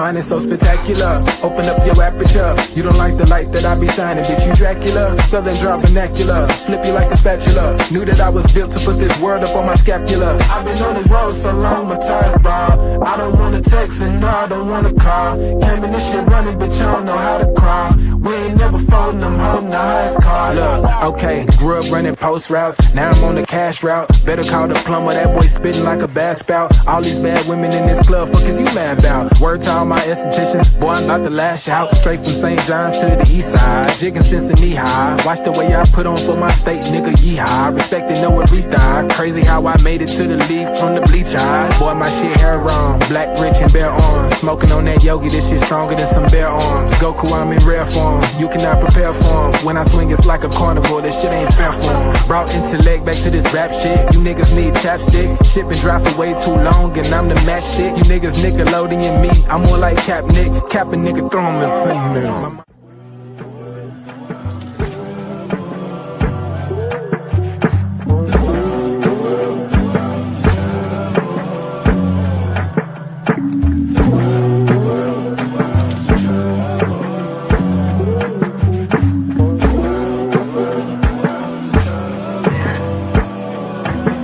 mind is so spectacular. Open up your aperture. You don't like the light that I be shining, bitch, you Dracula. Southern draw vernacular, flip you like a spatula. Knew that I was built to put this word up on my scapula. I've been on this road so long, my tires bald. I don't wanna text and no, I don't wanna call. Came in this shit running, bitch, I don't know how to crawl. We ain't never folding, I'm holding the highest card. Look, okay, grew up running post routes. Now I'm on the cash route. Better call the plumber, that boy spitting like a bass spout. All these bad women in this club, fuck is you mad about? Word to all my estheticians, boy, I'm about to lash out. Straight from St. John's to the east side, jigging since the knee high. Watch the way I put on for my state, nigga, yeehaw. Respecting no Aretha. Crazy how I made it to the league from the bleach eyes. Boy, my shit hair wrong, black, rich, and bare arms. Smoking on that yogi, this shit stronger than some bare arms. Goku, I'm in rare form, you cannot prepare for him. When I swing, it's like a carnival, this shit ain't fair for him. Brought intellect back to this rap shit. You niggas need chapstick. Shit been dry for way too long, and I'm the matchstick. You niggas Nickelodeon me, I'm more like Cap Nick. Cap a nigga, throw him in front of me.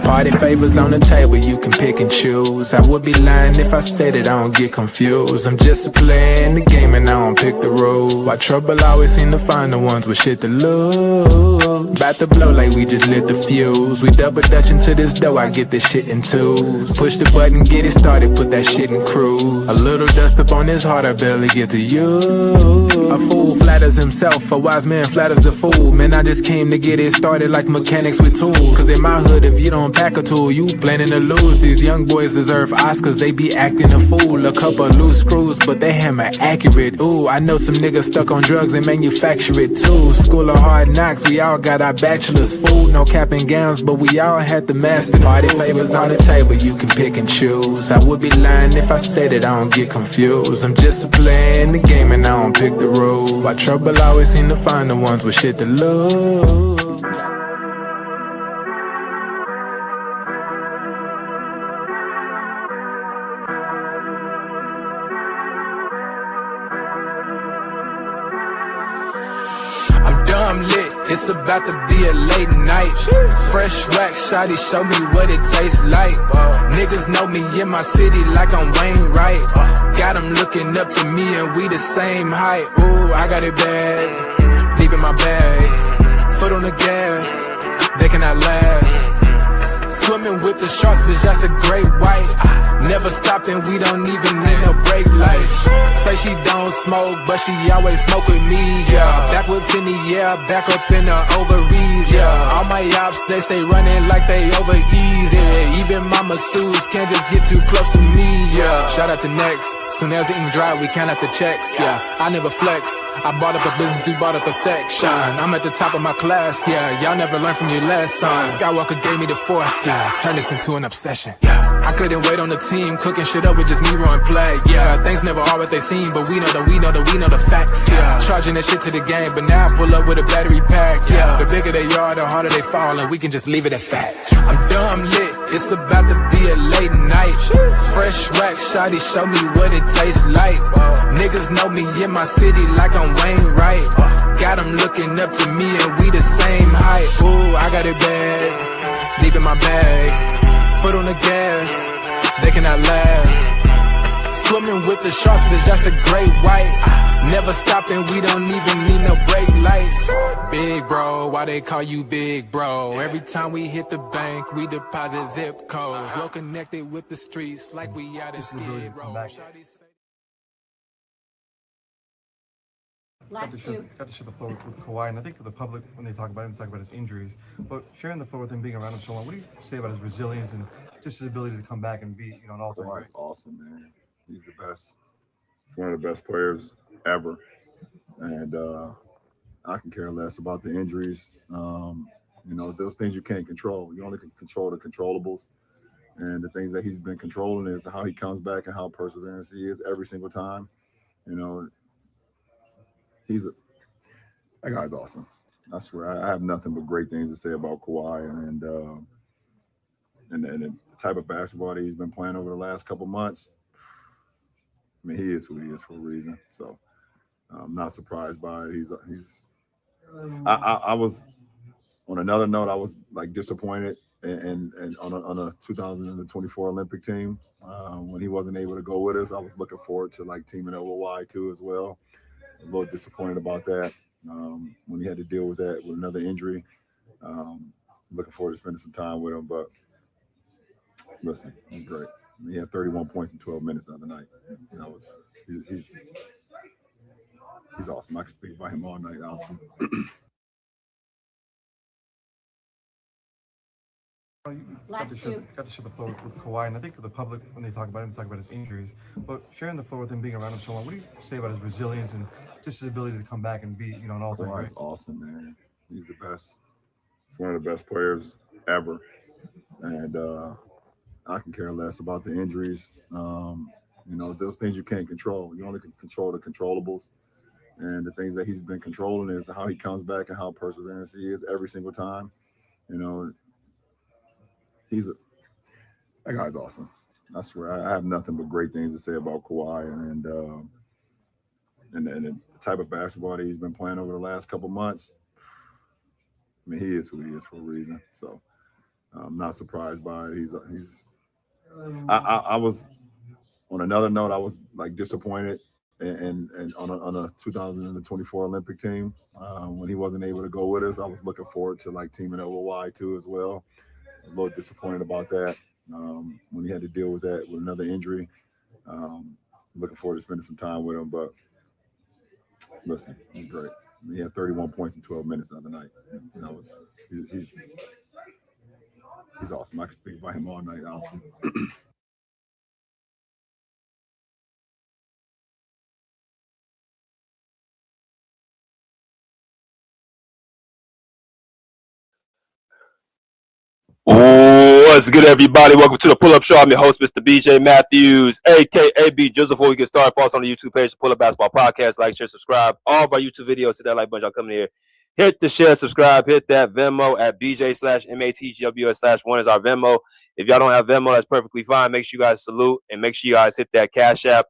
Party favors on the table, you can pick and choose. I would be lying if I said it, I don't get confused. I'm just a player in the game and I don't pick the rules. Why trouble always seem to find the ones with shit to lose. About to blow like we just lit the fuse. We double dutch into this dough, I get this shit in twos. Push the button, get it started, put that shit in cruise. A little dust up on his heart, I barely get to use. A fool flatters himself, a wise man flatters the fool. Man, I just came to get it started like mechanics with tools. Cause in my hood, if you don't pack a tool, you planning to lose. These young boys deserve Oscars, they be acting a fool. A couple loose screws, but they hammer accurate. Ooh, I know some niggas stuck on drugs and manufacture it too. School of hard knocks, we all got our bachelor's. Food, no cap and gowns, but we all had the master. Party favors on the table, you can pick and choose. I would be lying if I said it, I don't get confused. I'm just a player in the game and I don't pick the rules. Why trouble always seem to find the ones with shit to lose. I'm lit, it's about to be a late night. Fresh wax, shawty, show me what it tastes like. Niggas know me in my city like I'm Wayne Wright. Got them looking up to me and we the same height. Ooh, I got it bad, deep in my bag. Foot on the gas, they cannot last. Swimming with the sharks, bitch, that's a great white. Never stopping, we don't even need no brake lights. Say she don't smoke, but she always smoke with me, yeah. Backwards in the air, back up in the ovaries, yeah. All my ops, they stay running like they over easy. Even my masseurs can't just get too close to me, yeah. Shout out to Next, soon as the ink dry, we count out the checks, yeah. I never flex, I bought up a business, you bought up a section. I'm at the top of my class, yeah. Y'all never learned from your lesson. Skywalker gave me the force, yeah. Turn this into an obsession, yeah. I couldn't wait on the team, cooking shit up with just me run play, yeah. Things never are what they seem, but we know the facts, yeah. Charging that shit to the game, but now I pull up with a battery pack, yeah. The bigger they are, the harder they fall, and we can just leave it at that. I'm dumb lit, it's about to be a late night. Fresh wax, shawty, show me what it tastes like. Niggas know me in my city like I'm Wayne Wright. Got them looking up to me and we the same height. Ooh, I got it bad, deep in my bag. Foot on the gas, they cannot last. Swimming with the sharks, bitch, that's a great white. Never stopping, we don't even need no brake lights. Big bro, why they call you big bro? Every time we hit the bank, we deposit zip codes. Well connected with the streets, like we out of Skid Row. Got to share the floor with Kawhi, and I think for the public, when they talk about him, they talk about his injuries. But sharing the floor with him, being around him so long, what do you say about his resilience and just his ability to come back and be, an all-time great? Kawhi's awesome, man. He's the best. He's one of the best players ever, and I can care less about the injuries. Those things you can't control. You only can control the controllables, and the things that he's been controlling is how he comes back and how perseverance he is every single time. That guy's awesome. I swear, I have nothing but great things to say about Kawhi and the type of basketball that he's been playing over the last couple months. I mean, he is who he is for a reason. So I'm not surprised by it. I was on another note. I was like disappointed and on a 2024 Olympic team when he wasn't able to go with us. I was looking forward to like teaming up with Y too as well. A little disappointed about that when he had to deal with that with another injury. Looking forward to spending some time with him, but listen, he's great. I mean, he had 31 points in 12 minutes the other night. That was he's awesome. I could speak about him all night. Awesome. Got to share the floor with Kawhi, and I think for the public, when they talk about him, they talk about his injuries. But sharing the floor with him, being around him so long, what do you say about his resilience and just his ability to come back and be, an all-time great? Kawhi's awesome, man. He's the best. He's one of the best players ever, and I can care less about the injuries. Those things you can't control. You only can control the controllables, and the things that he's been controlling is how he comes back and how perseverance he is every single time. You know, that guy's awesome. I swear, I have nothing but great things to say about Kawhi and the type of basketball that he's been playing over the last couple months. I mean, he is who he is for a reason. So I'm not surprised by it. I was on another note. I was like disappointed and on a 2024 Olympic team when he wasn't able to go with us. I was looking forward to like teaming up with Y too as well. A little disappointed about that when he had to deal with that with another injury. Looking forward to spending some time with him, but listen, he's great. I mean, he had 31 points in 12 minutes the other night. That was he's awesome. I could speak about him all night. Awesome. What's good, everybody? Welcome to the Pull-Up Show. I'm your host, Mr. BJ Matthews, a.k.a. B. Joseph. Before we get started, follow us on the YouTube page, the Pull-Up Basketball Podcast. Like, share, subscribe. All of our YouTube videos, hit that like button. Y'all coming here. Hit the share, subscribe. Hit that Venmo at BJ/MATGWS/1 is our Venmo. If y'all don't have Venmo, that's perfectly fine. Make sure you guys salute and make sure you guys hit that Cash App,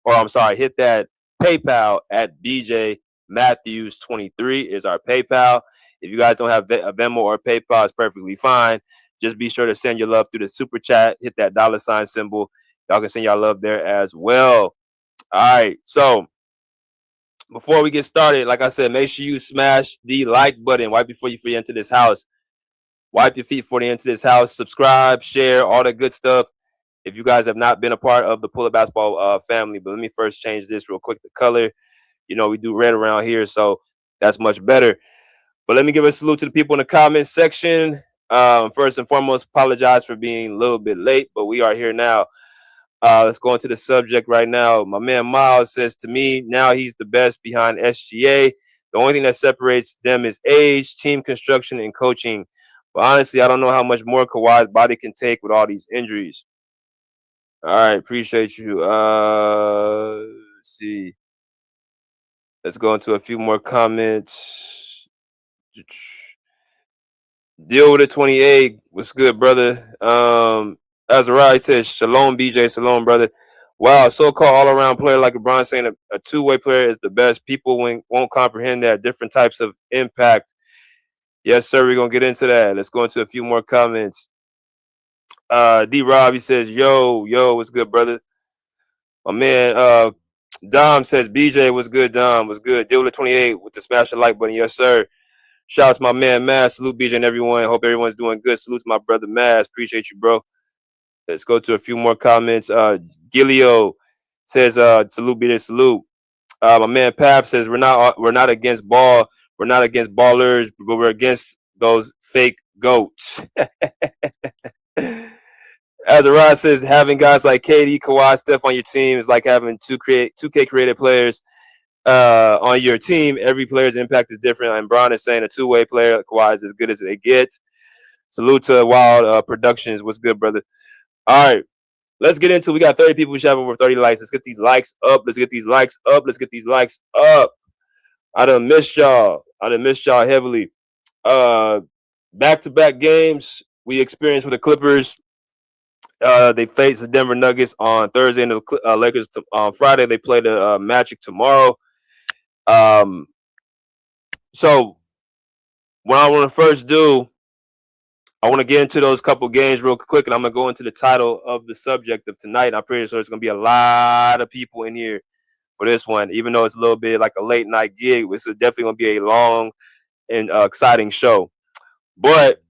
hit that PayPal at BJ Matthews23 is our PayPal. If you guys don't have a Venmo or PayPal, it's perfectly fine. Just be sure to send your love through the super chat. Hit that $ symbol. Y'all can send y'all love there as well. All right. So before we get started, like I said, make sure you smash the like button right before you enter this house. Wipe your feet before you enter this house. Subscribe, share, all that good stuff. If you guys have not been a part of the Pull-Up Basketball family, but let me first change this real quick. The color, we do red around here, so that's much better. But let me give a salute to the people in the comments section. First and foremost, apologize for being a little bit late, but we are here now. Let's go into the subject right now. My man Miles says, to me, now he's the best behind SGA. The only thing that separates them is age, team construction, and coaching. But honestly, I don't know how much more Kawhi's body can take with all these injuries. All right, appreciate you. Let's see. Let's go into a few more comments. Deal with it, 28. What's good, brother? Azariah says, Shalom, BJ. Shalom, brother. Wow, so-called all-around player like LeBron saying a two-way player is the best. People won't comprehend that. Different types of impact. Yes, sir. We're going to get into that. Let's go into a few more comments. D-Rob, he says, yo, what's good, brother? My man, Dom says, BJ, what's good, Dom? What's good? Deal with it, 28 with the smash the like button. Yes, sir. Shout out to my man Maz. Salute BJ and everyone. Hope everyone's doing good. Salute to my brother Maz. Appreciate you, bro. Let's go to a few more comments. Gilio says, salute BJ, salute. My man Pav says, we're not against ball. We're not against ballers, but we're against those fake goats. Azariah says, having guys like KD, Kawhi, Steph on your team is like having 2K creative players on your team. Every player's impact is different. And Bron is saying a two-way player, Kawhi, is as good as they get. Salute to Wild Productions. What's good, brother? All right, let's get into it. We got 30 people who have over 30 likes. Let's get these likes up. Let's get these likes up. I done missed y'all heavily. Back-to-back games we experienced with the Clippers. They face the Denver Nuggets on Thursday, and the Lakers on Friday. They play the Magic tomorrow. So what I want to first do, I want to get into those couple games real quick, and I'm gonna go into the title of the subject of tonight. I'm pretty sure there's gonna be a lot of people in here for this one, even though it's a little bit like a late night gig. This is definitely gonna be a long and exciting show. But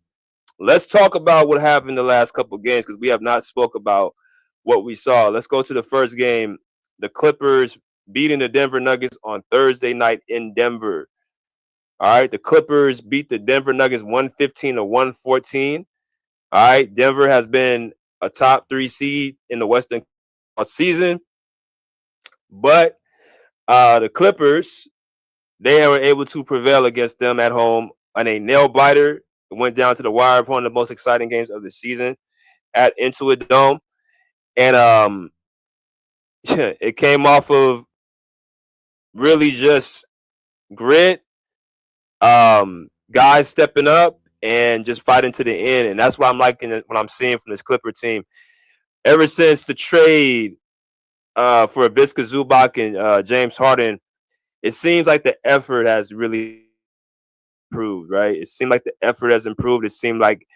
let's talk about what happened the last couple of games, because we have not spoke about what we saw. Let's go to the first game. The Clippers beating the Denver Nuggets on Thursday night in Denver. All right, the Clippers beat the Denver Nuggets 115-114. All right, Denver has been a top 3 seed in the Western season, but the Clippers, they were able to prevail against them at home on a nail biter. It went down to the wire, one of the most exciting games of the season at Intuit Dome, and it came off of really just grit, guys stepping up and just fighting to the end, and that's what I'm liking what I'm seeing from this Clipper team. Ever since the trade for Ivica Zubac and James Harden, it seems like the effort has really improved, right? It seemed like the effort has improved. It seemed like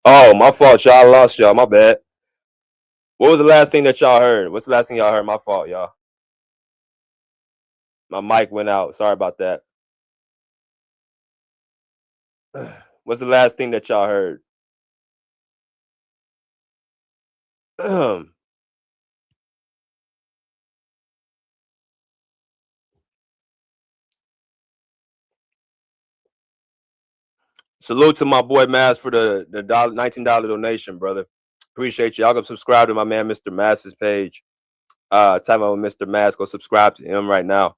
oh, my fault, y'all. I lost y'all. My bad. What was the last thing that y'all heard? What's the last thing y'all heard? My fault, y'all. My mic went out. Sorry about that. What's the last thing that y'all heard? Salute to my boy Mass for the $19 donation, brother. Appreciate you. Y'all go subscribe to my man Mr. Mass's page. Type out Mr. Mass. Go subscribe to him right now.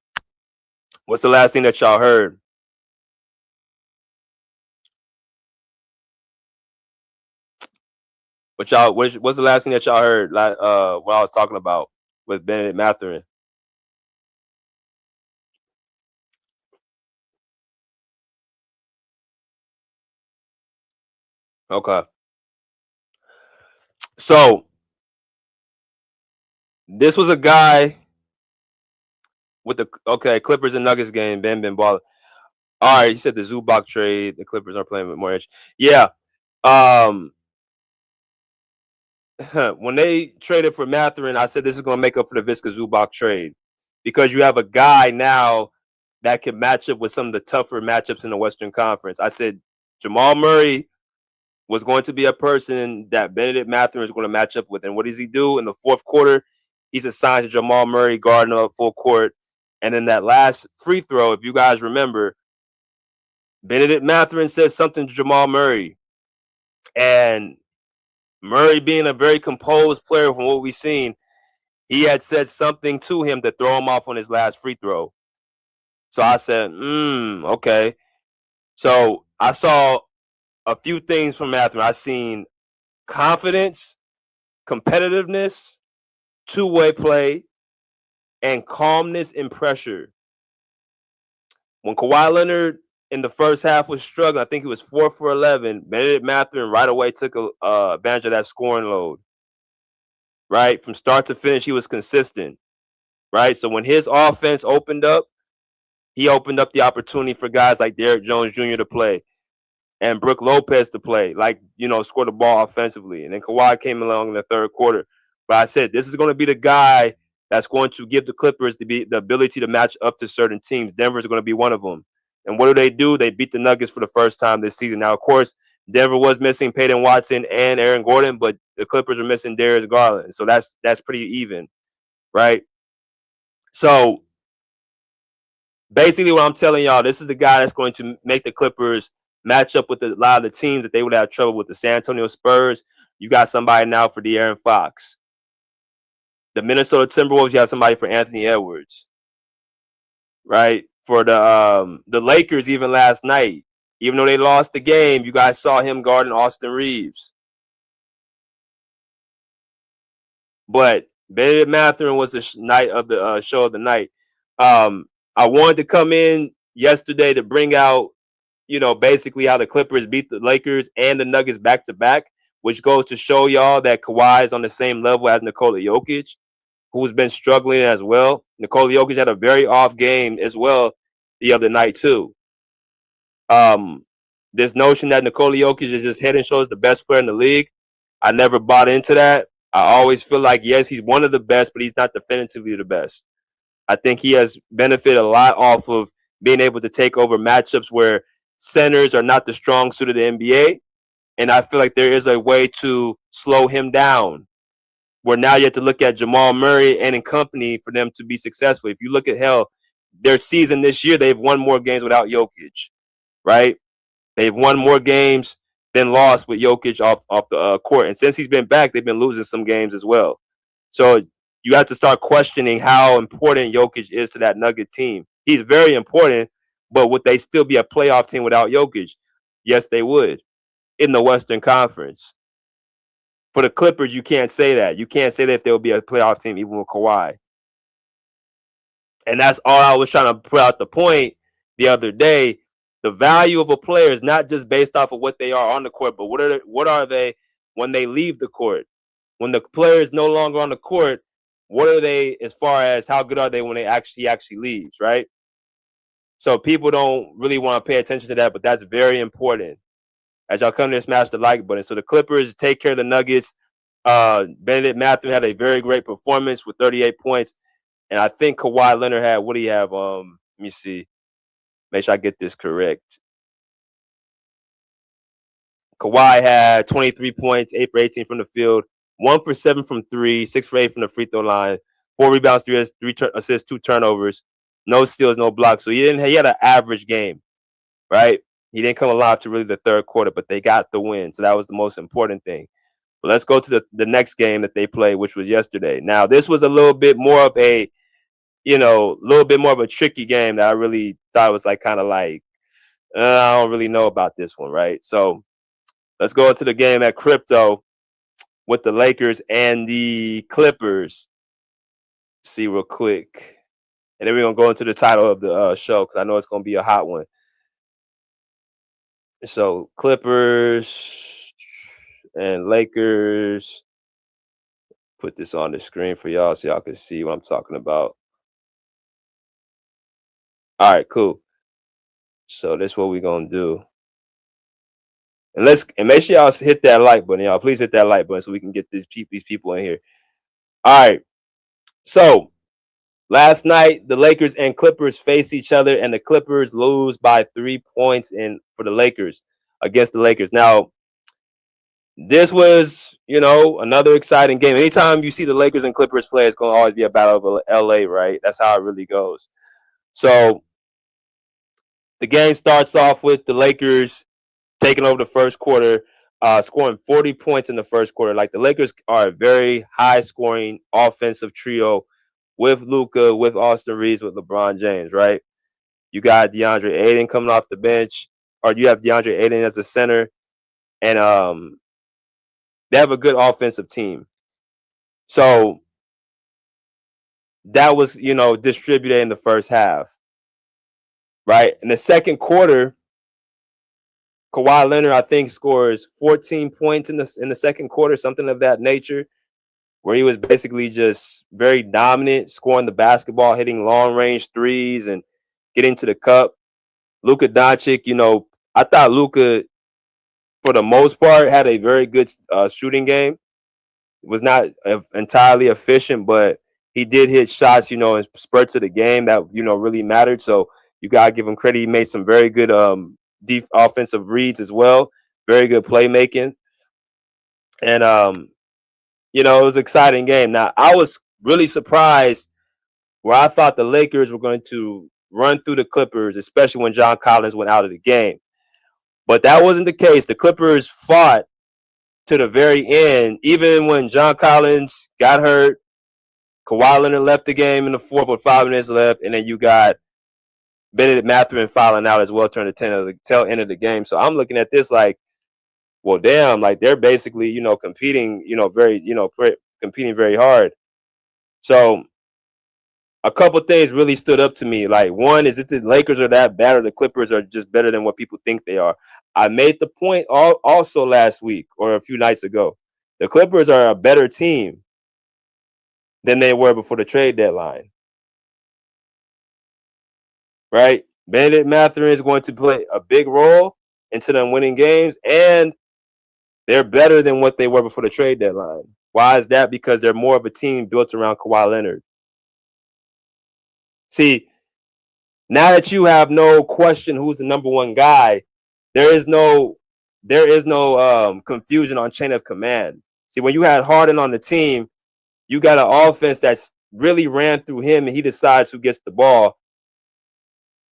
What's the last thing that y'all heard? What's the last thing that y'all heard? Like what I was talking about with Bennett Mathurin. Okay. So this was a guy with the Clippers and Nuggets game. Ben Baller. All right, you said the Zubac trade. The Clippers are playing with more edge. Yeah. When they traded for Mathurin, I said this is going to make up for the Visca Zubac trade because you have a guy now that can match up with some of the tougher matchups in the Western Conference. I said Jamal Murray was going to be a person that Benedict Mathurin is going to match up with. And what does he do in the fourth quarter? He's assigned to Jamal Murray guarding up full court. And then that last free throw, if you guys remember, Benedict Mathurin says something to Jamal Murray. And Murray being a very composed player from what we've seen, he had said something to him to throw him off on his last free throw. So I said, okay. So I saw a few things from Mathurin. I seen confidence, competitiveness, two-way play, and calmness and pressure. When Kawhi Leonard in the first half was struggling, I think he was 4 for 11. Benedict Mathurin right away took advantage of that scoring load. Right? From start to finish, he was consistent. Right? So when his offense opened up, he opened up the opportunity for guys like Derrick Jones Jr. to play and Brook Lopez to play, score the ball offensively. And then Kawhi came along in the third quarter. But I said, this is going to be the guy that's going to give the Clippers the ability to match up to certain teams. Denver's going to be one of them. And what do? They beat the Nuggets for the first time this season. Now, of course, Denver was missing Peyton Watson and Aaron Gordon, but the Clippers are missing Darius Garland. So that's pretty even, right? So basically what I'm telling y'all, this is the guy that's going to make the Clippers match up with a lot of the teams that they would have trouble with. The San Antonio Spurs, you got somebody now for De'Aaron Fox. The Minnesota Timberwolves, you have somebody for Anthony Edwards. Right? For the Lakers, even last night, even though they lost the game, you guys saw him guarding Austin Reeves. But Benedict Mathurin was the night of the show of the night. I wanted to come in yesterday to bring out, basically how the Clippers beat the Lakers and the Nuggets back to back, which goes to show y'all that Kawhi is on the same level as Nikola Jokic, who's been struggling as well. Nikola Jokic had a very off game as well the other night too. This notion that Nikola Jokic is just head and shoulders the best player in the league, I never bought into that. I always feel like, yes, he's one of the best, but he's not definitively the best. I think he has benefited a lot off of being able to take over matchups where centers are not the strong suit of the NBA. And I feel like there is a way to slow him down, where now you have to look at Jamal Murray and in company for them to be successful. If you look at their season this year, they've won more games without Jokic, right? They've won more games than lost with Jokic off the court. And since he's been back, they've been losing some games as well. So you have to start questioning how important Jokic is to that Nugget team. He's very important, but would they still be a playoff team without Jokic? Yes, they would in the Western Conference. For the Clippers, you can't say that. You can't say that if they'll be a playoff team even with Kawhi. And that's all I was trying to put out the point the other day. The value of a player is not just based off of what they are on the court, but what are they when they leave the court? When the player is no longer on the court, what are they as far as how good are they when they actually leaves, right? So people don't really want to pay attention to that, but that's very important. As y'all come to smash the like button. So the Clippers take care of the Nuggets. Benedict Mathurin had a very great performance with 38 points. And I think Kawhi Leonard had, what do you have? Let me see. Make sure I get this correct. Kawhi had 23 points, 8 for 18 from the field, 1 for 7 from 3, 6 for 8 from the free throw line, 4 rebounds, 3 assists, 2 turnovers, no steals, no blocks. So he had an average game, right? He didn't come alive to really the third quarter, but they got the win. So that was the most important thing. But let's go to the next game that they played, which was yesterday. Now, this was a little bit more of a tricky game that I really thought was I don't really know about this one, right? So let's go into the game at Crypto with the Lakers and the Clippers. See real quick. And then we're going to go into the title of the show because I know it's going to be a hot one. So Clippers and Lakers. put this on the screen for y'all so y'all can see what I'm talking about. All right, cool. So that's what we're gonna do. And make sure y'all hit that like button, y'all. Please hit that like button so we can get these people in here. All right. So last night, the Lakers and Clippers face each other, and the Clippers lose by 3 points for the Lakers against the Lakers. Now, this was, another exciting game. Anytime you see the Lakers and Clippers play, it's going to always be a battle of LA, right? That's how it really goes. So the game starts off with the Lakers taking over the first quarter, scoring 40 points in the first quarter. Like, the Lakers are a very high-scoring offensive trio with Luka, with Austin Reeves, with LeBron James, right? You got DeAndre Ayton coming off the bench, or you have DeAndre Ayton as a center, and they have a good offensive team. So that was, distributed in the first half, right? In the second quarter, Kawhi Leonard, I think, scores 14 points in the second quarter, something of that nature, where he was basically just very dominant, scoring the basketball, hitting long-range threes, and getting to the cup. Luka Doncic, I thought Luka, for the most part, had a very good shooting game. Was not entirely efficient, but he did hit shots, in spurts of the game that, really mattered. So you got to give him credit. He made some very good offensive reads as well. Very good playmaking. And, it was an exciting game. Now, I was really surprised where I thought the Lakers were going to run through the Clippers, especially when John Collins went out of the game. But that wasn't the case. The Clippers fought to the very end, even when John Collins got hurt. Kawhi Leonard left the game in the fourth with 5 minutes left, and then you got Benedict Mathurin fouling out as well, turned the tail end of the game. So I'm looking at this like, well, damn, like they're basically, competing, competing very hard. So a couple things really stood up to me. Like, one, is it the Lakers are that bad, or the Clippers are just better than what people think they are? I made the point also last week or a few nights ago. The Clippers are a better team than they were before the trade deadline. Right? Benedict Mathurin is going to play a big role into them winning games, and they're better than what they were before the trade deadline. Why is that? Because they're more of a team built around Kawhi Leonard. See, now that you have no question who's the number one guy, there is no confusion on chain of command. See, when you had Harden on the team, you got an offense that's really ran through him, and he decides who gets the ball,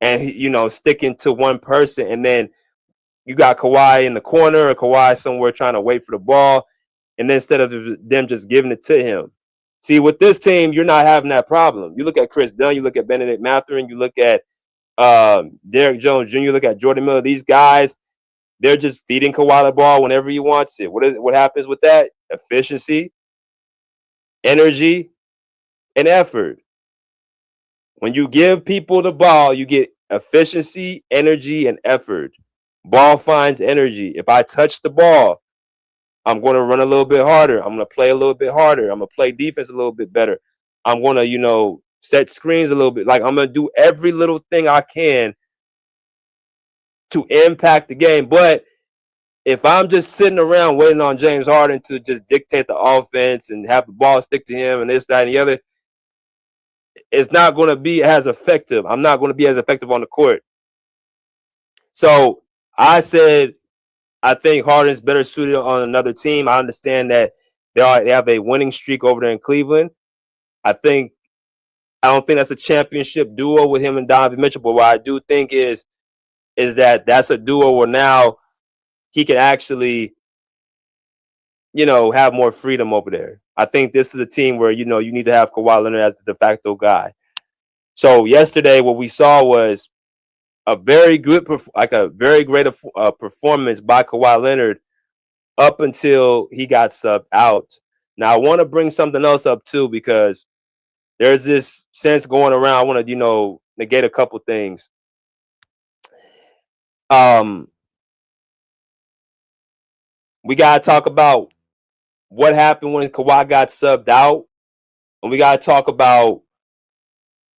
and sticking to one person. And then you got Kawhi in the corner, or Kawhi somewhere trying to wait for the ball, and then instead of them just giving it to him. See, with this team, you're not having that problem. You look at Chris Dunn, you look at Benedict Mathurin, you look at Derrick Jones Jr., look at Jordan Miller. These guys, they're just feeding Kawhi the ball whenever he wants it. What happens with that? Efficiency, energy, and effort. When you give people the ball, you get efficiency, energy, and effort. Ball finds energy. If I touch the ball, I'm going to run a little bit harder. I'm going to play a little bit harder. I'm going to play defense a little bit better. I'm going to, set screens a little bit. Like, I'm going to do every little thing I can to impact the game. But if I'm just sitting around waiting on James Harden to just dictate the offense and have the ball stick to him and this, that, and the other, it's not going to be as effective. I'm not going to be as effective on the court. So I said, I think Harden's better suited on another team. I understand that they have a winning streak over there in Cleveland. I don't think that's a championship duo with him and Donovan Mitchell. But what I do think is that that's a duo where now he can actually, have more freedom over there. I think this is a team where, you need to have Kawhi Leonard as the de facto guy. So yesterday, what we saw was a very great performance by Kawhi Leonard up until he got subbed out. Now, I want to bring something else up too, because there's this sense going around. I want to, negate a couple things. We got to talk about what happened when Kawhi got subbed out, and we got to talk about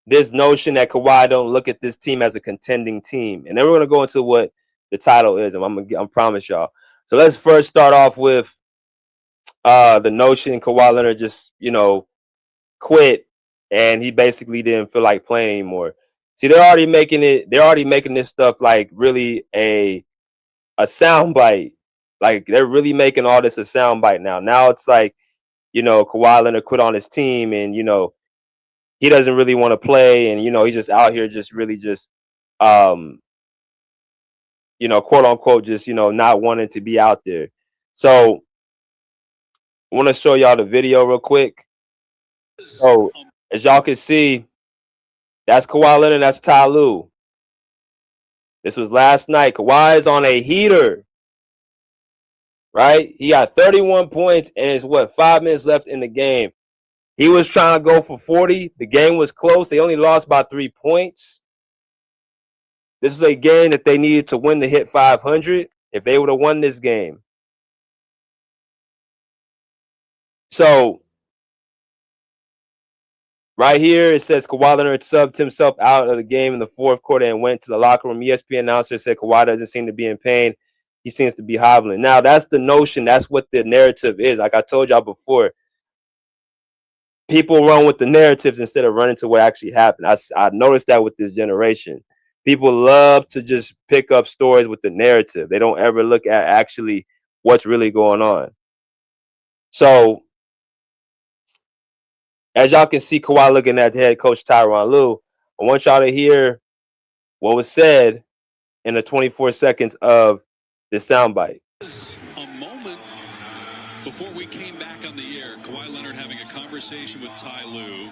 this notion that Kawhi don't look at this team as a contending team. And then we're going to go into what the title is, and I promise y'all. So let's first start off with the notion Kawhi Leonard just, quit, and he basically didn't feel like playing anymore. See, they're already making this stuff like really a soundbite. Like, they're really making all this a soundbite now. Now it's like, Kawhi Leonard quit on his team, and he doesn't really want to play, and he's just out here just really just quote unquote just not wanting to be out there. So I want to show y'all the video real quick. So as y'all can see, that's Kawhi Leonard, that's Ty Lue. This was last night. Kawhi is on a heater, right? He got 31 points, and it's 5 minutes left in the game. He was trying to go for 40. The game was close. They only lost by 3 points. This was a game that they needed to win to hit 500 if they would have won this game. So right here, it says Kawhi Leonard subbed himself out of the game in the fourth quarter and went to the locker room. ESPN announcer said Kawhi doesn't seem to be in pain. He seems to be hobbling. Now, that's the notion. That's what the narrative is. Like I told y'all before, people run with the narratives instead of running to what actually happened. I noticed that with this generation. People love to just pick up stories with the narrative. They don't ever look at actually what's really going on. So, as y'all can see, Kawhi looking at head coach Tyronn Lue. I want y'all to hear what was said in the 24 seconds of this soundbite. A moment before we came back on the air, Kawhi Leonard having a conversation with Ty Lue.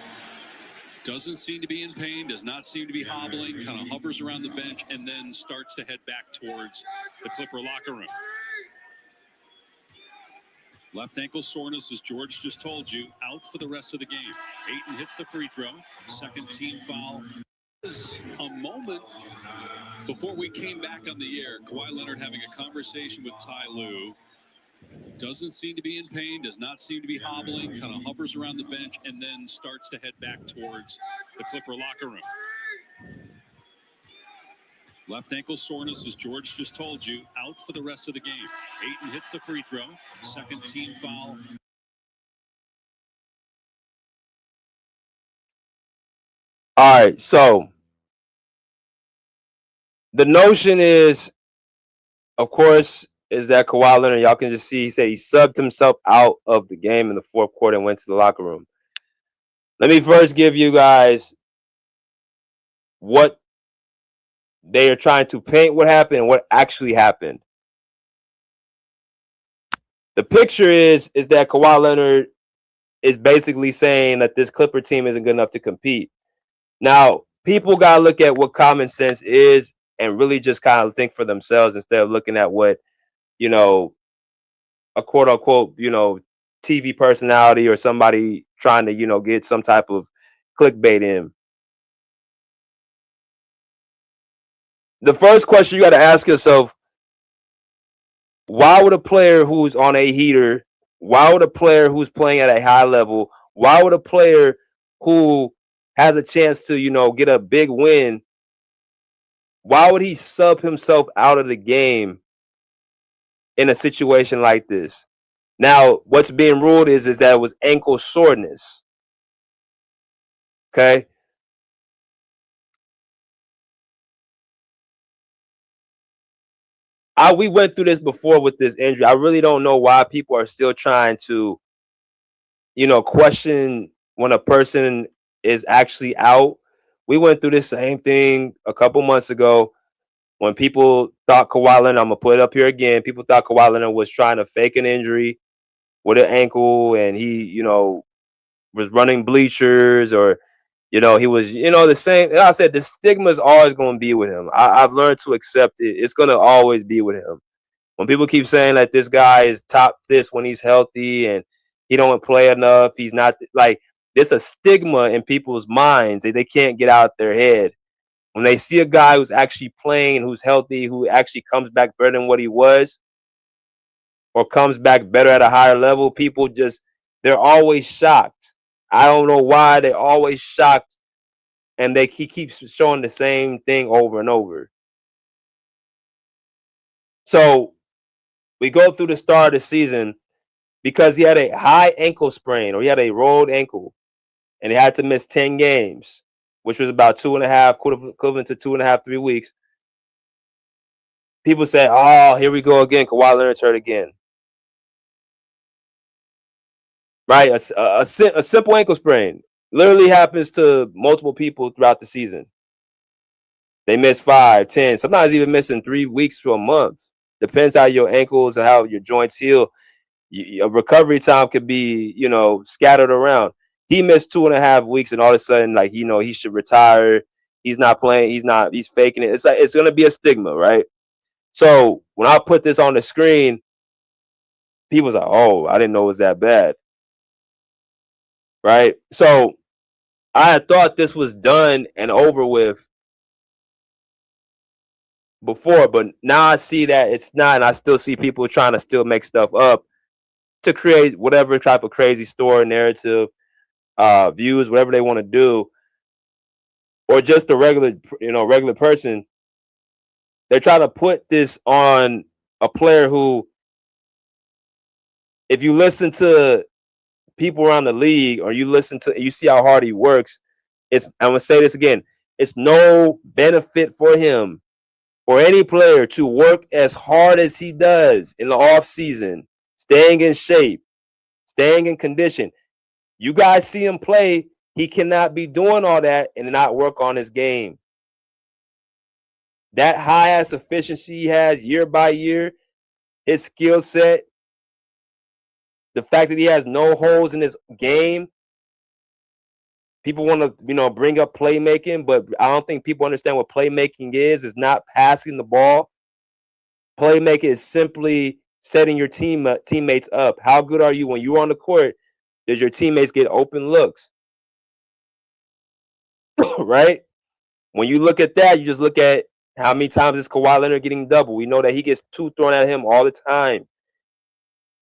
Doesn't seem to be in pain, does not seem to be hobbling, kind of hovers around the bench, and then starts to head back towards the Clipper locker room. Left ankle soreness, as George just told you, out for the rest of the game. Ayton hits the free throw, second team foul. A moment before we came back on the air, Kawhi Leonard having a conversation with Ty Lue. Doesn't seem to be in pain, does not seem to be hobbling, kind of hovers around the bench, and then starts to head back towards the Clipper locker room. Left ankle soreness, as George just told you, out for the rest of the game. Ayton hits the free throw, second team foul. All right, so the notion is, of course, is that Kawhi Leonard, y'all can just see, he said he subbed himself out of the game in the fourth quarter and went to the locker room. Let me first give you guys what they are trying to paint what happened and what actually happened. The picture is that Kawhi Leonard is basically saying that this Clipper team isn't good enough to compete. Now, people got to look at what common sense is and really just kind of think for themselves instead of looking at what, a quote unquote, TV personality or somebody trying to, get some type of clickbait in. The first question you got to ask yourself, why would a player who's on a heater, why would a player who's playing at a high level, why would a player who has a chance to, get a big win, why would he sub himself out of the game in a situation like this? Now, what's being ruled is that it was ankle soreness. Okay. We went through this before with this injury. I really don't know why people are still trying to, question when a person is actually out. We went through the same thing a couple months ago when people thought Kawhi Leonard, I'm going to put it up here again, people thought Kawhi Leonard was trying to fake an injury with an ankle, and he, was running bleachers, or, he was, the same. Like I said, the stigma is always going to be with him. I've learned to accept it. It's going to always be with him. When people keep saying that this guy is top this when he's healthy and he don't play enough, he's not, like, there's a stigma in people's minds that they can't get out their head. When they see a guy who's actually playing, who's healthy, who actually comes back better than what he was, or comes back better at a higher level, people they're always shocked. I don't know why they're always shocked, and he keeps showing the same thing over and over. So we go through the start of the season because he had a high ankle sprain, or he had a rolled ankle, and he had to miss 10 games, which was about 2.5, equivalent to 2.5, 3 weeks. People say, oh, here we go again. Kawhi Leonard's hurt again. Right? A simple ankle sprain literally happens to multiple people throughout the season. They miss 5, 10, sometimes even missing 3 weeks to a month. Depends how your ankles and how your joints heal. Your recovery time could be, scattered around. He missed 2.5 weeks, and all of a sudden, like, he should retire. He's not playing. He's faking it. It's going to be a stigma, right? So when I put this on the screen, people's like, oh, I didn't know it was that bad. Right? So I had thought this was done and over with before, but now I see that it's not, and I still see people trying to still make stuff up to create whatever type of crazy story, narrative, views, whatever they want to do, or just a regular person. They're trying to put this on a player who, if you listen to people around the league, or you see how hard he works, I'm gonna say this again, it's no benefit for him or any player to work as hard as he does in the off season, staying in shape, staying in condition. You guys see him play, he cannot be doing all that and not work on his game. That high ass efficiency he has year by year, his skill set, the fact that he has no holes in his game. People want to, bring up playmaking, but I don't think people understand what playmaking is. It's not passing the ball. Playmaking is simply setting your teammates up. How good are you when you're on the court? Does your teammates get open looks? Right? When you look at that, you just look at how many times is Kawhi Leonard getting double. We know that he gets 2 thrown at him all the time.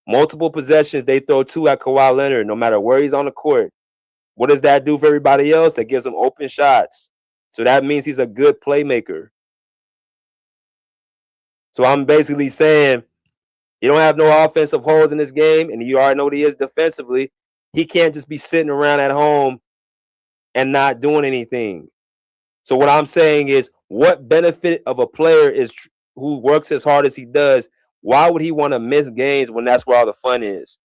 Multiple possessions, they throw 2 at Kawhi Leonard, no matter where he's on the court. What does that do for everybody else? That gives him open shots. So that means he's a good playmaker. So I'm basically saying, you don't have no offensive holes in this game, and you already know what he is defensively. He can't just be sitting around at home and not doing anything. So what I'm saying is, what benefit of a player is who works as hard as he does? Why would he want to miss games when that's where all the fun is?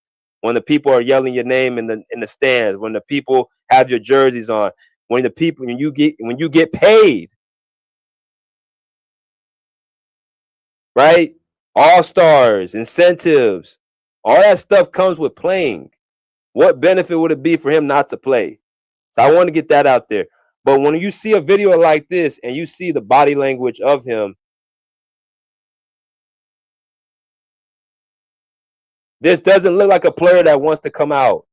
When the people are yelling your name in the stands, when the people have your jerseys on, when you get paid, right? All-stars, incentives, all that stuff comes with playing. What benefit would it be for him not to play? So I want to get that out there. But when you see a video like this and you see the body language of him, this doesn't look like a player that wants to come out.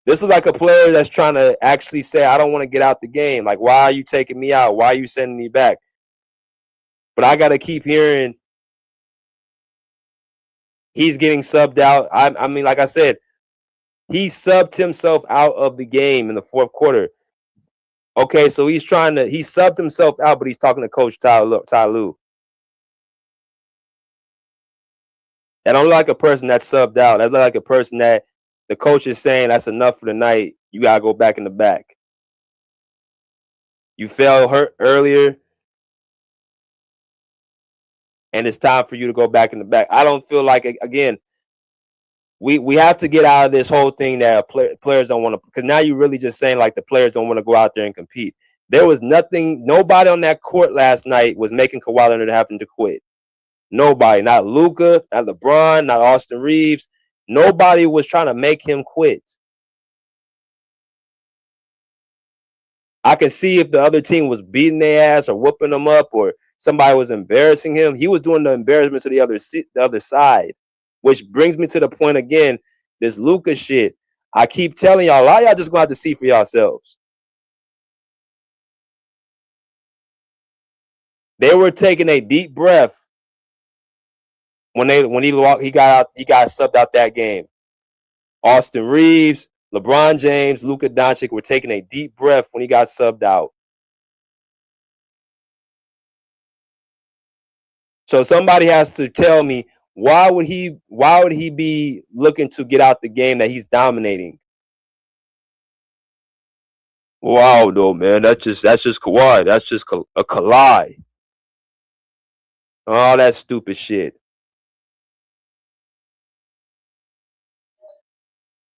This is like a player that's trying to actually say, I don't want to get out the game. Like, why are you taking me out? Why are you sending me back? But I got to keep hearing he's getting subbed out. I mean, like I said, he subbed himself out of the game in the fourth quarter. Okay, so he subbed himself out, but he's talking to Coach Ty Lue. And I'm like a person that's subbed out. I look like a person that the coach is saying that's enough for the night. You gotta go back in the back. You fell hurt earlier, and it's time for you to go back in the back. I don't feel like, again, we have to get out of this whole thing that players don't want to, because now you're really just saying like the players don't want to go out there and compete. There was nobody on that court last night was making Kawhi Leonard having to quit. Nobody, not Luka, not LeBron, not Austin Reeves. Nobody was trying to make him quit. I can see if the other team was beating their ass or whooping them up or somebody was embarrassing him. He was doing the embarrassment to the other side, which brings me to the point again, this Luka shit. I keep telling y'all, a lot of y'all just going to have to see for yourselves. They were taking a deep breath when he got subbed out that game. Austin Reeves, LeBron James, Luka Doncic were taking a deep breath when he got subbed out. So somebody has to tell me why would he be looking to get out the game that he's dominating? Wow, though, man, that's just Kawhi. That's just a collide. All that stupid shit.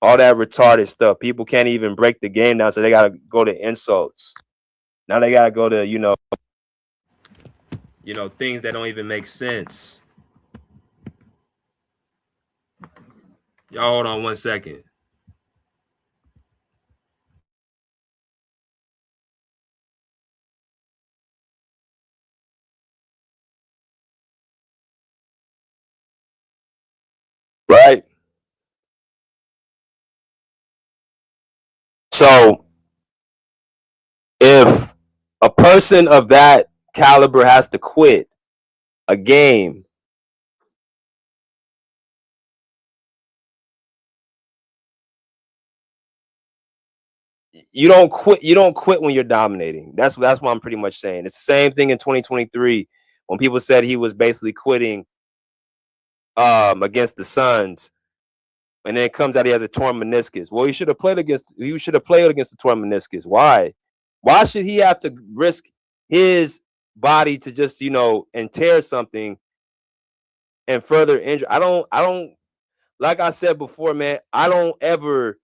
All that retarded stuff. People can't even break the game down, so they gotta go to insults. Now they gotta go to things that don't even make sense. Y'all hold on 1 second. Right? So if a person of that caliber has to quit a game, you don't quit when you're dominating. That's what I'm pretty much saying. It's the same thing in 2023 when people said he was basically quitting against the Suns, and then it comes out he has a torn meniscus. Well, he should have played against the torn meniscus. Why should he have to risk his body to just and tear something and further injure? I don't like I said before, man, I don't ever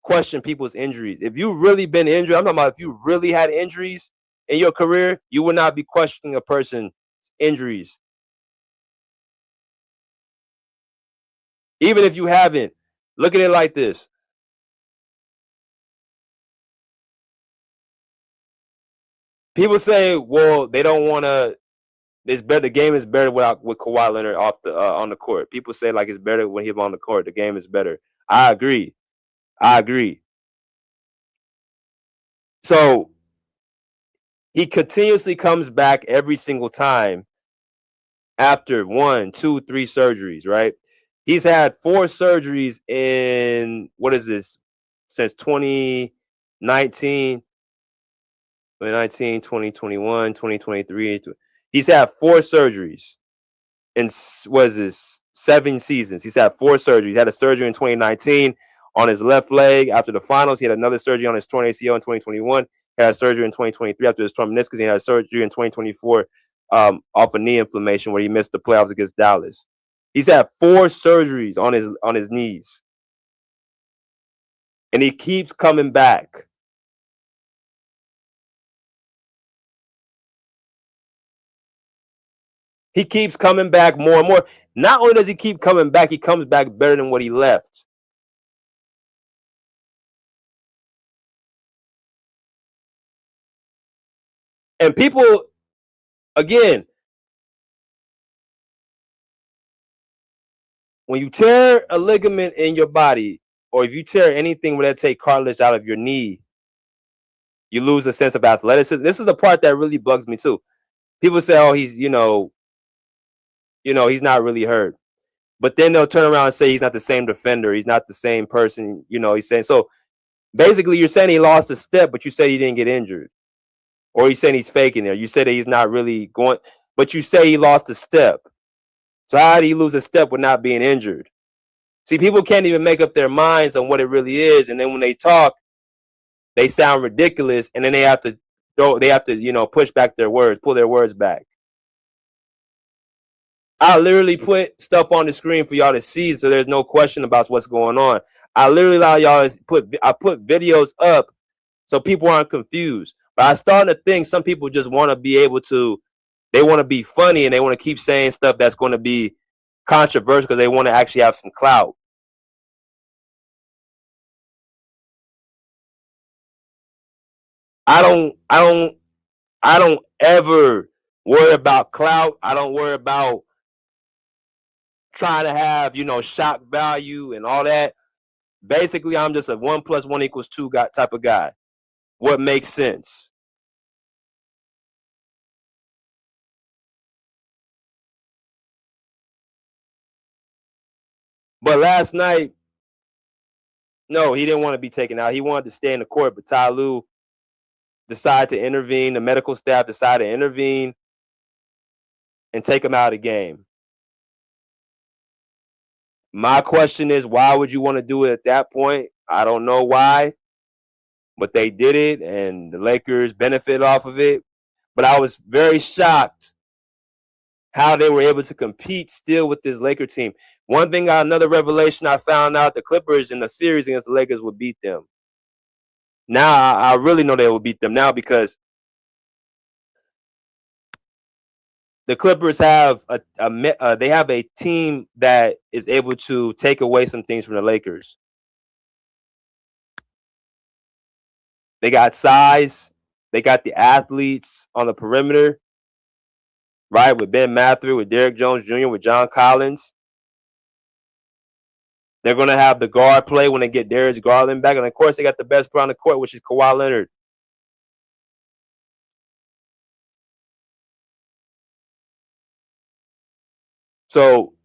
question people's injuries. If you've really been injured, I'm talking about if you really had injuries in your career, you would not be questioning a person's injuries. Even if you haven't, look at it like this. People say, well, they don't want to. It's better. The game is better with Kawhi Leonard off the on the court. People say like it's better when he's on the court. The game is better. I agree. So he continuously comes back every single time after 1, 2, 3 surgeries, right? He's had 4 surgeries in, what is this, since 2019, 2021, 2023. He's had 4 surgeries in, what is this, 7 seasons. He's had 4 surgeries. He had a surgery in 2019 on his left leg after the finals. He had another surgery on his torn ACL in 2021. He had a surgery in 2023 after his torn meniscus. He had a surgery in 2024 off of knee inflammation where he missed the playoffs against Dallas. He's had 4 surgeries on his knees, and he keeps coming back. He keeps coming back more and more. Not only does he keep coming back, he comes back better than what he left. And people, again, when you tear a ligament in your body, or if you tear anything where they take cartilage out of your knee, you lose a sense of athleticism. This is the part that really bugs me too. People say, "Oh, he's he's not really hurt," but then they'll turn around and say he's not the same defender. He's not the same person. He's saying so. Basically, you're saying he lost a step, but you say he didn't get injured, or he's saying he's faking it. You say that he's not really going, but you say he lost a step. So how did he lose a step with not being injured? See, people can't even make up their minds on what it really is, and then when they talk, they sound ridiculous, and then they have to push back their words, pull their words back. I literally put stuff on the screen for y'all to see, so there's no question about what's going on. I literally allow y'all to put videos up so people aren't confused. But I started to think some people just want to be able to, they want to be funny and they want to keep saying stuff that's going to be controversial because they want to actually have some clout. I don't ever worry about clout. I don't worry about trying to have, shock value and all that. Basically, I'm just a 1 + 1 = 2 type of guy. What makes sense? But last night, no, he didn't want to be taken out. He wanted to stay in the court, but Ty Lue decided to intervene. The medical staff decided to intervene and take him out of the game. My question is, why would you want to do it at that point? I don't know why, but they did it, and the Lakers benefited off of it. But I was very shocked how they were able to compete still with this Laker team. One thing, another revelation I found out, the Clippers in the series against the Lakers would beat them. Now I really know they will beat them now because the Clippers have they have a team that is able to take away some things from the Lakers. They got size. They got the athletes on the perimeter, right? With Ben Mathurin, with Derrick Jones Jr., with John Collins. They're going to have the guard play when they get Darius Garland back. And, of course, they got the best player on the court, which is Kawhi Leonard. So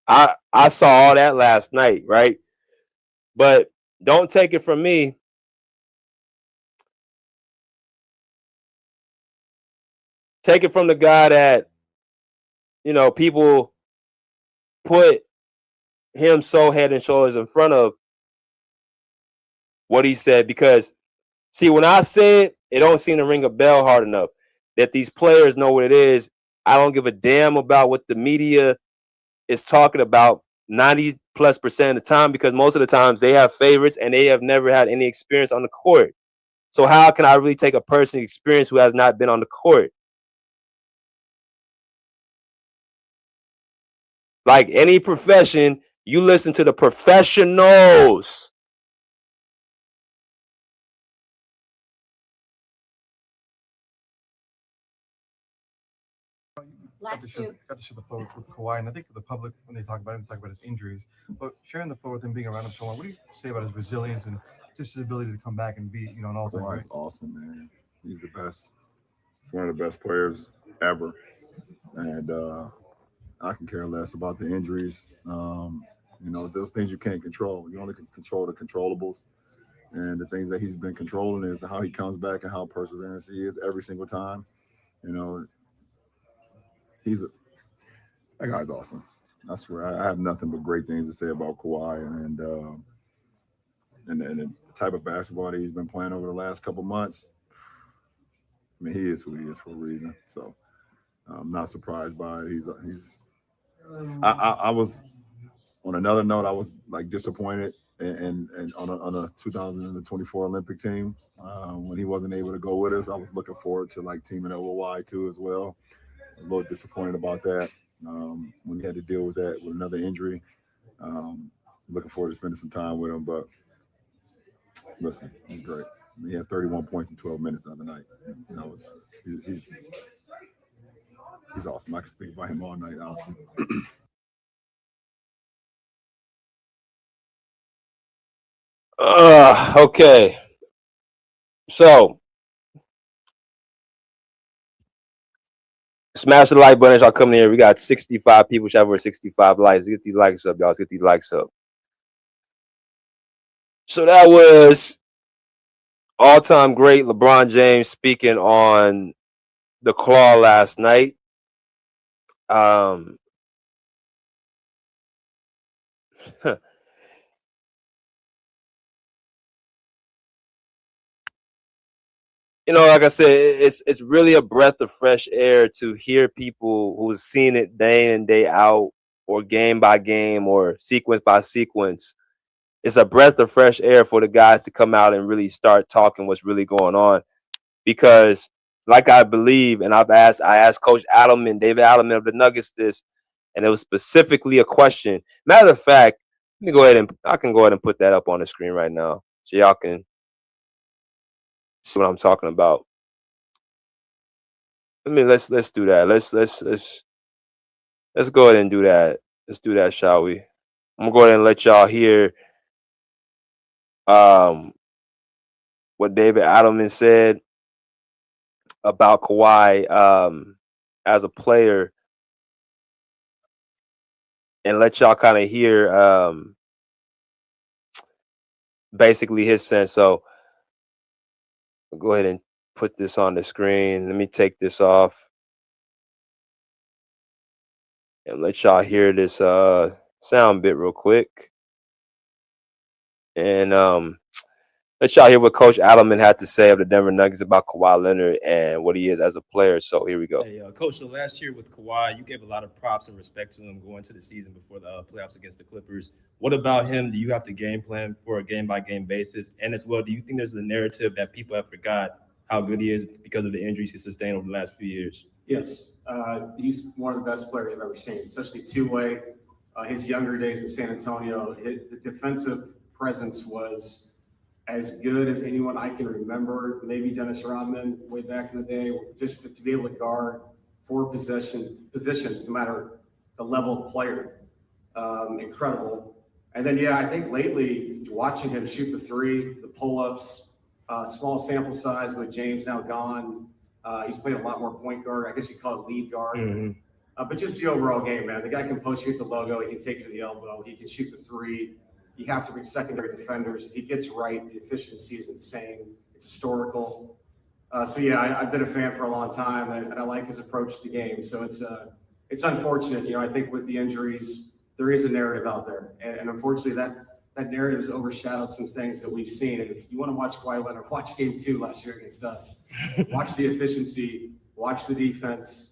I saw all that last night, right? But don't take it from me. Take it from the guy that, people put him so head and shoulders in front of what he said. Because, see, when I say it don't seem to ring a bell hard enough that these players know what it is. I don't give a damn about what the media is talking about 90+% of the time, because most of the times they have favorites and they have never had any experience on the court. So how can I really take a person's experience who has not been on the court? Like any profession, you listen to the professionals. Got to share the floor with Kawhi, and I think for the public, when they talk about him, talk about his injuries. But sharing the floor with him, being around him so long, what do you say about his resilience and just his ability to come back and be, an all-time great? Kawhi's awesome, man. He's the best. He's one of the best players ever, and I can care less about the injuries. Those things you can't control. You only can control the controllables, and the things that he's been controlling is how he comes back and how perseverance he is every single time. That guy's awesome. I swear, I have nothing but great things to say about Kawhi and the type of basketball that he's been playing over the last couple months. I mean, he is who he is for a reason. So I'm not surprised by it. I was, on another note, I was like disappointed and on a 2024 Olympic team when he wasn't able to go with us. I was looking forward to like teaming up with Y too as well. A little disappointed about that when he had to deal with that with another injury. Looking forward to spending some time with him, but listen, he's great. I mean, he had 31 points in 12 minutes the other night. He's awesome. I can speak about him all night, honestly. Okay. So, smash the like button as y'all come in here. We got 65 people. Shout over 65 likes. Let's get these likes up, y'all. Let's get these likes up. So that was all-time great LeBron James speaking on the Claw last night. Like I said, it's really a breath of fresh air to hear people who's seen it day in, day out, or game by game, or sequence by sequence. It's a breath of fresh air for the guys to come out and really start talking what's really going on. Because, like I believe, and I asked Coach Adelman, David Adelman of the Nuggets this, and it was specifically a question. Matter of fact, I can go ahead and put that up on the screen right now, so y'all can see what I'm talking about. Let's do that. Let's go ahead and do that. Let's do that, shall we? I'm gonna go ahead and let y'all hear what David Adelman said about Kawhi as a player and let y'all kind of hear basically his sense. So I'll go ahead and put this on the screen. Let me take this off and let y'all hear this sound bit real quick. And let y'all hear what Coach Adelman had to say of the Denver Nuggets about Kawhi Leonard and what he is as a player. So here we go. Hey, Coach, so last year with Kawhi, you gave a lot of props and respect to him going to the season before the playoffs against the Clippers. What about him do you have to game plan for a game-by-game basis? And as well, do you think there's a narrative that people have forgot how good he is because of the injuries he sustained over the last few years? Yes, he's one of the best players I've ever seen, especially two-way. His younger days in San Antonio, the defensive presence was as good as anyone I can remember. Maybe Dennis Rodman way back in the day, just to be able to guard four positions, no matter the level of player. Incredible. And then, I think lately watching him shoot the three, the pull-ups, small sample size with James now gone. He's played a lot more point guard. I guess you call it lead guard. Mm-hmm. But just the overall game, man. The guy can post shoot the logo. He can take it to the elbow. He can shoot the three. You have to reach secondary defenders. If he gets right, the efficiency is insane. It's historical. I've been a fan for a long time, and I like his approach to the game. So it's unfortunate. I think with the injuries, there is a narrative out there. And unfortunately, that narrative has overshadowed some things that we've seen. And if you want to watch Kawhi Leonard, watch Game 2 last year against us. Watch the efficiency. Watch the defense.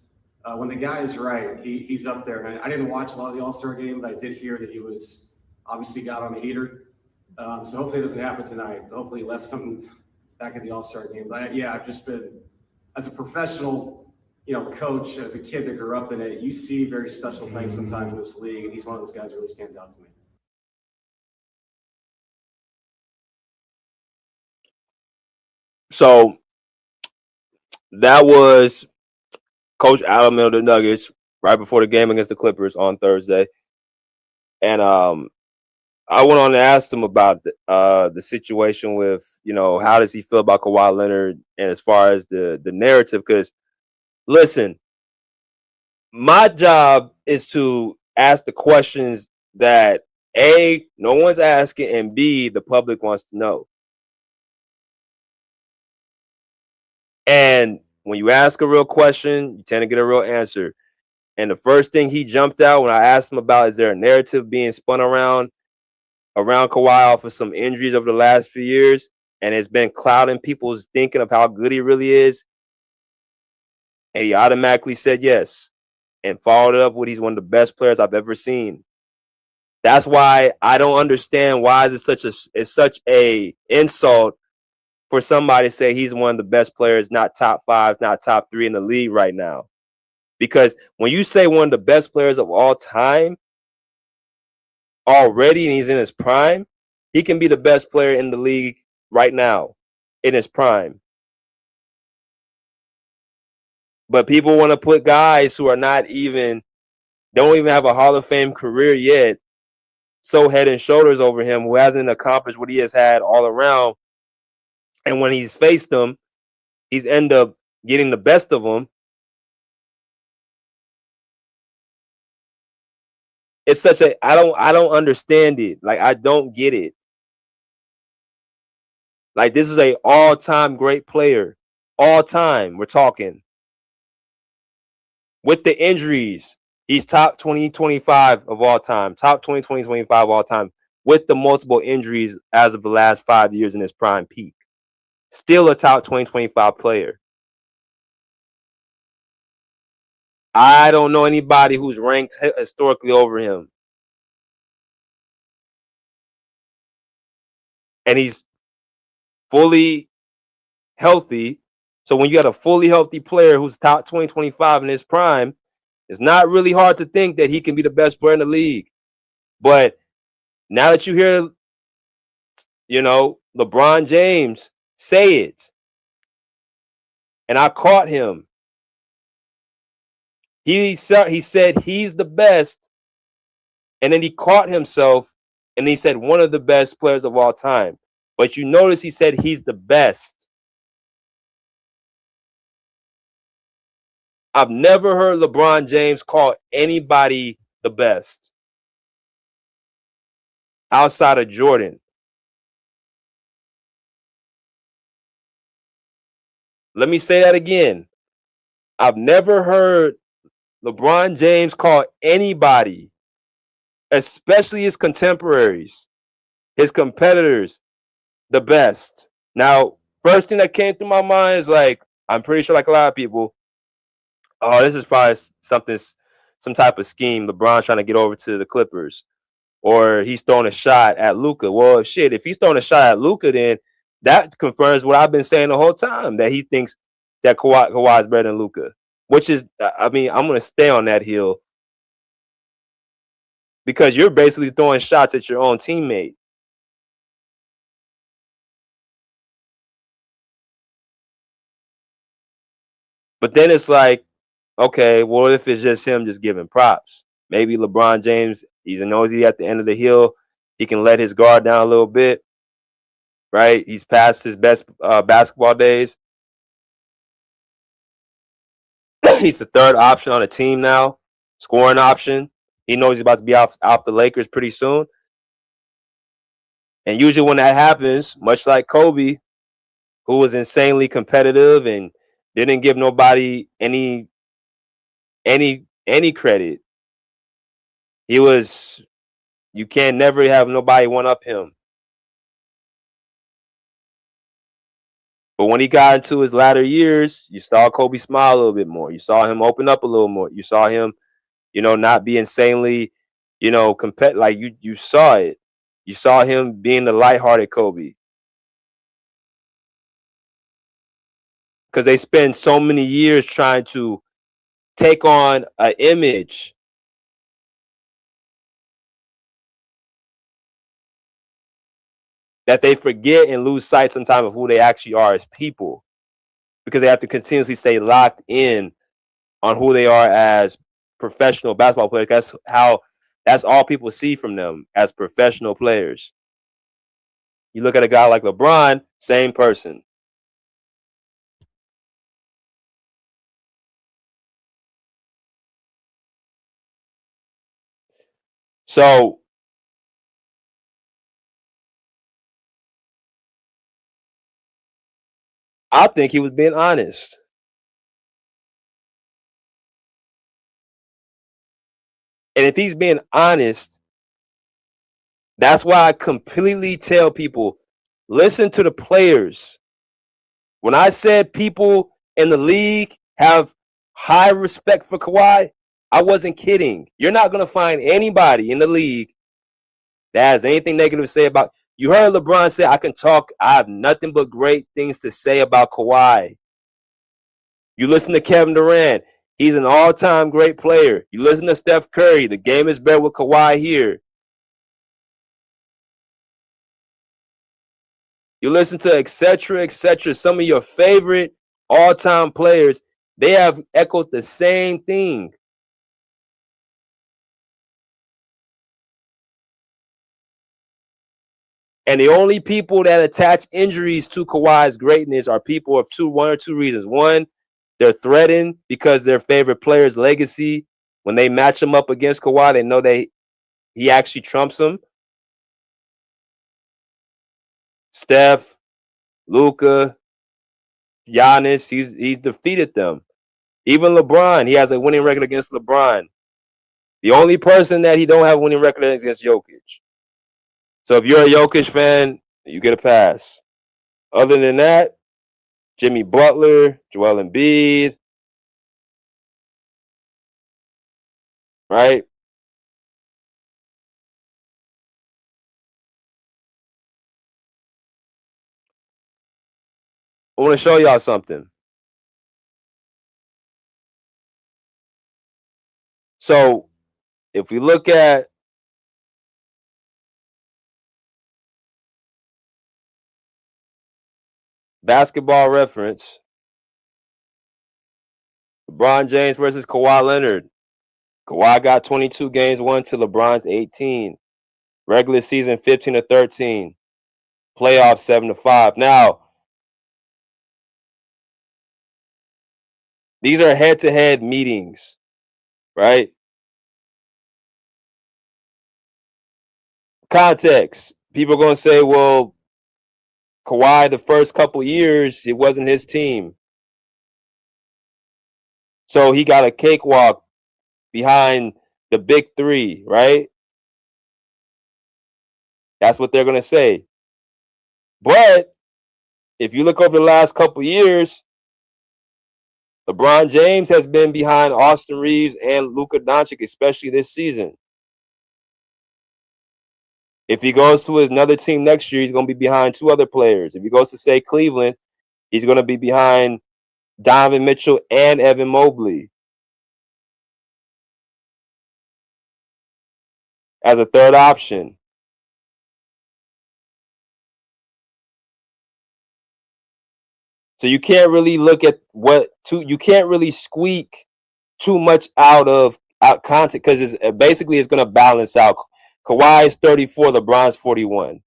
When the guy is right, he's up there. And I didn't watch a lot of the All-Star game, but I did hear that he was obviously got on a heater. So hopefully it doesn't happen tonight. Hopefully he left something back at the All-Star game. But I've just been, as a professional, coach, as a kid that grew up in it, you see very special things sometimes in this league. And he's one of those guys that really stands out to me. So that was Coach Adelman of the Nuggets right before the game against the Clippers on Thursday. And I went on and asked him about the situation with, how does he feel about Kawhi Leonard and as far as the narrative? Because, listen, my job is to ask the questions that, A, no one's asking, and B, the public wants to know. And when you ask a real question, you tend to get a real answer. And the first thing he jumped out when I asked him about, is there a narrative being spun around Kawhi off of some injuries over the last few years, and it's been clouding people's thinking of how good he really is? And he automatically said yes, and followed it up with he's one of the best players I've ever seen. That's why I don't understand why is it such a insult for somebody to say he's one of the best players, not top 5, not top 3 in the league right now. Because when you say one of the best players of all time already, and he's in his prime, he can be the best player in the league right now in his prime. But people want to put guys who are don't even have a Hall of Fame career yet, so head and shoulders over him, who hasn't accomplished what he has had all around. And when he's faced them, he's end up getting the best of them. It's such a I don't understand it. Like, I don't get it. Like, this is a all-time great player. All time, we're talking. With the injuries, he's top 20, 25 of all time. Top 20, 20, 25 of all time. With the multiple injuries as of the last 5 years in his prime peak. Still a top 20, 25 player. I don't know anybody who's ranked historically over him. And he's fully healthy. So when you got a fully healthy player who's top 20, 25 in his prime, it's not really hard to think that he can be the best player in the league. But now that you hear, LeBron James say it, and I caught him. He said he's the best, and then he caught himself, and he said one of the best players of all time. But you notice he said he's the best. I've never heard LeBron James call anybody the best. outside of Jordan. Let me say that again. I've never heard LeBron James call anybody, especially his contemporaries, his competitors, the best. Now, first thing that came through my mind is like, I'm pretty sure like a lot of people, oh, this is probably some type of scheme. LeBron trying to get over to the Clippers, or he's throwing a shot at Luka. Well, shit, if he's throwing a shot at Luka, then that confirms what I've been saying the whole time, that he thinks that Kawhi is better than Luka, which is, I mean, I'm going to stay on that hill because you're basically throwing shots at your own teammate. But then it's like, okay, well, if it's just him just giving props, maybe LeBron James, he's a nosy at the end of the hill. He can let his guard down a little bit, right? He's past his best basketball days. He's the third option on the team now, scoring option. He knows he's about to be off the Lakers pretty soon. And usually when that happens, much like Kobe, who was insanely competitive and didn't give nobody any credit. He was, you can't never have nobody one up him. But when he got into his latter years, you saw Kobe smile a little bit more. You saw him open up a little more. You saw him, not be insanely, like you saw it. You saw him being the lighthearted Kobe. Because they spend so many years trying to take on an image that they forget and lose sight sometimes of who they actually are as people, because they have to continuously stay locked in on who they are as professional basketball players. That's all people see from them as professional players. You look at a guy like LeBron, same person. So I think he was being honest. And if he's being honest, that's why I completely tell people, listen to the players. When I said people in the league have high respect for Kawhi, I wasn't kidding. You're not going to find anybody in the league that has anything negative to say about. You heard LeBron say, I have nothing but great things to say about Kawhi. You listen to Kevin Durant, he's an all-time great player. You listen to Steph Curry, the game is better with Kawhi here. You listen to et cetera, some of your favorite all-time players, they have echoed the same thing. And the only people that attach injuries to Kawhi's greatness are people of one or two reasons. One, they're threatened because their favorite player's legacy, when they match him up against Kawhi, they know he actually trumps them. Steph, Luka, Giannis, he's defeated them. Even LeBron, he has a winning record against LeBron. The only person that he don't have a winning record against Jokic. So if you're a Jokic fan, you get a pass. Other than that, Jimmy Butler, Joel Embiid, right? I want to show y'all something. So if we look at Basketball Reference, LeBron James versus Kawhi Leonard. Kawhi got 22 games won to LeBron's 18. Regular season 15-13. Playoffs 7-5. Now, these are head-to-head meetings, right? context. People are going to say, well, Kawhi, the first couple years, it wasn't his team. So he got a cakewalk behind the big three, right? That's what they're going to say. But if you look over the last couple years, LeBron James has been behind Austin Reeves and Luka Doncic, especially this season. If he goes to another team next year, he's going to be behind two other players. If he goes to, say, Cleveland, he's going to be behind Donovan Mitchell and Evan Mobley as a third option. So you can't really look at you can't really squeak too much out content because it's going to balance out. Kawhi is 34, LeBron's 41.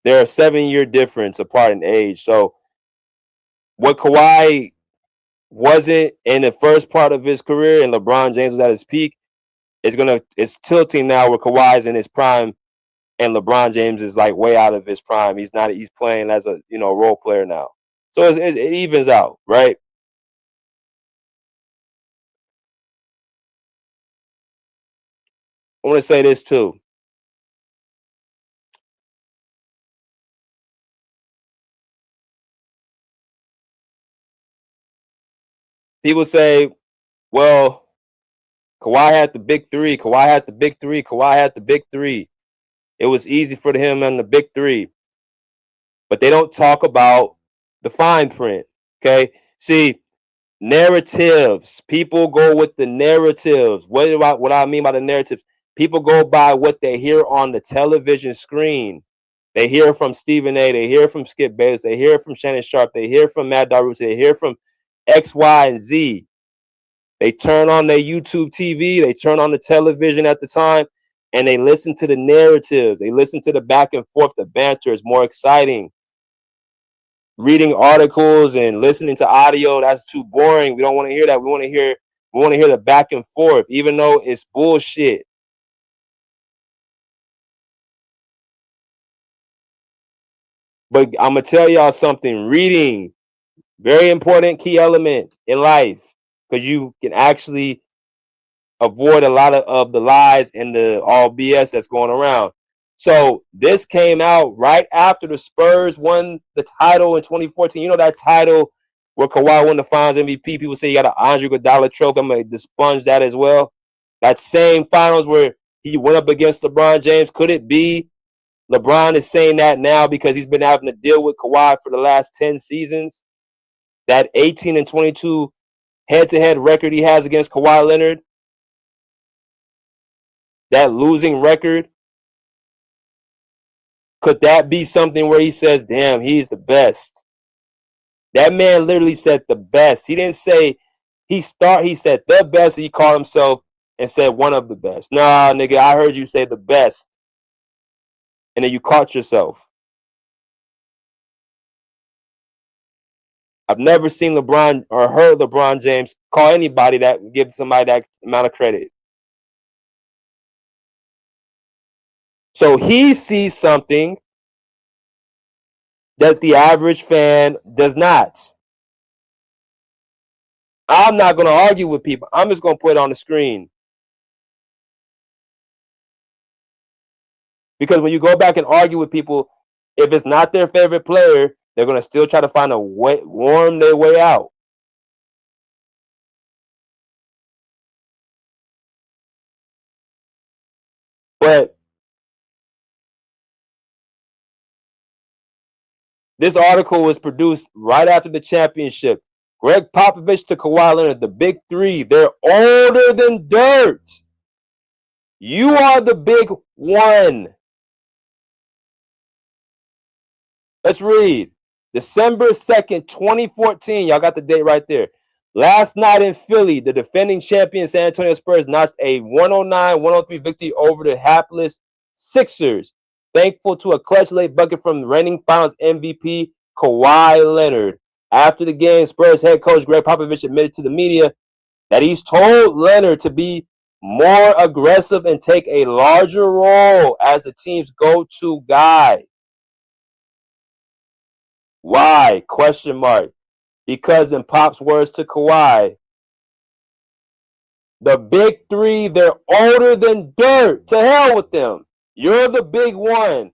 They're a 7-year difference apart in age. So what Kawhi wasn't in the first part of his career and LeBron James was at his peak, it's tilting now where Kawhi's in his prime and LeBron James is like way out of his prime. He's playing as a role player now. So it evens out, right? I want to say this too. People say, well, Kawhi had the big three. Kawhi had the big three. Kawhi had the big three. It was easy for him on the big three. But they don't talk about the fine print. Okay. See, narratives. People go with the narratives. What I mean by the narratives? People go by what they hear on the television screen. They hear from Stephen A. They hear from Skip Bayless. They hear from Shannon Sharp. They hear from Matt Darus. They hear from X, Y, and Z. They turn on their YouTube TV. They turn on the television at the time, and they listen to the narratives. They listen to the back and forth. The banter is more exciting. Reading articles and listening to audio, that's too boring. We don't want to hear that. We want to hear the back and forth, even though it's bullshit. But I'm gonna tell y'all something. Reading, very important key element in life, because you can actually avoid a lot of the lies and the all BS that's going around. So this came out right after the Spurs won the title in 2014. You know that title where Kawhi won the Finals MVP? People say he got an Andre Iguodala trophy. I'm going to expunge that as well. That same Finals where he went up against LeBron James. Could it be LeBron is saying that now because he's been having to deal with Kawhi for the last 10 seasons? That 18-22 head-to-head record he has against Kawhi Leonard, that losing record, could that be something where he says, damn, he's the best? That man literally said the best. He didn't say he said the best. He called himself and said one of the best. Nah, nigga, I heard you say the best. And then you caught yourself. I've never seen LeBron or heard LeBron James call anybody that, give somebody that amount of credit. So he sees something that the average fan does not. I'm not going to argue with people. I'm just going to put it on the screen. Because when you go back and argue with people, if it's not their favorite player, they're going to still try to find a way, worm their way out. But this article was produced right after the championship. Greg Popovich to Kawhi Leonard, the big three. They're older than dirt. You are the big one. Let's read. December 2nd, 2014. Y'all got the date right there. Last night in Philly, the defending champion San Antonio Spurs notched a 109-103 victory over the hapless Sixers. Thankful to a clutch late bucket from reigning Finals MVP Kawhi Leonard. After the game, Spurs head coach Greg Popovich admitted to the media that he's told Leonard to be more aggressive and take a larger role as the team's go-to guy. Why? Question mark. Because in Pop's words to Kawhi, the big three, they're older than dirt. To hell with them. You're the big one.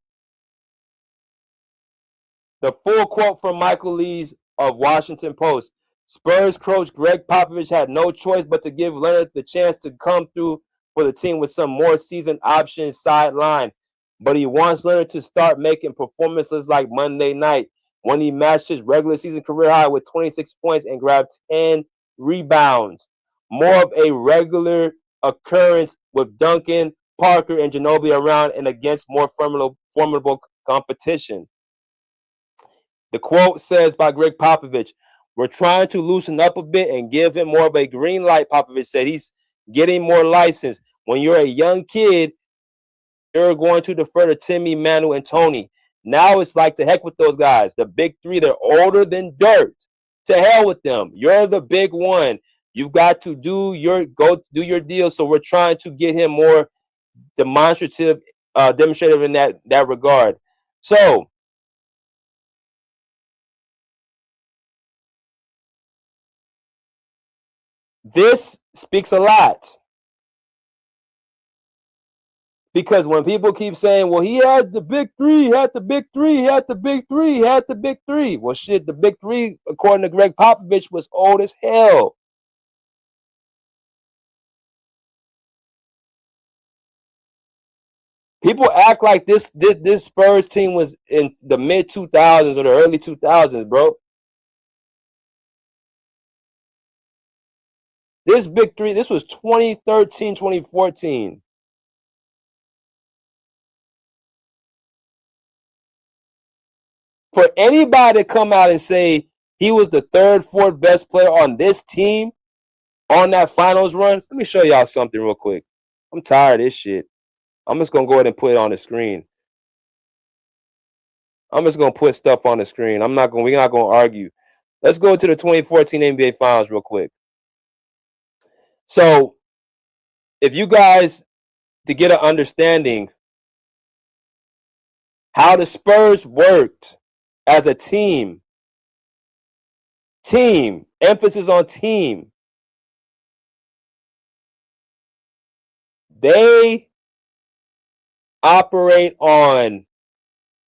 The full quote from Michael Lees of Washington Post. Spurs coach Greg Popovich had no choice but to give Leonard the chance to come through for the team with some more season options sideline. But he wants Leonard to start making performances like Monday night when he matched his regular season career high with 26 points and grabbed 10 rebounds. More of a regular occurrence with Duncan, Parker, and Ginobili around and against more formidable competition. The quote says by Greg Popovich, we're trying to loosen up a bit and give him more of a green light. Popovich said he's getting more license. When you're a young kid, you're going to defer to Timmy, Manu, and Tony. Now it's like the heck with those guys. The big three, they're older than dirt. To hell with them. You're the big one. You've got to do your deal. So we're trying to get him more demonstrative in that regard. So this speaks a lot. Because when people keep saying, well, he had the big three, he had the big three, he had the big three, he had the big three. Well, shit, the big three, according to Greg Popovich, was old as hell. People act like this Spurs team was in the mid-2000s or the early 2000s, bro. This big three, this was 2013, 2014. For anybody to come out and say he was the third, fourth best player on this team on that finals run, let me show y'all something real quick. I'm tired of this shit. I'm just going to go ahead and put it on the screen. I'm just going to put stuff on the screen. we're not going to argue. Let's go to the 2014 NBA Finals real quick. So, if you guys, to get an understanding how the Spurs worked as a team, emphasis on team, they operate on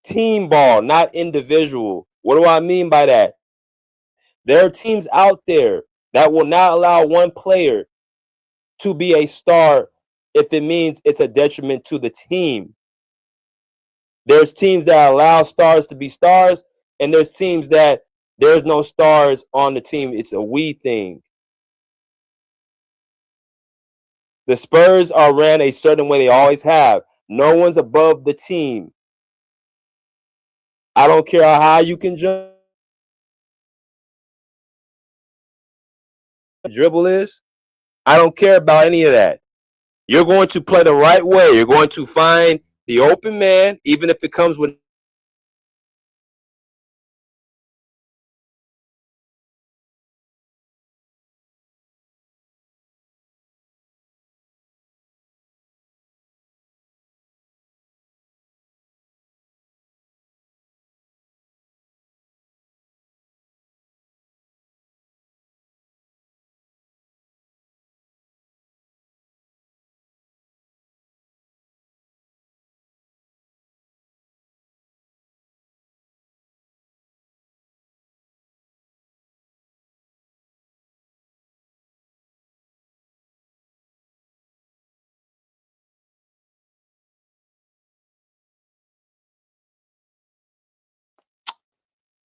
team ball, not individual. What do I mean by that? There are teams out there that will not allow one player to be a star if it means it's a detriment to the team. There's teams that allow stars to be stars, and there's teams that there's no stars on the team. It's a we thing. The Spurs are ran a certain way. They always have. No one's above the team. I don't care how high you can jump. Dribble is. I don't care about any of that. You're going to play the right way. You're going to find the open man, even if it comes with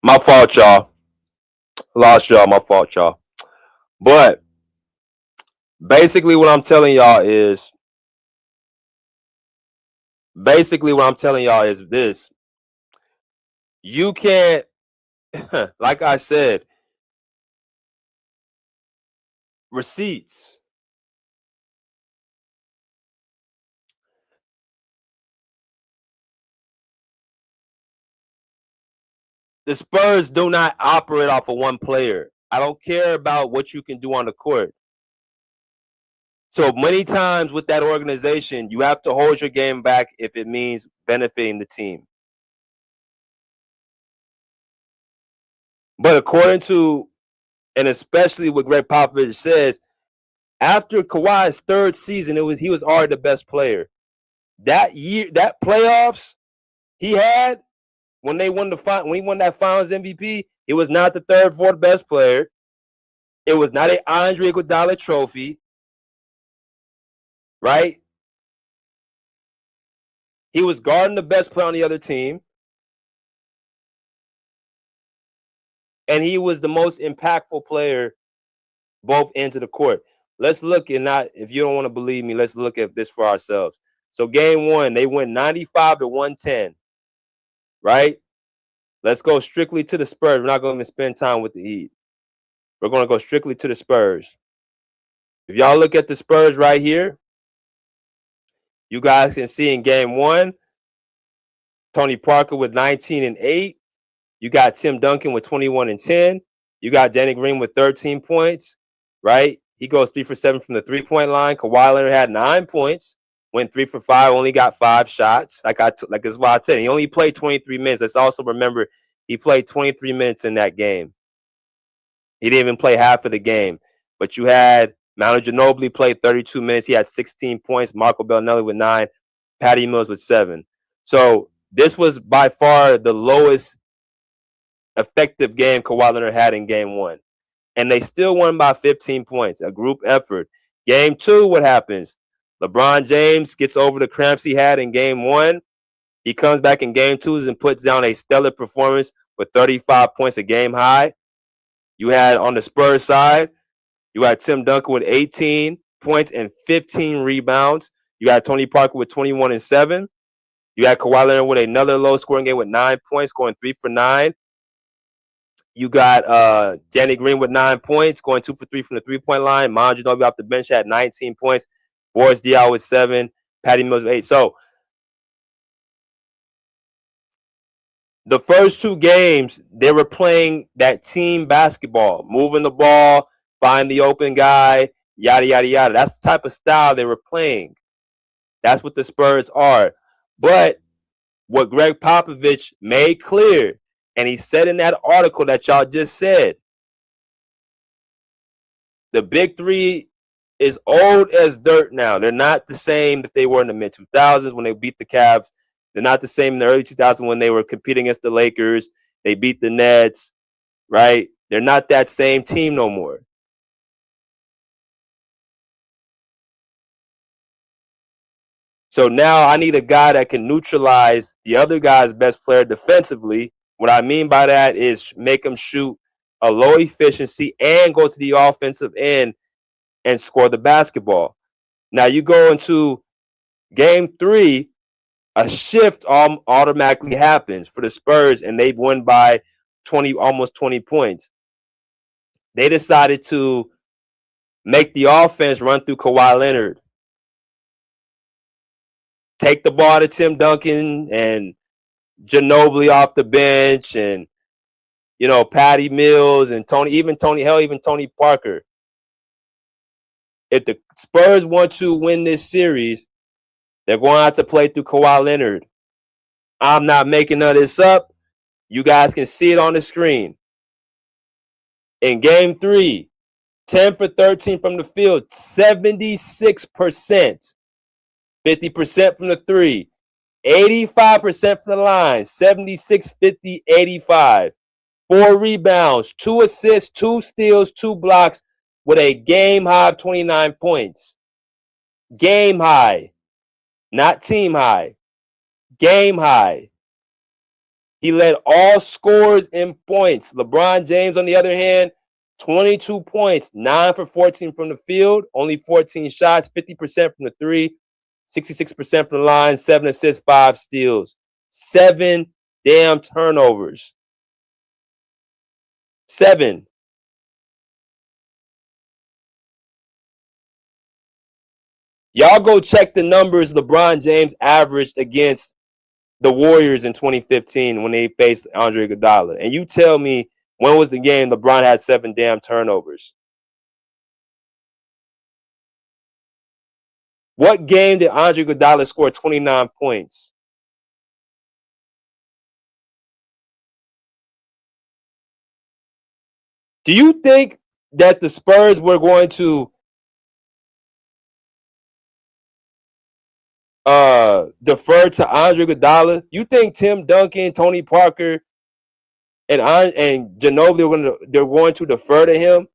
my fault, y'all. Lost y'all. My fault, y'all. But basically, what I'm telling y'all is this. You can't, like I said, receipts. The Spurs do not operate off of one player. I don't care about what you can do on the court. So many times with that organization, you have to hold your game back if it means benefiting the team. But according to, and especially what Greg Popovich says, after Kawhi's third season, he was already the best player. That year, that playoffs he had when he won that Finals MVP, it was not the third, fourth best player. It was not an Andre Iguodala trophy, right? He was guarding the best player on the other team, and he was the most impactful player both ends of the court. Let's look, and not, if you don't want to believe me, let's look at this for ourselves. So game one, they went 95-110, right? Let's go strictly to the Spurs. We're not going to spend time with the Heat. We're going to go strictly to the Spurs. If y'all look at the Spurs right here, you guys can see in game one, Tony Parker with 19 and 8. You got Tim Duncan with 21 and 10. You got Danny Green with 13 points, right? He goes 3 for 7 from the three-point line. Kawhi Leonard had 9 points, went 3 for 5, only got 5 shots. Like that's why I said he only played 23 minutes. Let's also remember he played 23 minutes in that game. He didn't even play half of the game. But you had Manu Ginobili played 32 minutes. He had 16 points. Marco Bellinelli with 9. Patty Mills with 7. So this was by far the lowest effective game Kawhi Leonard had in game one. And they still won by 15 points, a group effort. Game two, what happens? LeBron James gets over the cramps he had in game one. He comes back in game two and puts down a stellar performance with 35 points, a game high. You had on the Spurs side, you had Tim Duncan with 18 points and 15 rebounds. You had Tony Parker with 21 and 7. You had Kawhi Leonard with another low-scoring game with 9 points, scoring 3 for 9. You got Danny Green with 9 points, going 2 for 3 from the three-point line. Manu Ginobili off the bench had 19 points. Boris Diaw with 7. Patty Mills with 8. So the first two games, they were playing that team basketball, moving the ball, find the open guy, yada, yada, yada. That's the type of style they were playing. That's what the Spurs are. But what Greg Popovich made clear, and he said in that article that y'all just said, the big three is old as dirt now. They're not the same that they were in the mid-2000s when they beat the Cavs. They're not the same in the early 2000s when they were competing against the Lakers. They beat the Nets, right? They're not that same team no more. So now I need a guy that can neutralize the other guy's best player defensively. What I mean by that is make him shoot a low efficiency and go to the offensive end and score the basketball. Now you go into game 3, a shift automatically happens for the Spurs, and they won by almost 20 points. They decided to make the offense run through Kawhi Leonard. Take the ball to Tim Duncan and Ginobili off the bench, and Patty Mills and even Tony Parker. If the Spurs want to win this series, they're going to have to play through Kawhi Leonard. I'm not making none of this up. You guys can see it on the screen. In game 3, 10 for 13 from the field, 76%. 50% from the 3. 85% from the line, 76, 50, 85. 4 rebounds, 2 assists, 2 steals, 2 blocks with a game high of 29 points. Game high, not team high. Game high. He led all scorers in points. LeBron James, on the other hand, 22 points, 9 for 14 from the field, only 14 shots, 50% from the 3, 66% from the line, 7 assists, 5 steals, 7 damn turnovers. 7. Y'all go check the numbers LeBron James averaged against the Warriors in 2015 when they faced Andre Iguodala. And you tell me, when was the game LeBron had 7 damn turnovers? What game did Andre Iguodala score 29 points? Do you think that the Spurs were going to defer to Andre Iguodala? You think Tim Duncan, Tony Parker, and Ginobili they're going to defer to him?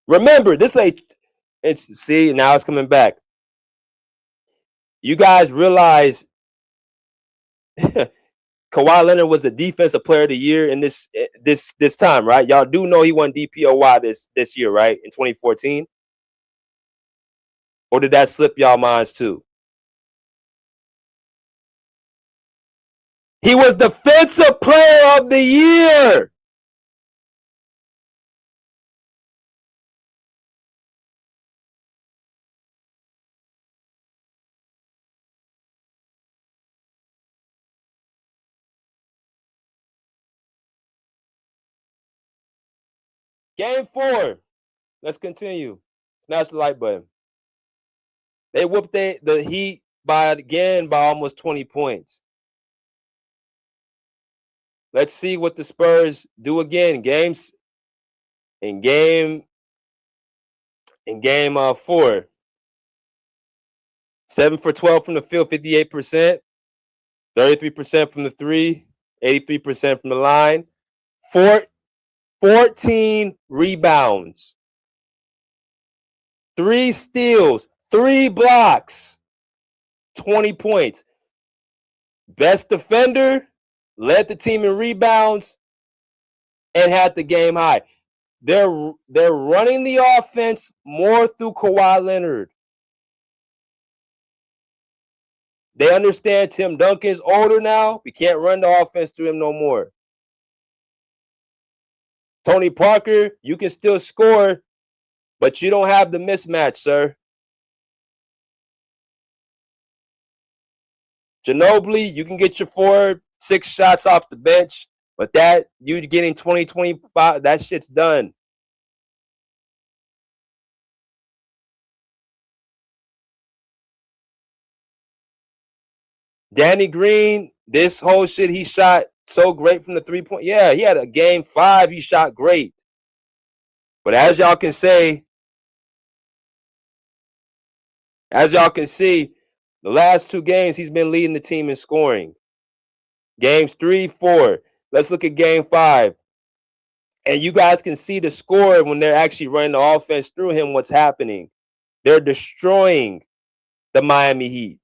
Remember, this see, now it's coming back. You guys realize Kawhi Leonard was the defensive player of the year in this time, right? Y'all do know he won DPOY this year, right? In 2014. Or did that slip y'all minds too? He was defensive player of the year. Game 4. Let's continue. Smash the like button. They whooped the Heat by almost 20 points. Let's see what the Spurs do again. Game 4. 7 for 12 from the field, 58%. 33% from the 3, 83% from the line. 14 rebounds. 3 steals, 3 blocks, 20 points. Best defender, led the team in rebounds, and had the game high. They're running the offense more through Kawhi Leonard. They understand Tim Duncan's older now. We can't run the offense through him no more. Tony Parker, you can still score, but you don't have the mismatch, sir. Ginobili, you can get your 4-6 shots off the bench, but that you getting 20, 25, that shit's done. Danny Green, this whole shit, he shot so great from the 3-point. Yeah, he had a game 5, he shot great. But as y'all can see, the last 2 games, he's been leading the team in scoring. Games 3, 4. Let's look at game 5. And you guys can see the score when they're actually running the offense through him, what's happening. They're destroying the Miami Heat.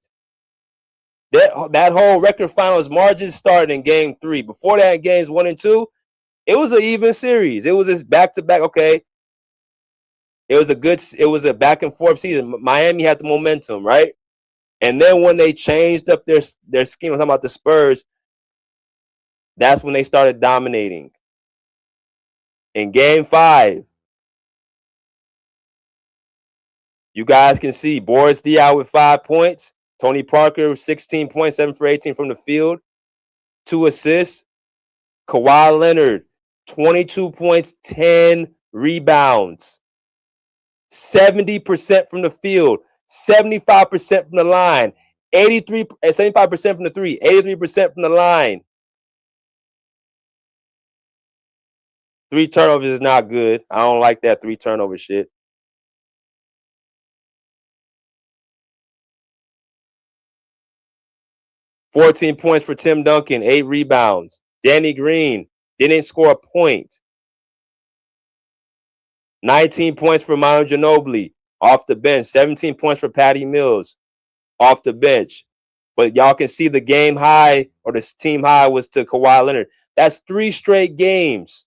That whole record finals margin started in game 3. Before that, in games 1 and 2, it was an even series. It was just back-to-back. Okay. It was a back and forth season. Miami had the momentum, right? And then when they changed up their scheme, I'm talking about the Spurs, that's when they started dominating. In game 5, you guys can see Boris Diaw with 5 points. Tony Parker, 16 points, 7 for 18 from the field, 2 assists. Kawhi Leonard, 22 points, 10 rebounds. 70% from the field, 75% from the line, 75% from the 3, 83% from the line. 3 turnovers is not good. I don't like that 3 turnover shit. $14 points for Tim Duncan, 8 rebounds. Danny Green didn't score a point. 19 points for Manu Ginobili off the bench. 17 points for Patty Mills off the bench. But y'all can see the game high or the team high was to Kawhi Leonard. That's 3 straight games.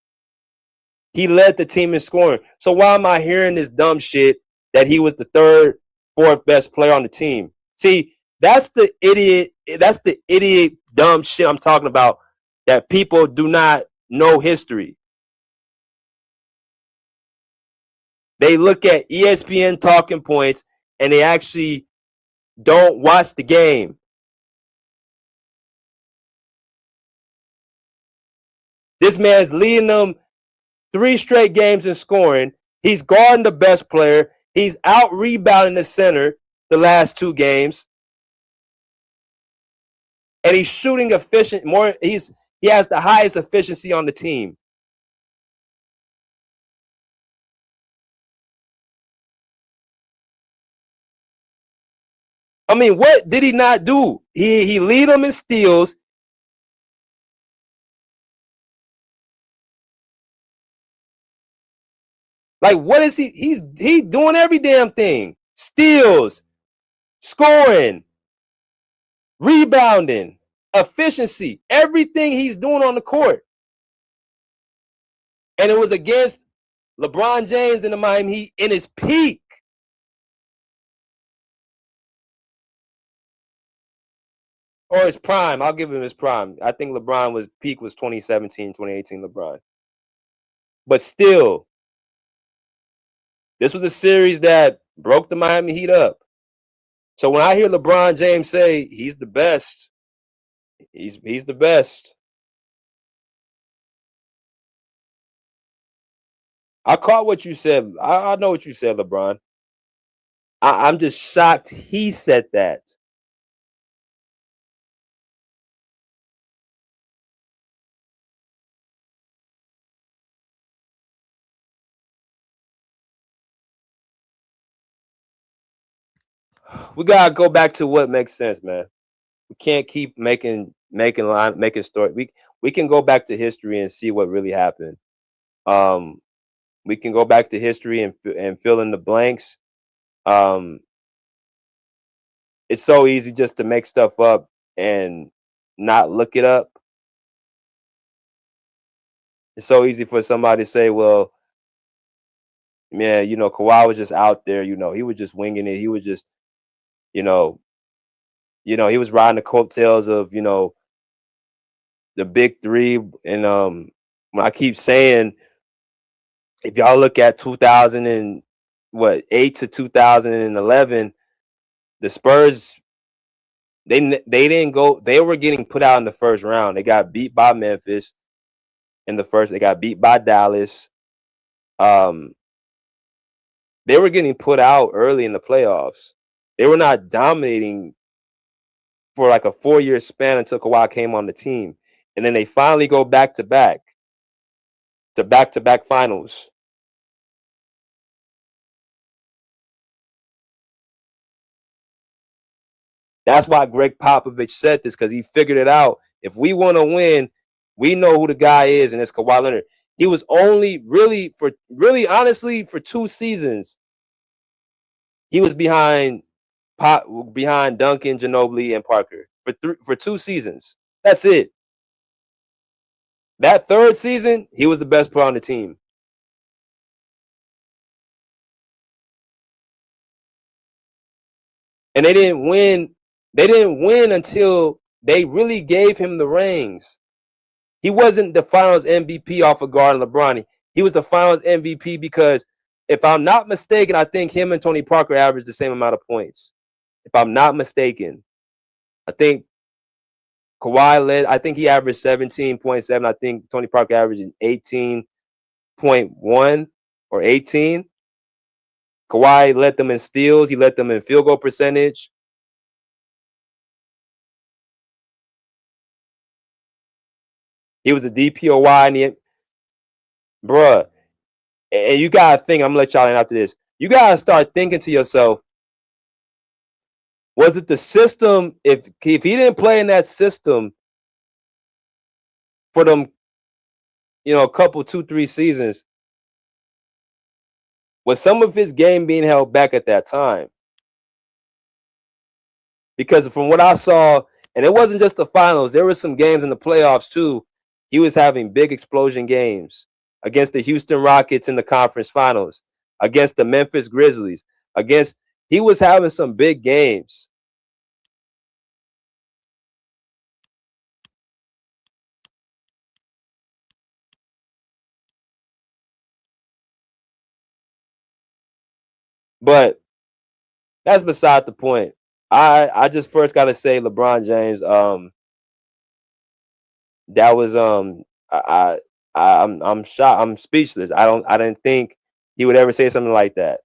He led the team in scoring. So why am I hearing this dumb shit that he was the 3rd, 4th best player on the team? See, that's the idiot dumb shit I'm talking about, that people do not know history. They look at ESPN talking points and they actually don't watch the game. This man's leading them 3 straight games in scoring. He's guarding the best player. He's out rebounding the center the last 2 games. And he's shooting efficient more. He has the highest efficiency on the team. I mean, what did he not do? He lead them in steals. Like, what is he? He's doing every damn thing. Steals, scoring, rebounding, efficiency, everything he's doing on the court. And it was against LeBron James and the Miami Heat in his peak. Or his prime. I'll give him his prime. I think LeBron was 2017, 2018 LeBron. But still, this was a series that broke the Miami Heat up. So when I hear LeBron James say he's the best, he's the best. I caught what you said. I know what you said, LeBron. I'm just shocked he said that. We gotta go back to what makes sense, man. We can't keep making story. We can go back to history and see what really happened. We can go back to history and fill in the blanks. It's so easy just to make stuff up and not look it up. It's so easy for somebody to say, well, man, Kawhi was just out there, he was just winging it. He was just, he was riding the coattails of, the big three. And when I keep saying, if y'all look at 2008 to 2011, the Spurs, they didn't go. They were getting put out in the first round. They got beat by Memphis in the first. They got beat by Dallas. They were getting put out early in the playoffs. They were not dominating for like a 4-year span until Kawhi came on the team. And then they finally go back-to-back finals. That's why Greg Popovich said this, because he figured it out. If we want to win, we know who the guy is, and it's Kawhi Leonard. He was only honestly, for 2 seasons, he was behind Duncan, Ginobili, and Parker for 2 seasons. That's it. That 3rd season, he was the best player on the team. And they didn't win. They didn't win until they really gave him the rings. He wasn't the Finals MVP off of guarding LeBron. He was the Finals MVP because, if I'm not mistaken, I think him and Tony Parker averaged the same amount of points. If I'm not mistaken, I think Kawhi led. I think he averaged 17.7. I think Tony Parker averaged 18.1 or 18. Kawhi led them in steals. He led them in field goal percentage. He was a DPOY in the bruh. And you gotta think, I'm gonna let y'all in after this. You gotta start thinking to yourself, was it the system? If he didn't play in that system for them, a couple, 2-3 seasons, was some of his game being held back at that time? Because from what I saw, and it wasn't just the finals, there were some games in the playoffs too. He was having big explosion games against the Houston Rockets in the conference finals, against the Memphis Grizzlies, he was having some big games. But that's beside the point. I just first got to say, LeBron James, that was I'm shocked. I'm speechless. I didn't think he would ever say something like that.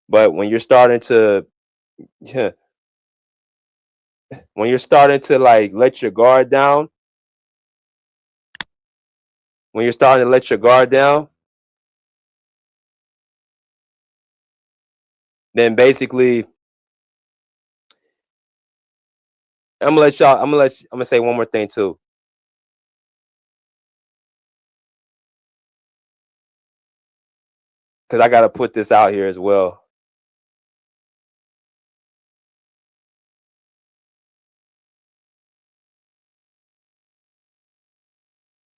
But when you're starting to like let your guard down, then basically I'm gonna say one more thing too. Because I gotta put this out here as well.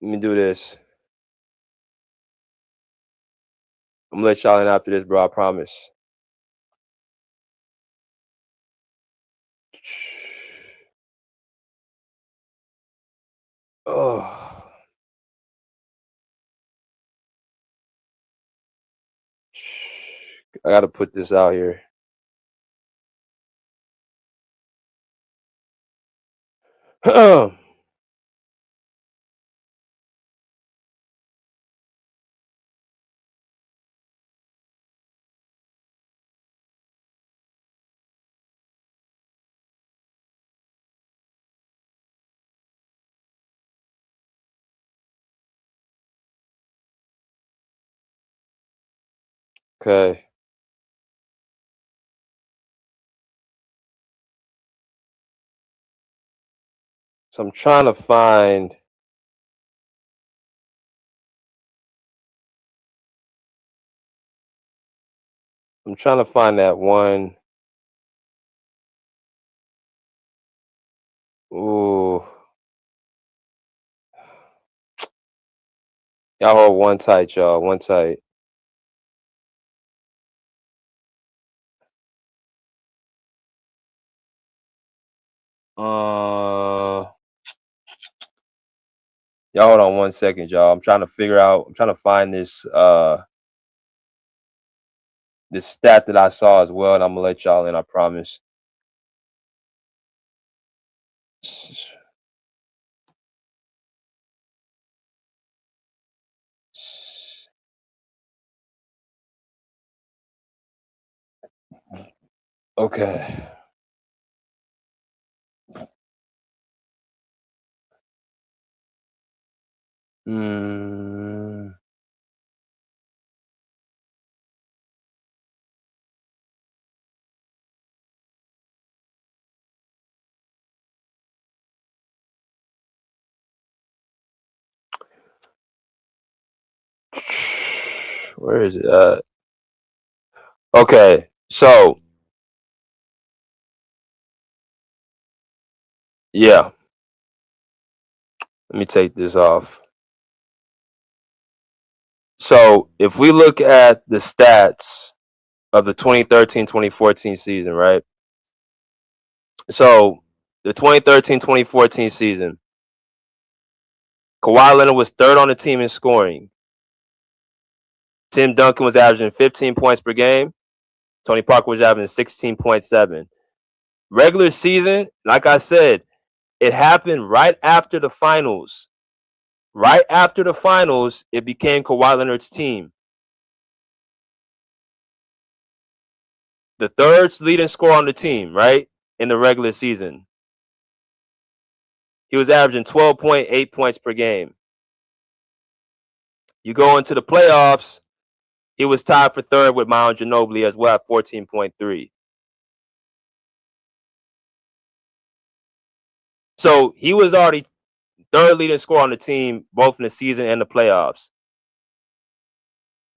Let me do this. I'm gonna let y'all in after this, bro. I promise. Oh. I gotta put this out here. Okay. So I'm trying to find that one. Ooh. Y'all hold one tight, y'all. One tight. Y'all hold on 1 second, y'all. I'm trying to find this this stat that I saw as well, and I'm gonna let y'all in, I promise. Okay. Where is it at? Okay, so yeah. Let me take this off. So if we look at the stats of the 2013-2014 season, right? So the 2013-2014 season, Kawhi Leonard was third on the team in scoring. Tim Duncan was averaging 15 points per game. Tony Parker was averaging 16.7. Regular season, like I said, it happened right after the finals. Right after the finals, it became Kawhi Leonard's team. The third leading scorer on the team, right, in the regular season. He was averaging 12.8 points per game. You go into the playoffs, he was tied for third with Mount Ginobili as well at 14.3. So he was already third leading scorer on the team, both in the season and the playoffs.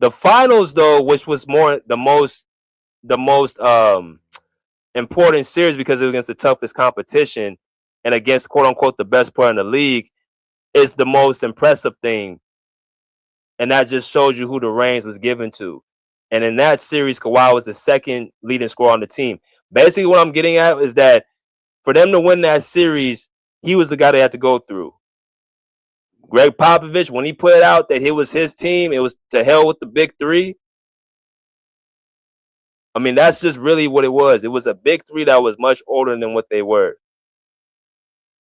The finals, though, which was the most important series because it was against the toughest competition and against quote unquote the best player in the league, is the most impressive thing. And that just shows you who the reins was given to. And in that series, Kawhi was the second leading scorer on the team. Basically, what I'm getting at is that for them to win that series, he was the guy they had to go through. Greg Popovich, when he put it out that it was his team, it was to hell with the big three. I mean, that's just really what it was. It was a big three that was much older than what they were.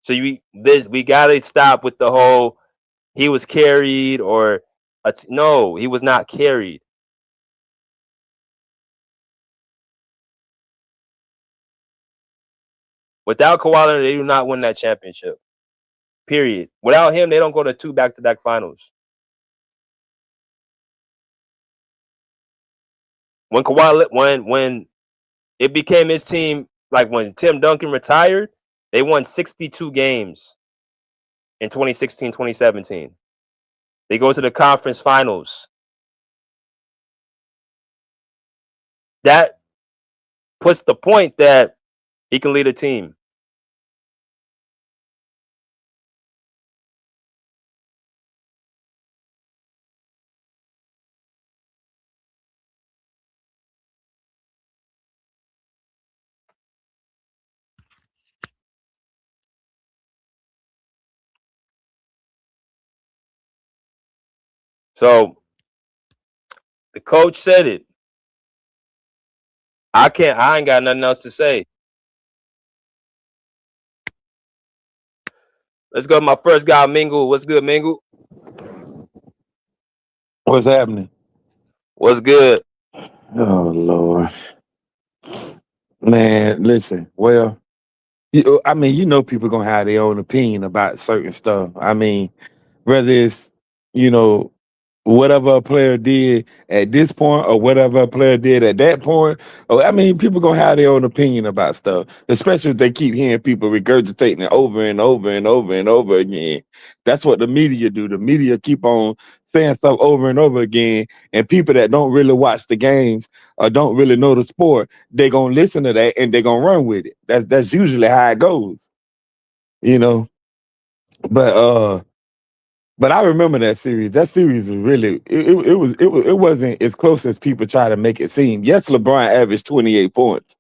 So we got to stop with the whole he was carried or No, he was not carried. Without Kawhi Leonard, they do not win that championship. Period. Without him, they don't go to 2 back-to-back finals. When when it became his team, like when Tim Duncan retired, they won 62 games in 2016, 2017. They go to the conference finals. That puts the point that he can lead a team. So the coach said it. I ain't got nothing else to say. Let's go to my first guy, Mingle. What's good, Mingle? What's happening? What's good? Oh Lord, man, listen. Well, I mean, people gonna have their own opinion about certain stuff. I mean, whether it's you know whatever a player did at this point or whatever a player did at that point. Or, I mean, people gonna have their own opinion about stuff, especially if they keep hearing people regurgitating it over and over and over and over again. That's what the media do. The media keep on saying stuff over and over again, and people that don't really watch the games or don't really know the sport, they gonna listen to that and they gonna run with it. That's usually how it goes, you know. But but I remember that series. That series was really it wasn't as close as people try to make it seem. Yes, LeBron averaged 28 points,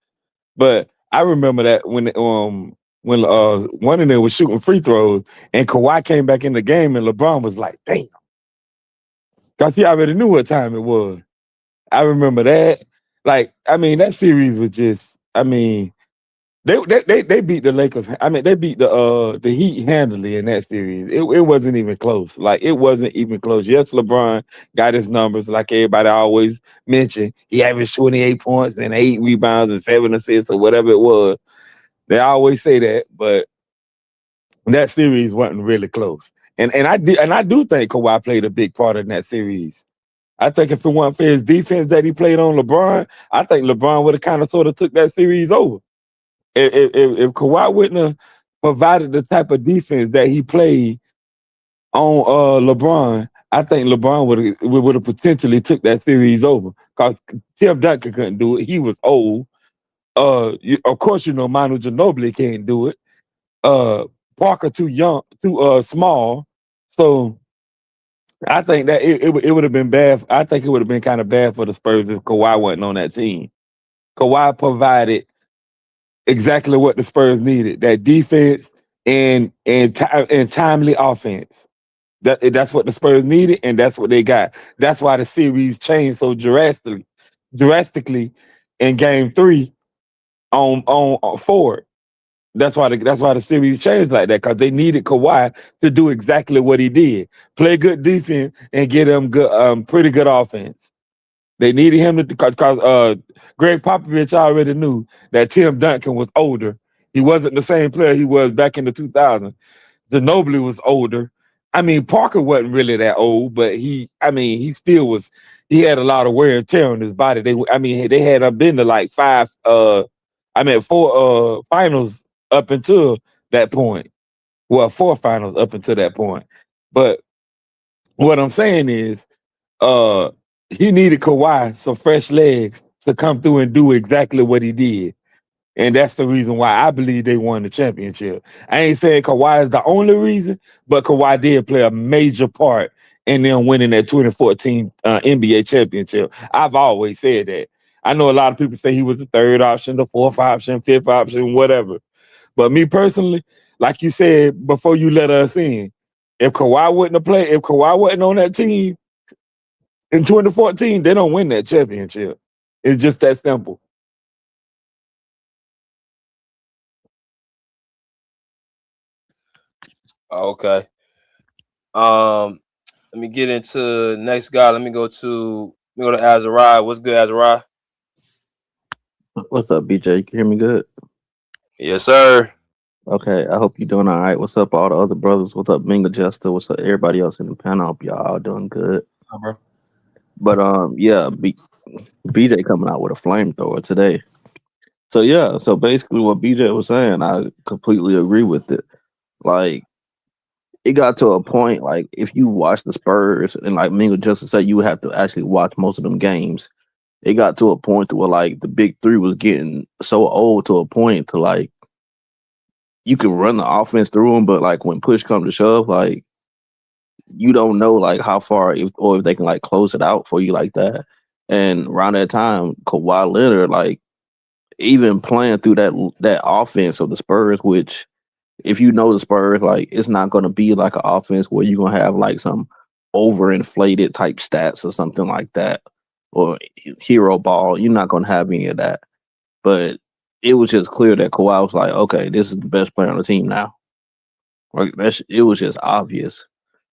but I remember that when one of them was shooting free throws and Kawhi came back in the game and LeBron was like, damn. Because he already knew what time it was. I remember that. Like, I mean, that series was just, I mean, they beat the Lakers. I mean, they beat the Heat handily in that series. It wasn't even close. Like it wasn't even close. Yes, LeBron got his numbers, like everybody always mention. He averaged 28 points and 8 rebounds and 7 assists or whatever it was. They always say that, but that series wasn't really close. And I do think Kawhi played a big part in that series. I think if it weren't for his defense that he played on LeBron, I think LeBron would have kind of sort of took that series over. If Kawhi wouldn't have provided the type of defense that he played on LeBron, I think LeBron would have potentially took that series over. Because Tim Duncan couldn't do it. He was old. Of course, Manu Ginobili can't do it. Parker too young, too small. So I think that it would have been bad. I think it would have been kind of bad for the Spurs if Kawhi wasn't on that team. Kawhi provided exactly what the Spurs needed: that defense and timely offense. That's what the Spurs needed, and that's what they got. That's why the series changed so drastically in Game 3 on forward. That's why the series changed like that, because they needed Kawhi to do exactly what he did: play good defense and get them good, pretty good offense. They needed him to, because Greg Popovich already knew that Tim Duncan was older. He wasn't the same player he was back in the 2000s. Ginobili was older. I mean, Parker wasn't really that old, but he still was. He had a lot of wear and tear on his body. They had been to like four finals up until that point. Well, 4 finals up until that point. But what I'm saying is, he needed Kawhi, some fresh legs, to come through and do exactly what he did. And that's the reason why I believe they won the championship. I ain't saying Kawhi is the only reason, but Kawhi did play a major part in them winning that 2014 NBA championship. I've always said that. I know a lot of people say he was the 3rd option, the 4th option, 5th option, whatever. But me personally, like you said before you let us in, if Kawhi wasn't on that team in 2014, they don't win that championship. It's just that simple. Okay. Let me get into next guy. Let me go to Azariah. What's good, Azariah? What's up, BJ? You can hear me good? Yes, sir. Okay, I hope you're doing all right. What's up, all the other brothers? What's up, Minga Justa? What's up, everybody else in the panel? I hope y'all all doing good. What's up, bro? But yeah, BJ coming out with a flamethrower today. So yeah, so basically what BJ was saying, I completely agree with it. Like, it got to a point, like, if you watch the Spurs, and like Minga Justa said, you would have to actually watch most of them games. It got to a point to where like the big three was getting so old to a point to like you can run the offense through them, but like when push comes to shove, like you don't know like how far if they can like close it out for you like that. And around that time, Kawhi Leonard, like even playing through that offense of the Spurs, which if you know the Spurs, like it's not going to be like an offense where you're going to have like some overinflated type stats or something like that, or hero ball. You're not going to have any of that. But it was just clear that Kawhi was like, okay, this is the best player on the team now. Like it was just obvious.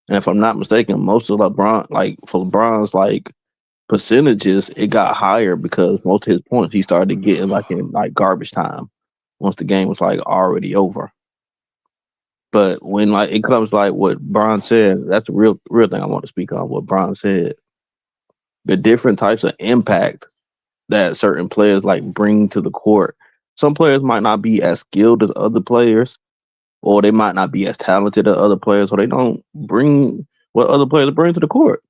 And if I'm not mistaken, most of LeBron, like for LeBron's like percentages, it got higher because most of his points he started getting like in like garbage time once the game was like already over. But when like it comes like what Bron said, that's the real thing I want to speak on. What Bron said, the different types of impact that certain players like bring to the court. Some players might not be as skilled as other players, or they might not be as talented as other players, or they don't bring what other players bring to the court.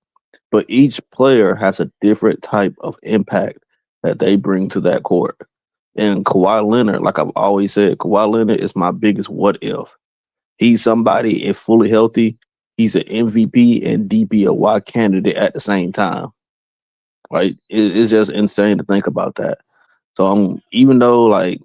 But each player has a different type of impact that they bring to that court. And Kawhi Leonard, like I've always said, Kawhi Leonard is my biggest what if. He's somebody, if fully healthy, he's an MVP and DPOY candidate at the same time. Like, it's just insane to think about that. So even though like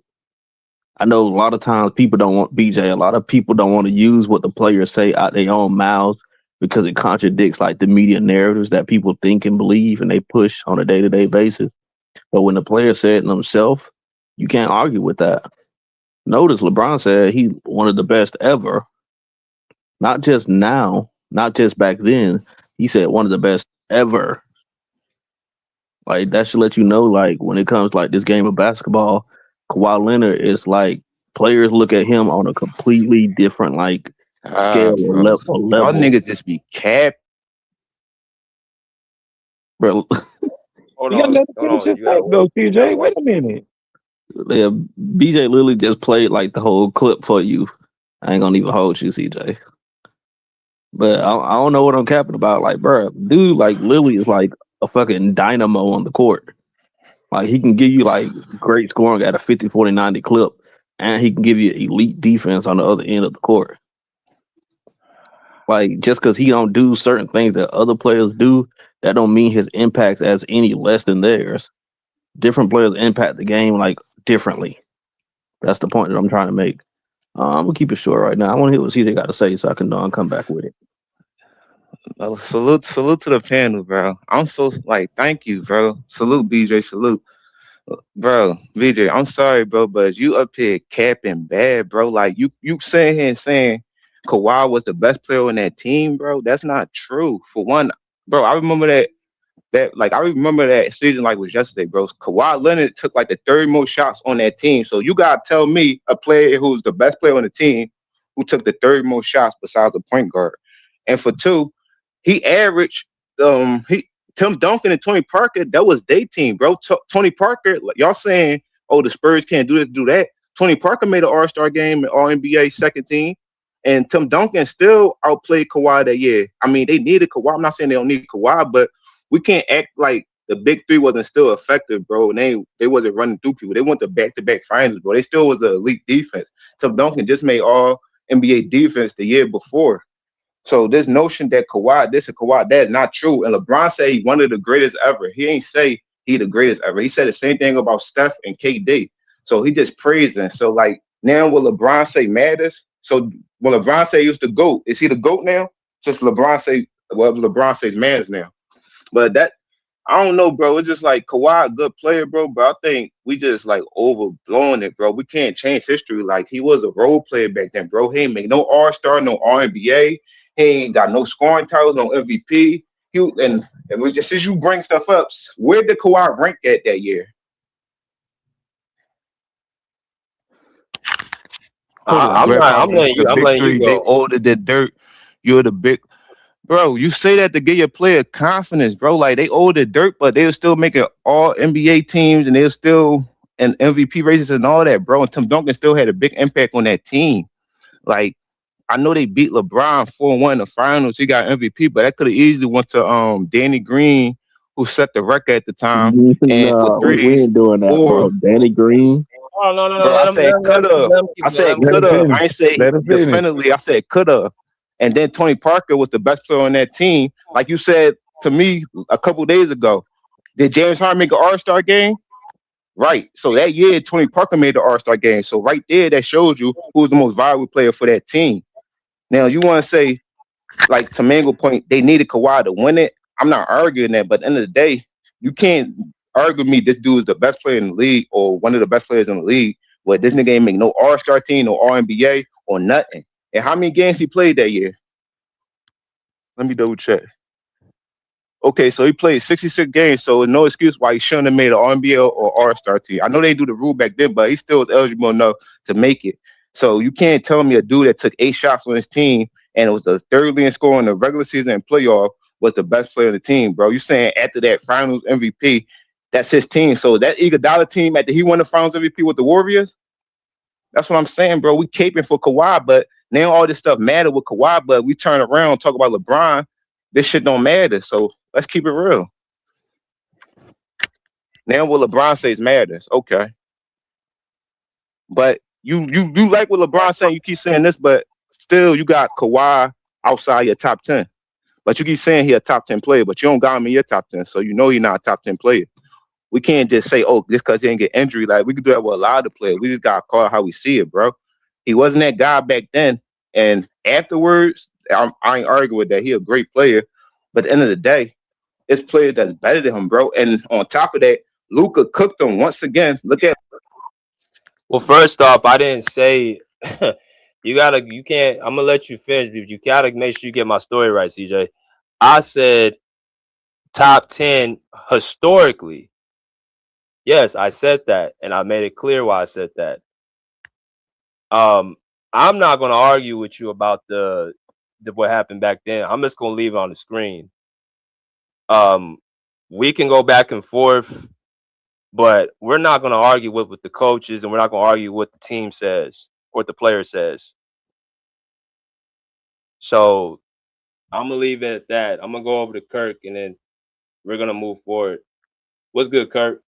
I know a lot of times people don't want BJ. A lot of people don't want to use what the players say out their own mouths because it contradicts like the media narratives that people think and believe and they push on a day-to-day basis. But when the player said it himself, you can't argue with that. Notice LeBron said he one of the best ever. Not just now, not just back then. He said one of the best ever. Like that should let you know, like when it comes to, like this game of basketball, Kawhi Leonard is like players look at him on a completely different like scale or Bro. level. Y'all niggas just be cap. Bro, Hold You gotta on. let Hold him finish on. his You got thought, though, CJ. Wait a minute. yeah, BJ literally just played like the whole clip for you. I ain't gonna even hold you, CJ. But I don't know what I'm capping about. Like, bro, dude, like Lily is like a fucking dynamo on the court. Like he can give you like great scoring at a 50, 40, 90 clip, and he can give you elite defense on the other end of the court. Like just because he don't do certain things that other players do, that don't mean his impact as any less than theirs. Different players impact the game like differently. That's the point that I'm trying to make. I'm gonna keep it short right now. I want to hear what CJ got to say so I can come back with it. Salute to the panel, bro. I'm so like, thank you, bro. Salute, BJ. Salute, bro. BJ, I'm sorry, bro, but you up here capping bad, bro. Like you sitting here and saying Kawhi was the best player on that team, bro. That's not true. For one, bro, I remember that season like it was yesterday, bro. Kawhi Leonard took like the third most shots on that team. So you gotta tell me a player who's the best player on the team who took the third most shots besides the point guard. And for two, he averaged Tim Duncan and Tony Parker, that was their team, bro. Tony Parker, like, y'all saying, oh, the Spurs can't do this, do that. Tony Parker made an All-Star game and All-NBA second team. And Tim Duncan still outplayed Kawhi that year. I mean, they needed Kawhi. I'm not saying they don't need Kawhi, but we can't act like the big three wasn't still effective, bro. And they wasn't running through people. They went to back-to-back finals, bro. They still was an elite defense. Tim Duncan just made All-NBA defense the year before. So this notion that Kawhi this and Kawhi that is not true. And LeBron said he one of the greatest ever. He ain't say he the greatest ever. He said the same thing about Steph and KD. So he just praising. So like now will LeBron say matters? So when LeBron say he was the GOAT, is he the GOAT now? Since LeBron says matters now. But that I don't know, bro. It's just like Kawhi, a good player, bro. But I think we just like overblowing it, bro. We can't change history. Like he was a role player back then, bro. He ain't make no All-Star, no All-NBA. He ain't got no scoring titles, no MVP. And we just since you bring stuff up, where did Kawhi rank at that year? I'm letting you. I'm big letting you three. They go. older than dirt. You're the big bro. You say that to give your player confidence, bro. Like they older dirt, but they were still making all NBA teams, and they were still in MVP races and all that, bro. And Tim Duncan still had a big impact on that team. Like I know they beat LeBron 4-1 in the finals. He got MVP, but that could have easily went to Danny Green, who set the record at the time, and with No, we threes. ain't doing that, Or bro. Danny Green. Oh no! bro, I said could have. I said Let could him have. finish. I ain't say Let him finish. definitively. I said could have. And then Tony Parker was the best player on that team. Like you said to me a couple days ago, did James Harden make an All-Star game? Right. So that year, Tony Parker made the All-Star game. So right there, that shows you who was the most valuable player for that team. Now you want to say, like to Mango point, they needed Kawhi to win it. I'm not arguing that, but at the end of the day, you can't argue with me this dude is the best player in the league or one of the best players in the league. But this nigga ain't make no All-Star team, no All-NBA or nothing. And how many games he played that year? Let me double check. Okay, so he played 66 games, so no excuse why he shouldn't have made an NBA or All-Star team. I know they do the rule back then, but he still was eligible enough to make it. So you can't tell me a dude that took 8 shots on his team and it was the third leading scorer in the regular season and playoff was the best player on the team, bro. You saying after that Finals MVP, that's his team. So that Iguodala team after he won the Finals MVP with the Warriors, that's what I'm saying, bro. We caping for Kawhi, but now all this stuff matter with Kawhi, but we turn around and talk about LeBron. This shit don't matter. So let's keep it real. Now what LeBron says matters. Okay. But you like what LeBron saying, you keep saying this, but still you got Kawhi outside your top 10. But you keep saying he a top 10 player, but you don't got him in your top 10. So you know he's not a top 10 player. We can't just say, oh, just because he didn't get injury. Like we could do that with a lot of players. We just gotta call it how we see it, bro. He wasn't that guy back then. And afterwards, I ain't arguing with that. He a great player. But at the end of the day, it's players that's better than him, bro. And on top of that, Luka cooked him once again. Look at. Well, first off, I didn't say you can't. I'm gonna let you finish, but you gotta make sure you get my story right, CJ. I said top 10 historically. Yes, I said that, and I made it clear why I said that. I'm not gonna argue with you about the what happened back then. I'm just gonna leave it on the screen. We can go back and forth, but we're not going to argue with the coaches, and we're not going to argue what the team says, what the player says. So I'm going to leave it at that. I'm going to go over to Kirk, and then we're going to move forward. What's good, Kirk?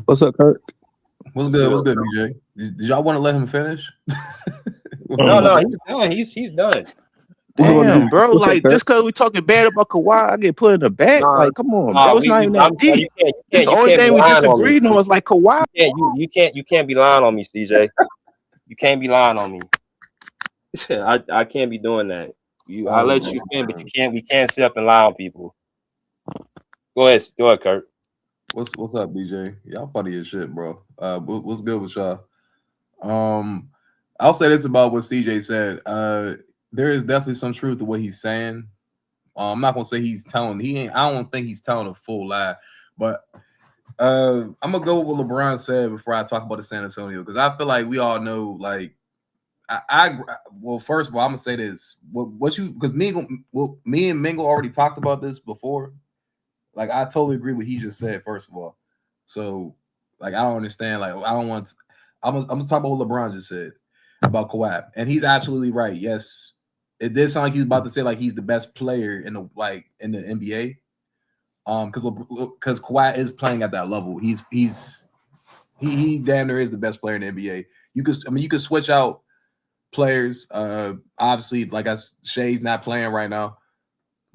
What's up, Kirk? What's good? What's good, BJ? Did y'all want to let him finish? No, he's done. He's done. Damn, bro. Like, just because we talking bad about Kawhi, I get put in the back. Like, come on, bro. It's not even that deep. The only thing we disagreed on was like Kawhi. You can't be lying on me, CJ. You can't be lying on me. I can't be doing that. I let you in, but we can't sit up and lie on people. Go ahead, Kurt. What's up, BJ? Y'all funny as shit, bro. What's good with y'all? I'll say this about what CJ said. There is definitely some truth to what he's saying. I'm not gonna say he's telling. I don't think he's telling a full lie, but I'm gonna go with what LeBron said before I talk about the San Antonio, because I feel like we all know. Like, well, first of all, I'm gonna say this. Because me and Mingo already talked about this before. Like, I totally agree with what he just said. First of all, so like I don't understand. Like, I don't want. I'm gonna talk about what LeBron just said about Kawhi, and he's absolutely right. Yes. It did sound like he was about to say like he's the best player in the NBA, because Kawhi is playing at that level. He damn near is the best player in the NBA. You could switch out players. Obviously, like Shay's not playing right now.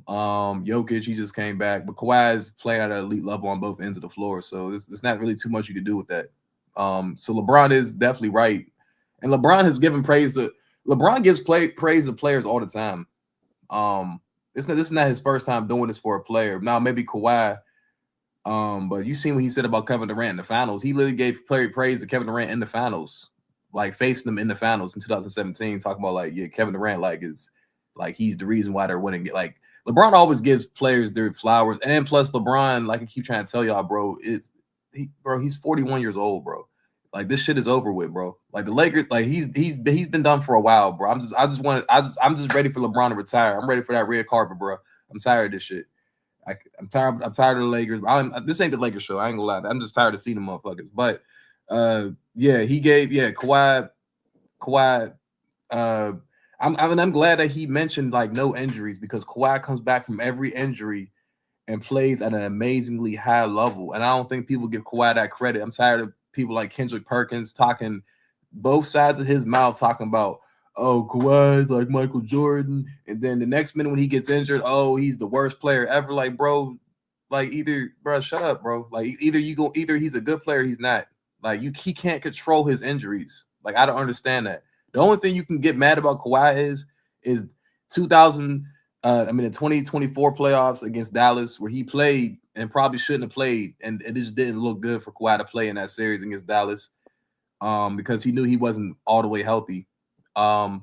Jokic, he just came back, but Kawhi is playing at an elite level on both ends of the floor. So it's not really too much you can do with that. So LeBron is definitely right, and LeBron has given praise to. LeBron gives praise to players all the time. This is not his first time doing this for a player. Now maybe Kawhi, but you seen what he said about Kevin Durant in the finals. He literally gave praise to Kevin Durant in the finals. like facing them in the finals in 2017, talking about like, yeah, Kevin Durant like is like he's the reason why they're winning. Like LeBron always gives players their flowers, and plus LeBron, like I keep trying to tell y'all, bro, he's 41 years old, bro. Like this shit is over with, bro. Like the Lakers, like he's been done for a while, bro. I'm just ready for LeBron to retire. I'm ready for that red carpet, bro. I'm tired of this shit. I'm tired of the Lakers. This ain't the Lakers show. I ain't gonna lie. I'm just tired of seeing them motherfuckers. But yeah, he gave Kawhi. I'm glad that he mentioned like no injuries, because Kawhi comes back from every injury and plays at an amazingly high level. And I don't think people give Kawhi that credit. I'm tired of people like Kendrick Perkins talking both sides of his mouth, talking about, oh, Kawhi's like Michael Jordan, and then the next minute when he gets injured, oh, he's the worst player ever. Like, bro, like bro, shut up, bro. Like either he's a good player, he's not. Like he can't control his injuries. Like I don't understand that. The only thing you can get mad about Kawhi is 2024 playoffs against Dallas, where he played and probably shouldn't have played, and it just didn't look good for Kawhi to play in that series against Dallas, because he knew he wasn't all the way healthy. And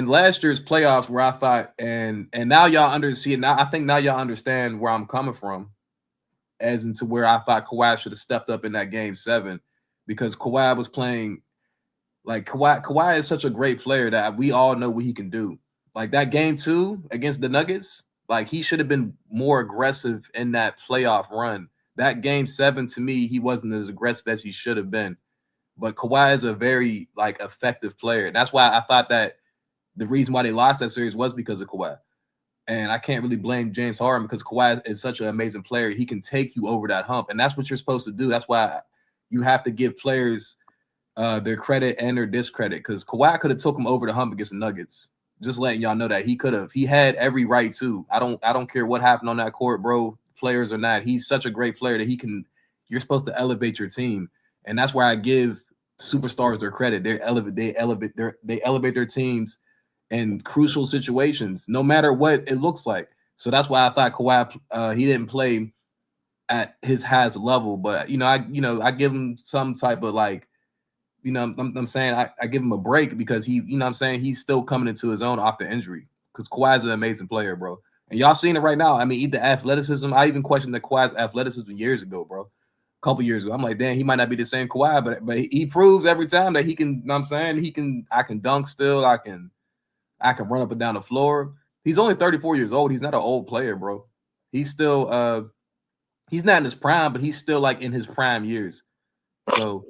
last year's playoffs, where I thought, and now y'all understand. Now I think now y'all understand where I'm coming from, as into where I thought Kawhi should have stepped up in that Game 7, because Kawhi was playing. Like Kawhi is such a great player that we all know what he can do. Like that Game 2 against the Nuggets, like he should have been more aggressive in that playoff run. That Game 7, to me, he wasn't as aggressive as he should have been. But Kawhi is a very like effective player. That's why I thought that the reason why they lost that series was because of Kawhi. And I can't really blame James Harden, because Kawhi is such an amazing player. He can take you over that hump, and that's what you're supposed to do. That's why you have to give players their credit and their discredit, because Kawhi could have took him over the hump against the Nuggets. Just letting y'all know that he could have. He had every right to. I don't care what happened on that court, bro, players or not. He's such a great player that he can. You're supposed to elevate your team, and that's where I give superstars their credit. They elevate their teams in crucial situations, no matter what it looks like. So that's why I thought Kawhi he didn't play at his highest level, but I give him some type of like. I'm saying I give him a break, because he's still coming into his own off the injury, because Kawhi's an amazing player, bro. And y'all seeing it right now. I mean, the athleticism. I even questioned the Kawhi's athleticism years ago, bro. A couple years ago. I'm like, damn, he might not be the same Kawhi, but he proves every time that he can, I can dunk still. I can run up and down the floor. He's only 34 years old. He's not an old player, bro. He's still he's not in his prime, but he's still like in his prime years. So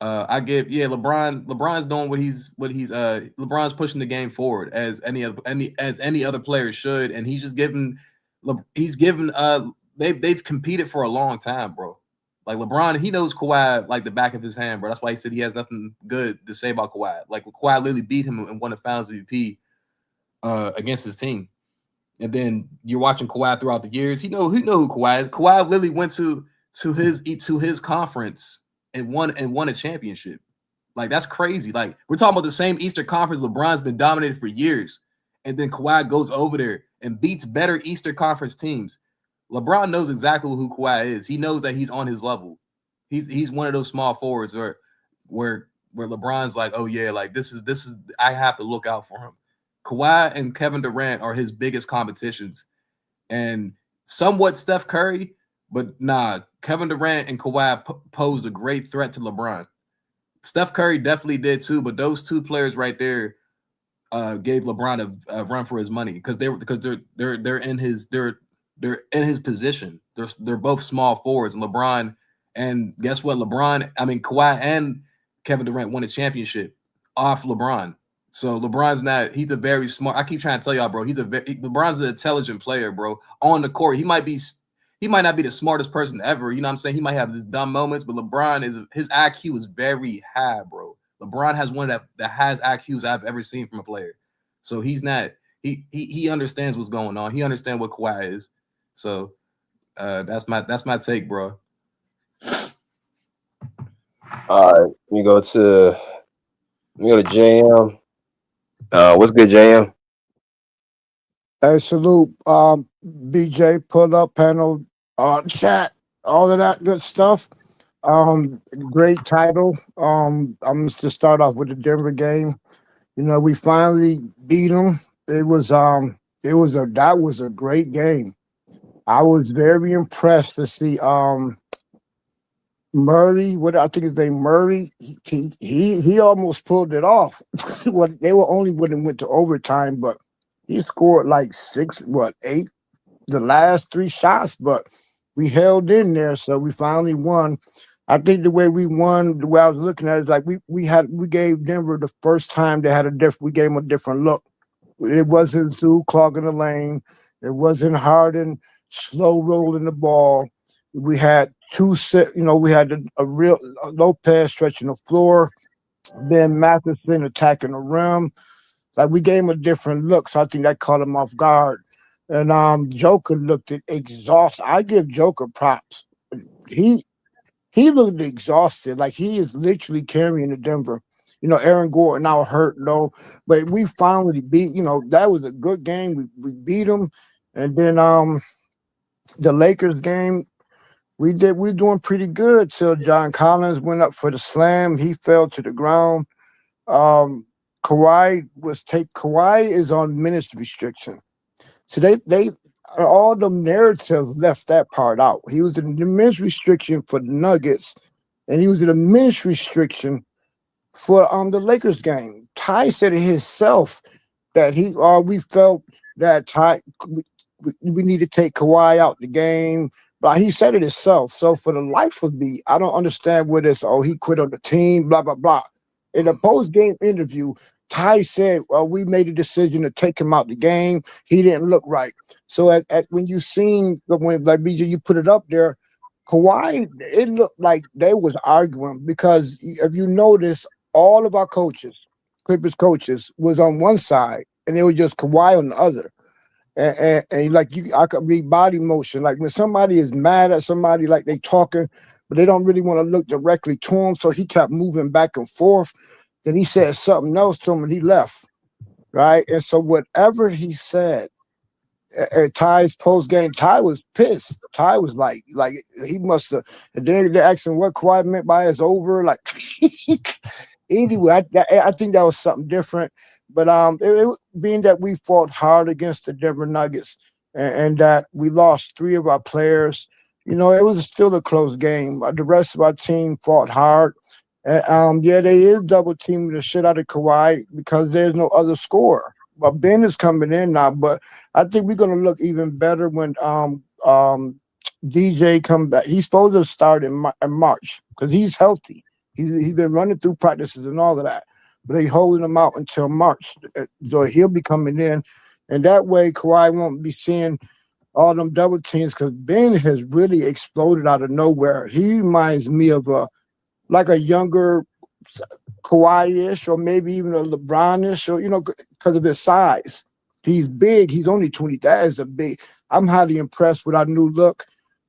I give LeBron's doing what he's LeBron's pushing the game forward as any other player should, and he's just giving they've competed for a long time, bro. Like LeBron, he knows Kawhi like the back of his hand, bro. That's why he said he has nothing good to say about Kawhi. Like Kawhi literally beat him and won the Finals MVP against his team. And then you're watching Kawhi throughout the years. He know who Kawhi is. Kawhi literally went to his conference and won a championship. Like that's crazy. Like we're talking about the same Eastern Conference LeBron's been dominated for years, and then Kawhi goes over there and beats better Eastern Conference teams. LeBron knows exactly who Kawhi is. He knows that he's on his level. He's one of those small forwards where LeBron's like, oh yeah, like this is I have to look out for him. Kawhi and Kevin Durant are his biggest competitions, and somewhat Steph Curry, but nah, Kevin Durant and Kawhi posed a great threat to LeBron. Steph Curry definitely did too, but those two players right there gave LeBron a run for his money, because they're in his position. They're both small forwards, and LeBron, and guess what? Kawhi and Kevin Durant won a championship off LeBron. So he's a very smart. I keep trying to tell y'all, bro. LeBron's an intelligent player, bro. On the court, he might not be the smartest person ever. You know what I'm saying? He might have these dumb moments, but his IQ is very high, bro. LeBron has one that has IQs I've ever seen from a player. So he's not. He understands what's going on. He understands what Kawhi is. So that's my take, bro. All right, we go to JM. What's good, JM? Hey, salute, BJ, pull up panel, chat, all of that good stuff. Great title. I'm just to start off with the Denver game. We finally beat them. That was a great game. I was very impressed to see Murray. What I think his name Murray. He almost pulled it off. Well, they were only when it went to overtime, but he scored like eight the last three shots, but we held in there, so we finally won. I think the way we won, the way I was looking at it, is like we gave Denver the first time they had we gave them a different look. It wasn't Zoo clogging the lane. It wasn't Harden slow rolling the ball. We had we had a real Lopez stretching the floor, then Matheson attacking the rim. Like we gave him a different look, so I think that caught him off guard. And Joker looked exhausted. I give Joker props. He he looked exhausted. Like he is literally carrying the Denver. Aaron Gordon now hurt, no, but we finally beat. That was a good game. We beat them, and then the Lakers game. We were doing pretty good till John Collins went up for the slam. He fell to the ground. Um, Kawhi is on minutes restriction. So they all the narrative left that part out. He was in the minutes restriction for the Nuggets, and he was in a minutes restriction for the Lakers game. Ty said it himself that we felt that we need to take Kawhi out the game. But he said it himself. So for the life of me, I don't understand what this. Oh, he quit on the team. Blah blah blah. In a post game interview, Ty said, "Well, we made a decision to take him out the game. He didn't look right." So when you seen when like BJ, you put it up there, Kawhi, it looked like they was arguing because if you notice, all of our coaches, Clippers coaches, was on one side, and it was just Kawhi on the other. And like I could read body motion. Like when somebody is mad at somebody, like they talking, but they don't really want to look directly to him. So he kept moving back and forth. Then he said something else to him, and he left. Right, and so whatever he said at Ty's post game, Ty was pissed. Ty was like he must have. And then they asked him what Kawhi meant by it's over. Like anyway, I think that was something different. But being that we fought hard against the Denver Nuggets and that we lost three of our players, it was still a close game. The rest of our team fought hard. And they is double teaming the shit out of Kawhi because there's no other scorer. But Ben is coming in now, but I think we're gonna look even better when DJ come back. He's supposed to start in March because he's healthy. He's been running through practices and all of that, but they holding him out until March. So he'll be coming in, and that way Kawhi won't be seeing all them double teams because Ben has really exploded out of nowhere. He reminds me of a younger Kawhi-ish or maybe even a LeBron-ish, or because of his size. He's big. He's only 20. That is a big. I'm highly impressed with our new look.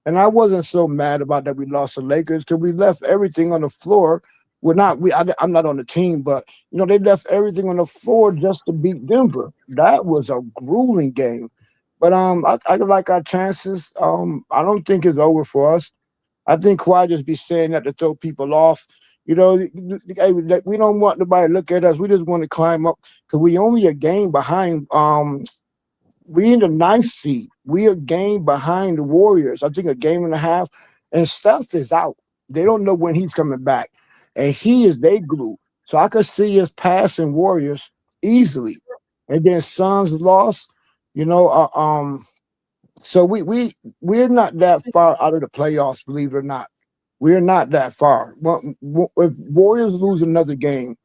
And I wasn't so mad about that we lost the Lakers because we left everything on the floor. I'm not on the team, but they left everything on the floor just to beat Denver. That was a grueling game. But I like our chances. I don't think it's over for us. I think Kawhi just be saying that to throw people off. We don't want nobody to look at us. We just want to climb up because we only a game behind. We in the ninth seed. We a game behind the Warriors. I think a game and a half. And Steph is out. They don't know when he's coming back. And he is they glue. So I could see us passing Warriors easily. And then Suns lost. So we're not that far out of the playoffs, believe it or not. We're not that far. If Warriors lose another game,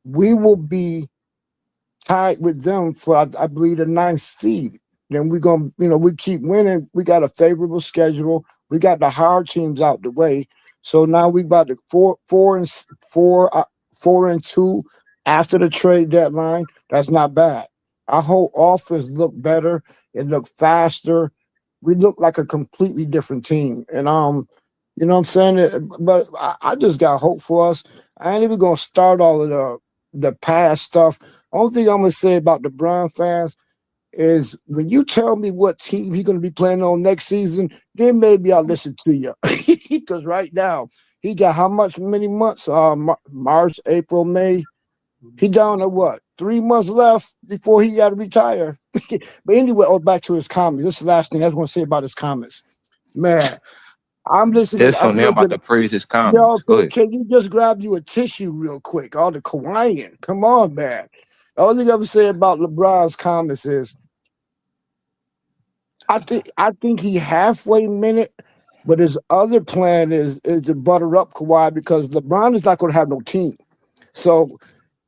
we will be tied with them for I believe the ninth seed. Then we're gonna, we keep winning. We got a favorable schedule. We got the hard teams out the way. So now we got the 4-2 after the trade deadline. That's not bad. Our whole offense looked better. It looked faster. We look like a completely different team. And you know what I'm saying? But I just got hope for us. I ain't even gonna start all of the past stuff. Only thing I'm gonna say about the Brown fans, is when you tell me what team he's going to be playing on next season, then maybe I'll listen to you. Because right now, he got many months? March, April, May. He down to what? 3 months left before he got to retire. But anyway, back to his comments. This is the last thing I want to say about his comments. Man, I'm listening. There's I'm something about looking. to praise his Yo, comments. Go ahead. can you just grab you a tissue real quick? All the Kawhi. Come on, man. The only thing I'm saying about LeBron's comments is I think he halfway minute, but his other plan is to butter up Kawhi because LeBron is not going to have no team. So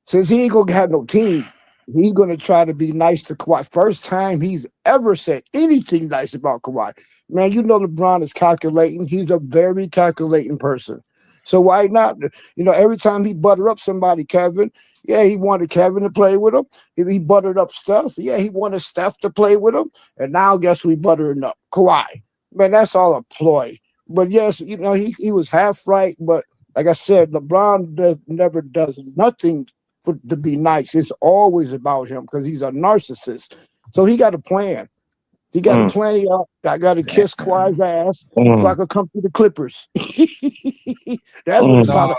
since he ain't gonna have no team, he's gonna try to be nice to Kawhi. First time he's ever said anything nice about Kawhi. Man, you know LeBron is calculating. He's a very calculating person. So why not? You know, every time he butter up somebody, Kevin, yeah, he wanted Kevin to play with him. He buttered up Steph. Yeah, he wanted Steph to play with him. And now guess we buttering up Kawhi. Man, that's all a ploy. But yes, you know, he was half right, but like I said, LeBron never does nothing to be nice. It's always about him because he's a narcissist. So he got a plan. He got a plan. I got to kiss Kawhi's ass so I could come to the Clippers. That's what it sounded.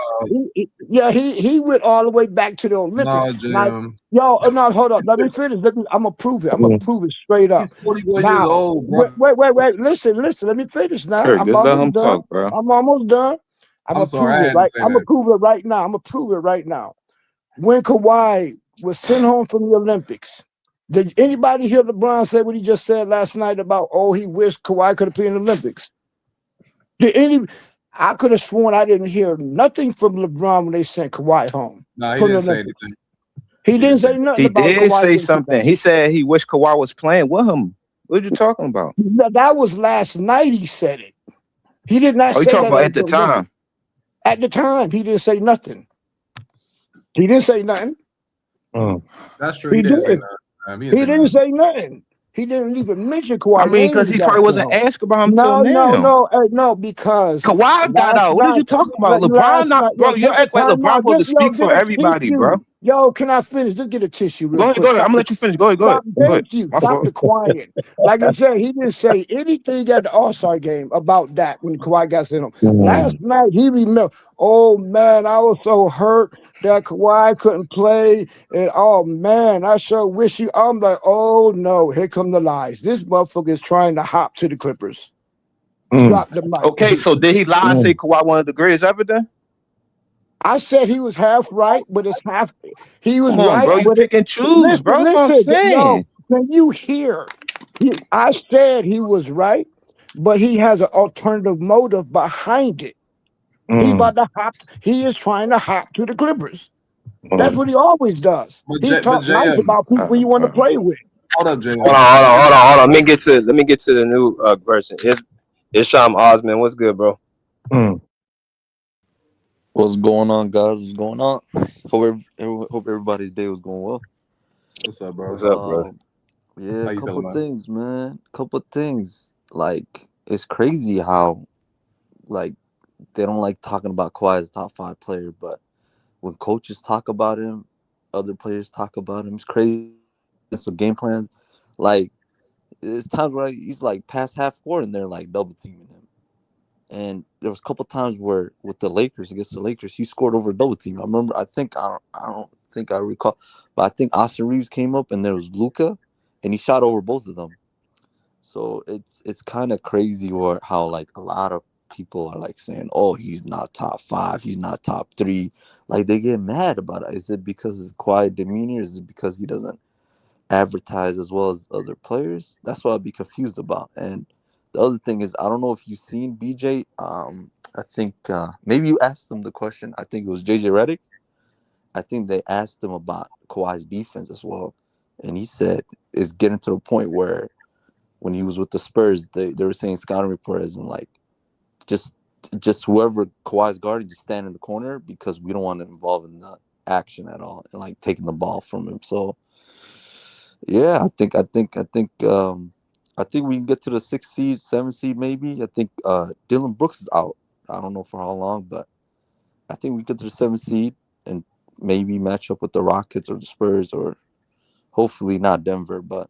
He went all the way back to the Olympics. Jim. No, hold on. Let me finish. I'm gonna prove it. I'm gonna prove it straight up. He's 41 now, years old, bro. Wait. Listen. Let me finish now. Sure, I'm just let him almost done. talk, bro. I'm almost done. I'm gonna sorry, I prove it had to right. say I'm gonna that. prove it right now. I'm gonna prove it right now. When Kawhi was sent home from the Olympics, did anybody hear LeBron say what he just said last night about, he wished Kawhi could have been in the Olympics? I could have sworn I didn't hear nothing from LeBron when they sent Kawhi home. No, he from the didn't say Olympics. anything. He didn't say nothing He about did Kawhi. say something. He said he wished Kawhi was playing with him. What are you talking about? That was last night he said it. He did not Oh, you say talking that about at the time? At the time, he didn't say nothing. He didn't say nothing. That's true. He didn't say nothing. He didn't say nothing. He didn't even mention Kawhi. I mean, because he probably wasn't asked about him till No, now. because Kawhi got out. What are you talking about? LeBron not, bro. You act like LeBron supposed to speak for everybody, bro. Yo, can I finish? Just get a tissue real quick. Go ahead. I'm gonna let you finish. Go ahead. Thank you. Stop the crying. Like I said, he didn't say anything at the All-Star game about that when Kawhi got sent home. Last night, he remembered, oh, man, I was so hurt that Kawhi couldn't play. And, oh, man, I sure wish you. I'm like, oh, no, here come the lies. This motherfucker is trying to hop to the Clippers. Drop the mic. Okay, so did he lie and say Kawhi one of the greatest ever then? I said he was half right, but it's half. He was Come on, right. bro. You pick and choose, bro. That's what I'm saying. Yo, can you hear? I said he was right, but he has an alternative motive behind it. He about to hop. He is trying to hop to the Clippers. That's what he always does. He talks nice about people you want to play with. Hold up, Jay. Hold on. Let me get to the new person. It's Sham Osman. What's good, bro? What's going on, guys? What's going on? Hope everybody's day was going well. What's up, bro? What's up, bro? Yeah, a couple things, man. Couple things. Like, it's crazy how, like, they don't like talking about Kawhi as a top 5 player, but when coaches talk about him, other players talk about him. It's crazy. It's a game plan. Like, there's times where he's like past half court and they're like double teaming him. And there was a couple times where with the Lakers, against the Lakers, he scored over a double team. I remember, I don't think I recall, but I think Austin Reeves came up and there was Luka, and he shot over both of them. So it's kind of crazy how like a lot of people are like saying, oh, he's not top 5, he's not top 3. Like, they get mad about it. Is it because his quiet demeanor? Is it because he doesn't advertise as well as other players? That's what I'd be confused about. And the other thing is, I don't know if you've seen BJ. I think maybe you asked him the question. I think it was JJ Redick. I think they asked him about Kawhi's defense as well. And he said it's getting to the point where when he was with the Spurs, they were saying scouting report as in like just whoever Kawhi's guarding, just stand in the corner because we don't want to involve in the action at all and like taking the ball from him. So yeah, I think we can get to the 6th seed, 7th seed maybe. I think Dylan Brooks is out. I don't know for how long, but I think we get to the 7th seed and maybe match up with the Rockets or the Spurs, or hopefully not Denver. But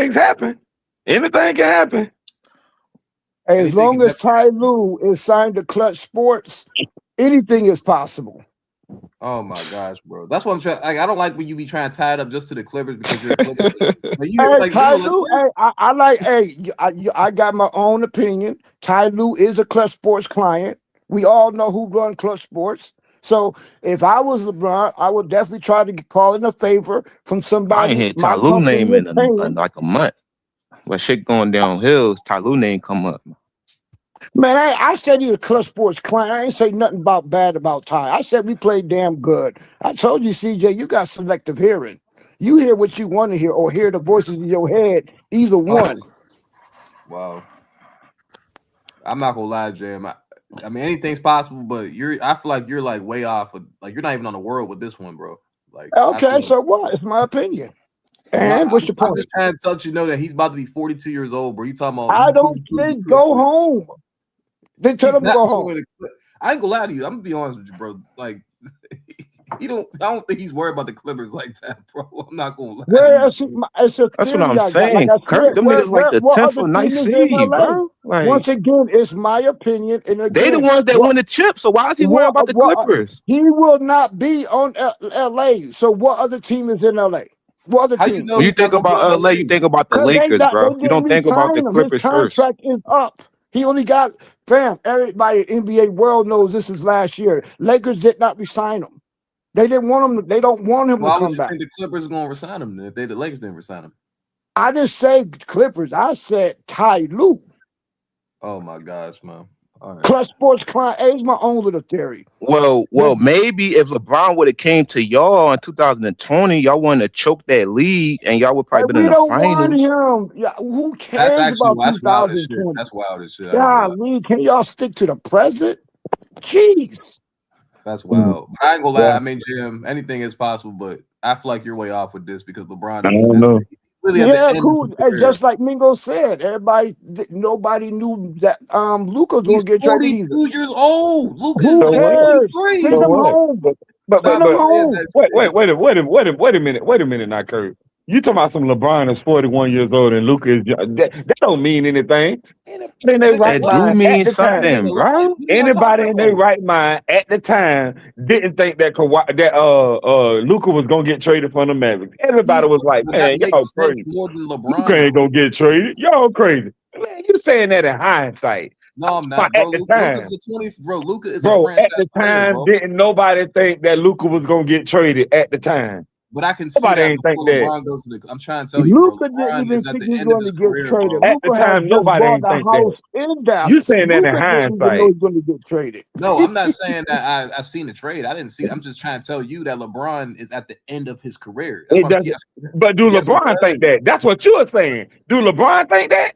things happen. Anything can happen. Hey, as Anything long can as Ty Lue is signed to Clutch Sports, anything is possible. Oh my gosh, bro. That's what I'm trying. Like, I don't like when you be trying to tie it up just to the Clippers because you're a Clippers fan. Like, you Hey, like, Ty bro, like, Lue, hey, I like, hey, I got my own opinion. Ty Lue is a Clutch Sports client. We all know who run Clutch Sports. So if I was LeBron, I would definitely try to call in a favor from I ain't somebody heard my Ty Lue company name is in paying. like a month. When shit going downhill, Ty Lue name come up. Man, I said he a Clutch Sports client. I ain't say nothing bad about Ty. I said we played damn good. I told you, CJ, you got selective hearing. You hear what you want to hear or hear the voices in your head, either one. Wow. I'm not gonna lie, Jam. I mean, anything's possible, but I feel like you're like way off. Like you're not even on the world with this one, bro. Like Okay, so what? It's my opinion. And what's your I'm point? just trying to let you know that he's about to be 42 years old, bro. You talking about? I don't think go home. Then tell him to go home. I ain't gonna lie to you. I'm gonna be honest with you, bro. Like I don't think he's worried about the Clippers like that, bro. I'm not gonna lie. Well, it's a That's what theory I'm I got. saying. Like I Kirk, said, them niggas like the what 10th other or team 9th is in seed, LA? bro. Like Once again, it's my opinion. And they the again, ones that win the chip. So why is he worried about the Clippers? he will not be on LA. So what other team is in LA? What other team? When you think about LA, you think about the Because Lakers, bro. they You don't didn't think about the resign him. His Clippers first. contract is up. He only got, fam, everybody in the NBA world knows this is last year. Lakers did not resign him. They didn't want him. They don't want him to come back. Think the Clippers are gonna resign him if the Lakers didn't resign him? I didn't say Clippers. I said Ty Lue. Oh my gosh, man. All right. Clutch Sports client. It's my own little theory. Well, maybe if LeBron would have came to y'all in 2020, y'all wanted to choke that league, and y'all would probably been in the We don't want finals. him. Yeah, who cares about That's wild as shit. 2020? That's wild as shit. Golly, can y'all stick to the present? Jeez. That's wild. But I ain't gonna lie. I mean, Jim, anything is possible, but I feel like you're way off with this because LeBron I don't know. really at the end Cool. of his career. Just like Mingo said, nobody knew that Luka was going to get traded either. 42 years old. Luka Who is cares? 23. Send him home. But Send him home. wait a minute now, Kurt. You talking about some LeBron is 41 years old and Luka is that don't mean anything. Anybody in their right That do mind mean at the time. something, bro. Anybody in their right mind at the time didn't think that Luka was gonna get traded from the Mavericks. Everybody was like, man, y'all crazy. More than Luka ain't gonna get traded. Y'all crazy. Man, you saying that in hindsight. No, I'm not, At bro. the time. Luka's a 20, bro. Luka is a Bro, franchise at the player, time, bro. didn't nobody think that Luka was gonna get traded at the time. But I can see Nobody that ain't before think that. LeBron goes to the. I'm trying to tell you, bro. Luka didn't LeBron even is at think the he was end of going his to get career, traded. bro. At the Luka had time, just nobody bought ain't a think house that. in Dallas. You saying that in Luka didn't even know hindsight. he was going to get traded. No, I'm not saying that I seen the trade. I didn't see it. I'm just trying to tell you that LeBron is at the end of his career. That's It why I'm doesn't, but do yes, LeBron think that? That's what you're saying. Do LeBron think that?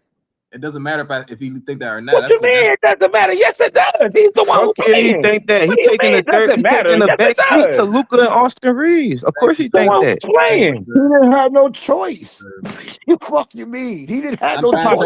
It doesn't matter if you think that or not. What you mean it doesn't matter? Yes, it does. He's the one who Fuck yeah, he playing. think that. He What do you taking mean the it doesn't matter? taking the Yes, it back seat to does. Luka and Austin Reeves. Of course he The think one that. who's playing. He didn't have no choice. The fuck you mean? He didn't have no choice. Do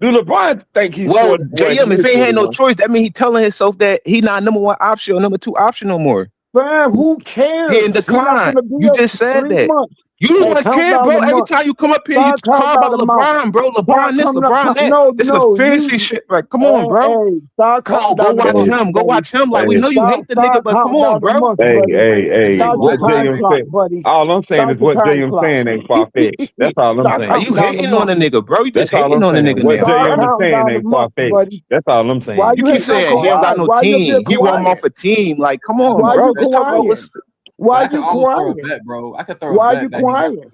LeBron think he's Well, 41? JM, if he ain't had no 41? choice, that means he telling himself that he not number one option or number two option no more. Man, who cares? He in decline. You just said 3 that. months. You the one count care, down bro. the Every month. time you come up here, you Start cry counting about down the month. LeBron, bro. Start LeBron this, coming up, LeBron that. no, This no, is fancy shit. Like, come on, bro. Hey, start counting Go down the watch month. him. Go watch him. Like, we know you hate the nigga, but come counting on, down the bro. month, buddy. Hey, Start what the time JM clock, said. buddy. All I'm saying Start is what the time JM clock. saying ain't far-fetched. That's all I'm Start saying. Are you counting down the hating on the month. nigga, bro? You just That's all hating I'm on the saying. nigga What now. Start JM is counting saying down the ain't month, far-fetched. buddy. That's all I'm saying. Why You you keep hitting on saying he don't got Kawhi? no Why you team. get He want him quiet? off a team. Like, come on, Why bro. you Let's talk about crying? what's. Why I can you almost throw a crying? bet, bro. I can throw a Why bet you that he's crying?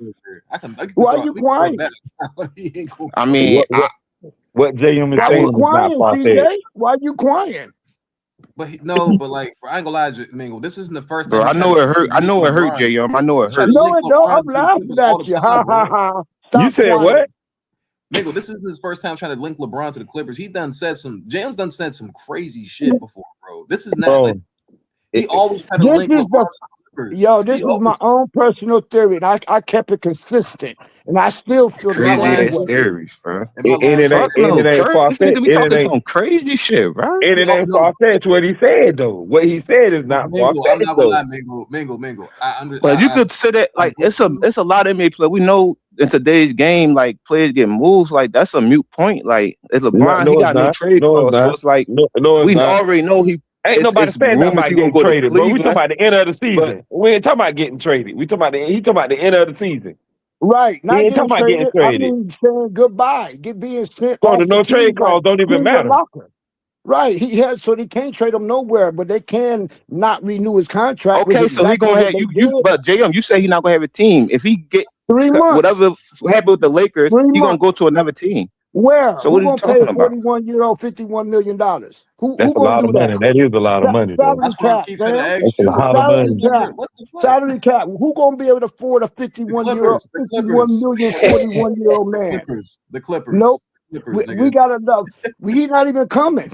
Why you crying? I mean, What JM is Why saying you is not crying, far-fetched. CJ? Why you crying? But like, I ain't gonna lie, Mingle. This isn't the first time bro, I he's trying know to it hurt. I link know it hurt, LeBron. JM. I know it He's trying hurt. to No, link it don't. LeBron I'm to the laughing Clippers all at the you. time, Ha bro. ha ha. You Stop said crying. what? Mingle, this isn't his first time trying to link LeBron to the Clippers. James done said some crazy shit before, bro. This is not like he always trying to link LeBron to the Clippers. Yo, this is my own personal theory, and I kept it consistent, and I still feel the Crazy same ass way. theories, bro. It ain't Kurt. This nigga be talking far-fetched. some crazy shit, bro. And it ain't far-fetched what he said, though. What he said is not Mingle, I'm far-fetched, not gonna though. lie, Mingle. But you could say that like it's a lot of NBA players. We know in today's game, like players get moves, like that's a mute point. Like it's LeBron, he got no trade clause, so it's like we already know he. Ain't nobody it's saying nothing rumors about he gonna getting go to traded, bro. We talking Cleveland. about the end of the season. We ain't talking about getting traded. He talking about the end of the season. Right, He not ain't getting talking about getting traded. I traded. mean, saying goodbye, being sent Bro, off the the no team, trade clause don't get even in your matter. locker. Right. He has, so they can't trade him nowhere, but they can not renew his contract, which Okay, is so he exactly gonna what have they you. did. But JM, you say he's not gonna have a team. If he get 3 months. whatever happened with the Lakers, 3 he gonna months. go to another team. Where? So Who what are you gonna pay a talking about? 41-year-old $51 million? That's Who a gonna lot do of that? money. That is a lot of money, though. Salary That's what I cap, keep trying to man. ask That's a you. lot of Salary money. cap. What the fuck? Salary cap. Who gonna be able to afford a The 51-year-old, Clippers. The 51 Clippers. million, 41-year-old The man? Clippers. The Clippers. Nope. Clippers, We nigga. got enough. He's not even coming.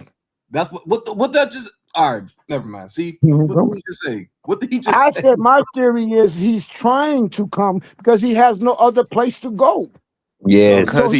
That's what that just. All right, never mind. See, what did he just say? What did he just I say? said my theory is he's trying to come because he has no other place to go. Yeah, So because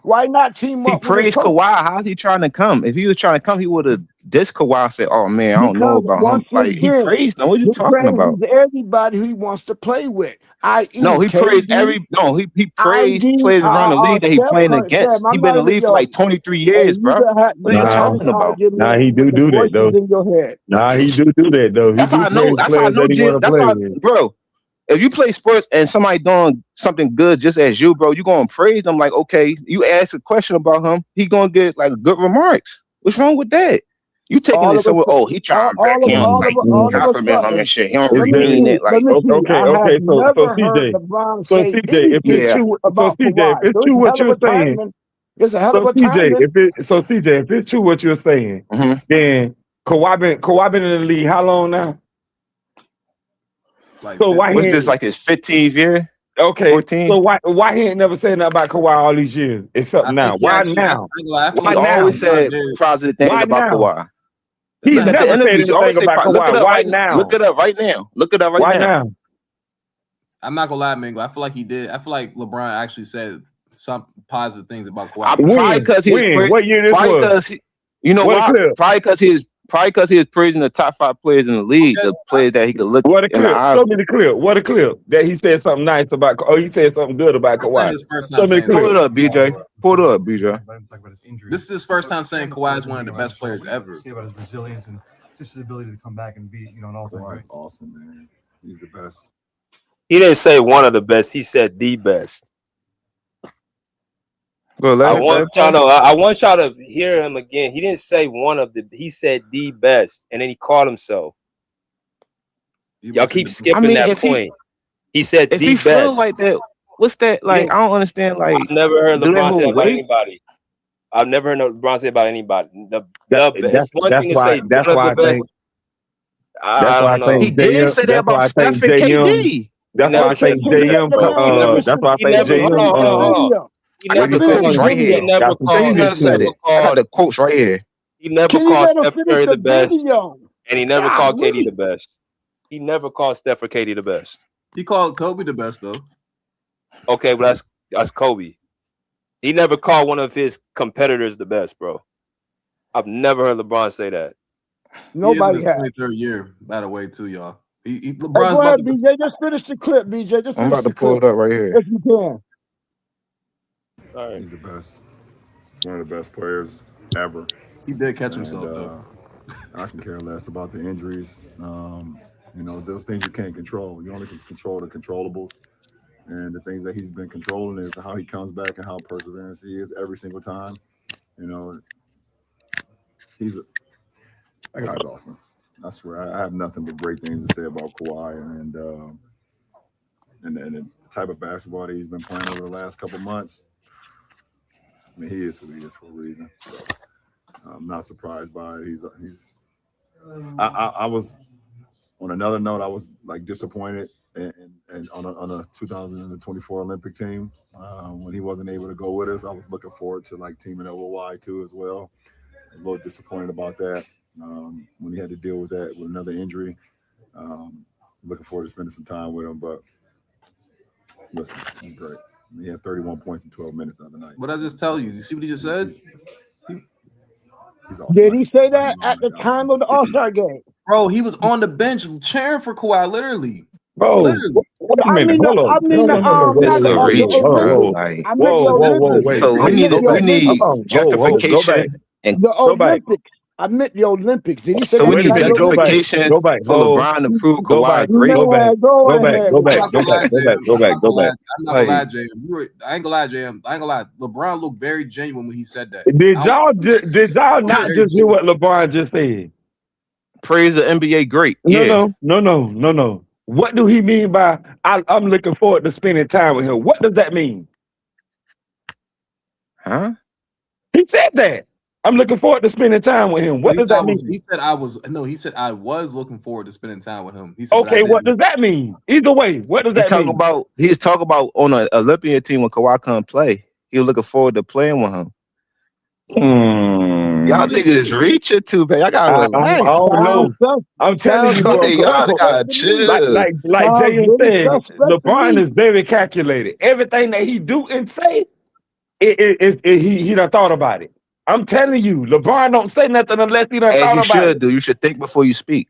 why not team he up with his praised coach? Kawhi. How's he trying to come? If he was trying to come, he would have dissed Kawhi and said, "Oh man, I don't know Because about him." once Like he again, praised him. What are you he talking about? praises everybody who he wants to play with, i.e. No, he praised KD, he praised players around the league that he Steph playing Curry. against. Sam, He I'm been not in the even, league for yo, like 23 hey, years, bro. What are you talking about? argument He with the do that, voices though. in your head. He do that, though. He That's do how I know. praise That's how I players know, that he Jim. want to That's play how, with. bro. If you play sports and somebody doing something good just as you, bro, you gonna praise them. Like, okay, you ask a question about him, he gonna get like good remarks. What's wrong with that? You taking All it of us, somewhere? Oh, he trying to back him, like all of a compliment him and sudden. shit. He don't Let really me mean see. it. Let Like, me see. Okay, I have so never heard CJ, LeBron so say CJ, if it's yeah. anything true, so about CJ, Kawhi. if it's So true it's a what hell of you're a saying, timing. It's a hell so of a CJ, timing. if it's true what you're saying, Mhm. then Kawhi been in the league how long now? Like So why he What's ain't, this, like his 15th year? okay? 14? So why he ain't never said nothing about Kawhi all these years? Except I think now. he Why actually. I now? ain't gonna lie, I feel Why He like now? always LeBron said did. positive things Why about now? Kawhi. It's He Even not at the never said interviews, you always anything say, about look it Kawhi. up Why right now. now? Look it up right now. Look it up right Why now. now? I'm not gonna lie, Mingo. I feel like he did. I feel like LeBron actually said some positive things about Kawhi. I probably because What year this probably was? because you know What a why? clip. Probably because he was praising the top 5 players in the league, the players that he could look What a in the clip. eyes Show me with. the clip. What a clip. That he said something nice about, or he said something good about This ain't Kawhi. his first Show time me the saying Pull that. it clip. up, BJ. Pull it up, BJ. This is his first time saying Kawhi is one of the best players ever. Say about his resilience and just his ability to come back and be, an all-time Kawhi's great. awesome, man. He's the best. He didn't say one of the best. He said the best. Go I let it play. want y'all to hear him again. He didn't say one of the. He said the best, and then he caught himself. Y'all keep skipping that point. He said if the he feel best. like that, what's that like? I don't understand. Like, I've never heard do that LeBron say that whole about weight? anybody. I've never heard LeBron say about anybody. The best. It's one thing to say That's one of why the I best. think I don't know. He did say that that's why about I Steph think and JM. KD. That's why never I said think Can you JM. let me finish That's the, why I can think you never. finish JM. the video? He I got never the Finish called. the quotes right video. here. He never Got some called. He changes Said to never it. it. I got called. the quotes right here. He never Can you called let him Steph finish Curry the the best, video? and he never called KD Golly. the best. He never called Steph or KD the best. He called Kobe the best though. Okay, but that's Kobe. He never called one of his competitors the best, bro. I've never heard LeBron say that. He is in Nobody his has. 23rd year, by the way, too, y'all. Hey, LeBron's go about ahead, to. BJ. Just finish the clip, BJ. Just I'm finish about to the pull clip. it up right here. If you can. All right. He's the best. He's one of the best players ever. He did catch And himself though. I can care less about the injuries. Those things you can't control. You only can control the controllables. And the things that he's been controlling is how he comes back and how perseverance he is every single time. That guy's awesome. I swear, I have nothing but great things to say about Kawhi and the type of basketball that he's been playing over the last couple months. I mean, he is who he is for a reason. So I'm not surprised by it. I was on another note. I was like disappointed and on a 2024 Olympic team when he wasn't able to go with us. I was looking forward to like teaming up with Y too as well. A little disappointed about that when he had to deal with that with another injury. Looking forward to spending some time with him, but listen, he's great. He had 31 points in 12 minutes the other night. What I just tell you? You see what he just said? He's awesome. Did he say that at the time of the All-Star game? Bro, he was on the bench cheering for Kawhi, literally. Bro, Literally. wait a I minute. mean, Hold on. not It's the a reach, bro. Olympics. Like, I meant the Whoa, Olympics. wait. so I we meant need the Go back. Olympics. Hold on. Go back. justification and The Go back. Olympics. I meant the Olympics. Did he say So that we Wait a need tonight? minute. Go back. justification Go back. for Hold. LeBron to prove Go Kawhi back. great. Go back. Go Go back. ahead. Go I'm back. not Go gonna lie, back. Go back. Jam. Go I'm back. not Go gonna lie. back. I'm not gonna Like, lie, Jam. I ain't gonna lie, Jam. I ain't gonna lie. LeBron looked very genuine when he said that. Did y'all Looked not very just hear what genuine. LeBron just said? praise the NBA great. No, Yeah. no, no, no, no, no. What do he mean by I'm looking forward to spending time with him? What does that mean? Huh? He said that. I'm looking forward to spending time with him. No, What he does said I that was. mean? He said I was. No, he said I was looking forward to spending time with him. He said, but I Okay, what didn't. does that mean? Either way, what does He that talking mean? about he's talking about on an Olympian team when Kawhi couldn't play. He was looking forward to playing with him. Y'all I'm just niggas saying. reaching too, man. Y'all gotta I relax, don't bro. know. I'm telling Sounds you, really Like, bro. y'all For, gotta suspect to me. chill. like Sounds Jayon really said, suspect to LeBron me. is very calculated. Everything that he do and say, he done thought about it. I'm telling you, LeBron don't say nothing unless he done As thought you about should it. do. You should think before you speak.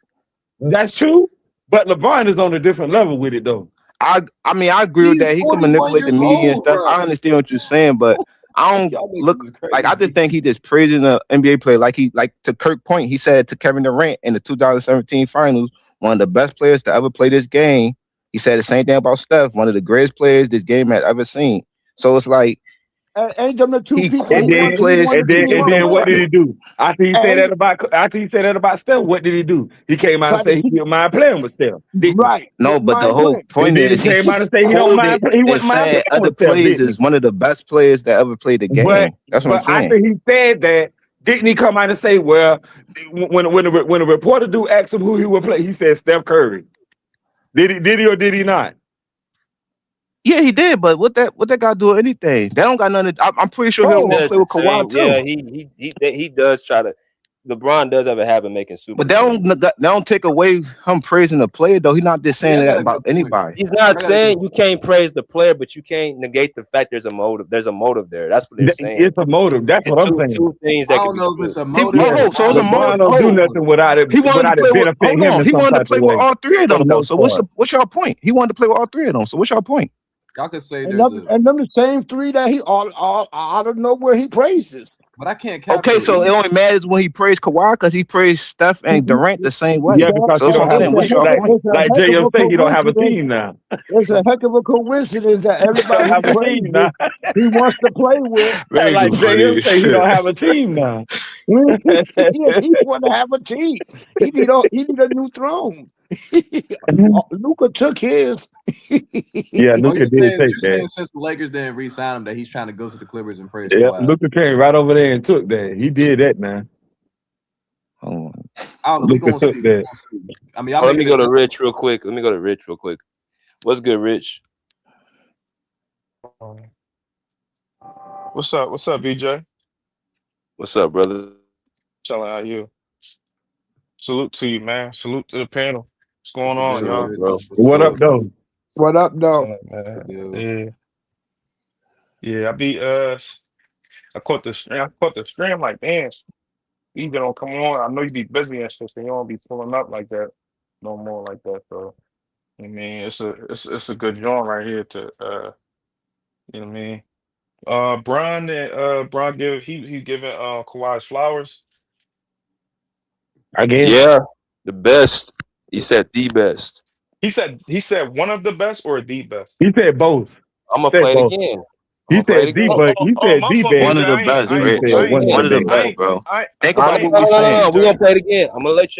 That's true, but LeBron is on a different level with it, though. I mean, I agree with He's that. He can 41 manipulate the years media and old, stuff. bro. I understand what you're saying, but I don't Y'all look niggas is like I just crazy. think he just praising the NBA player. Like to Kirk Point, he said to Kevin Durant in the 2017 finals, one of the best players to ever play this game. He said the same thing about Steph, one of the greatest players this game had ever seen. So it's like Ain't them the two he people And he then, quoting wanted? He players wanted to and run then, with. what did he do? After he said And that about Steph, what did he do? He came out and tried to said he keep didn't mind playing with Steph, didn't he? right. no, Didn't but the mind whole playing. And point then he is he came out and said he don't quoted mind. He and wouldn't mind said playing other with Steph, players didn't he? is one of the best players that ever played the But game. That's what I'm after saying. he said that, didn't he come out and say, well, when a reporter do ask him who he would play, he said Steph Curry. Did he or did he not? Yeah, he did, but what that guy do with anything? That don't got nothing. I'm pretty sure he'll He want to Oh, does play the with Kawhi same. too. Yeah, he does try to. LeBron does have a habit of making super But that don't take away him praising the player though. He's not just Yeah, saying I that got a about good point. anybody. He's I not got a good saying you can't praise the player, but you can't negate the fact there's a motive. There's a motive there. That's what they're saying. it's a motive. That's what It's I'm two saying. things I that could don't be know if true. it's a He motive. Yeah, so it's a LeBron motive. don't do nothing without He wanted to it play with. benefit Hold him on, in he some wanted to type play of with way. all three of For the them though. most So part, what's your point? He wanted to play with all three of them. So what's your point? Y'all can say And there's a, them the same three that he all out of nowhere he praises. but I can't cap Okay, though. so it only matters when he praised Kawhi because he praised Steph and Durant the same way. yeah, because So he that's what don't I'm have saying. a What's team. your point? It's a Like heck of JM a say, he don't have a coincidence. team now. It's a heck of a coincidence that He don't everybody he have a team now. praises he wants to play with. Like Nigga funny JM as say, he don't shit. have a team now. He want to have a team. He need a new throne. Luka took his. Yeah, Oh, Luka did take you're that. saying since the Lakers didn't re-sign him that he's trying to go to the Clippers and praise Yeah, Kawhi. Luka came right over there and took that. He did that now. Oh. I don't know. We Luka gonna see. took that. I mean, y'all Oh, let me making go it. to Rich real quick. What's good, Rich? What's up? What's up, BJ? What's up, brother? Telling how you. Salute to you, man. Salute to the panel. What's What's going the on, deal, y'all? Rich? Bro. What's the What up, deal? though? What up, though? Man. What's the deal? Yeah. Yeah, I caught the stream like, man, you don't come on. I know you be busy and stuff, so you don't be pulling up like that no more like that. So I mean it's a good joint right here to you know what I mean. Bron give he giving Kawhi's flowers. I guess. Yeah, the best. He said the best. He said one of the best or the best. He said both. I'm gonna He said play it both. again. He said the, Oh, but he said my the fault, best. One BJ. of the best, Then he Rich. said one of One the of the best. best, bro. Think I about ain't what we're saying. We're gonna BJ. play it again. I'm gonna let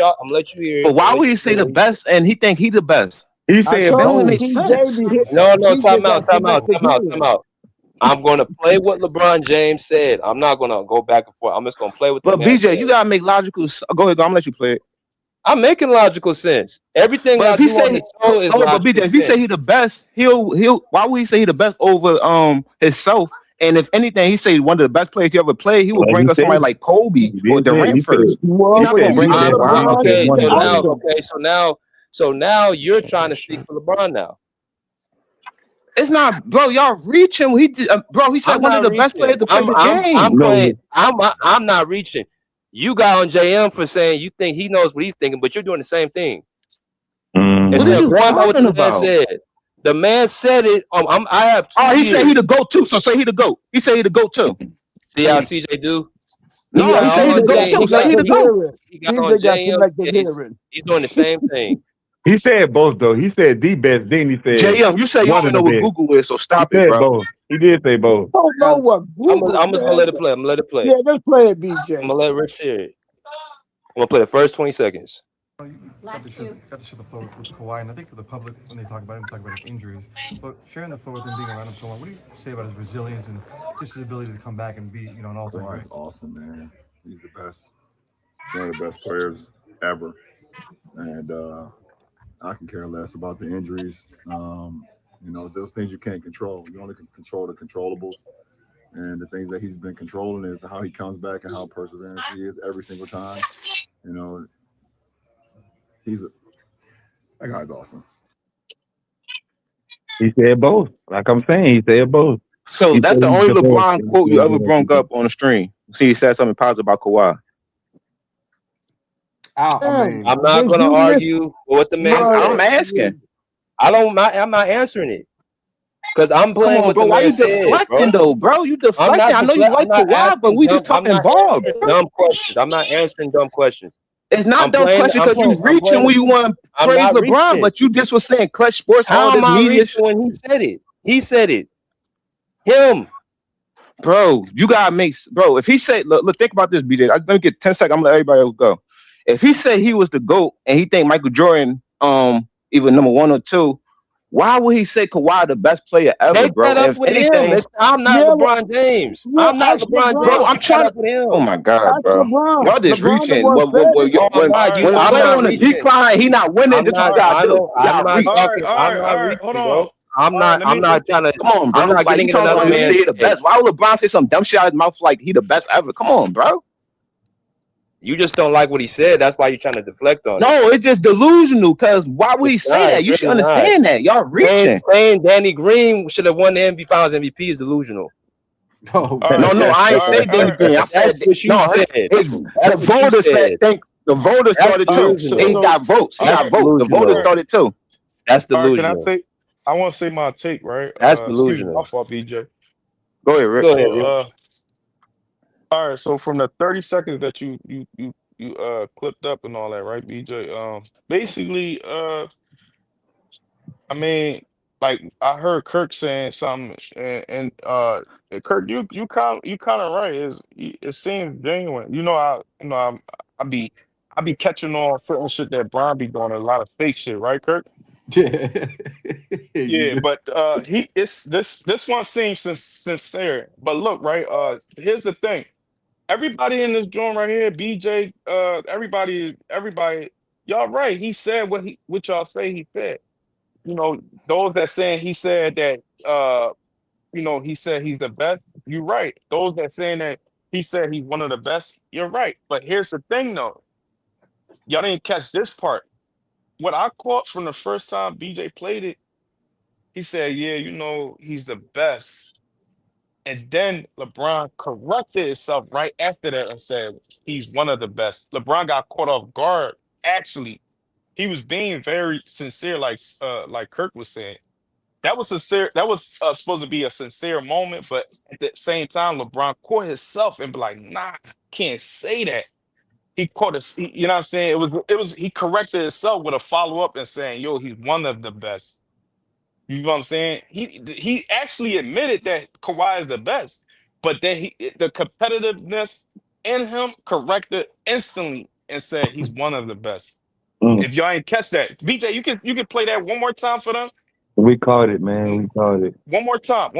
you hear it. But why would he say the best and he think he the best? He I said That told don't you both. make TJ sense. be hit. No, TJ time out, got too much to time give. out. I'm gonna play what LeBron James said. I'm not gonna go back and forth. I'm just gonna play what the But man BJ, said. you gotta make logical. Go ahead, I'm gonna let you play it. I'm making logical sense. Everything But I if he do on the say show is no, but BJ, logical if he say sense. he the best, he'll. Why would he say he the best over himself? And if anything, he say one of the best players he ever played. He would Like bring he us somebody said, like Kobe he or did say, Durant he said, first. He's Well, not when gonna he you bring said see that somebody. Bron said LeBron, Okay, one he's of so the now, best. awesome. you're trying to speak for LeBron now. It's not, bro. Y'all reaching. Bro. He said I'm one of not the best players reaching. to play the game. No, I'm not reaching. You got on JM for saying you think he knows what he's thinking, but you're doing the same thing. What Instead are of you going by what talking the man about? said. The man said it. I have 2 Oh, he years. said he the GOAT too. So say he the GOAT. He said he the GOAT too. See how CJ do? No, he said he's the BJ GOAT got too. Say he's the selective GOAT. hearing. He got on BJ got JM. selective Yeah, hearing. he's doing the same thing. He said both though. He said the best. Then he said JM, you said you one don't of know the what best. Google is, so He stop it, said bro. both. He did say both. Don't know what Google, I'm just gonna man. let it play. I'm gonna let it play. Yeah, let's play it, I'm BJ. gonna let Rich hear it. I'm gonna play the first 20 seconds. Got to share the floor with Kawhi, and I think for the public, when they talk about him, talk about his injuries. But sharing the floor with him being around him so long, what do you say about his resilience and just his ability to come back and be, an all-time Kawhi's great? awesome, man. He's the best. He's one of the best players ever. And I can care less about the injuries. Those things you can't control. You only can control the controllables. And the things that he's been controlling is how he comes back and how perseverance he is every single time. That guy's awesome. He said both. Like I'm saying, he said both. So He that's said the he's only the best. LeBron And quote he you said ever brought up on the stream. See, he said something positive about Kawhi. I'm not gonna argue with what the man said. I'm asking. I'm not answering it. Because I'm Come playing on, what bro. the Why man you said, deflecting bro. though, bro? You I'm deflecting. not I know you like Kawhi, but we just talking ball, bro. dumb questions. I'm not answering dumb questions. It's not dumb question because you I'm reaching when you want to I'm praise not LeBron, reaching. but you just was saying clutch sports, all How this am I media reaching when he said it? He said it. Him. Bro, you gotta make bro. If he said, look, think about this, BJ. Let me get 10 seconds. I'm gonna let everybody else go. If he said he was the GOAT and he think Michael Jordan, even number 1 or 2, why would he say Kawhi the best player ever, Take bro? that And up if with anything, him. I'm not LeBron James. I'm not LeBron James. bro, I'm Take that trying to. up with him. Oh my God, Ask bro, LeBron. y'all just LeBron the reaching. one said it. Oh my God, When a I'm player not on a reaching. decline, he not winning. That's what you gotta do. You gotta reach. I'm not reaching, hold bro. on. I'm not trying to. Come on, bro. I'm not Like getting you in talking another about man's say the head. best. Why would LeBron say some dumb shit out of his mouth like he the best ever? Come on, bro. You just don't like what he said. That's why you're trying to deflect on it. No, it's just delusional. Cause why would he It's say not. that? It's You should really not. understand that. Y'all reaching. Saying Danny Green should have won the Finals MVP is delusional. Oh, No, I ain't say Danny Green. I said That's what you no. said. The That's what you voters said. said. The voters That's started too. delusional. He got votes. He That's got votes. The voters delusional. started too. That's All right, can I delusional. say? I want to say my take, right? That's Excuse me, my delusional. fault, BJ. Go ahead, Rick. Go ahead, So, Rich. all right. So from the 30 seconds that you clipped up and all that, right, BJ? Basically, I mean, like I heard Kirk saying something, and Kirk, you kind of right. It seems genuine. I be catching on certain shit that Brian be doing, a lot of fake shit, right, Kirk? Yeah. Yeah, but this one seems sincere. But look, right, here's the thing. Everybody in this joint right here, BJ, everybody, y'all right. He said what y'all say he said. Those that saying he said that he said he's the best, you're right. Those that saying that he said he's one of the best, you're right. But here's the thing though. Y'all didn't catch this part. What I caught from the first time BJ played it, he said, yeah, he's the best. And then LeBron corrected himself right after that and said he's one of the best. LeBron got caught off guard. Actually, he was being very sincere, like Kirk was saying. That was sincere. That was supposed to be a sincere moment, but at the same time, LeBron caught himself and be like, "Nah, I can't say that." He caught us. You know what I'm saying? It was. He corrected himself with a follow up and saying, "Yo, he's one of the best." You know what I'm saying? He actually admitted that Kawhi is the best, but then the competitiveness in him corrected instantly and said he's one of the best. If y'all ain't catch that, BJ, you can play that one more time for them. We caught it, man. We caught it. One more time.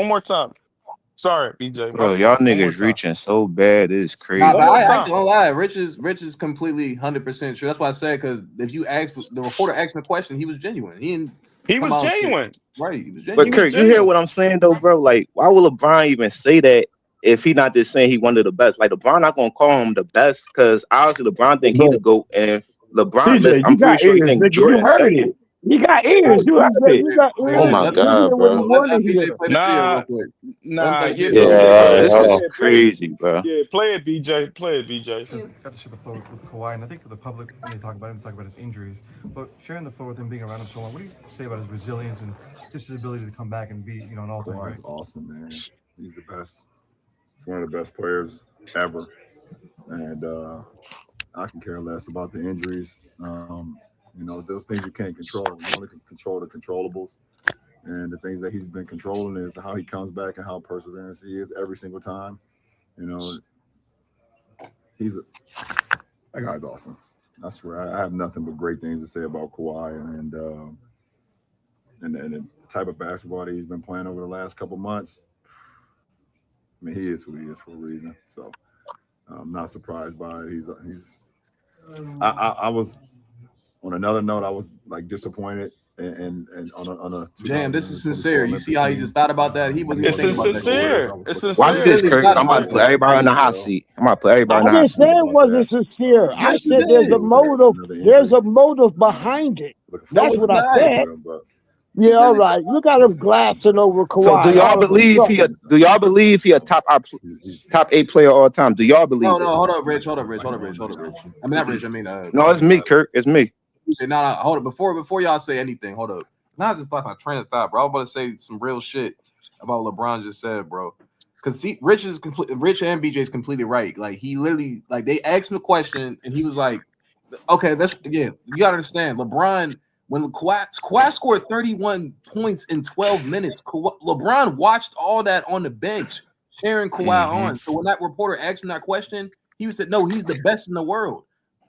Sorry, BJ. Bro, My y'all fault. One more niggas time. reaching so bad. It is crazy. Nah, One but more I time. don't lie. Rich is completely 100% true. That's why I said, because if you ask the reporter asked him a question, he was genuine. He didn't He come was out and say, genuine. right. He was But genuine. Kirk, you hear what I'm saying though, bro? Like, why would LeBron even say that if he not just saying he one of the best? Like, LeBron not gonna call him the best because obviously LeBron think he the GOAT, and if LeBron list, TJ, I'm you pretty got sure he ears, think nigga. You Jordan heard second. it. You got ears. You heard BJ, it. you got Wait, Oh ears. my let You God, hear what he bro. want to FBJ hear. play the video real Nah, quick. nah. Let Yeah, him play the BJ. video. Bro, Play, this play, is it, play it. crazy, bro. Yeah, play it, BJ. Play it, BJ. Got to share the floor with Kawhi, and I think for the public, when they talk about him, talk about his injuries. But sharing the floor with him being around him so long, what do you say about his resilience and just his ability to come back and be, an all-time great? Kawhi's awesome, man. He's the best. He's one of the best players ever. and I can care less about the injuries. Those things you can't control. You only can control the controllables. And the things that he's been controlling is how he comes back and how perseverance he is every single time. That guy's awesome. I swear, I have nothing but great things to say about Kawhi and the type of basketball that he's been playing over the last couple months. I mean, he is who he is for a reason. So I'm not surprised by it. I was on another note. I was like disappointed. And on a Jam, this is sincere. You see how he just thought about that? He wasn't even thinking about that shit. It's sincere. Watch this, Kirk. I'm about to put everybody in the hot seat. I'm about to put everybody in the I hot didn't seat. say it wasn't sincere. I Yes, you said there's a did. motive. There's a motive behind it. That's it's what I not. said. Yeah, all right. Look at him glassing over Kawhi. So do y'all all of a believe he a top 8 player all time? Do y'all believe No, it? hold up, Rich. I mean, not Rich. I mean, No, it's me, Kirk. It's me. No, hold up. Before y'all say anything, hold up. Now I just lost my train of thought, bro. I was about to say some real shit about what LeBron just said, bro. Because Rich and BJ is completely right. Like he literally, like they asked him a question and he was like, "Okay, you gotta understand, LeBron." When Kawhi scored 31 points in 12 minutes, LeBron watched all that on the bench, cheering Kawhi on. So when that reporter asked him that question, he said, "No, he's the best in the world."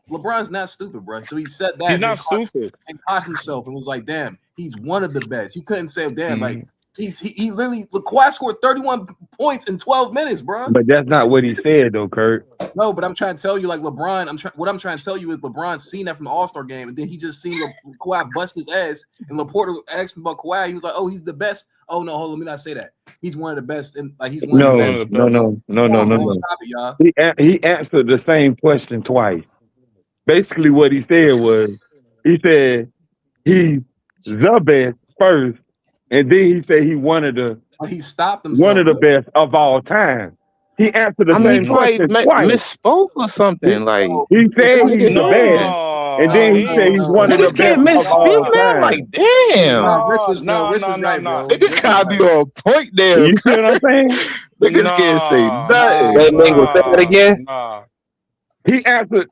LeBron's not stupid, bro. So he said that. He's not stupid. And caught himself and was like, "Damn, he's one of the best." He couldn't say, "Damn, like he literally." Kawhi scored 31 points in 12 minutes, bro. But that's not what he said, though, Kurt. No, but I'm trying to tell you, like LeBron. What I'm trying to tell you is LeBron seen that from the All-Star game, and then he just seen Kawhi bust his ass. And Laporta asked him about Kawhi. He was like, "Oh, he's the best." Oh no, hold on, let me not say that. He's one of the best, and like he's one of the best. No. Stop it, y'all. He answered the same question twice. Basically, what he said was, he said he's the best first, and then he said he He stopped himself. one of the best of all time. He answered the I mean, same question twice. misspoke or something. Like He said he's the best, and then he said he's one of the niggas can't best of all misspeak, man. time. Like, damn. Rich was right, bro. Niggas gotta be on point there. You see what I'm saying? Niggas can't say nothing. Hey, Mingo, say that again. He answered.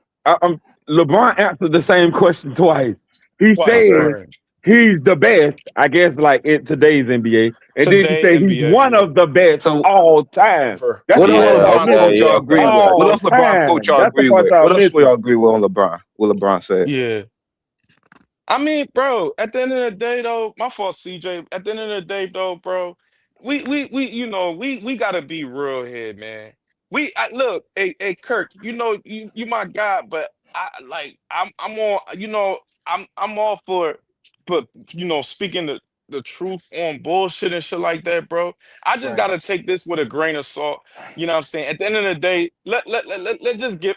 LeBron answered the same question twice. He said he's the best, I guess, like in today's NBA, and then he said he's one of the best of all time. What else LeBron quote y'all agree with? What else LeBron quote y'all agree with? What else y'all agree with on LeBron? What LeBron said? Yeah. I mean, bro, at the end of the day, though, my fault, CJ. At the end of the day, though, bro, we gotta be real here, man. Look, hey, Kirk, you my guy, but I'm all for speaking the truth on bullshit and shit like that, bro. I just gotta take this with a grain of salt. You know what I'm saying? At the end of the day,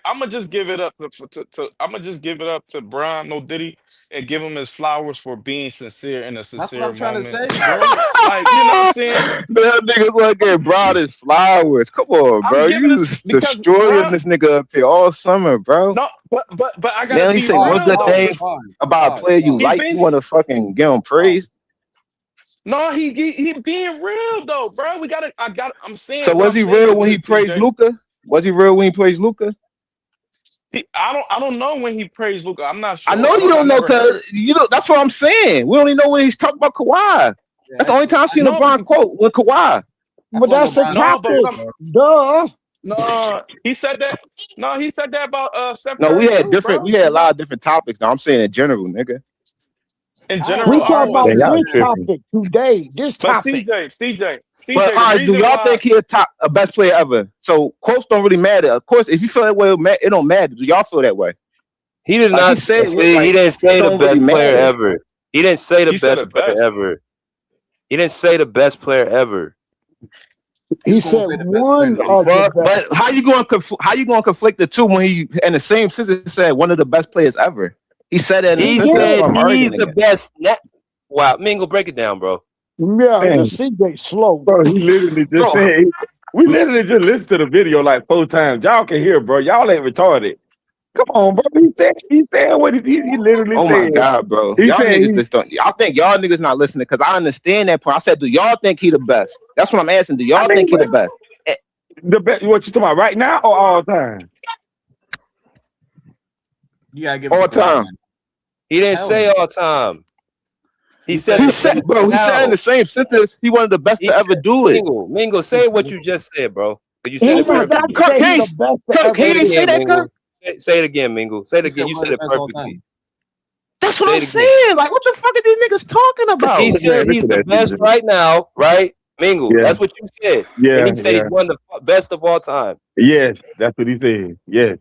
I'm gonna just give it up to Brian No Diddy and give him his flowers for being sincere in a sincere moment. That's what I'm trying to say, bro. Like, you know what I'm saying? That niggas like that brought his flowers. Come on, bro. You was destroying this nigga up here all summer, bro. No, but I gotta now he be say one real, good though. thing about a player you like, you want to fucking give him praise. No, he being real though, bro. I'm saying. So was he real when he praised Luka? Was he real when he praised Luka? I don't know when he praised Luka. I'm not sure. I know you don't know, cause that's what I'm saying. We only know when he's talking about Kawhi. That's the only time I've seen LeBron quote with Kawhi. But that's the topic. Duh. No, he said that. No, he said that about Steph No, Curry we had too, different. bro. We had a lot of different topics. Now I'm saying in general, nigga. In general, we talk about this topic today. This topic. CJ. But all right, do y'all think he's a best player ever? So quotes don't really matter. Of course, if you feel that way, it don't matter. Do y'all feel that way? He did not say. He didn't say the best player ever. He didn't say the best player ever. He didn't say the best player ever. He said one of the best. But how you going to conflict the two when he in the same sentence said one of the best players ever? He said that. He said he's the best. Wow, Mingo, break it down, bro. Yeah, the CJ slow. Bro, he literally just said. We literally just listened to the video like 4 times. Y'all can hear, bro. Y'all ain't retarded. Come on, bro. He said what he literally said. Oh my God, bro. Y'all niggas just don't. I think y'all niggas not listening because I understand that point. I said, do y'all think he the best? That's what I'm asking. Do y'all think he the best? The best. What you talking about right now or all time? You gotta give it all to Kawhi. time. Man. He didn't Hell say no. all time. He He said said, bro. He said in the same sentence he one of the best he to ever said, do it. Mingle, say what you just said, bro. Because you He said did it not perfectly. Kirk, say he he's ain't, the best to Kirk, ever he Say it didn't say again, that, Mingle. Kirk. Say it again, Mingle. Say it He again. said You one said of the it best all perfectly. time. That's what Say I'm it again. saying. Like, what the fuck are these niggas talking He about? said he's the best right now, right? Mingle. Yeah, That's what you said. yeah, And he said he's yeah. one of the best of all time. Yes, that's what he said. Yes.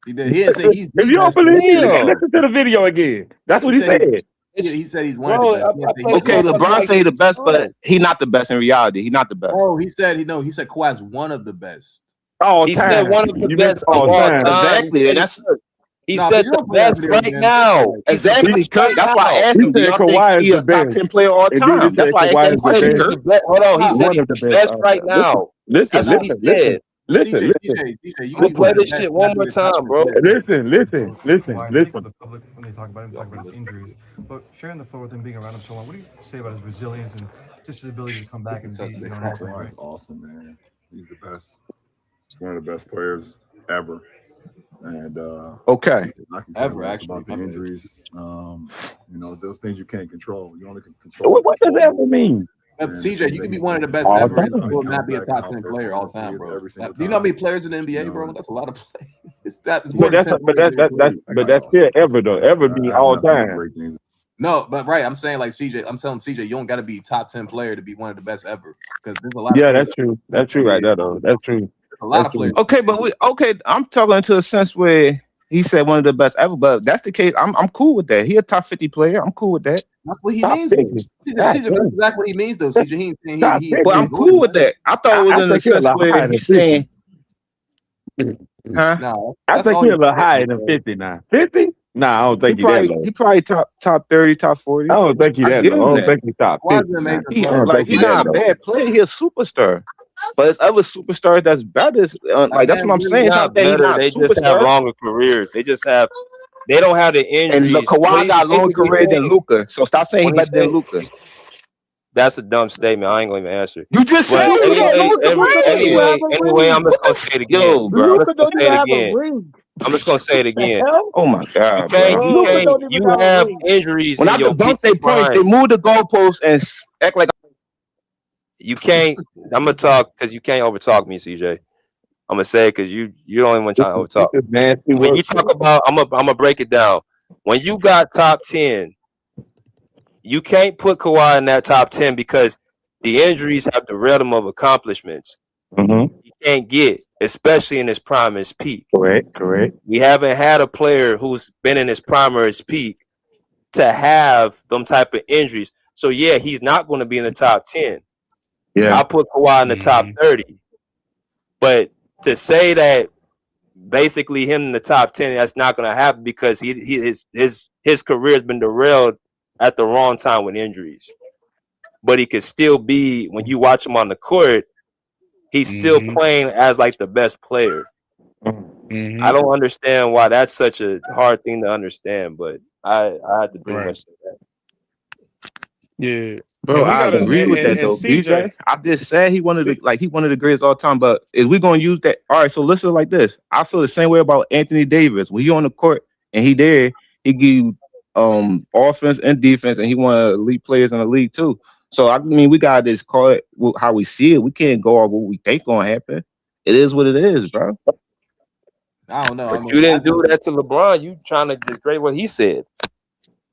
He didn't say he's If the you don't best. Though. believe me, Damn. listen to the video again. That's He what he said said. he said he's one of Bro, the best. He I didn't say play he's this Okay, the best. motherfucker LeBron like say he the it's best, fun. but he not the best in reality. He not the best. Oh, he said Kawhi's one of the best. All He said time. one of the You meant best of all all time. time. Exactly, and that's He No, said you the don't play that best video right again. now. He's the exactly, best Kirk. right That's why I now. asked He him, do said y'all think Kawhi he is a the top best. 10 player all And then he time? That's said why I asked Kawhi that is the He said question, he's best. the Kirk. best. Hold on. He said One he's of the the best best all right time. now. That's what he said. Listen. CJ, you can Let me be play one of the this best. shit You one gotta more be the top time, 10 bro. player. Listen. Kawhi, and I think for the public, when they talk about him, talk about his injuries. But sharing the floor with him, being around him so long, what do you say about his resilience and just his ability to come back and be, an all-time Kawhi's great? awesome, man. He's the best. He's one of the best players ever. And Okay. I can care Ever, less actually. about the My bad. injuries. Those things you can't control. You only can control the What does that ever controllables. mean? And the CJ, things you that can be he's one of going the to best control, All ever and and how time. he still comes not be a back and top how 10 player all performative he time, is bro. every single Do you know how time. many players in the NBA, bro? That's a lot of players. That's more But than 10 players in the NBA. That but guy's that's awesome. still ever though. Ever mean I have all nothing but time. great things. No, but right, I'm saying like CJ, I'm telling CJ, you don't got to be top 10 player to be one of the best ever because there's a lot of Yeah, players. that's true. That's true right there though. That's true. There's a lot That's of true. players. Okay, but I'm talking into a sense where he said one of the best ever, but if that's the case. I'm cool with that. He a top 50 player. I'm cool with that. That's what he Top means. Though. 50. CJ, God that's damn. exactly what he means, though. CJ, he ain't saying Top he 50. But I'm cool with that. I thought it was I in the think he's a sense little where higher than he's 50. saying, huh? No, I that's think all he's he a little higher said, than bro. 50 now. 50? Nah, I don't He think he that probably low. he probably top 30, top 40. I don't think he I that give low. I him don't that. think he's top Kawhi's 50 an now. amazing He I player. don't like think he he that not a low. bad player. He a superstar. But there's other superstars that's better. That Like that's man what I'm really saying. It's not Not that he's better. not a They just have superstar. longer careers. They don't have the And look, injuries. What Kawhi he's got a longer basically career than saying, Luka. So stop saying he what he's better than saying, Luka. that's a dumb statement. I ain't gonna even answer. You just said But he Luka got a don't anyway, longer Luka don't even career. have a anyway, I'm ring. just gonna say it again. Yo, I'm bro. just Luka gonna don't say even it have a again. ring. I'm just gonna say it The again. hell? Oh my God, bro. Luka don't even You have a have ring. injuries When in I your peak debunk their points, they prime. move the goalposts and act like You can't. I'm gonna talk because you can't overtalk me, CJ. I'm gonna say it because you the only one trying to This overtalk. is nasty When work. you talk about, I'm gonna break it down. When you got top 10, you can't put Kawhi in that top 10 because the injuries have derailed him of accomplishments Mm-hmm. he can't get, especially in his prime, his peak. Correct. We haven't had a player who's been in his prime or his peak to have them type of injuries. So yeah, he's not going to be in the top 10. Yeah. I put Kawhi in the top 30. But to say that basically him in the top 10, that's not going to happen because his career has been derailed at the wrong time with injuries. But he could still be, when you watch him on the court, he's still playing as like the best player. I don't understand why that's such a hard thing to understand, but I had to pretty much say that. Yeah. bro, And we I gotta agree with that and though, CJ. BJ. I just said he wanted the greatest all time. But if we're gonna use that, all right. So listen like this. I feel the same way about Anthony Davis. When he on the court and he there, he give you offense and defense, and he one of the elite players in the league too. So I mean, we gotta just call it how we see it. We can't go off what we think gonna happen. It is what it is, bro. I don't know. But you didn't do that to LeBron. You trying to degrade what he said.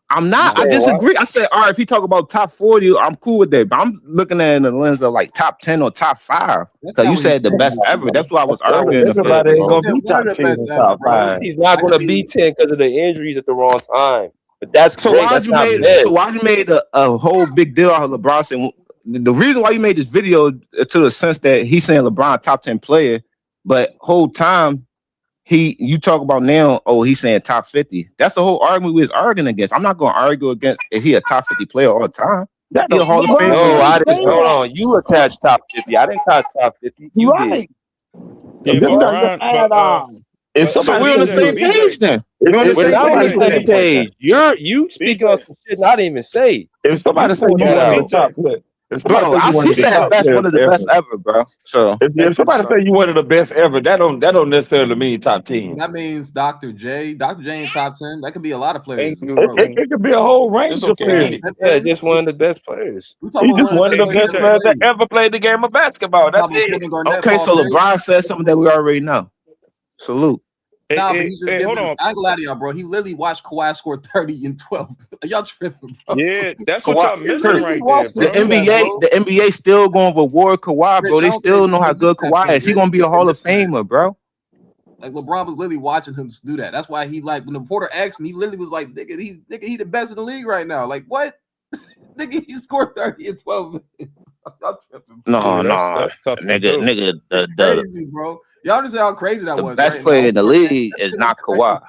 I'm not. I disagree. I said, all right, if you talk about top 40, I'm cool with that. But I'm looking at it in the lens of like top 10 or top 5. So you said the best ever. That's why I was arguing the first. Everybody ain't gonna be one top of the 10 best and ever, top bro. 5. He's not going to be 10 because of the injuries at the wrong time. But that's So great. why'd That's you not made bad. so why'd you made a whole big deal out of LeBron saying the reason why you made this video to the sense that he's saying LeBron top 10 player, but whole time you talk about now, oh, he's saying top 50. That's the whole argument we was arguing against. I'm not gonna argue against if he a top 50 player all the time. He a Hall of Famer. No, I didn't. Hold on. You attached top 50. I didn't touch top 50. You did. Yeah, Them but not Ron, add on. If but So somebody we're on the say same BJ, page then. if, We're on the if, We're if same not on the somebody page. same say page. You speaking on some shit I didn't even say. if You somebody say pulling you that one of the out. top players, If somebody Bro, say you one he of the said top best, players one of the ever, best ever, bro. So if thank you, somebody sir. say you one of the best ever, that don't necessarily mean top 10. That means Dr. J. Dr. J in top 10. That could be a lot of players. Thank you, It, Bro, it, man. it could be a whole It's range of players. okay. Yeah, just one of the best players. We talking He's about just one of one the of best the players best ever players that played. ever played the game of basketball. We That's talking about it. Kevin Garnett, Okay, Paul so Pierce. LeBron said something that we already know. Salute. Nah, but he's just Hey, hold giving. on. I ain't gonna lie to y'all, bro. He literally watched Kawhi score 30 and 12. Y'all tripping, bro. Yeah, that's what Kawhi, y'all He missing literally right there, watched the him bro. do that, NBA, bro. the NBA still going to reward Kawhi, Rich, bro. I They don't care still if know you how been good missing that, Kawhi bro. is. He Rich, gonna be you a Hall been of missing that. Famer, bro. Like LeBron was literally watching him do that. That's why he like when the reporter asked him, he literally was like, "Nigga, he the best in the league right now." Like what? Nigga, he scored 30 and 12. Y'all tripping, bro. No, Yeah, no, that's tough to nigga, do. nigga, It's crazy, bro. Y'all understand how crazy that the was, best right? player in the All-Star game. league That is shit was not crazy. Kawhi.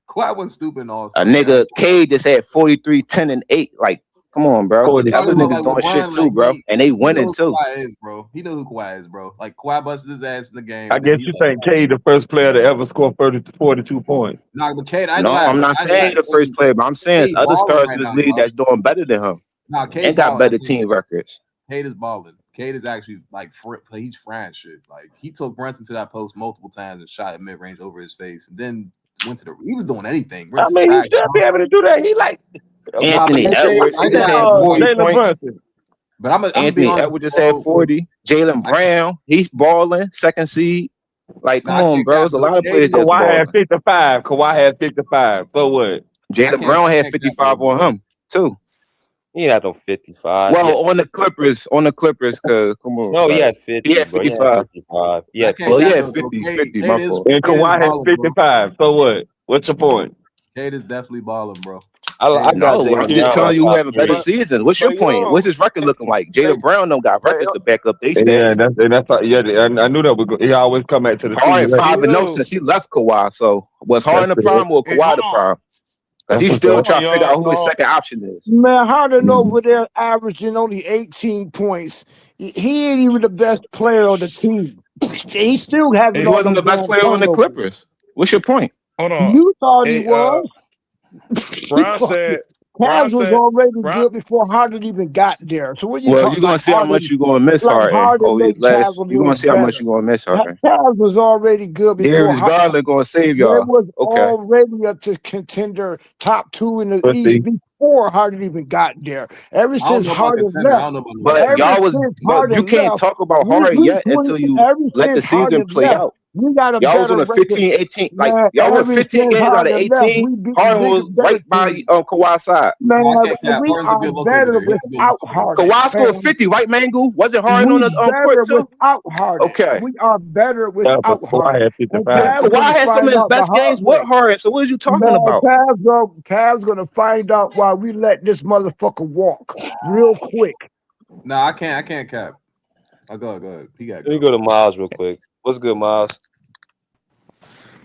Kawhi wasn't stupid in the A All-Star game. nigga, K just had 43, 10, and 8. Like, come on, bro. I'm just These other talking about niggas like doing shit LeBron, too, like bro, and they he winning knows who too. Kawhi is, bro. He know who Kawhi is, bro. Like Kawhi busted his ass in the game, I and then guess he's you like, think K the first player to ever score 42 points. "Nah, but Cade, I ain't No, gonna lie, I'm bro. not I ain't gonna lie. saying the first player, but I'm saying it's Cade other balling stars in right this now, league dog. that's doing better than him Nah, and Cade got balling. better team records. Cade is balling. Cade is actually like he's French shit. Like he took Brunson to that post multiple times and shot at mid range over his face, and then went to the. He was doing anything. Went I to the mean, he pack. should be able to do that. He like Nah, but Anthony Cade, Edwards, I he ain't gonna just lie. had 40 Jalen points. Brunson. But I'm gonna be Anthony honest, Edwards just had bro. 40. Jalen Brown, he's balling, second seed. Like, come Nah, I on, can't bro. cap. There's a lot of Cade players is that's Kawhi had balling. 55. Kawhi had 55. So what? Jalen Brown I had can't cap though, 55 on bro. him too. He had no 55. He had Well, on the Clippers, cause come on, no, he like had he 50, had bro. He had 55. 55. He I had can't Well, he 50. cap had though, bro. 50, Cade, 50, Cade my is fault. And Cade is Kawhi had balling, bro. 55. So what? What's your point? Cade is definitely balling, bro. I Cade is got No, I'm Jalen just Brown my telling you who top have a better 3. season. What's your But point? What's yo, his record looking like? hey, Jalen Brown don't got hey, records to back up their Yeah, stats. I knew that he always come back to the team Harden record. 5-0 yo, since he left Kawhi. So was That's Harden the good. problem or hey, Kawhi hold the on, problem? Because That's he's what's still up. hold on, trying to figure out who his y'all. second option is. Man, Harden Mhm. over there averaging only 18 points. He ain't even the best player on the team. He still having He Hey, all wasn't them the best damn player on the turnovers. Clippers. What's your point? hold on. You thought he Hey, was. He Bron thought said, Bron Cavs was said, already Bron. good before Harden even got there. So what you Well, talking you're like gonna see how much Harden? you're gonna miss Like Harden. Harden Oh, made Cavs a you're little gonna see how much better. you're gonna miss Harden. Cavs was already good before Darius Garland gonna save They y'all. was Okay. already a contender, top 2 in the Let's East see. before Harden even got there. Ever I don't since know about Harden contender. I left, don't know about no But contender. ever y'all was since but you Harden can't left, talk about we Harden we yet until we you ever let the since season Harden play left, out. we got a Y'all was better on a record. 15-18, like Man, y'all went ever 15 since games out of Harden left, 18. we beat Harden bigger, was better right by teams. Kawhi's side. Man, No, I can't cap. we Harden's a are good look over better there. He's a good look without over there. Harden. Kawhi scored Man, 50, right, Mangu? Wasn't Harden on we the court better too? without Harden. Okay. We are better Yeah, but without Kawhi Harden. had And 55. Cavs Kawhi gonna had some of find his out the best hard games with way. Harden. So what are you talking Man, about? Cavs gonna find out why we let this motherfucker walk real quick. No, I can't cap. Oh, go ahead. He got to Let me go. go to Miles real quick. What's good, Miles?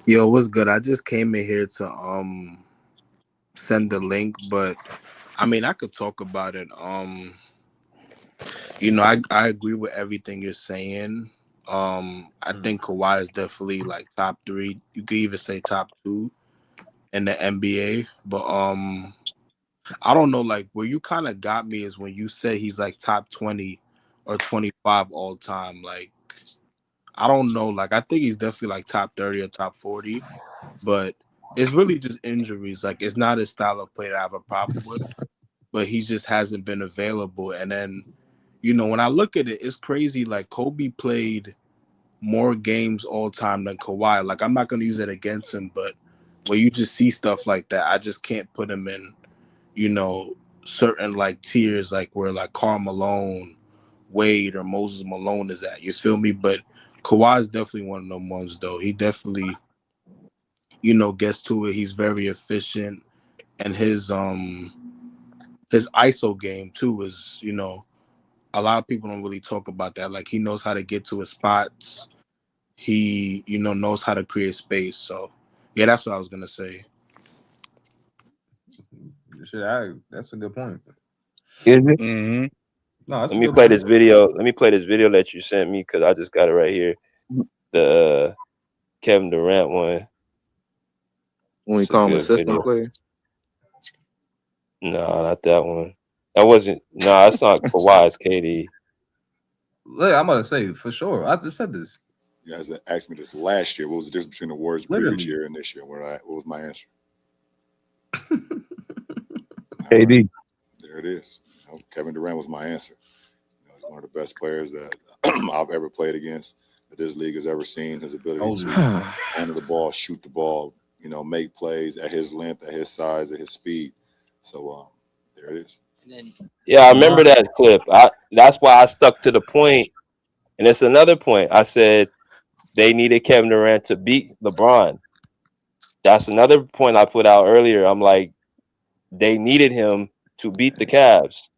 Yo, what's good? I just came in here to send the link, but I mean I could talk about it. I agree with everything you're saying. I think Kawhi is definitely like top 3. You could even say top 2 in the NBA. But I don't know, like where you kind of got me is when you said he's like top 20 or 25 all time. Like I don't know, like I think he's definitely like top 30 or top 40. But it's really just injuries. Like it's not his style of play that I have a problem with, but he just hasn't been available. And then, when I look at it, it's crazy. Like Kobe played more games all time than Kawhi. Like I'm not gonna use it against him, but when you just see stuff like that, I just can't put him in, certain like tiers, like where like Karl Malone, Wade, or Moses Malone is at. You feel me? But Kawhi is definitely one of them ones, though. He definitely gets to it. He's very efficient, and his ISO game too is, a lot of people don't really talk about that. Like he knows how to get to his spots. He, knows how to create space. So yeah, that's what I was gonna say. That's a good point. Is it? Mm-hmm. No, that's Let a me good play point. this video. Let me play this video that you sent me because I just got it right here. The Kevin Durant one. When we It's a call him a good system video. player. No, not that one. That wasn't. No, that's not Kawhi. It's KD. Look, I'm gonna say for sure. I just said this. You guys asked me this last year. What was the difference between the Warriors' previous year and this year? What was my answer? KD. There it is. You know, Kevin Durant was my answer. You know, he's one of the best players that I've ever played against, that this league has ever seen. His ability to handle the ball, shoot the ball, you know, make plays at his length, at his size, at his speed. So there it is. Yeah, I remember that clip. That's why I stuck to the point. And it's another point. I said they needed Kevin Durant to beat LeBron. That's another point I put out earlier. I'm like, they needed him to beat the Cavs.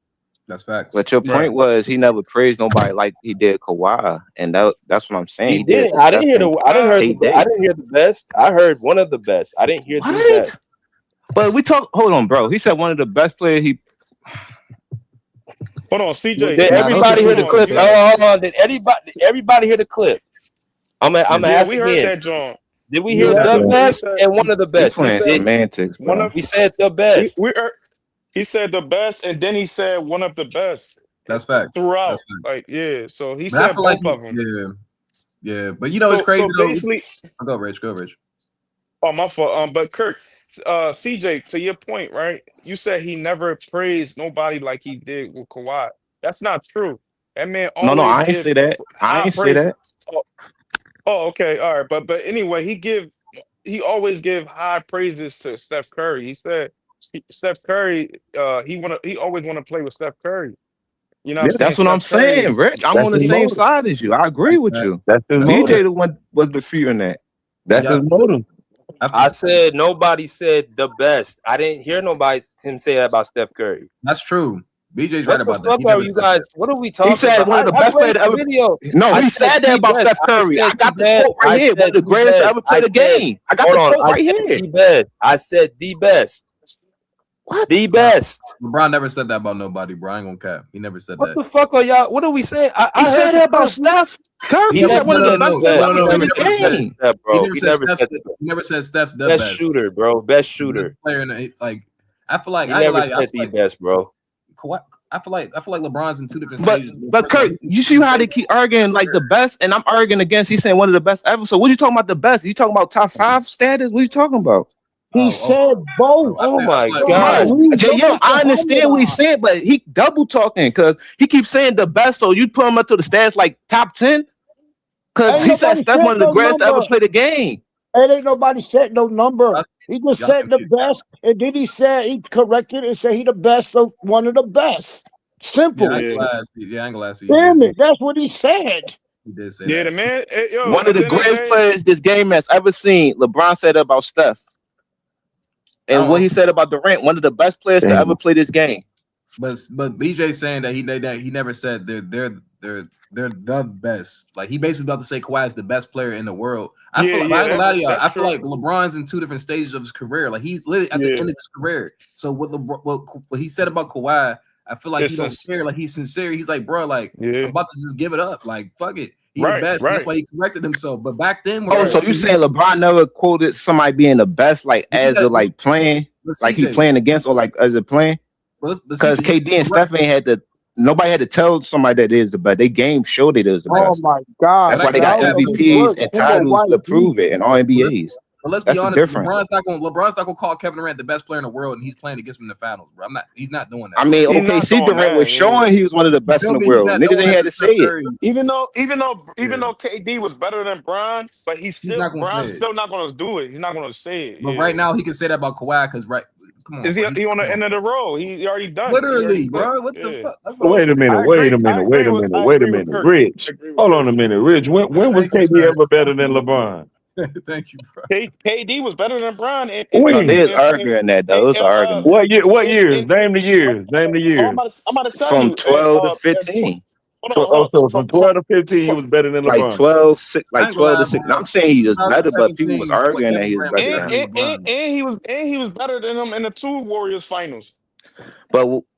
That's facts. But your point was he never praised nobody like he did Kawhi, and that's what I'm saying. He did. I didn't hear the best. I heard one of the best. I didn't hear the best. But hold on, bro. He said one of the best players. Hold on, CJ. Did everybody hear the clip? Hold on. Did everybody hear the clip? I'm asking we heard again. that, John. Did we hear the best and one of the best? Semantics, bro. He said the best. He said the best, and then he said one of the best. That's facts. Throughout. That's facts. Like, yeah. So he But I said feel both like of them. Yeah. But you know, it's crazy So though. basically, Go, Rich. Go, Rich. oh, my fault. But Kirk, CJ, to your point, right? You said he never praised nobody like he did with Kawhi. That's not true. That man always No, I ain't say that. I ain't say that. Oh, okay, all right. But anyway, he always give high praises to Steph Curry. He said Steph Curry, he always want to play with Steph Curry. You know what I'm saying? That's what I'm saying, Rich. I'm on the same side as you. I agree with you. BJ the one was disputing that. That's his motive. I said nobody said the best. I didn't hear him say that about Steph Curry. That's true. BJ's right about that. What are you guys? What are we talking about? He said one of the best players ever. No, he said that about Steph Curry. I got the quote right here. One of the greatest to ever play the game. I got the quote right here. I said the best. What? The best. LeBron never said that about nobody, bro. I ain't gonna cap. He never said that. What the fuck are y'all? What are we saying? He said that about Steph Curry. He said one of the best players ever played the game. He never said Steph's the best shooter, bro. Best shooter. Player in the, like, I feel like he never said the best, bro. I feel like LeBron's in two different stages. But Kurt, you see how they keep arguing like the best, and I'm arguing against. He's saying one of the best ever. So what are you talking about the best? You talking about top 5 status? What are you talking about? He said both. Oh my God. Jay Young, I understand what he's saying, but he double talking because he keeps saying the best. So you put him up to the stats like top 10? Because he said Steph one of the greatest to ever play the game. And ain't nobody said no number. He just said the best, and then he said he corrected and said he the best of one of the best. Simple. Yeah, I ain't gonna ask you. Damn it, that's what he said. He did say Yeah, that. the man. One of the greatest players this game has ever seen. LeBron said about Steph. And what he said about Durant, one of the best players to ever play this game. But BJ saying that he never said they're the best. Like, he basically about to say Kawhi is the best player in the world. I feel like LeBron's in two different stages of his career. Like, he's literally at the end of his career. So what he said about Kawhi, I feel like he don't care. Like, he's sincere. He's like, bro, like, I'm about to just give it up. Like, fuck it. He's the best. That's why he corrected himself. But back then, so you saying LeBron never quoted somebody being the best, like as a like playing, like he playing against, or like as a playing? Because KD and Steph ain't nobody had to tell somebody that is the best. They game showed it is the best. Oh my God! That's why they got MVPs and titles to prove it, and all NBAs. But let's be honest, LeBron's not gonna call Kevin Durant the best player in the world, and he's playing against him in the finals, bro. He's not doing that. I mean, OKC Durant was showing he was one of the best in the world. Niggas ain't had to say it. Even though KD was better than Bron, but Bron's still not gonna do it. He's not gonna say it. But right now he can say that about Kawhi because come on. Is he on the end of the road? He already done. Literally, bro. What the fuck? Wait a minute. Rich, hold on a minute. Rich, when was KD ever better than LeBron? Thank you, bro. KD was better than Bron. There's arguing that though. It's arguing. What years? Name the years. I'm about to tell from you. 12 to 15. So from 12 to 15, he was better than LeBron. Like 12 to 6. I'm saying he was better, but people was arguing that he was better than him. And he was better than him in the 2 Warriors finals. But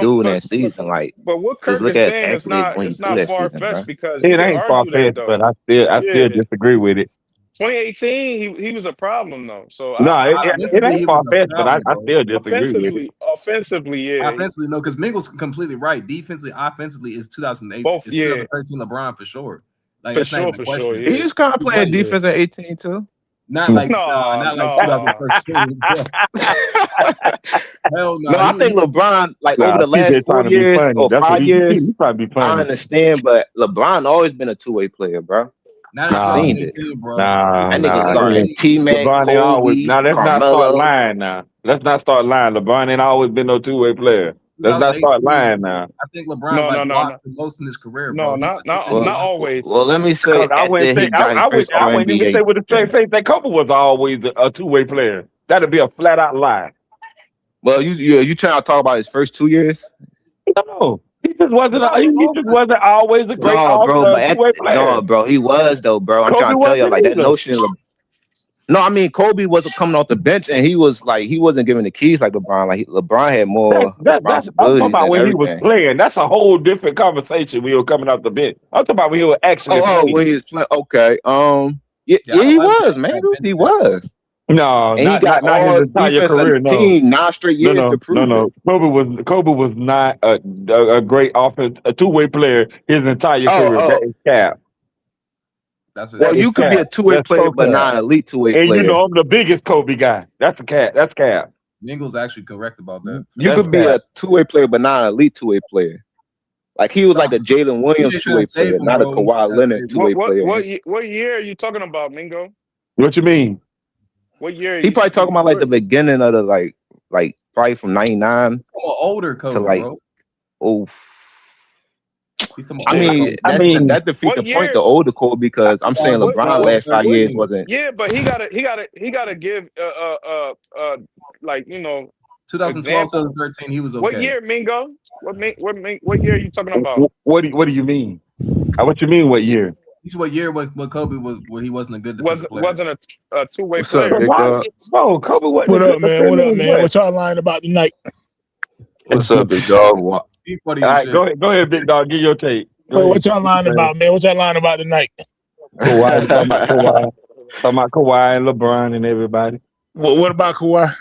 do in but that season. Like, but what just Kirk look is at his saying is accolades not when he it's threw not that far season, bro. fetched because you It can ain't far argue that fetched, but though. I still Yeah, disagree with it. 2018, he was a problem though. So No, it Offensively, ain't he far was a fetched, but I problem, bro. still disagree with it. offensively, yeah, Offensively, no, because Mingle's completely right. Defensively, offensively is 2008. both, It's yeah, 2013 LeBron for sure. Like for that's not sure, even a for sure, question. He yeah. was kind of He's playing right there. defense at 18 too. Not like No, not like no. 2013, bro. Hell no. No, I think LeBron, like over Nah, the last PJ trying 4 to be years funny. or That's what 5 years, he trying to be I funny. understand, but LeBron always been a two-way player, bro. Not in I've seen it. 2018, bro. That nigga starting He T-Mac, LeBron ain't always. Kobe, Now let's not start Carmelo. lying. Now let's not start lying. LeBron ain't always been no two-way player. Let's not start 2018, lying now. I think LeBron No, blocked the most in his career, no, bro. not Well, always. well, let me say Because I after wouldn't he say got his first I wouldn't even say All-NBA. with a straight face that Kobe was always a two-way player. That'd be a flat-out lie. Well, you trying to talk about his first 2 years? No, he just wasn't. He just wasn't always a great No, bro, but two-way player. no, bro, he was though, bro. I'm Kobe trying to tell you, wasn't like that either. notion of no, I mean Kobe wasn't coming off the bench, and he was like he wasn't giving the keys like LeBron. Like LeBron had more That's I'm talking responsibilities about and when he was everything. playing. That's a whole different conversation. We were coming off the bench. I'm talking about when he was actually playing. When he was playing, okay, yeah, Yeah, I he don't like was, that man, bench he thing. was, No, and he got not his all entire defensive career. No, team 9 straight years to prove it. Kobe was not a great a two-way player his entire career. That Oh, is cap. That's well, you could be a two-way That's player, so but cap. not an elite two-way And you player. know I'm the biggest Kobe guy. That's a cap. That's cap. Mingle's actually correct about that. You could be a two-way player, but not an elite two-way player. Like he was like a Jalen Williams trying two-way to save player, him, not a bro. Kawhi Leonard two-way player. What year are you talking about, Mingo? What you mean? What year? He probably talking about like the beginning of the like probably from 99 He's some older Kobe, to like bro. He's some I mean, that defeat the point the older Kobe because I'm saying LeBron last 5 years wasn't. Yeah, but he gotta give like 2012, 2013, he was okay. What year, Mingo? What year are you talking about? What do you mean? What you mean? What year? This is what year what Kobe was where he wasn't a good defensive player. Wasn't a two-way What's up, player. big dog? Oh, Kobe wasn't. What up, man? What up, man? What y'all lying about tonight? What's up, big dog? All right, go ahead, big dog. Give your take. What y'all lying about, man? What y'all lying about tonight? Kawhi, talking about Kawhi and LeBron and everybody. What about Kawhi?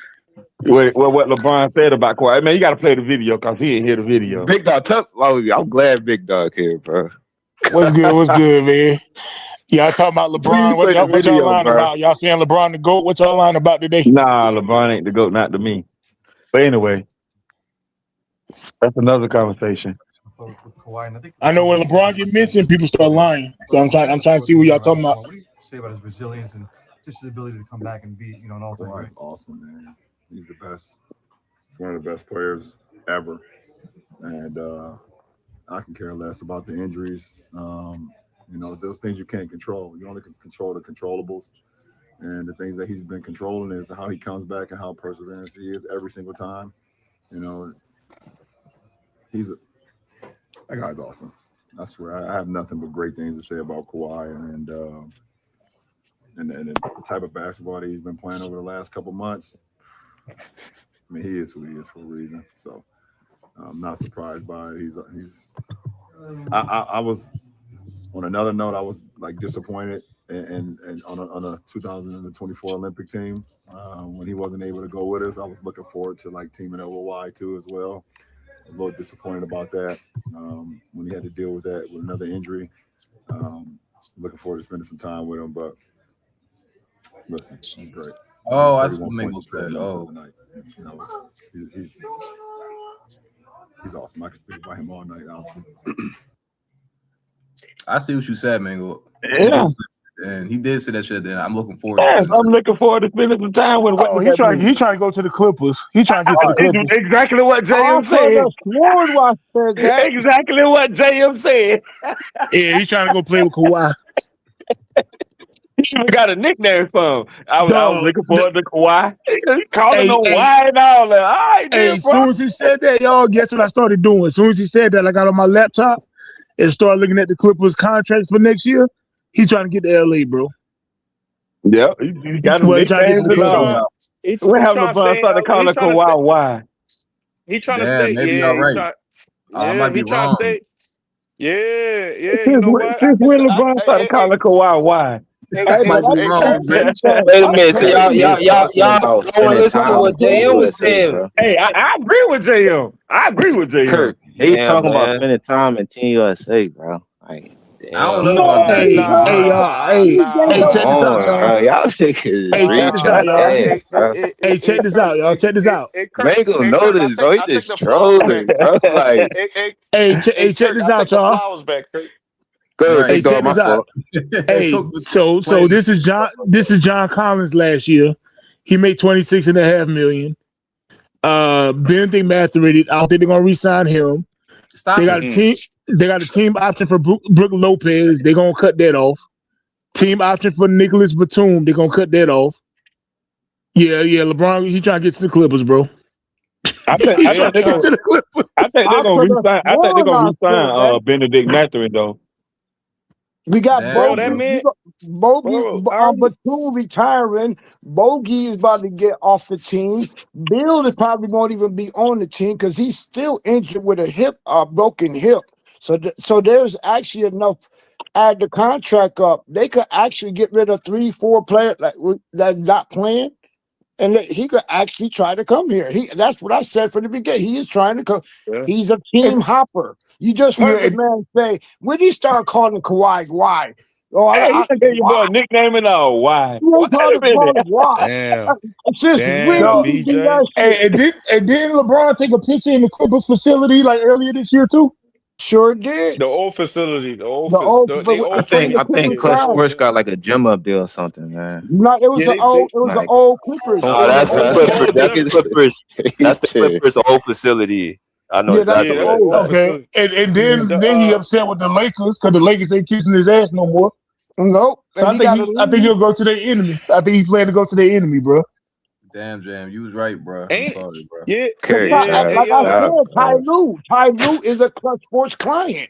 What LeBron said about Kawhi? Man, you got to play the video because he didn't hear the video. Big dog, I'm glad Big Dog here, bro. What's good, man? Y'all talking about LeBron? What y'all lying about? Y'all saying LeBron the GOAT? What y'all lying about today? Nah, LeBron ain't the GOAT, not to me. But anyway, that's another conversation. I know when LeBron get mentioned, people start lying. So I'm trying to see what y'all talking about. What do you say about his resilience and just his ability to come back and be, an all-time Kawhi's great? awesome, man. He's the best. He's one of the best players ever. And I can care less about the injuries. Those things you can't control. You only can control the controllables. And the things that he's been controlling is how he comes back and how perseverance he is every single time. That guy's awesome. I swear, I have nothing but great things to say about Kawhi and the type of basketball that he's been playing over the last couple months. I mean, he is who he is for a reason. So I'm not surprised by it. I was on another note. I was like disappointed and on a 2024 Olympic team when he wasn't able to go with us. I was looking forward to like teaming up with Y too as well. A little disappointed about that when he had to deal with that with another injury. Looking forward to spending some time with him, but listen, he's great. Oh, that's what Mingle said. Oh, he's awesome. I can speak about him all night, obviously. I see what you said, Mingle. Yeah. And he did say that shit. Then I'm looking forward. Yes, I'm looking forward to spending some time with. He trying to go to the Clippers. He trying to get to the Clippers. Exactly what JM said. Exactly what JM said. Yeah, he's trying to go play with Kawhi. He even got a nickname for him. I was looking forward to Kawhi. He calling him Kawhi and all that. All right, as soon as he said that, y'all, guess what I started doing? As soon as he said that, I got on my laptop and started looking at the Clippers contracts for next year. He trying to get to LA, bro. Yep, he got a nickname and all. What happened to LeBron started calling Kawhi why? He trying to say, maybe you're right. I might be wrong. Yeah, you know what? Since when LeBron started calling Kawhi why? That might be wrong, man. Wait a minute. So He was talking y'all about don't want to spending listen to time what with Team JM was USA, saying. bro. Hey, I agree with JM. I agree with JM. Kirk, he's Damn, talking about man. spending time in Team USA, bro. Like, I don't Damn, know bro. about that. No, Nah, come nah. no. Nah, on, bro. Y'all niggas nah, reaching ass, bro. Kirk, Man ain't gonna Kirk, notice, bro. He I take just the flowers back, trolling, Kirk. bro. Like, Kirk, I take the flowers back, Kirk. go ahead, Right. big dog. My fault. It took the players. This is John Collins last year. He made 26.5 million. Benedict Mathurin, I don't think they're gonna re-sign him. Stop They got it. a team. They got a team option for Brooke Lopez. They're gonna cut that off. Team option for Nicholas Batum. They're gonna cut that off. Yeah. LeBron, he trying to get to the Clippers, bro. I think He trying to get to the Clippers. they're I gonna could have resign. I think they're sworn gonna I said that. resign Benedict Mathurin though. We got Damn, Bogey, That bro. man, Bogey, bro, I already, Batum retiring. Bogey is about to get off the team. Bill is probably won't even be on the team because he's still injured with a broken hip. So there's actually enough. Add the contract up. They could actually get rid of 3-4 players that not playing, and he could actually try to come here. That's what I said from the beginning. He is trying to come. yeah. He's a team hopper. You just heard the man say, when he started calling Kawhi, why? Oh, Hey, he gave your boy why? a nickname and all. Why? You Wait ain't called a minute. Kawhi, why? Damn, Since when damn, did he do BJ. that shit? And didn't LeBron take a picture in the Clippers facility like earlier this year too? Sure did. The old facility, they I old think The I facility. think Clippers Yeah, Clutch side. Sports got like a gym up there or something, man. No, it was yeah, they the Like, old Clippers. come It Oh, was the that's the on, old man. Clippers. old That's gym. the Clippers. He That's the said, Clippers old facility. I know Yeah, that's Yeah, exactly the where that's the that's old. old at. Okay. facility. And The then he upset with the Lakers because the Lakers ain't kissing his ass no more. Nope. So And he got to I think leave. he'll go to their enemy. I think he's planning to go to their enemy, bro. Damn, Jam. You was right, bro. I'm ain't sorry, bro. yeah, Kirk, hey Like I yo, stop, said, bro. Ty Lue is a Clutch Sports client.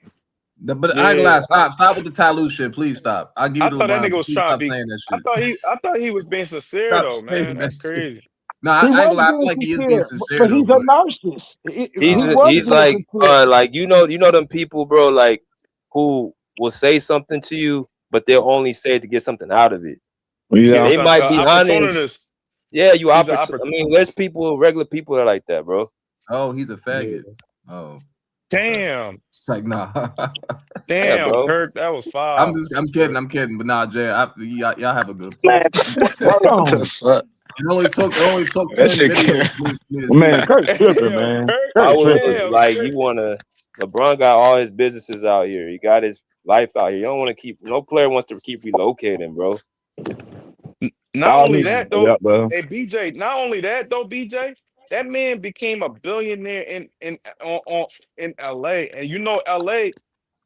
But I ain't gonna yeah. lie. Stop with the Ty Lue shit. Please stop. I'll give I you the thought that LeBron, nigga but was please trying to stop be. saying that shit. I thought he was being sincere Stop though, saying man. that That's shit. crazy. No, I He ain't gonna was lie. I feel being like he is being sincere, sincere but though. he's a But narcissist. He nah, was He's being like sincere. you know them people, bro, like who will say something to you, but they'll only say it to get something out of it. To get Yeah. They some might be honest. opportunist. Yeah, He's an I mean, there's regular people that are like that, bro. oh, he's a Yeah. faggot. Oh, okay. Damn, It's like nah. Yeah, damn, bro. Kirk, that was foul. I'm kidding. But nah, Jay, y'all have a good Man, point. hold What the on. fuck? It only took That 10 shit videos can't. for me to see Man, it. Kirk tripping, Yo, man. Kirk, I Kirk would tripping. damn, like Kirk. you wanna LeBron got all his businesses out here. He got his life out here. You don't want to no player wants to keep relocating, bro. Not All only these, that though, yeah, bro. hey BJ. Not only that though, BJ. That man became a billionaire in LA, and you know LA.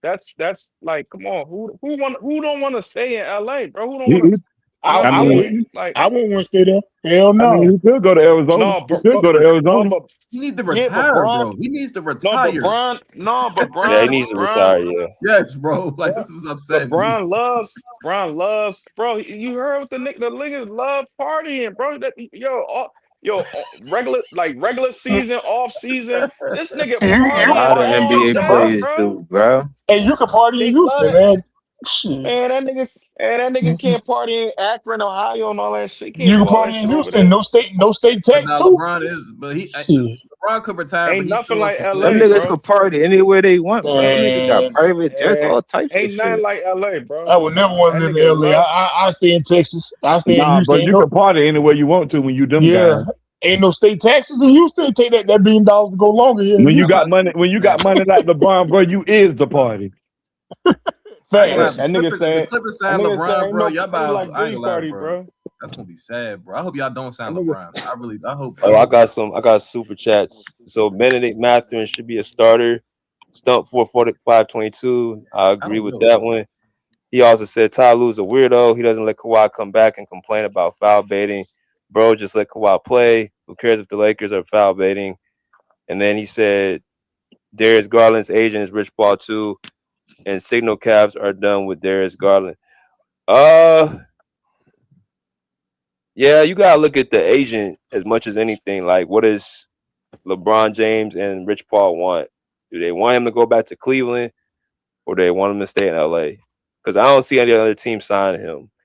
That's like, come on, who don't want to stay in LA, bro? Who don't He, want he, to, you know what I, I'm I I mean, saying? wouldn't. Like, I wouldn't want to stay there. Hell no. he could go to Arizona. no, He could go to Arizona. but He needs to yeah, but retire, Bron, bro. He needs to no, but retire. Bron, no, but Yeah, he Bron, needs to Bron, retire. Yeah, Yes, bro. Like this was but upsetting me. Bron loves, bro. You heard what the niggas love partying, bro. Regular season, off season. This nigga A You can partying lot of party in all the NBA Houston, bro. time, players bro. do, bro. And you can party in They love Houston, it. man. Shit. And that nigga can't party in Akron, Ohio, and all that shit. He can't You do can all that party in shit over Houston. there. No state But tax now too. LeBron is, but Shit. LeBron could retire, but Ain't he nothing still wants like to Them LA, play. niggas bro. could party anywhere they want, bro. Them niggas got Man, private jets, all types of Ain't nothing shit. like LA, bro. I would never want That to live nigga in LA. love. I stay in Texas. I stay in Nah, Houston. but you can party anywhere you want to when you them Yeah, guys. ain't no state taxes in Houston. Take that $1 billion to go longer here in When you I'm Houston. about got to say, money, man, like LeBron, bro, you is the party. I ain't gonna lie. Facts. That nigga The saying, Clippers that sign nigga saying, LeBron, ain't bro. no Y'all party about, like I ain't Diddy gonna lie, party, bro. bro. That's gonna be sad, bro. I hope y'all don't That sign nigga, LeBron. I hope. Oh, I got super chats. So Benedict Mathurin should be a starter. Stump 445.22. I I agree don't with know, that bro. one. He also said Ty Lue's a weirdo. He doesn't let Kawhi come back and complain about foul baiting. Bro, just let Kawhi play. Who cares if the Lakers are foul baiting? And then he said Darius Garland's agent is Rich Paul too, and signal caps are done with Darius Garland. Yeah, you gotta look at the agent as much as anything. Like, what does LeBron James and Rich Paul want? Do they want him to go back to Cleveland, or do they want him to stay in LA? Because I don't see any other team signing him.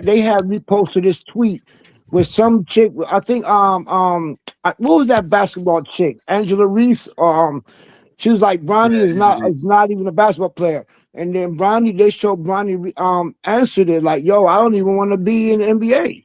they had reposted this tweet with some chick. I think what was that basketball chick? Angela Reese. She was like, Bronny Yeah, is not even a basketball player. And then they showed Bronny answered it like, yo, I don't even want to be in the NBA.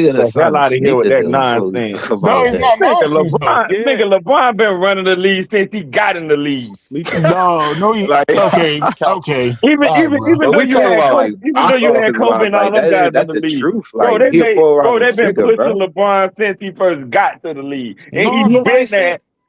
nigga the that's hell signed a out of here with sneaker that deal before we nonsense. talk No, about it's that. not nonsense though. Yeah. Nigga, LeBron been running the league since he got in the league. No, no, Like, okay, okay. All right, bro. even But though we you talking had about Kobe, like even though box you had office Kobe wise, and all like them guys in that's the the league, truth. Like he a bro, 4 round they've been figure, pushing bro. LeBron since he first got to the league, and No, he's nobody been said. there.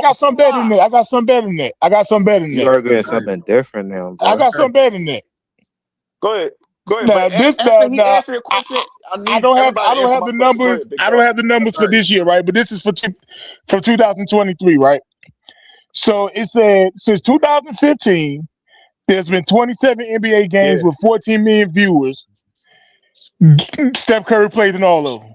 got something better than that. I got something better than that. I got something better than You that. arguing something different now, I bro. got something better than that. Go ahead. Now But this after he now answered your question, I I need don't everybody to answer have my the question. Go numbers. ahead, big I don't dog. have the numbers for this year, right? But this is for 2023, right? So it said since 2015, there's been 27 NBA games Yeah. with 14 million viewers. Steph Curry played in all of them.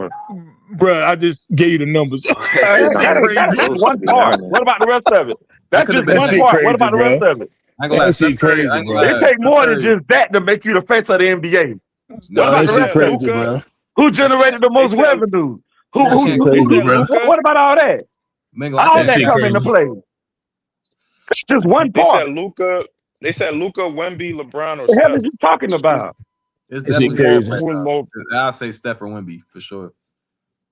whatever. Bruh, I just gave you the numbers. that shit That's crazy. supposed to one be part. earning. What about the rest of it? That That's could have just been That one that. shit part. What crazy, about the bro. rest of it? I ain't gonna lie, That Steph shit Curry. I crazy, ain't gonna bro. It lie, take Steph more than Curry. just that to make you the face of the NBA. What Nah, about That the They shit rest said of it? crazy, Luca. bro. Who Steph, generated the They most said revenue? Steph That can't shit they coach. crazy, said bro. Luca. What about all that? I All That can't that shit coach. come into crazy. play. It's just one They said part. Luca. They said Luca, Wemby, LeBron, or What the hell is Steph. you talking about? It's That shit definitely Who more? Steph crazy. right Who is now. more? I'll say Steph or Wemby for sure.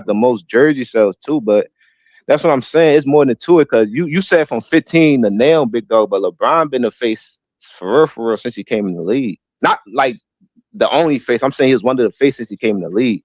got the most jersey sales too. But that's what I'm saying. It's more than to it because you said from 15 to now, big dog, but LeBron been the face for real since he came in the league. Not like the only face. I'm saying he was one of the faces since he came in the league.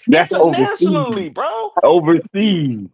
That's overseas. Internationally, bro. Overseas.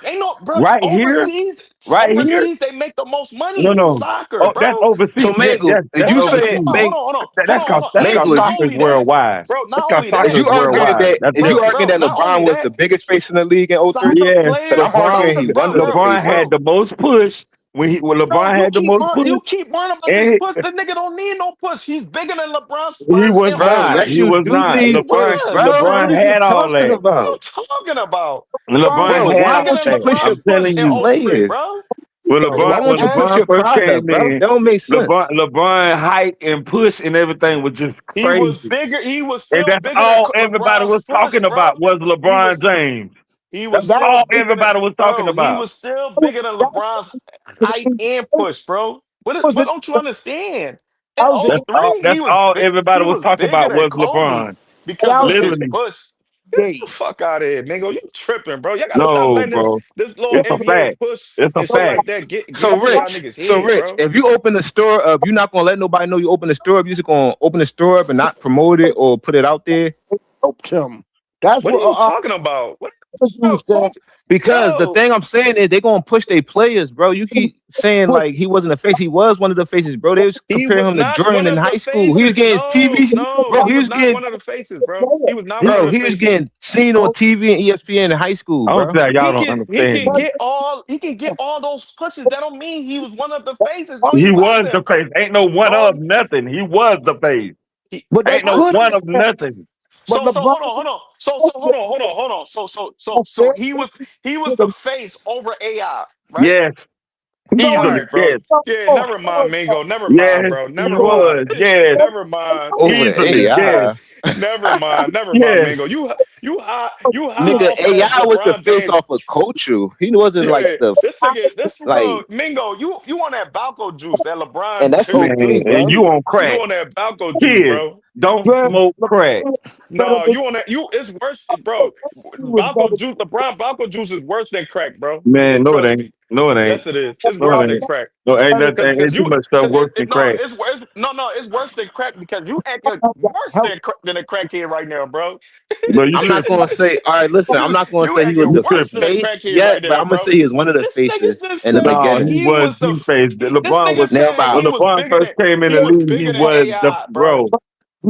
Ain't no, bro. Right here. Overseas, Right here. overseas, they make the most No, money. no. Soccer, Oh, that's bro. overseas. So Mango, is That's you Hold on, saying overseas. hold on. That's called Mango, Not soccer is only that, worldwide. bro. That's Not called only soccer is that, is you arguing worldwide. that That's is you arguing bro. that Not LeBron only was the that, biggest face in the league in '03? soccer yes. Because players, I'm arguing soccer, he bro, won the bro, LeBron face. had bro. the most push. when Bro, LeBron had the most push, you keep worrying about this and push. The nigga don't need no push. He's bigger than LeBron's he first was and Bro, not. yes, He you was do not. he need push, was. bro. What LeBron are you had all talking that. What are about? you talking about? LeBron Bro, He's had why bigger all won't than you that. push LeBron's your I'm push telling and you. 03, players? bro. When Why LeBron when won't you push LeBron your first product, came bro? in, That don't make sense. LeBron height and push and everything was just He was crazy. bigger. He was And still that's bigger than all everybody LeBron's was push, talking bro. about was He LeBron was James. he That's was That, still all bigger than everybody was talking bro. He about. was still bigger than LeBron's height and push, bro. was What it? don't you understand? In I was it. '03, That's all everybody he was was talking bigger about than was Kobe LeBron. because I was of his Literally. push. Get the NBA. fuck out of here, Mingo. You tripping, bro. Y'all gotta stop No, letting bro. this little It's a NBA fact. push It's a and shit fact. like that get So into y'all Rich, niggas head, bro. if you open the store up, you're not gonna let nobody know you open the store up. You're just gonna open the store up and not promote it or put it out there. Helped him. That's What are what you talking about? What you bro, said. coach? Because the Bro, thing I'm saying is they're gonna push their players, bro. You keep saying like he wasn't a face. He was one of the faces, bro. They was he comparing was him to not Jordan one in of the high school. He was faces. getting No, TV, no, bro. he He was was not getting, one of the faces, bro. He was not one of bro. the He was faces. getting seen on TV and ESPN in high school, I don't bro. think y'all He don't can he understand can me. get all those pushes. That don't mean he was one of the faces. No, he He was the wasn't, bro. face. Ain't no one No, of nothing. He was the face. But they Ain't no what? couldn't. one of nothing. But So LeBron hold on. So hold on. So he was the face over AI, right? Yes. All Easily. right, bro. Yes. Yeah, never mind, Mingo. Never mind, Yes. bro. He Never mind. was. Yes. Never mind. Over the Easily. Yes. AI, Never mind, Yes. Mingo. You high nigga. off of that AI was the LeBron face James. off of culture. He wasn't like Yeah, the this like, bro, Mingo. You on that Balco juice, that and LeBron that's Man, '03, and bro. you on You crack. on that Balco juice, Kids, bro. don't smoke crack. No, you on that. It's worse, bro. Balco juice, LeBron Balco juice is worse than crack, bro. Man, no, it Trust ain't. me. No, it ain't. Yes, it is. It's No, worse it than ain't. crack. No, ain't nothing. Because Ain't too you, much stuff cause worse than no, crack. it's worse than crack because you acting worse than a crackhead right now, bro. But you I'm not tripping. gonna say, all right, listen, I'm not gonna You say he was You acting the worse tripping. than a face crackhead right yet, but now, I'm gonna bro. say he was one of the This nigga faces just in the said No, beginning. he he was was the. two-faced. This LeBron nigga was Now said about when LeBron first came in he the was league. He bigger than was the AI, bro. bro.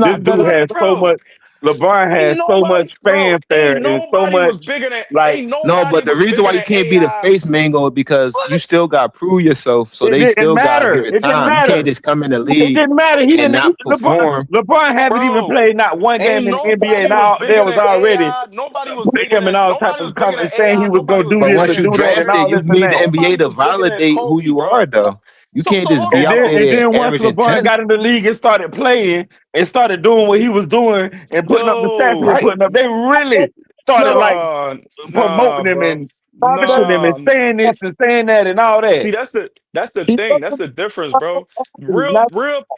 This not dude better. had so Bro, much. LeBron ain't had so much nobody, bro. fanfare and so much like no, but the reason why you Than can't be the AI. face, Mango, is because you What? still got to prove yourself. So it they didn't still got to give matter. it It didn't time. You can't matter. just come in the It league didn't matter. He and didn't. not LeBron. perform. LeBron haven't even Bro, played not one ain't game in the NBA, and nobody was all they bigger was than already AI. putting him in all type Nobody was of bigger than comments saying he AI. was gonna do But this once and you do that and drafted, all you this and need the that. NBA Nobody to was bigger than validate who Kobe, you bro. are, though. You So can't so just hold be on, out hold on. there And then once averaging LeBron 10. got in the league and started playing and started doing what he was doing and putting up the stats he was Yo, Right. putting up, they really started like nah, promoting him bro. and pushing him and Nah. saying this and saying that and all See, that. that's the thing. That's the difference, bro.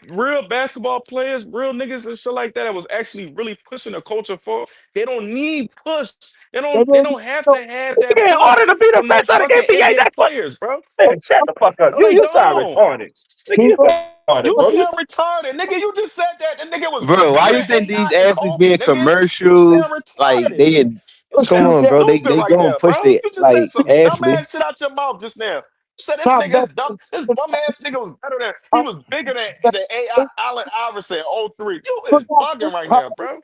Real basketball players, real niggas and shit like that was actually really pushing the culture for. They don't need push. They don't have to have that Yeah, in push order to be the from no best of the fucking NBA, NBA that's what. players, bro. Man, shut the fuck up. No, they You sound don't. retarded. Nigga, you sound retarded, You bro. sound retarded, nigga. You just said that the nigga was Bro, why bigger you than think AI these and athletes Kobe, being nigga. You sound commercials, like retarded. they in, You come sound on, bro, stupid they right gonna now, push bro. the You just said like some athlete. dumbass shit out your mouth just now. You said this Not better. nigga's dumb. This bum ass nigga was better than he was bigger than AI Allen Iverson 03. You is bugging right now, bro.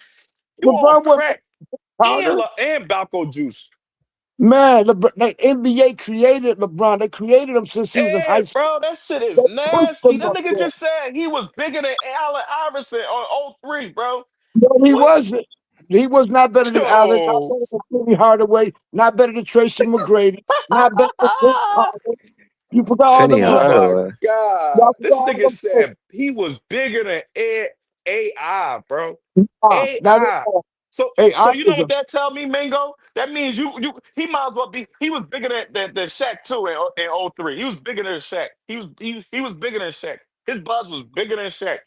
You on LeBron was crack powder. and Balco juice. Man, LeBron, the NBA created LeBron. They created him since he was in Yeah, high school. bro, that shit They is pushed nasty. him This up nigga there. just said he was bigger than Allen Iverson on 03, bro. No, he What? wasn't. He was not better than Allen, not Yo. better than Penny Hardaway, not better than Tracy McGrady, not better than Vince Carter. You forgot all Penny them Oh players. my Hardaway. God. Y'all forgot This all nigga them players. said he was bigger than AI, bro. That's AI. So hey, I so you know is what a that tell me, Mingo? That means you he might as well be he was bigger than Shaq too in '03. He was bigger than Shaq. He was bigger than Shaq. His buzz was bigger than Shaq.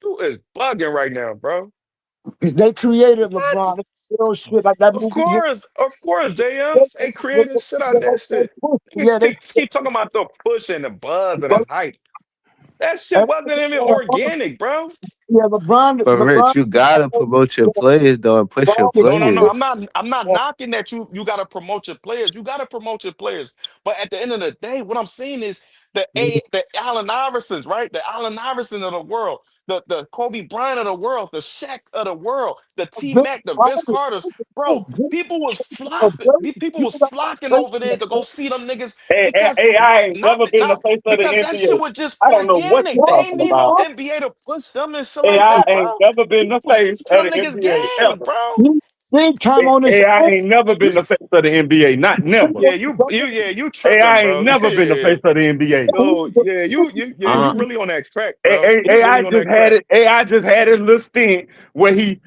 You is bugging right now, bro. they created What? LeBron. They do shit like that movie. Of course, JM. They created shit out that shit. Yeah, they Keep talking about the push and the buzz and the hype. That shit wasn't even organic, bro. yeah, LeBron, But LeBron, Rich, you gotta promote your players though and push your No. players. I'm not knocking that you gotta promote your players. You gotta promote your players. But at the end of the day, what I'm saying is the Allen Iversons, right? The Allen Iverson of the world, the Kobe Bryant of the world, the Shaq of the world, the T Mac, the Vince Carters, bro. People was flopping. These people was flocking over there to go see them niggas because I ain't never been the face of the because that shit NBA. was just I don't know what organic. you They ain't talking need no about. NBA to push them and shit like AI that, ain't bro. never been the Was face pushing of them the niggas NBA game, ever. bro. Big time on this. AI ain't never been the face of the NBA. Not never. Yeah, you tripping, AI ain't bro. never been the Yeah. face of the NBA. Yo, yeah, you Uh, really on that crack, bro. You AI really on just that had crack. it. AI just had his little stint where he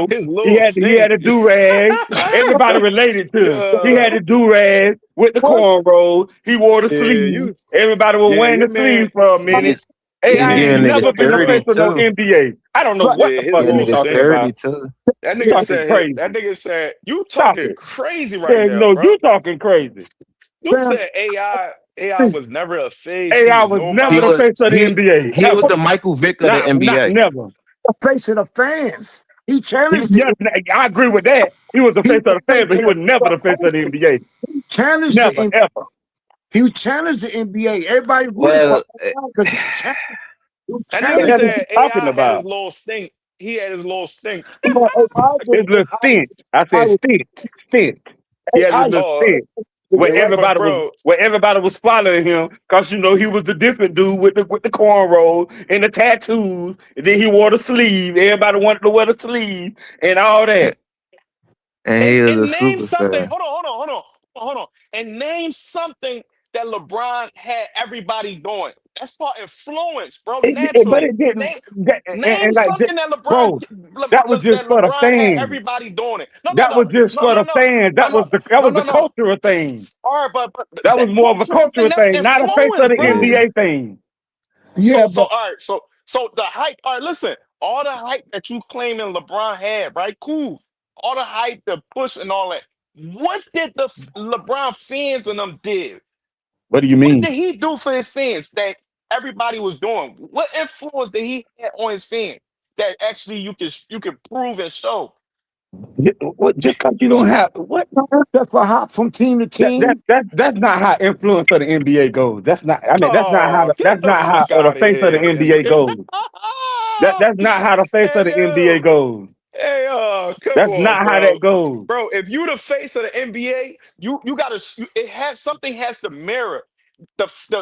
His he little had stink. a do rag. Everybody related to him. He Yeah, had a do rag with the What? cornrows. He wore the yeah, sleeve. Everybody was wearing your the sleeve man, for a and minute. it, and AI he ain't giving you niggas never been tripping, the face bro. 30 of no too. NBA. I don't know But what Yeah, the his fuck Giving you little niggas talking stink. 30 about. too. That You nigga talking said crazy. that nigga said you Stop talking it. crazy right Man, now, no, bro. you talking crazy. You fam, said AI was never a phase. He AI was was never He the nobody. was face of the he NBA he was ever. the Michael Vick of the Not NBA. never. the face of the fans. He challenged Yeah, the I agree with that. He was the he face of the the face fan, but he of was never the face of the NBA. he challenged the Never, NBA. ever. He challenged the NBA. Everybody rooted for Well, him because he That What the nigga challenged hell is the you said talking AI had his about? little stink. He had his little stink. but His little stint. I said stint. He had his AI little Oh, stint. Where but everybody was bro, where everybody was following him because he was the different dude with the cornrows and the tattoos. And then he wore the sleeve. Everybody wanted to wear the sleeve and all that. and he was and a name something. superstar. Hold on. And name something that LeBron had everybody doing. That's for influence, bro. But Naturally, it didn't. name And like, something that bro, that was just for the LeBron had fans. everybody doing it. No, no, That was no, just no, for no, the no, fans. no, no, That no, was the no, no. cultural thing. All right, but That was that more of a cultural thing, cultural that's thing, not a face of influence, the bro. Yeah. NBA thing. Yeah, So but all right, so the hype. All right, listen, all the hype that you claiming LeBron had, right? Cool. All the hype, the push, and all that. What did the LeBron fans and them did? What do you What mean? did he do for his fans that everybody was doing? What influence did he have on his fans that actually you can prove and show? What? Just because you don't have what? that's what hop from team to team. That's not how influence of the NBA goes. That's not. I mean, Oh, get that's the not how fuck out of the face of the here, man. NBA goes. That's not how the face of Hey the NBA yo. goes. Hey, come That's on, not how bro. that goes. Bro, if you the face of the NBA, you gotta. It has something has to mirror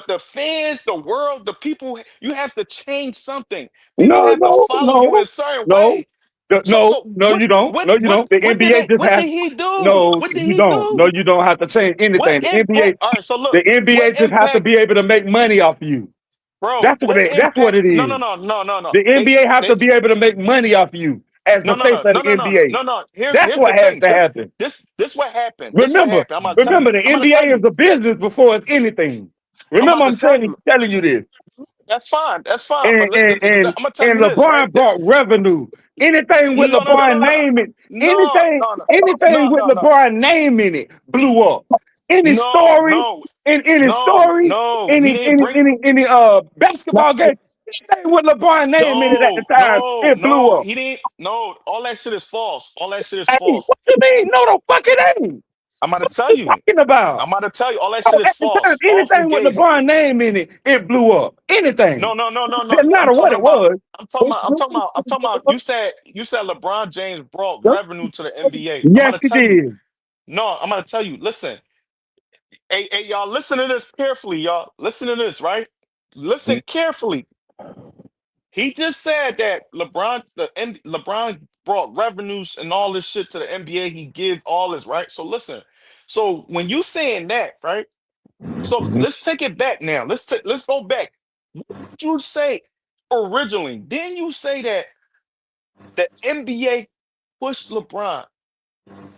the fans, the world, the people. You have to change something. People No, have to no, follow you in no, a certain no. way. So No, you don't. No, you don't. The what did NBA just what has did he do? no. What did You he don't. No, do? you don't have to change What anything. impact? All right, so look, The NBA what just has to impact, be able to make money off you. bro? What That's what impact? it No, is. no, no, no, no, no. The NBA has to be able to make money off you as No, the no, face no, of no, the no, no, NBA. no, no. That's Here's what the has thing. to happen. This what happened. This what Remember, happened. I'm gonna tell you. remember, the I'm gonna tell NBA is you. a business before it's anything. I'm Remember, about to I'm tell telling you. you this. That's fine. That's fine. And But and and, I'm gonna tell and you this, right? LeBron brought revenue. Anything with No, no, no, no, LeBron no, name it, no, no, no, anything no, with no, no, LeBron name in it blew up. Any no, story, no, in any no, story, no. He didn't bring. any basketball game, anything with LeBron name in it at the No, time, no, it blew no. up. He didn't. No, all that shit is false. All that shit is Hey, false. what you mean? No, the fuck it ain't. I'm about to What tell you you. talking about? I'm about to tell you. All that Oh, shit is at the time, false. All anything with fugazi. LeBron name in it, it blew up. No, Anything. no, no, no, no. Didn't I'm matter what talking it about. was. I'm talking about. You said LeBron James brought revenue to the NBA. I'm Yes, gonna he tell you. did. No, I'm gonna tell you. Listen, hey, y'all, listen to this carefully, y'all. Listen to this, right? Listen carefully. He just said that LeBron brought revenues and all this shit to the NBA. He gives all this, right? So listen. So when you saying that, right? So let's take it back now. Let's go back. What did you say originally? Didn't you say that the NBA pushed LeBron?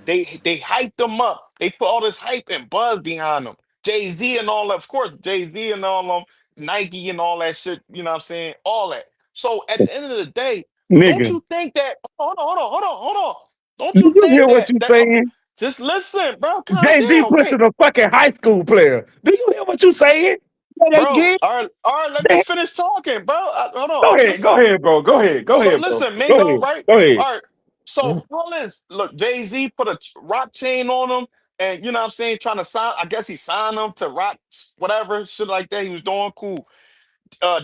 They hyped him up. They put all this hype and buzz behind him. Jay-Z and all that. Of course, Jay-Z and all them, Nike and all that shit, you know what I'm saying? All that. So at the end of the day, don't Nigga. you think that hold on. Don't Do you you think hear what you that saying? just listen, bro, calm Jay-Z down. Wait. pushing a fucking high school player. Do you hear what you saying? Yeah, they Bro, did. all right, let me Man, finish talking, bro. Hold on. go Listen. ahead, bro. Go ahead, So bro. listen, Go Mingo, ahead, right? go ahead. All right. So all this, look, Jay-Z put a rock chain on him. and you know what I'm saying, trying to sign. I guess he signed him to rock whatever shit like that. He was doing cool.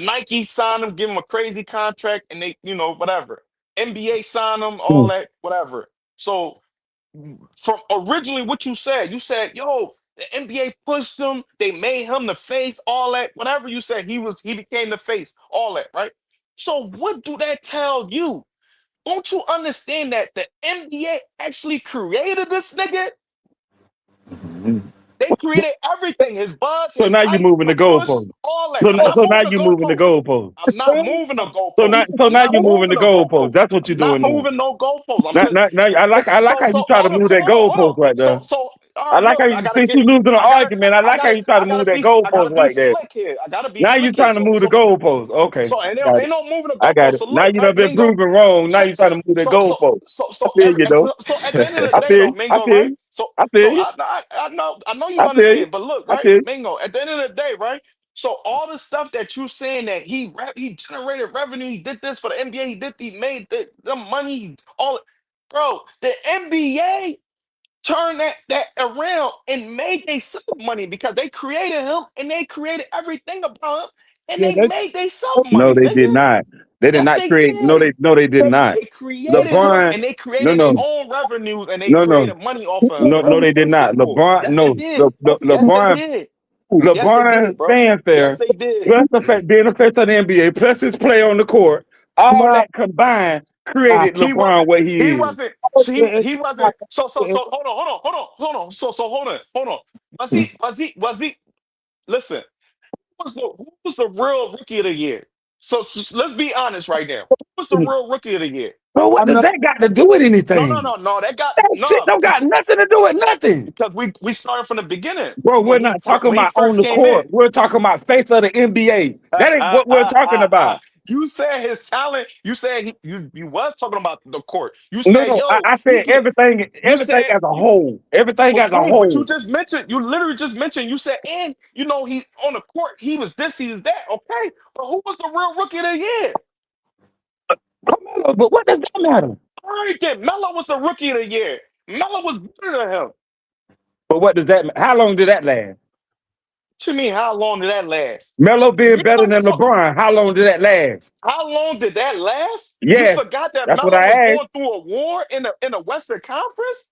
Nike signed him, give him a crazy contract, and they, you know, whatever. NBA signed him, all that, whatever. So from originally what you said, yo, the NBA pushed him, they made him the face, all that, whatever you said, he became the face, all that, right? So what do that tell you? Don't you understand that the NBA actually created this nigga? They created everything. His buzz, So So his now you're hype, moving the the push, goalpost. all that. So, I'm not so now moving the you're moving the goalpost. goalpost. I'm not moving the So goalpost. I'm now not you're moving moving the the goalpost. goalpost. That's what you're I'm not doing now. moving no goalpost. I'm just Now, I like how you try to move that goalpost right there. all I right, like look, how you since you losing an argument. I like how you try to move that I gotta goalpost be like that. slick here. I gotta be Now you're slick here. trying to move the goalpost. Okay, So and got ain't it. no moving the I got goalpost. it. So Now look, you right, done been Mingo. proven wrong. Now So you trying to move that goalpost. I feel you though. so at the end of the I day feel though, you. I Mingo, feel right? you. So I feel so you. I know you I feel you. understand, but look, I right, feel you. Mingo, at the end of the day, right? So all the stuff that you saying that he generated revenue, he did this for the NBA, he made the money, all bro, the NBA turned that around and made they self money because they created him and they created everything about him and Yeah, they made they self no, money, they did nigga. not. They did Yes, not they create. did. No, they did not. They created him LeBron, and they no, created their no, own revenues and they no. created money off of him, No, bro. they did It's not. simple. LeBron, Yes, they no. did. Yes, they LeBron, did. Yes, they LeBron did, bro. fan Yes, there, they did. plus the fact being a face of the NBA, plus his play on the court, all that combined created He LeBron wasn't. what he He is. wasn't. He wasn't. So. Hold on. So hold on. Was he? Listen. Who was the real rookie of the year? So let's be honest right now. Who was the real rookie of the year? Bro, what does that got to do with anything? No. That got That shit no don't got nothing to do with nothing. because we started from the beginning Bro, we're when not talking he about on first the came in. court. We're talking about face of the NBA. That ain't what we're talking about. You said his talent. You said you was talking about the court. You No, said, yo, I he said get. You everything said as a whole. Everything as a okay, but you whole. just mentioned. You literally just mentioned. You said, and you know he on the court. He was this. He was that. Okay, but who was the real rookie of the year? Carmelo, but what does that matter? All right, then Melo was the rookie of the year. Melo was better than him. But what does that? How long did that last? What you mean? How long did that last? Melo being better Melo, than LeBron. How long did that last? how long did that last? You Yes, forgot that that's what Melo I was asked. going through a war in the Western Conference.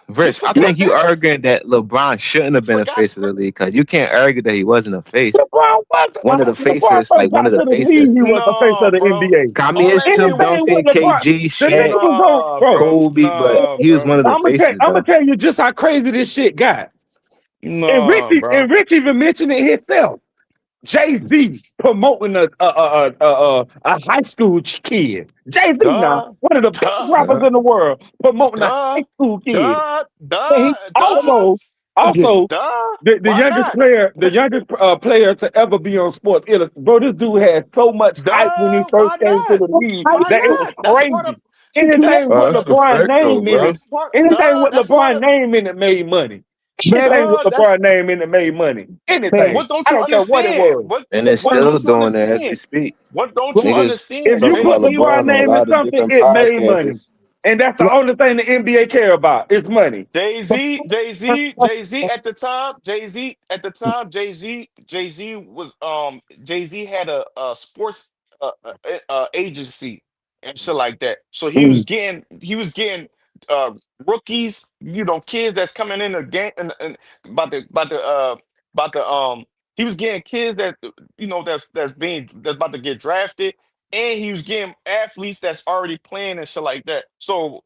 Rich, I Forgot think you that. arguing that LeBron shouldn't have been a Forgot. face of the league because you can't argue that he wasn't a face. LeBron was One of the LeBron faces, first like one got of to the the league. faces. He was the face of No, the bro. NBA. I mean, All it's that shit Tim was. Anything with Duncan, LeBron, KG, the nigga Shaq, was on, Nah, bro. bro. Kobe, but Nah, he was bro. one of the faces, I'm gonna though. tell you just how crazy this shit got. Nah, bro. And Rich even mentioned it himself. Jay-Z promoting a high school kid. Jay-Z now, Duh. one of the best Duh. rappers in the world, promoting a high Duh. school kid. Duh. And he also Duh. the Why youngest not? player, player to ever be on Sports Illustrated. Bro, this dude had so much hype when he Duh. first Why came to not? the league Why that it was not? That's part of. crazy. Anything with That's a LeBron fact, though, name in bro. it, That's part. anything Duh. with That's part LeBron of. name in it made money. Man, Anything with Duh. That's LeBron name in it made money. man, Anything. what don't I you don't care what it understand? was. And it's What still don't you doing that as we understand? speak. What don't you bro, Niggas If understand? you talking put about Jay-Z was LeBron LeBron on a name in lot of something, different it made money. podcasts. And that's the bro, only thing the NBA care about. It's money. Jay-Z at the time, Jay-Z had a sports agency and shit like that. So Mm. he was getting uh rookies, kids that's coming in the game and about the he was getting kids that that's about to get drafted, and he was getting athletes that's already playing and shit like that. So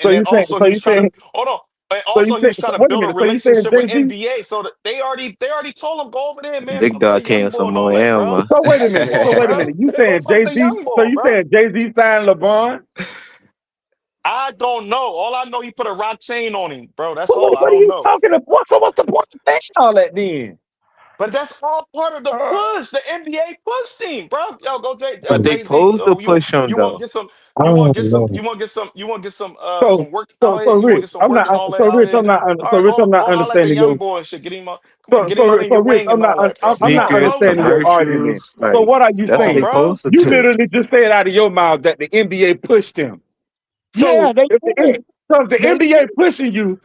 So then you saying also so he you was trying saying to hold on. And so you also he saying was trying to wait a build a minute. So you saying relationship with Jay-Z? NBA. So that they already told him go over there, man. Big Fuck with the dog young came boy from and all that, bro. Miami. So wait a Like, minute. come So on, wait a bro. minute. You They go saying fuck with the Jay-Z? young So boy, you bro. saying Jay-Z signed LeBron? I don't know. All I know, he put a rock chain on him, bro. That's But all. I what are don't you know. talking about? So what's the point of saying all that then? But that's all part of the push. The NBA push team, bro. Yo, go But they Jay-Z. posed the push on, You want to though. get some? Oh Lord. You want to get So some work out here. so You want to Rich, get some I'm work not and all that so out Rich, here. All right, I'm not go holler at the understanding young your boy and shit. Get him, come on, get him under so your Rich, wing and all that, bro. I'm not Come Sneakers, on understanding now. your argument. commercials, So like, what are you that's Come what on, they saying? bro. posted You to. literally just said out of your mouth that the NBA pushed him. So yeah, they if did. the They NBA pushing you,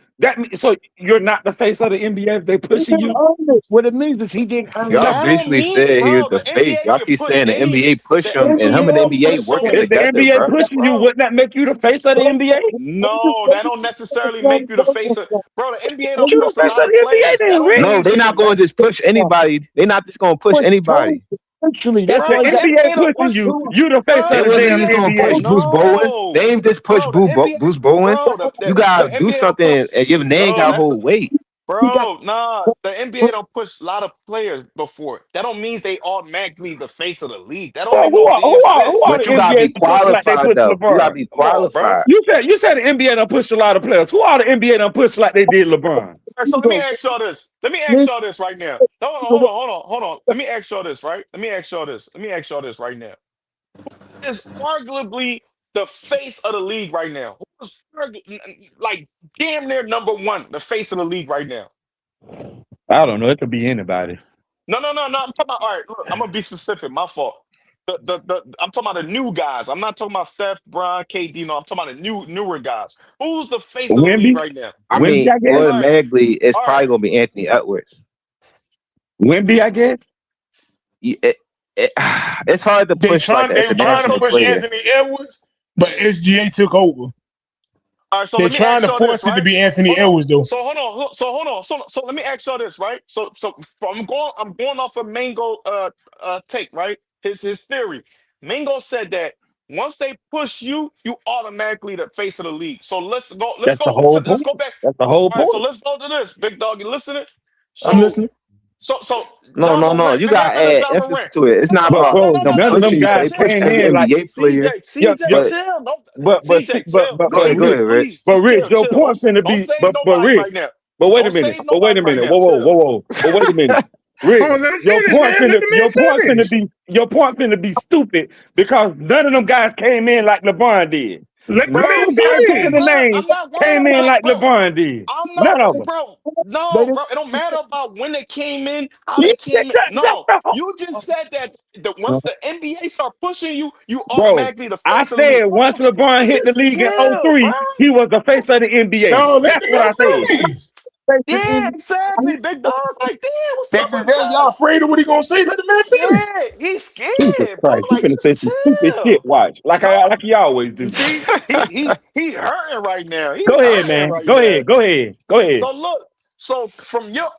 So you're not the face of the NBA if they He pushing didn't you. earn it. What it means is he didn't earn Y'all nothing. That don't basically mean, said he was bro. the The face. NBA Y'all can keep push saying the any. NBA push The him, and him and the NBA NBA push working If any. the together, NBA bro. pushing you, Bro, wouldn't that make you the face of the NBA? no, that don't necessarily make you the face of. Bro, the NBA But don't you push the a face lot of of the NBA players. That then, don't Rick. No, mean they're they the not going to best. just push anybody. They're not just going to push anybody. Eventually, that's If the Bro, all you the got. NBA NBA don't pushing push. you, you the face Bro, They of the the wasn't damn just NBA. going to push NBA. Bruce Bowen. No, They ain't just push bro, the NBA. Bruce Bowen. Bro, You the got to do NBA don't push. something, and your name Bro, got to that's hold weight. He got bro. Nah, the NBA don't push a lot of players before. That don't mean they automatically the face of the league. That don't Well, make no damn who are sense. the But you got to be NBA pushing like they qualified, push though. You got to LeBron? be Come on, bro. qualified. You said the NBA done pushed a lot of players. Who are the NBA done pushed like they did LeBron? So let me ask y'all this. Let me ask y'all this right now. Hold on. Let me ask y'all this, right? Let me ask y'all this. Let me ask y'all this right now. Is arguably the face of the league right now. Who's like damn near number one, the face of the league right now? I don't know. It could be anybody. No. I'm talking about. All right, look, I'm gonna be specific. My fault. I'm talking about the new guys. I'm not talking about Steph, Bron, KD. No, I'm talking about the newer guys. Who's the face of the league Wimby? right now? I Wimby, mean, I guess. All right, automatically, it's all right. probably going to be Anthony Edwards. Wimby, I guess. It's hard to push like an They were All right, trying to international so push player. Anthony Edwards, but SGA took over. all right, so They're let me ask trying to y'all this, force it to right? be Anthony Hold on. Edwards though. So let me ask y'all this, right? So I'm going off of Mango take, right? His theory. Mango said that once they push you, you automatically the face of the league. So let's That's the whole point. back. That's the whole All right, so point. let's go to this. Big dog, you listening? I'm So listening. John No. Morant. You What got to happened to add John emphasis Morant? to it. It's not But about bro, them none of them pushing you because guys they push came every in like NBA player. CJ, But chill. Don't, but CJ, chill. go ahead, CJ, Rich. please, but just Rich, chill, your chill. point finna Don't be save but nobody Rich. right now. But wait a Don't minute. save But wait nobody a right minute. now. Whoa. Chill. But wait a minute. Rich, Oh, let him finish, man. Let the your point man finna finish. be stupid because none of them guys came in like LeBron did. Let the None of man them guys you Bro, finna finish. name I'm not worried came in about, like bro. LeBron did. I'm not, None of them. bro. They No, didn't, bro. It don't matter about when they came in, how Yeah, they came in. that's No, the whole- you just said that once the NBA start pushing you, you Bro, automatically the I face of the league. said once LeBron hit the Just league in chill, bro. '03, he was the face of the NBA. No, let That's the what I said. man finish. Yeah, exactly, big dog. Like, damn, what's up with Y'all Gus? afraid of what he gonna say? Let the man finish. Yeah, he's Jesus scared, bro. Christ, you Like, finna say just some stupid shit. chill. Watch, like No, you always do. see, he hurting right now. He Go ahead, hurting man. right Go now. ahead. Go ahead. Go ahead. So look, so from your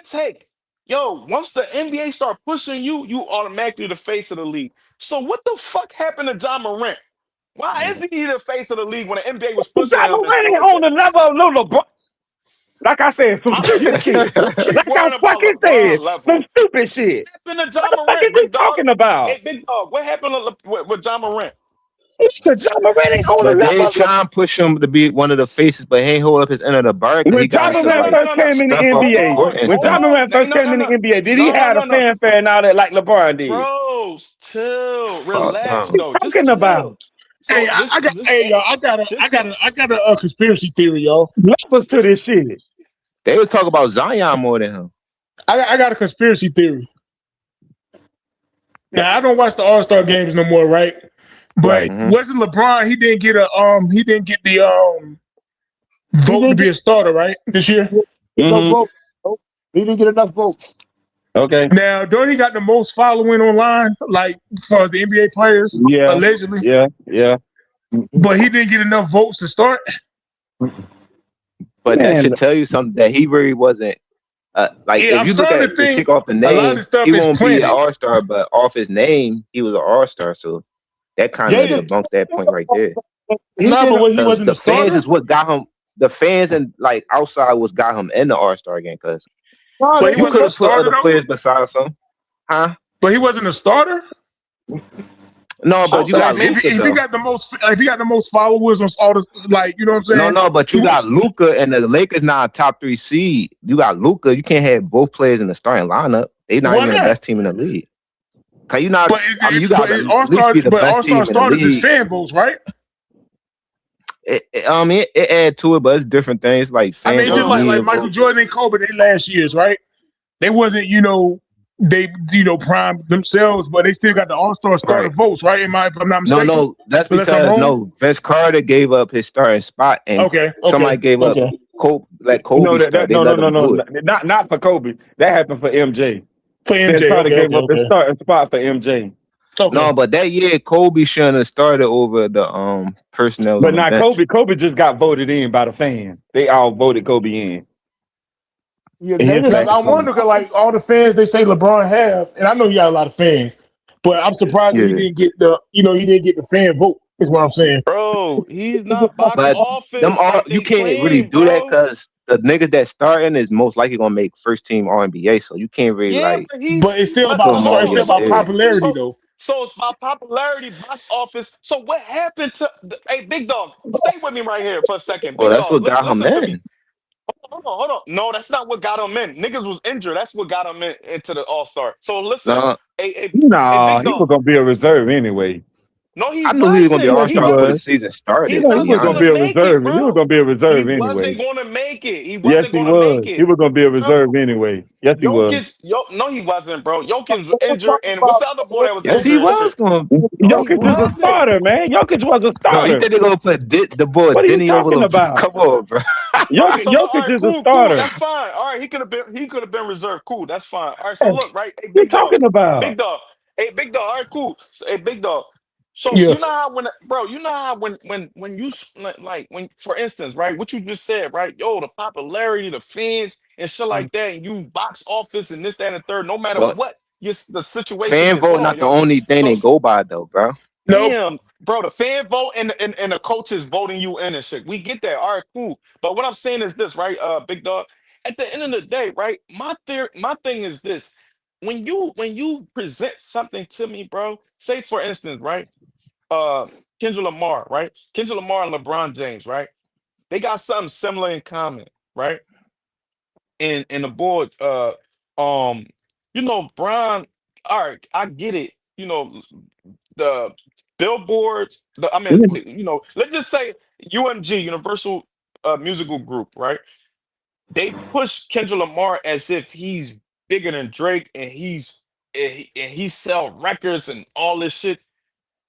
take, yo, once the NBA start pushing you, you automatically the face of the league. So what the fuck happened to John Morant? Why is he the face of the league when the NBA was pushing John him and shit Morant ain't like on that? the level of little LeBron. Like I said, some stupid shit. You keep Like I worrying about fucking said, LeBron some level. stupid shit. What happened to What John the fuck is Morant, you big dog? talking about? Hey, big dog, what happened with John Morant? John Morant ain't on the But they level of LeBron. trying to push him to be one of the faces, but he ain't hold up his end of the bar because he When got John into Morant like first came in the stuff off Hold the NBA, court on, and when hold John stuff. Morant on. first came in the NBA, did he have a No. fanfare and all that like LeBron did? Bro, chill, Fuck relax no. though. Just Talking about chill. Hey, So this this hey, y'all, ain't I just got a conspiracy theory, y'all. levels to this shit. They was talking about Zion more than him. I got a conspiracy theory. Now I don't watch the All-Star games no more, right? But Right. wasn't LeBron? He didn't get the he vote to didn't be get a starter, right? This year. no Mm-hmm. vote. Nope. He didn't get enough votes. Okay. Now, don't he got the most following online, like for the NBA players, Yeah. allegedly? Yeah. But he didn't get enough votes to start. But that Man, should tell you something that he really wasn't. Like Yeah, if I'm you look starting at to the think kick off the a lot of name, this stuff he is won't be an planted. all-star, but off his name, he was an all-star. So that kind He of Yeah, did. debunks that point right there. He nah, did. but he Because wasn't the a fans starter. is what got him. The fans and like outside was got him in the all-star game. Because No, But they he you didn't could wasn't a have put starter other though. players besides him, huh? But he wasn't a starter. No, but so you so got Like maybe Luca if he though. got the most, if he got the most followers on all the, like, you know what I'm saying? No, but you got Luca and the Lakers not a top 3 seed. You got Luca. You can't have both players in the starting lineup. They're not Why even the not? best team in the league. Can you not? But I mean, you got to All at least star, be the but best All Star team in the starters is league. fan votes, right? It add to it, but it's different things like I fans mean, and just yo like media Michael vote. Jordan and Kobe, they last years, right? They wasn't, they prime themselves, but they still got the All-Star starter Right. votes, right? If I'm not No, mistaken, that's unless I'm because wrong. Vince Carter gave up his starting spot, and Okay, somebody gave up Kobe, let No, Kobe start. They no, no, let no, him no, do it. not for Kobe. That happened for MJ. For Vince MJ, Carter okay, gave okay, up his okay. starting spot for MJ. No, but that year Kobe shouldn't have started over the personnel But on the not bench. Kobe. Kobe just got voted in by the fans. They all voted Kobe in. Yeah, And they his just Because fans I voted. wonder, cause like all the fans they say LeBron have, and I know he got a lot of fans, but I'm surprised that he Yeah, didn't get the fan vote. Is what I'm saying. Bro, he's not box but them office all like you they can't really claim, do that bro. because the niggas that starting is most likely gonna make first team All NBA. So you can't really Yeah, like but But it's still but put about them hold all it's in still on. your about series. popularity though. So it's about popularity, box office. So what happened to hey big dog? Stay with me right here for a second. Well, Big that's dog, what got him listen to me. in. Hold on. No, that's not what got him in. Niggas was injured. That's what got him into the All-Star. So listen, No, hey Nah, big he dog. was gonna be a reserve anyway. No, he I knew he was gonna be wasn't, bro. All Yes, he Star before the was. season He started. No, To he be was wasn't gonna gonna be a honest, make it, reserve. He was bro. gonna be a He reserve anyway. wasn't gonna make it. He Yes, wasn't he gonna make was. He it. was gonna be a Bro, reserve anyway. Yes, he was. No, he wasn't, bro. Jokic was injured, and what's the other boy that was yes, he injured? was gonna. No, he Jokic is a wasn't. starter, man. Jokic was a No, you starter. think they're gonna put the boy What are you Denny over talking LeBron? about? Come on, bro. All right, so look, all Jokic right, is a cool. starter. That's fine. All right, he could have been reserved. Cool, that's fine. All right, so What look, right, hey, you talking about? big dog, hey, big dog. All right, cool. So, hey, big dog. So Yeah. you know how when, bro, you know how when you like when, for instance, right, what you just said, right, yo, the popularity, the fans and shit like that, and you box office and this, that, and the third, no matter But what the situation fan is. Hold vote on, not the yo. only thing So they go by though, bro. Nope. damn, bro, the fan vote and the coaches voting you in and shit. We get that. All right, cool. But what I'm saying is this, right, big dog. At the end of the day, right, my thing is this. When you present something to me, bro, say for instance, right, uh, Kendrick Lamar, right, Kendrick Lamar and LeBron James, right, they got something similar in common, right, and the board, Brian. All right, I get it. The billboards, let's just say UMG, Universal Musical Group, right? They push Kendrick Lamar as if he's bigger than Drake and he sell records and all this shit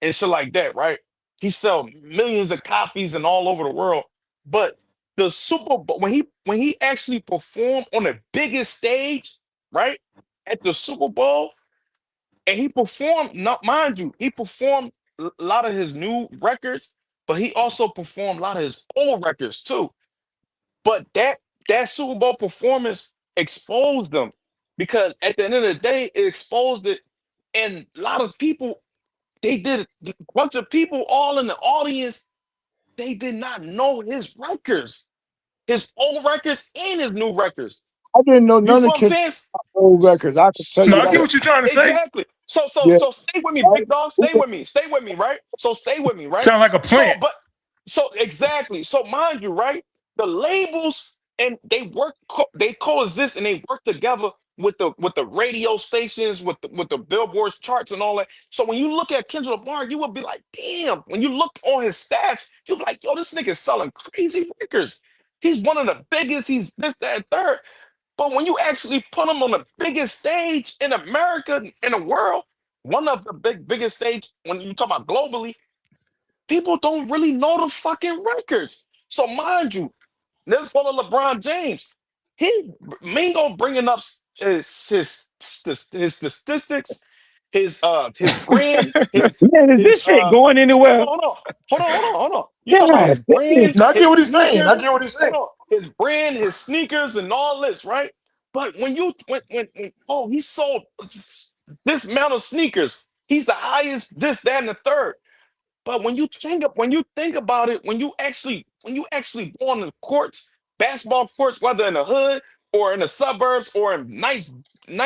and shit like that, right? He sell millions of copies and all over the world. But the Super Bowl, when he actually performed on the biggest stage, right? At the Super Bowl, and he performed, not mind you, he performed a lot of his new records, but he also performed a lot of his old records too. But that Super Bowl performance exposed them because at the end of the day, it exposed it, and a lot of people they did a bunch of people all in the audience, they did not know his records, his old records and his new records. I didn't know You none feel of what I'm Kendrick saying? old records. I can tell No, you I get that. what you're trying to say. Exactly. So Yeah. stay with me, big dog. Stay with me. Stay with me, right? So stay with me, right? Sound like a So plant. but so exactly. So mind you, right? The labels and they they coexist and they work together with the radio stations, with the billboards charts and all that. So when you look at Kendrick Lamar, you would be like, damn. When you look on his stats, you'll be like, yo, this nigga's selling crazy records. He's one of the biggest. He's this, that, and third. But when you actually put him on the biggest stage in America, in the world, one of the biggest stage, when you talk about globally, people don't really know the fucking records. So mind you, let's follow LeBron James. He Mingo bringing up his statistics, his brand, Man, is his this shit going anywhere? hold on. You talking about his God damn. brand, No, I get his what he's saying. I sneakers, get what he's hold saying. on, his brand, his sneakers, and all this, right? But when he sold this amount of sneakers, he's the highest, this, that, and the third. But when you think about it, when you actually go on the courts, basketball courts, whether in the hood or in the suburbs or in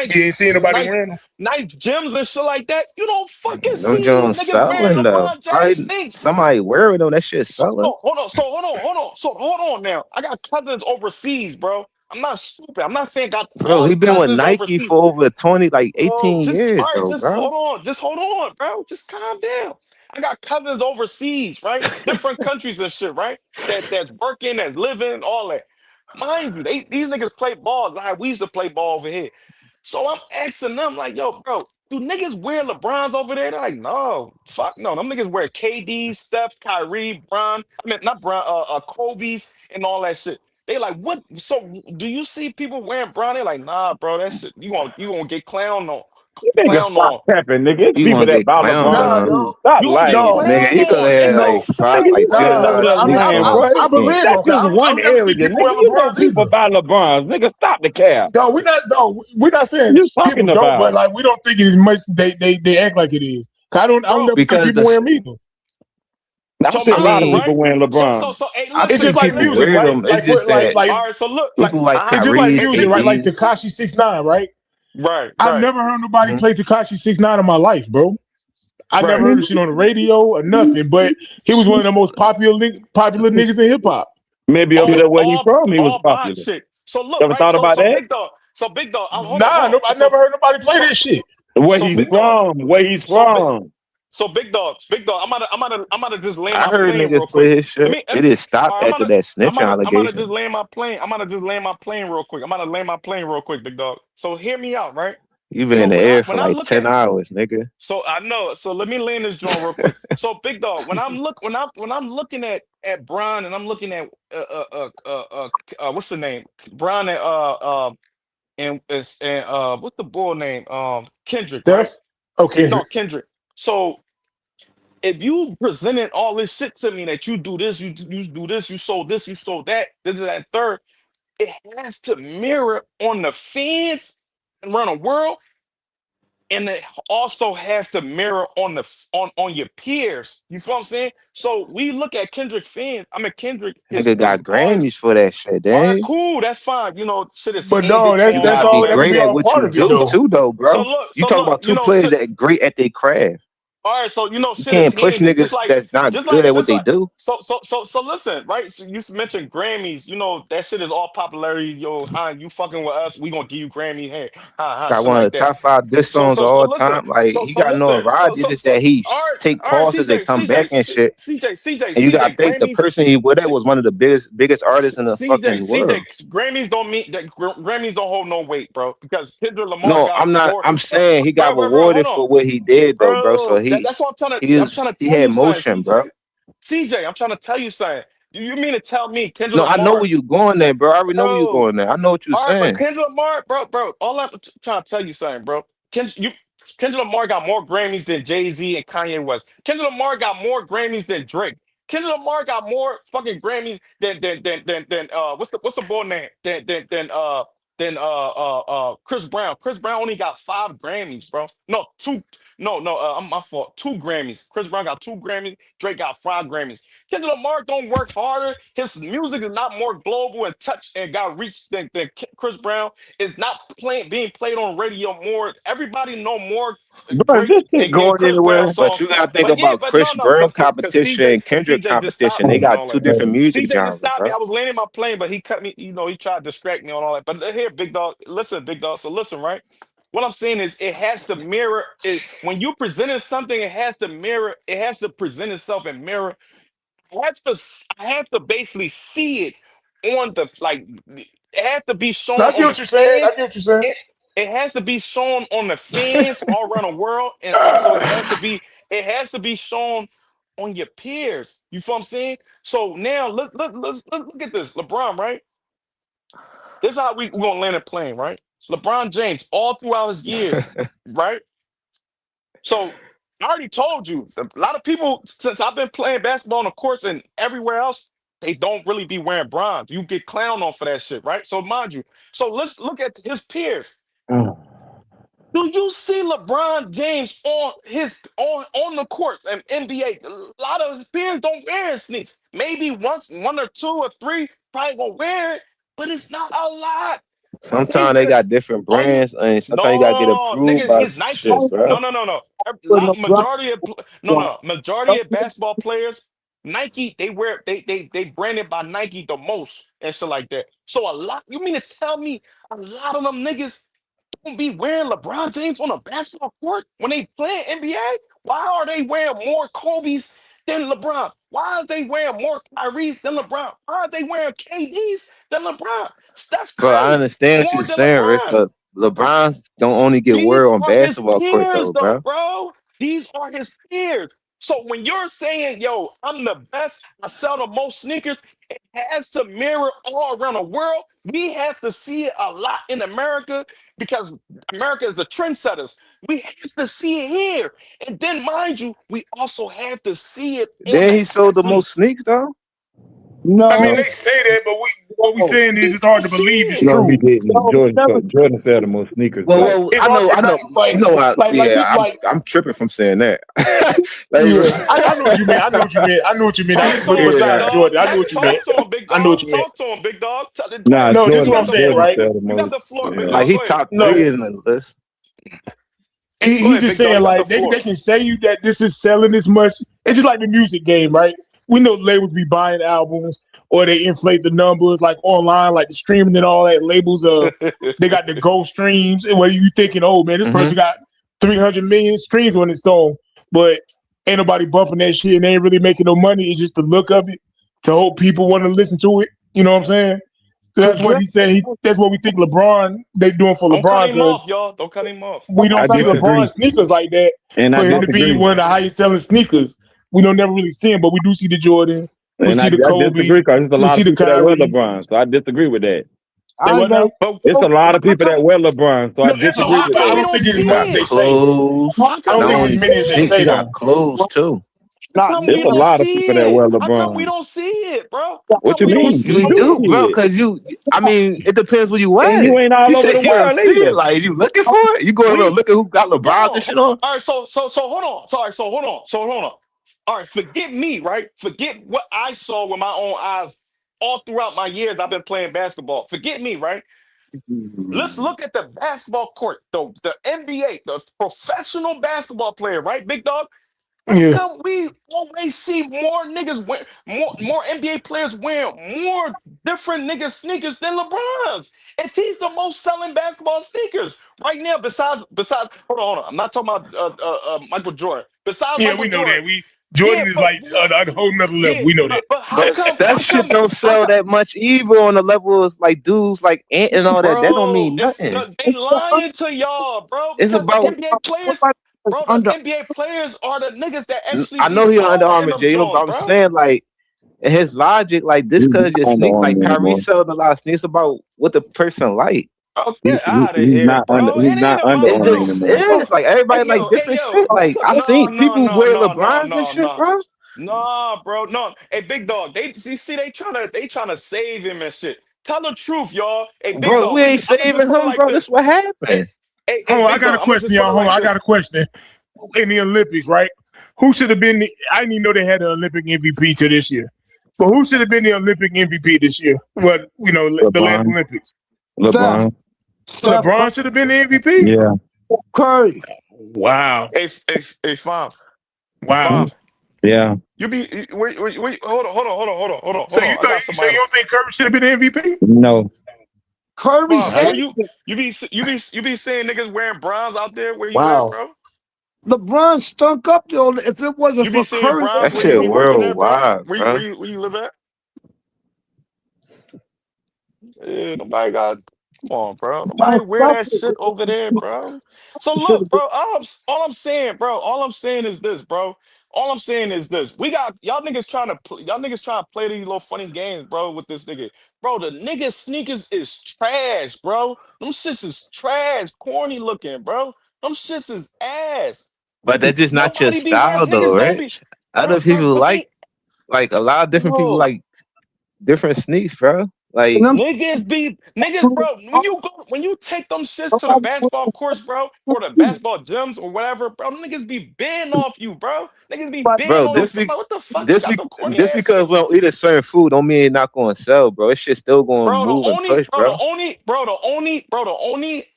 You nice, ain't seeing nobody nice, wearing them. nice gyms and shit like that, you don't fucking Them see these Jones niggas wearing selling though. LeBron James Probably things. somebody wearing them. That shit selling. Hold on. So hold on now. I got cousins overseas, bro. I'm not stupid. I'm not saying got Bro, all he the been with cousins Nike overseas. for over 20, like Bro, 18 just years all right, though, bro. just hold on, bro. Just calm down. I got cousins overseas, right? Different countries and shit, right? That's working, that's living, all that. Mind you, these niggas play ball like we used to play ball over here. So I'm asking them, like, yo, bro, do niggas wear LeBrons over there? They're like, no, fuck no. Them niggas wear KD, Steph, Kyrie, Bron. I mean, not Bron, Kobe's and all that shit. They like, what? So do you see people wearing Bron? They're like, nah, bro, that shit, you gonna get clowned on. You nigga Clown stop on. capping, nigga. It's You people gonna that get buy clowned LeBron Nah, on. shoes. dog. Stop You gonna get lying. Nigga, clowned you could on. have Ain't like no Nigga, five, fucking like you three ain't or Nah, never five done I mean, sneakers lying, I, on. boy. I Yeah. believe That's him. just I've one never seen area, people nigga. wear You know LeBrons people either. buy LeBrons. Nigga, stop the cap. No, we're not saying You talking people don't, but about? like we don't think it as much they act like it is. 'Cause I don't bro. never see Because people wear them either. I So see a I lot of mind you, mean, people right? wearing So LeBron. hey, I It's listen, see just hey, like people listen. music, wear right? them. It's Like for just that All right, so look, like people like I it's just like Kyrie's, hey music, big right? Like KD's. Takashi 6ix9ine, right? I've right, never heard nobody Mhm. play Takashi 6ix9ine in my life, bro. I never right. heard of shit on the radio or nothing, but he was one of the most popular niggas in hip hop. Maybe over there where he from, he was All bond popular. shit. So look, Ever right? thought about So that? big dog. So big dog. Hold Nah, on. no, I never heard nobody play So this shit. Where so he's big dog. from, where he's So big. from. So big dog. Big dog. I'm gonna just land I my heard plane real niggas quick. play his shit. Let It me. just stopped All right, after that snitching I'm gonna just allegation. land my plane. I'm gonna just land my plane real quick. I'm gonna land my plane real quick, big dog. So hear me out, right? You've been So in the air for when I like look 10 at hours, nigga. so I know. So let me land this joint real quick. So big dog, when I'm looking at Brian and I'm looking at what's the name? Brian and what's the boy name? Kendrick, right? Steph? Oh, Kendrick. No, Kendrick. So if you presented all this shit to me that you do this, you do this, you sold this, you sold that, this and that third, it has to mirror on the fans around the world, and it also has to mirror on on your peers. You feel what I'm saying? So we look at Kendrick fans. I mean, Kendrick Nigga is got all his. Grammys for that shit, All right, dang. cool, that's fine. You know, shit is But handed dog, to You him that's and gotta all be all that that. could great be at all what part you of it So do though. too, though, bro. You talk about two you know, players shit. that great at their craft. All right, so you know, You shit is can't push handed niggas that's not good at what just they like. do. So listen, right? So you mentioned Grammys. You know that shit is all popularity. Yo, huh? You fucking with us? We gonna give you Grammy. Hey, Got shit one like of the that. top 5 diss songs of So all listen. time. Like he got no variety. It's just So that he all right, take pauses and come back and shit. And you gotta CJ think the Grammys. person he with that was one of the biggest artists in the fucking CJ world. Grammys don't mean that Grammys don't hold no weight, bro. Because Kendrick Lamar No, got I'm not. more. I'm saying he got Bro, hold rewarded on, for what he did though, bro. So bro. That's what I'm trying to he tell had you, something, motion, bro. CJ, I'm trying to tell you something. You mean to tell me Kendrick No, I know Lamar, where you going there, bro. I already know where you bro? going there. I know what you're All right, but saying. Kendrick Lamar, bro. All I'm trying to tell you something, bro. Kendrick Lamar got more Grammys than Jay-Z and Kanye West. Kendrick Lamar got more Grammys than Drake. Kendrick Lamar got more fucking Grammys than what's the boy name? Than Chris Brown. Chris Brown only got 5 Grammys, bro. No, two. No, I'm my fault. 2 Grammys. Chris Brown got 2 Grammys. Drake got 5 Grammys. Kendrick Lamar don't work harder. His music is not more global and touch and got reach than Chris Brown. Is not being played on radio more. Everybody know more Bro, is Drake this shit and going Chris Brown anywhere? But song. you gotta think But yeah, about but no, Chris no, Brown because competition and Kendrick CJ just stopped competition. They me and got all two that. different music CJ just genres, stopped me. bro. I was landing my plane, but he cut me. You know, he tried to distract me on all that. But here, big dog, listen, big dog. So listen, right? What I'm saying is, it has to mirror it when you presenting something. It has to mirror. It has to present itself and mirror. I have to basically see it on the like. It has to be No, shown I get on the what you're saying. I fans. get what you're saying. It has to be shown on the fans all around the world, and also it has to be shown on your peers. You feel what I'm saying? So now let's look at this. LeBron, right? This is how we're gonna land a plane, right? LeBron James, all throughout his years, right? So I already told you, a lot of people since I've been playing basketball on the courts and everywhere else, they don't really be wearing bronze. You get clowned on for that shit, right? So mind you, so let's look at his peers. Do you see LeBron James on the court and NBA? A lot of his peers don't wear his sneaks. Maybe one or two or three probably gonna wear it, but it's not a lot. Sometimes they got different Are you? brands, and sometimes you gotta get No, approved nigga, by his shit, Nikes. bro. No. Putting LeBron Majority of on. majority of basketball players, Nike, they wear they branded by Nike the most and shit like that. So a lot. You mean to tell me a lot of them niggas don't be wearing LeBron James on a basketball court when they play NBA? Why are they wearing more Kobe's than LeBron? Why are they wearing more Kyrie's than LeBron? Why are they wearing KD's than LeBron? Steph Bro, I Curry understand what more you're than saying, Rich, LeBron. but LeBron don't only get These word on are his basketball court peers, though, though, bro. bro. These are his peers. So when you're saying, yo, I'm the best, I sell the most sneakers, it has to mirror all around the world. We have to see it a lot in America because America is the trendsetters. We have to see it here. And then, mind you, we also have to see it on Then the he sold the most athletes. sneaks though. I mean, No, they say that, but what we no, saying is We it's hard don't to see believe it's it. No, he true. didn't. no, he never Jordan sell the most sneakers Well, though. well, It's I hard. know, I It's know. like You know what? like Yeah, this, like I'm tripping from saying that. like, yeah. I know what you meant. I know what you meant. I know what you meant. Talk to But him, big yeah, besides dog. Jordan, I know what you meant. Talk to him, big I know what dog. you meant. Talk to him, big dog. Go Nah, ahead. No, this is You what Jordan I'm got the saying, Jordan floor. right? sell the You got most. the floor, big Yeah. like dog. he Go ahead. top No, 3 in the list. Go he's ahead, just big dog. saying You got the like they floor. can say you that this is selling this much. It's just like the music game, right? We know labels be buying albums or they inflate the numbers like online, like the streaming and all that. Labels they got the gold streams, and where you thinking, oh man, this Hmm. person got 300 million streams on his song, but ain't nobody bumping that shit and they ain't really making no money. It's just the look of it to hope people want to listen to it. You know what I'm saying? So that's what he said. That's what we think LeBron they doing for Don't cut LeBron him because off, y'all. Don't cut him off. we don't I see Go ahead. LeBron disagree. sneakers like that And I for him to be disagree. one of the highest selling sneakers. We don't never really see him, but we do see the Jordans, we And see the I disagree Kobe's, because there's a we lot see of the people that wear Kyries. LeBron. So I disagree with that. Say I what now? know. But It's a lot of how people that come? wear LeBron. So I No, it's a So disagree how lot, with but I come we that. don't don't think it's as He see much as got they it? say. clothes, How I come don't we not think it's don't only as see many as they sneaks, it? say he got though. clothes too. How Not come we It's a don't lot of see people that wear it? How come we LeBron. don't see it, bro? How What come you we don't mean? see You You do do, it? see bro, it. because I mean, it depends where you And at. you ain't all You over said the you don't world see it. either. Like, you looking for it? You going around We looking who got LeBron and hold shit on. on? All right, so hold on. Sorry, so hold on. So hold on. All right, forget me, right? Forget what I saw with my own eyes all throughout my years I've been playing basketball. Forget me, right? Let's look at the basketball court, the NBA, the professional basketball player, right, big dog? How Yeah. come we always see more niggas wear more NBA players wearing more different niggas sneakers than LeBron's? If he's the most selling basketball sneakers right now, besides hold on, I'm not talking about Michael Jordan. Besides Yeah, Michael we know Jordan, that. yeah, Jordan is but like a whole nother level. yeah, We know that. but how But come that shit don't how sell come that much either on the level of like dudes like Ant and all that. That don't bro? mean It's nothing. they lying to y'all, bro, It's because the about. NBA players. Bro, the under. NBA players are the niggas that actually I be know he on Under balling in Armour, them J, but Jones, I'm bro. saying like in his logic, like this He's cause not your under sneak, like Armour Kyrie anymore. selling a lot of sneaks about what the person like. Oh, get out of He's here, not under. bro. He's It ain't not Under about, It Armour bro. just anymore. is like everybody like Hey different yo, shit. Like I no, seen no, people no, wear no, no, LeBrons and no, shit, no, bro. no, bro, no. Hey, big dog, see, they trying to save him and shit. Tell the truth, y'all. Hey, big Bro, dog, we ain't I'm gonna just saving put it him, like bro. This this. what Hey, happened. hey, Hold on, I big got dog, a I'm gonna just question, put y'all. it Hold on, like I got this. a question. In the Olympics, right? Who should have been I didn't even know they had an Olympic MVP to this year. But who should have been the Olympic MVP this year? Well, the last LeBron. Olympics. Steph. LeBron. Steph Curry. LeBron should have been the MVP? Yeah. Curry. Wow. Hey, Wow. Foms. Yeah. You be wait, hold So on. I got you somebody. don't think Curry should have been the MVP? No. Curry's Foms, Wow. where head. you be seeing niggas wearing bronze out there where you at, Wow. bro? LeBron stunk up though. If it wasn't You be for seeing Curry, bronze That where you shit be working at, bro? worldwide, bro. Where you live at? Yeah, nobody got. Come on, bro. Nobody wear that shit over there, bro. So look, bro. All I'm saying, bro. All I'm saying is this, bro. All I'm saying is this. We got y'all niggas trying to play these little funny games, bro. With this nigga, bro. The nigga sneakers is trash, bro. Them shits is trash, corny looking, bro. Them shits is ass. But that's just not your Nobody be style wearing. though, Niggas don't be, Rich. bro, Other bro. people But they, like a lot of different people bro. like different sneaks, bro. and Like them Niggas, bro. When you take them shits to the basketball courts, bro, or the basketball gyms or whatever, bro, them niggas be bidding off you, bro. Niggas be bidding bro, on them. Talking about what the fuck you this got be them corny just ass shit, because we don't eat a certain food don't mean it's not gonna sell, bro. It's shit still gonna bro. move and push, bro.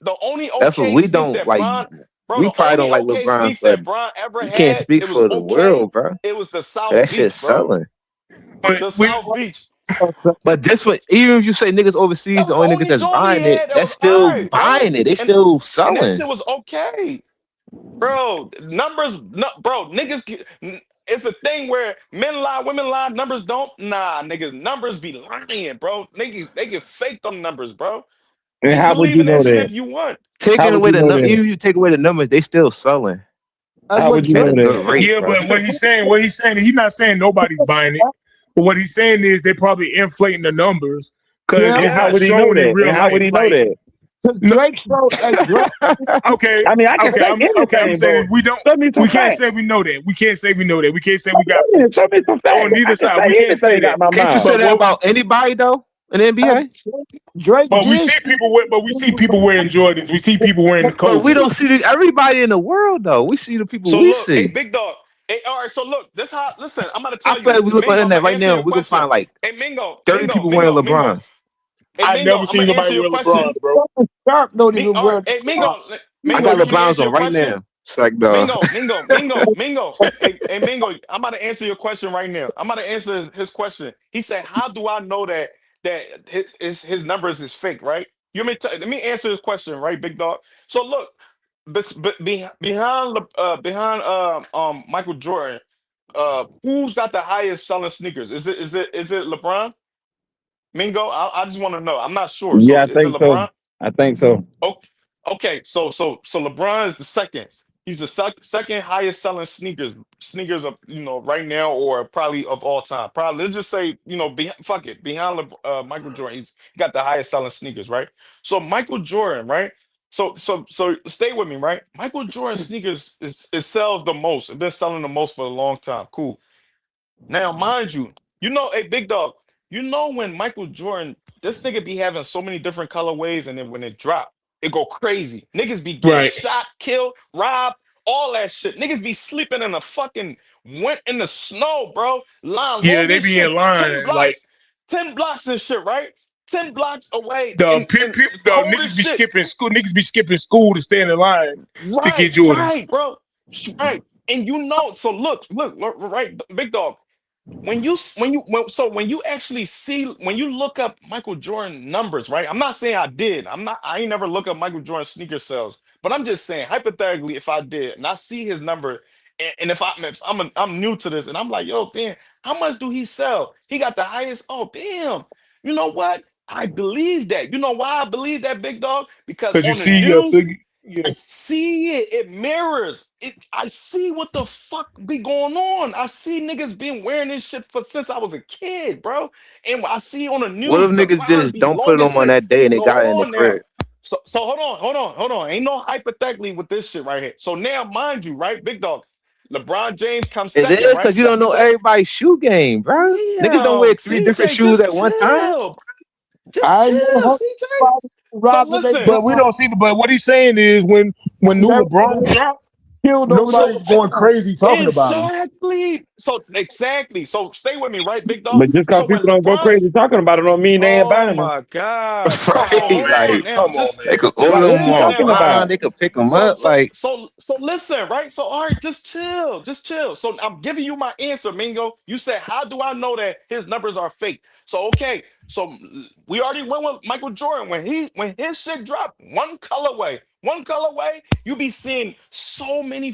The only That's what okay we sneaks don't that like. Bron, We the probably only don't like okay LeBron, sneaks but that Bron ever you can't had, speak it was for the okay. world, bro. It was the 'Cause South that shit's Beach, bro. But selling. The we South Beach. But this what even if you say niggas That overseas, the was the only niggas only that's joint he buying it, had that that's was still all right, bro. buying it. They And still that selling. shit was okay. Bro, numbers, no, bro, it's a thing where men lie, women lie, numbers don't. Nah, niggas, numbers be lying, bro. They can fake them numbers, bro. You And can how would believe you in know that shit that? if you want. Taking How would away you the know number, that? even if you take away the numbers, they still selling How would you at know a that? good rate, Yeah, bro. but what he's saying, he's not saying nobody's buying it. But what he's saying is they're probably inflating the numbers because Yeah, And it's how not would he know shown in that? real And how would life. he know Like, that? because no, Drake showed, like Drake. okay, I mean, I can okay, say I'm anything, saying but we don't, show me some we can't facts. say we know that. We can't say we know that. We can't say we got Yeah, proof show me some facts. on I neither can side. We say can't say anything out that. my Can't you mouth. say But that what about anybody though in the NBA? Drake but we did. see people wearing Jordans. We see people wearing the But we Kobe. don't see everybody in the world though. We see the people So we look, hey, see. big dog. Hey, all right. So look, this how. Listen, I'm gonna I tell feel you, like we look on the Mingo. I'm internet gonna right answer now. your We can question. find like Hey, Mingo, 30 Mingo, people wearing Mingo, Mingo. LeBrons. Hey, I Mingo, never I'm seen gonna nobody answer your wear question. LeBrons, bro. Sharp don't even All right, wear. hey, Mingo, I Mingo. got Let me LeBrons answer on your right question. now. It's like dog. Mingo. Hey, Mingo, I'm about to answer your question right now. I'm about to answer his question. He said, "How do I know that his numbers is fake?" Right? Let me answer his question, right, big dog. So look, behind Michael Jordan, who's got the highest selling sneakers? Is it LeBron? Mingo, I just want to know. I'm not sure. So Yeah, I is it think so. LeBron? I think so. Oh, okay. So LeBron is the second. He's the second highest selling sneakers of right now or probably of all time. Probably let's just say fuck it behind Michael Jordan. He got the highest selling sneakers, right? So Michael Jordan, right? So stay with me, right? Michael Jordan sneakers is sells the most. It's been selling the most for a long time. Cool. Now, mind you, hey, big dog, when Michael Jordan, this nigga be having so many different colorways, and then when it drop, it go crazy. Niggas be getting Right. shot, killed, robbed, all that shit. Niggas be sleeping in a fucking went in the snow, bro. Line Yeah, long they as be in shit. 10 line. Like blocks, 10 blocks and shit, right? 10 blocks away and the cold as niggas be shit. skipping school. Niggas be skipping school to stand in line to Right, get Jordans. right, bro. Right. And so look, right, big dog. When you actually see when you look up Michael Jordan numbers, right? I'm not saying I did. I ain't never look up Michael Jordan sneaker sales, but I'm just saying hypothetically, if I did and I see his number, and I'm new to this, and I'm like, yo, damn, how much do he sell? He got the highest. Oh, damn. You know what? I believe that. You know why I believe that, big dog? Because Cause you on the see, news. yeah. I see it. It mirrors. I see what the fuck be going on. I see niggas been wearing this shit since I was a kid, bro. And I see on the What if news the niggas line just be don't put long it as on shit. that day and they So got it in hold the on now. crib? So hold on. Ain't no hypothetically with this shit right here. So now, mind you, right, big dog. LeBron James comes It second, is because right? you don't know Second. everybody's shoe game, bro. Niggas don't wear Damn, 3 different CJ, shoes just at one time. chill. Just I chill, know CJ. So rather they listen. But we don't see. But what he's saying is when new LeBron drop, killed nobody. nobody's going crazy talking about him. Exactly. So stay with me, right, big dog? But just because So when people don't go LeBron, crazy talking about it don't mean they ain't oh buying them. my God, bro. So Right? hold on Like now. Come on, Just they man. could just order Like, what them you chill talking now. All online. right. about? They could pick them So up. so Like so so listen, right? So all right, just chill. Just chill. So I'm giving you my answer, Mingo. You said, how do I know that his numbers are fake? So okay. So we already went with Michael Jordan when his shit dropped, one colorway, you be seeing so many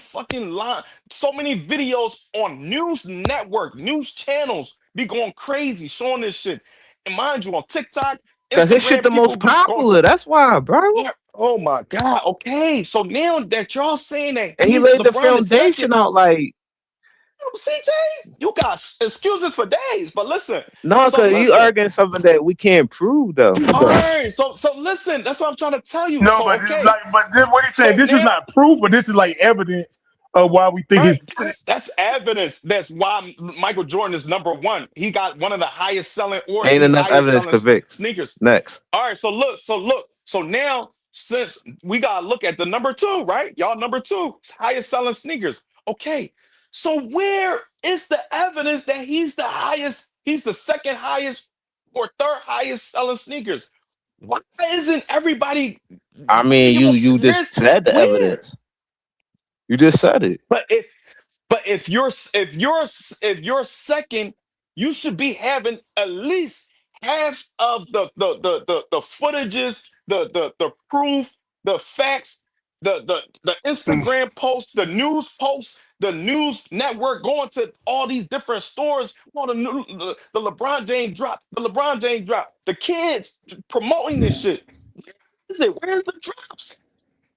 so many videos on news network, news channels be going crazy showing this shit. And mind you, on TikTok, cause his shit Instagram, the people most be going popular. crazy. That's why, bro. Oh my God. Okay. So now that y'all saying that And he laid the LeBron is second, foundation out. Like CJ, you got excuses for days. But listen, no, so cause you listen. arguing something that we can't prove though. All right. So listen, that's what I'm trying to tell you. No, So but okay. but this, what he's saying, So this is now, not proof, but this is like evidence of why we think right, it's. that's evidence. That's why Michael Jordan is number one. He got one of the highest selling or Ain't the enough highest evidence selling convict. sneakers. Next. All right, so now since we gotta look at the number two, right? Y'all number two, highest selling sneakers. Okay, so where is the evidence that he's the second highest or third highest selling sneakers? Why isn't everybody I mean, giving us you just where's said the where? evidence. You just said it. But if you're second, you should be having at least half of the footages, the proof, the facts, the Instagram posts, the news posts, the news network going to all these different stores. On the LeBron James drop, the kids promoting this shit. Where's the drops?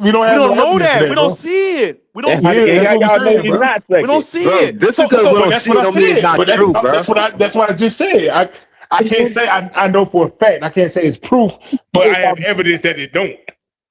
we don't We have no don't know evidence of that. We that, don't bro. see it. We don't And see how, Yeah, and that's how it. what we're y'all know saying, he's bro. not We don't second? see Bro, it. just because we But don't that's see what it I don't mean it's said. not But true, bro. that's what I just said. I can't say I know for a fact. I can't say it's proof, but I have evidence that it don't.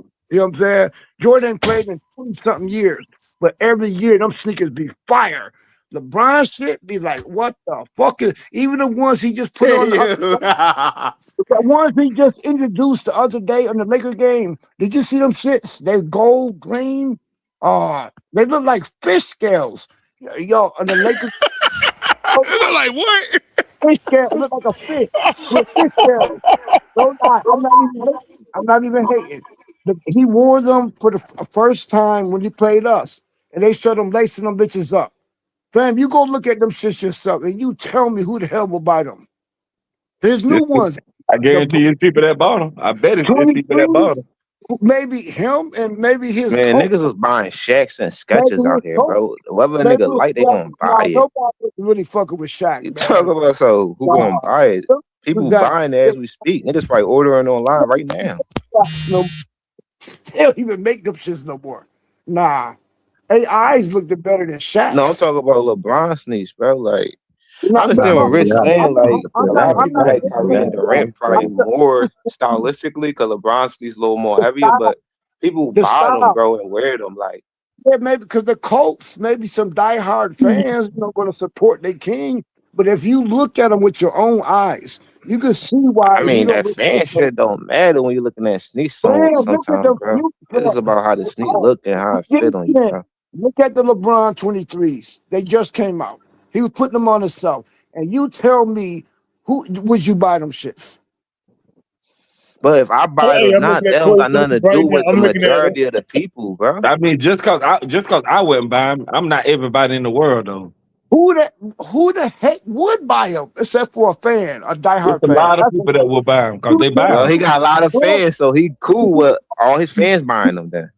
on. You know what I'm saying? Jordan ain't played in 20-something years, but every year them sneakers be fire. LeBron shit be like, what the fuck is even the ones he just put on the other The ones he just introduced the other day on the Laker game. Did you see them shits? They're gold, green. They look like fish scales. Yo, on the Lakers, Like what? fish scale. It look like a fish with fish scales. Don't lie. I'm not even hating. I'm not even hating. He wore them for the first time when he played us, and they showed him lacing them bitches up. Fam, you go look at them shits yourself, and you tell me who the hell will buy them. There's new ones. I The guarantee you, people that bought them. I bet it's people that 23s, bought them. maybe him and maybe his Man, coach. niggas was buying Shaqs and Maybe sketches out his here, coach. bro. Whether a Maybe nigga his like, they coach. gonna Nah, buy it. nobody was really fucking with Shaq, You talk man. about so who gonna Nah, buy it? People that buying it as we speak. Niggas probably ordering online right now. no, they don't even make them shits no more. Nah, AIs looked better than No, I'm Shaq's. talking about LeBron sneaks, bro. Like, No, I understand what Rich Yeah, saying. Like, a lot of I'm people not like hating Kyrie on and that. Durant probably more stylistically because LeBron sneaks a little more heavier, Style, but people the buy them, style. bro, and wear them. Like, Yeah, maybe because the Colts, maybe some diehard fans, going to support their king. But if you look at them with your own eyes, you can see why I you mean, don't that really fan support. shit don't matter when you're looking at sneaks Man, look at sometimes, the bro. It's about how the sneak look and how it fit on you, bro. look at the LeBron 23s. They just came out. He was putting them on himself. And you tell me who would you buy them shits? But if I buy it Hey, or I'm not, looking at that don't got 23 nothing to right do now. with the I'm looking at them. majority of the people, bro. I mean, just cause I wouldn't buy them, I'm not everybody in the world though. Who the heck would buy them except for a fan, a It's diehard a fan? lot of people that will buy them because You they buy Well, them. he got a lot of can't, fans, so he cool with all his fans buying them then.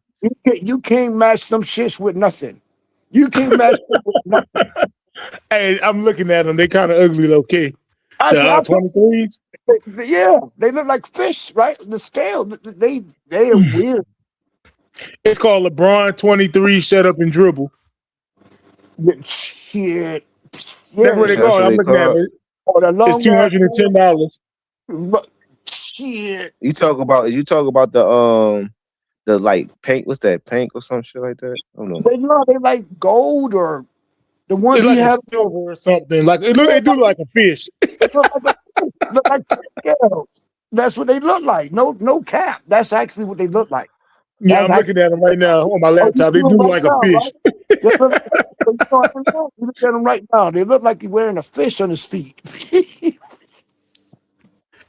you can't match them shits with nothing. You can't match them with nothing. Hey, I'm looking at them. They kind of ugly, okay. I, The I, 23s. yeah, they look like fish, right? The scale, they are weird. It's called LeBron 23 Shut Up and Dribble. Shit. That's what Yeah. they That's call what it. I'm they looking at call. it. Or the It's long ass $210. but shit. You talk about the like pink. What's that? Pink or some shit like that? I don't know. They like gold or the ones It's he like a had. silver or something. Like it look, they do look like a fish. They look like scales. That's what they look like. No cap. That's actually what they look like. Yeah, That's I'm looking actually. at them right now on my Oh, you laptop. see They them do look right like a now, fish. right? They look like, you know what I mean? You look at them right now. They look like he's wearing a fish on his feet.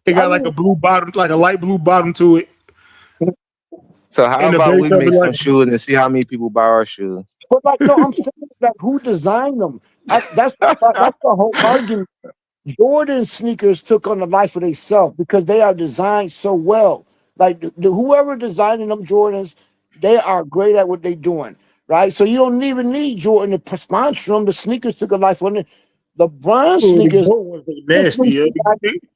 It I got like mean, a blue bottom, like a light blue bottom to it, So how and the about base we of it make like. some shoes and see how many people buy our shoes? but like, no, I'm saying like who designed them? That's the whole argument. Jordan sneakers took on the life of themselves because they are designed so well. Like whoever designing them Jordans, they are great at what they're doing, right? So you don't even need Jordan to sponsor them. The sneakers took a life on it. LeBron Oh, the sneakers, gold ones look nasty. Yeah.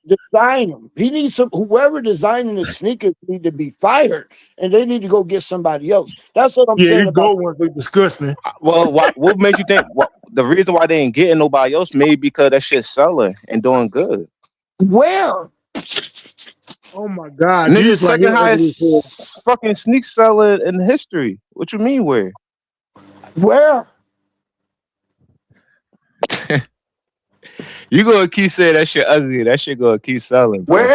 design them. He needs some. Whoever designing the sneakers need to be fired, and they need to go get somebody else. That's what I'm Yeah, saying these about. gold ones look disgusting. Well, what made you think? What the reason why they ain't getting nobody else? Maybe because that shit's selling and doing good. Where? Oh my God, Niggas these right second here ugly as hell. highest fucking sneak seller in history. What you mean where? Where? You gonna keep saying that shit ugly? That shit gonna keep selling, bro.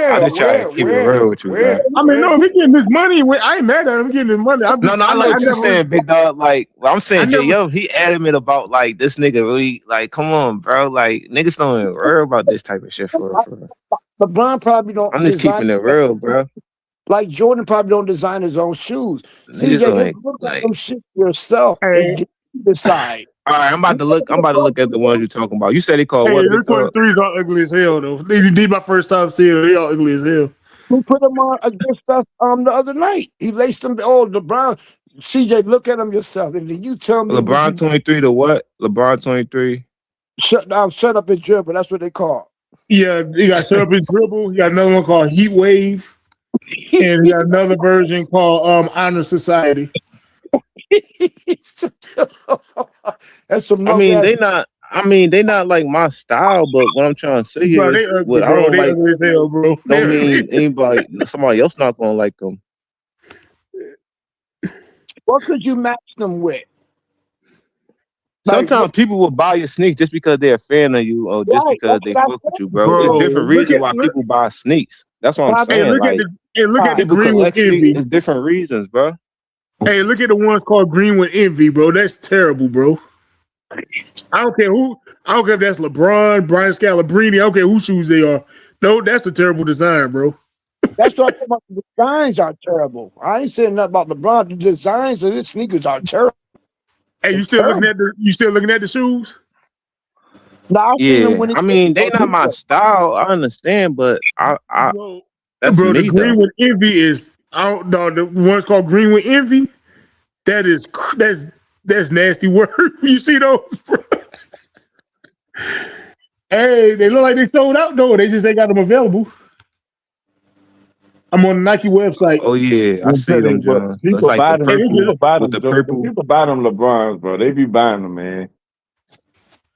I just try to keep it real with you, bro. I mean, no, if he getting this money, I ain't mad at him getting his money. I'm No, just, no, I know I what you're never, saying, big dog. Like, well, I'm I saying, Jay, never. yo, he adamant about like this nigga really like, come on, bro. Like, niggas don't even worry about this type of shit for real, for real. LeBron probably don't I'm just design keeping it real, bro. like Jordan probably don't design his own shoes. Niggas CJ, don't just like, look at like. them shit yourself and Hey, decide. All right, I'm about to look. I'm about to look at the ones you're talking about. You said they called hey, what, the big dog? 23s are ugly as hell though. These my first time seeing them. They all ugly as hell. We put them on against us the other night. He laced them. Oh, LeBron. CJ, look at them yourself, and then you tell me what LeBron you 23 to what? LeBron 23. shut down, shut up and dribble. That's what they call. Yeah, he got Shut Up and Dribble. He got another one called Heat Wave, and he got another version called Honor Society. That's some I low mean, gas. they not. I mean, they not like my style. But what I'm trying to say here Bro, they is, ugly, what I bro. don't They like, ugly as hell, bro. They don't ugly. mean somebody else not gonna like them. What could you match them with? Like Sometimes people will buy your sneaks just because they're a fan of you or just right, because that's they what I fuck with you, said. bro. It's Bro, different look reasons at why people buy sneaks. That's what I'm Bobby, hey, saying. Like look at the people green with collect sneaks. envy. It's different reasons, bro. Hey, look at the ones called green with envy, bro. That's terrible, bro. I don't care if that's LeBron, Brian Scalabrine. I don't care whose shoes they are. No, that's a terrible design, bro. That's what I'm talking about. The designs are terrible. I ain't saying nothing about LeBron. The designs of his sneakers are terrible. Hey, you It's still looking terrible. at the shoes? No, I seen them Yeah, when he I mean they not my style. I understand, but I Bro, that's bro, the me green though. with envy is I don't know the ones called green with envy. That's nasty word. You see those? Bro? Hey, they look like they sold out though. They just ain't got them available. I'm on the Nike website. Oh yeah, I I'm see telling you them, what, John. It's people like the buy them. Hey, they purple just, People buy with them. the The purple. people buy them LeBrons, bro. They be buying them, man.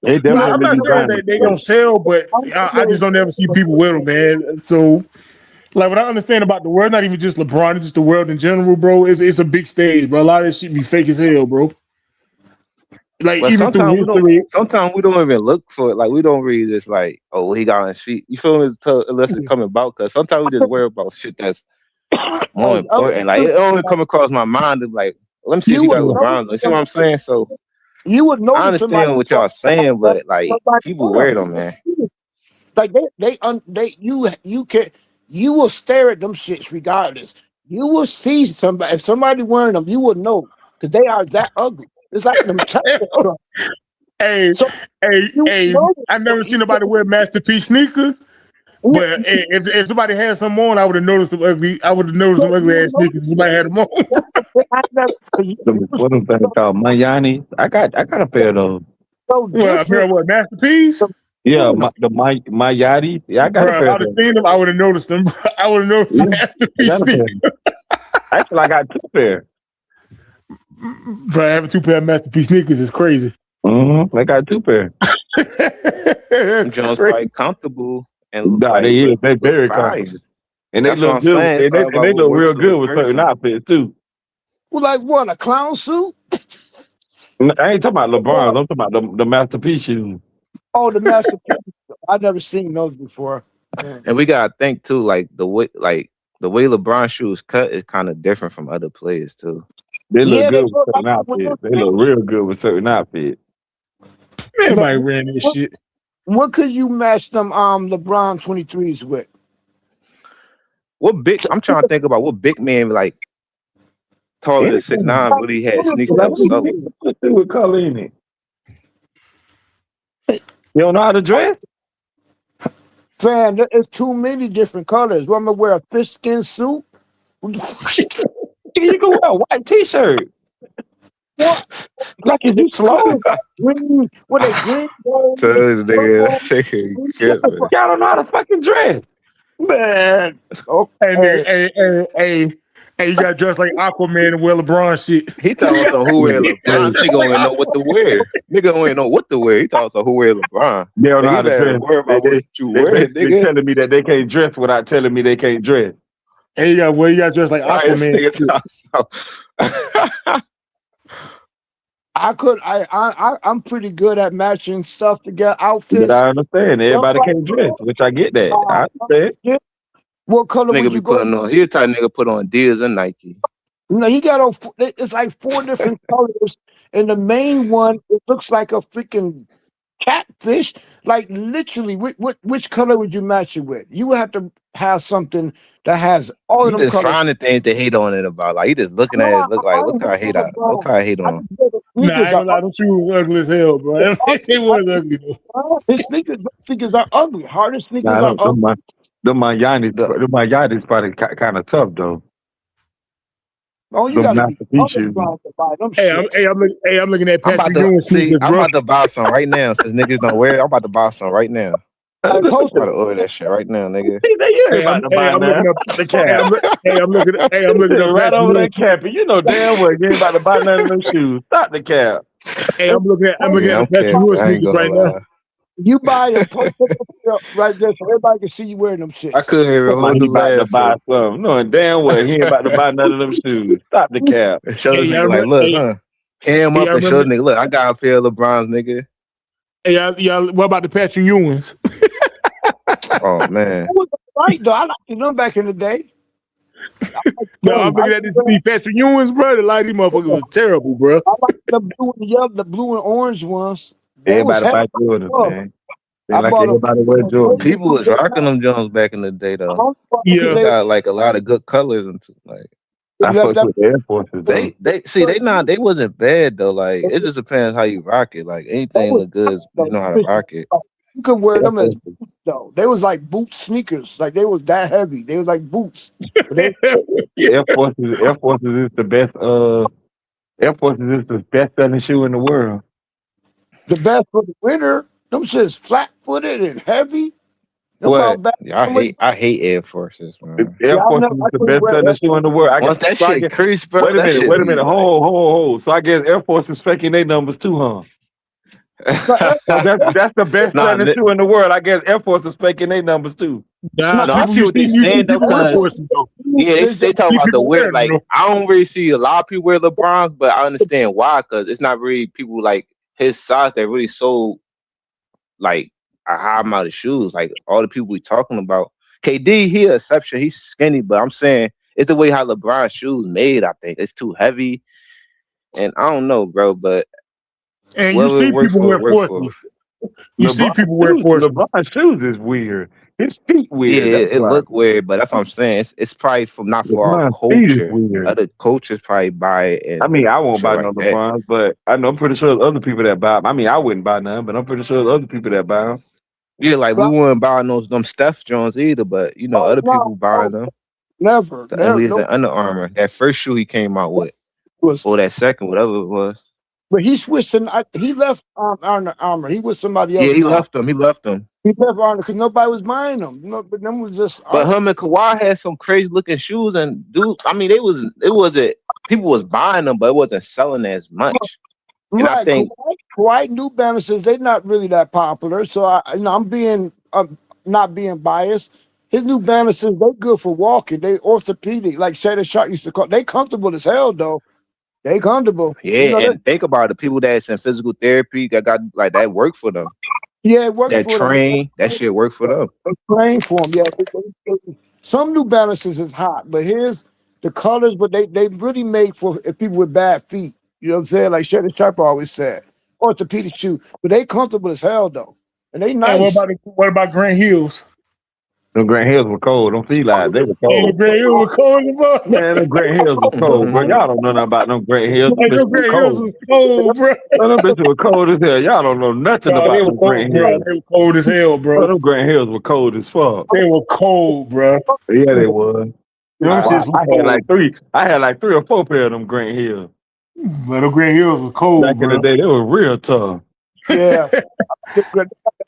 They no, I'm definitely not be saying buying that they them. don't sell, but I just don't ever see people with them, man. So, like, what I understand about the world, not even just LeBron, it's just the world in general, bro. It's a big stage, bro. A lot of this shit be fake as hell, bro. Like, But even through history. sometimes we don't even look for it. Like we don't really just like, oh, what he got on his feet. You feel me? Unless it's coming about, because sometimes we just worry about shit that's more important. Like it only come across my mind of like, let me see if You he would got notice LeBron. You see what I'm saying? So you would I notice somebody understand what y'all saying, but like people wear them, man. like you will stare at them shits regardless. You will see somebody if somebody wearing them, you will know because they are that ugly. It's like them stuff. Hey, So you hey, know I never seen nobody wear masterpiece sneakers. But if somebody had some on, I would have noticed them ugly. I would have noticed some ugly ass sneakers if somebody had them on. What them things called Mayani? I got a pair of those. So Well, a pair of what, masterpiece? Yeah, my Yachty. Yeah, I got a Bro, if pair of I'd have those. seen them, I would have noticed them. I would have noticed Yeah, the I masterpiece got a pair. sneakers. Actually, I got two pair. Bro, having two pair of masterpiece sneakers is crazy. I got two pair. That's Jones crazy. probably comfortable and Nah, they like is. They look very fire. comfortable, and they That's what look I'm good. saying. It's all And about they what look works real for the good with certain person. outfits too. well, like what, a clown suit? I ain't talking about LeBron. I'm talking about the masterpiece shoes. Oh, the masterpiece. I've never seen those before. Yeah. And we gotta think too, like the way LeBron shoes cut is kind of different from other players too. They look Yeah, they good with look like certain they were outfits. They look real good with certain outfits. Everybody Man, ran this what, shit. what could you match them LeBron 23s with? What big? I'm trying to think about what big man like taller than Anything. 6'9" really had sneaks Like, that was so. let's see what color in it. You don't know how to dress? Fam, there's too many different colors. What, I'm gonna wear a fish skin suit? What the fuck? You can wear a white t-shirt. What? Like, is you slow? Green? What they green? Gold, Nigga, purple? get me. Y'all don't know how to fucking dress. Man, Hey, nigga, okay. hey, you got dressed like Aquaman and wear LeBron shit. He talking about who wear LeBron. Nigga don't even know what to wear. Nigga don't even know what to wear. He talking about who wear LeBron. They don't know Nigga, how you to better dress. worry about what you They wear, basically nigga. telling me that they can't dress without telling me they can't dress. Hey, you got dressed like Right, this Aquaman. nigga talking I'm pretty good at matching stuff to get But outfits. I understand. Just Everybody like can't dress, which I get that. I understand. yeah. What color nigga would be you go? putting on. He the type of nigga put on Adidas and Nike. No, he got on. It's like 4 different colors, and the main one it looks like a freaking catfish. Like literally, which color would you match it with? You would have to have something that has all of You them just colors. finding things to hate on it about. Like you just looking at No, it, look like I look ain't how I hating hate on on. Look LeBron. how I hate I on. just say the Nah, I sneakers ain't are gonna lie, them shoes was ugly as hell, bro. They was ugly though. his sneakers are ugly. Hardest Nah, sneakers are ugly. the The Yannis probably kind of tough though. Oh, you The gotta be masterpiece other shoes. to buy them shits. I'm looking at I'm about Patrick to Ewing see. sneakers, I'm bro. about to buy some right now since niggas don't wear it. I'm about to buy some right now. Hey, I'm post about it. to order that shit right now, nigga. You ain't Hey, about to buy I'm now. looking up. Stop the cap. I'm looking up Right Patrick over Ewing. that cap. And you know damn well you ain't about to buy none of them shoes. Stop the cap. Hey, I'm looking at Yeah, the I'm Patrick capping. Ewing I ain't sneakers gonna right now. lie. You buy them, post it up right there so everybody can see you wearing them I shits. couldn't even Like hold he the about to laugh, buy something. Knowing damn well he ain't about to buy none of them shoes. Stop the cap. Show Hey, this y'all nigga remember? like, look, huh? Cam Yeah, up I and show remember. nigga, look, I got a pair of LeBrons, nigga. Yeah, yeah. What about the Patrick Ewings? Oh man. Who was right though? I liked them back in the day. No, I'm looking at these Patrick Ewings, bro. The light, these motherfuckers was terrible, bro. I like the blue and yellow, the blue and orange ones. They was Everybody heavy. buy Jordan, man. I Seem like bought them. everybody wear Jordan. People was rocking them Jones back in the day though. Yeah. They got like a lot of good colors and like I fuck with the Air Forces though. they wasn't bad though. Like it just depends how you rock it. Like anything look good, you know how to rock it. You could wear Air them as Forces. boots, though. They was like boot sneakers. Like they was that heavy. They was like boots. Air Forces is the best. Air Forces is the best selling shoe in the world. The best for the winter. Them shits flat footed and heavy. Them What? brought back. Yeah, I hate Air Forces, man. Air Forces is the best selling shoe in the world. Once that shit crease, bro, Wait a that minute. shit Wait a be minute. Hold. So I guess Air Force is faking their numbers too, huh? So that's the best Nah, selling shoe in the world. I guess Air Force is faking their numbers too. Nah, No, I see what they're saying though, because yeah, they talk about the wear. Like I don't really see a lot of people wear LeBrons, but I understand why, because it's not really people like his size that really sold like a high amount of shoes. Like all the people we talking about, KD, he an exception. He's skinny, but I'm saying it's the way how LeBron shoes made. I think it's too heavy, and I don't know, bro. But and you see people wear Forces. You see people wear Forces. LeBron shoes is weird. His feet weird. Yeah, That's it why. look weird, but that's what I'm saying. It's probably from not for our LeBron's feet is culture. weird. Other cultures probably buy it. And I mean, I won't shit buy like no that. LeBrons, but I'm pretty sure there's other people that buy them. I mean, I wouldn't buy none, but I'm pretty sure there's other people that buy them. Yeah, like we weren't buying them Steph Jones either, but you know, other people buying them. Never. The ugliest and Under Armour. That first shoe he came out with, or that second, whatever it was. But he switched to. He left Under Armour. He was somebody else. Yeah, he now. left them. He left them. He left Arnold because nobody was buying them. No, but them was just. But him and Kawhi had some crazy looking shoes, and dude, I mean, it wasn't people was buying them, but it wasn't selling as much. And I think Kawhi New Balances, they're not really that popular. So I'm being not being biased. His New Balances, they're good for walking. They orthopedic, like Shadow Shark used to call. They comfortable as hell though. They comfortable. Yeah, You know, and think about it, the people that's in physical therapy that got like that work for them. yeah, it works That for train, that shit work for them. them. Train for them. Yeah, some New Balances is hot, but here's the colors. But they really made for people with bad feet. You know what I'm saying? Like Shadow Sharp always said, orthopedic shoe. But they comfortable as hell though, and they And nice. what about Grant Hills? Them Grant Hills were cold. Don't feel like they were And the cold. Grant Hills was cold as fuck. Man, them Grant Hills was cold, bro. Y'all don't know nothing about them Grant Hills. Them Like, them bitches were Grant Hills cold. was cold, bro. Man, them bitches were cold as hell. Y'all don't know nothing Bro, about they were them cold, Grant bro. Hills. They were cold as hell, Bro, bro. them Grant Hills were cold as fuck. They were cold, bro. Yeah, they was. Them shits was I had cold. like three. I had like 3 or 4 pair of them Grant Hills. But them Grant Hills was cold, Back in bro. the day, they were real tough. Yeah,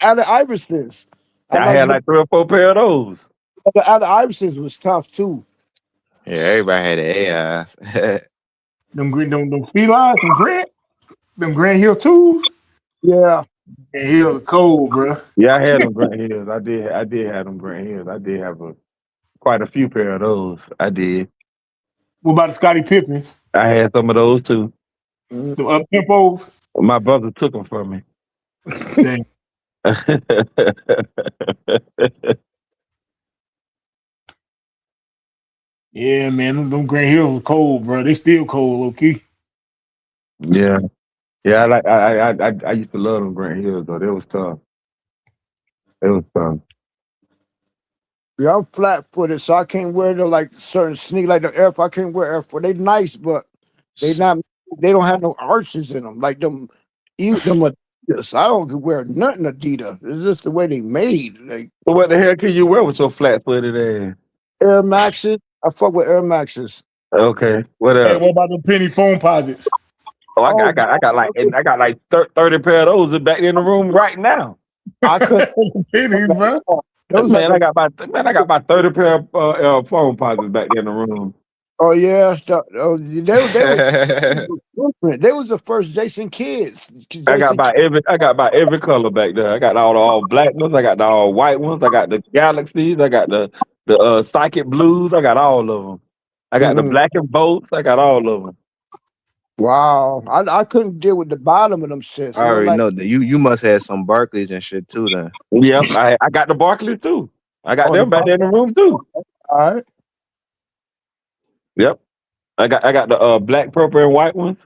out of Iversons, I had like 3 or 4 pair of those. the out of Iversons was tough too. Yeah, everybody had an AI. Them felines, them Grant Hill twos. Yeah, Grant Hills are cold, bro. Yeah, I had them Grant Hills. I did have them Grant Hills. I did have quite a few pair of those. I did. What about the Scottie Pippins? I had some of those too. The up tempos. My brother took them from me. Dang. Yeah, man, them Grant Hills were cold, bro. They still cold, low key. Yeah, I used to love them Grant Hills though. They was tough. They was tough. yeah, I'm flat footed, so I can't wear the like certain sneakers like the Air Force. I can't wear Air Force. They nice, but they don't have no arches in them like them. Adidas. I don't wear nothing Adidas. It's just the way they made. Like So what the hell can you wear with your flat footed ass? Air Maxes. I fuck with Air Maxes. Okay, what Hey, else? what about the penny phone posits? Oh, I got like 30 pair of those back in the room right now. I could, pennies, bro. Man, I got about 30 pair of phone posits back in the room. Oh yeah, they were different. They was the first Jason Kids. I got about every color back there. I got all black ones. I got the all white ones. I got the galaxies. I got the psychic blues. I got all of them. I got the black and bolts. I got all of them. Wow, I couldn't deal with the bottom of them shits. I It looked already like know that you must have some Barclays and shit too. Then Yep, I got the Barclays too. I got oh the them back there in the bottom. room too. All right. Yep, I got the black, purple, and white ones,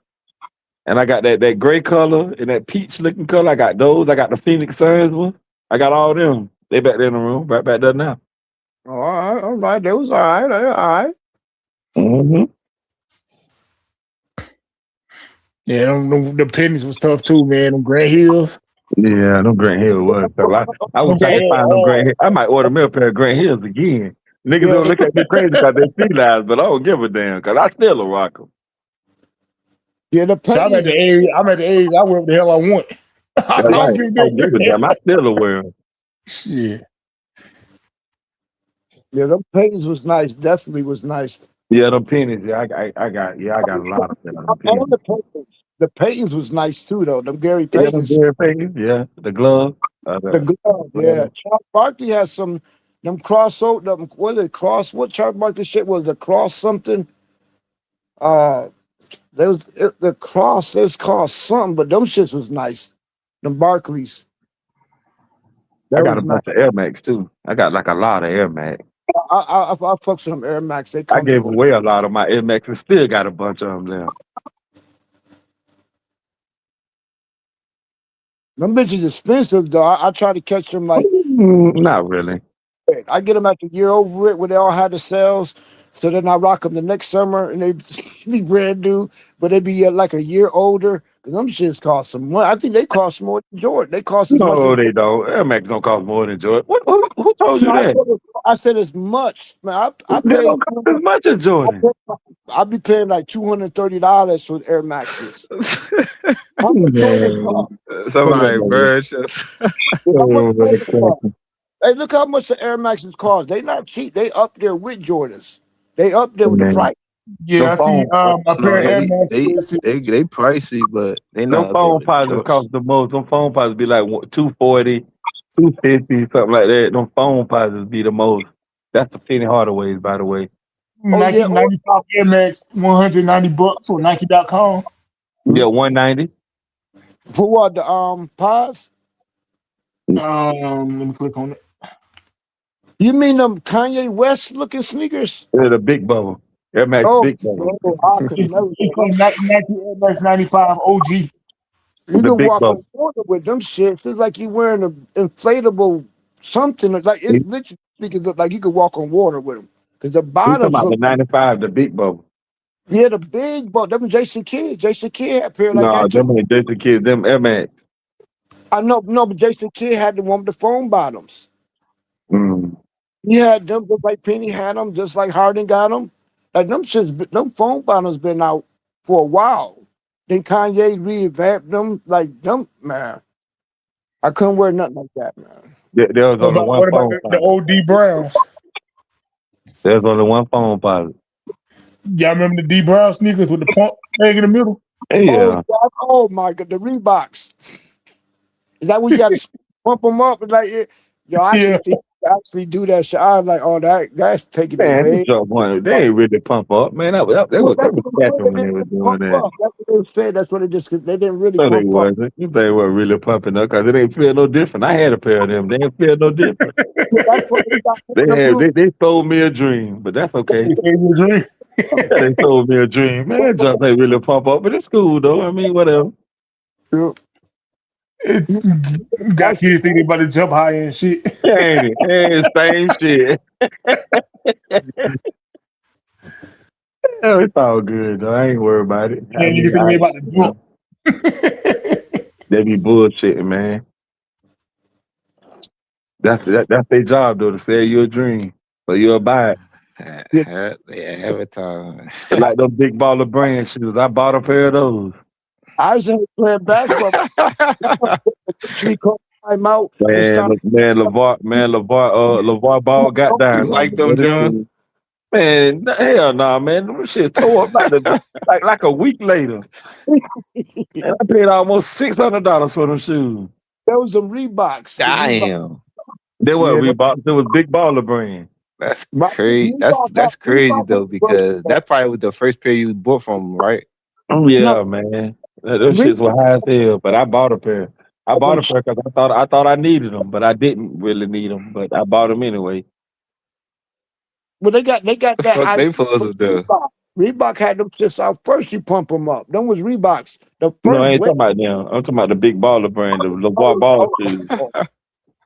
and I got that gray color and that peach looking color. I got those. I got the Phoenix Suns one. I got all them. They back there in the room, right back there now. All right, all right. That was all right. All right. Mm-hmm. Yeah, the pennies was tough too, man. Them Grand Hills. Yeah, them Grant Hill was. So I Them was trying Grand to find them Grant Hill. Hill. I might order me a pair of Grant Hills again. Niggas Yeah, gonna look at me crazy because they see lies, but I don't give a damn because I still a rock 'em. yeah. The So I'm at Peytons. the age. I'm at the age. I wear what the hell I want. I That's don't right. give I don't give a a damn. I still a wear 'em. shit. Yeah, them Peytons was nice. Definitely was nice. Yeah, them pennies. Yeah, I got a lot of them. Them All pennies. the Peytons. The Peytons was nice too, though. Them Gary Yeah, them Peytons. very pennies. Yeah, the glove. The glove. Yeah, Glove. Charles Barkley has some. Them them what is it cross? What Charles Barkley shit was the cross something? There was the cross. It was called something, but them shits was nice. Them Barkleys. I That got a was nice. bunch of Air Max too. I got like a lot of Air Max. I fucks with them Air Max. They I gave comfortable. away a lot of my Air Max and still got a bunch of them there. Them bitches expensive though. I try to catch them like Not really. I get them at the year over it when they all had the sales. So then I rock them the next summer and they be brand new, but they be like a year older. And them shits cost some money. I think they cost more than Jordan. They cost as much No, as they don't. Air Max don't cost more than Jordan. Who told you no, that? I said as much. Man, I They pay don't cost as much as Jordan. I be paying like $230 for Air Maxes. How much Jordan cost? somebody bird. Yeah, how much Jordan cost? Hey, look how much the Air Maxes cost. They not cheap. They up there with Jordans. They up there with the price. Yeah, I see. A pair of Air They Max. pricey, but they Them not up there phone with the posits shorts. cost the most. Them phone posits be like 240, 250, something like that. Them phone posits be the most. That's the Penny Hardaways, by the way. Nike 95 Air Max, $190 for Nike.com. Yeah, 190. For what the pods? Let me click on it. You mean them Kanye West looking sneakers? Yeah, the big bubble. Air Max Oh, big bubble. no, I could never. Nike Air Max 95 OG. You The can big walk bubble. on water with them shits. It's like you wearing an inflatable something. Like it's literally sneakers look like you could walk on water with them. Because the You talking bottoms about the look. 95, the big bubble. Yeah, the big but them Jason Kidd. Jason Kidd had a pair like No, that them too. ain't Jason Kids, them Air Max. I know, no, but Jason Kidd had the one with the foam bottoms. Mm. He had them just like Penny had them, just like Harden got them. Like them shits, them foam bottoms been out for a while. Then Kanye revamped them. Like them, man. I couldn't wear nothing like that, man. There was only one What about phone the posit. old D Browns? There's only one phone posit. Y'all remember the D Brown sneakers with the pump tag in the middle? Yeah. Oh my God, the Reeboks. Is that when you got to pump them up? And like, yo, I Yeah. actually do that shit. I was like, oh, that's taking it Man, way. these jump one, they ain't really pump up. Man, they was catching when they was doing that. That's what they said. That's what it just. They didn't really No, they pump up. wasn't. They were really pumping up because it ain't feel no different. I had a pair of them. They didn't feel no different. That's what they got. They sold me a dream, but that's okay. They sold me a dream. Man, that jump ain't really pump up, but it's cool though. I mean, whatever. Got kids thinking about to jump high and shit. Ain't it? Ain't same shit. It's all good though. I ain't worried about it. Yeah, you think they about to jump. They be bullshitting, man. That's their job though, to sell you a dream. So you'll buy it. They advertise. Like those big baller brand shoes. I bought a pair of those. I was playing basketball. Time out. LeVar Ball got down. You like them, John? Man, hell no, man. Them shit tore up like a week later. And I paid almost $600 for them shoes. That was them Reeboks. Damn. They were Reeboks. It was big baller brand. That's crazy. That's crazy though, because that probably was the first pair you bought from, right? Oh No, yeah, man. Those shits were Reebok. high as hell, but I bought a pair. I bought Oh, a pair because I thought I needed them, but I didn't really need them. But I bought them anyway. well, they got that Fuck idea they supposed from to do. Reebok. Reebok had them since out first. You pump them up. Them was Reeboks. The No, I first ain't way. talking about them. I'm talking about the big baller brand, the LeBron Oh, Ball oh, shoes. oh.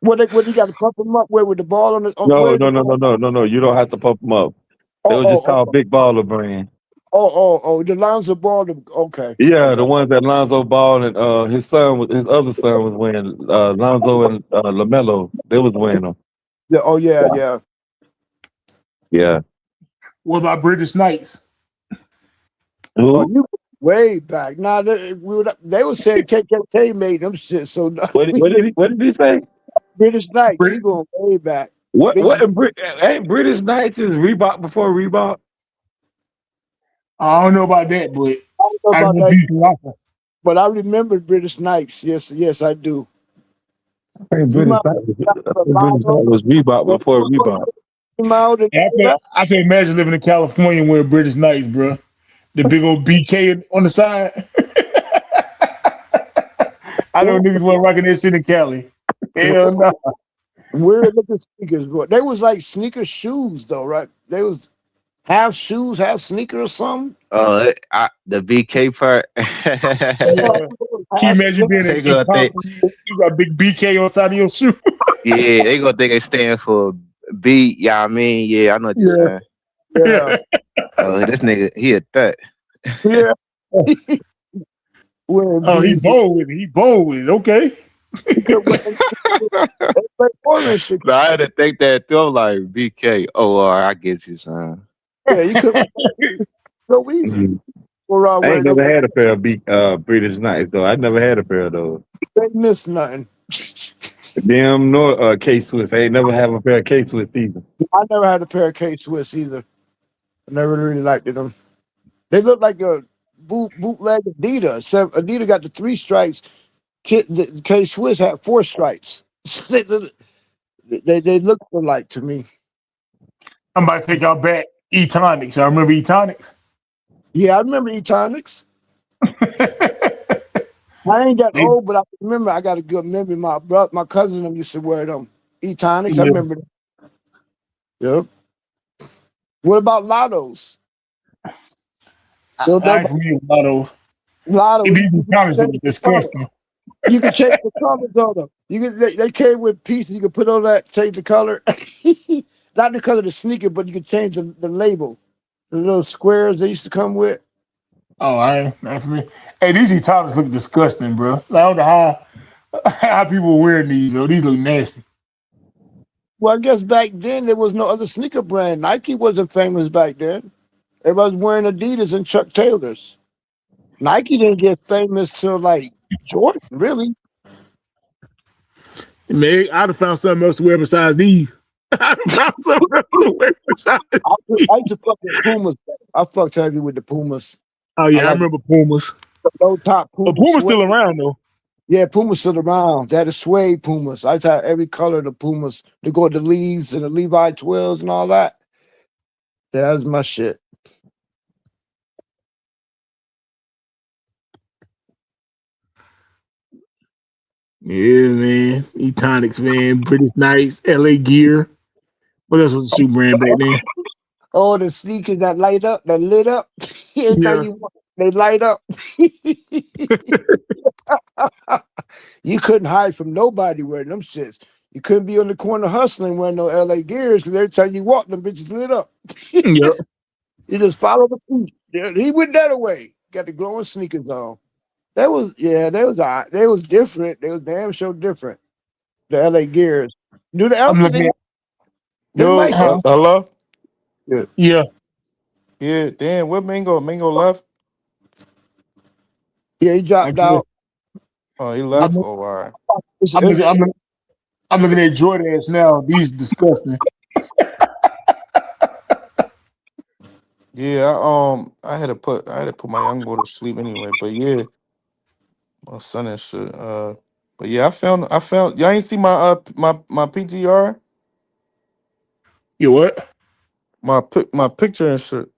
What you got to pump them up where with the ball on the No, where's no, the no, no, ball? no, no, no. You don't have to pump them up. They Oh were just oh called oh Big Baller brand. oh the Lonzo Ball. Okay, Yeah, okay. the ones that Lonzo Ball and his other son was wearing. Lonzo and Lamelo, they was wearing them. Yeah. Oh yeah. Yeah. What about British Knights? Oh, Who? you way back. Nah, they were saying KKK made them shit. So What did he say? British Knights. He Brit- going way back. What Big. in ain't British Knights is Reebok before Reebok? I don't know about that, but I don't know I about know that, people like them. but I remember British Knights. Yes, I do. I think You might British Knight was Reebok before Reebok. came out and I can imagine living in California wearing British Knights, bro. The big old BK on the side. I know niggas weren't rocking that shit in Cali. Hell no. weird looking sneakers, but they was like sneaker shoes though, right? They was half shoes, half sneaker or something. The BK part. Yeah. Can you Half imagine being They in gonna think, Compton, you got big BK on side of your shoe? yeah, they gonna think it stand for B. Yeah, I mean, yeah, I know what you're Yeah. saying. Yeah, Oh, this nigga, he a threat. yeah. Wearing Oh, he BG. bold with it. He bold with it. Okay. You could wear they play orange shit. No, I had to think that through. I'm like BK. Oh, I get you, son. Yeah, you could go easy. Mhm. Go around I ain't wearing them. never had a pair of British Knights though. I never had a pair of those. They ain't miss nothing. Them nor K Swiss. I ain't never have a pair of K Swiss either. I never had a pair of K Swiss either. I never really liked them. They look like a bootleg Adidas. So Adidas got the 3 stripes. The K Swiss had 4 stripes. So they look alike to me. I'm about to take y'all back. E-Tonics. I remember E-Tonics. Yeah, I remember Etonics. I ain't that old, but I remember I got a good memory. My cousin them used to wear them. Etonics, I Yeah. remember them. Yep. What about Lottos? I ain't familiar with a lot of Lotto. these You E-Tonics can are change the color. disgusting. You can change the colors on them. They came with pieces. You can put on that, change the color. Not the color of the sneaker, but you can change the label. The little squares they used to come with. Oh, I ain't familiar. Hey, these E-Tonics look disgusting, bro. I don't know how people were wearing these, though. These look nasty. Well, I guess back then there was no other sneaker brand. Nike wasn't famous back then. Everybody was wearing Adidas and Chuck Taylors. Nike didn't get famous till like Jordan, really. Man, I'd have found something else to wear besides these. I'd have found something else to wear besides these. I used to fuck with Pumas. I fucked heavy with the Pumas. Oh, I yeah, I like remember Pumas. the low top But Puma Puma's suede. still around, though. Yeah, Pumas still around. They had the suede Pumas. I used to have every color of the Pumas. They go with the Lees and the Levi 12s and all that. Yeah, that was my shit. Yeah, man. E-Tonics, man. British Knights, LA Gear. What else was the shoe brand back then? Oh, the sneakers that light up, that lit up. Anytime Yeah. you want, they light up. You couldn't hide from nobody wearing them shits. You couldn't be on the corner hustling wearing no LA Gears because every time you walk, them bitches lit up. Yep. You just follow the feet. Yeah, he went that away. Got the glowing sneakers on. That was they was all right. They was different. They was damn sure different. The LA Gears. Do the I'm Elton looking at they Yo, might say huh? hello? yeah. Yeah. Yeah, damn, where Mingo? Mingo left? Yeah, he I dropped guess. out. Oh, he He, left? I'm, Oh, all right. it's, I'm it's, looking. I'm looking at Jordans now. These disgusting. Yeah, I had to put my young boy to sleep anyway, but yeah, my son and shit. But yeah, I found y'all ain't see my PTR, You what? my picture and shit.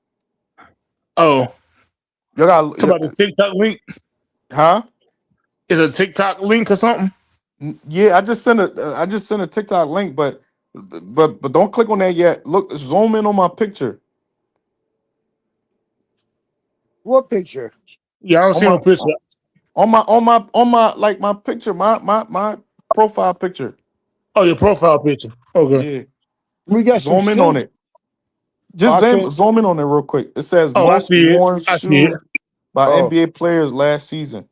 Oh, Y'all got Talk about the TikTok link. huh? Is a TikTok link or something? Yeah, I just sent a TikTok link, but don't click on that yet. Look, zoom in on my picture. What picture? Yeah, I don't On see no my picture. like my picture, my profile picture. Oh, your profile picture. Okay. Yeah. We got some Zoom in on shit. it. Just I can't. zoom in on it real quick. It says Oh, I most see it. worn I see it. shoes by Oh, NBA players last season.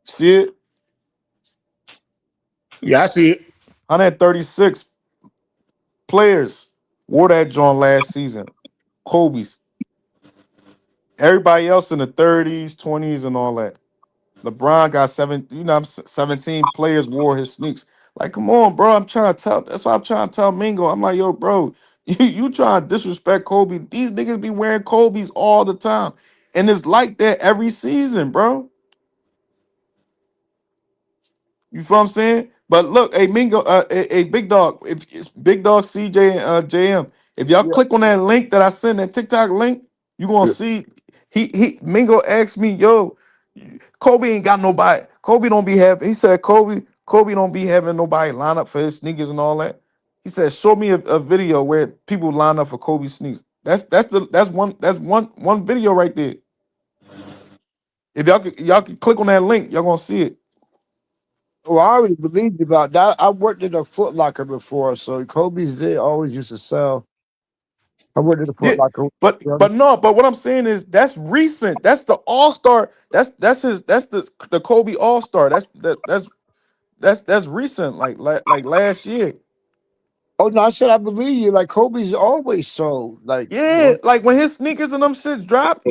See it? Yeah, I see it. 136 players wore that joint last season. Kobe's. Everybody else in the 30s, 20s, and all that. LeBron got 17 players wore his sneaks. Like, come on, bro. I'm trying to tell. That's why I'm trying to tell Mingo. I'm like, yo, bro, you trying to disrespect Kobe. These niggas be wearing Kobe's all the time. And it's like that every season, bro. You feel what I'm saying? But look, hey Mingo, hey Big Dog, if it's Big Dog CJ and JM, if y'all yeah. click on that link that I sent, that TikTok link, you gonna Yeah. see he Mingo asked me, yo, Kobe ain't got nobody. Kobe don't be having. He said Kobe don't be having nobody line up for his sneakers and all that. He said, show me a video where people line up for Kobe sneakers. That's one video right there. If y'all can click on that link, y'all gonna see it. Well, I already believed about that. I worked at a Foot Locker before, so Kobe's they always used to sell. I worked at a Foot Yeah, Locker. but Yeah. what I'm saying is that's recent. That's the All Star. That's the Kobe All Star. That's recent. Like last year. Oh no, I said I believe you. Like Kobe's always sold. Like Yeah, like when his sneakers and them shit drop.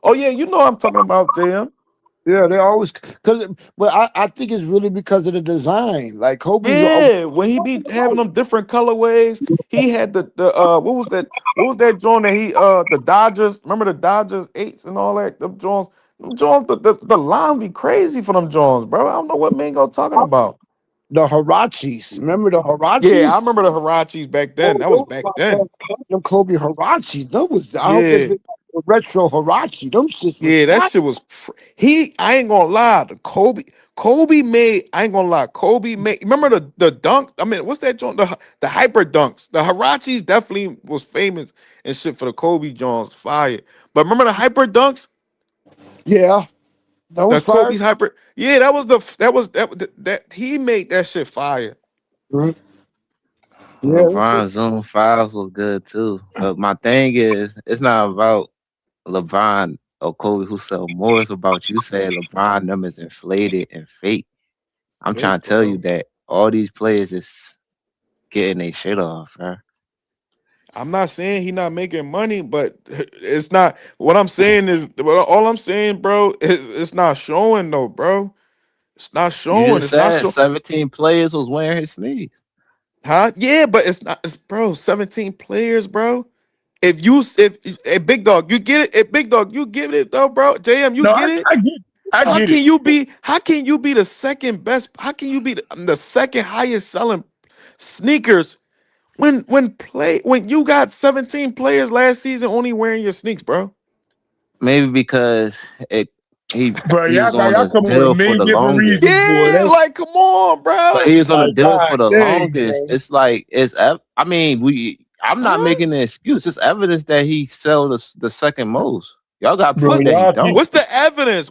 Oh yeah, you know what I'm talking about, JM. yeah, they always because. But I think it's really because of the design. Like Kobe's. Yeah, when he be having them different colorways, he had the what was that joint that he the Dodgers, remember the Dodgers 8s and all that, them Jones, the line be crazy for them Jones, bro. I don't know what Mingo talking about. The Harachis. Remember the Yeah, I Harachis? remember the Harachis back then. Oh, That was those back are then. them Kobe Harachi. Those I hope they Yeah. bring back the retro Harachi. Them shits was Yeah, that fire. shit was I ain't gonna lie. Kobe made, I ain't gonna lie. Kobe made, remember the dunk? I mean, what's that joint? The hyper dunks. The Harachis definitely was famous and shit for the Kobe Jones fire. But remember the hyper dunks? Yeah, that The was fire. Kobe hyper. Yeah, that he made that shit fire. Mhm. Yeah, LeBron Zoom files was good too. But my thing is, it's not about LeBron or Kobe who sell more. It's about you saying LeBron numbers inflated and fake. I'm trying Fake, to tell you bro. that all these players is getting their shit off, bro. I'm not saying he not making money, but it's not. What I'm saying is, all I'm saying, bro, it's not showing though, bro. It's not You showing. just It's not said showing. 17 players was wearing his sneaks. Huh? Yeah, but it's not. It's bro. 17 players, bro. If a big dog, you get it. A big dog, you get it though, bro. JM, you No, get it. I get it. I How get it. can you be? How can you be the second best? How can you be the second highest selling sneakers when you got 17 players last season only wearing your sneaks, bro? Maybe because it he Bro, he was on y'all a come up with a deal for million the different longest. reasons, boy. Yeah, like come on, But bro. he was on a Like, deal God for the dang, longest. man. It's like I mean, I'm not Huh? making an excuse. It's evidence that he sell the second most. Y'all got Bro, proof that he y'all keep don't. What's the evidence?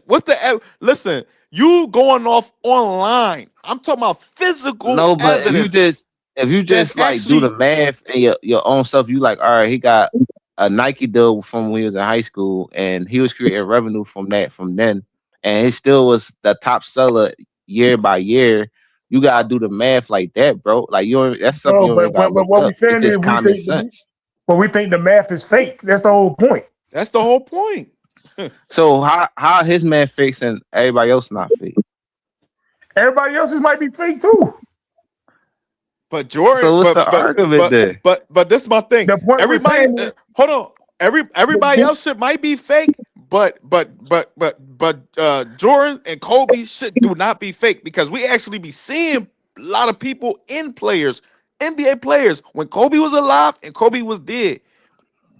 Listen, you going off online. I'm talking about physical No, but evidence if you that's just like do the actually math and your own stuff, you like, all right, he got a Nike deal from when he was in high school, and he was creating revenue from that from then, and he still was the top seller year by year. You gotta do the math like that, bro. Like that's something no, you don't even gotta but look what we up. It's saying is just common sense. we think the math is fake. That's the whole point. that's the whole point. So how his man fix and everybody else not fake? Everybody else's might be fake too. But Jordan, So what's the argument there? but this is my thing. The point we're Everybody, saying is hold on. Everybody else shit might be fake, but Jordan and Kobe shit do not be fake because we actually be seeing lot of people in players, NBA players, when Kobe was alive and Kobe was dead.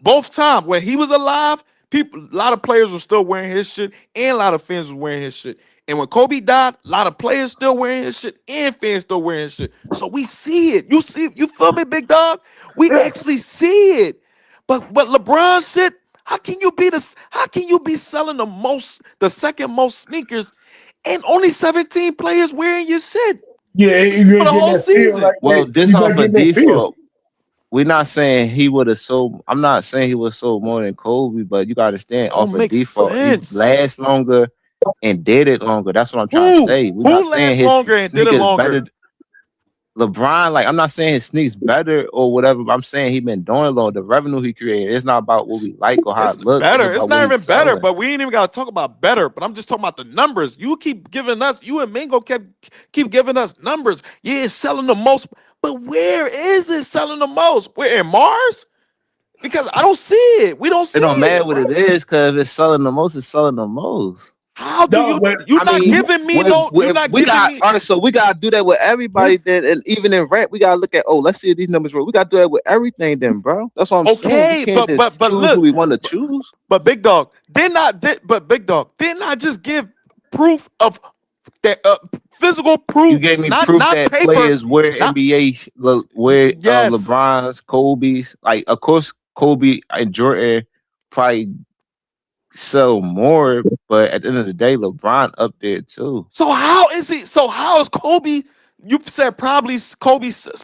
Both times when he was alive, a lot of players were still wearing his shit, and a lot of fans were wearing his shit. And when Kobe died, a lot of players still wearing his shit, and fans still wearing his shit. So we see it. You feel me, big dog? We actually see it. But LeBron shit, how can you be selling the second most sneakers, and only 17 players wearing your shit Yeah, you for ain't the getting whole that feel season? like Well, that. this You off gotta a get that feel. default. We're not saying he would have sold. I'm not saying he would have sold more than Kobe, but you gotta understand off Don't a make default, he sense. lasts longer and did it longer. That's what I'm trying to say. We're not Who saying lasts his longer and did it sneakers better. longer? LeBron, like I'm not saying his sneaks better or whatever, but I'm saying he been doing it long. The revenue he created, it's not about what we like or how It's it look. It's better. It's about what not he's even better, selling. but we ain't even got to talk about better. But I'm just talking about the numbers. You keep giving us, you and Mingo keep giving us numbers. Yeah, it's selling the most, but where is it selling the most? We're in Mars? Because I don't see it. We don't It see don't matter it, what bro. it is, cause if it's selling the most, it's selling the most. How do No, but you're I not mean, giving me no, you're not we giving got me all right, so we gotta do that with everybody. Then, and even in rap, we gotta look at let's see if these numbers work. We gotta do that with everything, then, bro. That's what I'm saying. We okay, can't just but choose who look, we want to choose. but big dog, but big dog, didn't I just give proof of that physical You proof, gave me not proof that paper, players wear not NBA, wear yes. LeBron's, Kobe's. Like, of course, Kobe and Jordan probably sell more, but at the end of the day, LeBron up there too. So how is he? So how is Kobe? You said probably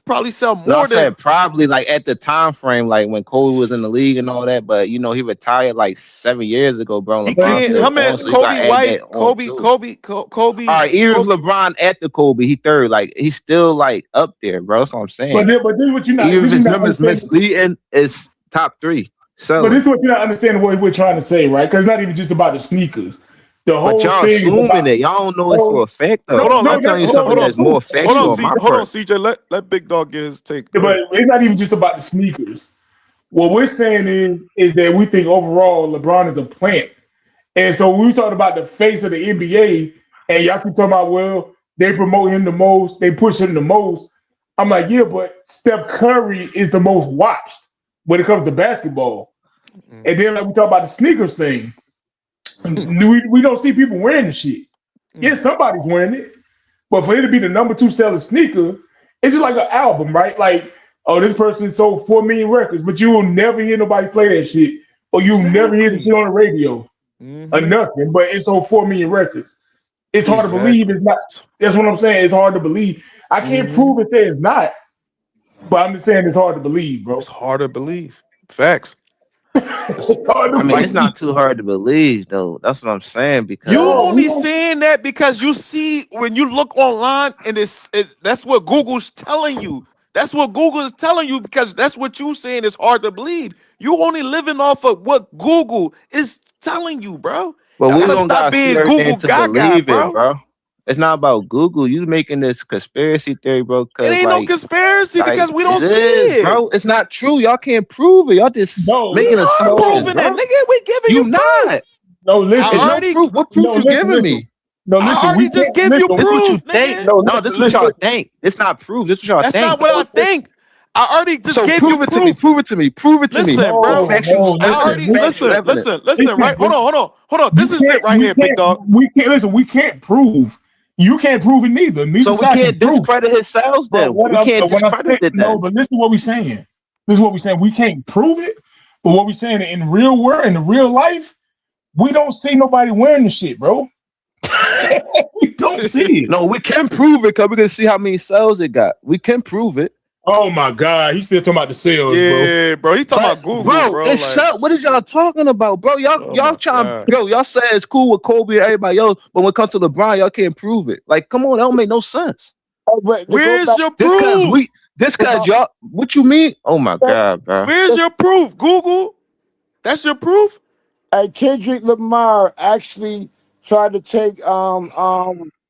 probably sell No, I'm more than saying probably like at the time frame, like when Kobe was in the league and all that. But he retired like 7 years ago, bro. he LeBron can't. still How on, many so you got Kobe to add that wife? on too. All right, even if LeBron at the Kobe, he third. Like he's still like up there, bro. That's what I'm saying. But this is what Even if you're his not numbers understanding. misleading, it's top 3 But selling. this is what you're not understanding what we're trying to say, right? Because it's not even just about the sneakers. The But whole y'all thing is assuming about. it. Y'all don't know it for No, a fact no, though. Hold on, no, I'm telling you no, something no, that's more hold on, factual on my hold on, part. CJ. Let Big Dog get his take. Go but ahead. it's not even just about the sneakers. What we're saying is that we think overall LeBron is a plant. And so we talked about the face of the NBA, and y'all keep talking about, well, they promote him the most, they push him the most. I'm like, yeah, but Steph Curry is the most watched when it comes to basketball. And then like we talk about the sneakers thing. we don't see people wearing the shit. Yeah, somebody's wearing it. But for it to be the number 2 selling sneaker, it's just like an album, right? Like, oh, this person sold 4 million records, but you will never hear nobody play that shit. Or you'll never hear the shit on the radio. Or nothing, but it sold 4 million records. It's hard to believe it's not. That's what I'm saying. It's hard to believe. I can't prove and say it's not, but I'm just saying it's hard to believe, bro. It's hard to believe. Facts. It's hard to I mean, believe. it's not too hard to believe though. That's what I'm saying You because only saying that because you see when you look online and that's what Google's telling you. That's what Google is telling you because that's what you saying is hard to believe. You only living off of what Google is telling you, bro. but Y'all we gotta don't stop gotta see being everything Google to gaga, believe it, bro. bro. It's not about Google. You making this conspiracy theory, bro, It because ain't no conspiracy because we it don't see is, it. bro. It's not true. Y'all can't prove it. Y'all just No, We making are assumptions, proving it, bro. nigga. We giving You you proof. not. no. It's Listen, no proof. What proof no. you Listen, giving listen. me? No, I listen. We already just can't give you listen. This what you proof, think. nigga. No, No, listen, this what y'all listen. think. It's not proof. This what y'all That's not think. what I think. I already just So gave you prove it to me. proof. Prove it to me. Prove it to me. Listen, With bro. No, factual, no. I already factual listen, evidence. right? Hold on. We This is it can't. right We here, big dog. can't. We can't listen. We can't prove. You can't prove it neither. Neither So we side can can't prove. discredit his sales But then. We can't what I'm saying, discredit it no, then. but listen to what we're saying. This is what we're saying. We can't prove it, but what we're saying in real world, in the real life, we don't see nobody wearing the shit, bro. We don't see it. No, we can prove it because we can see how many sales it got. We can prove it. Oh my God, he's still talking about the sales, bro. Yeah, bro. He talking But about Google, bro, bro. it's Like, so. What is y'all talking about, bro? oh Y'all my trying, god. bro? Y'all say it's cool with Kobe and everybody else, but when it comes to LeBron, y'all can't prove it. Like, come on, that don't make no sense. Oh, but to go Where's back your This cause proof? y'all. What you mean? Oh my God, bro. Where's your proof? Google? That's your proof? Kendrick Lamar actually tried to take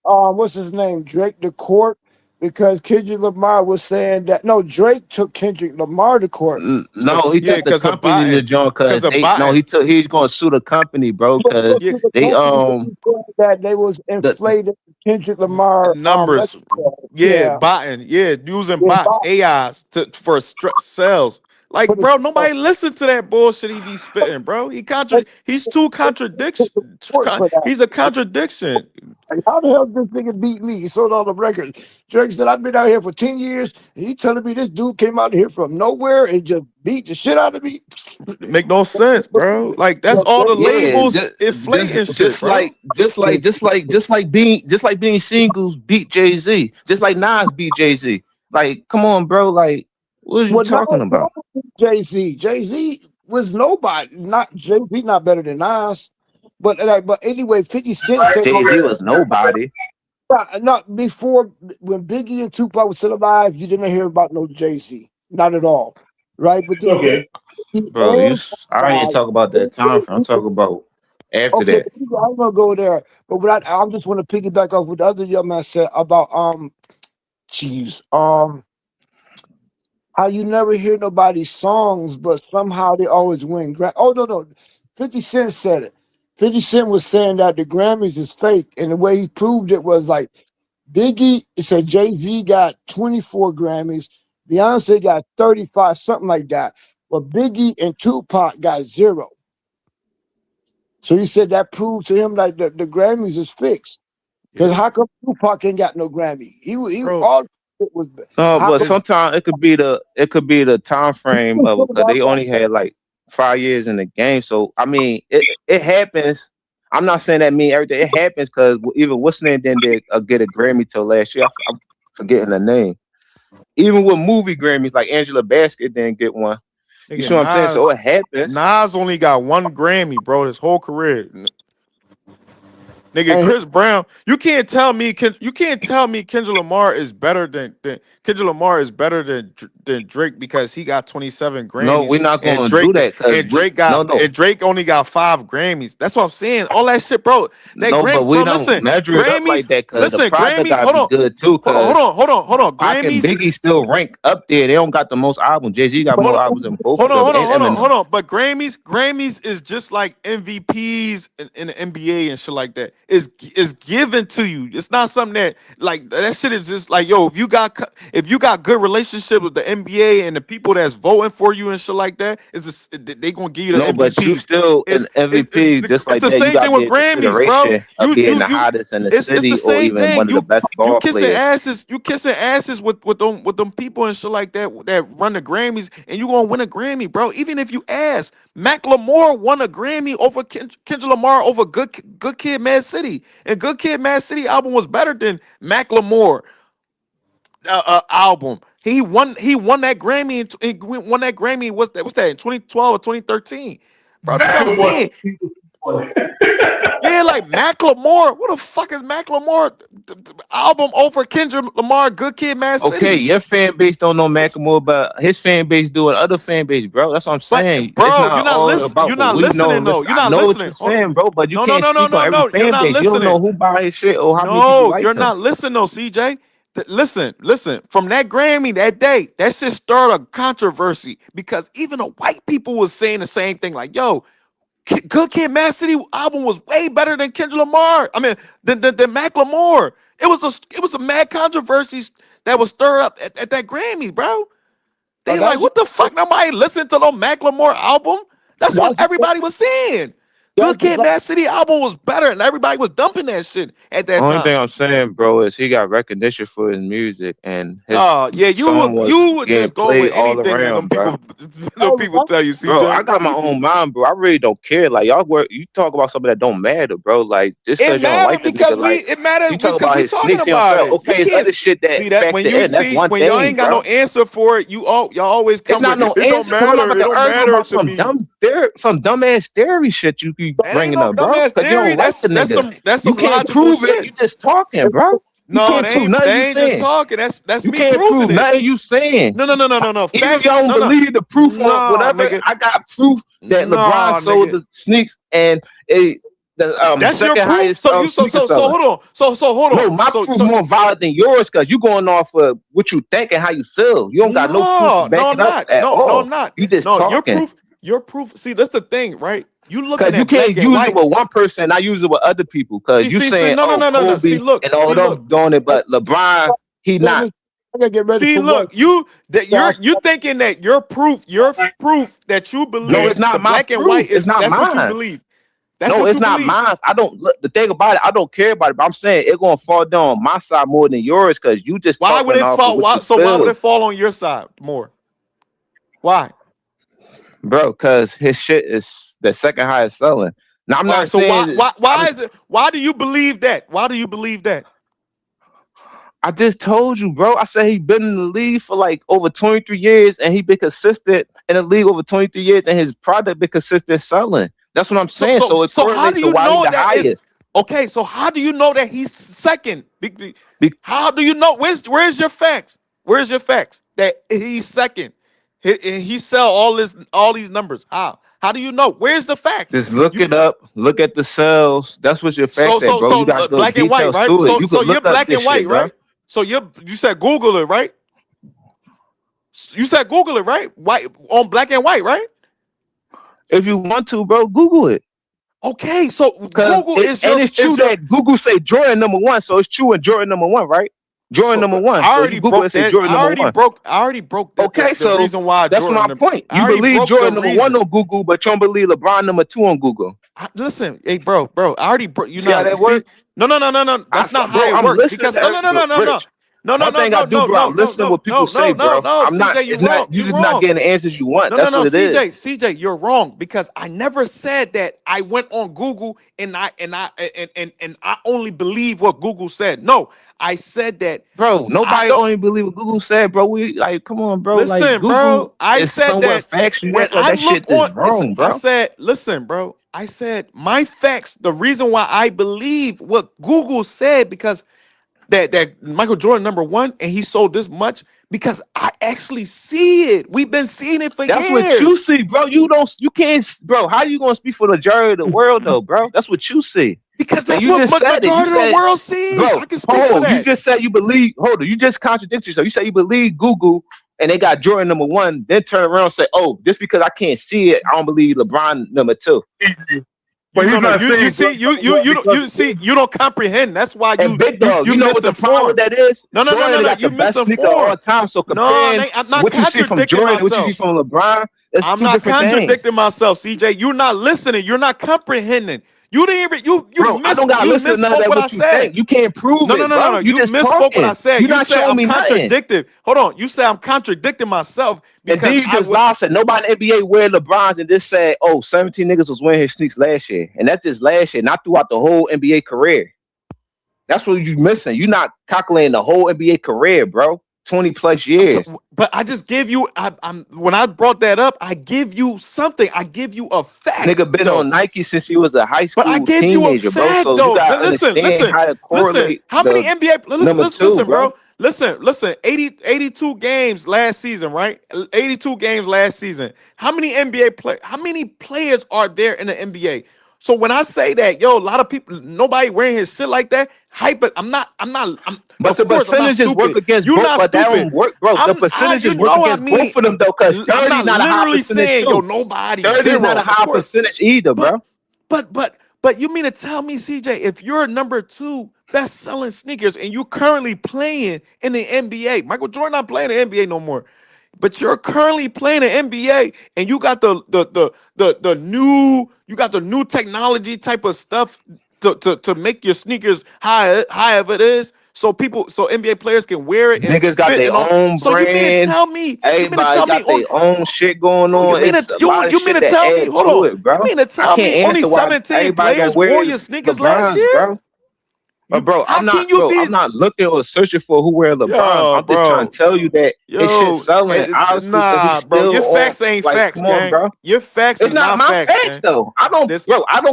what's his name, Drake to court because Kendrick Lamar was saying that no, Drake took Kendrick Lamar to court. No, he Yeah, took the because of company to buying. join Because because of he buying. took he's gonna sue the company, bro, But because Yeah, to the they company was saying that they was the inflating Kendrick Lamar numbers. Yeah, Yeah, botting. Yeah, using yeah, bots, AIs for sales. Like, for the bro, nobody listen to that bullshit he be spitting, bro. He's too contradiction. support for that. He's a contradiction. Like, how the hell did this nigga beat me? He sold all the records. Drake said, I've been out here for 10 years, and he telling me this dude came out here from nowhere and just beat the shit out of me. Make no sense, bro. Like, that's all the Yeah, labels inflating shit, just bro. like being singles beat Jay-Z, just like Nas beat Jay-Z. Like, come on, bro. Like, what are you Well, talking about? Jay-Z. Jay-Z was nobody. Not Jay-Z, not better than Nas. But anyway, 50 Cent said, Jay-Z was nobody. not before when Biggie and Tupac were still alive, you didn't hear about no Jay-Z. Not at all. Right? But then Okay. Bro, I ain't talk about that time frame. I'm talking about after Okay, that. I'm gonna go there. But what I just want to piggyback off what the other young man said about how you never hear nobody's songs, but somehow they always win. Oh no, 50 Cent said it. 50 Cent was saying that the Grammys is fake, and the way he proved it was like Biggie. It said Jay-Z got 24 Grammys, Beyonce got 35, something like that. But Biggie and Tupac got 0. So he said that proved to him like the Grammys is fixed. Because how come Tupac ain't got no Grammy? He Bro, all it was. No, How but come sometimes it could be the time frame of it, because they only had like 5 years in the game. So I mean, it happens. I'm not saying that mean everything. It happens because even what's name didn't get a Grammy till last year. I'm forgetting the name. Even with movie Grammys, like Angela Bassett didn't get one. You see what I'm saying? So it happens. Nas only got 1 Grammy, bro, his whole career. Nigga, And Chris Brown, you can't tell me Kendrick Lamar is better than Kendrick Lamar is better than Drake because he got 27 No, Grammys we're not and gonna do that because Drake only got 5 Grammys. That's what I'm saying. All that shit, bro. but we Bro, don't listen, measure it up like that because the product Grammys, gotta be good too. Because hold on. Pac and Grammys, Biggie still rank up there. They don't got the most albums. Jay-Z got more albums than both of them, and Eminem. But Grammys is just like MVPs in the NBA and shit like that. It's given to you. It's not something that like that shit is just like, yo, if you got good relationship with the NBA and the people that's voting for you and shit like that, they gonna give you the No, but you MVP. still an MVP just It's like the that. You same got thing to with be in Grammys, bro. consideration of being the hottest in the It's the city or same even thing. one of the best You ball kissing players. asses with them people and shit like that run the Grammys, and you gonna win a Grammy, bro. Even if you ask, Macklemore won a Grammy over Kendrick Lamar over Good Kid, Mad City, and Good Kid, Mad City album was better than Macklemore album. He won that Grammy. He won that Grammy. What's that in 2012 or 2013? Bro, that's what I'm saying. Yeah, like Macklemore. What the fuck is Macklemore album over Kendrick Lamar, Good Kid, Mad Okay, City? your fan base don't know Macklemore, but his fan base doing other fan base, bro. That's what I'm saying. But It's bro, not all about you're what not we know. listening though. Listen, You're I not know what listening. you're saying, bro, but you can't speak on every You're fan not base. You don't know listening. who buy his shit or how many people like You're him. not listening though, CJ. Listen. From that Grammy that day, that shit stirred a controversy because even the white people was saying the same thing. Like, yo, Good Kid, Mad City album was way better than Kendrick Lamar. I mean, than Macklemore. It was a mad controversy that was stirred up at that Grammy, bro. They like, that's what the fuck? Nobody listened to no Macklemore album. That's what everybody was saying. Good just Kid, like Mad City album was better, and everybody was dumping that shit at that Only thing time. I'm saying, bro, is he got recognition for his music, and his Yeah, song was you would getting just go played with all anything that them around, bro. people tell you, Bro, I CJ. got my own mind, bro. I really don't care. Like you talk about something that don't matter, bro. Like just It because you don't mattered like the nigga, like you talk because about we his talking sneaks about himself. it. You Okay, it's can't other shit that see that factor in. That's one when y'all thing, ain't got no bro. answer for it. Y'all always It's come not with no it don't answer because I'm not matter. about It to don't argue matter about to me. some dumbass theory shit you keep That ain't bringing no up, bro. dumbass Because you theory. don't like the That's nigga. some You can't logical prove it. shit. You just talking, bro. You No, can't prove nothing you they ain't just saying. talking. That's You me can't proving prove it. nothing you saying. No. Even if Facts. y'all don't No. believe the proof on No, whatever, nigga. I got proof that No, LeBron sold nigga. the sneaks and the That's your second proof. highest sneaker So seller. hold on. So hold on. No, my proof So more valid than yours because you going off of what you think and how you feel. You don't got no proof to back it I'm up not. at No, I'm all. not. You just No, talking. your proof. See, that's the thing, right? You looking Because you at black can't and use it white. with one person, I use it with other people. Because you See, saying, no. oh, See, Kobe look, and all them doing it, but LeBron, He not. I gotta get ready See, for look, work. you're thinking that your proof that you No, it's believe the not my black and white proof. It's is not that's what you mine. believe. That's No, what it's you not believe. mine. I don't look. The thing about it, I don't care about it. But I'm saying it's gonna fall down on my side more than yours because you just Why would talking it off of fall? what you Why would feel, it fall on your side more? Why? bro. Because his shit is the second highest selling. Now I'm All not right. So why saying why why is it? Why do you believe that? Why do you believe that? I just told you, bro. I said he been in the league for like over 23 years and he been consistent in the league over 23 years and his product been consistent selling. That's what I'm saying. So it So how do correlates to you why he know the that is highest. okay? So how do you know that he's second? Be- How do you know? Where's your facts? Where's your facts that he's second? He sell all these numbers. How? How do you know? Where's the facts? Just look it up. Look at the sales. That's what your So facts at, so bro. You so got uh, the black and white, details right? to it. You So could you're look up black this and white, shit, bro. right? So you said Google it, right? You said Google it, right? White on black and white, right? If you want to, bro, Google it. Okay, so Cause Google is your it's true that Google say Jordan #1, so it's true in Jordan #1, right? Jordan #1. I So you already Google it, broke say that. Jordan #1. I already broke that Okay, the so reason why that's my Jordan. point. I You already believe broke the Jordan #1 reason. on Google, but you don't believe LeBron #2 on Google. Listen, hey, bro, I already broke. You See how not. You that see? works? No. That's not how Bro, it I'm works. listening Because to every, but Rich. One thing I do, bro, I'm listening to what people say, bro. no. I'm not. CJ, you It's not. wrong. You You just not wrong. getting the answers you want. No. That's what it is. CJ, you're wrong because I never said that I went on Google and I only believe what Google said. No, I said that Bro, I nobody don't. only believe what Google said, bro. We like, come on, bro. Like Listen, bro, Google I is said somewhat that factual. You when act like I that shit look is on, listen, wrong, I bro. said, listen, bro, I said my facts, the reason why I believe what Google said, because that Michael Jordan #1 and he sold this much, because I actually see it. We've been seeing it for That's what you years. see, bro. You can't, bro. How you gonna speak for the majority of the world, though, bro? That's what you see. Because And that's you what just said it. You majority of the said, world sees. bro, I can speak for you that. just said you believe. Hold on, you just contradicted yourself. You said you believe Google, and they got Jordan #1. Then turn around and say, oh, just because I can't see it, I don't believe LeBron #2. But he's not You saying see, you see, you don't comprehend. That's why And Big Dog, you know what the problem with misinformed. that is? No. Jordan got the You best sneaker of all misinformed. time. So No, comparing I'm not what you see from contradicting Jordan and what you see myself. from LeBron, that's I'm two not different things. contradicting myself, CJ. You're not listening. You're not comprehending. You didn't even Bro, I don't gotta you listen to none of misspoke that what I what you said. think. You can't prove it, bro. No. You You just misspoke what I talking. said. You're You not said showing I'm me nothing. contradicting. Hold on. You said I'm contradicting myself And then because you just lied, said nobody in the NBA wear LeBrons and just said, oh, 17 niggas was wearing his sneaks last year. And that's just last year, not throughout the whole NBA career. That's what you're missing. You're not calculating the whole NBA career, bro. 20 plus years. But I just give you. I'm when I brought that up, I give you something. I give you a fact, Nigga been though. on Nike since he was a high But I school gave you a teenager, bro. fact, So you though. gotta understand how to correlate How many the NBA? #2, Listen, bro. bro. Listen. 82 games last season, right? 82 games last season. How many How many players are there in the NBA? So when I say that, a lot of people, nobody wearing his shit like that. Hyper. I'm. But Of the course, I'm not percentages work stupid. against You're both, not but that stupid. don't work, bro. The percentages work against both of them though, because I'm 30 not not a high literally percentage saying too. nobody 30 is not a zero. Of high course. percentage either, bro. But you mean to tell me, CJ, if you're #2 best selling sneakers and you currently playing in the NBA, Michael Jordan not playing in the NBA no more, but you're currently playing in the NBA and you got the new technology type of stuff to make your sneakers high as it is, so NBA players can wear it and Niggas got fit their and all. own So you mean to brand. tell me? Everybody got their own shit going Bro, on. It's a lot of you mean shit to that tell me? add Hold to on. it, You bro. mean to I tell me can't only answer why 17 everybody gonna players wear wore your sneakers last LeBrons, year? bro. But bro, How can you be? I'm not looking or searching for who wear LeBrons. Yo, I'm just trying bro. to tell you that his shit selling, obviously, because he's Nah, bro. still Your on. facts ain't Like, facts, come on, gang. bro. Your facts It's is not not my facts, facts gang. though. I don't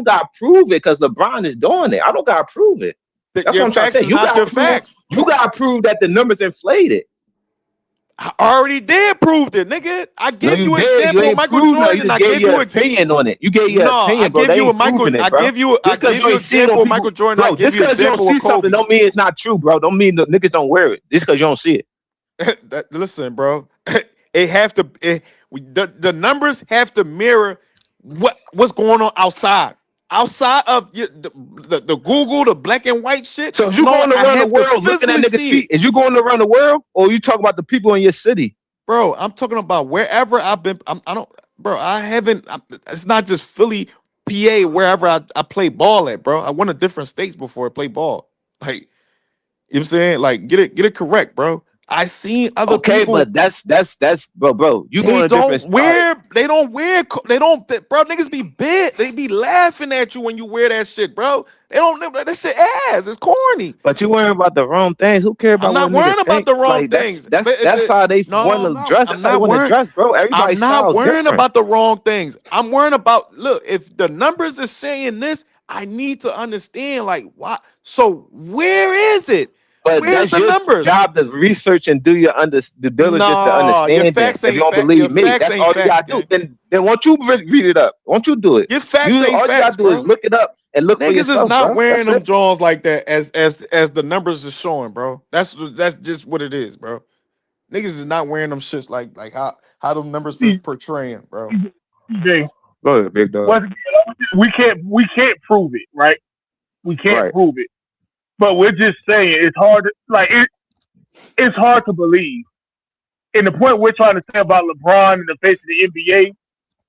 gotta prove it because LeBron is doing it. I don't gotta prove it. That's what Your I'm trying to facts say. is not your facts. You gotta prove that the numbers inflated. I already did prove it, nigga. I No, give you you an did. You example of ain't Michael proved nothing. Jordan, You and just I gave gave your you opinion on it. You gave your no. I opinion, bro. give They you a ain't Michael. proving it, I bro. give you Just because you ain't seen no example of people, Michael Jordan. I bro. give Just you because you don't example see of something, Kobe. don't mean it's not true, bro. Don't mean the niggas don't wear it. Just because you don't see it. Listen, bro. The numbers have to mirror what's going on outside. outside of the Google, the black and white shit. So if you No, going I around the have to world looking at physically niggas' see feet, it. is you going around the world, or you talking about the people in your city? Bro, I'm talking about wherever I've been. I don't, bro. I haven't. It's not just Philly, PA, wherever I play ball at, bro. I went to different states before I play ball. Like, you know what I'm saying? Like, get it correct, bro. I seen other Okay, people. but that's bro. You going to different. All right. They don't wear. Bro. Niggas be big. They be laughing at you when you wear that shit, bro. They don't. That shit ass. It's corny. But you worrying about the wrong things. Who care I'm about not what niggas worrying about think? the wrong Like things. that's how they want No, to dress. I'm That's how they not want to worrying. dress, bro. I'm Everybody's not style is worrying different. about the wrong things. I'm worrying about, look, if the numbers are saying this, I need to understand, like, why. So where is it? But Where's that's the your numbers? job to research and do your the diligence to No, your understand them. facts If you ain't don't fact. Your believe me, facts that's ain't all you facts, gotta do. gang. Then won't you read it up? Won't you do it? Your facts You ain't all you facts, gotta do is bro. look it up and look for Niggas is yourself, not bro. wearing That's them it. Johns like that as the numbers are showing, bro. That's just what it is, bro. Niggas is not wearing them shits like how them numbers portraying, bro. Jay, Go ahead, big dog. once again, we can't prove it, right? We can't Right. prove it, but we're just saying it's hard. It's hard to believe. And the point we're trying to say about LeBron in the face of the NBA,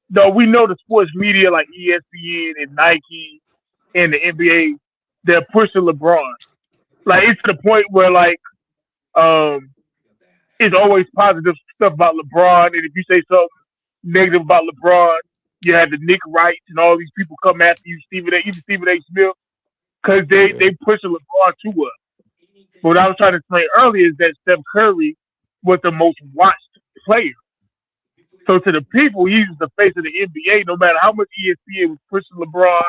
though we know the sports media like ESPN and Nike and the NBA, they're pushing LeBron. Like it's to the point where um it's always positive stuff about LeBron, and if you say something negative about LeBron, you have the Nick Wrights and all these people come after you, even Stephen A. Smith, because they pushing LeBron to us. But what I was trying to explain earlier is that Steph Curry was the most watched player. So to the people, he's the face of the NBA. No matter how much ESPN was pushing LeBron,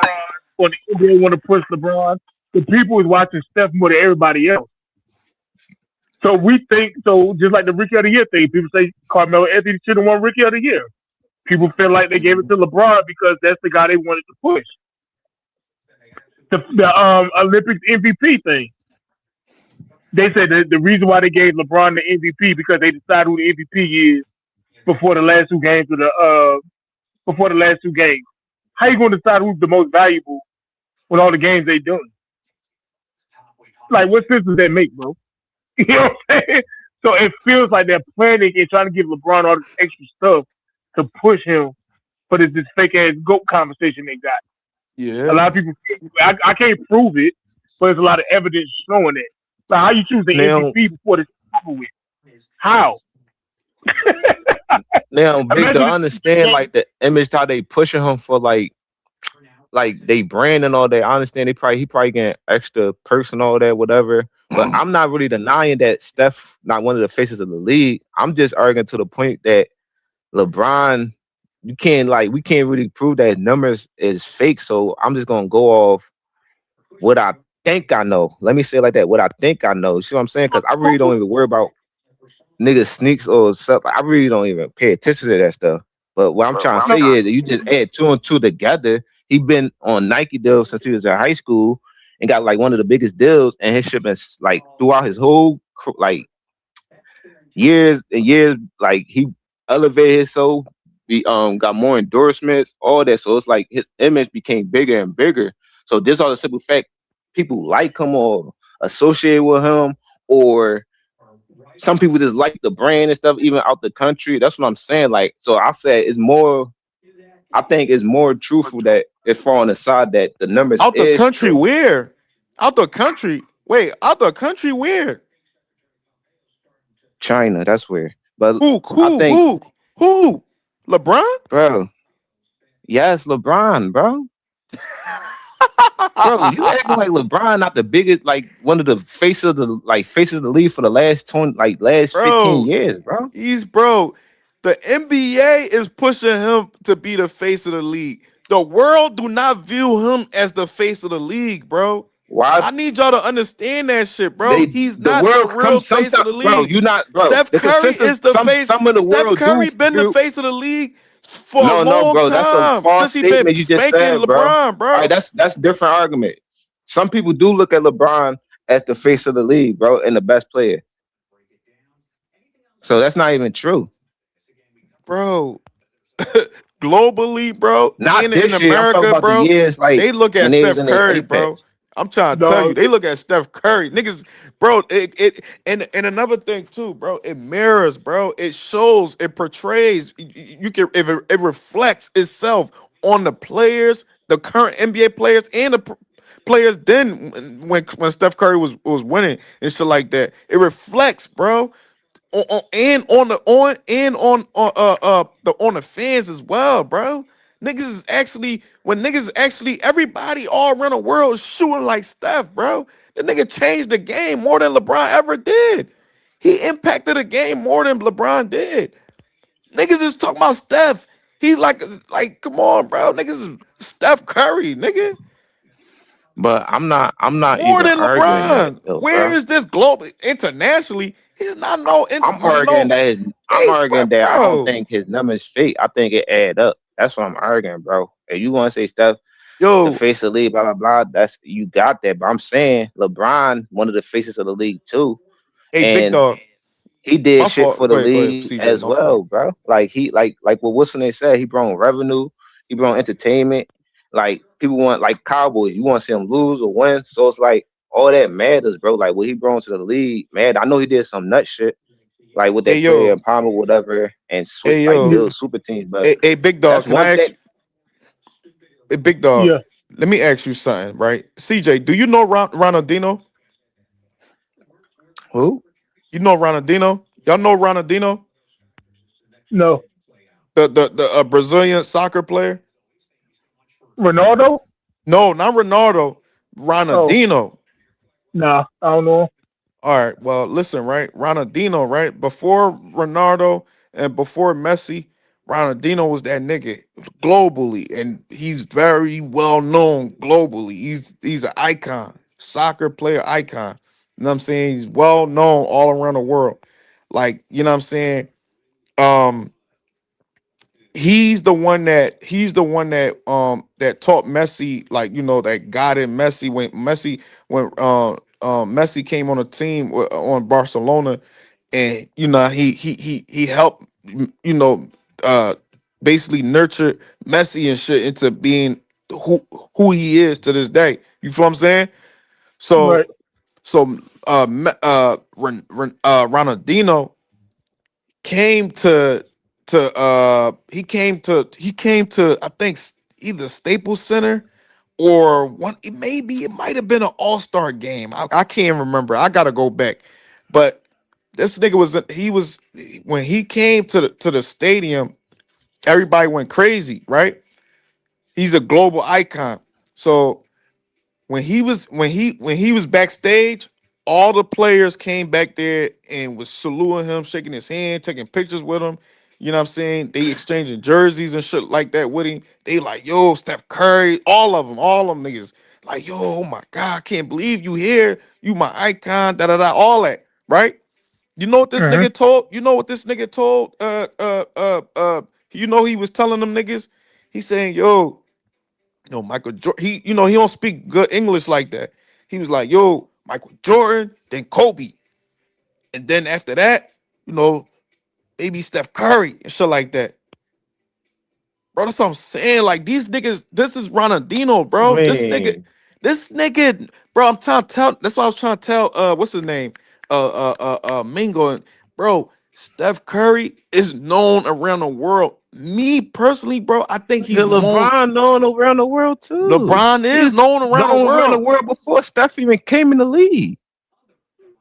or the NBA want to push LeBron, the people is watching Steph more than everybody else. So we think so. Just like the Rookie of the Year thing, people say Carmelo Anthony should have won Rookie of the Year. People feel like they gave it to LeBron because that's the guy they wanted to push. The Olympics MVP thing. They said that the reason why they gave LeBron the MVP because they decide who the MVP is before the last two games of the before the last two games. How you going to decide who's the most valuable with all the games they doing? Like, what sense does that make, bro? You know what I'm saying? So it feels like they're planning and trying to give LeBron all this extra stuff to push him for this fake ass GOAT conversation they got. Yeah. A lot of people, I can't prove it, but there's a lot of evidence showing it. Like, how you choose the Now, MVP before this is over with? How? now, big dog, I Imagine understand like the image how they pushing him for like they brand and all that. I understand he probably getting extra perks and all that, whatever. But I'm not really denying that Steph not one of the faces of the league. I'm just arguing to the point that LeBron, we can't really prove that his numbers is fake. So I'm just gonna go off what I think I know. Let me say it like that. What I think I know. You see what I'm saying? Because I really don't even worry about niggas sneaks or stuff. I really don't even pay attention to that stuff. But what I'm trying to say is that you just add two and two together. He been on Nike deals since he was in high school and got like one of the biggest deals, and his shit been like throughout his whole like years and years. Like he elevated himself, he got more endorsements, all that. So it's like his image became bigger and bigger. So just all the simple fact people like him or associate with him, or some people just like the brand and stuff, even out the country. That's what I'm saying. Like, so I said it's more. I think it's more truthful that it's far on the side that the numbers Out the is country true. where? Out the country. Wait, out the country where? China, that's where. But Who? I think, Who? LeBron? bro, yes, LeBron, bro. Bro, you acting like LeBron not the biggest, like one of the faces of the league for the last 15 Bro, years, bro. the NBA is pushing him to be the face of the league. The world do not view him as the face of the league, bro. Why I need y'all to understand that shit, bro. He's the not the world real comes face of sometimes, the bro. league. You not, bro. Steph The Curry consensus, is the face. some of the Steph world do Curry been the view. face of the league for a No, long bro. That's a time false since he been statement you just spanking said, bro. All LeBron, bro. right, that's different argument. Some people do look at LeBron as the face of the league, bro, and the best player. So that's not even true. Bro, globally, bro, Not and in this year. I'm talking America, about the bro, years like they look when at they was Steph in their Curry, bro. apex. I'm trying to tell you, Dog. they look at Steph Curry, niggas, bro. And another thing too, bro. It mirrors, bro. It shows, it portrays. You can, if it reflects itself on the players, the current NBA players, and the players then when Steph Curry was winning and shit like that. It reflects, bro, and on the on the fans as well, bro. Niggas is actually when niggas actually everybody all around the world is shooting like Steph, bro. The nigga changed the game more than LeBron ever did. He impacted the game more than LeBron did. Niggas is talking about Steph. He's like, come on, bro. Niggas is Steph Curry, nigga. But I'm not More even than arguing that LeBron. though, Where bro. is this global internationally? He's not no I'm arguing no. that I'm Hey, arguing that I don't bro. think his numbers fake. I think it add up. That's what I'm arguing, bro. If you want to say Steph, the Yo, face of the league, blah blah blah, that's you got that. But I'm saying LeBron, one of the faces of the league too, hey, big and dog. he did My shit fault. for the Go ahead, league CJ. as My fault. well, bro. Like he like what Wilson they said, he brought revenue, he brought entertainment. Like people want like Cowboys, you want to see them lose or win. So it's like all that matters, bro. Like what he brought to the league, man. I know he did some nut shit, like with Hey, that player yo. Palmer, whatever, and switch Hey, like yo. build super teams. But Hey, big dog. that's Can I one ask? thing. Hey, big dog. Yeah. Let me ask you something, right? CJ, do you know Ronaldinho? Who? You know Ronaldinho? Y'all know Ronaldinho? No. The Brazilian soccer player? Ronaldo? No, not Ronaldo. Oh, Ronaldinho. nah. I don't know. All right. Well, listen, right? Ronaldinho, right? Before Ronaldo and before Messi, Ronaldinho was that nigga globally, and he's very well known globally. He's an icon, soccer player icon. You know what I'm saying? He's well known all around the world. Like, you know what I'm saying? Um, he's the one that taught Messi, like, you know, that guided Messi when Messi came on a team on Barcelona, and you know he helped, you know, uh basically nurture Messi and shit into being who he is to this day. You feel what I'm saying? Right. So Ronaldinho came to I think either Staples Center or one, maybe it might have been an All-Star game. I can't remember. I gotta go back. But this nigga was when he came to the stadium, everybody went crazy, right? He's a global icon. So when he was backstage, all the players came back there and was saluting him, shaking his hand, taking pictures with him. You know what I'm saying? They exchanging jerseys and shit like that with him. They like, yo, Steph Curry, all of them niggas. Like, yo, oh my God, I can't believe you here. You my icon, da da da, all that, right? You know what this Uh-huh. nigga told? You know what this nigga told? You know he was telling them niggas. He's saying, yo, no, Michael Jordan. He don't speak good English like that. He was like, yo, Michael Jordan, then Kobe. And then after that, you know, maybe Steph Curry and shit like that. Bro, that's what I'm saying. Like these niggas, this is Ronaldinho, bro. Man, This nigga, bro, I'm trying to tell. That's what I was trying to tell. What's his name? Mingo. And bro, Steph Curry is known around the world. Me personally, bro, I think yeah, he's known. LeBron known around the world too. LeBron is He's known around the known around the world. world before Steph even came in the league.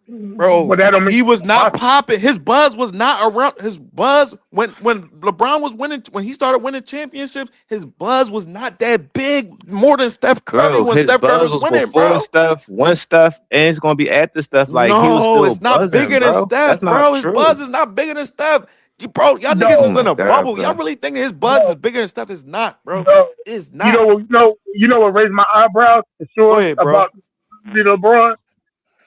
But Bro, that don't make he it was not possible. popping. His buzz was not around. His buzz when LeBron was winning, when he started winning championships, his buzz was not that big. More than Steph Curry Bro, when his Steph Curry buzz was was winning, before bro. stuff, one stuff, and it's gonna be after stuff. Like he was No, still it's not buzzing, bigger than bro. Steph, That's not bro. His buzz true. is not bigger than Steph. Bro, y'all niggas Oh No, is in my a god, bubble. Y'all bro. really thinking his buzz is no, bigger than Steph? It's not, bro. no. It's You not. know, what raised my eyebrows for Go sure ahead, bro. about LeBron?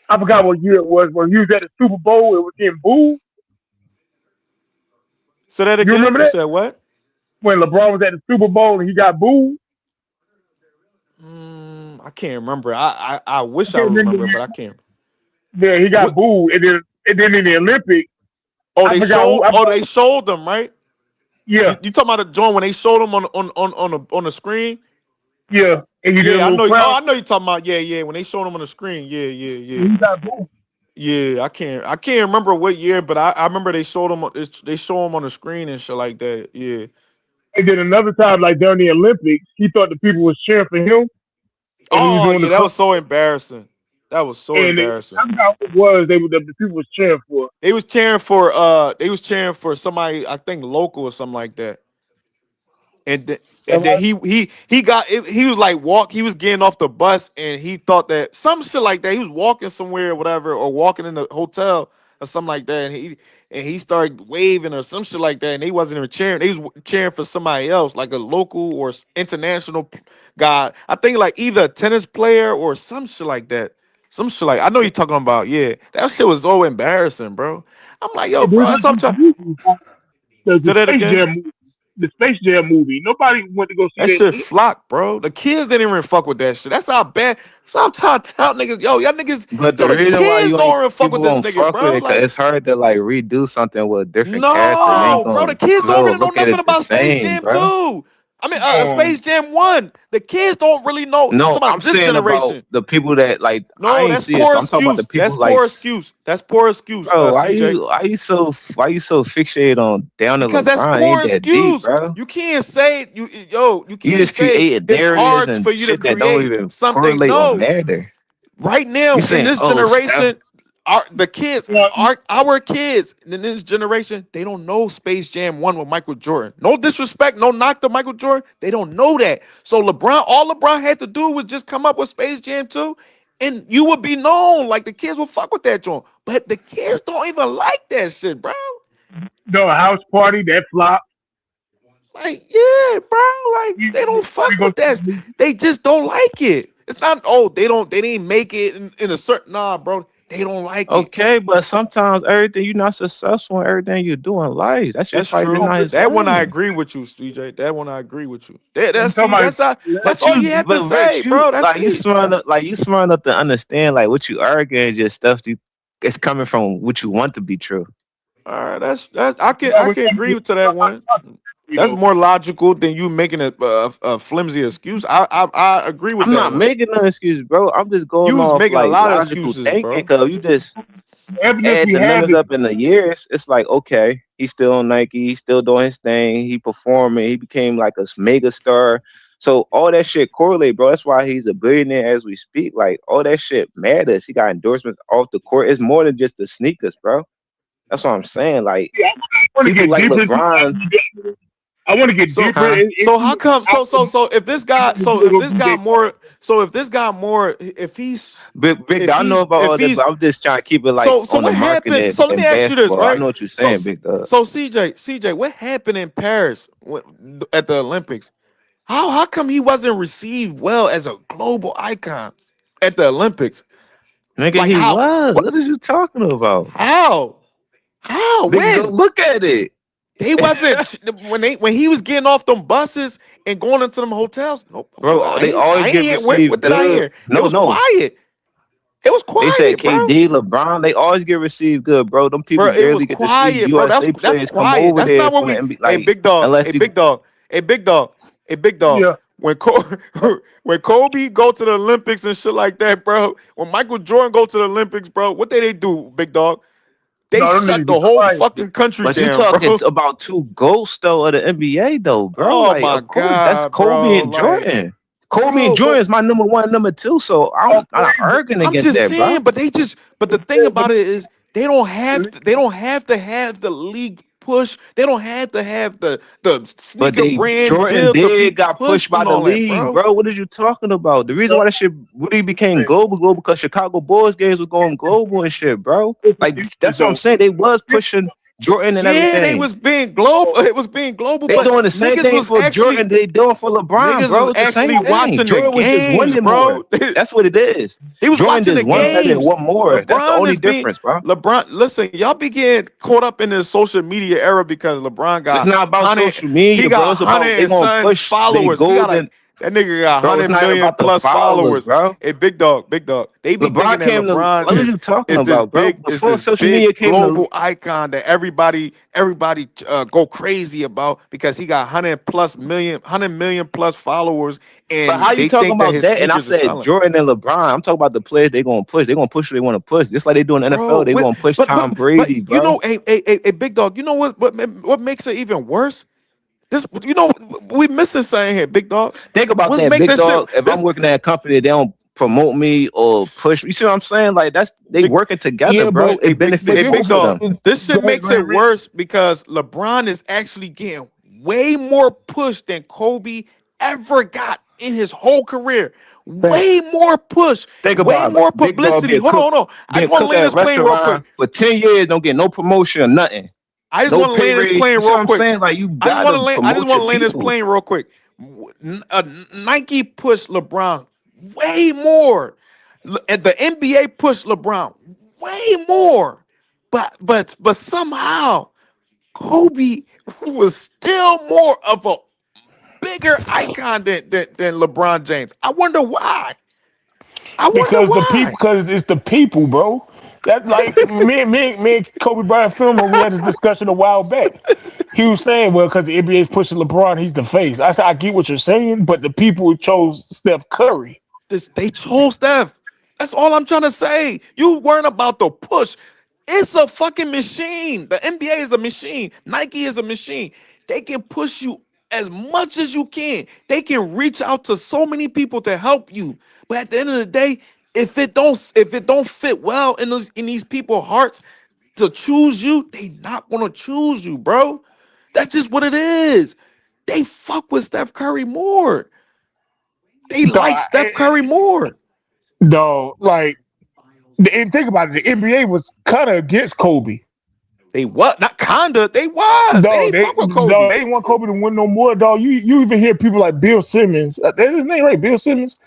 I forgot what year it was when he was at the Super Bowl. It was getting booed. Say that You again. remember You that? said what? When LeBron was at the Super Bowl and he got booed. I can't remember. I I wish I can't remember. remember, but I can't. Yeah, he got What? booed, and then in the Olympics, Oh, I they forgot who. showed. Oh, they showed them, right? Yeah, You talking about the joint when they showed him on the screen? yeah. And you did a Yeah, I little know. Oh, crowd. I know you talking about. Yeah. When they showed him on the screen. Yeah. He got both. Yeah, I can't remember what year, but I remember they showed him. They show him on the screen and shit like that. Yeah. And then another time, like during the Olympics, he thought the people was cheering for him, and when he was Oh doing the yeah, that crowd, was so embarrassing. That was so and embarrassing. that's how it was. The people was cheering for. They was cheering for somebody, I think local or something like that. And then, That's he was like he was getting off the bus and he thought that some shit like that. He was walking somewhere or whatever, or walking in the hotel or something like that. And he started waving or some shit like that. And they wasn't even cheering. They was cheering for somebody else, like a local or international guy. I think like either a tennis player or some shit like that. Some shit like I know you're talking about. Yeah, that shit was so embarrassing, bro. I'm like, yo, And bro, there's that's like what I'm this trying. movie, the Say that Space again. Jam movie. The Space Jam movie. Nobody went to go see That that shit shit. flocked, bro. The kids didn't even fuck with that shit. That's how bad. So I'm trying to tell niggas, y'all niggas, But the the reason why kids you ain't don't even fuck people with this won't nigga, fuck with bro. it, cause Like, it's hard to like redo something with a different character. You ain't no, bro, the gonna, kids don't really know look at nothing it the about Space same, Jam bro. 2. I mean, Um, Space Jam 1. The kids don't really know. I'm No, talking I'm about this saying about generation. the people that like I No, ain't that's see it, poor so I'm talking about the excuse. That's people like, poor excuse. That's poor excuse, bro. CJ. Why you so fixated on down to Because that's LeBron? It poor ain't that deep, excuse. bro. You can't say you You can't just say created it's narratives hard and for you to shit that don't create even something. correlate or No. matter. Right You now in saying, this oh, Steph, generation, the kids, our kids in this generation, they don't know Space Jam 1 with Michael Jordan. No disrespect, no knock to Michael Jordan. They don't know that. So all LeBron had to do was just come up with Space Jam 2, and you would be known. Like the kids will fuck with that joint. But the kids don't even like that shit, bro. the house party that flop. Like, yeah, bro. Like they don't fuck We go with see that. the movie. They just don't like it. It's not, they didn't make it in a certain, nah, bro. They don't like it. okay, but sometimes everything you're not successful in everything you do in life. That's That's just probably true. not his That one I lane. agree with you, CJ. That one I agree with you. I'm That's talking see, about. that's But all you have to but say, Rich, you bro. That's like it. you smart enough to understand like what you arguing is just stuff you it's coming from what you want to be true. All right, that's I We can gotta agree get to that one. That's though. more logical than you making a flimsy excuse. I agree with I'm that not one. making no excuse, bro. I'm just You going was off making a like lot of logical excuses, thinking bro. because you just The evidence add we the have numbers is up in the years. It's like, okay, he's still on Nike, he's still doing his thing, he performing, he became like a mega star. So all that shit correlate, bro. That's why he's a billionaire as we speak. Like all that shit matters. He got endorsements off the court. It's more than just the sneakers, bro. That's what I'm saying. Like I want to people get like deeper into LeBron, I want to get So deeper huh? so how come if this guy more if he's Big if dog, I know he's about if all that, he's but I'm just trying to keep it like so on the what market happened? So let in me ask you this, basketball. I right? know what you're So saying, big dog. so CJ, what happened in Paris at the Olympics? How come he wasn't received well as a global icon at the Olympics? Nigga, Like he how was. what What are you talking about? how Big dog, when? look at it. They wasn't when he was getting off them buses and going into them hotels. Nope. Bro, they always I ain't get hear received what did I good. hear? It No, was no. quiet. It was They said quiet, bro. KD, LeBron, they always get received good, bro. Them people Bro, it was barely get to see quiet, bro. USA That's players come quiet. over That's there not what from the we. NBA, Hey, like big dog. unless Hey, you big dog. Hey, big dog. Hey, big dog. yeah. When when Kobe go to the Olympics and shit like that, bro. When Michael Jordan go to the Olympics, bro, what they do, big dog? They No, them shut niggas be the whole quiet. fucking country but you down, talking bro. about two ghosts though of the NBA though, bro. Oh Like, my of course, that's god, Kobe bro. and Like, Jordan. Kobe and bro, Jordan but is my number one, number two. So I'm not arguing I'm against just that, bro. saying, but the thing about it is they don't have to have the league push. They don't have to have the But sneaker they brand Jordan deal to be did got pushed pushed by and the all that, league, bro. bro. What are you talking about? The reason why that shit really became global because Chicago Bulls games was going global and shit, bro. Like that's what I'm Though. saying. They was pushing Jordan and Yeah, they everything. was being global. It was being global, They but doing the same niggas thing was for Jordan. They doing for LeBron, niggas was bro. It's the same actually thing. watching the Jordan was just games, winning more. bro. That's what it is. He was Jordan watching the just won better and games. won more. That's the LeBron only is being difference, bro. LeBron. Listen, y'all be getting caught up in this social media era because LeBron It's got not about 100. social He media, bro. got It's 100 about they and gonna son push they followers. He got like golden. That nigga got Bro, it's 100 not even million about the plus followers, followers. bro. Hey, big dog, big dog. They be thinking LeBron that came to. LeBron What are you talking about, bro? Before is this social big media came to. global icon that everybody go crazy about because he got 100 million plus followers, But how and you they talking think that about his that? And I sneakers are said selling. Jordan and LeBron. I'm talking about the players they gonna push. They gonna push who they want to push. Just like they do in the Bro, NFL. They gonna push Tom but Brady, you know, bro. a big dog. You know what makes it even worse? This, you know, we missing something here, big dog. Think about What's that, make big this shit? dog. If I'm working at a company, they don't promote me or push me. You see what I'm saying? Like they Big, working together, Yeah, bro. but It benefits this big is both of them. dog. This go shit ahead, makes it Rick. worse because LeBron is actually getting way more push than Kobe ever got in his whole career. Way Facts. more push, Think way about it. more Big dog publicity. Hold on. I being just want to cook land at a this plane real quick. restaurant for 10 years, don't get no promotion or nothing. I just No want to pay land this raise. plane You see real what I'm quick. saying? Like you I just want gotta to land. I just promote want your to land this people. plane real quick. Nike pushed LeBron way more, and the NBA pushed LeBron way more. But somehow Kobe was still more of a bigger icon than LeBron James. I wonder why. I wonder Because why. because it's the people, bro. That's like me and Kobe Bryant Filmer, we had this discussion a while back. He was saying, well, because the NBA is pushing LeBron, he's the face. I said, I get what you're saying, but the people chose Steph Curry. They chose Steph. That's all I'm trying to say. You weren't about to push. It's a fucking machine. The NBA is a machine. Nike is a machine. They can push you as much as you can. They can reach out to so many people to help you. But at the end of the day, if it don't fit well in these people's hearts to choose you, they not gonna choose you, bro. That's just what it is. They fuck with Steph Curry more. They like Steph Curry more. Dog, like, and think about it, the NBA was kind of against Kobe. They what? Not kinda. They was. They Dog, didn't fuck with dog, Kobe. they didn't want Kobe to win no more, dog. You even hear people like Bill Simmons, that's his name, right? Bill Simmons,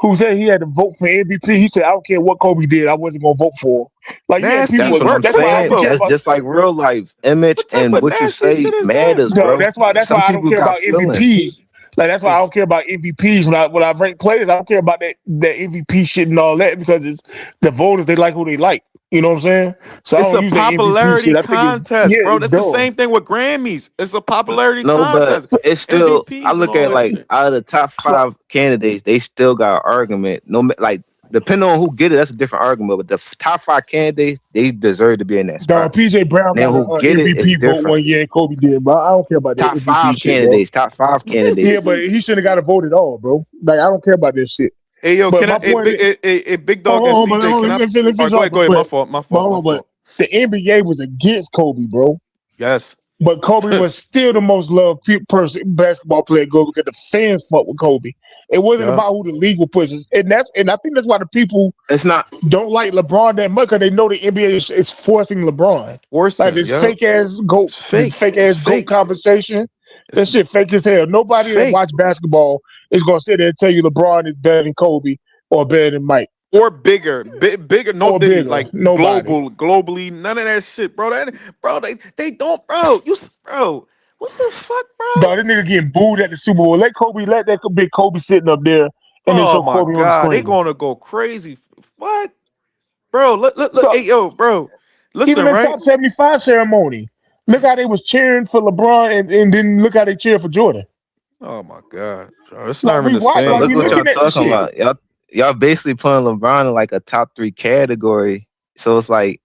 who said he had to vote for MVP. He said, I don't care what Kobe did, I wasn't gonna vote for him. Like, you had Nasty That's people, what I'm work. that's why I saying. don't care That's about. just like real life. Image What type and of what you nasty say shit is that? matters, Dog, bro. that's Some why I don't people care got about feelings. MVPs. Like that's why I don't care about MVPs when I rank players. I don't care about that MVP shit and all that because it's the voters. They like who they like. You know what I'm saying? So I It's don't a use that MVP popularity shit. I think it's contest, bro. it's That's the dumb. same thing with Grammys. It's a popularity No, but contest. it's still. I MVPs and look all at that like shit. out of the top So 5 candidates, they still got an argument. Like depending on who get it, that's a different argument. But the top 5 candidates, they deserve to be in that spot. dog, PJ Brown Now got who a get it is MVP vote different. one year and Kobe did, bro. I don't care about that Top MVP 5 shit, bro. candidates. Top 5 Yeah, candidates. but he shouldn't have got a vote at all, bro. Like I don't care about this shit. Hey yo, But can I my point is, a big dog and hold on, but CJ? Can I? let me Oh, finish go off. ahead, go ahead. My But fault. My but fault. hold My on, but fault. the NBA was against Kobe, bro. Yes. But Kobe was still the most loved person, basketball player go because the fans fought with Kobe. It wasn't Yeah. about who the league would push, and I think that's why the people It's not. don't like LeBron that much because they know the NBA is forcing LeBron. Like Forcing. this Yeah. It's fake. fake It's ass goat fake. conversation. It's, That shit fake as hell. it's Nobody that fake. watch basketball is gonna sit there and tell you LeBron is better than Kobe or better than Mike Or bigger, bigger, no or diddy, bigger. like Nobody. globally, none of that shit, bro. They don't, bro. Bro, what the fuck, bro? Dog, this nigga getting booed at the Super Bowl. Let that big Kobe sitting up there and then Oh show my Kobe on the god, they screen. gonna go crazy. What, bro? Look, So hey, yo, bro. even Listen, the right? top 75 ceremony, look how they was cheering for LeBron and then look how they cheered for Jordan. Oh my god, bro. It's not Like even we the watch, But like same, look we what bro. y'all looking at the talking shit. about. Y'all basically putting LeBron in like a top 3 category. So it's like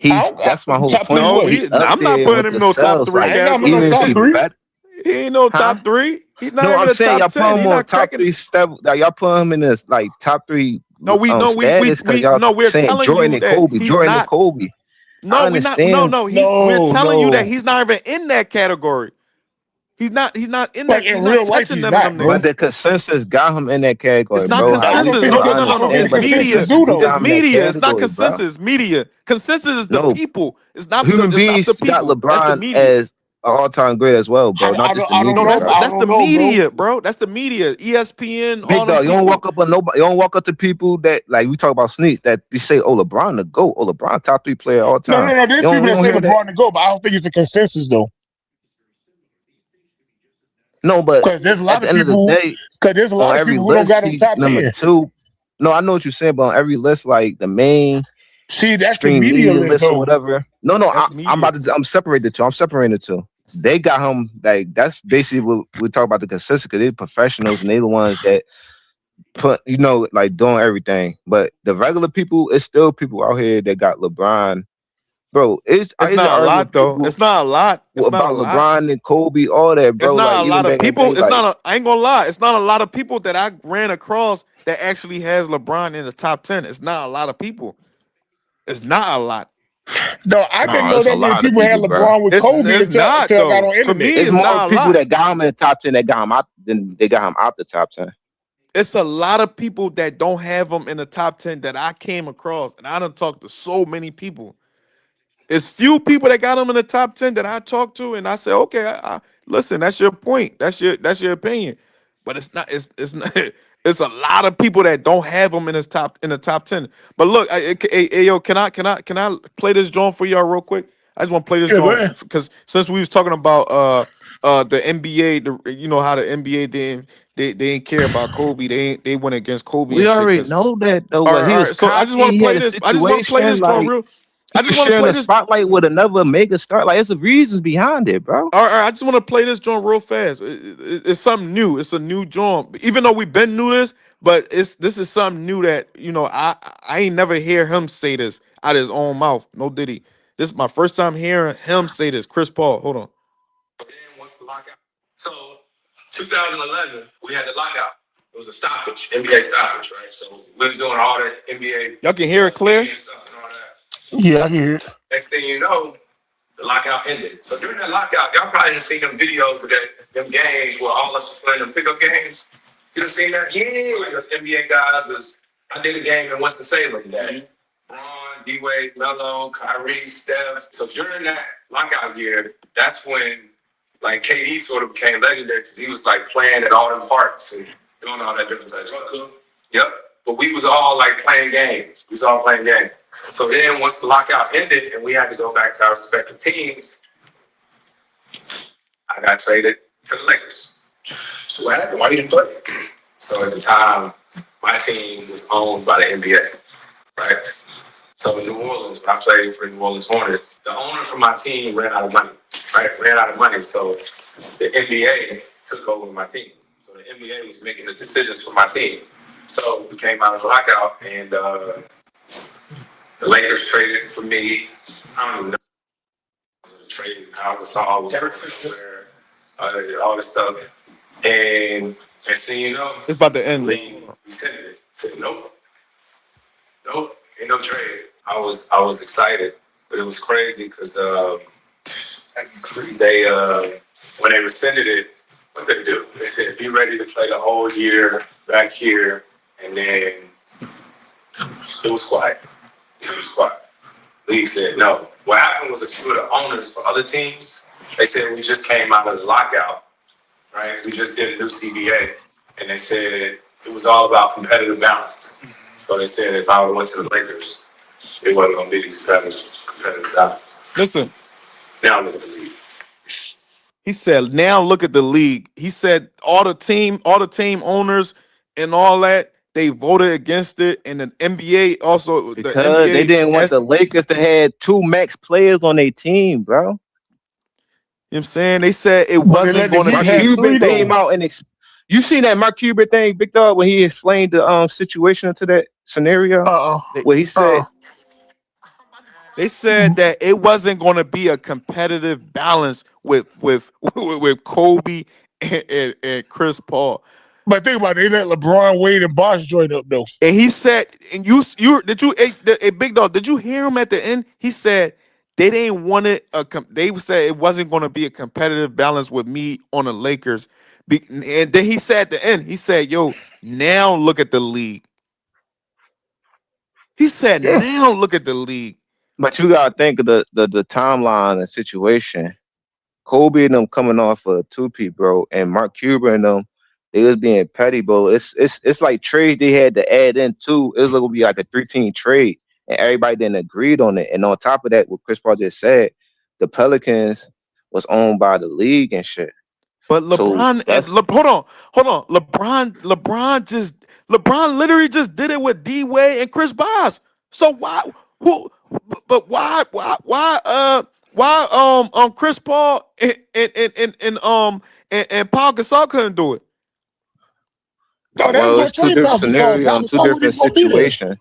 that's my whole Top 3 point. No, what? He up I'm not there putting with him in the no top cells. 3 I Like ain't got him in no even category. if top he 3. bet, He ain't no huh? top 3. He's not No, even I'm a saying top y'all put 10. him He's on not top cracking. 3 step. Like y'all put him in this like top 3 No, status because y'all we're saying telling Jordan you and that Kobe, he's Jordan and not. Kobe. I No, we're not. understand, We're No, telling you that no. he's not even in that category. He's not in Like that. in He's not real life, touching he's none of not, them but bro. niggas. the consensus got him in that It's category, not bro. I don't consensus. think No, I no, that. no, I no, no. don't understand, think It's but the consensus media. do consensus though. It's got him in that media. It's not category, bro. consensus. It's media. Consensus is the No, people. It's not the. human It's not the beings got people. That's the LeBron media. as an all-time great as well, bro. Not just the I don't No, media, know. bro. I that's the don't know, bro. media, bro. That's the media. ESPN, Big all them dog, you don't people. walk up on nobody. You don't walk up to people that like we talk about sneaks that we say, "Oh, LeBron the GOAT." Oh, LeBron top 3 player all No, time. no, no. There's You people that don't say hear that. LeBron to go, but I don't think it's a consensus though. No, but Because there's a at lot the of end of the people. day, Because there's a on lot of every people who don't got list, him he's top number 10. 2. No, I know what you're saying, but on every list, like the main See, that's the stream media media list, list or though. whatever. No, That's media. I'm separating the two. I'm separating the two. They got him like that's basically what we talk about the consistency. They're professionals and they the ones that put like doing everything. But the regular people, it's still people out here that got LeBron. Bro, I It's used to not a argue lot with though. people It's not a lot. It's not a about lot. LeBron and Kobe, all that, It's bro. Like not a even lot of back in the day, people. It's like not a. I ain't gonna lie. It's not a lot of people that I ran across that actually has LeBron in the top 10. It's not a lot of people. It's not a lot. No, I didn't no, know it's a that many lot of people had people, bro. LeBron with Kobe It's not until I got though. on For internet. me, It's it's more not a people lot. that got him in the top 10 that got him out than they got him out the top 10. It's a lot of people that don't have him in the top 10 that I came across, and I done talked to so many people. It's few people that got him in the top 10 that I talked to, and I said, okay, listen, that's your point. That's your opinion. But it's not. It's not. It's a lot of people that don't have him in the top 10. But look, hey, yo, can I play this joint for y'all real quick? I just want to play this Yeah, go joint ahead. because since we was talking about the NBA, you know how the NBA they didn't care about Kobe. They went against Kobe We and shit. already Because know that though, all but right, he all was right. So I just want cocky. to He had play a this. I just want to play situation this joint like real. he I was just want to sharing play a this. spotlight with another mega star. Like it's the reasons behind it, bro. All right, I just want to play this joint real fast. It's something new. It's a new joint. Even though we've been knew this, but this is something new that I ain't never hear him say this out of his own mouth. No Diddy. This is my first time hearing him say this. Chris Paul. Hold on. What's the lockout? So 2011, we had the lockout. It was a stoppage, NBA stoppage, right? So we was doing all the NBA. Y'all can hear it clear? Yeah, I can hear it. Next thing you know, the lockout ended. So during that lockout, y'all probably done seen them videos of them games where all us was playing them pickup games. You done seen that? Yeah. Like us NBA guys I did a game in Winston-Salem that Braun, D-Wade, Melo, Kyrie, Steph. So during that lockout year, that's when like KD sort of became legendary because he was like playing at all them parks and doing all that different type of stuff. Yep. But we was all like playing games. We was all playing games. So then once the lockout ended and we had to go back to our respective teams, I got traded to the Lakers. So what happened? Why you didn't play? So at the time, my team was owned by the NBA, right? So in New Orleans, when I played for the New Orleans Hornets, the owner for my team ran out of money, right? Ran out of money. So the NBA took over my team. So the NBA was making the decisions for my team. So we came out of the lockout and the Lakers traded for me. I don't even know. Trading Al was everywhere, all this stuff. And next thing you know, it's about to end. We sent it. Said nope, ain't no trade. I was excited, but it was crazy because they when they rescinded it, what they do? They said be ready to play the whole year back here, and then it was quiet. It was quiet. League said no. What happened was a few of the owners for other teams, they said we just came out of the lockout, right? We just did a new CBA, and they said it was all about competitive balance. So they said if I went to the Lakers, it wasn't going to be competitive balance. Listen. Now look at the league. He said, now look at the league. He said all the team owners and all that, they voted against it. And the NBA also, the Because they NBA didn't want has, the Lakers to have 2 max players on their team, bro. you know what I'm saying? They said it But they wasn't let the going to Heat Mark be. have Cuban 3 though. came out and you seen that Mark Cuban thing, Big Dog, when he explained the situation to that scenario where he said They said that it wasn't going to be a competitive balance with Kobe and Chris Paul. But think about it, they let LeBron, Wade, and Bosh join up though. And he said, and you did you Big Dog? Did you hear him at the end? He said they didn't want it. They said it wasn't going to be a competitive balance with me on the Lakers. And then he said at the end, he said, "Yo, now look at the league." He said, Yeah. "Now look at the league." but you gotta think of the timeline and situation. Kobe and them coming off a 2P, bro, and Mark Cuban and them, they was being petty, bro. It's like trades they had to add in too. It was gonna be like a 3-team trade, and everybody didn't agreed on it. And on top of that, what Chris Paul just said, the Pelicans was owned by the league and shit. But So LeBron and that's hold on. LeBron literally just did it with D Wade and Chris Bosh. So who but why Chris Paul and Paul Gasol couldn't do it? No, that's well, gonna it's two trade different Pau Gasol. scenarios Pau and two Gasol wasn't different even gonna be there. situations.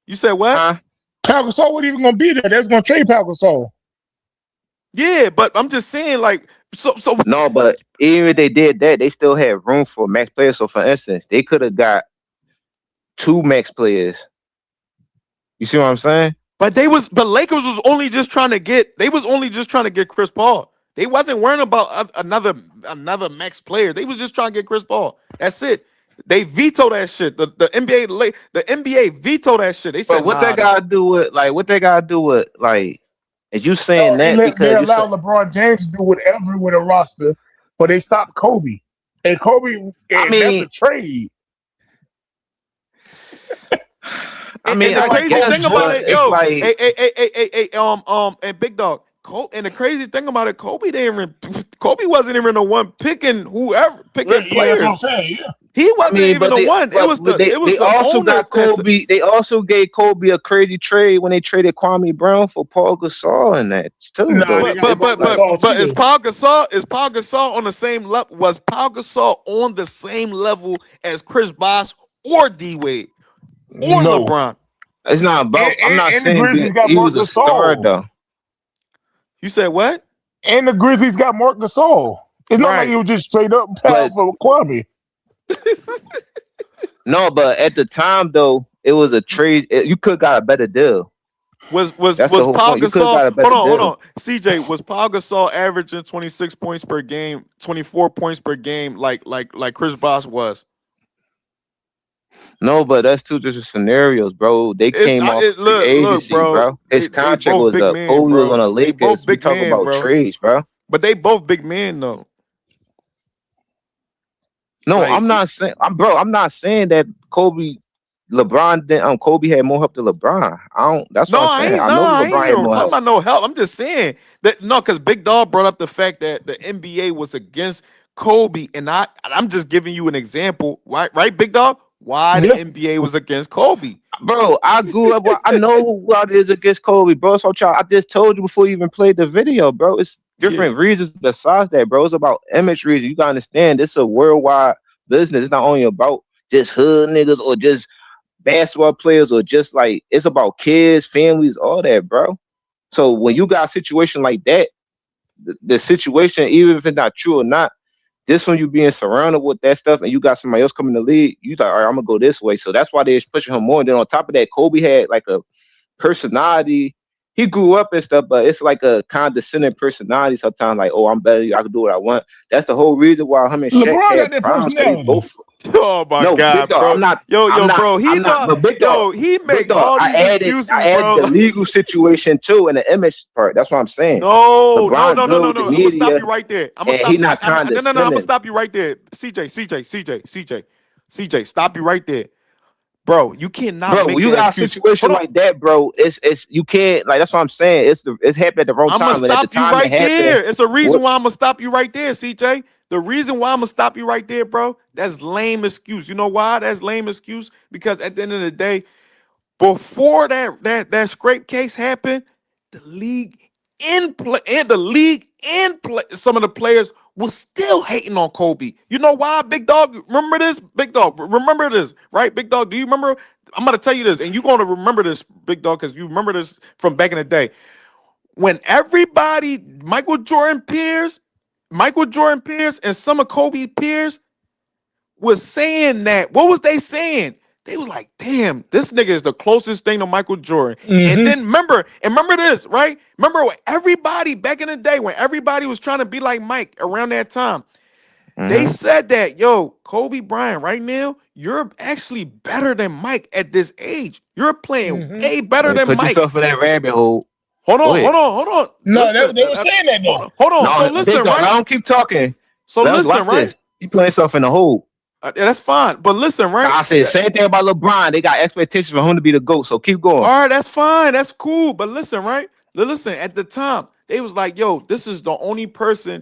You said what? Huh? Pau Gasol wasn't even gonna be there. That's gonna trade Pau Gasol. Yeah, but I'm just saying, like, so No, but even if they did that, they still had room for max players. So for instance, they could have got 2 max players. You see what I'm saying? but Lakers was only just trying to get Chris Paul. They wasn't worrying about another max player. They was just trying to get Chris Paul. That's it. They veto that shit. The NBA veto that shit. They But said what they nah. gotta do with is you saying They that because you allow said LeBron James to do whatever with a roster, but they stopped Kobe. And Kobe, I that's a mean trade. And the I crazy guess, thing about but it, it's yo, like and Big Dog, and the crazy thing about it, Kobe wasn't even the one picking Yeah, that's what players. I'm saying. Yeah. He I wasn't mean, even but the one. It was they the also owner got that said. Kobe. They also gave Kobe a crazy trade when they traded Kwame Brown for Paul Gasol and that too, Nah, they though. got It's Marc like Gasol But is too. Paul Gasol on the same level? Was Paul Gasol on the same level as Chris Bosh or D Wade or No. LeBron? it's not about. I'm not And the saying Grizzlies got he Marc was a star Gasol. though. You said what? And the Grizzlies got Marc Gasol. It's not like Right. he was just straight up power But for Kwame. no, but at the time though, it was a trade. You could got a better deal. Was That's the whole Paul point. You could have Gasol? got a better Hold deal. on. CJ, was Paul Gasol averaging 26 points per game, 24 points per game, like Chris Bosh was? No, but that's two different scenarios, bro. They came off free Look, agency, bro. bro. His They contract both was big up. men, Kobe was on bro. the They both Lakers. We big talk men, about bro. trades, bro. But they both big men though. No, Like, I'm not saying that Kobe had more help than LeBron. That's no, what I'm saying. I know I ain't LeBron had even more talking help. about no help. I'm just saying that because Big Dog brought up the fact that the NBA was against Kobe, and I'm just giving you an example. Right, Big Dog? Why the Yeah. NBA was against Kobe? Bro, I grew up. I know what it is against Kobe, bro. So, I just told you before you even played the video, bro. It's Yeah. different reasons besides that, bro. It's about image reasons. You gotta understand, it's a worldwide business. It's not only about just hood niggas or just basketball players or just like it's about kids, families, all that, bro. So when you got a situation like that, the situation, even if it's not true or not, this one you being surrounded with that stuff and you got somebody else coming to lead, you like, all right, I'm gonna go this way. So that's why they're pushing him more. And then on top of that, Kobe had like a personality. He grew up and stuff, but it's like a condescending personality sometimes, like, oh, I'm better, I can do what I want. That's the whole reason why him and Shaq LeBron had got that problems. They personality. both Oh my no, Big God, Dog. bro. Bro. But Big Dog, He Big make Dog. all I these excuses, added bro. the legal situation too and the image part. That's what I'm saying. No. LeBron good with the I'm gonna stop media, you right there. I'm gonna and he stop you. not No. I'm gonna condescending. stop you right there. CJ, stop you right there, bro. You cannot Bro, make when you that got a excuse. situation Hold on. like that, bro, it's you can't like that's what I'm saying. It's happened at the wrong I'm gonna time, and at the stop you time it right happened, there. It's a reason what why I'm gonna stop you right there, CJ. The reason why I'm gonna stop you right there, bro, that's lame excuse. You know why that's lame excuse? Because at the end of the day, before that scrape case happened, the league some of the players was still hating on Kobe. You know why, Big Dog? Remember this, Big Dog. Remember this, right, Big Dog? Do you remember? I'm gonna tell you this, and you're gonna remember this, Big Dog, because you remember this from back in the day when everybody, Michael Jordan peers, and some of Kobe peers was saying that. What was they saying? They was like, damn, this nigga is the closest thing to Michael Jordan. And then remember this, right? Remember when everybody back in the day, when everybody was trying to be like Mike around that time, they said that, yo, Kobe Bryant, right now, you're actually better than Mike at this age. You're playing way better Hey, than put Mike. yourself in that rabbit hole. Hold Go ahead. on. No, Listen, they were saying that though. hold on. So No, Big listen, Dog, I right? don't keep talking. So Let's listen, watch right? this. You putting yourself in the hole. Yeah, that's fine. But listen, right? I said same thing about LeBron. They got expectations for him to be the GOAT. So keep going. All right, that's fine. That's cool. But listen, right? Listen, at the time, they was like, yo, this is the only person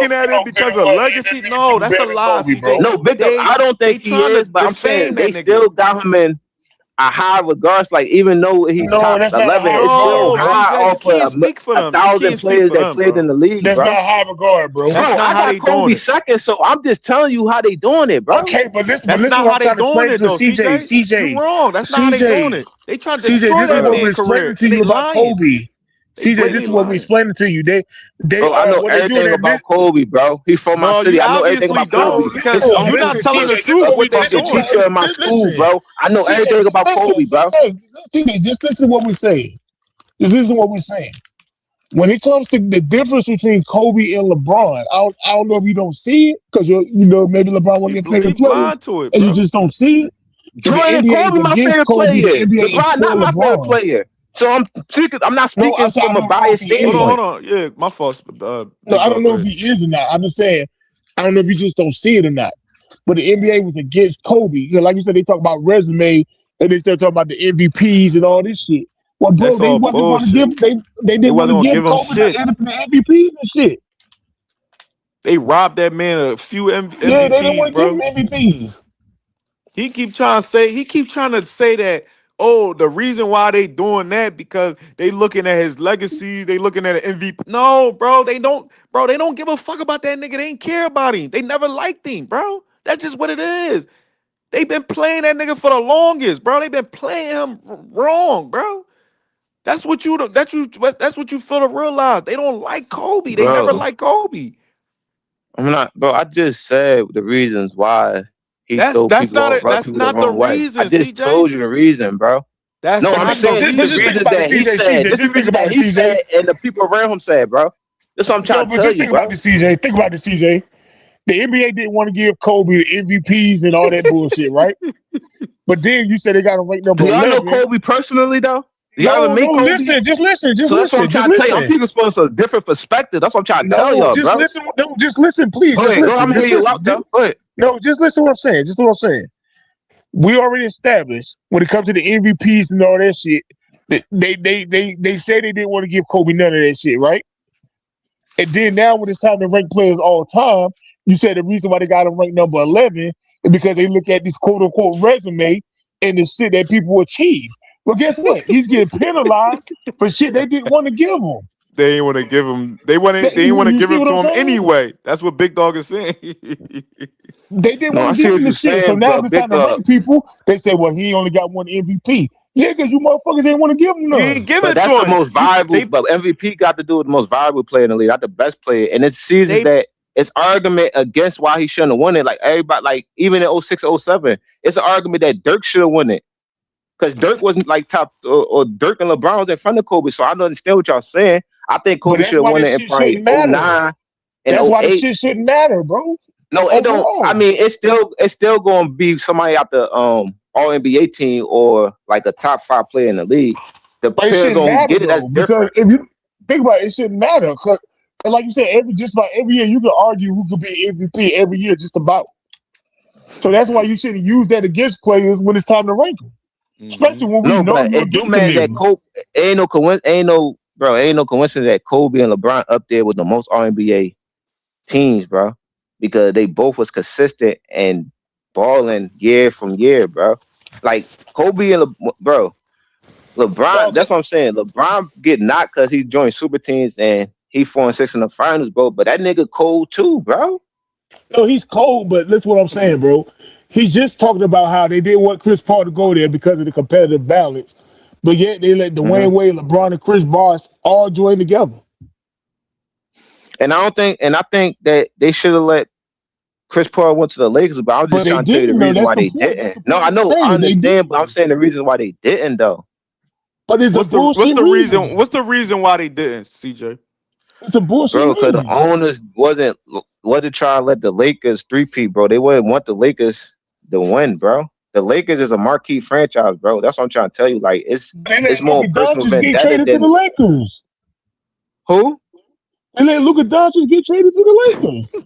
looking at it because of legacy. No, that's a lie, CJ. No, big dog. I don't They think he trying to is, but I'm saying defame they that nigga. still got him in. a high regards. Like even though he's No, top that's not a 11, high it's still No, regard, bro. high TJ, you off can't of speak for a them. You thousand can't speak players for that them, played in bro. the league, That's bro. not high regard, bro. That's Bro, not I how they got doing Kobe it. second, so I'm just telling you how they doing it, bro. Okay, but That's listen not what how I'm they trying to doing explain it to though, CJ. You wrong. That's not how they doing CJ. it. They trying to CJ, destroy this is that what we're man's explaining career, to and they you about lying. Kobe. They CJ, this blatantly is what we're lying. explaining to you. They Bro, I know what they doing everything that about Kobe, bro. He's from my No, city. you I know everything obviously about Kobe. don't because His listen, you're not uncle listen, telling the CJ, was this is truth a what we what they fucking doing. teacher in my school, listen. bro. I know CJ, everything just about Kobe, listen, bro. CJ, just listen to what we're saying. Just listen to what we're saying. When it comes to the difference between Kobe and LeBron, I don't know if you don't see it because maybe LeBron one of your You favorite players blind to it, and you bro. just don't see it. But the Jordan and NBA is Kobe, my against favorite Kobe. The player. NBA is LeBron, for not my favorite LeBron. player. So I'm not No, I speaking said I from a don't know if biased he is. standpoint. Hold on. Yeah, my fault. No, Big I don't dog. Go know if ahead. he is or not. I'm just saying, I don't know if you just don't see it or not. But the NBA was against Kobe. Like you said, they talk about resume and they start talking about the MVPs and all this shit. Well, bro, That's they all wasn't going to bullshit. give they They didn't want wasn't to gonna give give him Kobe shit. the MVPs and shit. They robbed that man a few Yeah, they didn't MVPs, want to give him bro. MVPs. He keep trying to say that, oh, the reason why they doing that because they looking at his legacy, they looking at an MVP. No, bro, they don't give a fuck about that nigga. They ain't care about him. They never liked him, bro. That's just what it is. They been playing that nigga for the longest, bro. They been playing him wrong, bro. That's what you feel to realize. They don't like Kobe. They never Bro, liked Kobe. I'm not, bro. I just said the reasons why he That's throw that's people not off, a, rub that's people the not the wrong way. I reason, just CJ. told you the reason, bro. That's No, I'm not just the saying this is the Just think reason. reasons about it, that he CJ. said. This is the Just think reason about that it, he said CJ. and the people around him said, bro. That's what I'm No, trying to but tell just you, think about bro. this, CJ. Think about this, CJ. The NBA didn't want to give Kobe the MVPs and all that bullshit, right? But then you said they got him ranked number Do y'all know 11. Kobe personally, though? Do y'all ever No, meet Kobe? just listen, So that's what I'm trying just to tell you. I'm listen. people supposed to a different perspective. That's what I'm trying to tell No, y'all, just bro. listen. No, just listen, please. Go Just ahead, go. I'm listen. gonna Just hear you listen. out, though. Go ahead. No, just listen what I'm saying. Just what I'm saying. We already established when it comes to the MVPs and all that shit, that they say they didn't want to give Kobe none of that shit, right? And then now when it's time to rank players all time, you said the reason why they got him ranked number 11 is because they look at this quote unquote resume and the shit that people achieve. Well, guess what? He's getting penalized for shit they didn't want to give him. They ain't want to give him. They didn't want to You give see him what to I'm him saying? anyway. That's what Big Dog is saying. They didn't No, want I to see give what him the you're shit. So saying, now but it's time big to rank people. They say, well, he only got one MVP. Yeah, because you motherfuckers didn't want to give him You ain't none. give but it that's to the him. most valuable. But MVP got to do with the most valuable player in the league, not the best player. And it's seasons They that it's argument against why he shouldn't have won it. Like everybody, like even in 06, 07, it's an argument that Dirk should have won it because Dirk wasn't like top or Dirk and LeBron was in front of Kobe. So I don't understand what y'all saying. I think But Kobe that's should have why won this it in shit probably shouldn't matter. 09 and That's why the 08. shit shouldn't matter, bro. No, it don't. I Overall. mean, it's still going to be somebody out the All NBA team or like a top 5 player in the league. But it Depends shouldn't on who matter get it. That's though, because different. if you think about it, it shouldn't matter. Cause like you said, just about every year you can argue who could be MVP every year, just about. So that's why you shouldn't use that against players when it's time to rank them, especially when we No, know but you're it do against them matter that niggas. Kobe ain't no coincidence that Kobe and LeBron up there with the most All NBA teams, bro, because they both was consistent and balling year from year, bro. Like Kobe and bro, LeBron. Dog, That's what I'm saying. LeBron get knocked because he joined super teams and he 4-6 in the finals, bro. But that nigga cold too, bro. no, he's cold, but that's what I'm saying, bro. He's just talking about how they didn't want Chris Paul to go there because of the competitive balance, but yet they let hmm Dwayne Wade, LeBron, and Chris Bosh all join together. And I think that they should have let Chris Paul went to the Lakers, but I'm But just they trying to tell you the didn't, though. reason That's why the they point. That's the didn't. No, point I I'm know, I saying. They understand, but I'm didn't. saying the reason why they didn't, though. But it's a bullshit reason. What's the reason why they didn't, CJ? It's a bullshit Bro, because the reason. owners wasn't trying to let the Lakers three-peat, bro. They wouldn't want the Lakers to win, bro. The Lakers is a marquee franchise, bro. That's what I'm trying to tell you. Like They it's let more Luka personal Doncic get vendetta traded to the than Lakers. who? They let Luka Doncic get traded to the Lakers.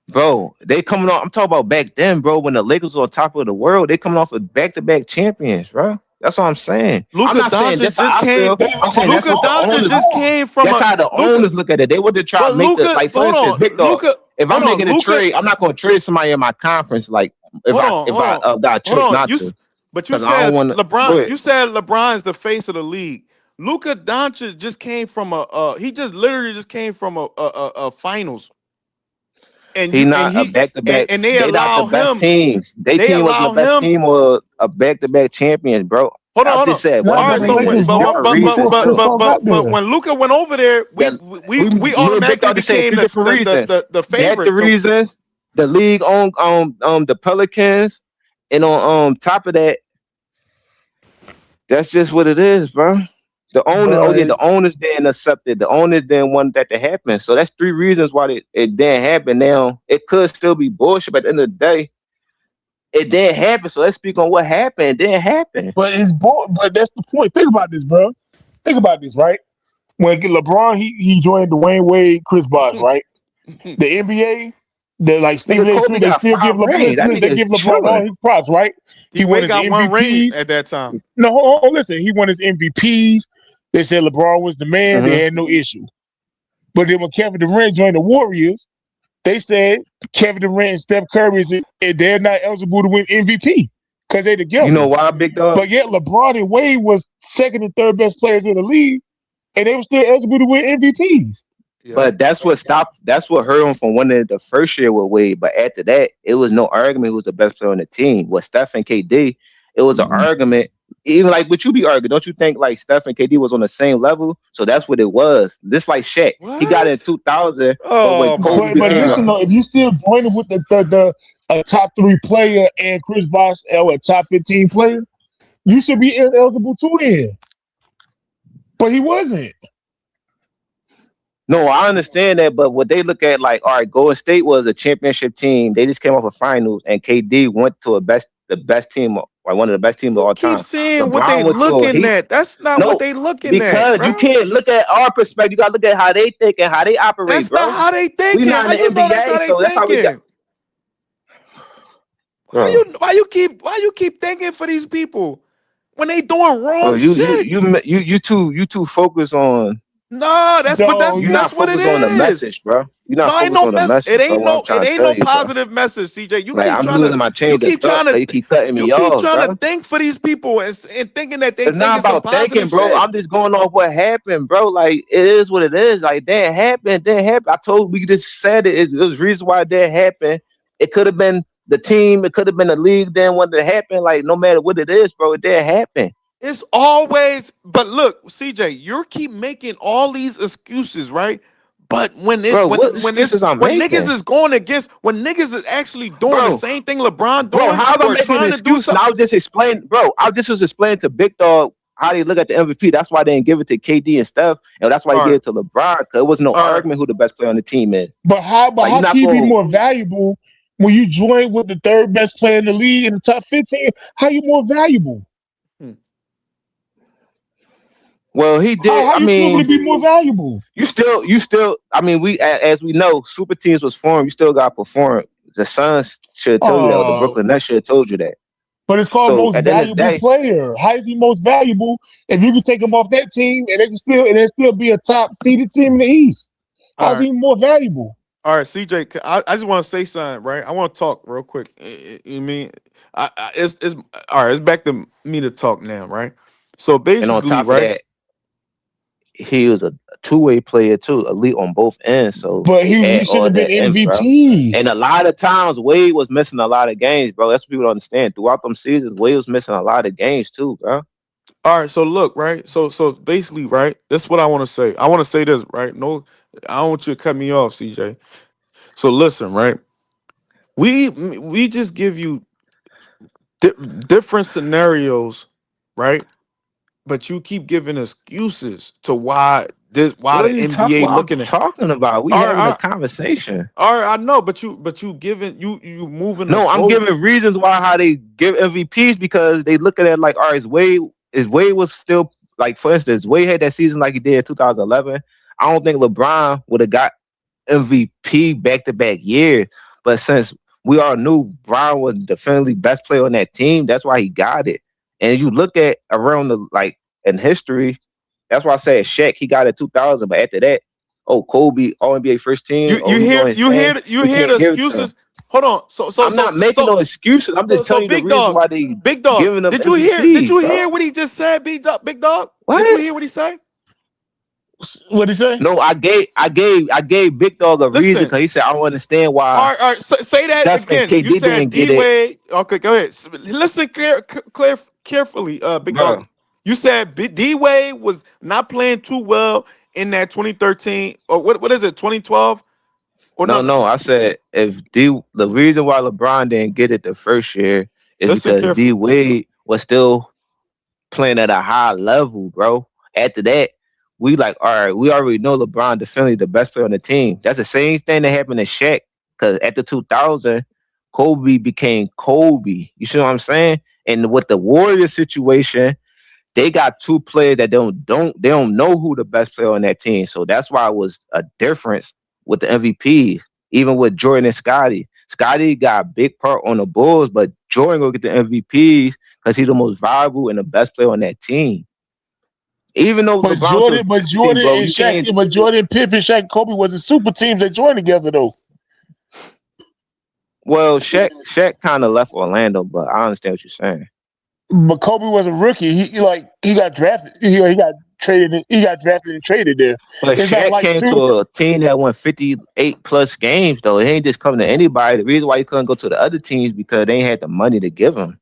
Bro, they coming off. I'm talking about back then, bro, when the Lakers were on top of the world. They coming off with back-to-back champions, bro. That's what I'm saying. I'm Luka not saying Doncic that's how just I came. feel. I'm saying that's Luka what the Doncic owners. just came from That's a how the Luka. owners look at it. They want to try But to make the Luka, like. For hold instance, on, big dog. Luka, If I'm hold on, making a Luka. trade, I'm not going to trade somebody in my conference. Like if Hold I on, if hold I on, got a hold choice on. not to. But you because I don't said want to. Go LeBron. ahead. You said LeBron is the face of the league. Luka Doncic just came from he just literally just came from a finals, and He you and not a he back to back. and they They not the allow best him. team. They They team wasn't the allow best him. team or a back to back champion, bro. Hold on, I hold just on. said Yeah, one All of but right, the the so reasons, when, Lakers different won reasons before Chris though. Paul got but there. when Luka went over there, That we me and Big automatically Dog just said became two the different reasons. the That the favorite. To reasons the league on the Pelicans, and on top of that, that's just what it is, bro. The owner, oh yeah, But the owners didn't accept it. The owners didn't want that to happen. So that's three reasons why it didn't happen. Now it could still be bullshit, but at the end of the day, it didn't happen. So let's speak on what happened. It didn't happen. but that's the point. Think about this, bro. Think about this, right? When LeBron he joined Dwayne Wade, Chris Bosh, right? The NBA, the like Nigga, Stephen A. Kobe Smith, they got still give 5 rings. That listen, they nigga is give LeBron all chilling. his props, right? He won D-Wade his got one ring MVPs. at that time. No, listen, he won his MVPs. They said LeBron was the man. They had no issue. But then when Kevin Durant joined the Warriors, they said Kevin Durant and Steph Curry they're not eligible to win MVP because they're You together. know why, Big Dog? But yet LeBron and Wade was second and third best players in the league, and they were still eligible to win MVPs. Yeah. But that's what hurt him from winning the first year with Wade. But after that, it was no argument who was the best player on the team. With Steph and KD, it was an argument. Even like what you be arguing, don't you think like Steph and KD was on the same level? So that's what it was. This like Shaq. He got it in What? 2000, but when Oh my Kobe But became listen god. though, if you still joining with the a top 3 player and Chris Bosh or a top 15 player, you should be eligible too then. But he wasn't. No, I understand that, but what they look at, like, all right, Golden State was a championship team. They just came off a finals, and KD went to the best team, like one of the best teams of You all keep time. saying what they LeBron went to a looking he at. That's not what no, they looking at, because you bro. can't look at our perspective. You gotta look at how they think and how they operate, That's not bro. how they We thinking. not in How the you know that's how NBA, they so that's how we got. thinking? Bro, Why you keep thinking for these people when they doing bro, wrong shit? you too focused on. No, No, You're that's not what it focused on the is. message, bro. You're No, not ain't focused no on the mess. message, bro. What I'm It trying to ain't tell no you, bro. positive message, CJ. Like I'm losing my You change of keep thought, trying so to you keep cutting you me keep off, trying to bro. think for these people and thinking that they It's not thinking some about thinking, positive bro. shit. I'm just going off what happened, bro. Like it is what it is. Like that happened, didn't happen. I told we just said it. It was reason why that happened. It could have been the team. It could have been the league. Didn't want it to happen. Like no matter what it is, bro, it didn't happen, It's always, but look, CJ, you keep making all these excuses, right? But bro. What excuses I'm when niggas making, is going against when niggas is actually doing the bro? same thing LeBron Bro, doing how am I or making an trying to do excuse? And something. I was just explaining, bro. I just was explaining to Big Dog how they look at the MVP. That's why they didn't give it to KD and Steph, and that's why they All gave right, it to LeBron. Cause it was no all right. argument who the best player on the team is. but Like you're how can not you be going. more valuable when you join with the third best player in the league in the top 15? How you more valuable? Hmm. Well, he did. How I you proving to mean, be more valuable? you still. I mean, as we know, super teams was formed. You still got to perform. The Suns should tell you that, or the Uh Brooklyn Nets should have told you that. but it's called So most at the end of the valuable day, player. How is he most valuable if you can take him off that team and they still be a top seeded team in the East? All How's right. he more valuable? All right, CJ, I just want to say something, right? I want to talk real quick. You mean it's all right, it's back to me to talk now, right? So and on basically, top of right? that, he was a two-way player too, elite on both ends. So But you he add should all have been that in, bro. MVP. And a lot of times Wade was missing a lot of games, bro. That's what people don't understand. Throughout them seasons, Wade was missing a lot of games too, bro. All right, so look, right? So basically, right? That's what I want to say. I want to say this, right? No, I don't want you to cut me off, CJ. So listen, right? We just give you different scenarios, right? But you keep giving excuses to why What the are you talking NBA about? I'm looking at. talking about. We All right, having a conversation. all right, I know, but you giving you moving the No, I'm goal. giving reasons why how they give MVPs because they look at it like, all right, Wade was still like, for instance, Wade had that season like he did in 2011. I don't think LeBron would have got MVP back to back years, but since we all knew Brown was definitely best player on that team, that's why he got it. And you look at around the like in history, that's why I said Shaq, he got it 2000, but after that, oh, Kobe, All NBA first team. You Oh, he's on his thing. you We hear can't the give it to him. excuses. Hold on. I'm not making no excuses. I'm just telling you the Big reason dog, why they big dog. giving them Did you hear MVPs, bro. what he just said, big dog? Big dog. What? Did you hear what he said? What he say? No, I gave Big Dog a reason Listen. because he said I don't understand why All right. Say that Steph and again. You KD said didn't get D it, Wade. Okay, go ahead. Listen carefully, big bro. dog. You said D Wade was not playing too well in that 2013 or what is it, 2012? Or No. I said the reason why LeBron didn't get it the first year is Listen because D carefully. Wade was still playing at a high level, bro. After that, we like, all right, we already know LeBron definitely the best player on the team. That's the same thing that happened to Shaq. Because after 2000, Kobe became Kobe. You see what I'm saying? And with the Warriors situation, they got two players that don't know who the best player on that team. So that's why it was a difference with the MVP. Even with Jordan and Scotty. Scotty got a big part on the Bulls, but Jordan will get the MVPs because he's the most valuable and the best player on that team. Even though But LeBron Jordan team, bro, and you Shaq, can't. but Jordan, Pippen, Shaq, and Kobe was a super team that joined together though. Well, Shaq kind of left Orlando, but I understand what you're saying. But Kobe was a rookie. He got drafted. He got traded. He got drafted and traded there. But It's not Shaq like came to a team that won 58 plus games, though. He ain't just coming to anybody. The reason why he couldn't go to the other teams because they ain't had the money to give him.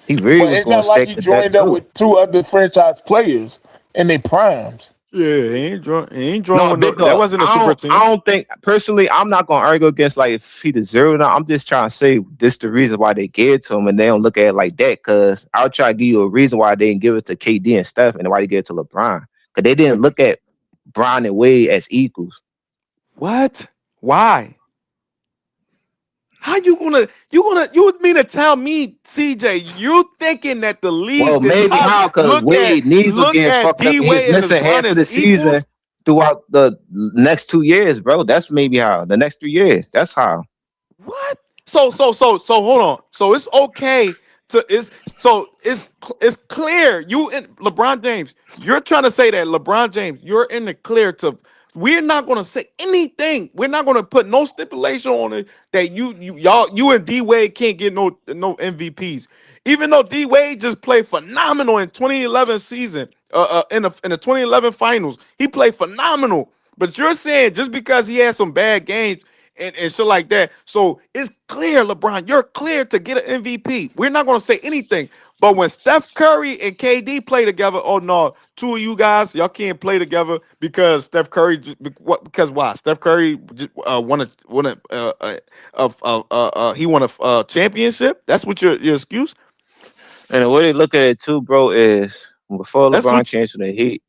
He really But was it's going not to like stack he the deck joined up too. with two other franchise players in their primes. Yeah, he ain't drawing No, with big that dog. wasn't a super team. I don't think personally. I'm not gonna argue against like if he deserved it. I'm just trying to say this the reason why they gave it to him, and they don't look at it like that. Because I'll try to give you a reason why they didn't give it to KD and Steph, and why they gave it to LeBron. Because they didn't look at Bron and Wade as equals. What? Why? How you mean to tell me, CJ, you thinking that the league Well, did maybe not how? Because Wade knees was getting fucked up. D And he was Wade and missing LeBron half of the as season equals? throughout the next 2 years, bro. That's maybe how. The next 3 years. That's how. What? So hold on. So it's okay to it's clear. You and LeBron James, you're trying to say that LeBron James, you're in the clear to we're not gonna say anything. We're not gonna put no stipulation on it that you and D Wade can't get no MVPs. Even though D Wade just played phenomenal in 2011 season, in the 2011 finals, he played phenomenal. But you're saying just because he had some bad games and shit like that. So it's clear, LeBron, you're clear to get an MVP. We're not going to say anything. But when Steph Curry and KD play together, oh no, two of you guys, y'all can't play together because Steph Curry. Because why? Steph Curry won a championship. That's what your excuse. And the way they look at it too, bro, is before That's LeBron what. came to the Heat,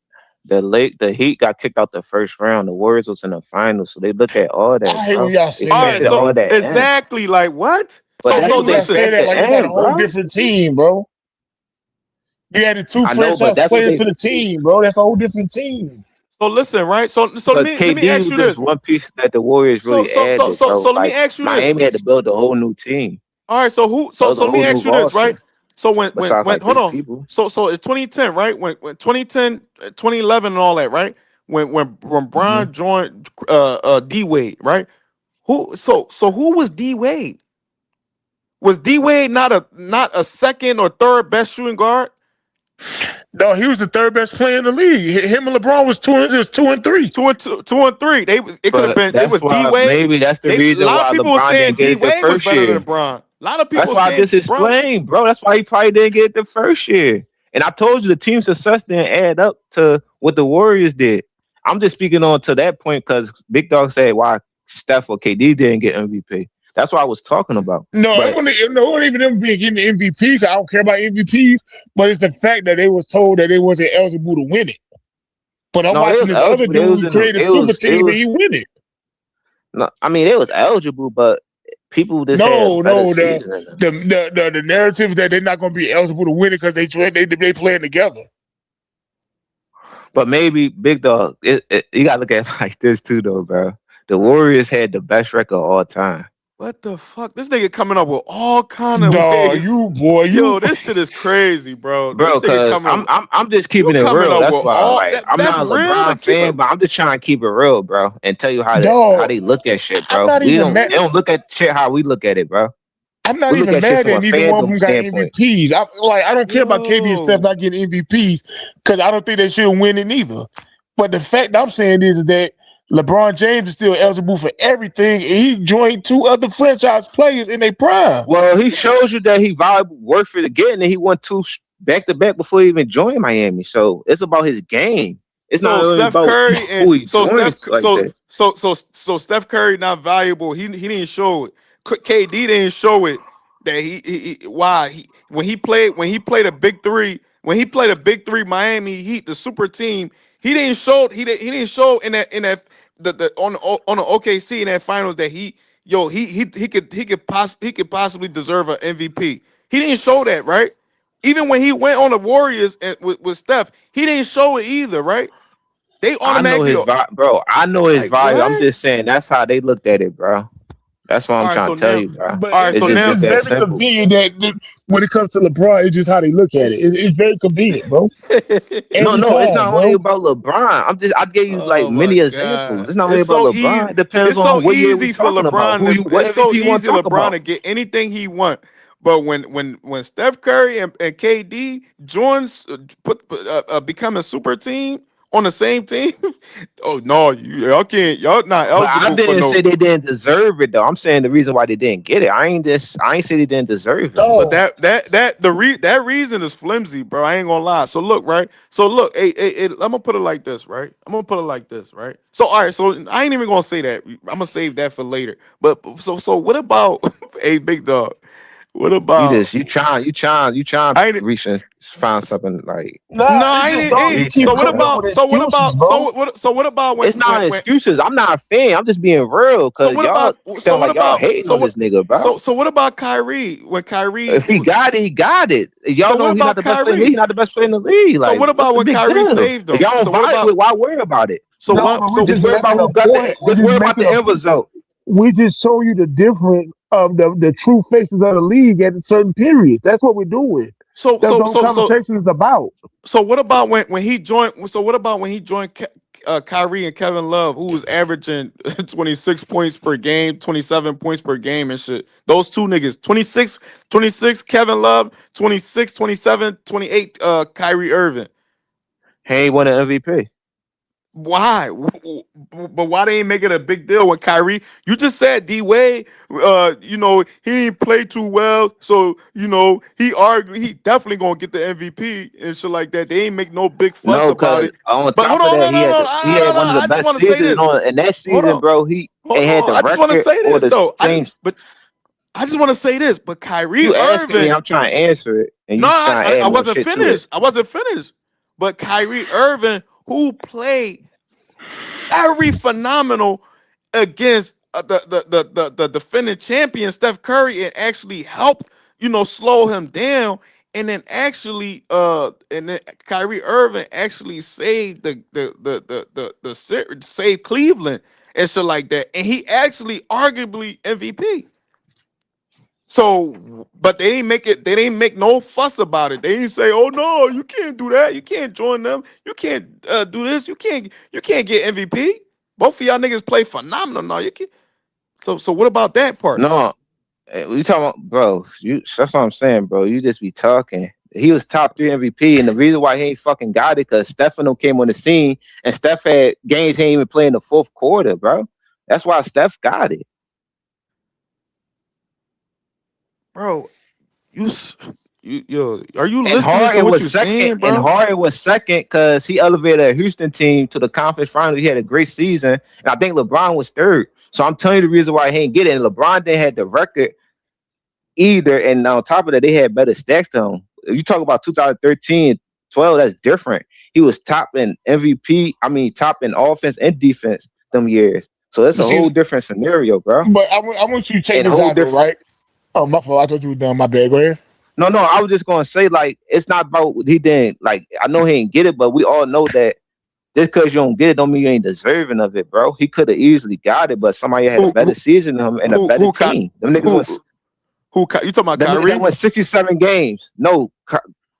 the Heat got kicked out the first round. The Warriors was in the finals, so they look at all I that, hate when bro. y'all They say All that right. factor So all though. that in. exactly, like what? But I that's hate what when they y'all say that factor like you got a in, whole bro. different team, bro. You added two I know, but franchise that's what players they. to the team, bro. That's a whole different team. So listen, right? So let But me KD ask was you just this. one piece that the Warriors So really so so added, so bro. so let me Like ask you this. Miami had to build a whole new team. All right, so who That so was so a let me whole new ask you this, right? roster. So Besides when like hold 3 on. people. So it's 2010, right? When 2010, 2011 and all that, right? When Hmm. Bron joined D Wade, right? Who was D Wade? Was D Wade not a second or third best shooting guard? No, he was the third best player in the league. Him and LeBron was 2 and 3. Two and three. It could have But been. It that's was D why Wade. maybe that's the A reason lot of why people were LeBron saying didn't get D it the Wade was first better than year. LeBron. A lot of people That's were why I saying just Bron. explained, bro. That's why he probably didn't get it the first year. And I told you the team success didn't add up to what the Warriors did. I'm just speaking on to that point because Big Dog said why Steph or KD didn't get MVP. That's what I was talking about. No, But it wasn't even them being getting the MVP. 'Cause I don't care about MVPs, but it's the fact that they was told that they wasn't eligible to win it. But I'm no, they watching was this other eligible. They dude was who in the. created a super team and he win it. No, I mean they was eligible, but people just had a No, better no, season than them. the narrative that they're not going to be eligible to win it because they playing together. But maybe Big Dog, you gotta look at it like this too, though, bro. The Warriors had the best record of all time. What the fuck? This nigga coming up with all kind of Dog, ways. Yo, this shit is crazy, bro. This Bro, nigga cause coming. I'm just You keeping it coming real. up That's with why. all Like, that? I'm That's not a real to LeBron keep fan, it. but I'm just trying to keep it real, bro, and tell you how dog. they look at shit, I'm bro. not We even don't mad. They don't look at shit how we look at it, bro. I'm not We look even at shit mad from a that neither one of fandom them got standpoint. MVPs. I don't care about KD and Steph Yo, not getting MVPs because I don't think they should win it neither. But the fact I'm saying is that LeBron James is still eligible for everything, and he joined 2 other franchise players in their prime. Well, he shows you that he valuable worth for the getting, and he won 2 back to back before he even joined Miami. So it's about his game. It's not so really Steph about Curry and who he joins like that. so Steph Curry not valuable. He didn't show it. KD didn't show it that when he played a big three Miami Heat, the super team. He didn't show in that the on the OKC in that finals that he could possibly deserve an MVP. He didn't show that, right? Even when he went on the Warriors and with Steph, he didn't show it either, right? They I know automatically his bro. I know his like value. I'm what? just saying that's how they looked at it, bro. That's what All I'm right, trying so to tell now, you, bro. But all right, so It's now, just it's that very simple. convenient that when it comes to LeBron, it's just how they look at it. It's very convenient, bro. No, Every no, it's time, not only bro. about LeBron. I gave you like oh my many examples. god, It's not only about LeBron. It depends it's so on what year we easy for talking about. LeBron to, What it's so MVP you want easy to talk LeBron about. to get anything he want. But when Steph Curry and KD joins become a super team on the same team, oh no, y'all not But I eligible for didn't no. say they didn't deserve it though. I'm saying the reason why they didn't get it. I ain't say they didn't deserve it. But Dog. that reason is flimsy, bro. I ain't gonna lie. So look, right? So look, I'm gonna put it like this, right? So all right, so I ain't even gonna say that. I'm gonna save that for later. But so what about a big dog? What about You trying I ain't reach and find something like Nah, no, it's I just ain't. dog. You reach keep So what something coming up else. with about? excuses, bro. So what about It's not when excuses. I'm not a fan. I'm just being real so because what y'all about sound like y'all hating on this nigga, bro. so what about Kyrie when Kyrie? If he got it, he got it. Y'all So what know he's not about the best player in the league. Kyrie? He's not the best player in the league. So Like, what what's about the when big Kyrie deal? saved If them? y'all don't So what value about it, why worry about it? so No, what but we're so Just just worry about making a who got point. the. We're Just just worry about making the a end result. we just show you the difference of the true faces of the league at certain periods. That's what we're doing. so That's so what the whole so so conversation is about. so what about when he joined? So what about when he joined Kyrie and Kevin Love, who was averaging 26 points per game, 27 points per game and shit? Those two niggas, 26 Kevin Love, 26, 27, 28 Kyrie Irving. He ain't won an MVP. Why? But why they ain't make it a big deal with Kyrie? You just said D Wade, he didn't play too well, so he definitely gonna get the MVP and shit like that. They ain't make no big fuss No, about cause it. on But hold top of on, that, no, no, no, he had one of the I just best want to say seasons. And this. on in that Hold season, on, bro, he hold ain't had on. the I just want to record say or this the though. same. I just want to say this. But Kyrie You asking me, Irving, I'm trying to answer it, and no, you trying to I add more wasn't shit to it. finished. I wasn't finished. But Kyrie Irving, who played very phenomenal against the defending champion Steph Curry and actually helped slow him down. And then Kyrie Irving actually saved saved Cleveland and shit like that. And he actually arguably MVP. So, but they didn't make it. They didn't make no fuss about it. They didn't say, "Oh no, you can't do that. You can't join them. You can't do this. You can't. You can't get MVP." Both of y'all niggas play phenomenal. No, you can't. So what about that part, No, we talking about, bro. That's what I'm saying, bro. You just be talking. He was top 3 MVP, and the reason why he ain't fucking got it because Stefano came on the scene, and Steph had games he ain't even play in the fourth quarter, bro. That's why Steph got it. bro? Are you And listening to Harden what was you're second, saying, bro? because he elevated a Houston team to the conference final. He had a great season, and I think LeBron was third. So I'm telling you the reason why he ain't get it. And LeBron didn't have the record either, and on top of that, they had better stats than him. If you talk about 2013, 12, that's different. He was top in MVP. I mean, top in offense and defense them years. So that's You a whole see, different scenario, bro. but I want you to check And this whole out though, different. right? Oh, my fault. I thought you were done. My bad. Go ahead. No, I was just gonna say, like, it's not about he didn't like. I know he didn't get it, but we all know that Just because you don't get it, don't mean you ain't deserving of it, bro. He could have easily got it, but somebody had a Who better season than him and a better team. Them niggas went. You talking about Them niggas that Kyrie? won 67 games. No,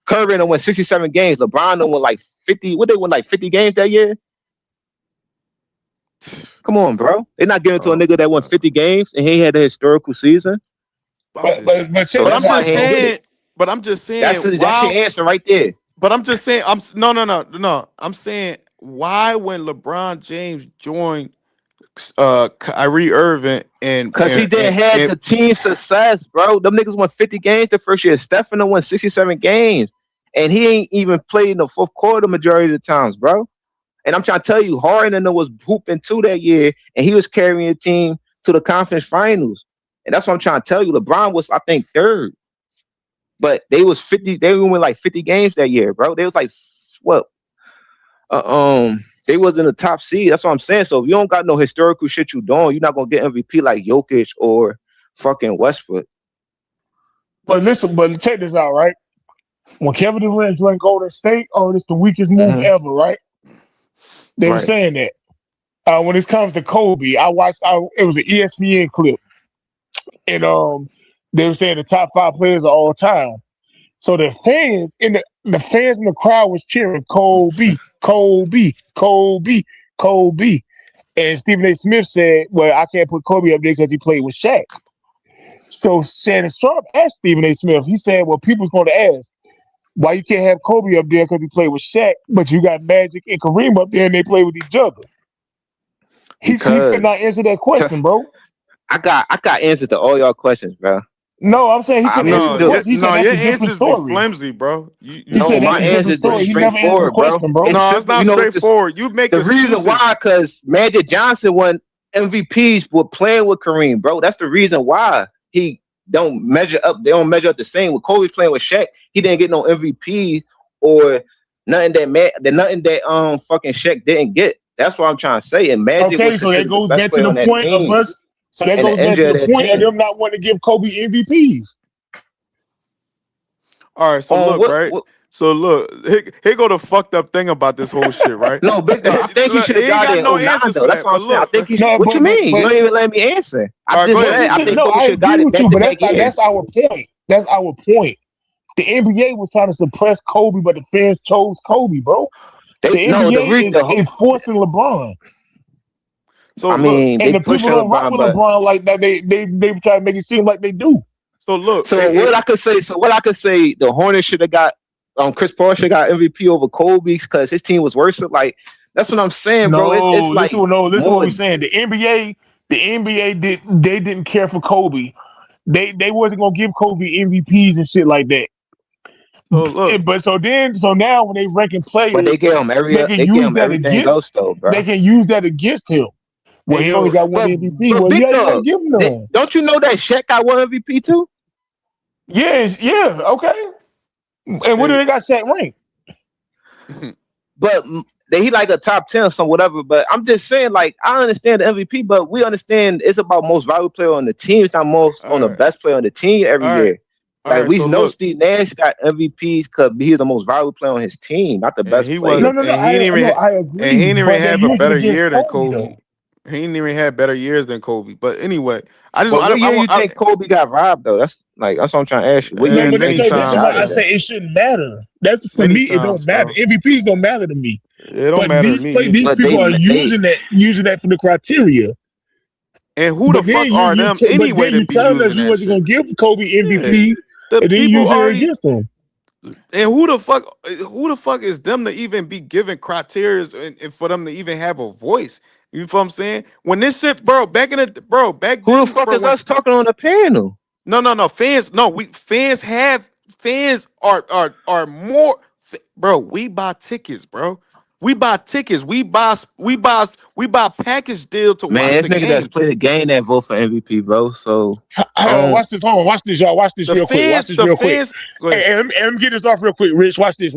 Curry done won 67 games. LeBron done won like 50. What they won like 50 games that year? Come on, bro. They're not giving it to a nigga that won 50 games and he had a historical season. But So But I'm that's why just he ain't get saying. it. But I'm just saying. That's your Why? answer right there. But I'm just saying. No. I'm saying why when LeBron James joined Kyrie Irving and Because he didn't have the team success, bro. Them niggas won 50 games the first year. Stephen won 67 games. And he ain't even played in the fourth quarter majority of the times, bro. And I'm trying to tell you, Harden was hooping too that year, and he was carrying the team to the conference finals. And that's what I'm trying to tell you. LeBron was, I think, third. But they was 50, they won like 50 games that year, bro. They was like, what? They was in the top seed. That's what I'm saying. So if you don't got no historical shit you doing, you're not gonna get MVP like Jokic or fucking Westbrook. But listen, but check this out, right? When Kevin Durant joined Golden State, it's the weakest move ever, right? They were saying that. When it comes to Kobe, I watched. It was an ESPN clip, and they were saying the top 5 players of all time. So the fans in the crowd was cheering Kobe, Kobe, Kobe, Kobe. And Stephen A. Smith said, "Well, I can't put Kobe up there because he played with Shaq." So Shannon Sharp asked Stephen A. Smith. He said, "Well, people's going to ask why you can't have Kobe up there because he played with Shaq, but you got Magic and Kareem up there and they play with each other." He could not answer that question, bro. I got answers to all y'all questions, bro. No, I'm saying he couldn't answer the question. He said that's your a different answers be story. flimsy, bro. He said that's my a different answers story. are He never answered the straightforward, bro. question, bro. No, it's not straightforward. You make the excuses. reason why, because Magic Johnson won MVPs with playing with Kareem, bro. That's the reason why he don't measure up. They don't measure up the same. With Kobe playing with Shaq, he didn't get no MVP or nothing that fucking Shaq didn't get. That's what I'm trying to say. And Magic Okay, was so that considered goes the best back to player on the that point of team. us. So that And goes the back to injury of the that point of team. them not wanting to give Kobe MVPs. All right, so look, right? So look, here go the fucked up thing about this whole shit, right? No, big dog. I think he Look, should have he ain't got it in no 09, answers though. for That's that. what I'm But saying. I look, think he should. What you mean? You don't even let me answer. I just said I think Kobe I should have got agree it with back you, to but back years. that's our point. That's our point. The NBA was trying to suppress Kobe, but the fans chose Kobe, bro. The NBA is forcing LeBron. So I mean, and they the people pushing don't rock LeBron, with but LeBron like that. They try to make it seem like they do. So look, what I could say, the Hornets should have got Chris Paul should have got MVP over Kobe because his team was worse. Like that's what I'm saying, bro. It's like Listen to what we're saying. The NBA didn't care for Kobe. They wasn't gonna give Kobe MVPs and shit like that. So look, So now when they ranking players, but they gave him they can use that everything against. else though, bro. They can use that against him. Well, he only got one MVP. Well, Big yeah, you gotta dog, give him none. don't you know that Shaq got one MVP too? Yes, okay. And what do they got Shaq ranked? But he like a top 10 or some whatever. But I'm just saying, like, I understand the MVP, but we understand it's about most valuable player on the team. It's not most on the best player on the team every year. Like we know Steve Nash got MVPs because he's the most valuable player on his team, not the best he player. wasn't. I agree. And he didn't even have a better year than Kobe. Though. He didn't even have better years than Kobe. But anyway, I just. But what year you think Kobe got robbed though? That's what I'm trying to ask you. What year? That's why I say it shouldn't matter. That's for me. It don't matter. MVPs don't matter to me. It don't matter to me. These people are using that for the criteria. And who the fuck are them anyway to be using that you wasn't gonna give Kobe MVP, the and then people use it already against them. And who the fuck is them to even be given criteria and for them to even have a voice? You know what I'm saying? When this shit, back who the fuck is us talking on the panel? No, fans. No, fans are more, bro. We buy tickets, bro. We buy tickets. We buy package deal to Man, watch this the nigga game. that's played the game that vote for MVP, bro. So Watch this, y'all. Watch this real quick. Watch this real quick. Hey, let me get this off real quick, Rich. Watch this.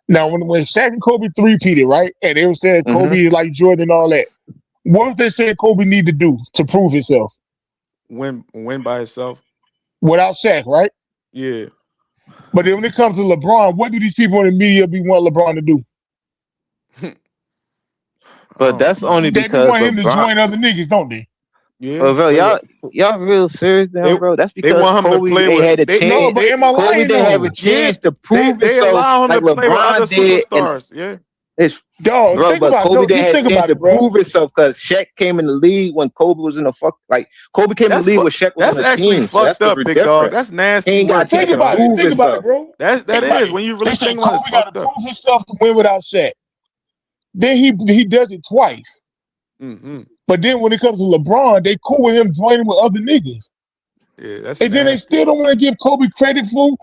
Now, when Shaq and Kobe three-peated, right? And they were saying Kobe is like Jordan and all that. What was they saying Kobe need to do to prove himself? Win by himself. Without Shaq, right? Yeah. But then when it comes to LeBron, what do these people in the media be want LeBron to do? But that's only They because want him to LeBron. join other niggas, don't they? Yeah, But bro, play y'all real serious now, bro? That's they because want him to Kobe play ain't with had a No, chance. but am I Kobe lying didn't have a though? yeah. chance to prove They himself allow him like to play with other LeBron did, and superstars. Yeah. it's Dog, bro. think But about it. Kobe No, didn't just have a think chance about to it, bro. prove himself because Shaq came in the league when Kobe was in the fuck. Like Kobe came in the league when Shaq was on That's the actually team, so that's fucked the up, big dog. difference. That's He nasty ain't got a work, chance big to dog. prove Think about it, himself. bro. That Think about is it. when you They really say think about it, it's Kobe got to fucked up. prove himself to win without Shaq. Then he does it twice. Mm-hmm. But then when it comes to LeBron, they cool with him joining with other niggas. Yeah, that's And then they nasty. still don't want to give Kobe credit for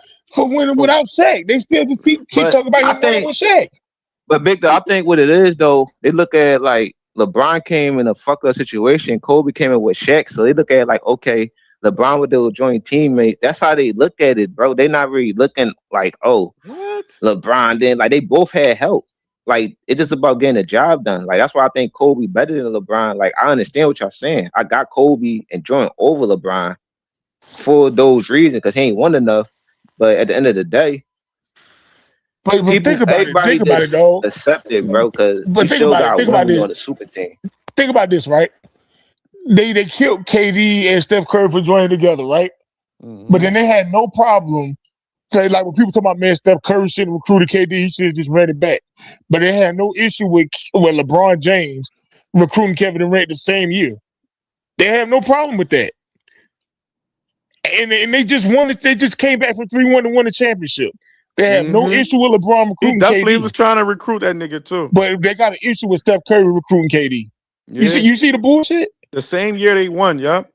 winning Oh, without Shaq. They still just keep But talking about I him winning think, with Shaq. but Victor, I think what it is though, they look at like LeBron came in a fuck up situation, Kobe came in with Shaq, so they look at it like okay, LeBron with those joint teammates. That's how they look at it, bro. They not really looking like oh what? LeBron. Then like they both had help. Like it's just about getting the job done. Like that's why I think Kobe better than LeBron. Like I understand what y'all saying. I got Kobe and Jordan over LeBron for those reasons because he ain't won enough. But at the end of the day, But people, think about it. everybody Think about it, just dog. accept it, bro, because you But think still about it. got Think one about when you're this. on the super team. Think about this, right? They killed KD and Steph Curry for joining together, right? Mm-hmm. But then they had no problem. Say like when people talk about man, Steph Curry shouldn't recruited KD, he should have just ran it back. But they had no issue with LeBron James recruiting Kevin Durant the same year. They have no problem with that. And they just wanted. They just came back from 3-1 to win a championship. They have no Mm-hmm. issue with LeBron He recruiting definitely KD, was trying to recruit that nigga too. but they got an issue with Steph Curry recruiting KD. Yeah. You see the bullshit. The same year they won, yup.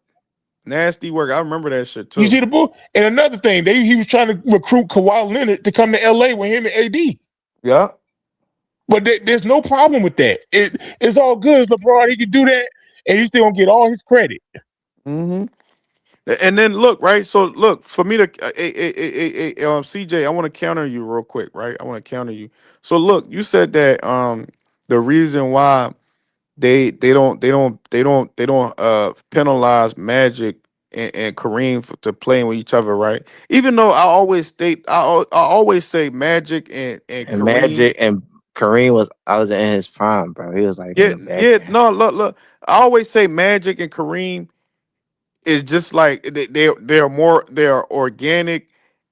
Nasty work. I remember that shit too. You see the bull. And another thing, he was trying to recruit Kawhi Leonard to come to LA with him and AD. Yeah. But there's no problem with that. It's all good. It's LeBron. He can do that, and he's still gonna get all his credit. Mm-hmm. And then look, right? So look, for me to CJ, I want to counter you real quick, right? I want to counter you. So look, you said that the reason why they don't penalize Magic and Kareem to playing with each other, right? Even though I always say Magic and And Kareem. Magic and Kareem I was in his prime, bro. He was like in Yeah, the back yeah, end. no, look. I always say Magic and Kareem is just like they're organic,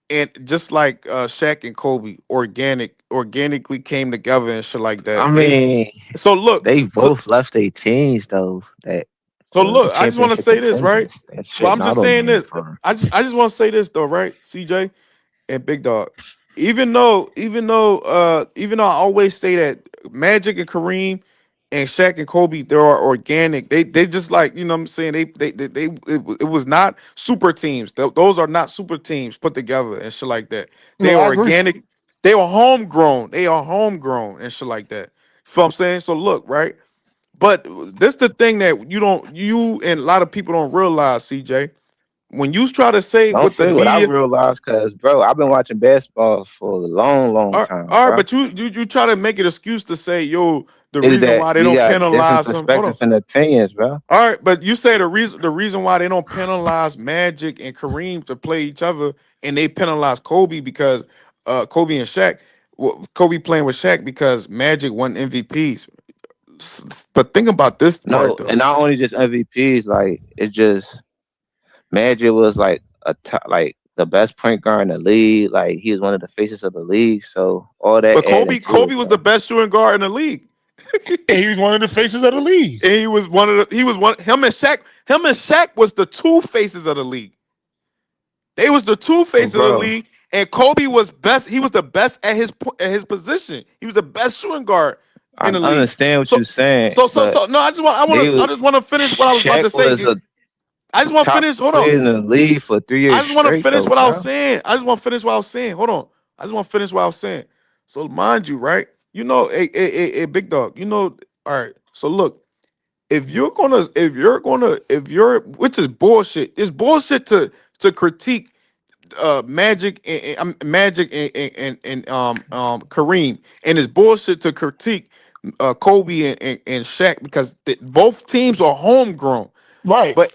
and just like Shaq and Kobe, organically came together and shit like I that. And mean, so look, they so, both left their teams though that so was look, I just want to championship say this, right? contenders. That Well, shit I'm not just on saying their this. prime. I just want to say this though, right, CJ and Big Dog. Even though I always say that Magic and Kareem and Shaq and Kobe, they are organic. They just like, you know what I'm saying, it was not super teams. Those are not super teams put together and shit like that. They No, are I agree. organic. They were homegrown. They are homegrown and shit like that. You feel what I'm saying? So look, right? But this the thing that you and a lot of people don't realize, CJ. When you try to say Don't what the say what I media. realized, cause bro, I've been watching basketball for a long, long time, All right, bro. but you try to make an excuse to say, yo, the Is reason that why they we don't got different penalize them. Hold on. perspectives and opinions, bro? All right, but you say the reason why they don't penalize Magic and Kareem to play each other, and they penalize Kobe because Kobe and Shaq, Kobe playing with Shaq because Magic won MVPs. But think about this part No, though. and not only just MVPs, like it's just Magic was like like the best point guard in the league. Like he was one of the faces of the league. So all that But added into Kobe it, was the bro. best shooting guard in the league. And he was one of the faces of the league. And he was him and Shaq was the two faces of the league. They was the two But faces of the bro, league, and Kobe was best. He was the best at his position. He was the best shooting guard I in the league. understand what So you're saying, but no. they I was just want to finish what I was about Shaq to was say. a I just want to top finish. Hold on. player in the league for 3 years I just want to straight, finish though, what I was bro. saying. I just want to finish what I was saying. Hold on. I just want to finish what I was saying. So mind you, right? You know, a big dog. You know, all right. So look, if you're, which is bullshit. It's bullshit to critique Magic Magic and Kareem, and it's bullshit to critique Kobe and Shaq because both teams are homegrown. Right. But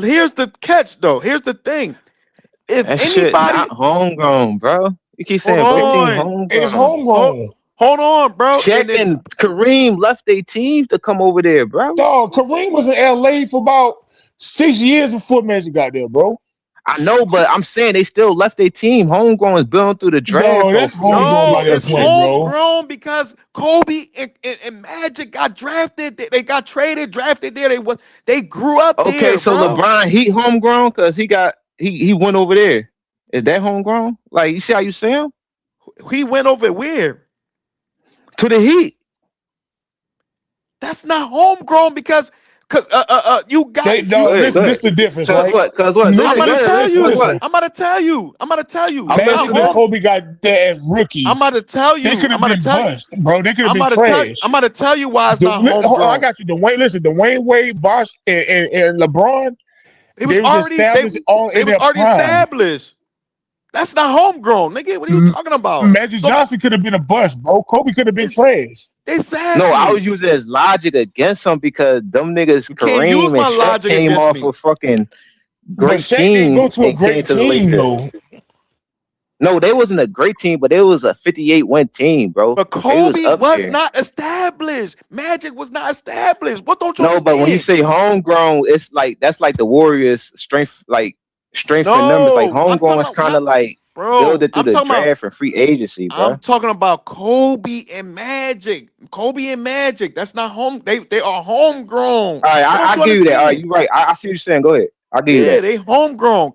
here's the catch though. Here's the thing. If That shit anybody not homegrown, bro. You keep hold saying both teams on, It's homegrown. hold homegrown. Hold on, bro. Shaq and Kareem left their teams to come over there, bro. Dog, Kareem was in LA for about 6 years before Magic got there, bro. I know, but I'm saying they still left their team. Homegrown is building through the draft. No, that's Free homegrown by agency that it's and point, shit. bro. homegrown because Kobe and Magic got drafted. They got traded, drafted there. They grew up Okay, there, so bro. LeBron, he homegrown because he went over there. Is that homegrown? Like, you see how you say him? He went over where? To the Heat. That's not homegrown because you got They Go dog, ahead, listen, go this ahead. the difference, Cause right? what? Cause what? Listen, I'm Go about to ahead. tell listen, you. Cause what? listen. I'm about to tell you. I'm about to tell you. I'm It's not Magic listening. and home. Kobe got there as I'm rookies. about to tell They you. could I'm have about to been tell you. bust, bro. They could have I'm been about to tell. trash. I'm about to tell you why it's not Hold on, I homegrown. got you. Dwayne Wade, Bosh, and LeBron, It was they was already established all they in was their already prime. established. That's not homegrown, nigga. What are you talking about? Magic So Johnson could have been a bust, bro. Kobe could have been it's trash. No, I exactly. was using it as logic against him because them niggas You can't use Kareem and my Shaq logic came against off me. of fucking But great Shaq didn't go teams to a and came great to the team, Lakers. though. No, they wasn't a great team, but they was a 58 win team, bro. But They was Kobe up was there. not established. Magic was not established. What don't you No, but when you understand? say homegrown, it's like that's like the Warriors' strength, like strength in numbers. Like No, I'm homegrown talking is about kind of not, like bro. building through the draft and free agency, bro. I'm talking about Kobe and Magic. Kobe and Magic. That's not home. They are homegrown. All right, What don't I you give you that. All right, understand? you right. I see what you're saying. Go ahead. I'll give you Yeah, that. they homegrown.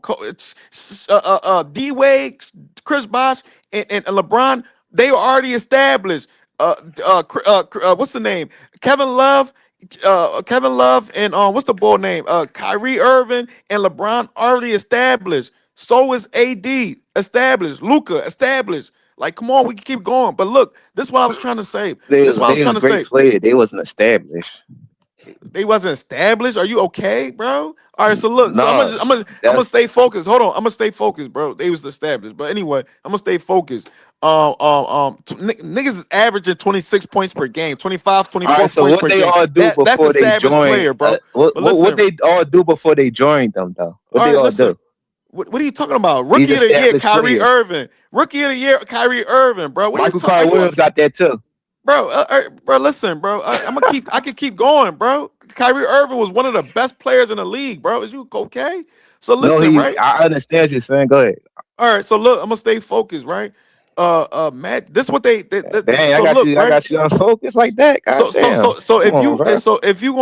D Wade, Chris Bosh, and LeBron. They were already established. What's the name? Kevin Love. Kevin Love and what's the boy name? Kyrie Irving and LeBron already established. So is AD established. Luca established. Like, come on, we can keep going. But look, this is what I was trying to say. This is what I was They trying was to great say. players. They wasn't established. They wasn't established. Are you okay, bro? All right, so look, so No, I'm gonna that's stay focused. Hold on, I'm gonna stay focused, bro. They was established, but anyway, I'm gonna stay focused. Niggas is averaging 26 points per game, 25, all 24 right. So points what per they game. all do That's before they established join? player, bro. What But what listen, they all do before they join them though? What all they right, all listen. do? What are you talking about? These Rookie of the year, established Kyrie players. Irving. Rookie of the year, Kyrie Irving, bro. What are you Michael talking? Are Carter you Williams okay? got that too. Bro, listen, bro. I can keep going, bro. Kyrie Irving was one of the best players in the league, bro. Is you okay? So No, listen, right? I understand what you're saying. Go ahead. All right. So look, I'm gonna stay focused, right? Matt, this is what Dang, so look, I right? got you on focus like that. God damn. So Come on, bro. if you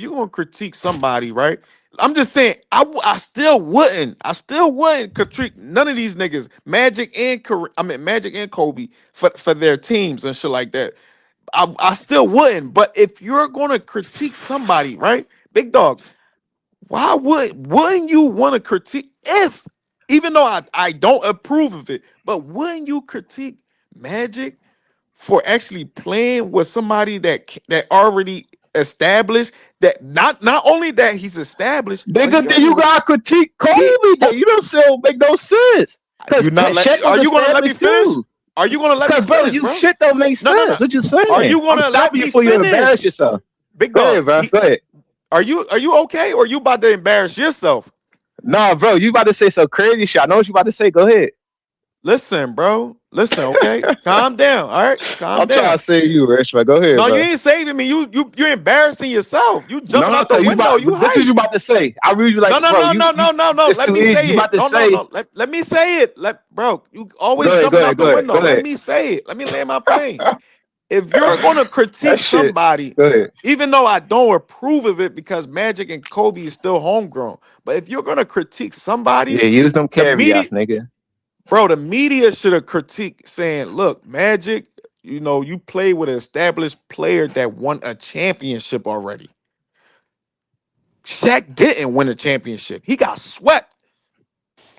going critique somebody, right? I'm just saying I still wouldn't critique none of these niggas, Magic and Kobe for their teams and shit like that. I still wouldn't. But if you're gonna critique somebody, right, big dog, why wouldn't you want to critique if, even though I don't approve of it, but wouldn't you critique Magic for actually playing with somebody that already established, that not only that he's established, but he Nigga, then already you got to critique Kobe. Then you don't say it make no sense. Because you not let Shaq was are you gonna let me established finish? too. Are you gonna let me Because, bro, finish, you bro? shit don't make No. sense. What you Are saying? you I'm gonna let stopping you me before you embarrass finish? yourself. Big Go dog, ahead, bro. Go ahead. are you okay, or you about to embarrass yourself? Nah, bro, you about to say some crazy shit. I know what you about to say. Go ahead. Listen, bro. Listen, okay? Calm down. All right? Calm I'm trying down. to save you, Rich, but go ahead, No, you bro. ain't saving me. You're embarrassing yourself. You jumping No, out the because you window. about, You but this is hype. you about to say. I read you No, like, no, bro, no, no, no, no, no. it's Let too me easy. say You it. about to No, no, say, no. Let me say it. Bro, you always go jumping ahead, out the go ahead, go window. Let ahead. me say it. Let me land my plane. If you're gonna That critique shit. somebody, Go ahead. even though I don't approve of it because Magic and Kobe is still homegrown, but if you're gonna critique somebody, Yeah, use them the media, caveats, nigga. bro, the media should have critiqued saying, look, Magic, you play with an established player that won a championship already. Shaq didn't win a championship. He got swept.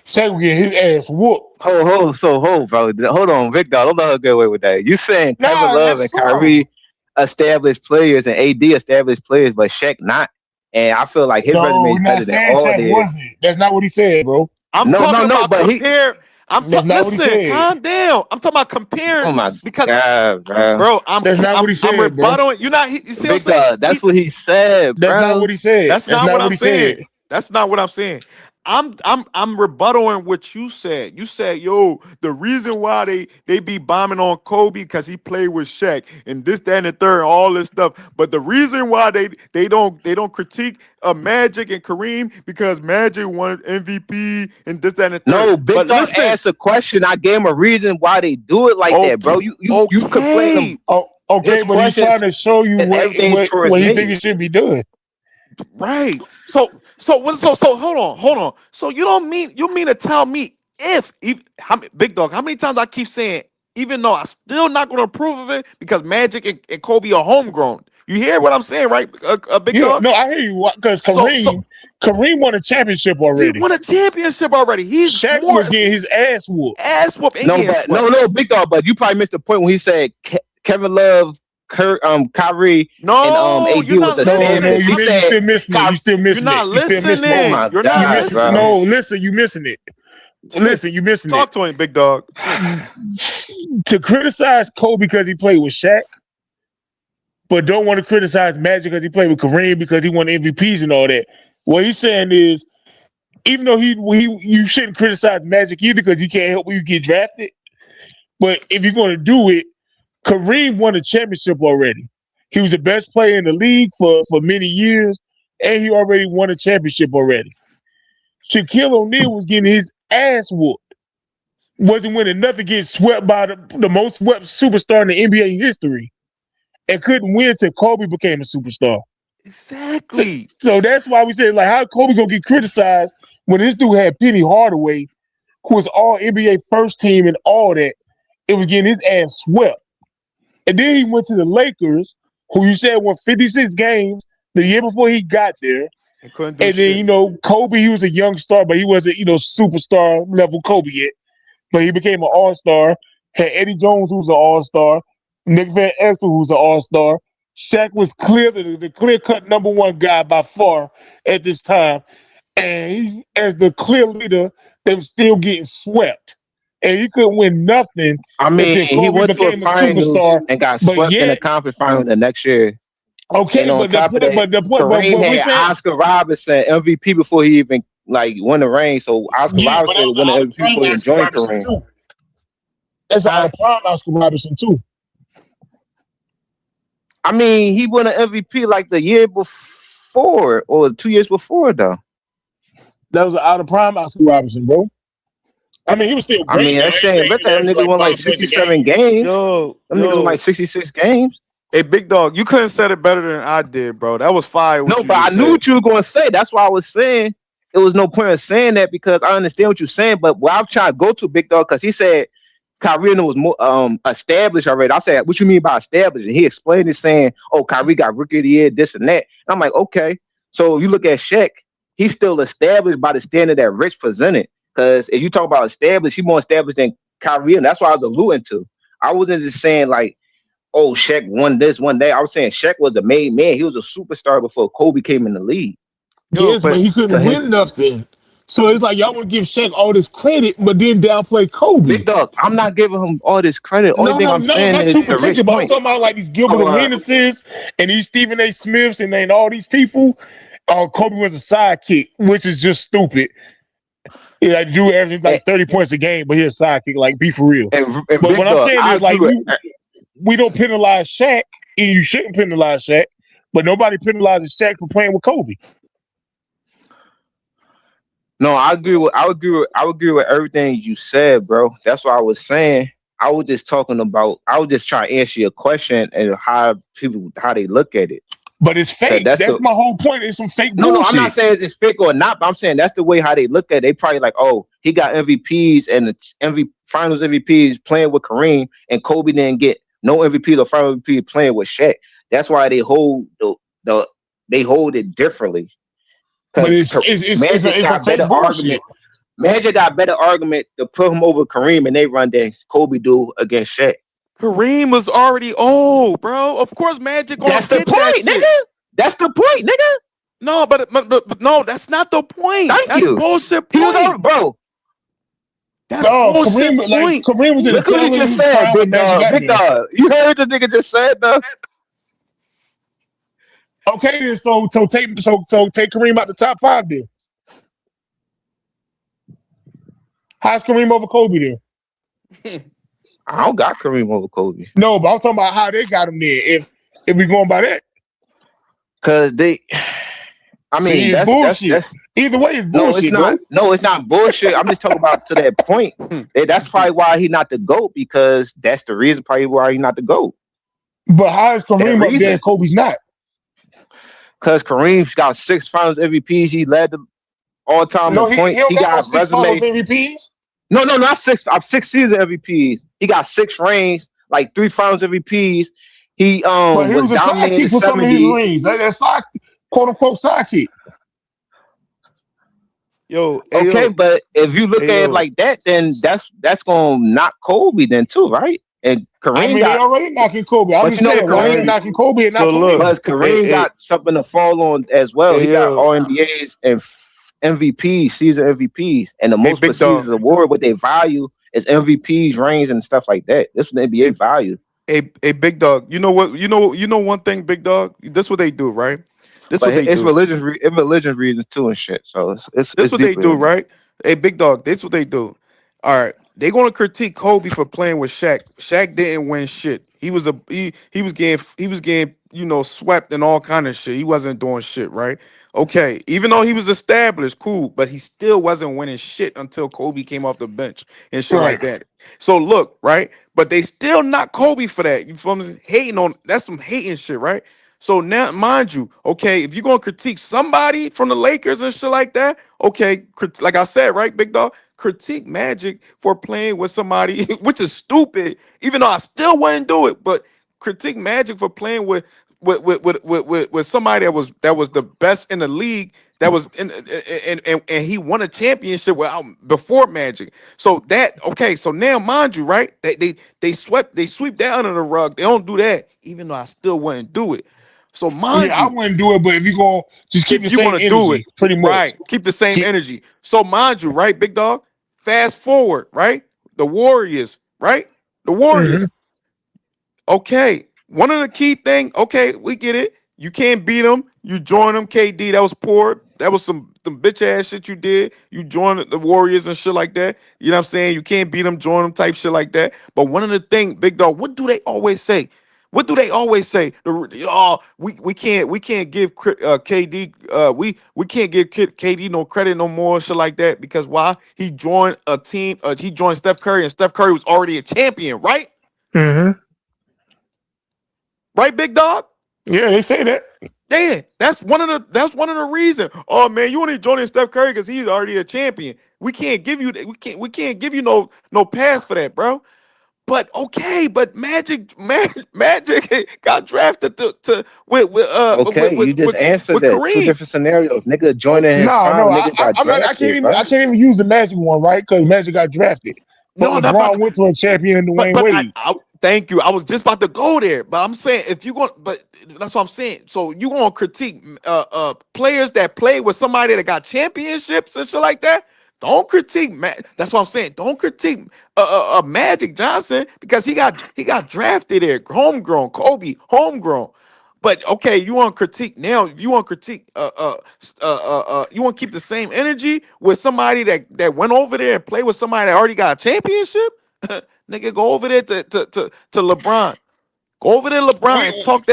Shaq would get his ass whooped. Bro. Hold on, Victor. Don't let her get away with that. You saying Kevin Nah, Love that's and true. Kyrie established players and AD established players, but Shaq not. And I feel like his resume No, is we're not better than saying all Shaq theirs. wasn't. That's not what he said, bro. I'm talking No, about but he. compare. That's not what he Listen, said. calm down. I'm talking about comparing Oh my because, god, bro. bro, That's not what he I'm said, bro. rebuttaling. You see what I'm saying? Victor, that's what he said, That's not bro. what he said. That's That's not not what what I'm he said. saying. That's not what I'm saying. I'm rebuttaling what you said. You said, yo, the reason why they be bombing on Kobe because he played with Shaq and this, that, and the third, and all this stuff. But the reason why they don't critique Magic and Kareem because Magic won MVP and this, that, and the third. No, Big But Dog listen, asked a question. I gave him a reason why they do it like that, bro. You complain okay. Okay, his but he's questions trying to show you and everything Troy what he made. think it should be done. Right. So hold on. So you mean to tell me Big Dog, how many times I keep saying, even though I'm still not going to approve of it because Magic and Kobe are homegrown. You hear what I'm saying, right? Big Yeah, Dog. no, I hear you because So Kareem won a championship he already. won a championship already. He's Shaq more was getting his ass whooped. and No, getting but swept. no, Big Dog. But you probably missed the point when he said Kevin Love, Kyrie, No, and AD you're was not a listening. standard. He you said, still missing it. You still missing You're not it. You still missing listening. "Oh it. my You're not God, You missing bro." No, listen, you missing it. Listen, you missing Talk it. to him, Big Dog. To criticize Kobe because he played with Shaq, but don't want to criticize Magic because he played with Kareem because he won MVPs and all that. What he's saying is, even though you shouldn't criticize Magic either because he can't help when you get drafted. But if you're going to do it, Kareem won a championship already. He was the best player in the league for many years, and he already won a championship already. Shaquille O'Neal was getting his ass whooped. Wasn't winning nothing, getting swept by the most swept superstar in the NBA history, and couldn't win till Kobe became a superstar. Exactly. So that's why we said, like, how Kobe gonna get criticized when this dude had Penny Hardaway, who was all NBA first team and all that. It was getting his ass swept. And then he went to the Lakers, who you said won 56 games the year before he got there. And couldn't do And shit. then, Kobe, he was a young star, but he wasn't, superstar level Kobe yet. But he became an all-star. Had Eddie Jones, who was an all-star. Nick Van Exel, who was an all-star. Shaq was the clear-cut number one guy by far at this time. And he, as the clear leader, they were still getting swept. And he couldn't win nothing I mean, until he Kobe went to a became a finals superstar. and got But swept in the yet, conference final the next year. okay, And on but the top of point, that, but Kareem we're had saying, Oscar Robertson MVP before he even won the ring. So Oscar yeah, but that Robertson was won the out of MVP prime before he even Oscar joined Robertson Kareem. too. That's out of prime Oscar Robertson too. I mean, he won an MVP like the year before or 2 years before, though. That was out of prime Oscar Robertson, bro. I mean, he was still I great. mean, Man. I that's ain't saying, saying let he that averaged nigga like won like 5 points a 67 game. games. Yo, Them niggas won like 66 games. Hey, Big Dog, you couldn't said it better than I did, bro. That was fire what No, you but I just knew said. what you were going to say. That's why I was saying it was no point in saying that because I understand what you're saying. But what I'm trying to go to, Big Dog, because he said Kyrie was more established already. I said, what you mean by established? And he explained it saying, oh, Kyrie got rookie of the year, this and that. And I'm like, okay. So if you look at Shaq, he's still established by the standard that Rich presented. Because if you talk about established, he's more established than Kyrie, and that's what I was alluding to. I wasn't just saying like, oh, Shaq won this one day. I was saying Shaq was a made man. He was a superstar before Kobe came in the league. Yes, but he couldn't win nothing. So it's like y'all want to give Shaq all this credit, but then downplay Kobe. Big Dog, I'm not giving him all this credit. Only thing I'm saying not is too the Rich particular. But I'm point. talking about like these Gilbert Arenases and these Stephen A. Smiths and then all these people. Kobe was a sidekick, which is just stupid. Yeah, I do averaging like 30 points a game, but he's a sidekick. Like, be for real. And But Big what I'm Dog, saying I is, like, agree with- we don't penalize Shaq, and you shouldn't penalize Shaq, but nobody penalizes Shaq for playing with Kobe. No, I agree with everything you said, bro. That's what I was saying. I was just talking about. I was just trying to answer your question and how they look at it. But it's fake. That's my whole point. It's some fake bullshit. No, I'm not saying it's fake or not, but I'm saying that's the way how they look at it. They probably like, oh, he got MVPs and the finals MVPs playing with Kareem, and Kobe didn't get no MVPs or final MVP playing with Shaq. That's why they hold they hold it differently. But it's got a fake better bullshit. argument. Magic got better argument to put him over Kareem and they run than Kobe do against Shaq. Kareem was already old, bro. Of course, Magic gonna That's the get point, that shit. nigga. That's the point, nigga. No, but no, that's not the point. Thank That's you. bullshit He point. was over, bro. That's bullshit point. Kareem was in Look what he just said, Big Dog. Big Dog. You heard what the nigga just said, though? Okay, then so take Kareem out the top 5 then. How's Kareem over Kobe then? I don't got Kareem over Kobe. No, but I'm talking about how they got him there. If we going by that, Cause they, I see, mean, it's bullshit. Either way, it's no, it's bullshit, not. bro. No, it's not bullshit. I'm just talking about to that point. That's probably why he not the GOAT, because that's the reason probably why he not the GOAT. But how is That Kareem up there reason, and Kobe's not? because Kareem's got 6 Finals MVPs. He led the all-time No, in he points. don't He got no got 6 Finals resume. MVPs. No, not 6. I'm 6 season MVPs. He got 6 rings, like 3 Finals MVPs. He But he was was a dominating sidekick the for some of his 70s. rings. That's side, quote unquote sidekick. Yo, Okay, but if you look at it yo. like that, then that's gonna knock Kobe then too, right? And I Kareem mean, they got, already knocking Kobe. I'm but just you know saying, why ain't Kareem, knocking Kobe and So not look, Kareem? but Kareem got something to fall on as well. He got yo, All NBAs and MVPs, season MVPs, and the most big dog. prestigious award, what they value is MVPs, rings, and stuff like that. This is the NBA value. Hey, big dog. You know what? You know one thing, big dog. This what they do, right? This what But they it's do. religious reasons too and shit. So This it's what they deeper do, than that. right? Hey, big dog. This what they do. All right, they gonna critique Kobe for playing with Shaq. Shaq didn't win shit. He was getting swept and all kind of shit. He wasn't doing shit, right? Okay, even though he was established, cool, but he still wasn't winning shit until Kobe came off the bench and shit Right. like that. So look, right? But they still not Kobe for that. You feel me? Hating on that's some hating shit, right? So now, mind you, okay, if you're gonna critique somebody from the Lakers and shit like that, okay, like I said, right, big dog, critique Magic for playing with somebody, which is stupid, even though I still wouldn't do it, but critique Magic for playing with somebody that was the best in the league, that was in and he won a championship before Magic. So that okay, so now mind you, right? They sweep that under the rug. They don't do that, even though I still wouldn't do it. So mind Yeah, I you, wouldn't do it, but if you gonna just keep the if you same want to do it, energy, pretty much. right, keep the same energy. So mind you, right, big dog. Fast forward, right? The Warriors, right? The Warriors. Okay, one of the key thing. Okay, we get it. You can't beat them. You join them, KD. That was poor. That was some bitch ass shit you did. You joined the Warriors and shit like that. You know what I'm saying? You can't beat them, join them, type shit like that. But one of the things, big dog. What do they always say? What do they always say? We can't give KD we can't give KD no credit no more, shit like that, because why? He joined a team. He joined Steph Curry, and Steph Curry was already a champion, right? Right, big dog? Yeah, they say that. Yeah, that's one of the reasons. Oh man, you only joining Steph Curry because he's already a champion. We can't give you we can't give you no pass for that, bro. But okay, but Magic got drafted to Okay, you just answered that. 2 Kareem. different scenarios. Nigga joining his No, prime, nigga got I drafted, bro. can't even use the Magic one, right? Because Magic got drafted. But LeBron went to a champion, Dwayne Wade. Thank you. I was just about to go there, but I'm saying if you going, but that's what I'm saying. So you gonna critique players that play with somebody that got championships and shit like that? Don't critique That's what I'm saying. Don't critique Magic Johnson because he got drafted there, homegrown. Kobe, homegrown. But okay, you want to critique now? If you want to critique, you want to keep the same energy with somebody that went over there and played with somebody that already got a championship. Nigga, go over there to LeBron. Go over there, LeBron, and talk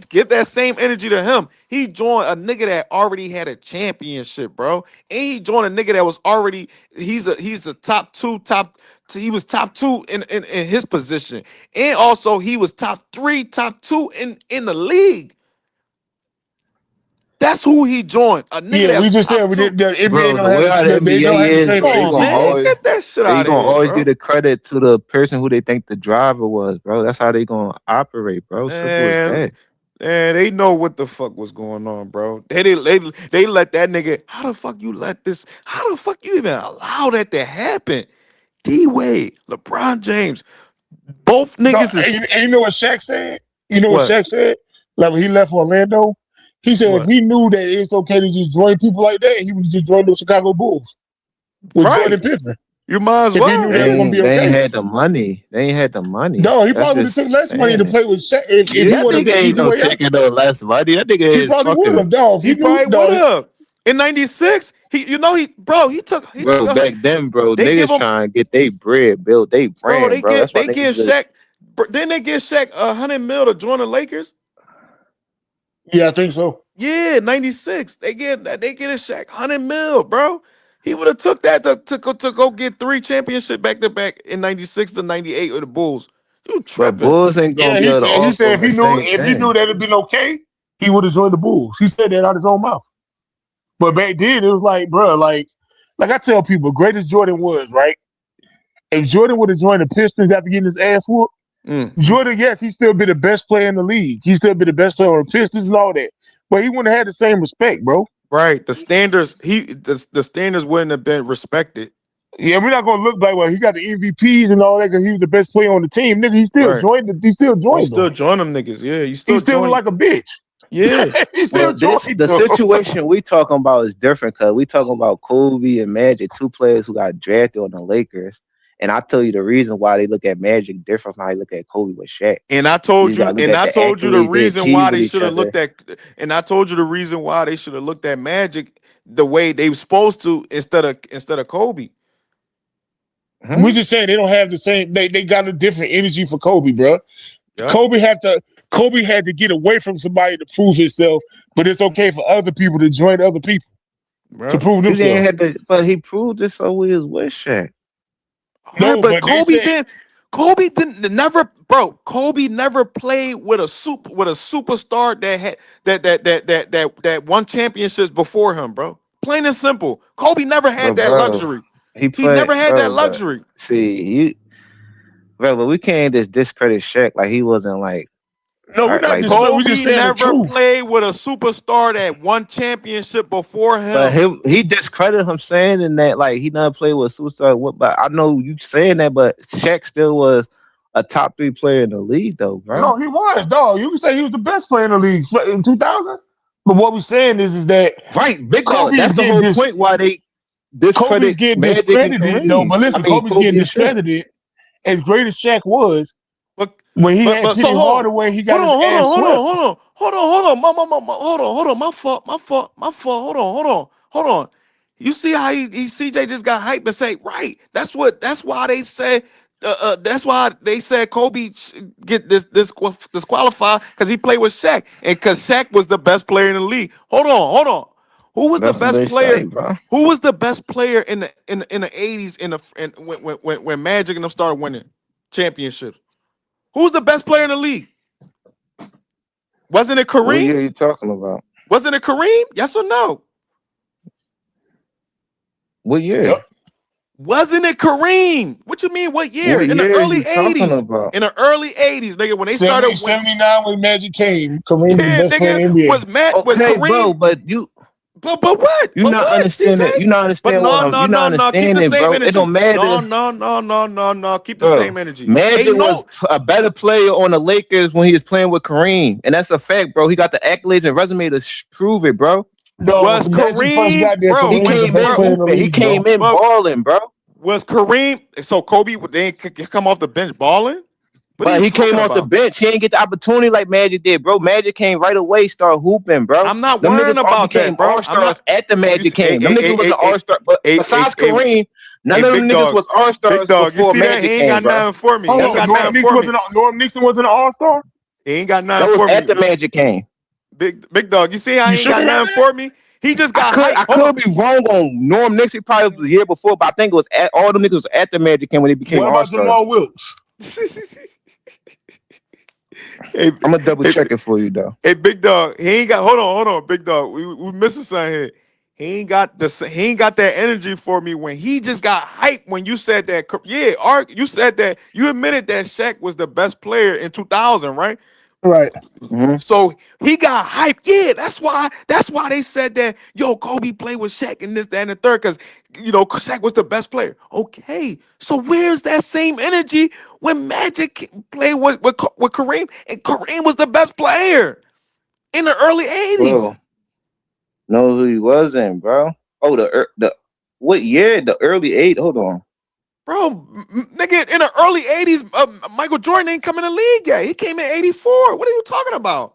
give that same energy to him. He joined a nigga that already had a championship, bro. And he joined a nigga that was already, he's a top two in his position. And also he was top 2 in the league. That's who he joined. A nigga Yeah, we that's just said top 2. the NBA Bro, don't the way how the they don't NBA have the is, same bro, Come on, man. Get that shit out of gonna here, always bro. give the credit to the person who they think the driver was, bro. That's how they gonna operate, bro. Simple as that. And they know what the fuck was going on, bro. They let that nigga. How the fuck you even allow that to happen? D Wade, LeBron James, both No, niggas is and you know what Shaq said? You know what what? Shaq said? Like when he left Orlando, he said if What? he knew that it's okay to just join people like that, he would just join the Chicago Bulls with Jordan Right. Pippen. You might as If he knew well. that was gonna be They ain't okay. had the money. They ain't had the money. No, he That's probably would have just took less money to saying. play with Shaq if he That wanted nigga the ain't easy no way out. taking no less money. That nigga He is probably would fucking. have. No, if he He knew, probably would have. In '96, He took Bro, back then, bro, they give niggas him, trying to get they bread, build they bro. brand, bro. That's why They niggas give just Shaq. Then they give Shaq $100 million to join the Lakers. Yeah, I think so. Yeah, 96. They get a Shaq $100 million, bro. He would have took that to go get 3 championships back to back in 96 to 98 with the Bulls. You but tripping? Bulls ain't gonna Yeah, be able to he offer said him the same if he knew thing. that it'd been okay, he would have joined the Bulls. He said that out his own mouth. But back then, it was like, bro, like I tell people, greatest Jordan was, right? If Jordan would have joined the Pistons after getting his ass whooped, Jordan, yes, he still be the best player in the league. He still be the best player on the Pistons and all that. But he wouldn't have had the same respect, bro. Right. The standards, the standards wouldn't have been respected. Yeah, we're not gonna look like, well, he got the MVPs and all that because he was the best player on the team. Nigga, he still Right. joined them. You still join them niggas. Yeah, you still He still join. like a bitch. Yeah. He still Well, the joined them. situation we talking about is different because we talking about Kobe and Magic, 2 players who got drafted on the Lakers. And I tell you the reason why they look at Magic different from how they look at Kobe with Shaq. And I You told just you, gotta look and at I the told you the accolades they reason achieve why with they each should have other. looked at, and I told you the reason why they should have looked at Magic the way they were supposed to instead of Kobe. We just saying they don't have the same. They got a different energy for Kobe, bro. Yep. Kobe had to get away from somebody to prove himself, but it's okay for other people to join other people to prove He didn't themselves. have to, but he proved it so he was with Shaq. No, but but they Kobe said didn't. Kobe didn't never, bro. Kobe never played with a superstar that had that won championships before him, bro. Plain and simple. Kobe never had But that bro, luxury. he He played, never had that bro. But luxury. see, but we can't just discredit Shaq like he wasn't like. no, we're not Like, disrespecting. We're just Kobe saying the never truth. played with a superstar that won championship before but him. he discredited him saying in that like he never played with suicide. But I know you saying that, but Shaq still was a top 3 player in the league, though, bro. No, he was, dog. You can say he was the best player in the league in 2000. But what we're saying is that Right, big dog. Kobe That's is the getting whole point why they Kobe's discredit getting Magic and discredited. No, Kareem. but listen, I mean, Kobe's Kobe getting and Shaq. discredited. As great as Shaq was, But when he had so Penny hold on. Hardaway, he Hold got his on, ass swept. hold on. Hold on. My fault. Hold on. You see how CJ just got hyped and say, right. That's why they said that's why they said Kobe get disqualified because he played with Shaq. And because Shaq was the best player in the league. Hold on. Who was the That's what best they player? say, bro. Who was the best player in the 80s when Magic and them started winning championships? Who was the best player in the league? Wasn't it What Kareem? year are you talking about? Wasn't it Kareem? Yes or no? What year? Yep. Wasn't it Kareem? What you mean? What year? What In the year are early you talking 80s. about? In the early 80s, nigga, when they started winning. 79 when Magic came, Kareem was the Yeah, best player in the nigga, NBA. was Okay, bro, Kareem. but you But what? you But not what, CJ? understanding. You not But understand what I'm. You not no. Keep the understanding, same bro. It energy. don't matter, No. Keep the bro. same energy. Magic Ain't was no. a better player on the Lakers when he was playing with Kareem, and that's a fact, bro. He got the accolades and resume to prove it, bro. No, Was when Magic first Kareem, got there, bro? He Kareem was the came best in player in the hooping. He league, bro. came in But balling, bro. was Kareem? So Kobe they ain't come off the bench balling? What are But you he came talking off the about? bench. He ain't get the opportunity like Magic did, bro. Magic came right away, start hooping, bro. I'm not Them worrying niggas all about became that, bro. all I'm stars not. at the You Magic see, hey, came. Them hey, niggas hey, wasn't hey, all star, but hey, hey, besides hey, Kareem, hey, none of them big niggas dog, was all big stars dog. You before see that? He Magic ain't came, got bro. nothing for me. He Hold ain't on, got nothing for me. Norm Nixon wasn't an All-Star? He ain't got That nothing was for at me. the Magic came. Big dog. You see how You he ain't sure got about nothing that? for me? He just got hyped. I Hold on. could be wrong on Norm Nixon. Probably was the year before, but I think it was at all them niggas was at the Magic came when they became What all about stars. Jamal Wilkes? Hey, I'm gonna double hey, check it for you though. hey, big dog. He ain't got. Hold on, big dog. We missing something here. He ain't got that energy for me when he just got hyped when you said that. Yeah, Art, you said that. You admitted that Shaq was the best player in 2000, right? Right. Mm-hmm. So he got hyped. Yeah, that's why they said that. Yo, Kobe played with Shaq and this, that, and the third, because Shaq was the best player. Okay, so where's that same energy when Magic played with Kareem and Kareem was the best player in the early 80s? Bro, know who he wasn't, bro. Oh, the what year? The early eight. Hold on. Bro, nigga, in the early 80s, Michael Jordan ain't come in the league yet. He came in 84. What are you talking about?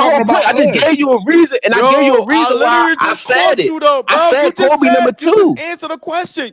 talking whole point. about I just us. gave you a reason, and I gave you Yo, a I reason why literally I just said caught it. you though, I bro. said Kobe number You just 2. answered the question.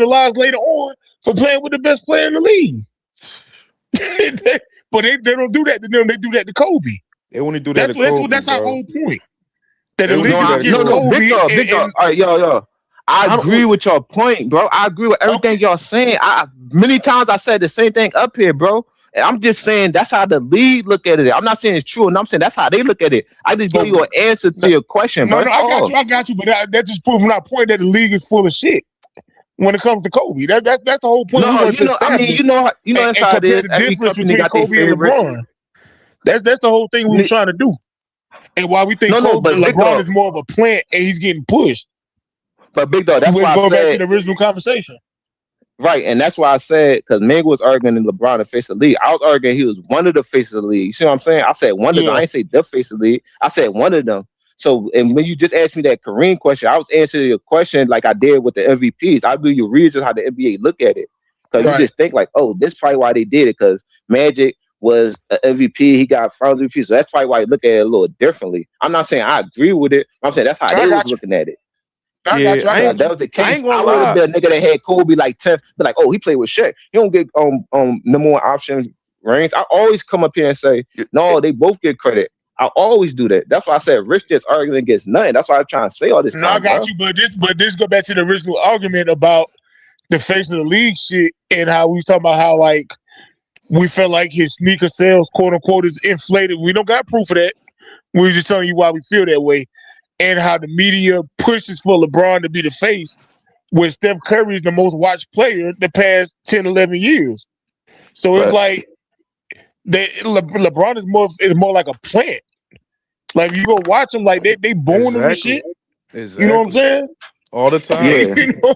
penalized later on for playing with the best player in the league. But they don't do that to them. They do that to Kobe. They only do that to That's Kobe, our bro. whole point. that the They would league do is that against to him. Big Kobe. dog, big dog. All right, yo. I I agree don't. with your point, bro. I agree with everything y'all saying. Many times I said the same thing up here, bro. And I'm just saying that's how the league look at it. I'm not saying it's true, and I'm saying that's how they look at it. I just gave you an answer to your question, bro. No, That's I all. got you. But that just proves my point that the league is full of shit when it comes to Kobe. That's the whole point we No, want to establish that's and how it compare is. the Every difference company between got their Kobe and favorites. LeBron. That's the whole thing we were trying to do, and why we think No, but big LeBron dog, is more of a plant and he's getting pushed. but big dog. That's We're why I going back to said the original conversation. right, and that's why I said because Meg was arguing in LeBron the face of the league. I was arguing he was one of the faces of the league. You see what I'm saying? I said one of them. I Yeah. didn't say the face of the league. I said one of them. So, and when you just asked me that Kareem question, I was answering your question like I did with the MVPs. I'll give you reasons how the NBA look at it. Because you Right. just think like, oh, this is probably why they did it. Because Magic was an MVP, he got Finals MVP, so that's probably why you look at it a little differently. I'm not saying I agree with it. I'm saying that's how I they was got you. looking at it. I got you. I If got you. that was the I case, ain't gonna I would have lie. been a nigga that had Kobe like 10th, be like, oh, he played with Shaq. He don't get number one option rings. I always come up here and say, no, they both get credit. I always do that. That's why I said Rich just arguing against nothing. That's why I'm trying to say all this No, I time, got bro. you. But this go back to the original argument about the face of the league shit and how we was talking about how like we felt like his sneaker sales, quote unquote, is inflated. We don't got proof of that. We're just telling you why we feel that way. And how the media pushes for LeBron to be the face when Steph Curry is the most watched player the past 10, 11 years. So it's But like LeBron is more like a plant. Like you go watch him, like they booing him and shit. You know what I'm saying? All the time. yeah, You know?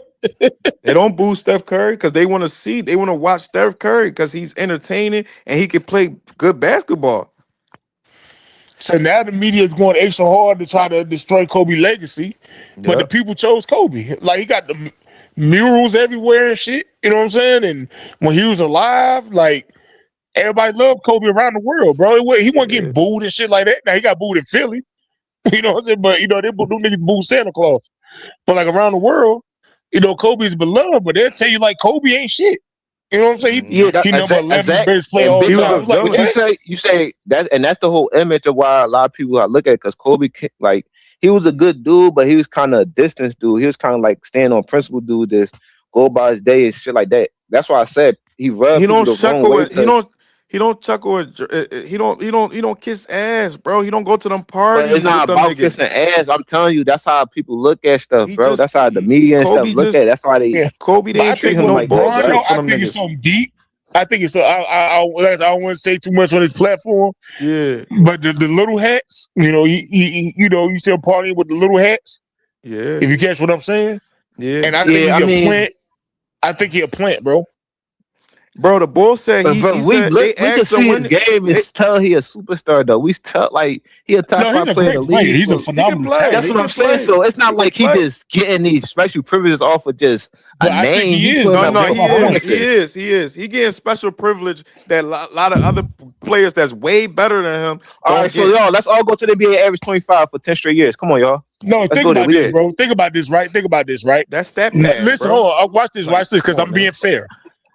They don't boo Steph Curry because they want to watch Steph Curry because he's entertaining and he can play good basketball. So now the media is going extra hard to try to destroy Kobe's legacy, but the Yep. people chose Kobe. Like he got the murals everywhere and shit. You know what I'm saying? And when he was alive, like everybody loved Kobe around the world, bro. He wasn't getting booed and shit like that. Now he got booed in Philly. You know what I'm saying? But you know them niggas boo Santa Claus. But like around the world, you know Kobe's beloved, but they'll tell you like Kobe ain't shit. You know what I'm saying? yeah, He number 11, exact. greatest player And all big He was time. a dog, I'm like, what villain. you say that, and that's the whole image of why a lot of people are look at it because Kobe, like he was a good dude, but he was kind of a distance dude. He was kind of like stand on principle dude, just go by his day and shit like that. That's why I said he rubbed He people don't the wrong chuckle way with he because. don't chuckle with he don't kiss ass, bro. He don't go to them But it's parties with not them about niggas. kissing ass. I'm telling you, that's how people look at stuff, He bro. just That's how the media and stuff Kobe look at it. That's why they yeah. Kobe But I didn't treat take think him no like that, LeBron, bro. though, bullshit I from them think it's niggas. something deep. I think it's I don't want to say too much on his platform, Yeah, but the little hats, you know, he you know, you see him partying with the little hats. yeah, If you catch what I'm saying, yeah. and I think Yeah, I he a mean, plant. I think he a plant, bro. Bro, the bull said but bro, he said they we could asked him see his when game and they tell he a superstar though. We tell like he a top No, he's five a player in the great player. league. He's a So he can phenomenal play, that's talent. he what I'm can saying. play, So it's he not can like he play. just getting these special privileges off of just a But I think name. he He is putting No, though. up no, That's my point. he performances. is, he is. He getting special privilege that a lot of other players that's way better than him All don't right, so get. y'all, let's all go to the NBA average 25 for 10 straight years. Come on, y'all. No, Let's think go there. about We this, there. bro. Think about this, right? Think about this, right? That's stat pad, Listen, bro. hold on. Watch this, Like, because come on, I'm being man. fair.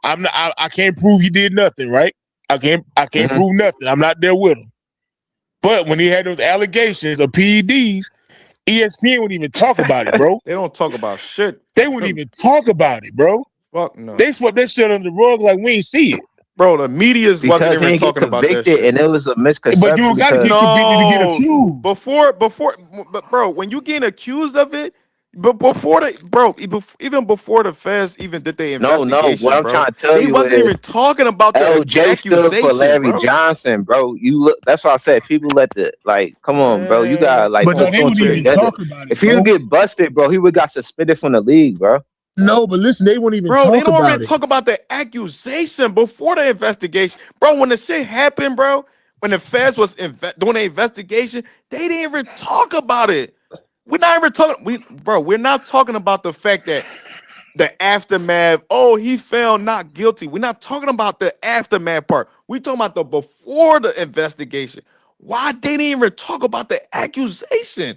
I'm not. I can't prove he did nothing, right? I can't Hmm prove nothing. I'm not there with him. But when he had those allegations of PEDs, ESPN wouldn't even talk about it, bro. They don't talk about shit. They wouldn't even talk about it, bro. Fuck no. They swept that shit under the rug like we ain't see it. Bro, the medias wasn't Because he even didn't get talking about that convicted shit. and it was a But you misconception don't got to because get convicted to get No, accused. but bro, when you getting accused of it, but before the bro, even before the feds even did their no. What investigation, I'm bro, trying to tell they you wasn't even is talking about the LJ stood for accusation, Larry bro. Johnson, bro. You look. That's why I said people let the like. Come on, bro. You Man, gotta like come But no, put they two on, and wouldn't two even BJ. together. talk about it, If you bro. get busted, bro, he would got suspended from the league, bro. No, but listen, they wouldn't even Bro, they talk don't even about it. talk about the accusation before the investigation. Bro, when the shit happened, bro, when the feds was doing the investigation, they didn't even talk about it. We're not even talking. We're not talking about the fact that the aftermath. Oh, he found not guilty. We're not talking about the aftermath part. We're talking about the before the investigation. Why they didn't even talk about the accusation?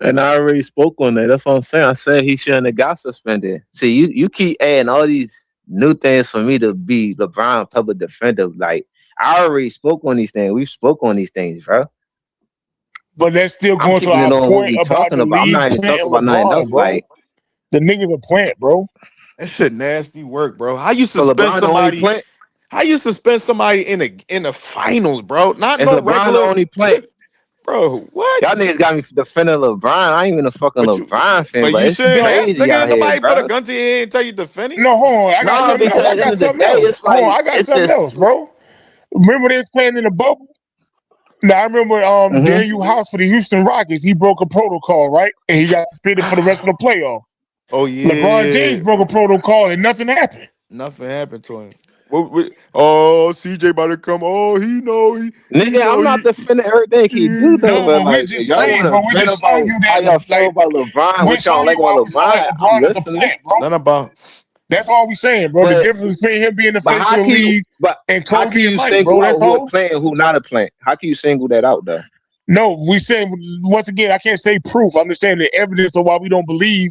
And I already spoke on that. That's what I'm saying. I said he shouldn't have got suspended. See, you keep adding all these new things for me to be LeBron public defender. Like I already spoke on these things. We spoke on these things, bro. But that's still I'm going to keeping it our on what point we about talking the about. I'm league not even planting talking about nothing LeBron, else. bro. Like, The niggas a plant, bro. That shit nasty work, bro. How you so suspend LeBron the only somebody? plant? How you suspend somebody in the finals, bro? Not Is no LeBron the regular, only plant? bro. What? Y'all niggas got me defending LeBron. I ain't even a fucking LeBron fan, But but you it's shouldn't have. crazy Nigga, out ain't here, nobody put a bro. gun to your head and tell you to defend him. No, hold on. I got No, something because else. at the end of the day, it's Hold on, like I got it's something just. else, bro. Remember they was playing in the bubble? Now I remember Daniel House for the Houston Rockets. He broke a protocol, right? And he got suspended for the rest of the playoff. Oh LeBron James yeah, broke a protocol and nothing happened. nothing happened to him. Oh, CJ about to come. Oh, he know he Nigga, I'm know not defending everything he do though, No, but but we're like if just y'all want saying, to bro. We're vent just showing about you how that, y'all feel like, about LeBron, we're what y'all showing like you why about we feel like LeBron, I'm LeBron is a listening. plant, bro. None about. That's all we saying, bro. The difference between him being the But face how of the can you league and how can Kobe and you Mike, bro. single out That's who a all. plant and who not a plant? How can you single that out though? No, we saying once again, I can't say proof. I'm just saying the evidence of why we don't believe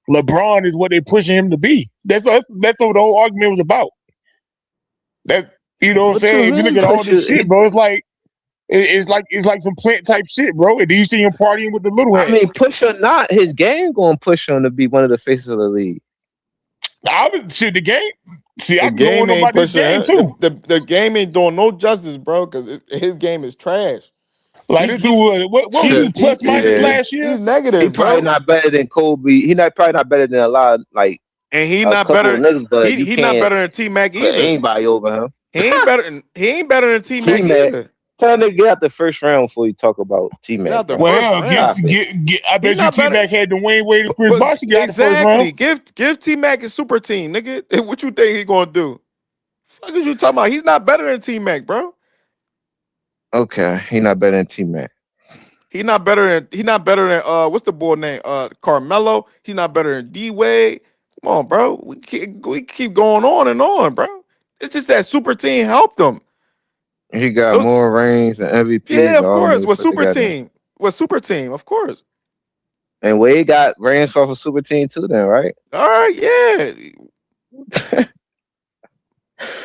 LeBron is what they're pushing him to be. That's what the whole argument was about. That you know what I'm What you saying? If you look mean at all push this it? shit, bro, it's like it's like some plant type shit, bro. And do you see him partying with the little I mean, hats? push or not, his game going to push him to be one of the faces of the league. I was shit the game. See, The I can go game on ain't about this pushing game him. too. The game ain't doing no justice, bro. Because his game is trash. Like this dude, what was he plus minus Yeah. last year? He's negative, He probably bro. not better than Kobe. Probably not better than a lot of, like And he a not couple of better. niggas, but you He not can't better than T Mac put either. anybody over him. He ain't better than T Mac T-Mac. either. Tell nigga get out the first round before you talk about Get T-Mac, out the bro. first Well, round. Stop it. I He bet you not better. T-Mac had Dwayne Wade and Chris But Bosh to get out the first round. exactly, give T Mac a super team, nigga. What you think he gonna do? Fuck is you talking about? He's not better than T Mac, bro. Okay, he not better than T-Mac. He not better than what's the boy name? Carmelo. He not better than D Wade. Come on, bro. We keep going on, bro. It's just that super team helped them. He got Those, more rings and MVPs yeah, than of all course. niggas With put super together. team. With super team, of course. And Wade got rings off a super team too, then, right? All right, yeah.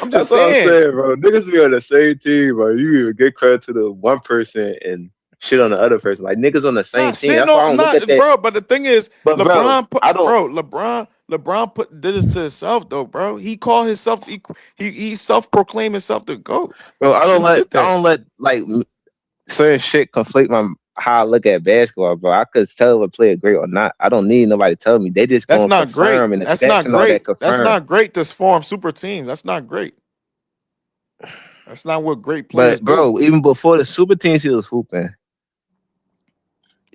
I'm That's just what I'm saying. saying, bro. Niggas be on the same team, bro. You even get credit to the one person and shit on the other person. Like niggas on the same Not team. shit, That's why I no, don't look at not that. bro. But the thing is, But bro, I don't. LeBron did this to himself though, bro. He called himself he self-proclaimed himself the GOAT. Bro, He shouldn't have did that. I don't let like certain shit conflict my how I look at basketball, bro. I could tell if a player great or not. I don't need nobody to tell me. They just That's gonna not great. confirm and the That's stats not and all that great. That's confirm. not great to form super teams. That's not great. That's not what great players But do. bro, even before the super teams, he was hooping.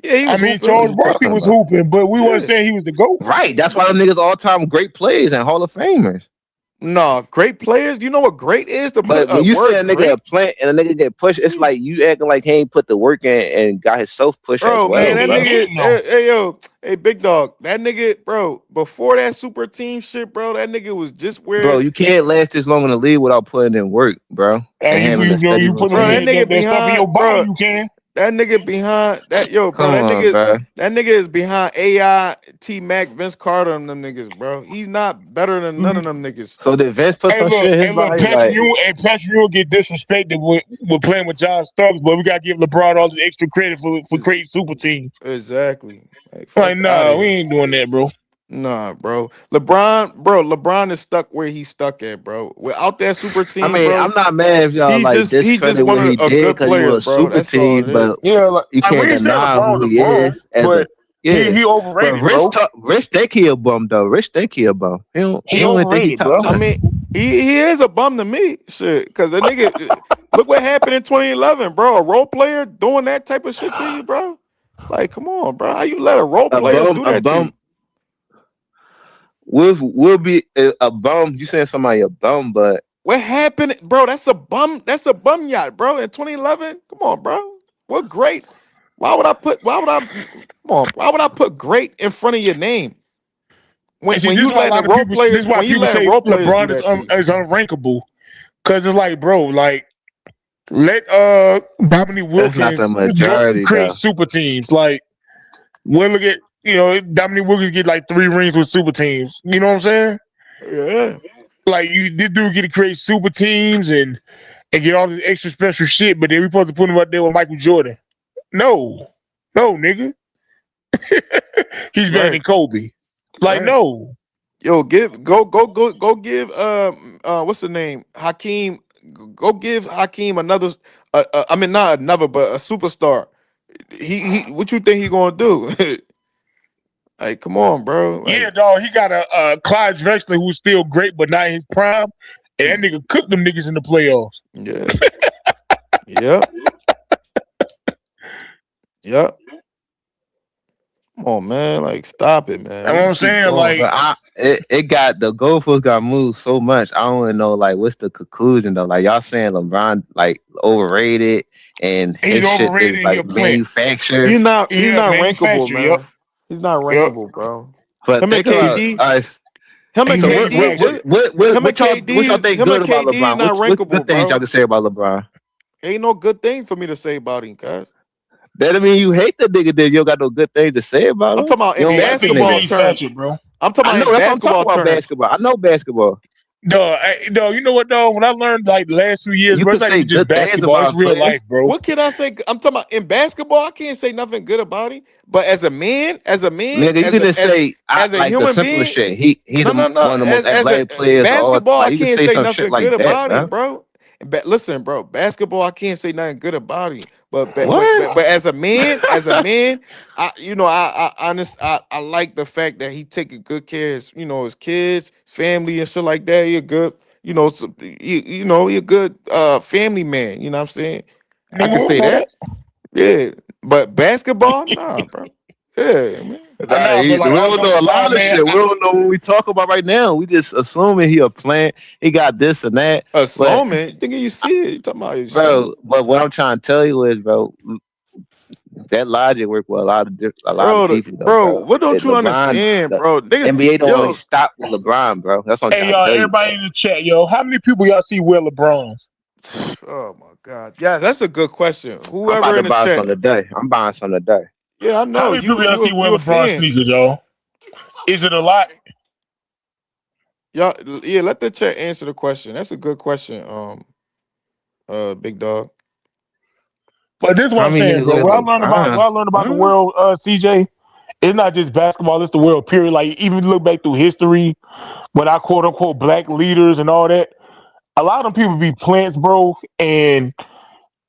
Yeah, he I was mean, hooping. What are Charles you Barkley talking was about? hooping, but we weren't Yeah. saying he was the GOAT. Right. That's why them niggas all time great players and Hall of Famers. No, great players. You know what great is to put But a when you say word a nigga a great, plant and a nigga get pushed, it's like you acting like he ain't put the work in and got himself pushed as bro. Man, well, that He bro. nigga. didn't know. Hey, yo, hey, big dog. That nigga, bro. Before that super team shit, bro. That nigga was just Bro, where, you can't last this long in the league without putting in work, bro. And And having a steady you put bro. That routine. nigga that stuff in your behind, body, bro. you can. That nigga behind that, yo, bro. Come on, bro. That nigga is behind AI, T Mac, Vince Carter, and them niggas, bro. He's not better than none of them niggas. So did Vince put some shit in his body? Patrick Like, Ewing get disrespected with playing with John Starks, but we gotta give LeBron all this extra credit for creating super teams. Exactly. Like, Like, fuck out of nah, we here. ain't doing that, bro. Nah, bro. LeBron is stuck where he's stuck at, bro. Without that super I team, mean, bro, I'm not mad if y'all like he just discredit one what of he a did good because he players, was bro. super That's all team, it is. but Yeah, you we can't ain't saying deny LeBron's who a he bum, is as but a yeah. he But overrated, bro. Rich think he a bum though. Rich think he a bum. He He don't even think he overrated, top bro. I 10. mean, he is a bum to me, shit. Because the nigga, look what happened in 2011, bro. A role player doing that type of shit to you, bro. Like, come on, bro. How you let a role player do A that to you? bum will be a bum. You saying somebody a bum, but What happened, bro? That's a bum. That's a bum yacht, bro. In 2011, come on, bro. What great? Why would I put? Why would I? Come on. Why would I put great in front of your name? And see, When this you is why a letting lot of people. This is why when you people letting say role players do LeBron that to you? is unrankable, because it's like, bro, like let Dominique that's not the Wilkins majority create though. super teams. Like we'll look at Dominique Wilkins get like 3 rings with super teams. You know what I'm saying? Yeah. Like this dude get to create super teams and get all this extra special shit, but then we supposed to put him up there with Michael Jordan. No, nigga. He's better than Kobe. Like, Right. no. Yo, give what's the name? Hakeem. Go give Hakeem another. I mean, not another, but a superstar. He. What you think he gonna do? Like, come on, bro. Like, Yeah, dog. He got a Clyde Drexler who's still great, but not his prime. And that nigga cooked them niggas in the playoffs. yeah, yep, yep. Come on, man. Like, stop it, man. You know We what can I'm keep saying? going. Like, But it got the goalpost got moved so much. I don't even know like what's the conclusion though. Like y'all saying LeBron like overrated and he's his shit is overrated and he a like plant. manufactured. He's not Yeah, rankable, manufacturer. Yep. man. He's not Yep. rankable, bro. But Him and think about KD. Him and He so KD. manufactured. what y'all think Him and good about KD LeBron? not What rankable, good things y'all bro. can say about LeBron? Ain't no good thing for me to say about him, guys. That I mean you hate the nigga that you don't got no good things to say about I'm him. talking about You in don't Yeah, I like the think he basketball nigga. terms. manufactured, bro. I'm talking I about know in that's what I'm talking basketball about terms. basketball. I know basketball. Dog, you know what, dog? When I learned like the last 2 years, You bro, could it's not say even just good things basketball, about it's a real player. life, bro. What can I say? I'm talking about in basketball. I can't say nothing good about him. But as a man, Nigga, you can just say I as a like the human simplest being, shit. He no. one of the most As a athletic players all basketball, I like you can can't say say some shit nothing like good that, about him, bro. bro. Listen, bro, basketball, I can't say nothing good about him. What? But as a man, I like the fact that he taking good care of his kids, family, and shit like that. He a good, he a good family man. You know what I'm saying? I Nigga, can we don't say know that. that. Yeah, but basketball, nah, bro. Yeah, man. Nah, Nah, but we like all don't jokes know a aside, lot of man, shit. We don't know what we talk about right now. We just assuming he a plant. He got this and that. But Assuming, thinking you see it. You talking about bro, assuming, but what I'm trying to tell you is, bro, that logic work with a lot of people though, bro. bro. What don't That you LeBron, understand, the bro? Nigga, NBA don't only yo, stop with LeBron, bro. That's what I'm hey trying to y'all, tell you, everybody bro. in the chat, yo, how many people y'all see wear LeBrons? oh my god, yeah, that's a good question. I'm about Whoever to in the buy chat, some today. I'm buying some today. yeah, I How know many people y'all see wear you a LeBron fan. sneakers, y'all? Is it a lot? Y'all, yeah, let the chat answer the question. That's a good question. Big dog. But this is what How I'm many saying, niggas bro. wear What I LeBron? learned about the Huh? world, CJ, it's not just basketball, it's the world, period. Like even look back through history, when I quote unquote black leaders and all that, a lot of them people be plants, bro, and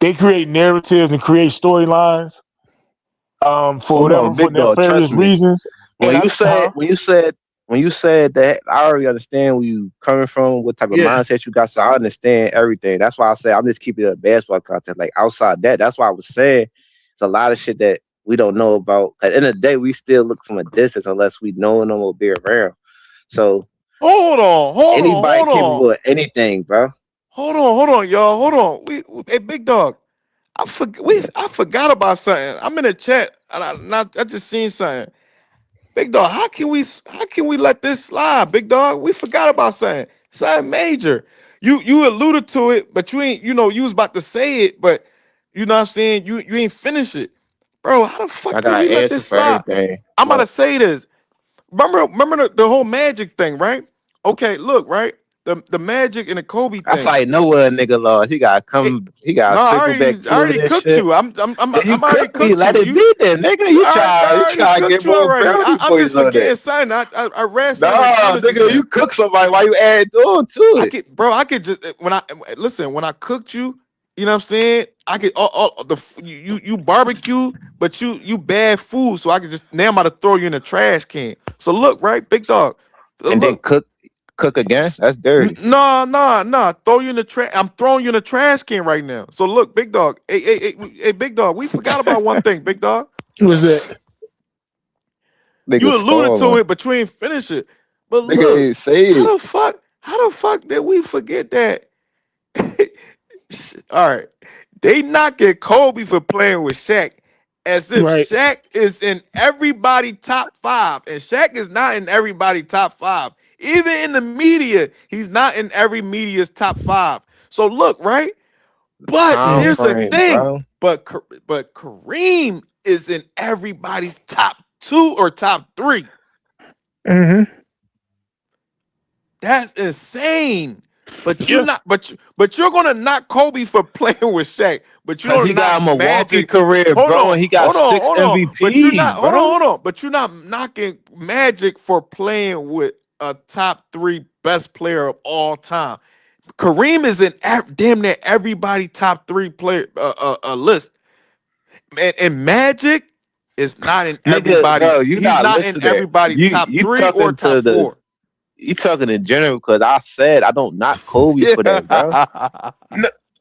they create narratives and create storylines Hold on, for big dog. nefarious Trust me. reasons. When you said Huh? when you said that, I already understand where you coming from, what type of Yeah. mindset you got. So I understand everything. That's why I say I'm just keeping it a basketball content. Like outside that, that's why I was saying it's a lot of shit that we don't know about. At the end of the day, we still look from a distance unless we know them or be around. So anybody capable of anything, bro. Hold on, y'all. Hold on. Hey, big dog. I forgot about something. I'm in the chat and I just seen something. Big dog, how can we let this slide, big dog? We forgot about something. Something major. You alluded to it, but you ain't, you was about to say it, but you know what I'm saying? You ain't finish it. Bro, how the I fuck did got we an let answer this for slide? everything. I'm about to Look, say this. Remember the whole magic thing, right? Okay, look, right? The magic and the Kobe that's thing. how you know what a nigga lost. He gotta It, come. He no, gotta circle back I to it already and cooked shit. you. I'm Yeah, you I'm already cooked me. cooked Let you. it be then, nigga. I You already try to get cooked you more already. brownie I'm just points on that. forgetting something. I read something in Nah, Twitter just nigga, now. you cook somebody while you add on to it. I could just when I cooked you, you know what I'm saying? I could all the you barbecue, but you bad food, so I could just now I'm about to throw you in the trash can. So look, right, big dog. And then Look, cook again. That's dirty. no, throw you in the trash. I'm throwing you in the trash can right now. So look, big dog. Hey, big dog. We forgot about one thing, big dog. What's that? Nigga You alluded to stalling. it, but you ain't finish it. But Nigga look, ain't say it. how the fuck did we forget that? All right. They knocking Kobe for playing with Shaq as if Right. Shaq is in everybody top five. And Shaq is not in everybody top five. Even in the media, he's not in every media's top five. So look, right? But Time Mm-hmm. there's a frame, thing. bro. But Kareem is in everybody's top two or top three. Mm-hmm. That's insane. But you're not. But you're gonna knock Kobe for playing with Shaq. But you Because don't he got knock a Milwaukee Magic. career, bro, and he got 6 Hold on. But you're not. MVPs, bro. Hold on. But you're not knocking Magic for playing with a top 3 best player of all time. Kareem is in damn near everybody top 3 player list, and Magic is not in Nigga, everybody. bro, you He's not not in listening. everybody top You 3 or talking top to the 4. you talking in general because I said I don't knock Kobe for that, bro.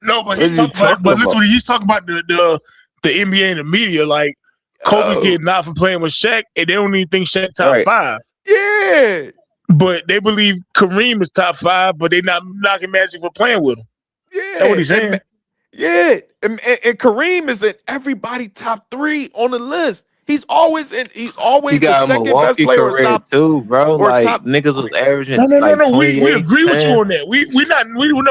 No, but What he's are you talking about. talking But listen, about? when he's talking about the NBA and the media, like Kobe's getting knocked for playing with Shaq, and they don't even think Shaq top Right. 5. Yeah. But they believe Kareem is top 5, but they not knocking Magic for playing with him. Yeah. That's what he's saying. And Kareem is in everybody top 3 on the list. He's always He the got a second best Milwaukee player or career top too, bro. or Like top. niggas was averaging No. like We 28, agree with you 10. on that.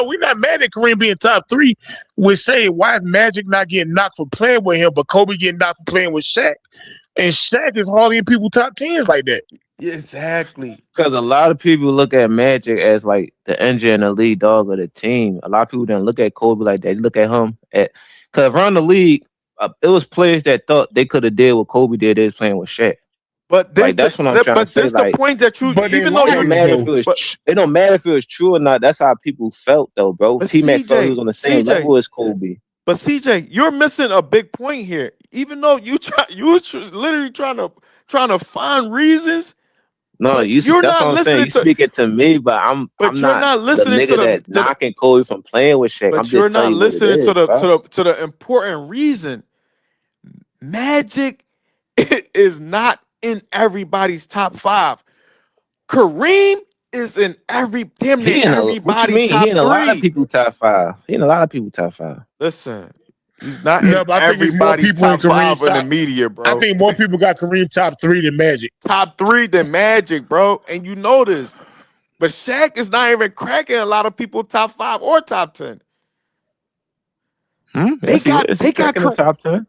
We're not mad at Kareem being top 3. We're saying why is Magic not getting knocked for playing with him, but Kobe getting knocked for playing with Shaq? And Shaq is hardly in people top 10s like that. Exactly. Because a lot of people look at Magic as like the engine and the lead dog of the team. A lot of people didn't look at Kobe like that. They look at him because around the league, it was players that thought they could have did what Kobe did. They was playing with Shaq. But Like that's what I'm trying to say. the Like point that you But they even though it don't you matter if it was it don't matter if it was true or not. That's how people felt though, bro. but T-Mac felt he was on the same level as Kobe. But CJ, you're missing a big point here. Even though literally trying to find reasons, No, but that's what I'm saying. You speaking to me, but I'm you're not not the listening to nigga that's knocking Kobe from playing with Shaq. I'm but you're just telling not you what it listening is, bro. to the important reason. Magic is not in everybody's top 5. Kareem is in damn near What you everybody mean? He top in a lot of 3. people top 5. He in a lot of people top 5. Listen, he's not No, in but I think it's more everybody's people in top 5 Kareem's in the top. media, bro. I think more people got Kareem top 3 than Magic. Top 3 than Magic, bro. And you know this. But Shaq is not even cracking a lot of people top 5 or top 10. Yes, he is. He cracking the top 10.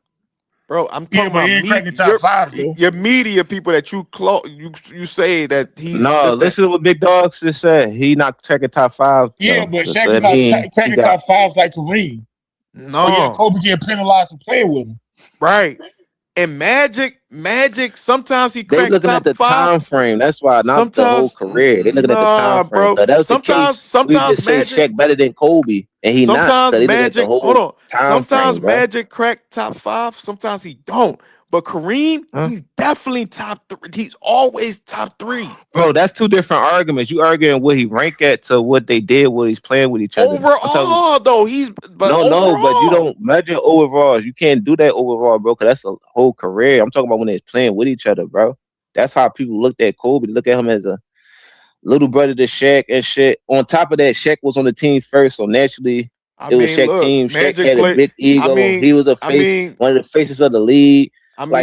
Bro, I'm Yeah, talking but he about ain't cracking top 5s though. your media people that you say that he's No, this, that. listen to what Big Dogs just said. He not cracking top 5. Yeah, though. but So Shaq that is not mean he cracking got top 5s like Kareem. No. But yeah, Kobe getting penalized for playing with him. Right. And Magic, sometimes he they cracked looking at top the 5. time frame. That's why, not the whole Sometimes, career. They looking at the time frame. bro. Because that was the case. We just say Magic. Shaq better than Kobe, and he not. Sometimes Because they looking at the Magic, hold whole on. time Sometimes frame, bro. Magic crack top 5. Sometimes he don't. But Kareem, he's definitely top 3. He's always top 3. Bro, that's two different arguments. You arguing what he rank at to what they did, what he's playing with each other. Overall, though, but you don't measure overall. You can't do that overall, bro, because that's a whole career. I'm talking about when they're playing with each other, bro. That's how people looked at Kobe. They look at him as a little brother to Shaq and shit. On top of that, Shaq was on the team first, so naturally it was Shaq team. Shaq had a big ego. He was a face, one of the faces of the league. Bro,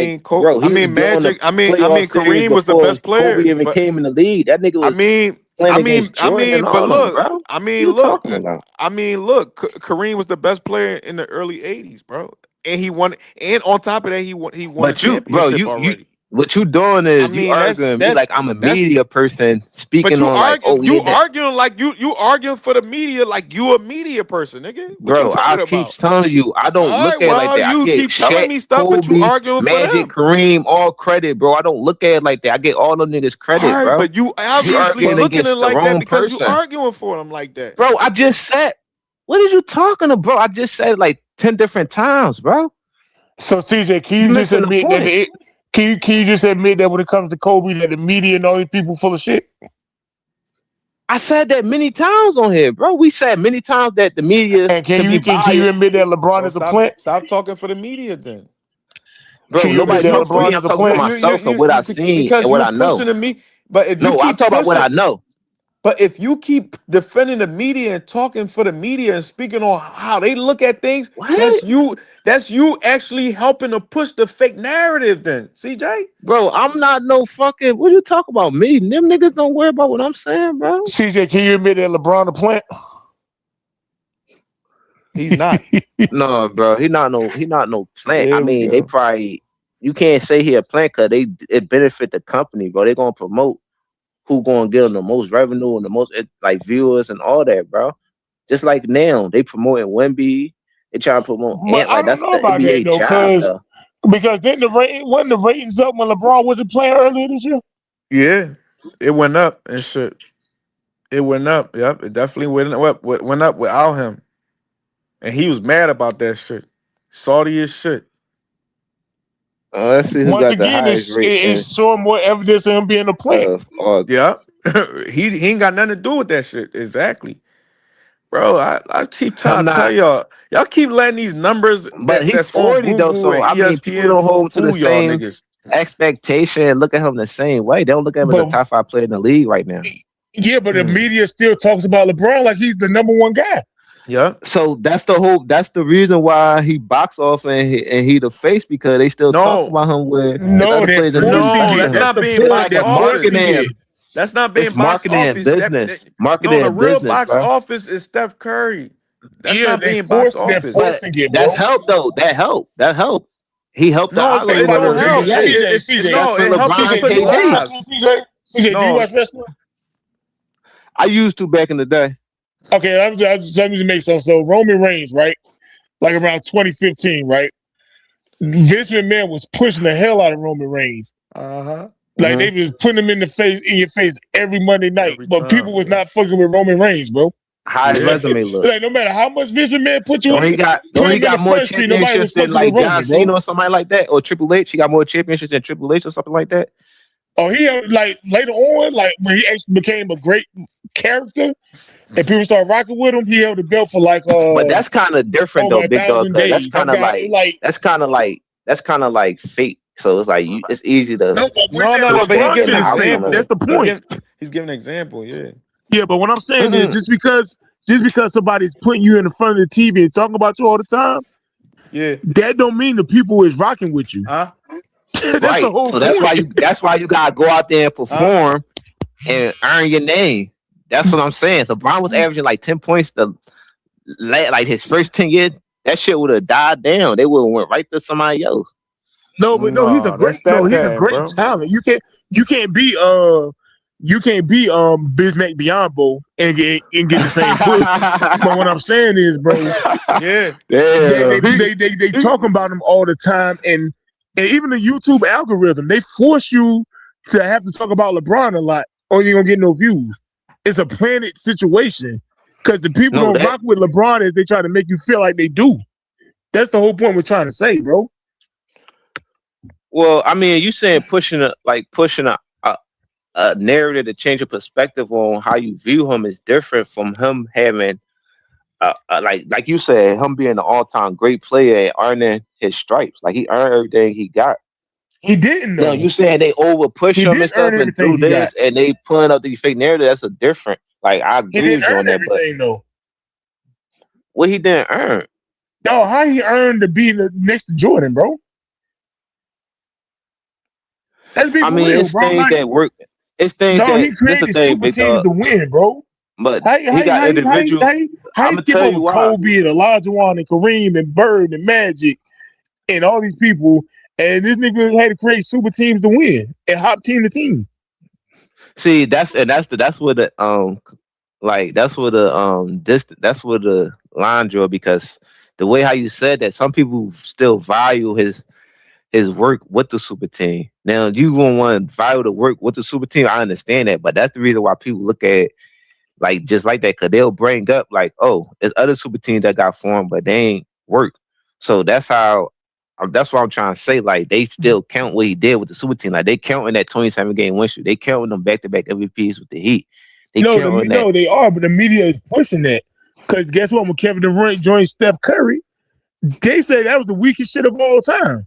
he was Magic. Kareem was the best player. Kobe even came in the league. That nigga was playing against Jordan and all them, bro. Kareem was the best player in the early 80s, bro. And he won. And on top of that, he won a championship already. What you doing is you arguing me like I'm a media person speaking on like, oh, you arguing like you arguing for the media like you a media person, nigga. What bro, you talking I keep about? telling you, I don't look at it like that. You I get keep telling Shaq, me stuff, Kobe, but you arguing Magic, for them. Kareem, all credit, bro. I don't look at it like that. I get all them niggas credit, All right, bro. but you obviously arguing looking at against it like the that wrong because you person. arguing for them like that. Bro, I just said, what are you talking about? I just said it like 10 different times, bro. So CJ, can you just admit that can you just admit that when it comes to Kobe, that the media and all these people full of shit? I said that many times on here, bro. We said many times that the media. And can you admit that LeBron is a plant? Stop talking for the media then. Bro, nobody talking for me. I'm talking for myself and what I've seen and what I know. But if you I'm talking about what I know. But if you keep defending the media and talking for the media and speaking on how they look at things, that's you actually helping to push the fake narrative then, CJ? Bro, I'm not no fucking, what you talking about me? Them niggas don't worry about what I'm saying, bro. CJ, can you admit that LeBron a plant? He's not. No, bro, he not no plant. I mean, they probably, you can't say he a plant because it benefit the company, bro. They gonna promote who gonna get them the most revenue and the most like viewers and all that, bro. Just like now, they promoting Wemby. They trying to promote But Ant. I Like don't that's know the about that NBA though, job, though. because then wasn't the ratings up when LeBron wasn't playing earlier this year? Yeah, it went up and shit. It went up. Yep, it definitely went up. Went up without him, and he was mad about that shit. Salty as shit. Let's see who Once got the again, highest it's rating showing more evidence of him being a plant. of all. Yeah, he ain't got nothing to do with that shit. Exactly, bro. I keep I'm trying to tell not, y'all keep letting these numbers but he's that's on 40 though, Google so and I mean, people ESPN don't hold him to the fool y'all same niggas. expectation and look at him the same way. They don't look at him as a But top 5 player in the league right now. yeah, but the media still talks about LeBron like he's the number one guy. Yeah. So that's the reason why he box off and he the face, because they still talk No, about him with No, other they're players in the league forcing talk no, it. to that's him. That's not the being It's point. box like a They're office. forcing marketing. it. That's not being It's box marketing and office. business. No, Marketing the and real business, box bro. office is Steph Curry. That's Yeah, not being box they're office. But forcing it, that's bro. help though. That help. That help. He helped the No, Okay, it algorithm but of don't the help. NBA. It's CJ, That's no, for it helps you LeBron CJ, push do you watch KD. live. wrestling? CJ, do you No, watch wrestling? I used to back in the day. Okay, I'm just let me make some. So Roman Reigns, right? Like around 2015, right? Vince McMahon was pushing the hell out of Roman Reigns. uh-huh. Like they was putting him in your face every Monday night. Every But people time. was not fucking with Roman Reigns, bro. How his resume look? Like no matter how much Vince McMahon put Don't he him in the got more front street, nobody was championships than fucking with like John Roman, bro. Cena or somebody like that, or Triple H? He got more championships than Triple H or something like that. Oh, he had, like later on, like when he actually became a great character and people started rocking with him, he held the belt for like But that's kind of different over though, big dog. 1,000 Cause that's days. kind of like fake. So it's like it's easy to no, but we're No, saying no, no, but he's LeBron giving an shouldn't say it. example. That's the point. He's giving an example, yeah. Yeah, but what I'm saying is just because somebody's putting you in the front of the TV and talking about you all the time, Yeah. that don't mean the people is rocking with you. Huh? That's right. the whole So point. that's why you gotta go out there and perform and earn your name. That's what I'm saying. So LeBron was averaging like 10 points like his first 10 years. That shit would have died down. They would have went right to somebody else. No, but he's a great bro. talent. You can't be Bismack Biyombo and get the same push. But what I'm saying is, bro, Yeah. they talking about him all the time, and even the YouTube algorithm, they force you to have to talk about LeBron a lot, or you're gonna get no views. It's a planted situation because the people don't rock with LeBron as they try to make you feel like they do. That's the whole point we're trying to say, bro. Well, I mean, you saying pushing a narrative to change your perspective on how you view him is different from him having like you said, him being an all-time great player and earning his stripes. Like he earned everything he got. He didn't though. No, you saying they over push He him did and stuff earn and do everything he this and they pulling up these fake narrative. That's a different. Like I He agree didn't with you on earn that, but everything though. what he didn't earn. No, how he earned to be next to Jordan, bro? Let's be I for mean, real, it's bro. things Like, that work. It's things no, that he this the created thing, super big teams dog. to win, bro. But he got individual. How I'm you gonna skip tell you over why. Kobe and Olajuwon and Kareem and Bird and Magic and all these people, and this nigga had to create super teams to win and hop team to team. See, that's where the that's where the line draw, because the way how you said that, some people still value his work with the super team. Now you gonna want to value the work with the super team. I understand that, but that's the reason why people look at it like just like that, because they'll bring up like, oh, there's other super teams that got formed, but they ain't worked. So that's what I'm trying to say. Like they still count what he did with the super team. Like they counting that 27-game win streak. They counting them back-to-back MVPs with the Heat. They counting that. No, they are, but the media is pushing that. Because guess what? When Kevin Durant joined Steph Curry, they say that was the weakest shit of all time.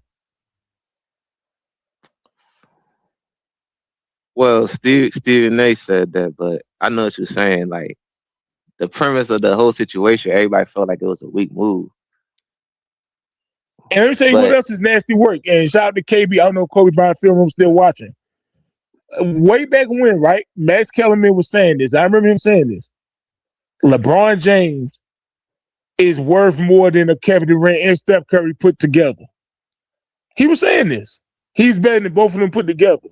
Well, Stephen A said that, but I know what you're saying. Like the premise of the whole situation, everybody felt like it was a weak move. And let me tell you what else is nasty work. And shout out to KB. I don't know if Kobe Bryant film room still watching. Way back when, right? Max Kellerman was saying this. I remember him saying this. LeBron James is worth more than a Kevin Durant and Steph Curry put together. He was saying this. He's better than both of them put together.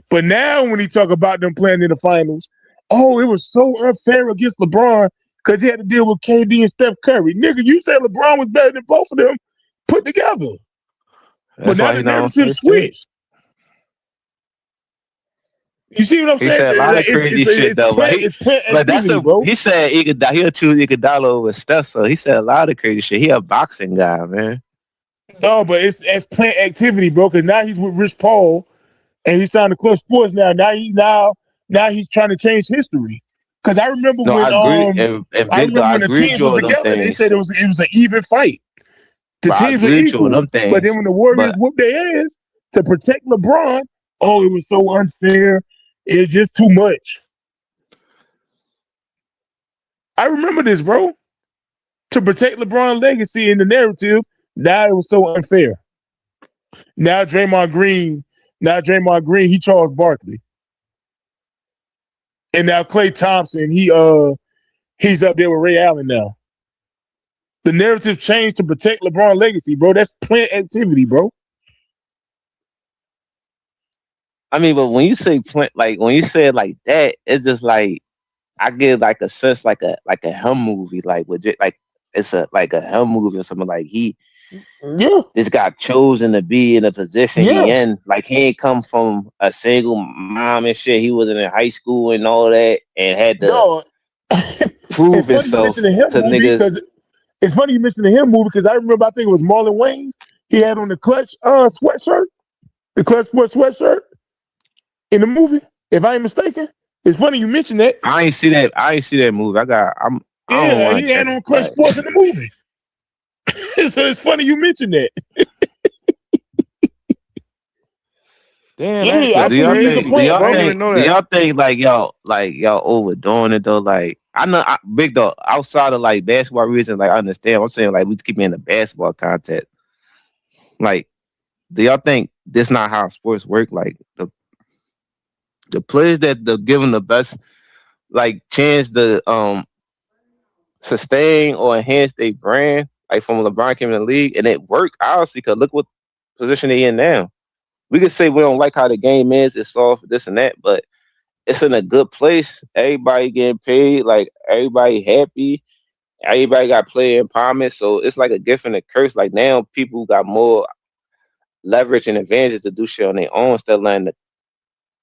But now when he talk about them playing in the finals, oh, it was so unfair against LeBron. because he had to deal with KD and Steph Curry. Nigga, you said LeBron was better than both of them put together. But That's now why the he's not on narrative first team. switched. You see what I'm He saying? said a lot Like, of crazy shit though, it's plant but that's activity, a bro. he said he'll choose Iguodala over Steph. So he said a lot of crazy shit. He a boxing guy, man. No, but it's plant activity, bro. Because now he's with Rich Paul, and he signed to Club Sports now. Now he's trying to change history. Because I remember No, when I agree, and I big though, remember I when the agree with teams you was on them together, they said things. it was an even fight. The But I teams were agree with you on equal. them But then things. when the Warriors But whooped their ass to protect LeBron, oh, it was so unfair. It's just too much. I remember this, bro. To protect LeBron's legacy in the narrative, now it was so unfair. Now Draymond Green, he Charles Barkley. And now Klay Thompson, he's up there with Ray Allen now. The narrative changed to protect LeBron's legacy, bro. That's plant activity, bro. I mean, but when you say when you say it like that, it's just like I get like a sense like a him movie, like legit, like it's a him movie or something. Like this got chosen to be in a position he Yes. in. Like he ain't come from a single mom and shit. He wasn't in high school and all that, and had to No. prove It's funny you himself mentioned the him to movie niggas. because it's funny you mentioned the him movie because I remember I think it was Marlon Wayans. He had on the Clutch sweatshirt, the Clutch Sports sweatshirt in the movie. If I ain't mistaken, it's funny you mentioned that. I ain't see that movie. I don't Yeah, want he to had check on it. Clutch Like, Sports in the movie. So it's funny you mentioned that. Damn, that's Yeah, I but do that's think y'all he's a think? crazy. Do plant, y'all I didn't bro. even think? know Do that. y'all think y'all overdoing it though? Like I know, big dog. Outside of like basketball reasons, like I understand. I'm saying like we keep me in the basketball context. Like, do y'all think this not how sports work? Like the players that they're given the best like chance to sustain or enhance their brand, like from LeBron came in the league, and it worked obviously. Cause look what position they in now. We could say we don't like how the game is, it's soft, this and that, but it's in a good place. Everybody getting paid, like everybody happy. Everybody got player empowerment. So it's like a gift and a curse. Like now people got more leverage and advantages to do shit on their own instead of letting the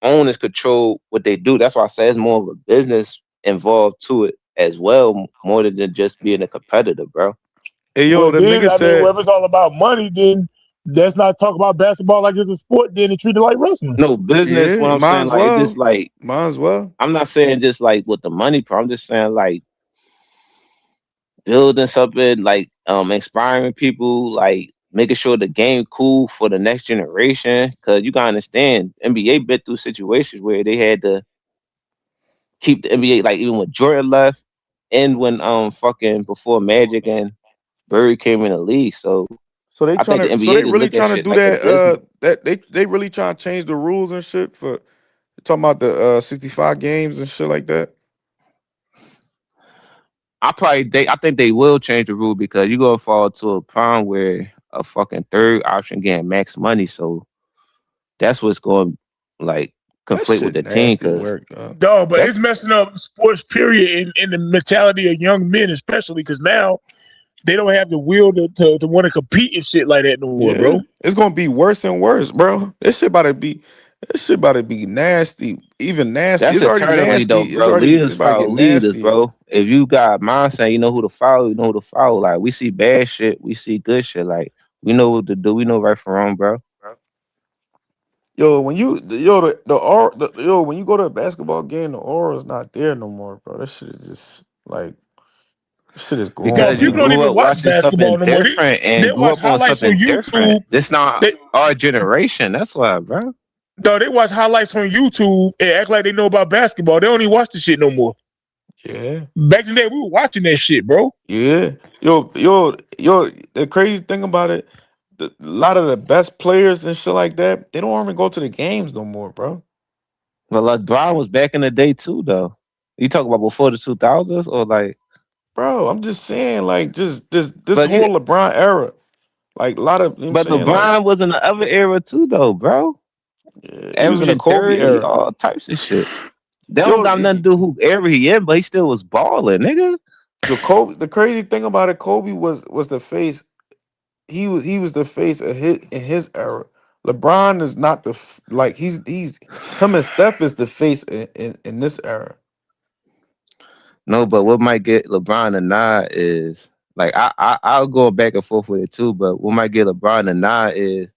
owners control what they do. That's why I say it's more of a business involved to it as well, more than just being a competitor, bro. Hey yo, Well, the then nigga I mean, said, well, if it's all about money, then let's not talk about basketball like it's a sport. Then and treat it like wrestling. No business. What yeah, I'm might saying, as like, it's just well. like Might as well. I'm not saying just like with the money part. I'm just saying like building something, like inspiring people, like making sure the game cool for the next generation. Cause you gotta understand, NBA been through situations where they had to keep the NBA, like even when Jordan left, and when fucking before Magic and Bird came in the league. So So they I trying think the to so NBA they just really look at trying to shit do like a that business. that they really trying to change the rules and shit for talking about the 65 games and shit like that. I think they will change the rule because you're gonna fall to a problem where a fucking third option getting max money. So that's what's going like That conflict with shit the team nasty because work. No, but it's That's messing up sports period in the mentality of young men, especially because now they don't have the will to want to compete and shit like that no more, yeah. bro. It's gonna be worse and worse, bro. This shit about to be nasty. Even nasty. that's It's already eternally though, nasty. bro. It's Leaders about to get follow leaders, nasty. bro. If you got mindset, you know who to follow, you know who to follow. Like we see bad shit, we see good shit. Like we know what to do, we know right from wrong, bro. Yo, when you yo the aura yo when you go to a basketball game, the aura is not there no more, bro. That shit is just like shit is No, gone, Because you people don't man. grew even up watch watching basketball something no more. different They and grew watch up on highlights on something different. YouTube. This not They our generation. That's why, bro. no, they watch highlights on YouTube and act like they know about basketball. They don't even watch the shit no more. Yeah. Back in the day, we were watching that shit, bro. Yeah. Yo, the crazy thing about it, a lot of the best players and shit like that, they don't even go to the games no more, bro. But LeBron was back in the day too, though. You talk about before the 2000s or like, Bro, I'm just saying, like, just this but he, whole LeBron era. Like a lot of you know what I'm but saying, like, LeBron was in the other era too, though, bro. yeah, he was in the Averaging Kobe 30, era. all types of shit. That don't Yo, got nothing to do who era he in, but he still was balling, nigga. The crazy thing about it, Kobe was the face. He was the face of his era. LeBron is not like he's him and Steph is the face in this era. No, but what might get LeBron a nod is like I'll go back and forth with it too. But what might get LeBron a nod is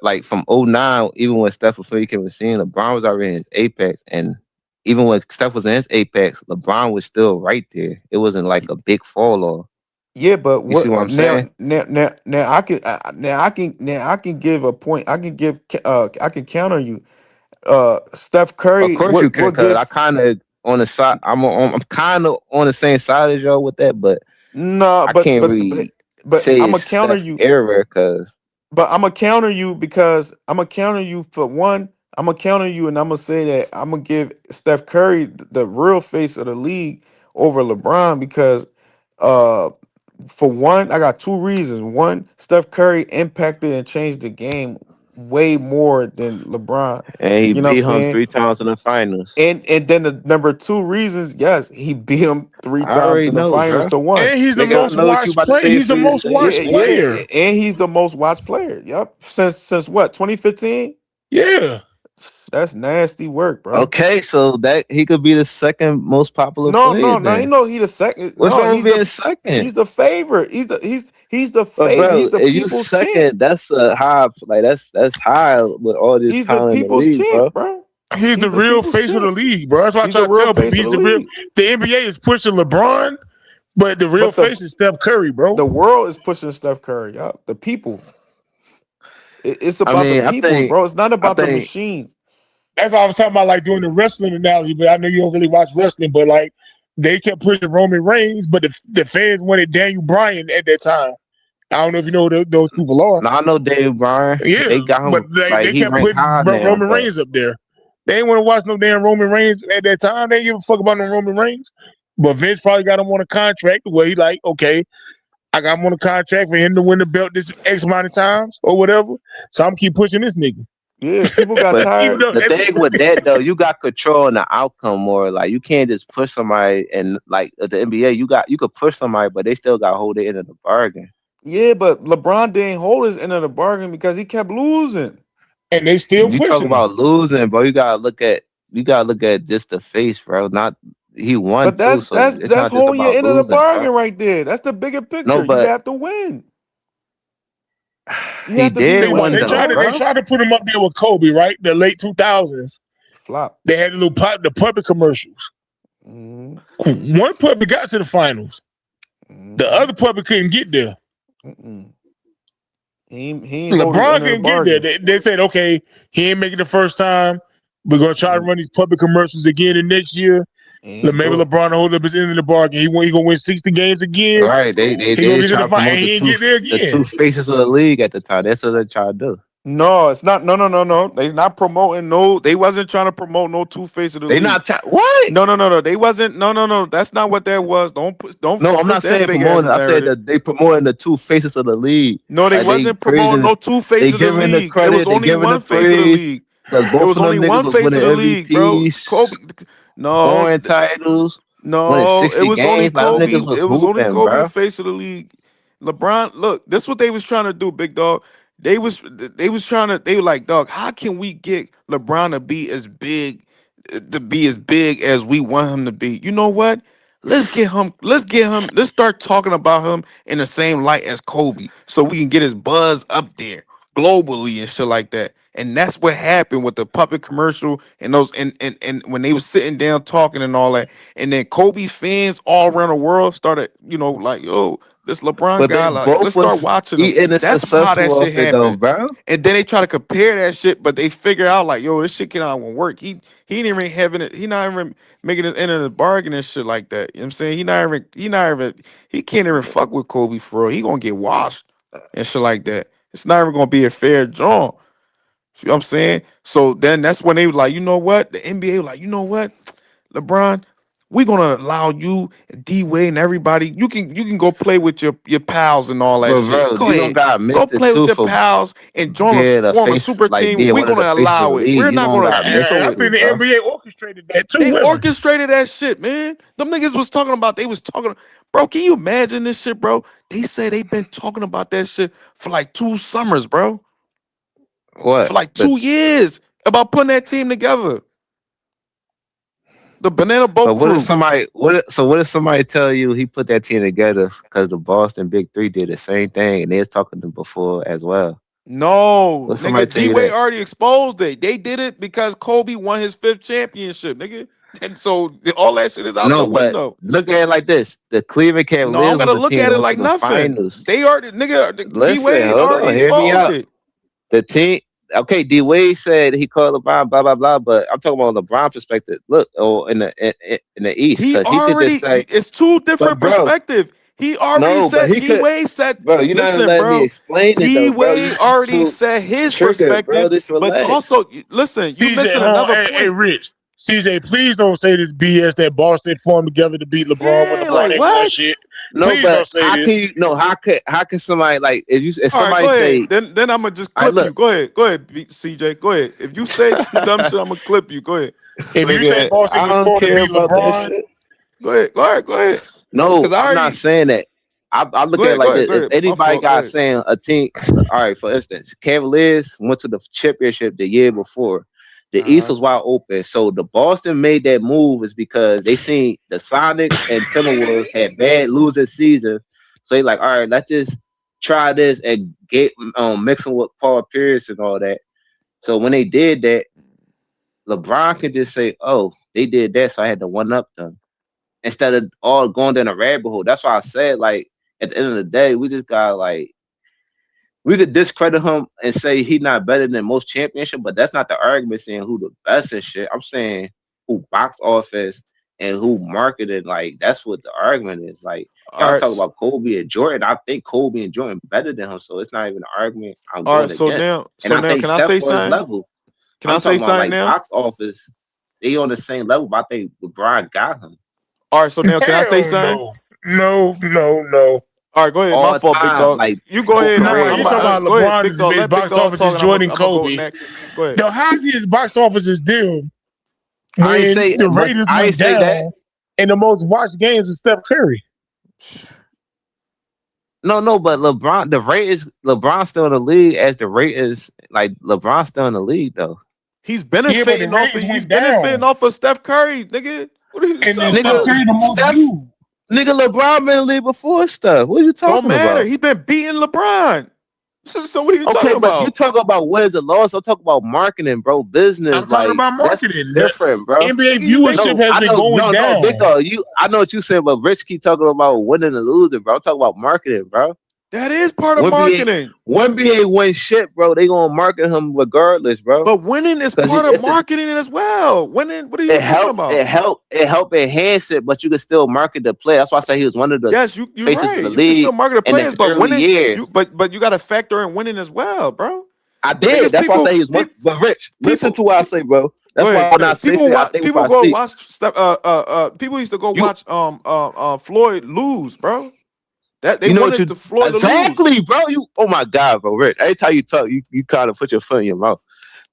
like from '09, even when Steph before he came to the scene, LeBron was already in his apex, and even when Steph was in his apex, LeBron was still right there. It wasn't like a big fall off. Yeah, but You see what what I'm saying? now I can give a point. I can counter you. Steph Of Curry, course you can, what cause give I kind of on the side. I'm kind of on the same side as y'all with that, but no, I but can't but but really but say I'm it's gonna counter Steph you. era, cause But I'm gonna counter you because I'm gonna counter you for one. I'm gonna counter you, and I'm gonna say that I'm gonna give Steph Curry the real face of the league over LeBron because, uh, for one, I got two reasons. One, Steph Curry impacted and changed the game way more than LeBron. and he You know what I'm beat him saying? 3 times in the finals. And then the number two reasons, yes, he beat him three I times already in the know, finals bro. to one. And he's the Nigga, I most know what you watched about to player. say He's the before you most say it. Yeah, watched Say it. player. and he's the most watched player. Yep, since what 2015. Yeah. That's nasty work, bro. Okay, so that he could be the second most popular No, player no, no. He then. know he the second. What's No, wrong with being second? he's the favorite. He's the But favorite. bro, He's the if you people's champ. second, that's a high. Like that's high with all this He's the talent in the people's league, champ, bro. bro. He's the He's the real people's face of the champ. league, bro. That's why I He's the try to real tell people face of he's the the real. league. The NBA is pushing LeBron, but the real But face is Steph Curry, bro. the world is pushing Steph Curry. Yup. The people. It's I about the mean, people, bro. It's not I about the think, machines. That's why I was talking about like doing the wrestling analogy, but I know you don't really watch wrestling, but like they kept pushing Roman Reigns, but the fans wanted Daniel Bryan at that time. I don't know if you know who those people are. now I know Dave Bryan. Yeah, They got but him they like he kept ranked putting high now, Roman but Reigns up there. They didn't want to watch no damn Roman Reigns at that time. They didn't give a fuck about no Roman Reigns. But Vince probably got him on a contract where he like, okay, I got him on a contract for him to win the belt this X amount of times or whatever. So I'm keep pushing this nigga. Yeah, people got but Even tired. though the that's thing with that though, you got control in the outcome more. Like you can't just push somebody and like at the NBA, you could push somebody, but they still got to hold it in the bargain. Yeah, but LeBron didn't hold his end of the bargain because he kept losing. and they still You talk pushing him. about losing, bro. You gotta look at just the face, bro. Not he won But too, that's so that's it's that's not just holding your about end of the losing, bro. bargain right there. That's the bigger No, picture. You but have to win. You he have to be the did win winner, They tried though, to bro. they bro. tried to put him up there with Kobe, right? The late 2000s. Flop. They had the puppet commercials. Mm-hmm. One puppet got to the finals. The Mm-hmm. other puppet couldn't get there. Mm-mm. He ain't hold his LeBron end of the couldn't get there. bargain. They said, okay, he ain't make it the first time. We're gonna try to And run these puppet commercials again in next year. he ain't Maybe do it. LeBron hold up his end of the bargain. He gonna win 60 games All again. right, they He gonna they get to try the to final. And promote he ain't get there the two again. faces of the league at the time. That's what they try to do. No, it's not. No, no, no, no. They not promoting. No, they wasn't trying to promote no two face of the They league. not what? No, no, no, no. They wasn't. No, no, no. That's not what that was. Don't No, I'm push not that saying fake ass promoting. I said narrative. that they promoting the two faces of the league. No, they Like they wasn't promoting praising, no two face they of the giving the league. It was credit, they only giving the one face of the praise. league. Cause It both was of them only niggas one was face of winning the league, bro. Kobe. MVPs, No, scoring titles, winning no. It 60 was only games. Like them Kobe. niggas was It was only hooping, Kobe, the bro. face of the league. LeBron. Look, this what they was trying to do, big dog. They was trying to. They were like, dog. How can we get LeBron to be as big, as we want him to be? You know what? Let's get him. Let's get him. Let's start talking about him in the same light as Kobe, so we can get his buzz up there globally and shit like that. And that's what happened with the puppet commercial and those and when they was sitting down talking and all that. And then Kobe fans all around the world started, like, yo, this LeBron But they guy, like, let's both start was watching him. eating the That's how that successful shit off it though, happened. bro. And then they try to compare that shit, but they figure out like, yo, this shit cannot work. He ain't even having it. He not even making it into the bargain and shit like that. You know what I'm saying? He can't even fuck with Kobe for real. He gonna get washed and shit like that. It's not even gonna be a fair draw. You know what I'm saying? So then that's when they were like, you know what? The NBA was like, you know what, LeBron, we're gonna allow you, D Wade, and everybody. You can go play with your pals and all that But shit. bro, Go you don't ahead, got go missed it play with too your for pals and being a form a face, super like team. being We're one of the gonna faces of allow the it. We're league. You not don't gonna got missed veto it I it. too, think the bro. NBA orchestrated that too. They Well, orchestrated that shit, man. Them niggas was talking about. They was talking, bro. Can you imagine this shit, bro? They say they been talking about that shit for like 2 summers, bro. For What? like 2 years about putting that team together. The Banana But Boat what if Crew. somebody what if somebody tell you he put that team together because the Boston Big Three did the same thing and they was talking to them before as well? No, What if somebody nigga, tell D you Wade that? already exposed it. They did it because Kobe won his 5th championship, nigga. And so all that shit is out the No, but window. look at it like this: the Cleveland No, I don't Cavaliers was gotta the look team at that it went to like the nothing. finals. They already, nigga, D Listen, Wade hold already on, hear me exposed out. it. The team, okay, D Wade said he called LeBron, blah blah blah, but I'm talking about LeBron perspective. Look, in the East, He because he could just already, say, it's 2 but different bro, perspectives. He already no, but said, he D could, Wade said, bro. You're not listen, letting me bro, explain it D though, bro. You Wade already too said his triggered, bro. perspective, Just but relax. also, listen, you CJ, missing hold on. another Hey, point. Rich. CJ, please don't say this BS that Boston formed together to beat LeBron when Yeah, LeBron like ain't won what? shit. No, Please but don't say how this. can you? No, how can somebody like if All right, somebody go ahead. say, Then I'm gonna just all right, clip look, you. Go ahead, CJ. Go ahead. If you say some dumb shit, I'm gonna clip you. Go ahead, If you say nigga, Boston I was don't formed to care beat about that LeBron, shit. go ahead. No, Cause I I'm not already saying that. I look at it like this. go If ahead. My anybody fault. Go got ahead. saying a team, all right, for instance, Cavaliers went to the championship the year before. The East Uh-huh. was wide open. So the Boston made that move is because they seen the Sonics and Timberwolves had bad losing season. So they like, all right, let's just try this and get mixing with Paul Pierce and all that. So when they did that, LeBron could just say, oh, they did that, so I had to one up them instead of all going down a rabbit hole. That's why I said, like, at the end of the day, we just got like we could discredit him and say he's not better than most championship, but that's not the argument saying who the best and shit. I'm saying who box office and who marketed. Like that's what the argument is. Like All y'all right. talk about Kobe and Jordan. I think Kobe and Jordan better than him, so it's not even an argument I'm All right. going against. And So I now, think can I Steph say on his something? level. Can I I'm say talking about something like now? box office. They on the same level, but I think LeBron got him All right. So now, can I say hell something? no. No. All right. Go ahead. My all fault, big time, dog. like You go whole ahead. No, career. you talking about Go ahead, LeBron big dog. his Let big box dog office is talk, and I'm Jordan gonna go Kobe. next. Go ahead. Yo, how's his box office is still I ain't when say the much. Raiders I ain't went say that. down and the most watched games was Steph Curry? No, but the rate is LeBron still in the league as the rate is like LeBron still in the league though. He's Yeah, but the benefiting off of Raiders went benefiting down. off of Steph Curry, nigga. What are you And then talking Steph about? Curry the most Steph, viewed. nigga, LeBron been in the league before stuff. What are you Don't talking matter. about? He been beating LeBron. So what are you Okay, talking but you about? talk about wins and losses. I'm talking about marketing, bro. I'm Business, talking like about that's marketing. The different, bro. NBA Nigga, you think viewership No, has I been know, going no, big down. dog. I know what you said, but Rich keep talking about winning and losing, bro. I'm talking about marketing, bro. that is part of When BA, marketing? when BA win shit, bro, they gonna market him regardless, bro. But winning is Because part of it's a marketing as well. Winning, what are you it talking helped about? it helped enhance it, but you can still market the play. That's why I say he was one of the Yes, you're faces of right. the You can still league market the in players, the but early winning, years. but you got to factor in winning as well, bro. I did. Niggas, That's why I say he was one. But Rich, listen to what I say, bro. Go That's why ahead, when go I ahead. say shit, I think People before I go speak. watch stuff. People used to go You watch Floyd lose, bro. That they you know what wanted you to Floyd to lose. exactly, bro. You oh my god, bro, Rich. Every time you talk, you kind of put your foot in your mouth.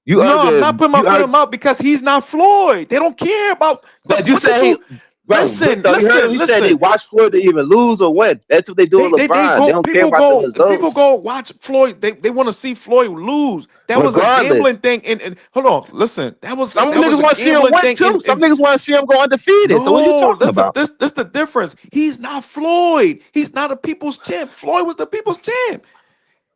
You No, I'm not argue, putting my foot in my mouth because he's not Floyd. They don't care about but you what the said he, two. bro, Rich, Listen, though, you heard him. He said they listen. watch Floyd to even lose or win. That's what they do with They LeBron. They go don't care about the people results, go watch Floyd. They want to see Floyd lose. That was a gambling regardless. thing. And hold on, listen. Some That was niggas a want to see him gambling win thing. too. Some niggas want to see him go undefeated. So what you No, talking about? that's the difference. He's not Floyd. He's not a people's champ. Floyd was the people's champ.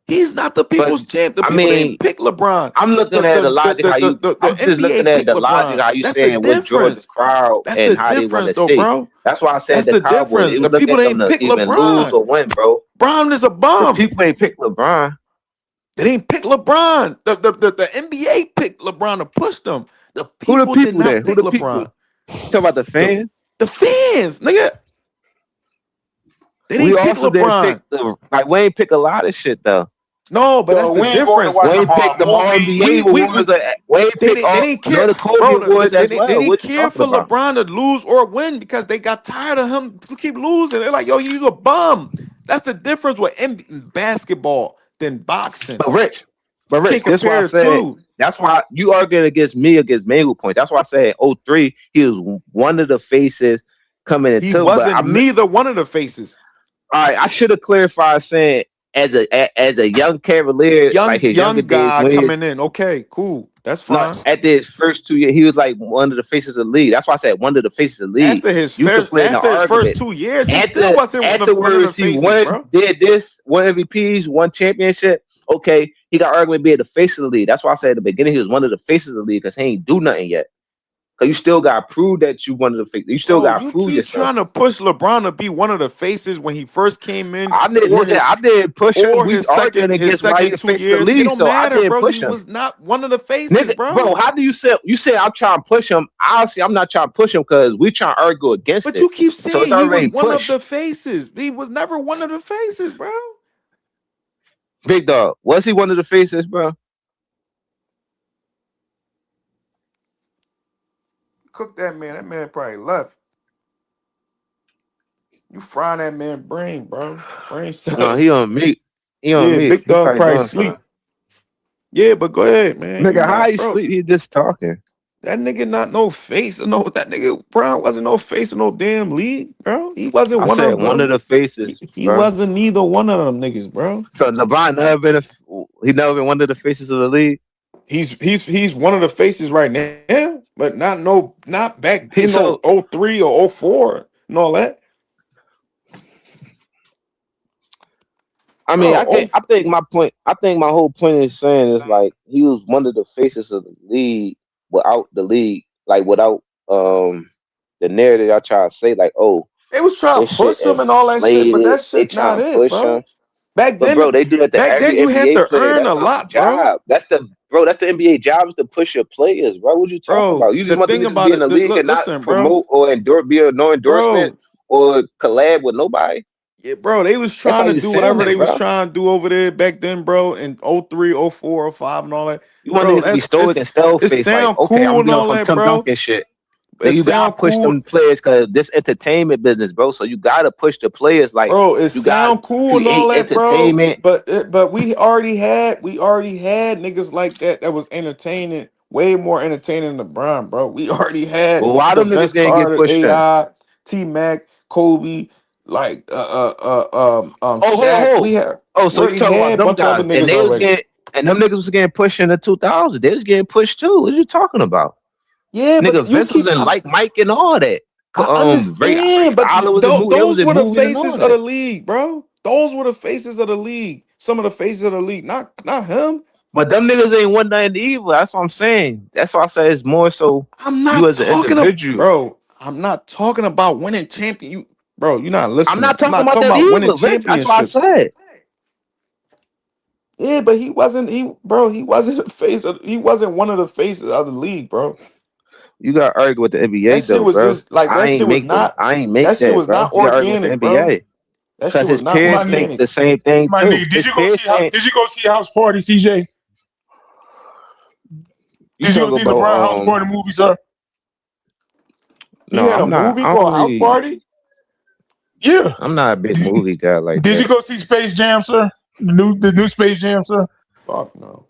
He's not the But people's champ. The I people mean, didn't pick LeBron. I'm looking at the logic how you. The I'm just looking NBA at picked the logic LeBron. how you That's the saying what drew the difference. crowd That's and the how they want difference, to though, see. bro. That's why I said That's the the Cowboys. difference. They The was looking people at them didn't to pick even lose LeBron. or win, bro. Brown is a The bum. people ain't pick LeBron. They didn't pick LeBron. The NBA picked LeBron to push them. The Who the people did people not then? Who pick the people? LeBron. Talk about the The fans. the fans, nigga. They We didn't pick also didn't pick LeBron. the like. We ain't pick a lot of shit though. No, but that's So the we ain't going to difference. watch Wayne picked LeBron. the All NBA awards. Wayne They picked didn't, they all didn't care, another Kobe bro. awards as They well. didn't What you care talking for about? LeBron to lose or win because they got tired of him to keep losing. They're like, yo, he's a bum. That's the difference with basketball than boxing. But Rich, Can't that's why I compare the said. two. That's why you arguing against me against Mangle points. That's why I said 03, he was one of the faces coming He into. But wasn't neither one of the faces. all right, I should have clarified saying as a young Cavalier, like his younger Young days guy when he was coming in. Okay, cool. That's not fine. at his first 2 years, he was like one of the faces of the league. That's why I said one of the faces of the league. You could play in the After his first argument. 2 years, he still wasn't one of the Afterwards, he faces, bro. did this, won MVPs, won championship. Okay, he got argument being the face of the league. That's why I said at the beginning he was one of the faces of the league because he ain't do nothing yet. Because you still got to prove that you one of the faces. You still Bro, got to you prove keep yourself. trying to push LeBron to be one of the faces when he first came in, I did push him. We arguing his against why he second the 2 face of the years. It league, don't so I matter, did bro. push He him. was not one of the faces, Nigga, bro. how do you say I'm trying to push him? Honestly, I'm not trying to push him because we trying to argue against But it. you keep So it's saying he was already one of pushed. the faces. He was never one of the faces, bro. Big dog, was he one of the faces, bro? Cook that man. That man probably left. You frying that man brain, bro. Brain No, cells. he on mute. He on Yeah, mute. big He dog probably probably doing sleep. something. Yeah, but go ahead, man. You Nigga, how not, he bro. sleep? He just talking. That nigga not no face. No, that nigga Brown wasn't no face of no damn league, bro. He wasn't I one said of one of them. the faces, He bro. wasn't neither one of them niggas, bro. So LeBron never been he never been one of the faces of the league. He's one of the faces right now, but not back in So 03 or 04 and all that. I mean, Bro, I think my point. I think my whole point is saying is like he was one of the faces of the league without the league, like without the narrative y'all try to say like, oh, they was trying this to shit push him and all that shit, but inflated. that They shit not trying to it, push bro. him, but bro, they do that to Back every then you had NBA to player. earn That's a not the lot, bro. job. That's the NBA job is to push your players, bro. What you talking Bro, about? You the just want them thing to just about be in it, the league and not listen, bro. promote or be a no endorsement Bro, or collab with nobody. yeah, bro, they was That's how trying to you do whatever they sounding, was bro. trying to do over there back then, bro, in 03, 04, 05 and all that. You want Bro, niggas to be stoic and stealth it face, like, sound okay, I'm cool gonna and be on all some that, Tim bro. Duncan shit. So It you gotta sound push cool. them players because this entertainment business, bro. So you gotta push the players, like Bro, it you gotta sound cool and all create that, bro. entertainment. But we already had niggas like that was entertaining, way more entertaining than LeBron, bro. We already had Well, why the them niggas Vince didn't get Carter, pushed in? AI, T Mac, Kobe, like Oh, Shaq. We so you already talking about had a them bunch of other guys, and niggas already. them niggas was getting pushed in the 2000s. They was getting pushed too. What you talking about? Yeah, but Nigga, you Vince was keep in like Mike and all that. I Ray understand, but Allen was in movie. They was those in were the movies and faces all of the that. league, bro. Those were the faces of the league. Some of the faces of the league, not him. But them niggas ain't won nothing either. That's what I'm saying. That's why I say it's more so I'm you not as an talking about, individual. bro. I'm not talking about winning champion. Bro, you're not I'm listening. not I'm talking not about talking that about winning either, Rich. That's what I championships. said. Yeah, but he wasn't. He wasn't a face. He wasn't one of the faces of the league, bro. You got to argue with the That NBA shit though, was bro. just like that shit was not. I ain't make That shit that, was bro. not You got to argue with the organic, bro. NBA That because shit was his not peers My think nigga, organic. the same thing my too. nigga, His peers think did you go see House Party, CJ? you Did you go talk see LeBron House about Party movie, sir? He no, had a I'm not. movie I called don't House really. Party. Yeah. I'm not a big movie guy like Did you that. go see Space Jam, sir? The new Space Jam, sir? Fuck no.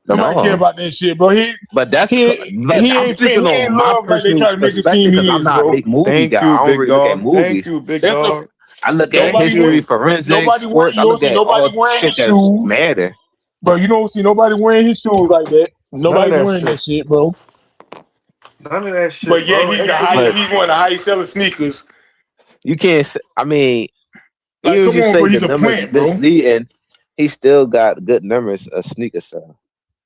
Nobody care No, about that shit, bro. but He I'm ain't speaking he on ain't my loved like they personal try to make it perspective seem because he I'm is, not a bro. big movie Thank guy. you, I don't big really look at dog. Thank movies. you, big That's a dog. I look at Thank history, you. forensics, you sports. I don't look see at nobody all wearing shit his that's shoes, matter. bro. You don't see nobody wearing his shoes like that. None of Nobody's that wearing that shit. shit, bro. None of that shit, But yet bro. But he's one of the highest selling sneakers. you can't. I mean, Like, even if come you on, bro. say the He's a numbers plant, bro. misleading, he still got good numbers of sneaker sale.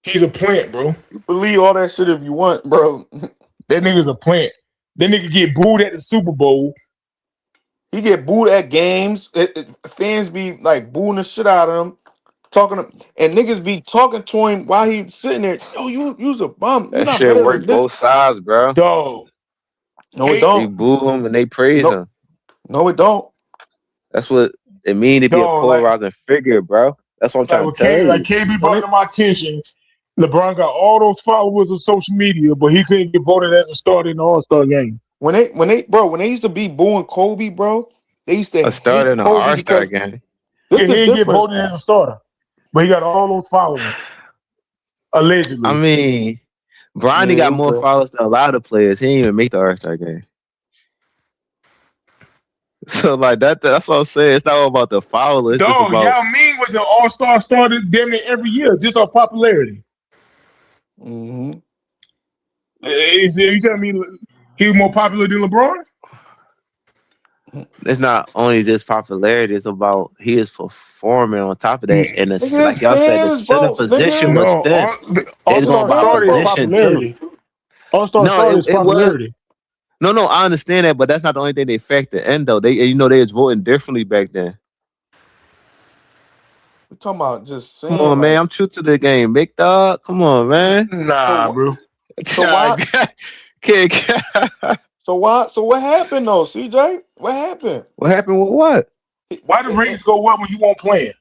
He's a plant, bro. You believe all that shit if you want, bro. That nigga's a plant. That nigga get booed at the Super Bowl. He get booed at games. Fans be like booing the shit out of him, talking to, and niggas be talking to him while he's sitting there. Yo, you's a bum. You That not shit better than work this. both sides, bro. Dog. No, it They don't. boo him and they praise him. No, it don't. That's what it mean to be a Dog, like, polarizing figure, bro. That's what I'm Like trying with to tell like you. KB brought to my attention, LeBron got all those followers on social media, but he couldn't get voted as a starter in the All-Star game. When they used to be booing Kobe, bro, they used to A starter hate in an Kobe All-Star because game. this Yeah, is he the didn't get difference. voted as a starter, but he got all those followers, allegedly. I mean, Bronny Yeah, got more bro. followers than a lot of players. He didn't even make the All-Star game. So like that's what I'm saying. It's not all about the followers. It's just Dog, about Yao Ming was an All-Star starter damn near every year, just on popularity. Mm-hmm. You telling me he was more popular than LeBron? it's not only just popularity. It's about he is performing on top of that. And it's Nigga, his like y'all said, the fans, center bro. position Nigga, was No, thin. It's his going All-Star by fans, starter is bro. position too. popularity. All-Star No, starter is it was popularity. no. I understand that, but that's not the only thing they factored in though. They they was voting differently back then. We're talking about just Come saying on, man. like I'm true to the game, big dog. Come on, man. Nah, so. bro. So why? Kid, So why? So what happened though, CJ? What happened? what happened with what? Why the ratings go up when you won't play?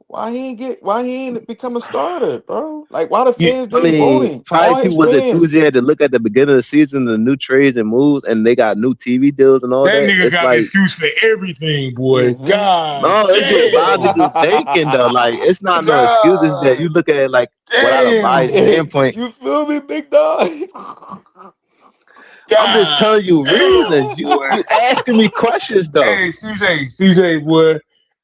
Why he ain't become a starter, bro? Like why the fans I ain't mean, voting? probably All his people was fans. enthusiastic to look at the beginning of the season, the new trades and moves, and they got new TV deals and all That that. nigga It's got the like, excuse for everything, boy. Mm-hmm. God no, it's just damn. logical thinking though. Like, it's not no excuses that God you look at it like without a biased damn. standpoint. You feel me, big dog? I'm just God telling you damn, reasons. boy. You asking me questions though. Hey, CJ, boy.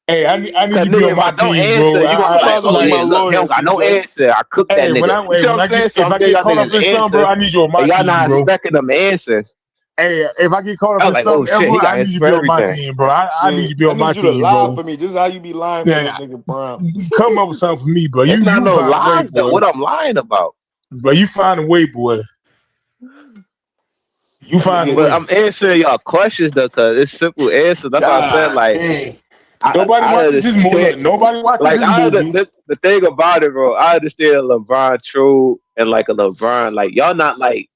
Hey, I need Cause you to be nigga, on if my I don't team, answer, bro. you gonna be You like, might as well oh be my yeah, look, he lawyer, don't got no CJ. answer. I cooked that Hey, nigga. You see what I'm saying? So if I'm I giving get y'all caught up niggas in something, bro, answers, I need you on and my y'all team, not bro. expecting them answers. Hey, if I get caught I up was in like, oh something shit, ever, he got I need answers you to for be on my everything. team, bro. I need Yeah, you to be I on my need you to team, lie bro. for me. This is how you be lying for this Yeah, nigga Brown. come up with something for me, bro. It's not You no find a way, lies though. boy. What I'm lying about. But you find a way, boy. You That find a nigga, But way. I'm answering y'all questions though, cause it's simple answers. That's why I said God like dang. Nobody I watches his movie. understand. Look, nobody watches Like his movies. the thing about it, bro. I understand LeBron true and like a LeBron. Like y'all not like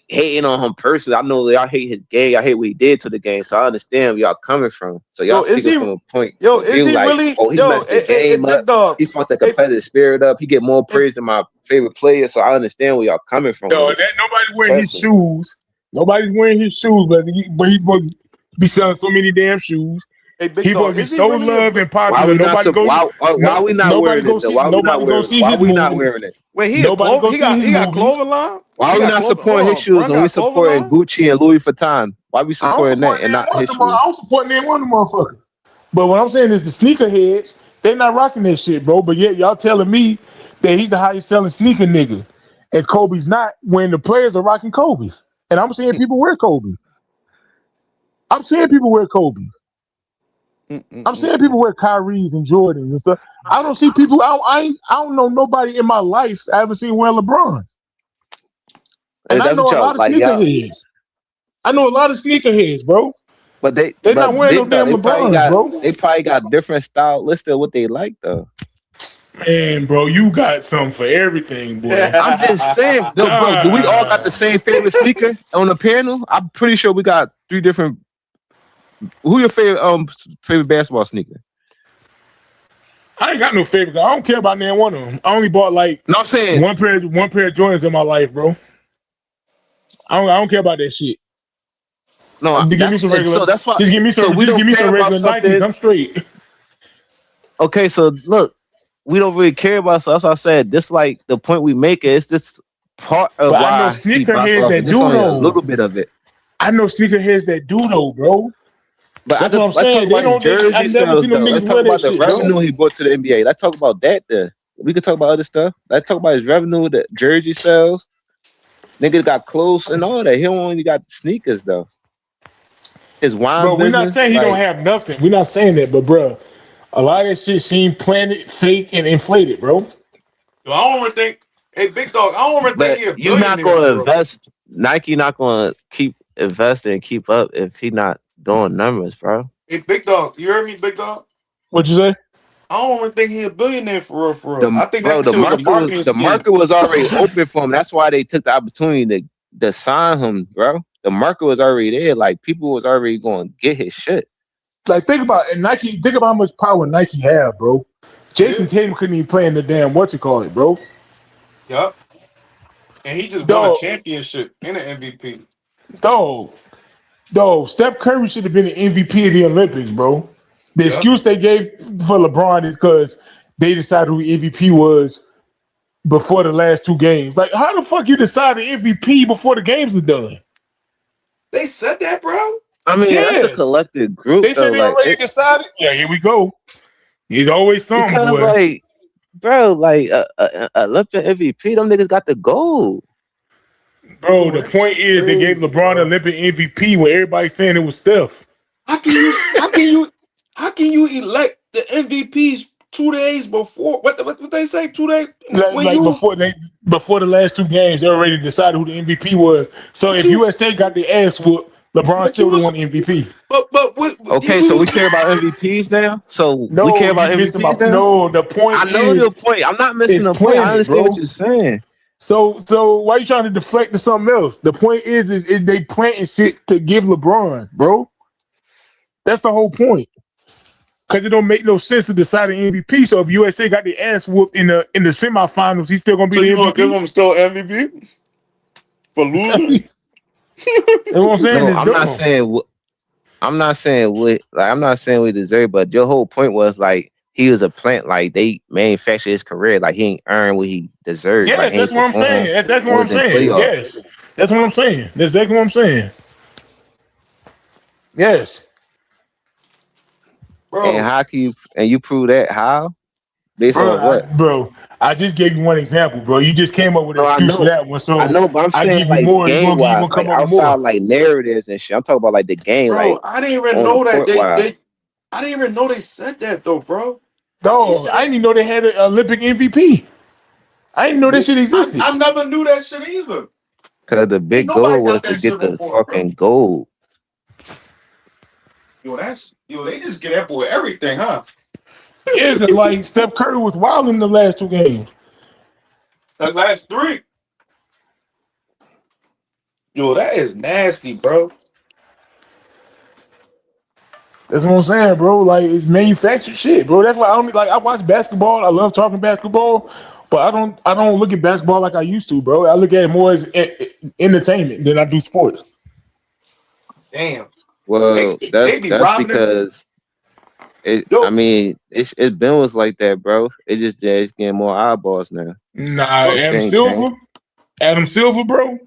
hating on him personally. I know y'all hate his game. Y'all hate what he did to the game. So I understand where y'all coming from. So y'all yo, is speaking he? from a point Yo, of is view he like, really? oh, he Yo, messed the game up. big dog. He fucked the Hey, competitive spirit up. He get more hey, praise than my favorite player. So I understand where y'all coming from No, with it. that nobody's wearing his Trust me. shoes. Nobody's wearing his shoes, but he's supposed to be selling so many damn shoes. hey, big He's supposed dog. to be Is he so really a? loved and Why popular. we not why we not Nobody wearing go it though? see Why we not wearing it? his Why we not movie. wearing it? Wait, he a Nobody clove? go see his He got movies. clothing line. Why He we got not clothing. Hold supporting his on, shoes Brun when we got clothing supporting line. Gucci and Louis Vuitton? Why we I don't supporting that support and them not one his of them. I shoes? don't support them one of them motherfuckers. But what I'm saying is the sneakerheads, they not rocking that shit, bro. But yet y'all telling me that he's the highest selling sneaker nigga. And Kobe's not when the players are rocking Kobe's. And I'm seeing people wear Kobe. I'm seeing people wear Kobe. I'm seeing people wear Kyrie's and Jordans and stuff. I don't see people. I don't know nobody in my life I haven't seen wear LeBrons. And And I that's what know a y'all lot of like, y'all. sneakerheads. I know a lot of sneakerheads, bro. They're not But wearing no big dog, damn LeBrons, bro. they probably got different style listed of what they like though. Man, bro, you got something for everything, boy. I'm just saying, yo, bro, do we all got the God. same favorite sneaker on the panel? I'm pretty sure we got three different. Who your favorite basketball sneaker? I ain't got no favorite. I don't care about none one of them. I only bought like No, I'm saying one pair of Jordans in my life, bro. I don't care about that shit. no. Just give me That's some and regular. so that's why. Just give me So some. we Just don't give me care some about regular Nikes. something. I'm straight. Okay, so look, we don't really care about. So that's why I said this. Like the point we make is this part of But I know why he bounced sneakerheads off, that but just do only a though. little bit of it. I know sneakerheads that do though, bro. But That's what I'm let's talk saying. They about his don't. I jersey never sales seen them though. Let's niggas talk wear that about the shit, bro. revenue he brought to the NBA. Let's talk about that. Then we could talk about other stuff. Let's talk about his revenue, the jersey sales. Niggas got clothes and all that. He don't only got sneakers though. His wine Bro, we're not business, saying he don't like have nothing. We're not saying that, but bro, a lot of that shit seem planted, fake, and inflated, bro. Yo, I don't even think. Hey, big dog. I don't even think but he a you not billionaire gonna for real. invest. Nike not gonna keep investing and keep up if he not doing numbers, bro. Hey, big dog. You heard me, big dog. What you say? I don't even think he a billionaire for real. For real. I think that The shit was a market was marketing scheme. already open for him. That's why they took the opportunity to sign him, bro. The market was already there. Like people was already going to get his shit. Like think about and Nike. Think about how much power Nike have, bro. Jason Tatum couldn't even play in the damn bro. Yup. And he just won a Dog, championship and an MVP. dog. Steph Curry should have been the MVP of the Olympics, bro. The Yup. excuse they gave for LeBron is because they decided who the MVP was before the last two games. Like, how the fuck you decide the MVP before the games are done? They said that, bro. I mean, that's a Yes. collective group They though. said they Like already decided. Yeah, here we go. He's always something, because boy. like, bro, like Olympic MVP, them niggas got the gold. Bro, the point is they gave LeBron the Olympic MVP when everybody's saying it was Steph. How can you elect the MVPs 2 days before? What they say? 2 days when Like you before the last two games, they already decided who the MVP was. So if USA got the ass whooped, LeBron still would have won the MVP. but Okay, so we care about MVPs now. So No, we care about you missing MVPs my now. no. The point I know is, your point. I'm not missing it's the point. I planet, understand bro. what you're saying. So why you trying to deflect to something else? The point is they planting shit to give LeBron, bro. That's the whole point. Because it don't make no sense to decide an MVP. So if USA got the ass whooped in the semifinals, he's still gonna be so the you gonna MVP. give them still MVP for losing? That's what I'm saying. No, It's I'm dumb. not saying what. I'm not saying what. Like, I'm not saying we deserve, but your whole point was like he was a plant. Like they manufactured his career. Like he ain't earned what he deserved. Like Yes, he that's ain't what I'm performed saying. That's what when I'm was in saying. playoffs. Yes, that's what I'm saying. That's exactly what I'm saying. Yes, And how can you and you prove that how? Based bro. on what? I just gave you one example, bro. You just came up with an No, excuse for that one. So I know, but I'm I saying give you like more. game You wise, gonna like come up with outside more. like narratives and shit. I'm talking about like the game, Bro, like I didn't even on the know that court wise. I didn't even know they said that though, bro. Dog, I didn't even know they had an Olympic MVP. I didn't know that shit existed. I never knew that shit either. Cause the Ain't big nobody goal was got to that get shit the before, bro. fucking gold. They just get that boy everything, huh? Yeah, cause like Steph Curry was wild in the last two games. The last 3. Yo, that is nasty, bro. That's what I'm saying, bro. Like it's manufactured shit, bro. That's why I don't like. I watch basketball. I love talking basketball, but I don't look at basketball like I used to, bro. I look at it more as entertainment than I do sports. Damn. Well, They be that's robbing it. because it. Yo, I mean, it's been was like that, bro. It's getting more eyeballs now. Nah, Shit ain't changed. Adam Silver, bro.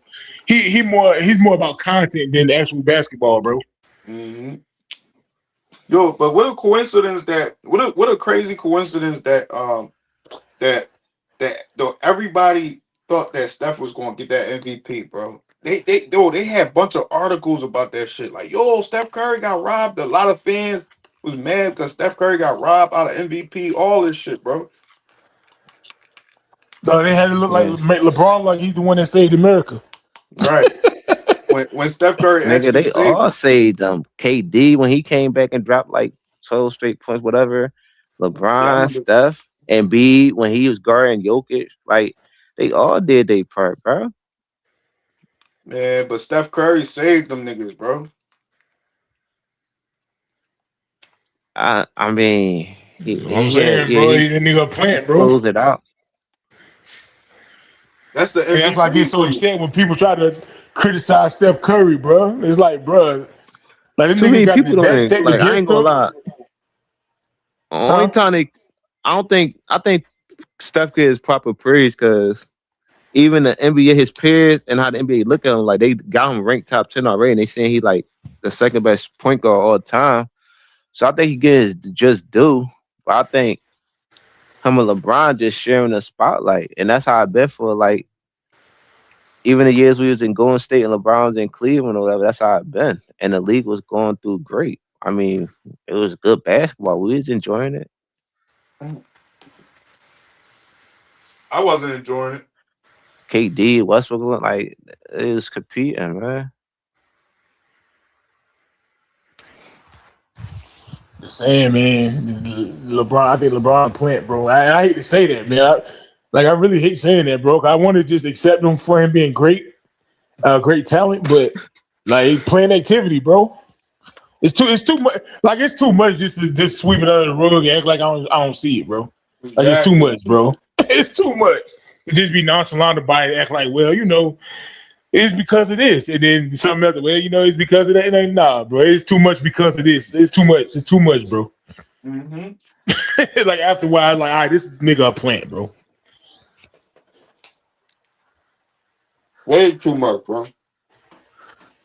He's more about content than the actual basketball, bro. hmm Yo, but what a coincidence that what a crazy coincidence that though everybody thought that Steph was gonna get that MVP, bro. They had a bunch of articles about that shit. Like, yo, Steph Curry got robbed. A lot of fans was mad because Steph Curry got robbed out of MVP. All this shit, bro. No, they had it look like make LeBron like he's the one that saved America. Right. when Steph Curry Nigga, actually they saved all saved them. KD when he came back and dropped like 12 straight points, whatever. Yeah, I LeBron, remember. Steph, and B when he was guarding Jokic, like they all did their part, bro. Man, but Steph Curry saved them niggas, bro. I mean, You know what I'm saying, bro, he's a nigga plant, bro. closed it out. That's the And that's why I get MVP so for you. upset when people try to criticize Steph Curry, bro. It's like, bro, like this Too nigga many got people the don't that like. I against ain't gonna him. lie. Only time I think Steph gets proper praise because even the NBA, his peers and how the NBA look at him, like they got him ranked top 10 already, and they saying he like the second best point guard all time. So I think he gets just due. But I think him and LeBron just sharing the spotlight, and that's how I bet for like even the years we was in Golden State and LeBron was in Cleveland or whatever. That's how it been, and the league was going through great. I mean, it was good basketball. We was enjoying it. I wasn't enjoying it. KD, Westbrook, like it was competing, man. The same, man. LeBron, I think LeBron plant, bro. I hate to say that, man. I really hate saying that, bro. I want to just accept him for him being great, great talent, but like playing activity, bro. It's too much. Like it's too much just to just sweep it under the rug and act like I don't see it, bro. Like it's too Exactly. much, bro. It's too much. To just be nonchalant about it, act like, well, it's because of this, and then something else. Well, it's because of that. And then, nah, bro, it's too much because of this. It's too much. It's too much, bro. Mm-hmm. Like after a while, like, all right, this nigga a plant, bro. Way too much, bro.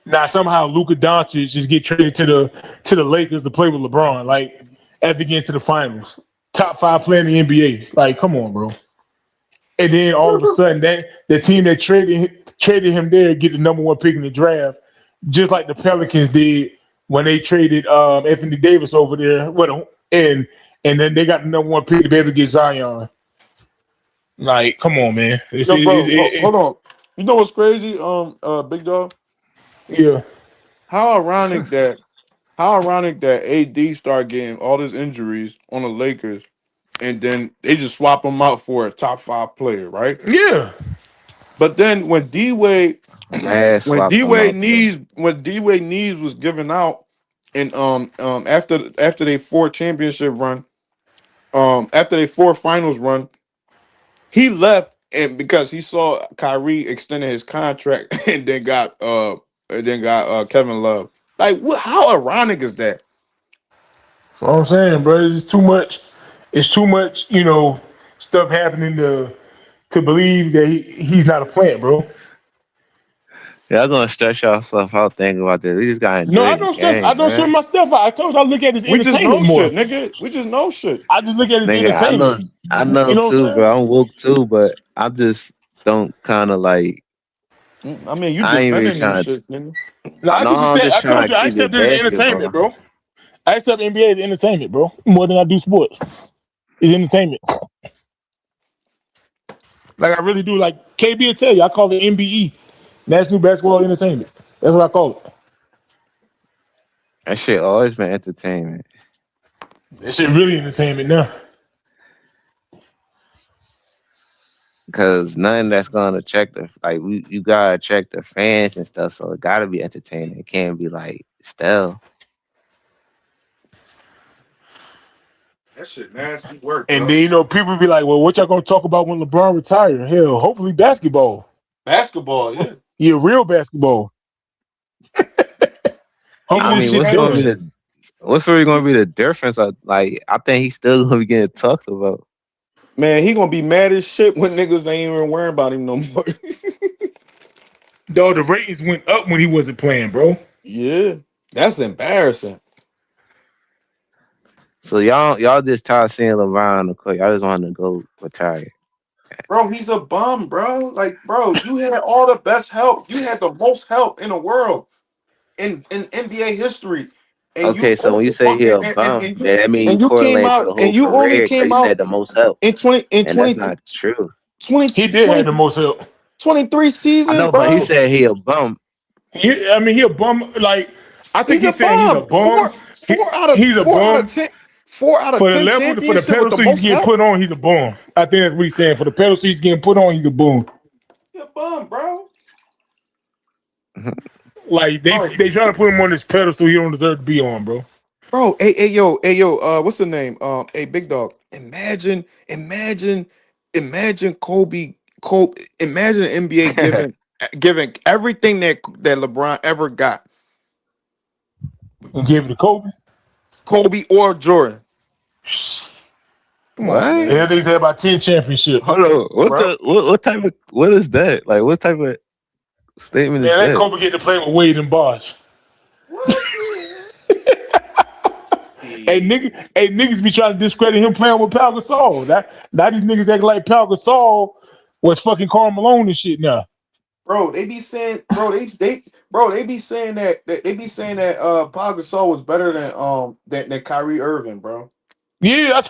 Now somehow Luka Doncic just get traded to the Lakers to play with LeBron, like after getting to the finals, top 5 player in the NBA. Like, come on, bro. And then all of a sudden, that the team that traded him there get the number 1 pick in the draft, just like the Pelicans did when they traded Anthony Davis over there. And then they got the number 1 pick to be able to get Zion. Like, come on, man. Yo, bro, hold on. You know what's crazy? Big Dog. Yeah. How ironic that AD start getting all these injuries on the Lakers, and then they just swap him out for a top 5 player, right? Yeah. But then when D Wade swapped him out, knees was given out, and after they 4 championship run, after they 4 finals run, he left, and because he saw Kyrie extending his contract, and then got Kevin Love. Like, what? How ironic is that? That's what I'm saying, bro. It's too much. It's too much, stuff happening to believe that he's not a plant, bro. Yeah, I'm gonna stress yourself out thinking about this. We just gotta enjoy No, I the don't stress. game, I don't stress man. my stuff out. I told you I look at it as We just know entertainment more. shit, nigga. We just know shit. I just look at it as Nigga, entertainment. I know You know what too, I'm bro. I'm woke too, but I just don't kind of like. I mean, you I ain't really defending this trying to. shit, nigga. No, I No, just I'm said. just I told trying you to I keep it accept it as entertainment, basketball. bro. I accept NBA as entertainment, bro. More than I do sports. It's entertainment. Like I really do. Like KB will tell you, I call it NBE, National Basketball Entertainment. That's what I call it. That shit always been entertainment. That shit really entertainment now. Cause nothing that's gonna check you gotta check the fans and stuff, so it gotta be entertaining. It can't be like still. That shit nasty work, And bro. then people be like, "Well, what y'all gonna talk about when LeBron retire?" Hell, hopefully basketball. Basketball, yeah. Yeah, real basketball. Hopefully this shit What's really gonna be the difference? I think he's still gonna be getting talked about. Man, he gonna be mad as shit when niggas ain't even worrying about him no more. Dog, the ratings went up when he wasn't playing, bro. Yeah, that's embarrassing. So y'all just tired of seeing LeBron on the court. Y'all just want to go retire. Bro, he's a bum, bro. Like, bro, you had all the best help. You had the most help in the world in NBA history. And Okay, so when you say he a bum, that mean you you came correlate to the out whole and you only career because came you out said the most help, in 20 in and that's 20, not true. 20 He did have the most help. 23 I seasons, know, but he bro. said he a bum. He a bum. Like I think He's a he's saying he's a bum. bum. He's a Four out of bum 10 4 out of for the 10 level for the championship with the pedestal he's most getting help. put on. He's a bum. I think that's what he's saying. For the pedestal he's getting put on, he's a bum. He's a bum, bro. Like they try to put him on this pedestal he don't deserve to be on, bro. Bro, hey, yo, what's the name? Hey, Big Dog. Imagine Kobe, imagine NBA giving everything that LeBron ever got. And give it to Kobe. Kobe or Jordan. Come on, man. Yeah, they said about 10 championships. Hold on, what type of what is that? Like, what type of statement is Man, let that? Kobe get to play with Wade and Bosh. Hey, niggas be trying to discredit him playing with Pau Gasol. Now these niggas act like Pau Gasol was fucking Karl Malone and shit now. Bro, they be saying, they be saying that Pau Gasol was better than Kyrie Irving, bro. Yeah,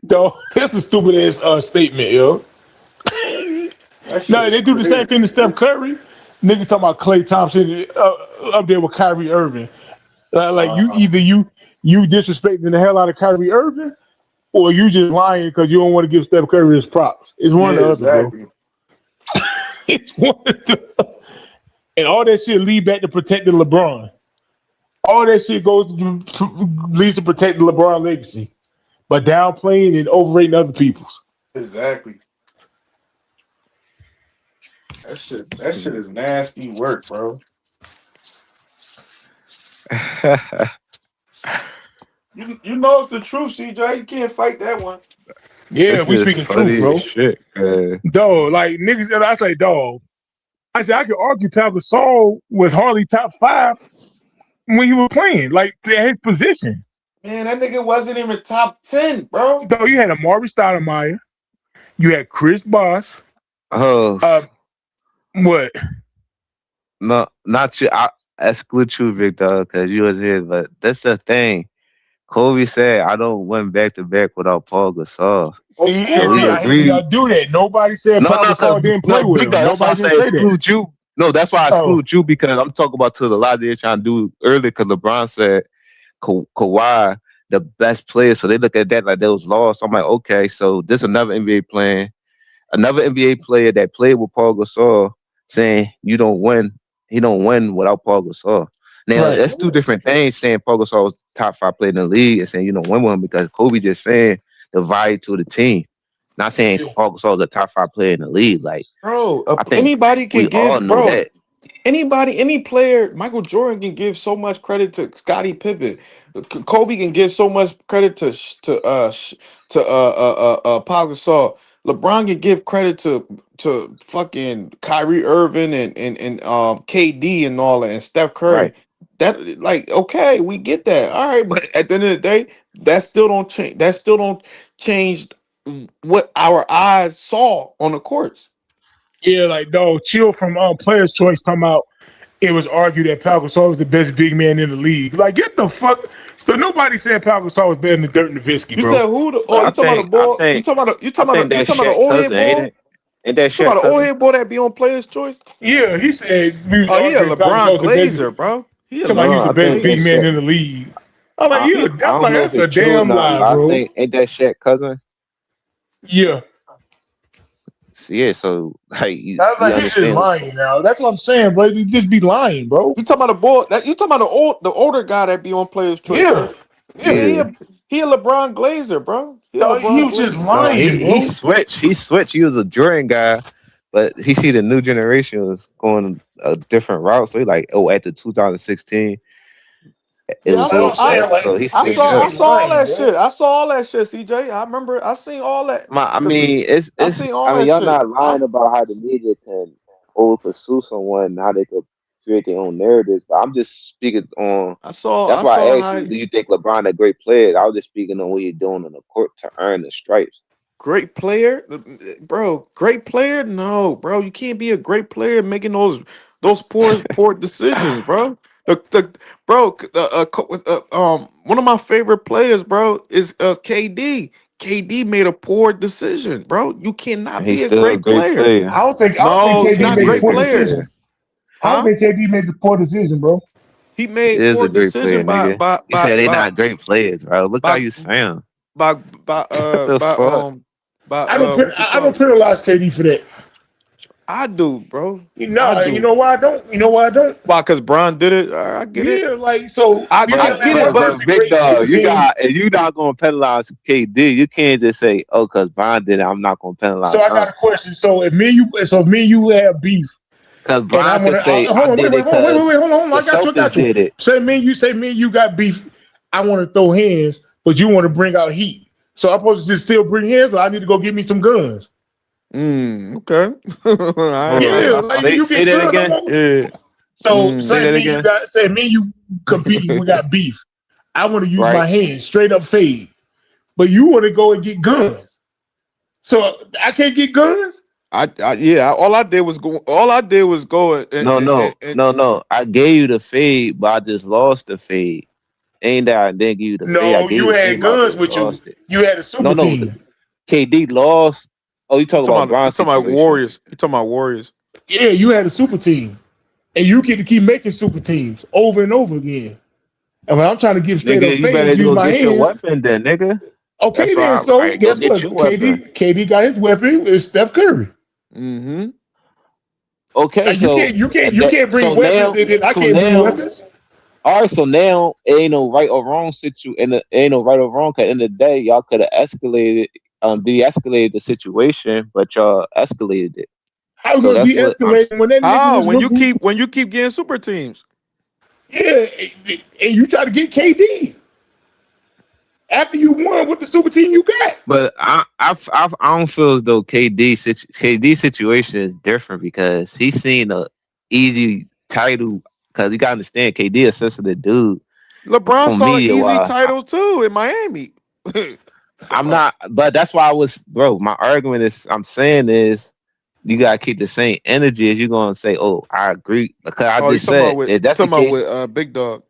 dog, that's a stupid ass statement, yo. No, they do the same thing to Steph Curry. Niggas talking about Klay Thompson up there with Kyrie Irving. Like you disrespecting the hell out of Kyrie Irving, or you just lying because you don't want to give Steph Curry his props. It's one or the other, bro. It's one of the, and all that shit lead back to protecting LeBron. all that shit leads to protect the LeBron legacy, but downplaying and overrating other people's. Exactly. That shit is nasty work, bro. You know it's the truth, CJ. You can't fight that one. Yeah, This we is speaking truth, funny bro. as shit. Dog, like niggas, I say, dog. I said I could argue Pau Gasol was hardly top 5 when he was playing, like at his position. Man, that nigga wasn't even top 10, bro. Dog, you had Amari Stoudemire, you had Chris Bosh. Oh, What? no, not you. I exclude you, big dog, because you was here. But that's the thing. Kobe said, "I don't win back to back without Paul Gasol." See, Of So we I hate when agree. y'all do that. Nobody said No, Pau no, Gasol didn't play no, with big him. dog. That's why I Nobody didn't say say that. exclude you. No, that's why I Oh, exclude you because I'm talking about to the lot they're trying to do earlier. Because LeBron said Kawhi the best player, so they look at that like they was lost. I'm like, okay, so this another NBA player that played with Paul Gasol saying you don't win, he don't win without Paul Gasol. Now right. that's two different things. Saying Paul Gasol was top 5 player in the league and saying you don't win with him because Kobe just saying the value to the team. Not saying Paul Gasol is the top 5 player in the league. Like Bro, I think anybody can we all give, know bro. that. Any player, Michael Jordan can give so much credit to Scottie Pippen. Kobe can give so much credit to Pau Gasol. LeBron can give credit to fucking Kyrie Irving and KD and all that, and Steph Curry. Right. That, like, okay, we get that. All right, but at the end of the day, that still don't change. That still don't change what our eyes saw on the courts. Yeah, like dog, chill from Players Choice talking about it was argued that Pau Gasol was the best big man in the league. Like, get the fuck. So nobody said Pau Gasol was better than Dirk Nowitzki, You bro. said who? Oh, you I talking about the think I boy? You think talking about I think you that's talking about the Shaq old head cousin, boy? ain't that You talking Shaq about the old cousin? head boy that be on Players Choice? Yeah, he said we was Oh, he a arguing Pau Gasol LeBron was the best. Glazer, bro. He a Talking about he No, was the I LeBron best think big that's Glazer. man Shaq. in the league. I'm like, I, you. I I'm don't like, know if that's a it's true or damn not, lie, but I bro. think ain't that Shaq cousin? Yeah, Yeah, so like that's you like he's just understand what lying now. That's what I'm saying, bro. He just be lying, bro. You talking about the boy? You talking about the older guy that be on Players Choice, Yeah, right? Yeah, yeah. yeah. he a LeBron Glazer, bro. He a Dog, he LeBron was just Glazer. No, lying, he bro. switched. He switched. He was a Jordan guy, but he see the new generation was going a different route. So he like, oh, after 2016, it Yeah, was Like I'm over. saying, like So he I he switched just saw up. be all lying, that bro. shit. I saw all that shit, CJ. I remember. I seen all that. I Cause mean, I it's. seen all I mean, that y'all shit. not lying about how the media can over pursue someone and how they could create their own narratives. But I'm just speaking on. That's I why saw I asked how you, do you think LeBron a great player? I was just speaking on what you're doing on the court to earn the stripes. great player, bro. Great player? No, bro. You can't be a great player making those poor decisions, bro. One of my favorite players, bro, is KD. KD made a poor decision, bro. You cannot And he's be a still a great great player. player. I don't think No, he's KD not a made a KD is great a poor great player, player. decision. I don't huh? think KD made the poor decision, bro. He He made is poor a great player, decision nigga. You said they not great players, bro. Look how by you sound. by The fuck? what you I call don't it? penalize KD for that. I do, bro. I You do. know why I don't? You know why I don't? Why? Because Bron did it. I get it. Yeah, like so you I got get Atlanta it, But but Hawks, a big great dog, shooting you team. got and you not gonna penalize KD. You can't just say, oh, cause Bron did it, I'm not gonna So penalize I got him. a question. So if me and you have beef, Cause and I Bron want could to say hold I on, did it cause hold on. the I got you. I Celtics got you. did it. Say me and you got beef. I want to throw hands, but you want to bring out heat. So I'm supposed to just still bring hands, or I need to go get me some guns. okay. Hold Yeah, on. like Say you say get that guns. again. Yeah. So Say that again. say me and you competing. We got beef. I want to use Right? my hands straight up fade, but you want to go and get guns. So I can't get guns. Yeah. All I did was go. All I did was go No. I gave you the fade, but I just lost the fade. Ain't that I didn't give you the fade. I No, gave you you the had fade, but I guns just with you. lost it. You had a No, super no. team. KD lost. Oh, you talking about you Bron's talking about situation. Warriors. You talking about Warriors. Yeah, you had a super team, and you get to keep making super teams over and over again. And when I'm trying to give straight up Nigga, you fades, better use go my get your hands. weapon then, nigga. Okay, That's then. why So I go guess get what? your weapon. KD got his weapon. It's Steph Curry. Okay, You so can't bring so weapons, now and then I so can't bring now weapons. All right, so now it ain't no right or wrong ain't no right or wrong. Cause at the end of the day, y'all could have escalated, de-escalated the situation, but y'all escalated it. How we So gonna that's what I'm. de-escalate when that nigga How was when rookie? you keep getting super teams? Yeah, and you try to get KD after you won with the super team you got. But I don't feel as though KD situation is different because he's seen a easy title. Because you gotta understand, KD a sensitive dude LeBron on saw media easy wise. titles too in Miami. I'm not, but that's why bro. My argument is, I'm saying is, you gotta keep the same energy as you're gonna say, oh, I agree. Because I Oh, just said, if you that's the talking about case, with Big Dog.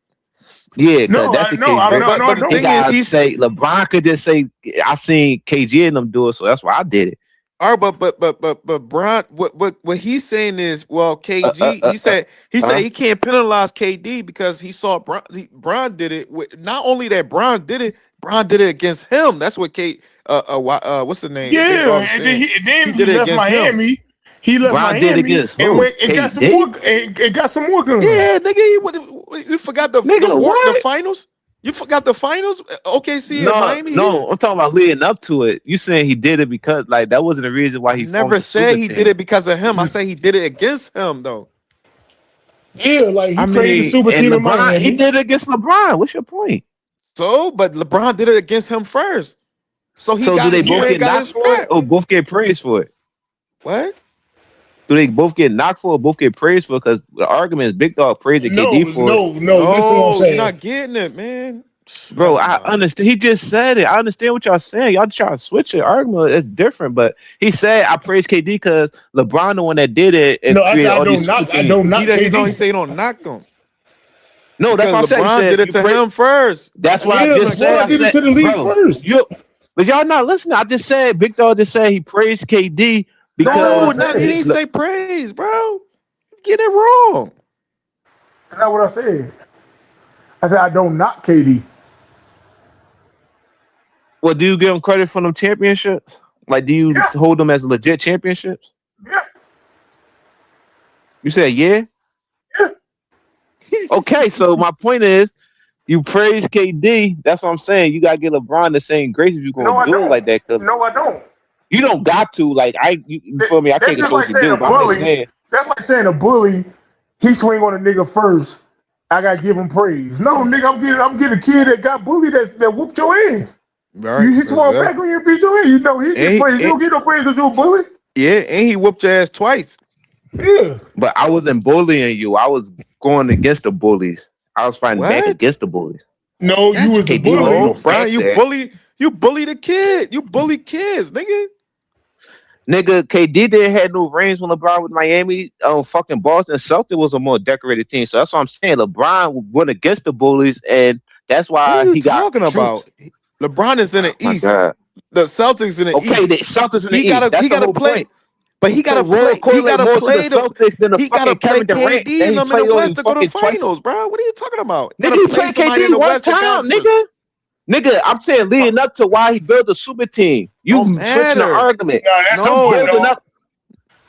yeah, because No, that's I the no, case, I Rich. no, no, But the no. He thing is, gotta say, LeBron could just say, I seen KG and them do it, so that's why I did it. all right, but Bron, what he's saying is, well, Uh, uh, KG, uh, uh, he said huh? he can't penalize KD because he saw Bron did it. Not only that Bron did it against him. That's what what's the name? Big Dog Yeah, is and then saying. then He he did it left against him. Miami. He left Bron did Miami against and who? went and got some more KD? and got some more guns. Yeah, nigga, you forgot the Nigga, the what? finals. You forgot the finals. OKC and No, Miami Heat. no, I'm talking about leading up to it. You saying he did it because, like, that wasn't the reason why I he formed never the super said he did team. it because of him. I say he did it against him though. Yeah, like I he created a mean, super and team in LeBron, he Miami. did it against LeBron. What's your point? So, but LeBron did it against him first. So So do they he both went and get got knocked his for it, scrap. or both get praised for it? What? Do they both get knocked for, or both get praised for? Because the argument is Big Dog praising No, KD for it. no. Listen to what I'm No, you're saying. not getting it, man. Bro, Never I mind. understand. He just said it. I understand what y'all saying. Y'all trying to switch it. Argument is different, but he said I praise KD because LeBron the one that did it and No, I said created all these super I teams. don't knock He KD. said he don't knock him No, that's because what I said. He LeBron said did it you to praise. him first. That's That's what I why Yeah, you're just not said. LeBron I getting did it it. said, to the league bro, first. but y'all not listening. I just said Big Dog just said he praised KD That's not what No, I because not he said. didn't say praise, bro. You get it wrong. That's not what I said. I said I don't knock KD. well, do you give him credit for them championships? Like, do you Yeah, hold them as legit championships? yeah, You said yeah. yeah. Okay, so my point is, you praise KD. That's what I'm saying. You gotta give LeBron the same grace if you're gonna No, I do it don't. like that. Cause No, I don't. you don't got to. Like you feel me? I can't That's just control like what you saying do, a but I'm just bully. saying. That's like saying a bully. He swing on a nigga first. I gotta give him praise. No, nigga, I'm getting a kid that got bullied that whooped your ass. Right, He swung back exactly. on you and beat your ass. You know he get praise. You don't get no praise because you a bully. Yeah, and he whooped your ass twice. Yeah. But I wasn't bullying you. I was going against the bullies. I was fighting back What? against the bullies. No, you That's was the KD wasn't no, no bully. Brian. factor. You bully the kid. You bully kids, nigga. Nigga, KD didn't have no rings when LeBron was Miami. Fucking Boston Celtics was a more decorated team. So that's what I'm saying. LeBron went against the bullies, and that's What are why you he got talking troops. about? LeBron is in Oh the my East. God. The Celtics in the Okay, East. the Celtics in the He East. That's he the gotta whole play, point. but he So gotta Roy play. He correlate gotta more to the play the. Celtics than the He gotta fucking play Kevin Durant KD that and he them in the played West only to go to the fucking twice. finals, bro. What are you talking about? You Nigga, gotta he play played somebody in KD the one Western time, Conference. nigga. Nigga, I'm saying leading up to why he built a super team. Don't You switching the matter. argument. No, that's a You point. No, building No, up.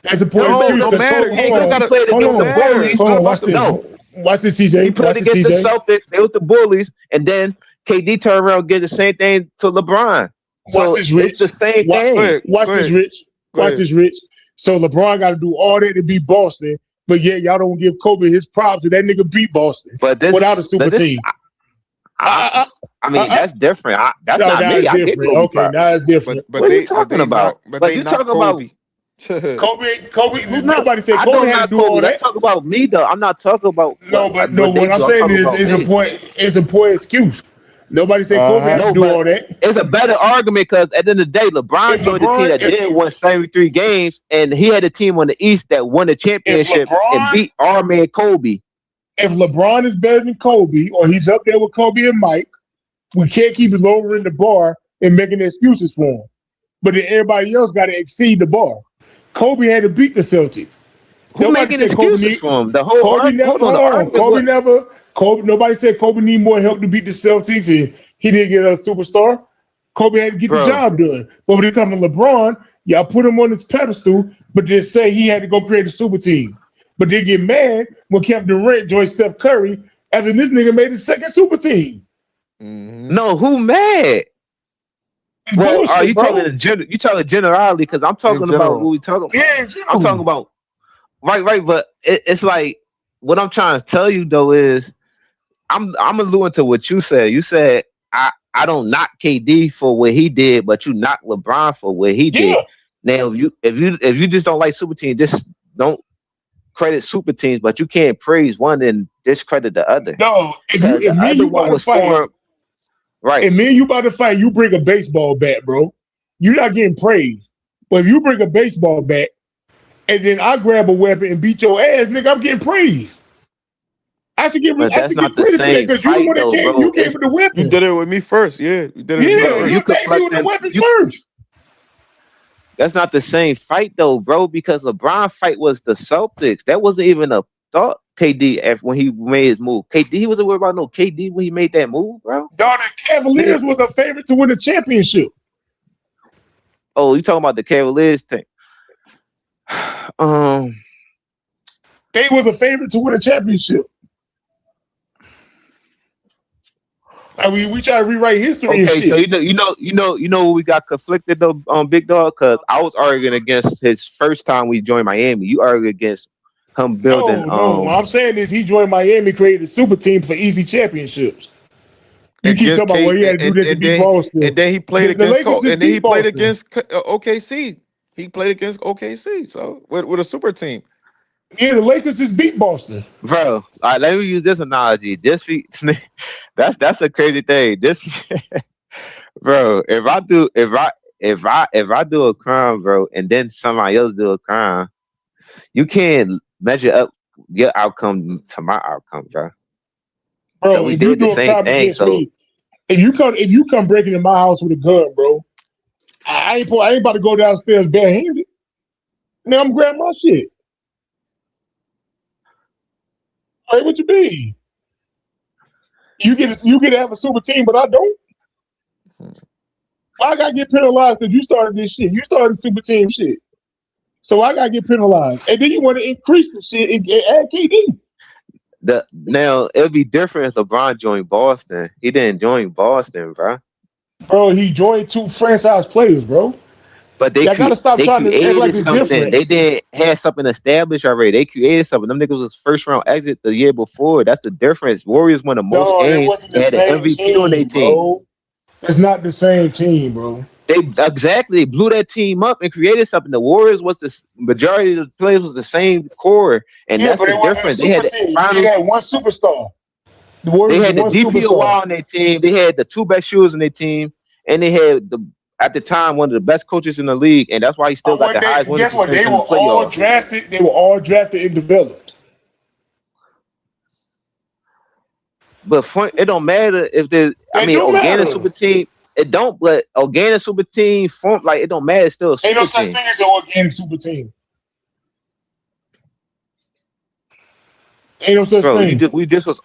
that's a poor You no, excuse building don't up a because matter. super You hold team still because on, he gotta. played hold It against don't the on, matter. It's bullies. hold not on. about Watch the. this. No, Watch this, he CJ. played Watch this, against the CJ. Celtics. They was the bullies, and then KD turned around and did the same thing to LeBron. Watch So this, it's the Rich. same Watch, Go thing. ahead. watch Go this, ahead. Rich. Go Watch ahead. this, Rich. So LeBron got to do all that to beat Boston, but yeah, y'all don't give Kobe his props, and that nigga beat Boston But without a super this, team. I, I mean, that's different. That's No, not now me. it's I get different. Kobe Okay, props. now it's different. What are you talking about? But Like they you not talking about? Kobe. Kobe. Who not? Nobody said I Kobe don't had to not do all Kobe. Let's that. talk about me though. I'm not talking about No, but no. what they What I'm do. I'm saying talking about is a me. point. It's a poor excuse. Nobody said Kobe had to No, do but all that. it's a better argument because at the end of the day, LeBron If joined the team LeBron, that did win 73 games, and he had a team on the East that won the if championship and LeBron, beat our man Kobe. if LeBron is better than Kobe, or he's up there with Kobe and Mike, we can't keep lowering the bar and making excuses for him. But then everybody else got to exceed the bar. Kobe had to beat the Celtics. Who Nobody making said Kobe excuses need. for him? The whole Kobe never. hold on. Hold The on. argument Kobe was never. Kobe. Nobody said Kobe need more help to beat the Celtics, and he didn't get a superstar. Kobe had to get the bro. job done. But when it comes to LeBron, y'all put him on his pedestal, but then say he had to go create a super team. But they get mad when Kevin Durant joined Steph Curry After this nigga made his second super team. No, who mad? It's Well, are bullshit, you bro. talking you talking generally? Because I'm talking about what we talking. Yeah, I'm talking about right. But it's like what I'm trying to tell you though is I'm alluding to what you said. You said I don't knock KD for what he did, but you knock LeBron for what he did. Now if you just don't like super teams, just don't credit super teams, but you can't praise one and discredit the other. No, if me and you about to fight, right? If me and you about to fight, you bring a baseball bat, bro. You're not getting praised. But if you bring a baseball bat and then I grab a weapon and beat your ass, nigga, I'm getting praised. I should get But that's not the credit for that same because you the fight one that though, came. bro. You came with the weapon. You did it with me first. Yeah, you did it with me Yeah, first. you came me with the weapons first. That's not the same fight though, bro, because LeBron fight was the Celtics. That wasn't even a thought. KD when he made his move. KD he wasn't worried about no KD when he made that move, bro. Dog, the Cavaliers was a favorite to win the championship. Oh, you talking about the Cavaliers thing? They was a favorite to win a championship. I mean, we try to rewrite history and Okay, shit. so you know we got conflicted though, Big Dog, because I was arguing against his first time we joined Miami. You argued against him building. No, what I'm saying is he joined Miami, created a super team for easy championships. You keep talking about what he had to do this to beat Boston. And then he played The against Lakers just and then he beat played Boston. against OKC. He played against OKC, so with a super team. Yeah, the Lakers just beat Boston. Bro, all right, let me use this analogy. That's a crazy thing. Bro, if I do a crime, bro, and then somebody else do a crime, you can't measure up your outcome to my outcome, bro. Bro, So we if you did do the a same crime thing. against So me, if you come breaking in my house with a gun, bro, I ain't about to go downstairs barehanded. Now I'm grabbing my shit. Hey, what you mean? You get to have a super team, but I don't. I gotta get penalized because you started this shit. You started super team shit. So I gotta get penalized. And then you want to increase the shit and add KD. now it'll be different if LeBron joined Boston. He didn't join Boston, bro. Bro, he joined two franchise players, bro. But they gotta stop trying to act created like it's something. different. They did have something established already. They created something. Them niggas was first round exit the year before. That's the difference. Warriors won the most No, it games. wasn't They the had an same MVP on their team, team. bro. It's not the same team, bro. They blew that team up and created something. The Warriors was the majority of the players was the same core, and Yeah, that's but the it wasn't a difference. They had super the team. finals. They had one superstar. The They Warriors had the one DPOY superstar. on their team. They had the two best shooters on their team, and they had at the time one of the best coaches in the league, and that's why he still got the highest winning Guess what? percentage They in were the all playoffs. drafted. They were all drafted and developed. But it don't matter if there's. I mean, do organic matter. super team. It don't. But organic super team form like it don't matter. It's still a Ain't no super such team. thing as an organic super team. Ain't no such Bro, thing. we just was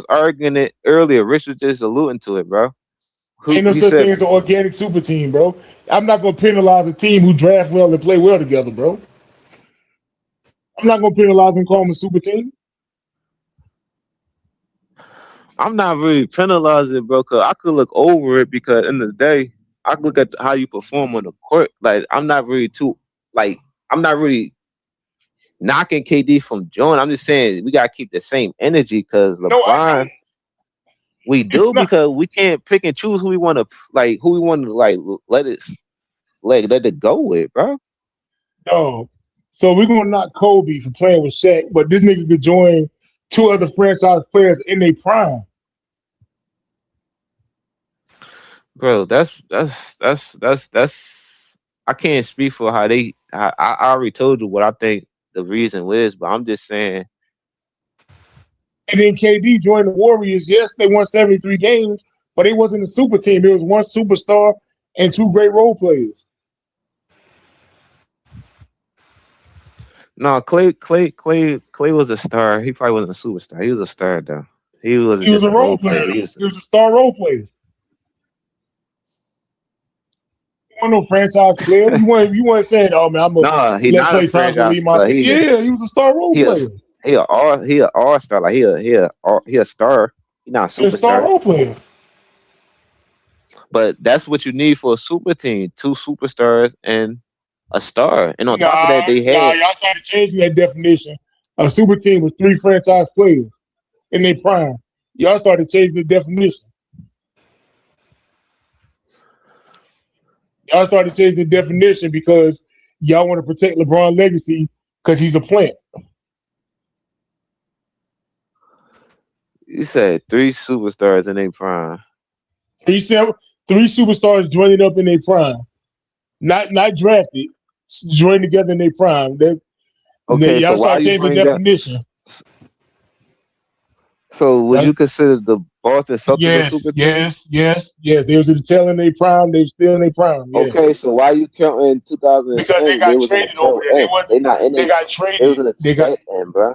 arguing it earlier. Rich was just alluding to it, bro. Ain't no He such said, thing as an organic super team, bro. I'm not gonna penalize a team who draft well and play well together, bro. I'm not gonna penalize and call them a super team. I'm not really penalizing, bro, because I could look over it because at the end of the day, I could look at how you perform on the court. Like, I'm not really knocking KD from joining. I'm just saying we gotta keep the same energy because LeBron, we do because we can't pick and choose who we want to let it go with, bro. No. So we're gonna knock Kobe for playing with Shaq, but this nigga could join two other franchise players in their prime. Bro, that's I can't speak for how they. I already told you what I think the reason was, but I'm just saying. And then KD joined the Warriors. Yes, they won 73 games, but it wasn't a super team. It was one superstar and two great role players. No, Clay was a star. He probably wasn't a superstar. He was a star though. He was a role player. He was a star role player. He wasn't no franchise player. You weren't saying, "Oh man, I'm a he's not a play time to franchise leave my player. team." Yeah, he was a star role player. he a all star. Like he a star. He not a He's a star superstar. role player. But that's what you need for a super team: 2 superstars and a star. And on top of that, Nah, they nah, had y'all started changing that definition. A super team with 3 franchise players in their prime. Y'all started changing the definition. Y'all started changing the definition because y'all want to protect LeBron's legacy because he's a plant. you said 3 superstars in their prime. 3 superstars joining up in their prime. Not drafted, joined together in their prime. Okay, so Y'all why start you changing the bring up? definition. So would you consider the Boston Celtics a Yes, super team? yes, yes, yes. They was in the tail in their prime. They was still in their prime. Yes, Okay, so why you counting because they 2020? They got was in the traded over tail there. They end. wasn't. They not in They it. got They was traded. in the They got tail end, bro.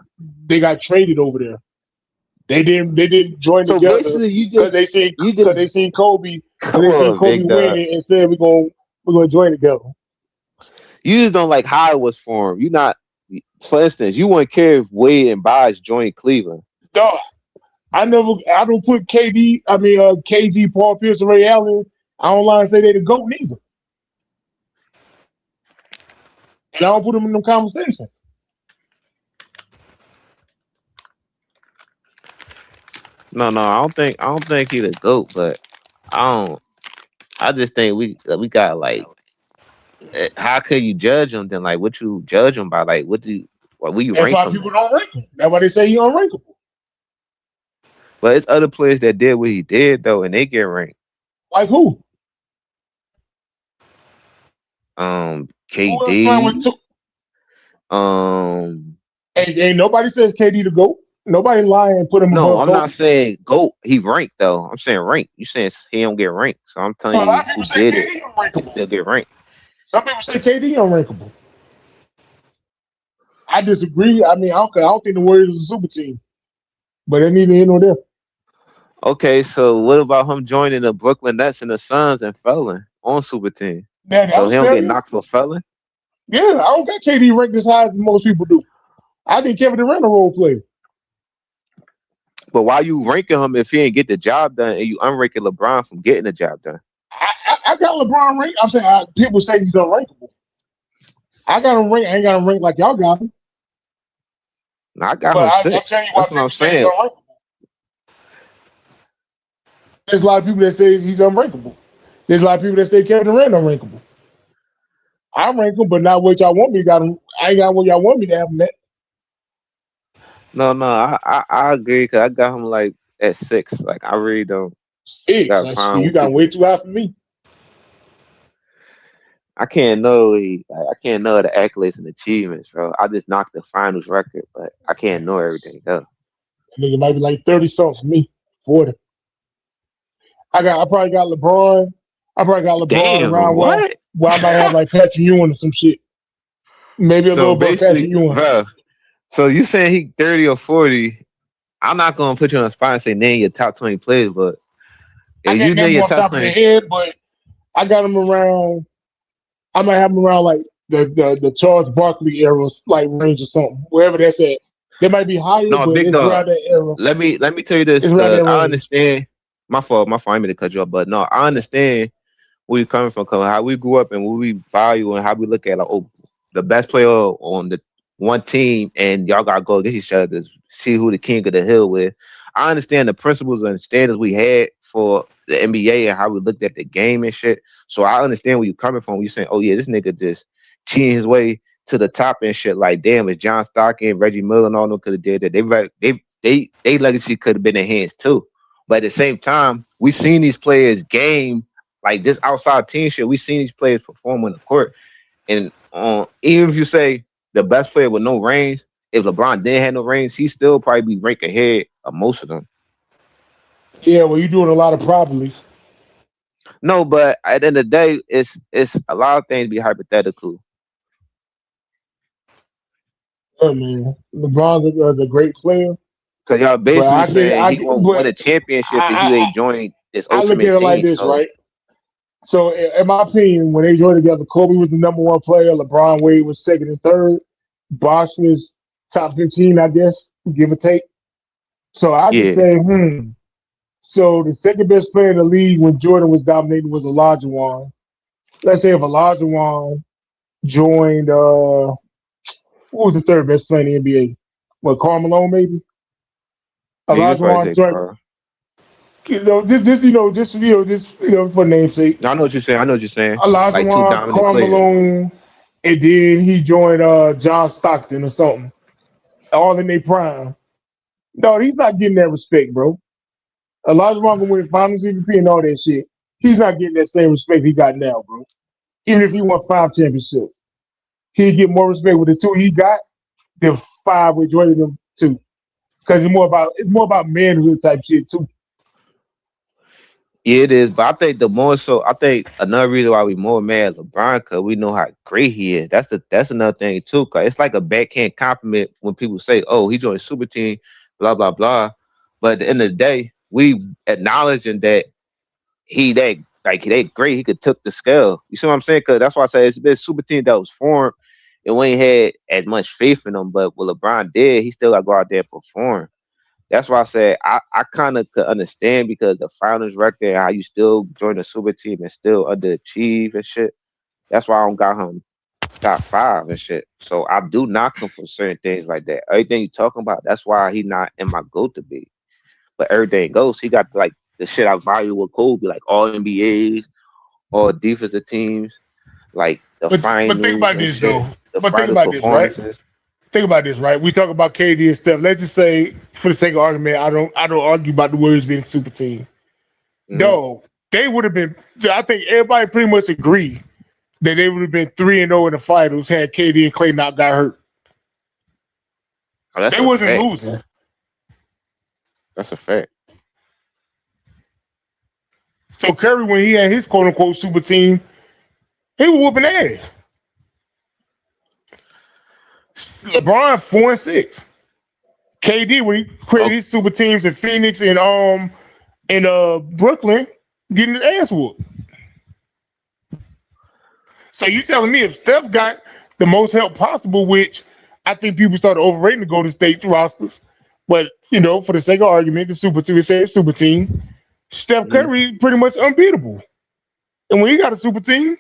traded over there. They didn't join So together basically, because they seen Kobe come on, big dog. winning and said we're gonna join together. You just don't like how it was formed. You not, for instance, you wouldn't care if Wade and Bosh joined Cleveland. Dog, I don't put KG, Paul Pierce, and Ray Allen. I don't lie and say they the GOAT neither. And I don't put them in them conversations. No, I don't think he the GOAT, but I don't. I just think we got like, how could you judge him then? Like, what you judge him by? Like, what will you That's rank why him? people don't rank him. That's why they say he unrankable. But it's other players that did what he did though, and they get ranked. Like who? Who else playing with KD. two? Um, Ain't nobody says KD the GOAT. Nobody lying and put him no, above I'm not Kobe. saying GOAT. He ranked though. I'm saying ranked. You saying he don't get ranked. So I'm So telling a lot you of people who say did it. KD He unrankable. still get ranked. Some people say KD unrankable. I disagree. I don't think the Warriors is a super team, but they neither here nor there. Okay, so what about him joining the Brooklyn Nets and the Suns and felling on super team? Now that So was he don't get failure. knocked for felling? Yeah, I don't got KD ranked as high as most people do. I think Kevin Durant a role player. But why you ranking him if he ain't get the job done and you unranking LeBron from getting the job done? I got LeBron ranked. I'm saying people say he's unrankable. I got him ranked. I ain't got him ranked like y'all got him. Now, I got But him I'm 6. telling you why That's what I'm people say he's saying. unrankable. There's a lot of people that say he's unrankable. There's a lot of people that say Kevin Durant unrankable. I rank him, but not what y'all want me to got him. I ain't got what y'all want me to have him at. No, I agree because I got him like at 6. Like I really don't 6. got a Like, problem you with got people. way too high for me. I can't know I can't know the accolades and achievements, bro. I just knocked the finals record, but I can't know everything else. I think it might be like 30 something for me. 40. I probably got LeBron. I probably got LeBron Damn, around what? where I might have like Patrick Ewing or some shit. Maybe a So little bit Patrick basically, Ewing. bro. So you saying he 30 or 40? I'm not gonna put you on the spot and say name your top 20 players, but I if can't you name name him your off the top top of their 20, head, but I got him around. I might have him around like the Charles Barkley era, like range or something, wherever that's at. They might be higher, no, but big it's dog. around that era. Let me tell you this. It's around that I range. understand. My fault. I didn't mean to cut you off, but no, I understand where you're coming from, how we grew up and what we value and how we look at the best player on the one team, and y'all gotta go against each other to see who the king of the hill with. I understand the principles and standards we had for the NBA and how we looked at the game and shit. So I understand where you're coming from. You're saying, oh yeah, this nigga just cheating his way to the top and shit. Like, damn, if John Stockton, Reggie Miller, and all them could have did that, they legacy could have been in hands too. But at the same time, we seen these players game like this outside team shit. We seen these players perform on the court, and even if you say the best player with no rings, if LeBron didn't have no rings, he still probably be ranked ahead of most of them. Yeah, well, you're doing a lot of probablys. No, but at the end of the day, it's a lot of things be hypothetical. Oh man, LeBron's a great player, Cause y'all but basically saying he won't win a championship if he ain't joined this I look at ultimate it like team. this, So right? So, in my opinion, when they joined together, Kobe was the number 1 player, LeBron Wade was second and third, Bosh was top 15, I guess, give or take. So I could Yeah, say, So the second best player in the league when Jordan was dominating was Olajuwon. Let's say if Olajuwon joined, who was the third best player in the NBA? What, Karl Malone maybe? yeah, you could probably Olajuwon say joined, Carl. just for namesake. I know what you're saying. I know what you're saying. Like two Olajuwon, dominant Karl players. Malone, and then he joined John Stockton or something, all in their prime. No, he's not getting that respect, bro. Olajuwon gonna win Finals MVP and all that shit. He's not getting that same respect he got now, bro. Even if he won 5 championships, he'd get more respect with the 2 he got than 5 with Jordan them 2. Because it's more about manhood type shit too. Yeah, it is. But I think another reason why we more mad at LeBron because we know how great he is. That's another thing too. Cause it's like a backhand compliment when people say, "Oh, he joined a super team," blah blah blah. But at the end of the day, we acknowledging that he great. He could took the scale. You see what I'm saying? Because that's why I say it's been a super team that was formed, and we ain't had as much faith in him. But what LeBron did, he still got to go out there and perform. That's why I said I kind of could understand because the finals record and how you still join the super team and still underachieve and shit. That's why I don't got him top 5 and shit. So I do knock him for certain things like that. Everything you talking about, that's why he not in my go to be. But everything goes. He got like the shit I value with Kobe, like all NBAs, all defensive teams, like the But think finals about and this shit, though. the But think final about this, right? performances. Think about this, right? We talk about KD and Steph. Let's just say, for the sake of argument, I don't argue about the Warriors being a super team. Hmm. No, they would have been. I think everybody pretty much agreed that they would have been 3-0 in the finals had KD and Clay not got hurt. Oh, that's They a wasn't fact. losing. That's a fact. So Curry, when he had his quote unquote super team, he was whooping ass. LeBron 4-6. KD when he created his super teams in Phoenix and Brooklyn, getting his ass whooped. So you telling me if Steph got the most help possible, which I think people started overrating the Golden State rosters, but for the sake of argument, the super team, super team, Steph Curry is pretty much unbeatable. And when he got a super team,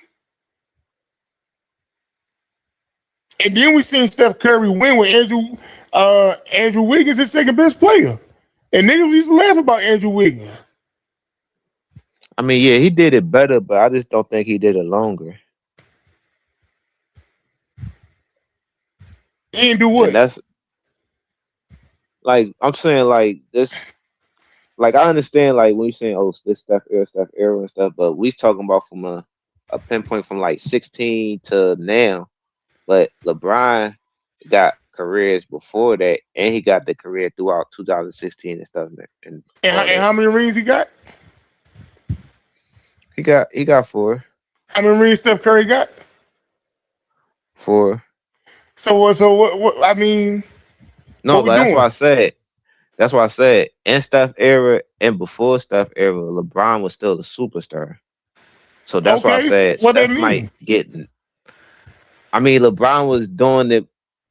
and then we seen Steph Curry win with Andrew Wiggins, his second best player. And niggas used to laugh about Andrew Wiggins. I mean, yeah, he did it better, but I just don't think he did it longer. He didn't do what? And that's like I'm saying, like this, like I understand, like when you're saying, "Oh, this Steph era and stuff," but we talking about from a pinpoint from like 16 to now. But LeBron got careers before that, and he got the career throughout 2016 and stuff. And And how many rings he got? he got 4. How many rings Steph Curry got? 4. So what I mean, No, what we but that's why I doing? said. That's why I said in Steph era and before Steph era, LeBron was still a superstar. So that's why I Okay, so said what that Steph might mean? get. I mean, LeBron was doing it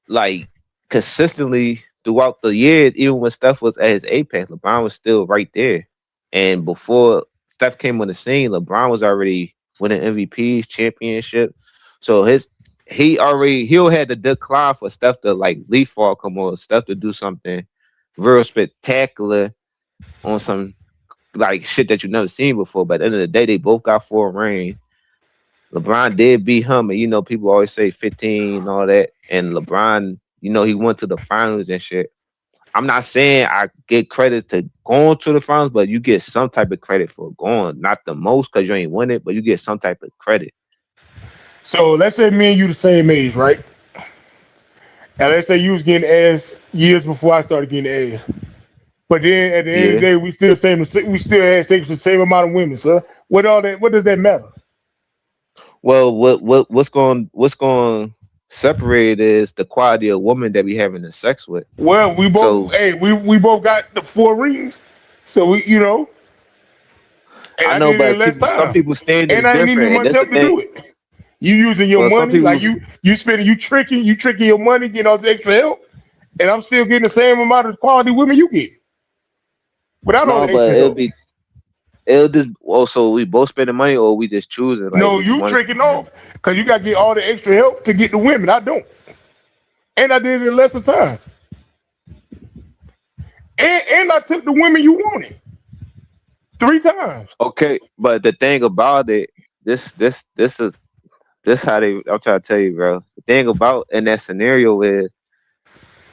like consistently throughout the years, even when Steph was at his apex. LeBron was still right there. And before Steph came on the scene, LeBron was already winning MVPs, championship. So he'll had the decline for Steph to like leapfrog come on, Steph to do something real spectacular on some like shit that you've never seen before. But at the end of the day, they both got 4 rings. LeBron did beat him, and people always say 15 and all that. And LeBron, he went to the finals and shit. I'm not saying I get credit to going to the finals, but you get some type of credit for going. Not the most because you ain't win it, but you get some type of credit. So let's say me and you the same age, right? And let's say you was getting ass years before I started getting ass. But then at the end of the Yeah. day, we still had sex with the same amount of women, sir. What does that matter? Well, what's going separate is the quality of woman that we having the sex with. Well, we both So we both got the 4 rings. So and I I know, did it in but less some time. people standards And I ain't needing different, and much that's the help to do thing. it. You using your Well, some money, like people, you spending, you tricking your money, getting all this extra help. and I'm still getting the same amount of quality women you get without all No, the but extra help. it'll just also we both spending money or we just choosing like No, which you one. tricking off because you got to get all the extra help to get the women. I don't, and I did it in less of time. And I took the women you wanted 3 times. Okay, but the thing about it, this how they. I'm trying to tell you, bro. The thing about in that scenario is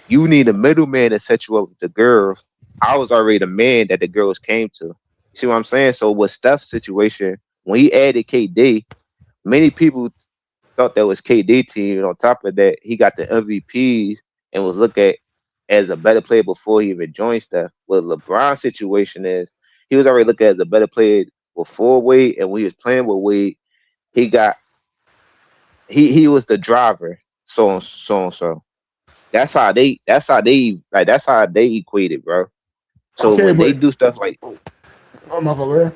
you need a middleman to set you up with the girls. I was already the man that the girls came to. See what I'm saying? So with Steph's situation, when he added KD, many people thought that was KD team. And on top of that, he got the MVPs and was looked at as a better player before he even joined Steph. What LeBron's situation is, he was already looked at as a better player before Wade, and when he was playing with Wade, he got he was the driver. So. That's how they equate it, bro. So Okay, when they but do stuff like I'm off of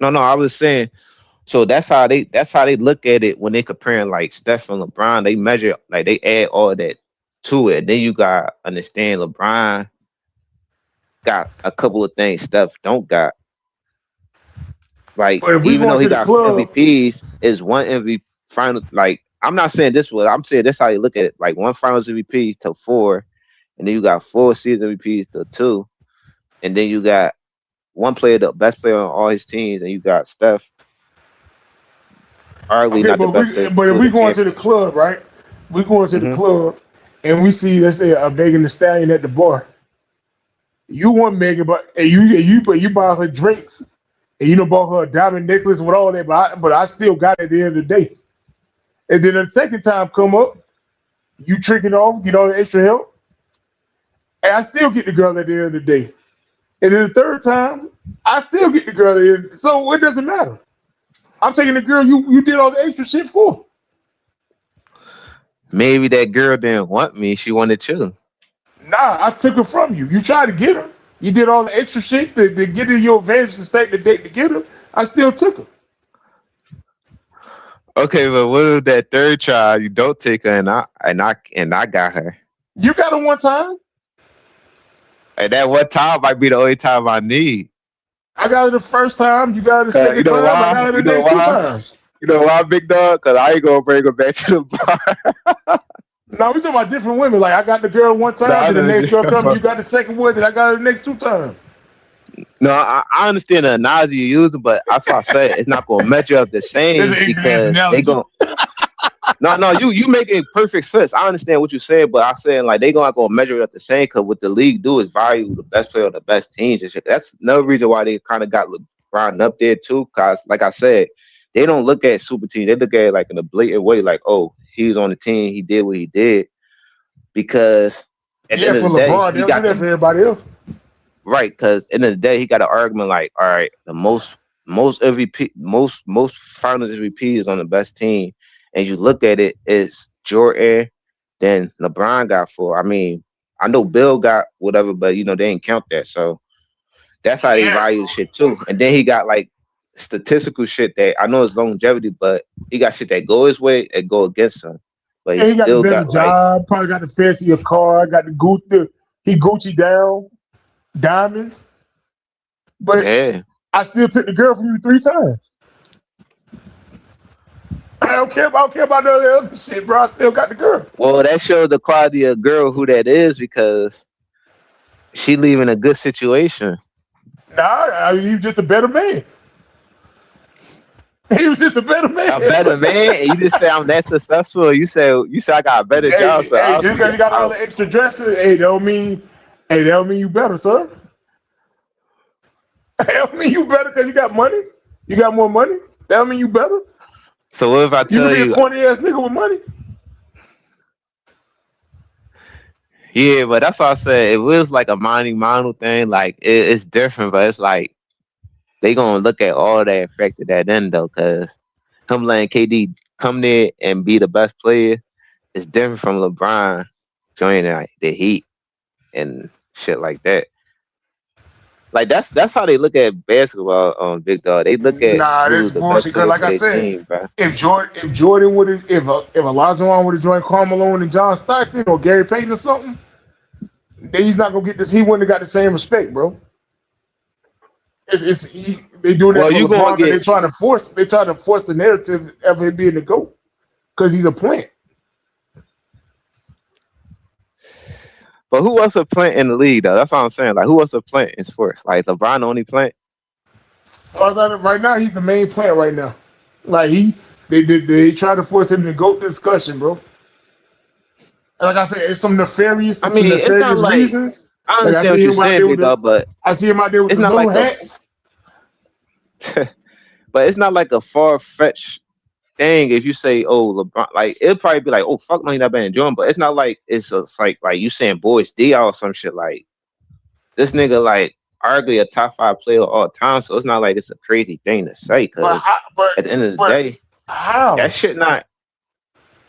no, I was saying, so that's how they look at it when they comparing like Steph and LeBron. They measure like they add all of that to it. Then you got understand LeBron got a couple of things Steph don't got. Like But if we even though going he to the got club, MVPs, is one MVP final. Like I'm not saying this was. I'm saying that's how you look at it. Like one Finals MVP to 4, and then you got 4 season MVPs to 2, and then you got one player, the best player on all his teams, and you got Steph, arguably okay, not the best player, but if two of we the going to the champions. club, right? We going to the Hmm. club, and we see, let's say, a Megan Thee Stallion at the bar. You want Megan, but and you buy her drinks, and you bought her a diamond necklace with all that, but I still got it at the end of the day. And then the second time come up, you tricking off, get all the extra help, and I still get the girl at the end of the day. And then the third time, I still get the girl at the end. So it doesn't matter. I'm taking the girl you did all the extra shit for. Maybe that girl didn't want me; she wanted you. Nah, I took her from you. You tried to get her. You did all the extra shit to get in your advantage to stay the date to get her. I still took her. Okay, but what if that third try you don't take her and I got her? You got her one time. And that one time might be the only time I need. I got her the first time. You got her the You second know time. I got why? her the You know next 2 why? times. You know why, big dog? Because I ain't gonna bring her back to the bar. No, we talking about different women. Like I got the girl one No, time, I then the know. next girl come. You got the second one, then I got her the next 2 times. No, I understand the analogy you're using, but that's why I said it's not gonna measure up the This same is an ignorant because they analogy. going No, you making perfect sense. I understand what you're saying, but I'm saying like they not gonna measure it up the same because what the league do is value the best player on the best teams and shit. That's another reason why they kind of got LeBron up there too. Cause like I said, they don't look at super teams. They look at it like in a blatant way, like, oh, he was on the team, he did what he did. Because at the Yeah, end of for the day, LeBron, he they'll do got that the for everybody else. right. Because at the end of the day, he got an argument like, all right, the most MVP, most finals MVP is on the best team, and you look at it, it's Jordan, then LeBron got 4. I mean, I know Bill got whatever, but they didn't count that. So that's how they Yes. value the shit too. And then he got like statistical shit that I know it's longevity, but he got shit that go his way and go against him. But he Yeah, he got the still better got like, job. Probably got the fancier car. Got the Gucci. He Gucci down, diamonds. But yeah. I still took the girl from you 3 times. I don't care about the other shit, bro. I still got the girl. Well, that shows the quality of girl who that is because she leaving a good situation. Nah, I mean, he was just a better man. He was just a better man. A better man, and you just say I'm that successful. You say I got a better job. So Hey, just because you got all the extra dresses, that don't mean you better, sir. That don't mean you better because you got money. You got more money. That don't mean you better. So what if I You tell can be you? a corny ass nigga with money. Yeah, but that's what I said. It was like a money thing. Like it's different, but it's like they gonna look at all that affected that end though, because him letting KD come there and be the best player is different from LeBron joining like the Heat and shit like that. Like that's how they look at basketball, big dog. They look at Nah, who's this the best bullshit. Cause player like for I their said, team, bro. if Jordan would have, if Olajuwon would have joined Karl Malone and John Stockton or Gary Payton or something, he's not gonna get this. He wouldn't have got the same respect, bro. They doing that Well, for you gonna LeBron, and get. they trying to force the narrative of him being the GOAT because he's a plant. But who else a plant in the league though? That's what I'm saying. Like who else a plant in sports? Like LeBron the only plant. Right now, he's the main plant right now. Like they try to force him to GOAT discussion, bro. And like I said, it's some nefarious reasons. I Like understand what you're saying, big dog, but I see him out there with it's the not little like hats. but it's not like a far fetched thing if you say, oh, LeBron, like it'll probably be like, oh, fuck no, he not been enjoying, but it's not like it's like you saying Boys D or some shit. Like this nigga like arguably a top 5 player of all time, so it's not like it's a crazy thing to say. Because at the end of the day, how that shit not.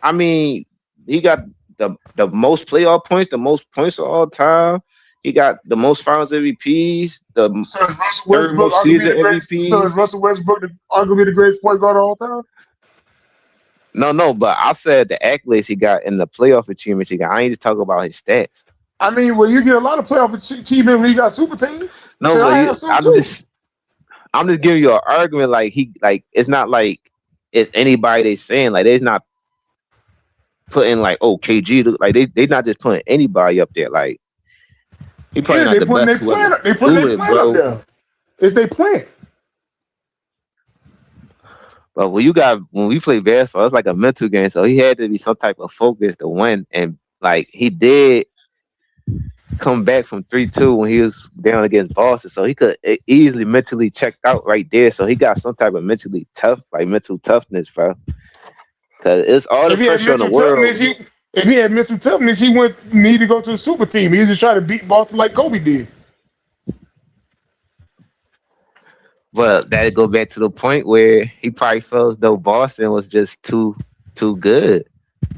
I mean, he got the most playoff points, the most points of all time. He got the most Finals MVPs, the third most season MVPs. So is Russell Westbrook arguably the greatest point guard of all time? No, but I said the accolades he got and the playoff achievements he got. I ain't just talking about his stats. I mean, well, you get a lot of playoff achievement when you got super team. No, So but I'm just giving you an argument. Like it's not like it's anybody they saying like they're not putting like KG like they not just putting anybody up there like. He probably not the best. They put their plan up there. It's their plan. But when we play basketball, it's like a mental game. So he had to be some type of focus to win. And like he did come back from 3-2 when he was down against Boston. So he could easily mentally checked out right there. So he got some type of mental toughness, bro. Because it's all the pressure in the world. If he had mental toughness, he wouldn't need to go to a super team. He was just trying to beat Boston like Kobe did. But that go back to the point where he probably felt as though Boston was just too good.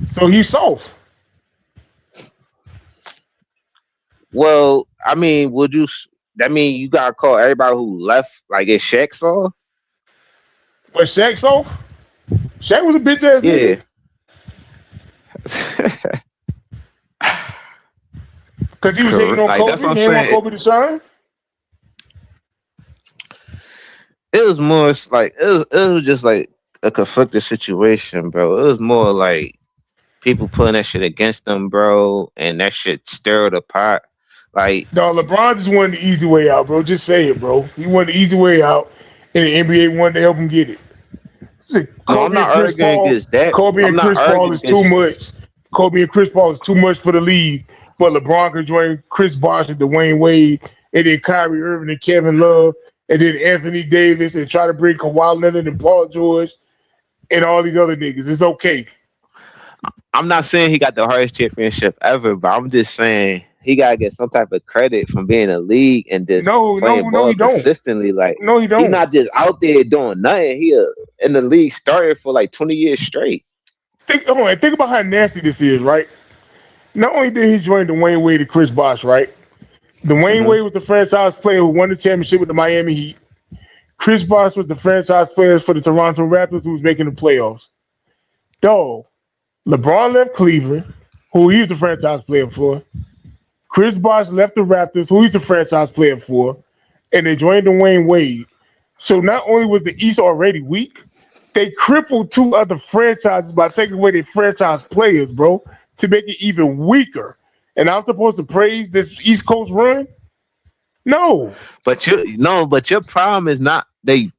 So he's soft. Well, I mean, that mean you gotta call everybody who left like is Shaq soft? Was Shaq soft? Shaq was a bitch ass nigga. Because he was hating on Kobe. He didn't want Kobe to shine. It was more like it was just like a conflicted situation, bro. It was more like people putting that shit against them, bro, and that shit stirred the pot. Like, no, LeBron just wanted the easy way out, bro. Just say it, bro. He wanted the easy way out, and the NBA wanted to help him get it. I'm not arguing against that. Kobe and Chris Paul is too much. Kobe and Chris Paul is too much for the league. But LeBron could join Chris Bosh and Dwayne Wade, and then Kyrie Irving and Kevin Love, and then Anthony Davis, and try to bring Kawhi Leonard and Paul George and all these other niggas. It's okay. I'm not saying he got the hardest championship ever, but I'm just saying he gotta get some type of credit from being in the league and just playing ball consistently. Like, no, he don't. He's not just out there doing nothing. He in the league started for like 20 years straight. Think about how nasty this is, right? Not only did he join Dwayne Wade and Chris Bosh, right? Dwayne Wade was the franchise player who won the championship with the Miami Heat. Chris Bosh was the franchise player for the Toronto Raptors who was making the playoffs. Dog, LeBron left Cleveland, who he's the franchise player for. Chris Bosh left the Raptors, who he's the franchise player for, and they joined Dwayne Wade. So not only was the East already weak, they crippled 2 other franchises by taking away their franchise players, bro, to make it even weaker. And I'm supposed to praise this East Coast run? No. But your problem is not the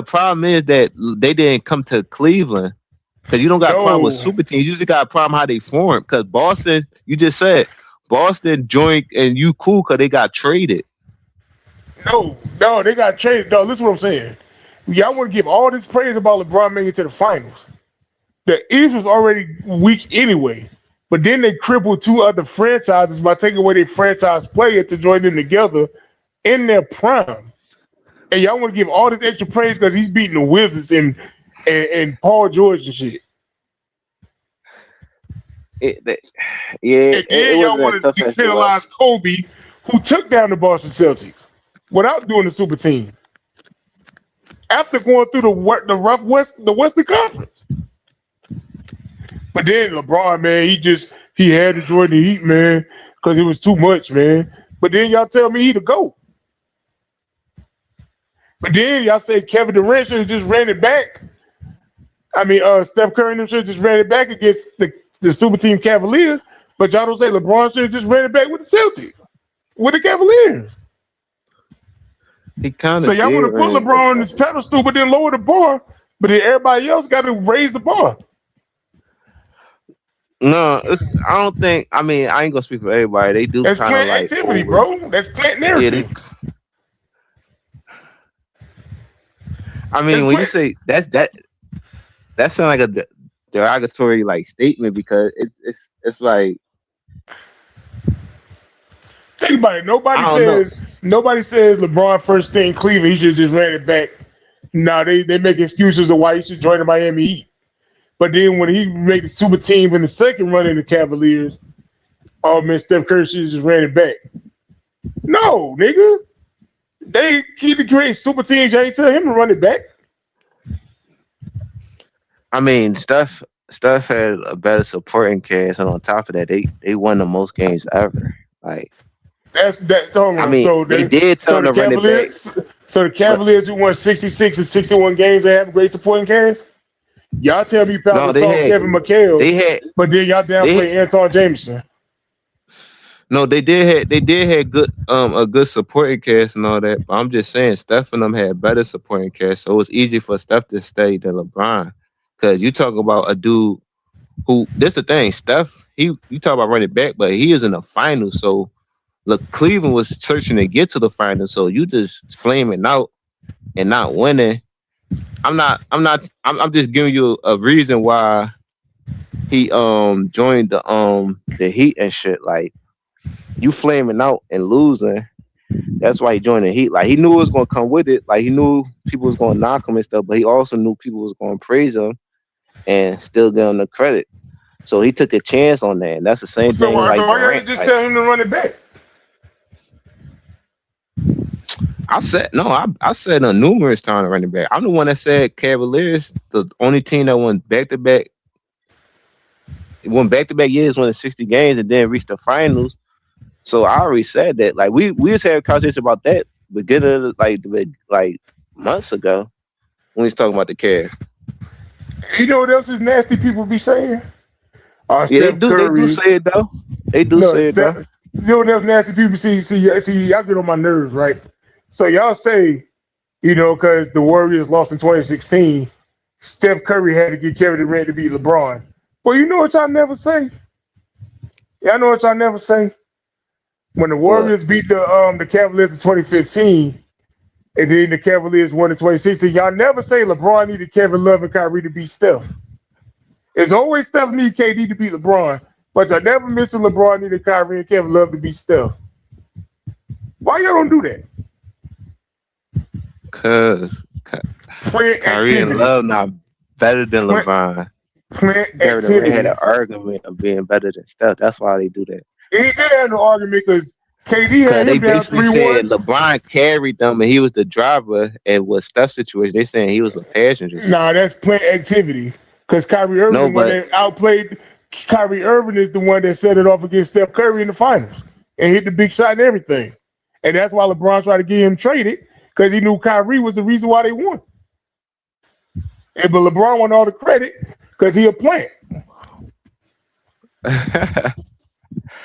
problem is that they didn't come to Cleveland. Because you don't got a problem with super teams. You just got a problem how they form. Because Boston, you just said Boston joined and you cool because they got traded. No, they got traded. No, listen to what I'm saying. Y'all want to give all this praise about LeBron making it to the finals. The East was already weak anyway. But then they crippled 2 other franchises by taking away their franchise player to join them together in their prime. And y'all want to give all this extra praise because he's beating the Wizards and Paul George and shit. And then y'all want to depenalize Kobe, who took down the Boston Celtics without doing the super team. After going through the Western Conference. But then LeBron, man, he had to join the Heat, man, because it was too much, man. But then y'all tell me he the GOAT. But then y'all say Kevin Durant should have just ran it back. I mean, Steph Curry should have just ran it back against the super team Cavaliers. But y'all don't say LeBron should have just ran it back with the Celtics, with the Cavaliers. He kind of So y'all want to put ran it LeBron on this pedestal, but then lower the bar. But then everybody else got to raise the bar. No, I don't think. I mean, I ain't gonna speak for everybody. They do That's kind of plant like activity, bro. That's plant Yeah, narrative. I mean, when you say that sounds like a derogatory like statement because it's like Think about it. Nobody I don't know. says LeBron first thing Cleveland. He should have just ran it back. No, they make excuses of why he should join the Miami Heat. But then when he made the super team in the second run in the Cavaliers, oh man, Steph Curry should have just ran it back. No, nigga. They keep the great super teams. You ain't tell him to run it back. I mean, Steph had a better supporting cast, and on top of that, they won the most games ever. Like That's that. Hold on. I mean, So they did tell the him to run it back. Cavaliers. So the Cavaliers who won 66 and 61 games, they have a great supporting cast. Y'all tell me Pau No, they Gasol, had Kevin McHale, they had but then y'all downplay Anton Jameson. no, they did have good a good supporting cast and all that. But I'm just saying, Steph and them had better supporting cast, so it was easy for Steph to stay than LeBron. Because you talk about a dude who this the thing, Steph. You talk about running back, but he is in the finals. So look, Cleveland was searching to get to the finals. So you just flaming out and not winning. I'm just giving you a reason why he joined the Heat and shit. Like you flaming out and losing. That's why he joined the Heat. Like he knew it was gonna come with it. Like he knew people was gonna knock him and stuff, but he also knew people was gonna praise him and still give him the credit. So he took a chance on that. And that's the same So thing like why y'all Durant. just Like, tell him to run it back? I said numerous times running back. I'm the one that said Cavaliers, the only team that won back to back years, won 60 games and then reached the finals. So I already said that. Like we just had a conversation about that beginning of like months ago when we was talking about the Cavs. You know what else is nasty people be saying? Yeah, Steph they Curry. do say it though. They do say it though. You know what else nasty people see? See, y'all get on my nerves, right? So y'all say, because the Warriors lost in 2016, Steph Curry had to get Kevin Durant to beat LeBron. Well, you know what y'all never say? Y'all know what y'all never say? When the Warriors beat the Cavaliers in 2015, and then the Cavaliers won in 2016, y'all never say LeBron needed Kevin Love and Kyrie to beat Steph. It's always Steph need KD to beat LeBron, but y'all never mention LeBron needed Kyrie and Kevin Love to beat Steph. Why y'all don't do that? Cause Kyrie and Love not better than LeBron. Kevin Durant had an argument of being better than Steph. That's why they do that. He did have an argument because KD had him down 3-1. Said LeBron carried them and he was the driver, and with Steph's situation, they saying he was a passenger. Nah, that's plant activity. Because Kyrie Irving, when they outplayed, Kyrie Irving is the one that set it off against Steph Curry in the finals and hit the big shot and everything. And that's why LeBron tried to get him traded, because he knew Kyrie was the reason why they won. But LeBron won all the credit because he a plant.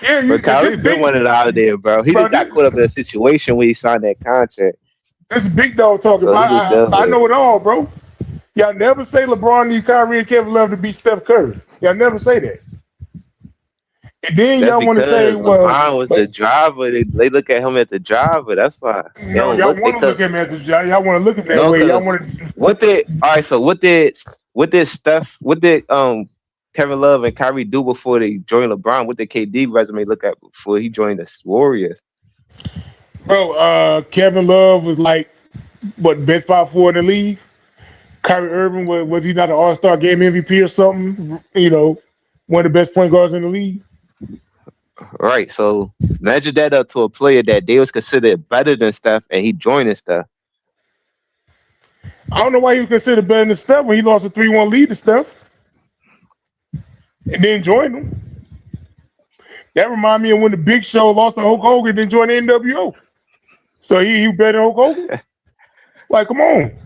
Yeah, but Kyrie been winning out of there, bro. He just got caught up in a situation when he signed that contract. This is big dog talking. So I know it all, bro. Y'all never say LeBron needs Kyrie and Kevin Love to beat Steph Curry. Y'all never say that. And then y'all want to say, well, LeBron was the driver. They look at him as the driver. That's why. No, y'all want to look at him as the driver. Y'all want to look at him that way. Y'all want to. What did Steph? What did Kevin Love and Kyrie do before they joined LeBron? What did KD resume look at before he joined the Warriors? Bro, Kevin Love was like, best power forward in the league? Kyrie Irving, was he not an all-star game MVP or something? One of the best point guards in the league? Right. So measure that up to a player that they was considered better than Steph, and he joined Steph. I don't know why he was considered better than Steph when he lost a 3-1 lead to Steph and then joined him. That remind me of when the Big Show lost to Hulk Hogan, then joined the NWO. So he better than Hulk Hogan? Like, come on.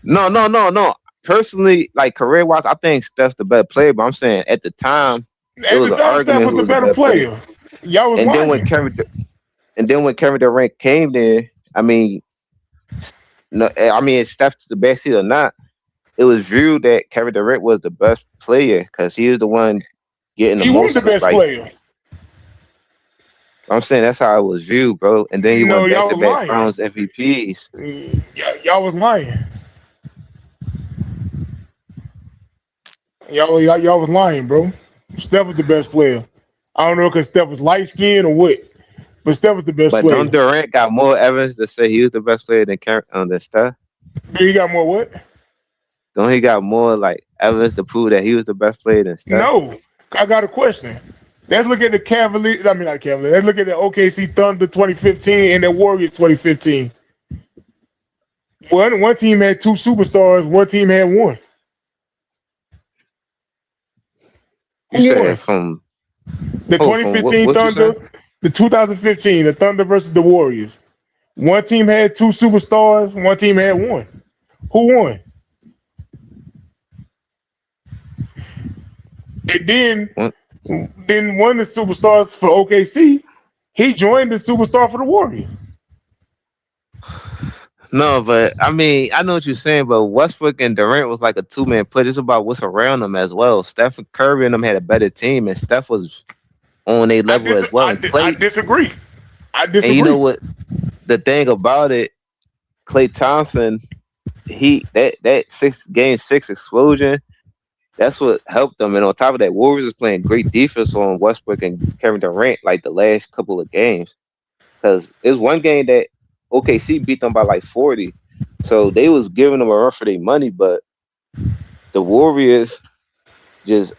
No. Personally, like career wise, I think Steph's the better player. But I'm saying at the time, it At was the an time, Steph argument was who the was the better better player. player. Y'all was And then when Kevin Durant came there, I mean, no, I mean, if Steph's the best or not, it was viewed that Kevin Durant was the best player because he was the one getting the He was most. the best Like player. I'm saying, that's how it was viewed, bro. And then he No, won y'all was back-to-back lying. Finals MVPs. Y'all was lying. Y'all was lying, bro. Steph was the best player. I don't know because Steph was light skinned or what, but Steph was the best But player. don't Durant got more evidence to say he was the best player than Steph? He got more what? Don't he got more like evidence to prove that he was the best player than Steph? No, I got a question. Let's look at the Cavaliers. I mean, not Cavaliers. Let's look at the OKC Thunder 2015 and the Warriors 2015. One team had two superstars. One team had one. You Who said won? from The from 2015 what you Thunder, said? the 2015, the Thunder versus the Warriors. One team had two superstars. One team had one. Who won? And then one of the superstars for OKC, he joined the superstar for the Warriors. No, but I mean, I know what you're saying, but Westbrook and Durant was like a two-man put. It's about what's around them as well. Steph Curry and them had a better team, and Steph was on a level as well. And I disagree. And you know what? The thing about it, Klay Thompson, that game 6 explosion, that's what helped them. And on top of that, Warriors is playing great defense on Westbrook and Kevin Durant like the last couple of games. Because it was one game that OKC beat them by like 40. So they was giving them a run for their money, but the Warriors just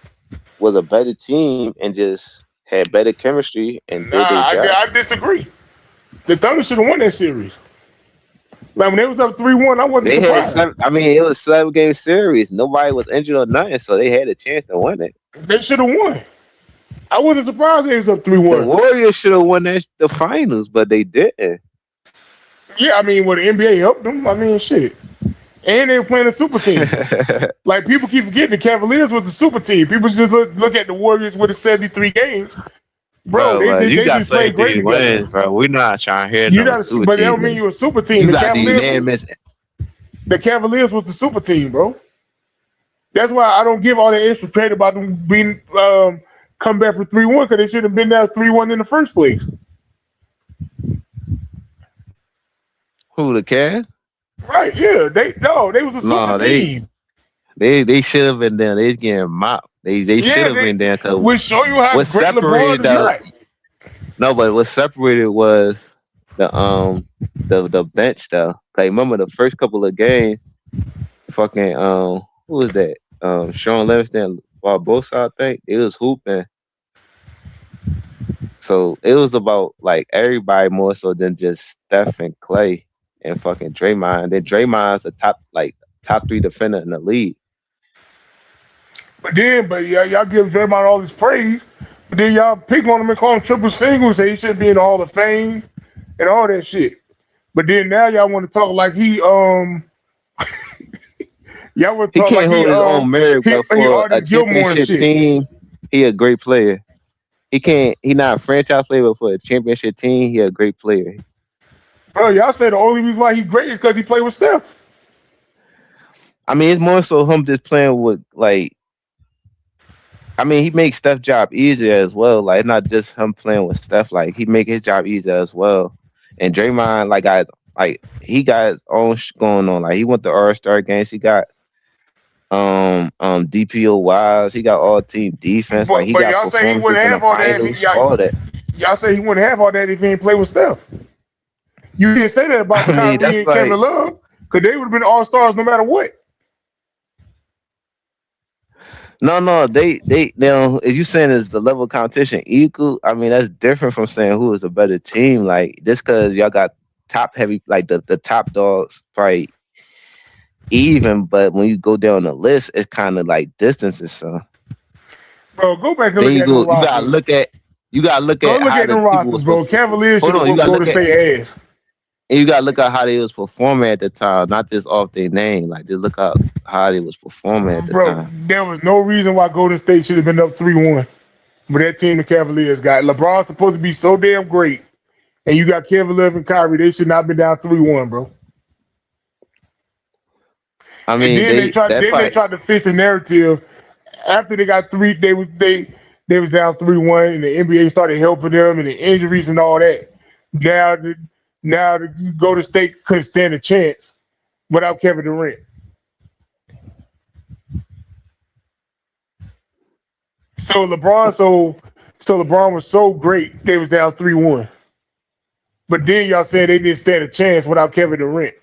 was a better team and just had better chemistry and did their job. I disagree. The Thunder should have won that series. Like when they was up 3-1, I wasn't surprised. It was a 7-game series. Nobody was injured or nothing, so they had a chance to win it. They should have won. I wasn't surprised they was up 3-1. The Warriors should have won the finals, but they didn't. Yeah, I mean, the NBA helped them. I mean, shit. And they were playing a super team. Like, people keep forgetting the Cavaliers was the super team. People just look at the Warriors with the 73 games. Bro, they just played great together. Wins, bro. We're not trying to hear but that don't mean you're a super team. You got the unanimous. The Cavaliers was the super team, bro. That's why I don't give all that extra credit about them being come back for 3-1 because they should have been there 3-1 in the first place. Who, the Cavs? Right, yeah. They was a super team. They should have been there. They getting mopped. They should have been there. We'll show you how great LeBron is not. No, but what separated was the bench though. Like remember the first couple of games, fucking who was that? Sean Livingston, Barbosa, I think it was hooping. So it was about like everybody more so than just Steph and Klay and fucking Draymond. And then Draymond's a top 3 defender in the league. But y'all give Draymond all this praise, but then y'all pick on him and call him triple singles, say he should be in the Hall of Fame and all that shit. But then now y'all want to talk like he y'all want to talk like hold his own merit, but for a championship team, he a great player. He not a franchise player, but for a championship team, he a great player. Bro, y'all say the only reason why he's great is because he played with Steph. I mean, it's more so him just playing with like. I mean, he makes Steph's job easier as well. Like, it's not just him playing with Steph. Like, he make his job easier as well. And Draymond, he got his own going on. Like, he went to All-Star games. He got DPOYs. He got all-team defense. But y'all say he wouldn't have all that. Y'all say he wouldn't have all that if he didn't play with Steph. You didn't say that about Kyrie and Kevin Love, because they would have been all-stars no matter what. No, they if you saying is the level of competition equal, I mean that's different from saying who is a better team. Like just because y'all got top heavy, like the top dogs probably even, but when you go down the list, it's kind of like distances. So Bro, go back and Then look at them you gotta rosters. look Go at look how at the them people rosters, was bro. Cavaliers should hold have on, you whooped gotta Golden look at State ass. and you gotta look at how they was performing at the time, not just off their name. Like just look at how they was performing at the Bro, time. there was no reason why Golden State should have been up 3-1. But that team the Cavaliers got. LeBron's supposed to be so damn great. And you got Kevin Love and Kyrie. They should not have been down 3-1, bro. I And mean then they tried to fix the narrative after they got three. They was down 3-1, and the NBA started helping them, and the injuries and all that. Now the Golden State couldn't stand a chance without Kevin Durant. So LeBron was so great, they was down 3-1. But then y'all said they didn't stand a chance without Kevin Durant.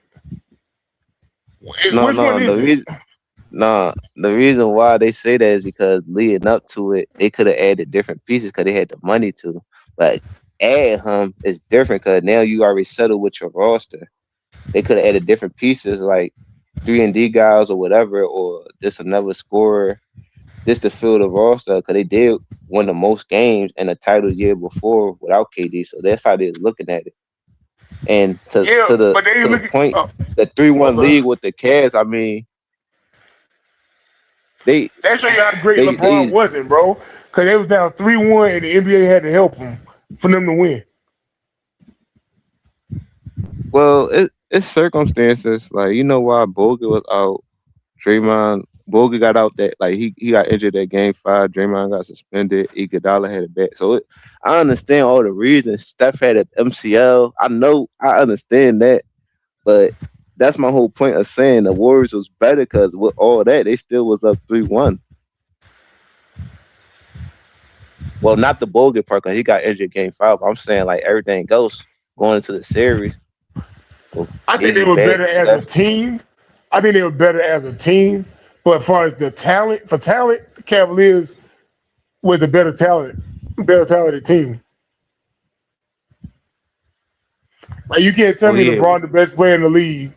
Which one is it? The reason why they say that is because leading up to it, they could have added different pieces because they had the money to. But adding him is different because now you already settled with your roster. They could have added different pieces like 3-and-D guys or whatever, or just another scorer, just to fill the roster because they did win the most games in the title year before without KD. So that's how they're looking at it. And to the point, the 3-1 league with the Cavs, I mean, that show you how great LeBron wasn't, bro. Because they was down 3-1 and the NBA had to help them for them to win. Well, it's circumstances. Like, you know why Bogut was out. Bogut got out that, like, he got injured at game 5. Draymond got suspended. Iguodala had a bet. So I understand all the reasons. Steph had an MCL. I understand that. But that's my whole point of saying the Warriors was better because with all that, they still was up 3-1. Well, not the Bogut part because he got injured game 5. I'm saying, like, everything else going into the series. I think they were better as a team. But as far as the talent, the Cavaliers were the better talented team. Like, you can't tell me LeBron the best player in the league.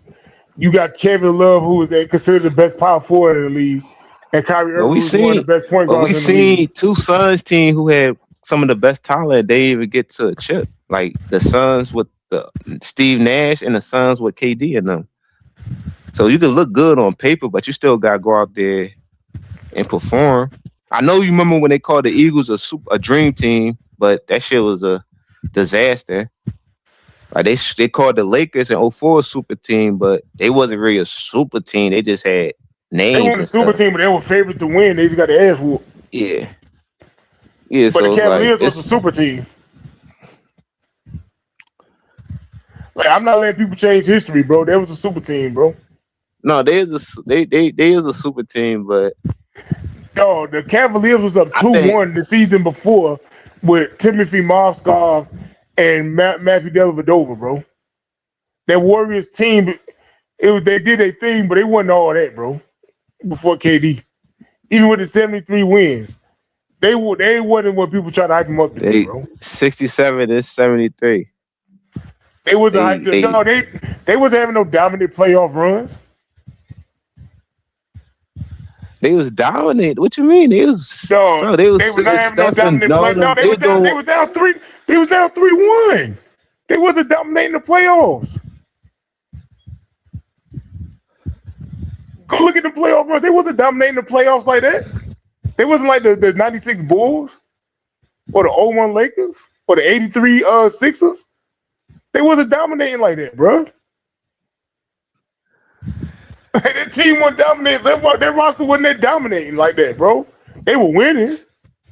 You got Kevin Love, who is considered the best power forward in the league, and Kyrie Irving, who's one of the best point guards in the league. We seen two Suns team who had some of the best talent. They even get to a chip. Like the Suns with the Steve Nash and the Suns with KD in them. So you can look good on paper, but you still got to go out there and perform. I know you remember when they called the Eagles a dream team, but that shit was a disaster. Like they called the Lakers in 2004 a super team, but they wasn't really a super team. They just had names. They weren't a super team, but they were favored to win. They just got the ass whooped. Yeah. But so the Cavaliers was a super team. Like, I'm not letting people change history, bro. That was a super team, bro. No, they is a super team, but no, the Cavaliers was up 2-1 the season before with Timothy Mozgov and Matthew Dellavedova, bro. That Warriors team, they did their thing, but they wasn't all that, bro. Before KD, even with the 73 wins, they wasn't what people try to hype them up to be, bro. 67 and 73. They wasn't hyped up. No, they wasn't having no dominant playoff runs. They was dominant. What you mean? They was not having no dominant play. No, they was down 3. They was down 3-1. They wasn't dominating the playoffs. Go look at the playoff runs. They wasn't dominating the playoffs like that. They wasn't like the 96 Bulls or the 01 Lakers or the 83 Sixers. They wasn't dominating like that, bro. That team wasn't dominating. Their roster wasn't that dominating like that, bro. They were winning.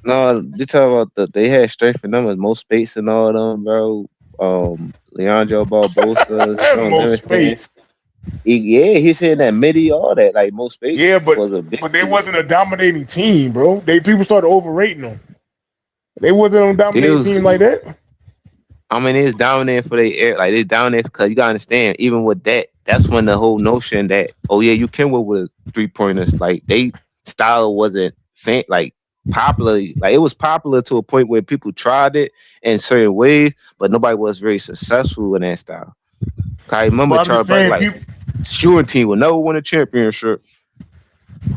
No, you talk about they had strength in numbers, most space and all them, bro. Leandro Barbosa, most space. He's hitting that midi, all that, like most space. Yeah, but they wasn't a dominating team, bro. People started overrating them. They wasn't a dominating team like that. I mean, it's dominating for their air, like it's dominating because you gotta understand. Even with that, that's when the whole notion that you can work with 3-pointers. Like they style wasn't like popular. Like it was popular to a point where people tried it in certain ways, but nobody was very successful in that style. I remember Charles Barkley, like shooting team will never win a championship.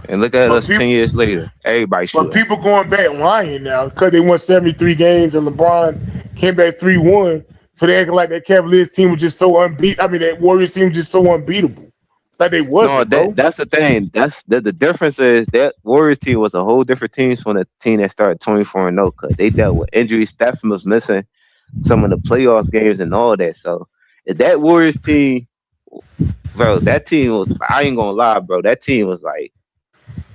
And look at But us 10 years later. Everybody But shooting. people going back lying now because they won 73 games and LeBron came back 3-1. So they acting like that Cavaliers team was just so unbeatable. I mean, that Warriors team was just so unbeatable. Like they No, wasn't, bro. that's the thing. That's the difference is that Warriors team was a whole different team from the team that started 24-0 because they dealt with injuries. Stephen was missing some of the playoff games and all that. So if that Warriors team, bro, that team was, I ain't gonna lie, bro, that team was like,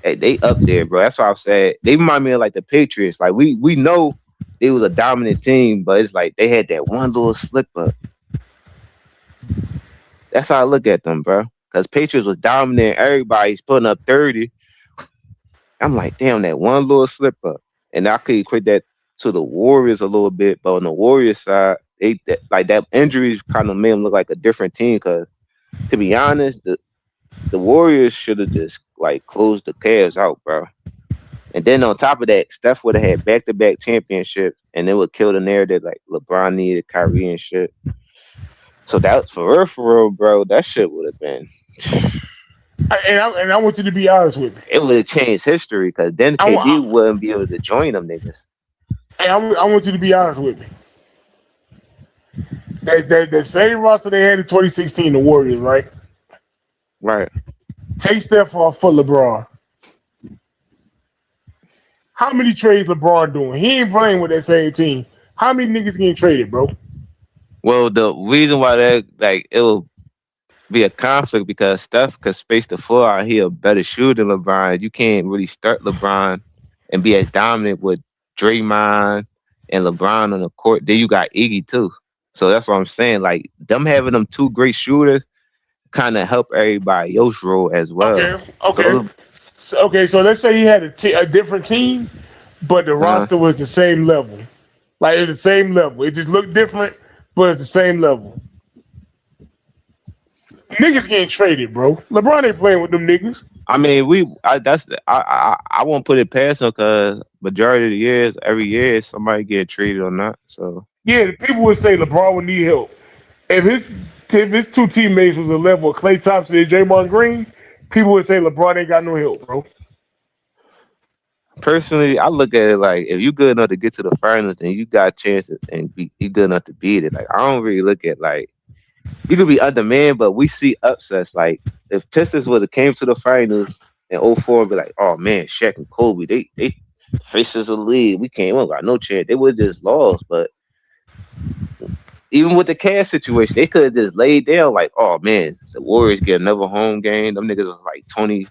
hey, they up there, bro. That's why I said they remind me of like the Patriots. Like we know they was a dominant team, but it's like they had that one little slip up. That's how I look at them, bro. Because Patriots was dominant, everybody's putting up 30. I'm like, damn, that one little slip up. And I could equate that to the Warriors a little bit, but on the Warriors side, like that injuries kind of made them look like a different team. Because to be honest, the Warriors should have just like closed the Cavs out, bro. And then on top of that, Steph would have had back-to-back championships, and it would kill the narrative like LeBron needed Kyrie and shit. So that for real, bro, that shit would have been. And I want you to be honest with me. It would have changed history because then KD wouldn't be able to join them niggas. And I want you to be honest with me. That same roster they had in 2016, the Warriors, right? Right. Take Steph off for LeBron. How many trades LeBron doing? He ain't playing with that same team. How many niggas getting traded, bro? Well, the reason why that it will be a conflict because Steph could space the floor out. He a better shooter than LeBron. You can't really start LeBron and be as dominant with Draymond and LeBron on the court. Then you got Iggy too. So that's what I'm saying. Like them having them two great shooters kind of help everybody else roll as well. Okay. So let's say he had a different team, but the roster was the same level. Like it's the same level. It just looked different, but it's the same level. Niggas getting traded, bro. LeBron ain't playing with them niggas. I mean, I won't put it past him because majority of the years, every year, somebody get traded or not. So yeah, people would say LeBron would need help. If his two teammates was a level of Klay Thompson and Draymond Green, people would say LeBron ain't got no help, bro. Personally, I look at it like if you good enough to get to the finals, then you got chances and you good enough to beat it. Like I don't really look at like you could be undermanned, but we see upsets. Like if Pistons would have came to the finals in 2004 and be like, oh man, Shaq and Kobe, they faces of the league. We got no chance. They would have just lost. But even with the Cavs situation, they could have just laid down like, oh man, the Warriors get another home game. Them niggas was like 20.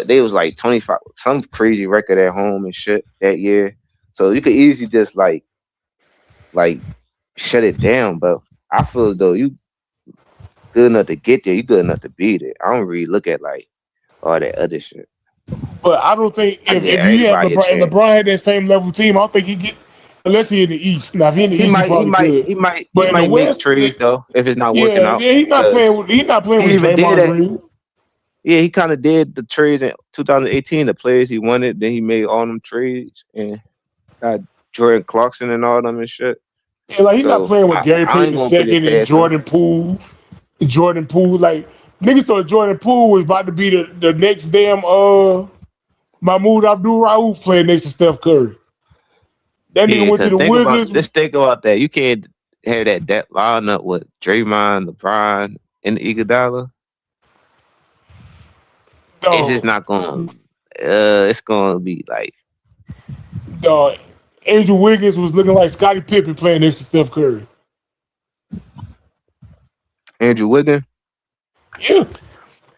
They was like 25, some crazy record at home and shit that year. So you could easily just like shut it down. But I feel as though you good enough to get there, you good enough to beat it. I don't really look at like all that other shit. But I don't think if you have LeBron had that same level team, I don't think he get unless he in the East. Now if he in the East, he might make trades though if it's not working out. Yeah, he's not playing with Draymond Green. Yeah, he kind of did the trades in 2018. The players he wanted, then he made all them trades and got Jordan Clarkson and all them and shit. Yeah, like he's not playing with Gary Payton II and Jordan Poole. Jordan Poole, like niggas thought Jordan Poole was about to be the next damn Mahmoud Abdul-Rauf playing next to Steph Curry. That nigga went to the Wizards. Just think about that. You can't have that lineup with Draymond, LeBron, and Iguodala. It's just not going. It's going to be like. Andrew Wiggins was looking like Scottie Pippen playing next to Steph Curry. Andrew Wiggins? Yeah.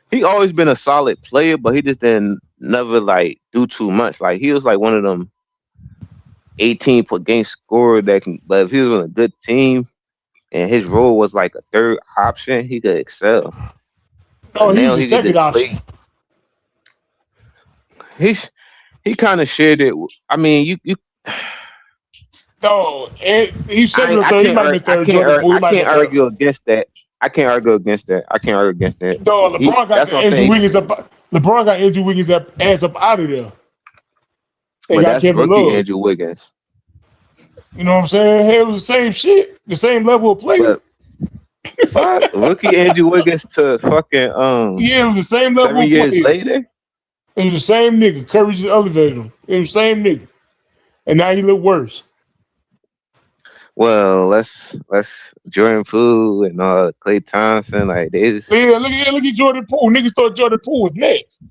He always been a solid player, but he just didn't never like do too much. Like he was like one of them 18 per game scorer that can. But if he was on a good team and his role was like a third option, he could excel. Oh, he's a second option. He kind of shared it. I mean, you. No, he said I can't argue against that. I can't argue against that. No, LeBron got Andrew Wiggins up. LeBron got Andrew Wiggins ass up out of there. But that's rookie Andrew Wiggins. You know what I'm saying? Hey, it was the same shit, the same level of play. Rookie Andrew Wiggins to fucking yeah, it was the same level 7 years later. It was the same nigga. Curry just elevated him. It was the same nigga. And now he look worse. Well, let's Jordan Poole and Klay Thompson, like they just, Yeah, look at Jordan Poole. Niggas thought Jordan Poole was next.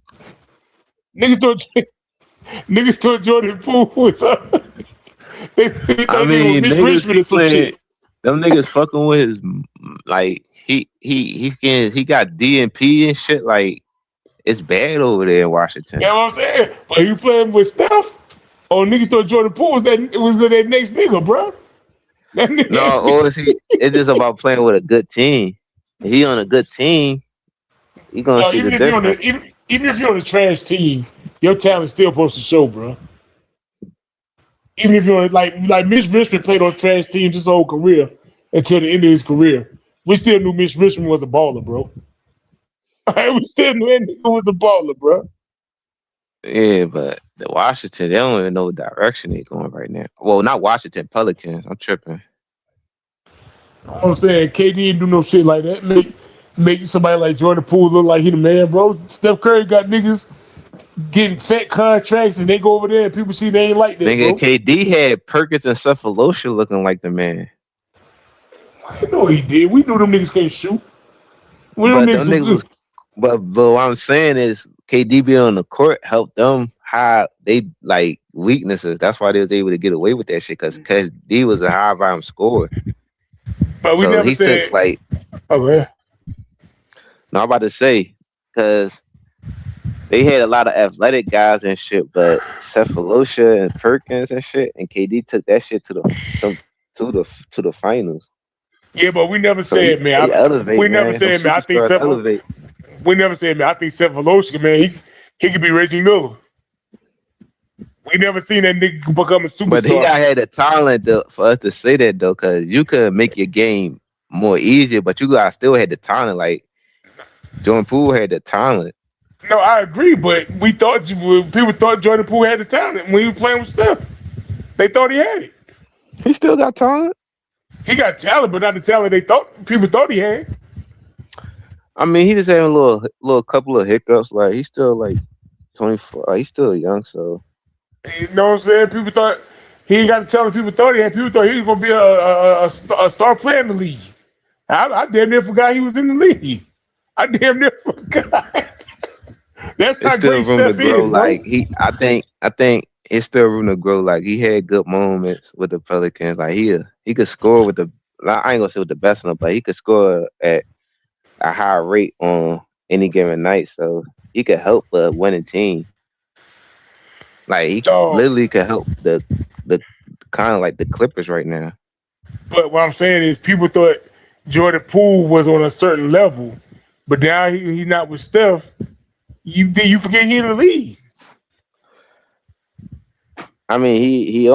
Niggas thought Jordan Poole was they thought I he was mean, Mitch niggas Richmond or some playing shit. them niggas fucking with his like he got DNP and shit. Like it's bad over there in Washington. You know what I'm saying? But you playing with Steph? Oh, niggas thought Jordan Poole was that next nigga, bro. That nigga. No, honestly, it's just about playing with a good team. If he on a good team, he gonna No, see the even if you're on difference. even if you're on a trash team, your talent's still supposed to show, bro. Even if you're on, like Mitch Richmond played on trash teams his whole career until the end of his career. We still knew Mitch Richmond was a baller, bro. We still knew that nigga was a baller, bro. Yeah, but the Washington, they don't even know what direction they going right now. Well, not Washington, Pelicans. I'm tripping. You know what I'm saying? KD didn't do no shit like that. Make somebody like Jordan Poole look like he the man, bro. Steph Curry got niggas getting fat contracts and they go over there and people see they ain't like that, Nigga, bro. KD had Perkins and Cephalosha looking like the man. I know he did. We knew them niggas can't shoot. But them niggas was, but what I'm saying is KD being on the court helped them hide they like weaknesses. That's why they was able to get away with that shit because KD was a high volume scorer. But we So never he said. took like. Oh yeah. No, I'm about to say because they had a lot of athletic guys and shit, but Cephalosha and Perkins and shit, and KD took that shit to the finals. Yeah, but we never So said, man. he elevate, We man. never Them said, man. I think superstars elevate. We never said, man. I think Cephalosha, man. He could be Reggie Miller. We never seen that nigga become a superstar. But he got had the talent for us to say that though, because you could make your game more easier, but you guys still had the talent. Like Jordan Poole had the talent. No, I agree, but people thought Jordan Poole had the talent when he was playing with Steph. They thought he had it. He still got talent. He got talent, but not the talent people thought he had. I mean, he just having a little couple of hiccups. Like he's still like 24. Like, he's still young, so. You know what I'm saying? People thought he ain't got the talent people thought he had. People thought he was gonna be a star player in the league. I damn near forgot he was in the league. I damn near forgot. That's It's how still great room Steph to grow. is, bro. Like I think it's still room to grow. Like he had good moments with the Pelicans. Like he could score with the. I ain't gonna say with the best of them, but he could score at a high rate on any given night. So he could help a winning team. Like he literally could help the kind of like the Clippers right now. But what I'm saying is, people thought Jordan Poole was on a certain level, but now he's not with Steph. You forget he in the league. I mean, he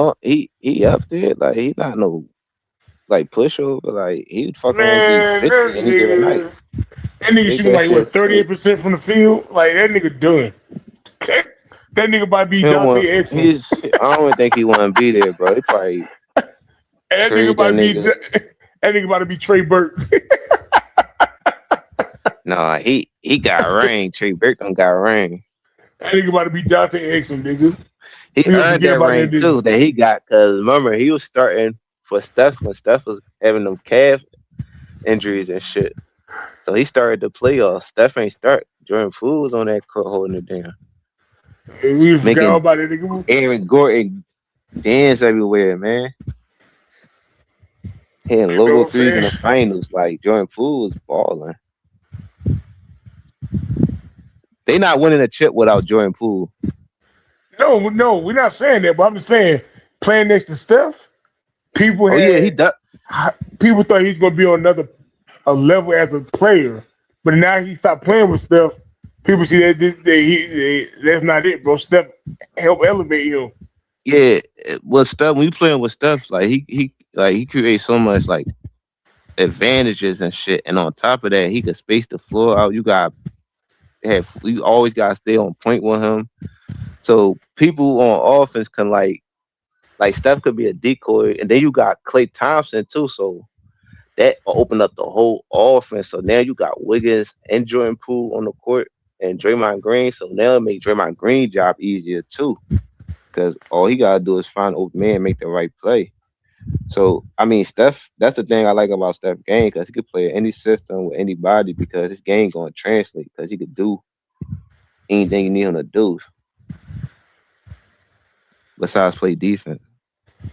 up there. Like he not no like pushover. Like he fucking Man, be 50 any given night. That nigga Take shooting that like what shit 38% from the field. Like that nigga done. That nigga might be He don't Dante want- Exum. he's- I don't think he want to be there, bro. They probably And that nigga trade might that be nigga. that nigga about to be Trey Burke. Nah, he got ring. Trey Burke don't got ring. That nigga about to be Dante Exum, nigga. He We gonna earned forget that about ring that nigga. too that he got because remember he was starting for Steph when Steph was having them calf injuries and shit. So he started the playoffs. Steph ain't start. Jordan Poole was on that court holding it down, We forgot making about that nigga. Aaron Gordon dance everywhere, man. Hitting You know logo what I'm threes in the saying? finals. Like Jordan Poole was balling. They not winning a chip without Jordan Poole. No, we're not saying that, but I'm just saying playing next to Steph, people Oh yeah, he does. people thought he's gonna be on a level as a player, but now he stopped playing with Steph. People see that's not it, bro. Steph helped elevate him. Yeah, with Steph, when you playing with Steph, like he creates so much like advantages and shit, and on top of that, he could space the floor out. You always gotta stay on point with him. So people on offense can like Steph could be a decoy, and then you got Klay Thompson too. So that opened up the whole offense. So now you got Wiggins and Jordan Poole on the court, and Draymond Green, so they'll make Draymond Green's job easier too. Because all he gotta do is find open man and make the right play. So I mean, Steph, that's the thing I like about Steph's game, because he could play any system with anybody, because his game gonna translate, because he could do anything you need him to do besides play defense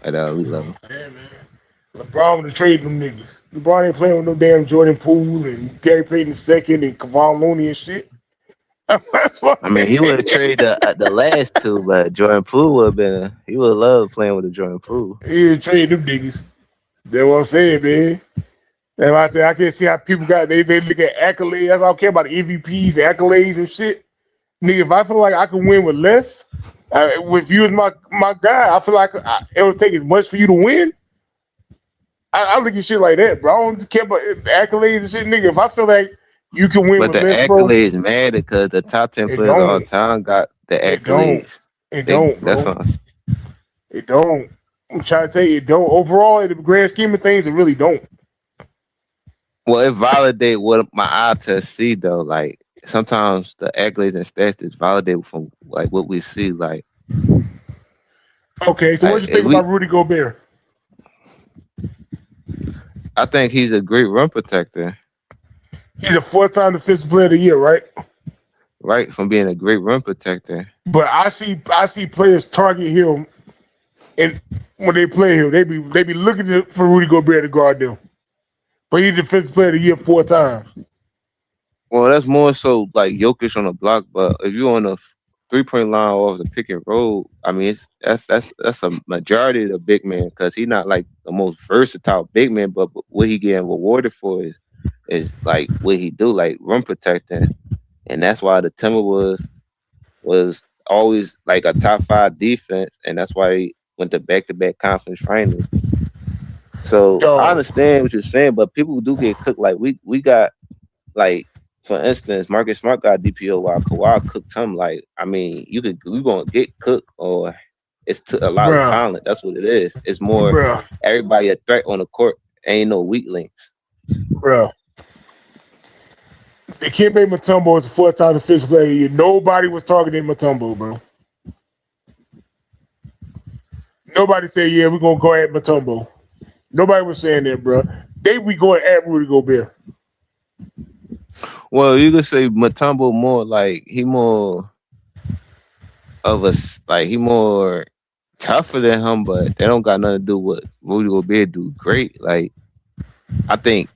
at that elite level. Yeah, man. LeBron would have traded them niggas. LeBron ain't playing with no damn Jordan Poole and Gary Payton II and Kawhi Leonard and shit. That's what I mean, he would have traded the last two, but Jordan Poole would have been. He would have loved playing with the Jordan Poole. He would trade them niggas. That's what I'm saying, man. That's why I say I can't see how people they look at accolades. I don't care about the MVPs, accolades, and shit. Nigga, if I feel like I can win with less, with you as my guy, I feel like it would take as much for you to win. I look at shit like that, bro. I don't care about the accolades and shit, nigga. If I feel like you can win But with the less, bro, accolades matter, because the top 10 players of all time got the accolades. It don't, That's bro. on. It don't. I'm trying to tell you, it don't. Overall, in the grand scheme of things, it really don't. Well, it validate what my eye test see though. Like sometimes the accolades and stats is validated from like what we see. Like Okay, so what you think about Rudy Gobert? I think he's a great rim protector. He's a 4-time defensive player of the year, right? Right, from being a great rim protector. But I see players target him, and when they play him, they be looking for Rudy Gobert to guard them. But he's defensive player of the year 4 times. Well, that's more so like Jokic on the block, but if you're on a 3-point line off the pick and roll, I mean that's a majority of the big man, because he's not like the most versatile big man, but what he getting rewarded for is like what he do, like rim protecting, and that's why the Timberwolves was always like a top 5 defense, and that's why he went to back-to-back conference finals. So I understand what you're saying, but people do get cooked. Like we got, like, for instance, Marcus Smart got DPO while Kawhi cooked him. Like, I mean, you gonna get cooked, or it's a lot of talent. That's what it is. It's more everybody a threat on the court. Ain't no weak links, bro. The Kembe Mutombo is a 4-time defensive player of the year. Nobody was targeting Mutombo, bro. Nobody said, yeah, we're gonna go at Mutombo. Nobody was saying that, bro. They be going at Rudy Gobert. Well, you could say Mutombo more like he more tougher than him, but they don't got nothing to do with Rudy Gobert do great. Like I think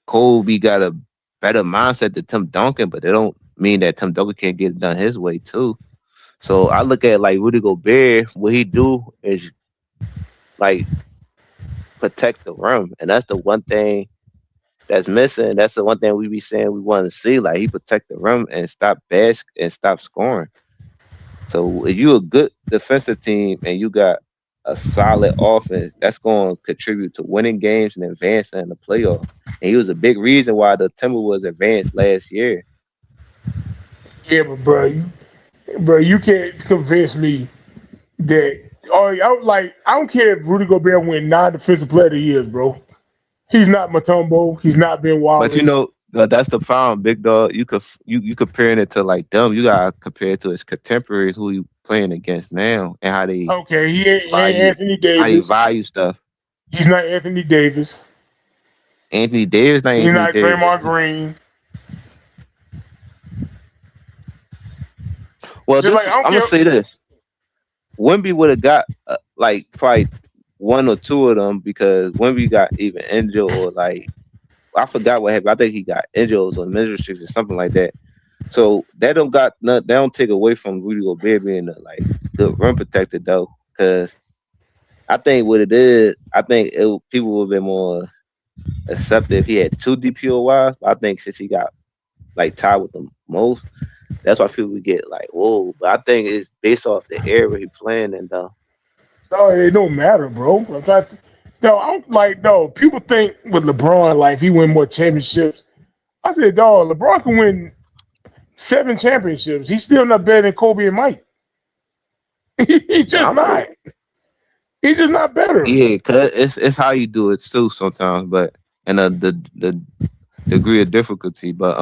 Kobe got a better mindset than Tim Duncan, but they don't mean that Tim Duncan can't get it done his way too. So I look at like Rudy Gobert, what he do is like protect the rim, and that's the one thing that's missing. That's the one thing we be saying we want to see. Like he protect the rim and stop scoring. So if you a good defensive team and you got a solid offense, that's going to contribute to winning games and advancing in the playoff. And he was a big reason why the Timberwolves advanced last year. Yeah, but bro, you can't convince me that. I don't care if Rudy Gobert win 9 defensive player of the years, bro. He's not Mutombo. He's not Ben Wallace. But you know, that's the problem, big dog. You comparing it to like them. You gotta compare it to his contemporaries who you playing against now and how they. Okay, he ain't Anthony Davis. How you value stuff. He's not Anthony Davis. Anthony Davis, not He's Anthony not Davis. Draymond Green. Well, Just like, I don't I'm gonna care- say this: Wemby would have got like probably 1 or 2 of them, because Wemby got even injured, or like I forgot what happened. I think he got injured or mental restrictions or something like that. So that don't take away from Rudy Gobert being a like good rim protector though, because I think what it is, people would be more accepted if he had 2 DPOYs. I think since he got like tied with the most, that's why people would get like, whoa. But I think it's based off the era he playing in though. No, it don't matter, bro. People think with LeBron, like if he win more championships. I said, dog, LeBron can win 7 championships. He's still not better than Kobe and Mike. He's just not. He's just not better. Yeah, cause it's how you do it too sometimes, but and the degree of difficulty. But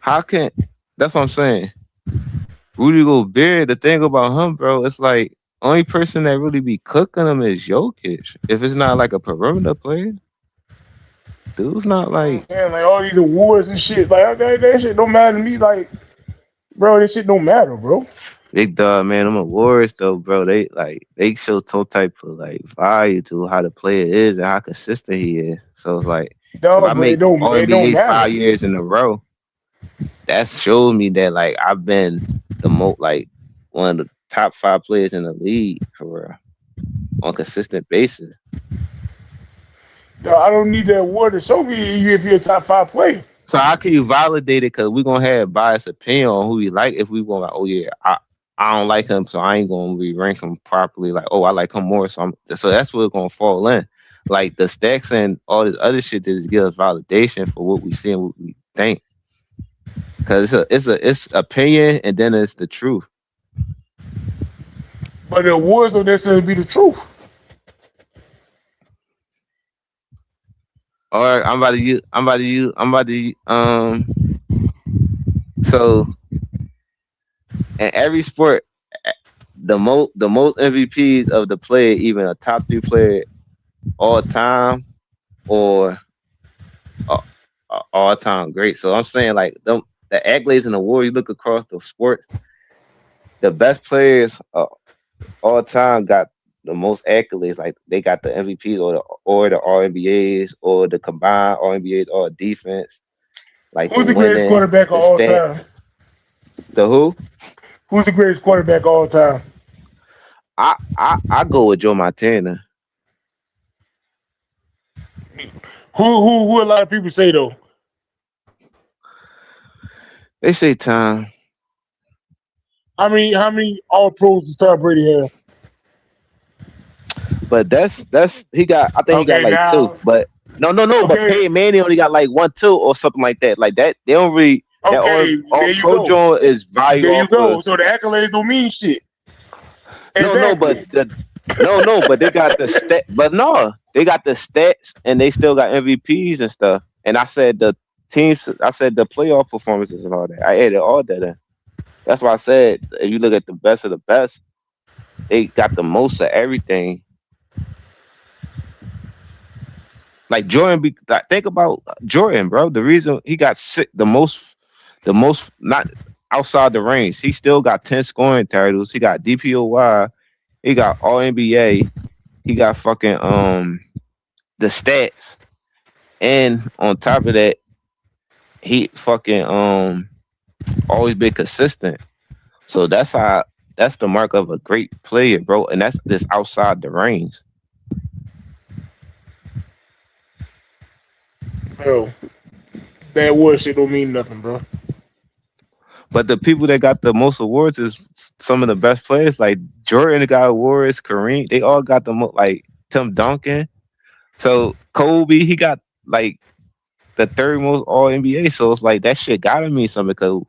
How can that's what I'm saying? Rudy Gobert, the thing about him, bro, it's like only person that really be cooking him is Jokic. If it's not like a perimeter player, dude's not like Man, like all these awards and shit, like that shit don't matter to me. Like, bro, that shit don't matter, bro. big dog, man. Them awards though, bro. They show some type of like value to how the player is and how consistent he is. So it's like if I Dog, but make all it don't NBA matter. 5 years in a row, that shows me that like I've been the most like one of the top 5 players in the league for real on a consistent basis. Dog, I don't need that award to show me you if you're a top 5 player. So how can you validate it? Because we're gonna have biased opinion on who we like. If we go like, oh yeah, I don't like him, so I ain't gonna re-rank him properly. Like, oh, I like him more, so that's where it's gonna fall in. Like the stacks and all this other shit that just gives us validation for what we see and what we think. Because it's opinion and then it's the truth. But the awards don't necessarily be the truth. All right, I'm about to so in every sport, the most MVPs of the player, even a top 3 player all time or all time great. So I'm saying like the accolades and awards, you look across the sports, the best players all time got the most accolades. Like they got the MVPs or the All NBAs or the combined All NBAs or defense. Like Who's the the greatest winning, quarterback of the all stats. time? The who? Who's the greatest quarterback of all time? I go with Joe Montana. Who a lot of people say though? They say Tom. How many All Pros does Tom Brady have? But that's he got. I think he got Okay, like 2. now, But no. But okay, Peyton Manning only got like 1, 2 or something like that. Like that, they don't really. That okay, all there you pro go. joint is value There you off go. of. So the accolades don't mean shit. No, but but they got the stat. But no, they got the stats and they still got MVPs and stuff. And I said the teams. I said the playoff performances and all that. I added all that in. That's why I said if you look at the best of the best, they got the most of everything. Like Jordan, think about Jordan, bro. The reason he got sick, the most not outside the range. He still got 10 scoring titles. He got DPOY. He got All NBA. He got fucking the stats, and on top of that, he fucking always been consistent. So that's the mark of a great player, bro. And that's this outside the range. Bro, that award shit don't mean nothing, bro. But the people that got the most awards is some of the best players. Like Jordan got awards, Kareem, they all got the most. Like Tim Duncan. So Kobe, he got like the 3rd most All NBA. So it's like that shit gotta mean something because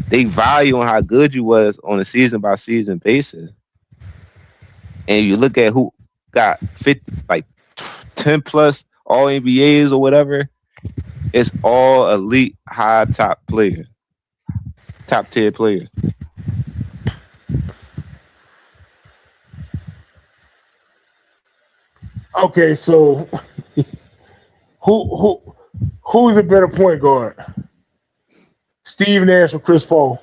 they value on how good you was on a season by season basis. And you look at who got 50, like 10 plus All NBAs or whatever, it's all elite, high top players, top 10 players. Okay, so who's a better point guard? Steve Nash or Chris Paul?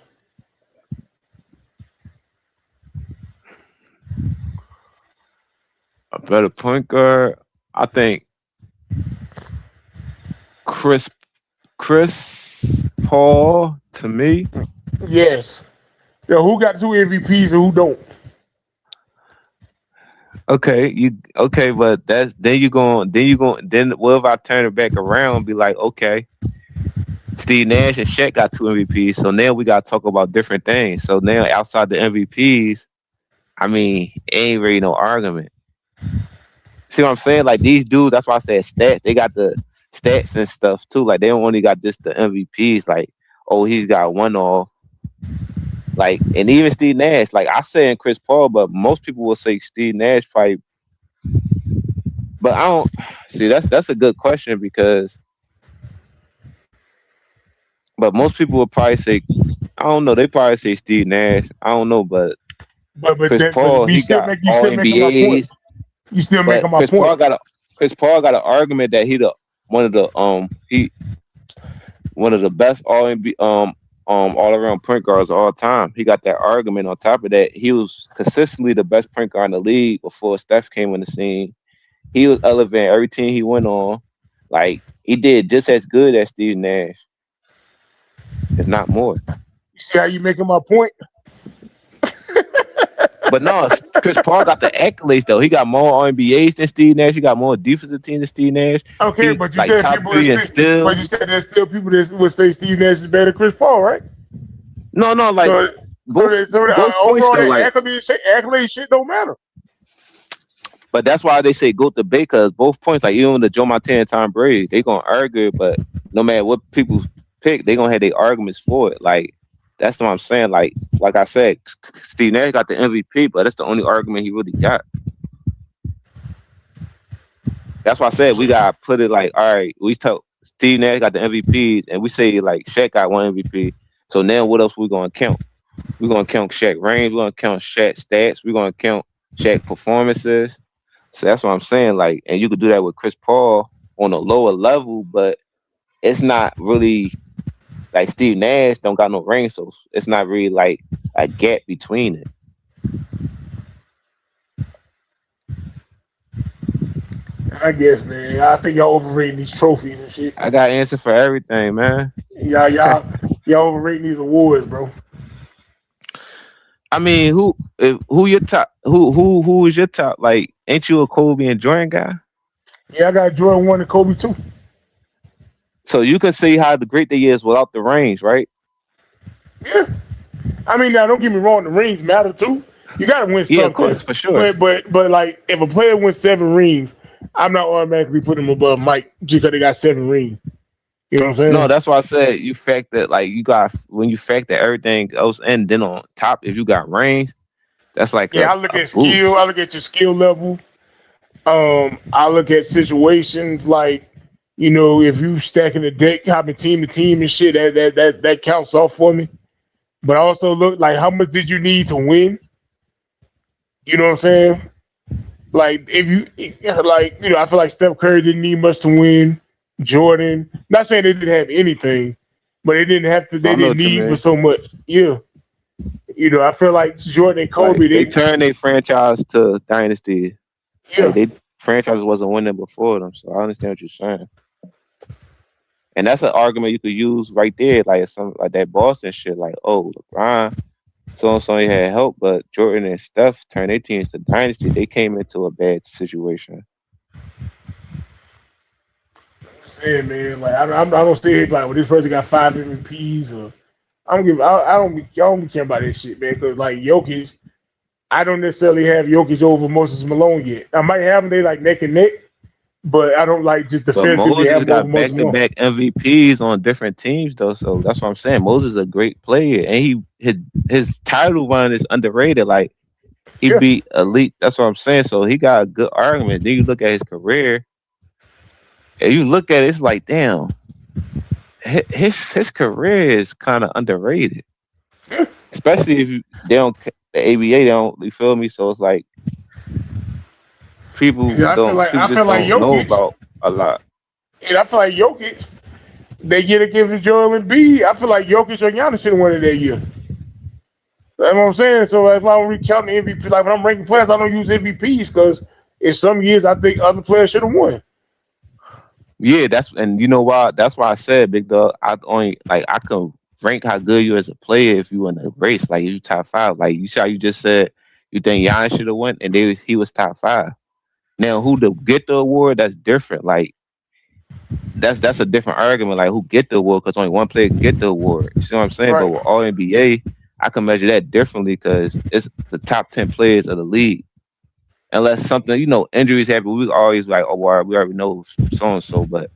A better point guard, I think Chris Paul to me. Yes. Yo, who got 2 MVPs and who don't? Okay, but then what if I turn it back around and be like, okay, Steve Nash and Shaq got 2 MVPs, so now we gotta talk about different things. So now outside the MVPs, I mean, ain't really no argument. See what I'm saying? Like these dudes, that's why I said stats. They got the stats and stuff too. Like they don't only got just the MVPs. Like, oh, he's got 1 all. Like, and even Steve Nash. Like I say in Chris Paul, but most people will say Steve Nash probably. But I don't see. That's a good question because But most people would probably say, I don't know. They probably say Steve Nash. I don't know, but Chris Paul, you he still got make all my point. NBAs. You still But making my point. Chris Paul got an argument that he one of the best all around point guards of all time. He got that argument. On top of that, he was consistently the best point guard in the league before Steph came on the scene. He was elevating every team he went on. Like he did just as good as Steve Nash, if not more. You see how you making my point? But no, Chris Paul got the accolades though. He got more NBAs than Steve Nash. He got more defensive teams than Steve Nash. Okay, He but you like said top people three and but still you said there's still people that would say Steve Nash is better than Chris Paul, right? no like both points overall though. that Like, accolade shit don't matter. but that's why they say go to debate because both points, like even the Joe Montana and Tom Brady, they gonna argue. But no matter what people pick, they gonna have their arguments for it. Like that's what I'm saying. Like I said, Steve Nash got the MVP, but that's the only argument he really got. That's why I said we gotta put it like, all right, we tell Steve Nash got the MVPs, and we say like Shaq got one MVP. So now what else we gonna count? We're gonna count Shaq range. We're gonna count Shaq stats. We're gonna count Shaq performances. So that's what I'm saying. Like, and you could do that with Chris Paul on a lower level, but it's not really like Steve Nash don't got no ring, so it's not really like a gap between it. I guess, man. I think y'all overrating these trophies and shit. I got an answer for everything, man. Y'all overrating these awards, bro. I mean, who your top? Who is your top? Like, ain't you a Kobe and Jordan guy? Yeah, I got Jordan 1 and Kobe 2. So you can see how the great they is without the rings, right? Yeah. I mean, now don't get me wrong, the rings matter too. You gotta win something. Yeah, of course, for sure. But like if a player wins 7 rings, I'm not automatically putting him above Mike just because they got 7 rings. You know what I'm saying? No, that's why I said you factor like you got when you factor everything else and then on top if you got rings, that's like I look at skill. I look at your skill level. I look at situations like, you know, if you stacking the deck, hopping team to team and shit, that counts off for me. But I also look like how much did you need to win? You know what I'm saying? Like I feel like Steph Curry didn't need much to win. Jordan, not saying they didn't have anything, but they didn't have to. They didn't need but so much. Yeah, you know, I feel like Jordan and Kobe. Like, they turned their franchise to dynasty. Yeah, like, they franchise wasn't winning before them, so I understand what you're saying. And that's an argument you could use right there, like some like that Boston shit. Like, oh, LeBron, so and so had help, but Jordan and Steph turned their teams to dynasty. They came into a bad situation. Yeah, man. Like I don't say like, well, this person got 5 MVPs, or I don't be caring about that shit, man. Because like Jokic, I don't necessarily have Jokic over Moses Malone yet. I might have them, they like neck and neck, but I don't like just But definitively Moses have them over got Moses Malone. back-to-back MVPs on different teams, though. So that's what I'm saying. Moses is a great player, and his title run is underrated. Like he beat elite. That's what I'm saying. So he got a good argument. Then you look at his career, and you look at it, it's like, damn, his career is kind of underrated. Especially if the ABA they don't. You feel me? So it's like people I feel like don't know Jokic about a lot. And I feel like Jokic, they get it given to Joel Embiid. I feel like Jokic or Giannis should have won it that year. That's what I'm saying. So that's why I don't really count the MVP. Like when I'm ranking players, I don't use MVPs because in some years I think other players should have won. Yeah, and you know why? That's why I said, Big Dog. I can rank how good you as a player if you in the race, like you top 5. Like you saw, you just said you think Giannis should have won, and he was top 5. Now who to get the award? That's different. Like that's a different argument. Like who get the award? Because only one player can get the award. You see what I'm saying? Right. But with All NBA, I can measure that differently because it's the top 10 players of the league. Unless something, injuries happen, we always like, oh, well, we already know so and so. But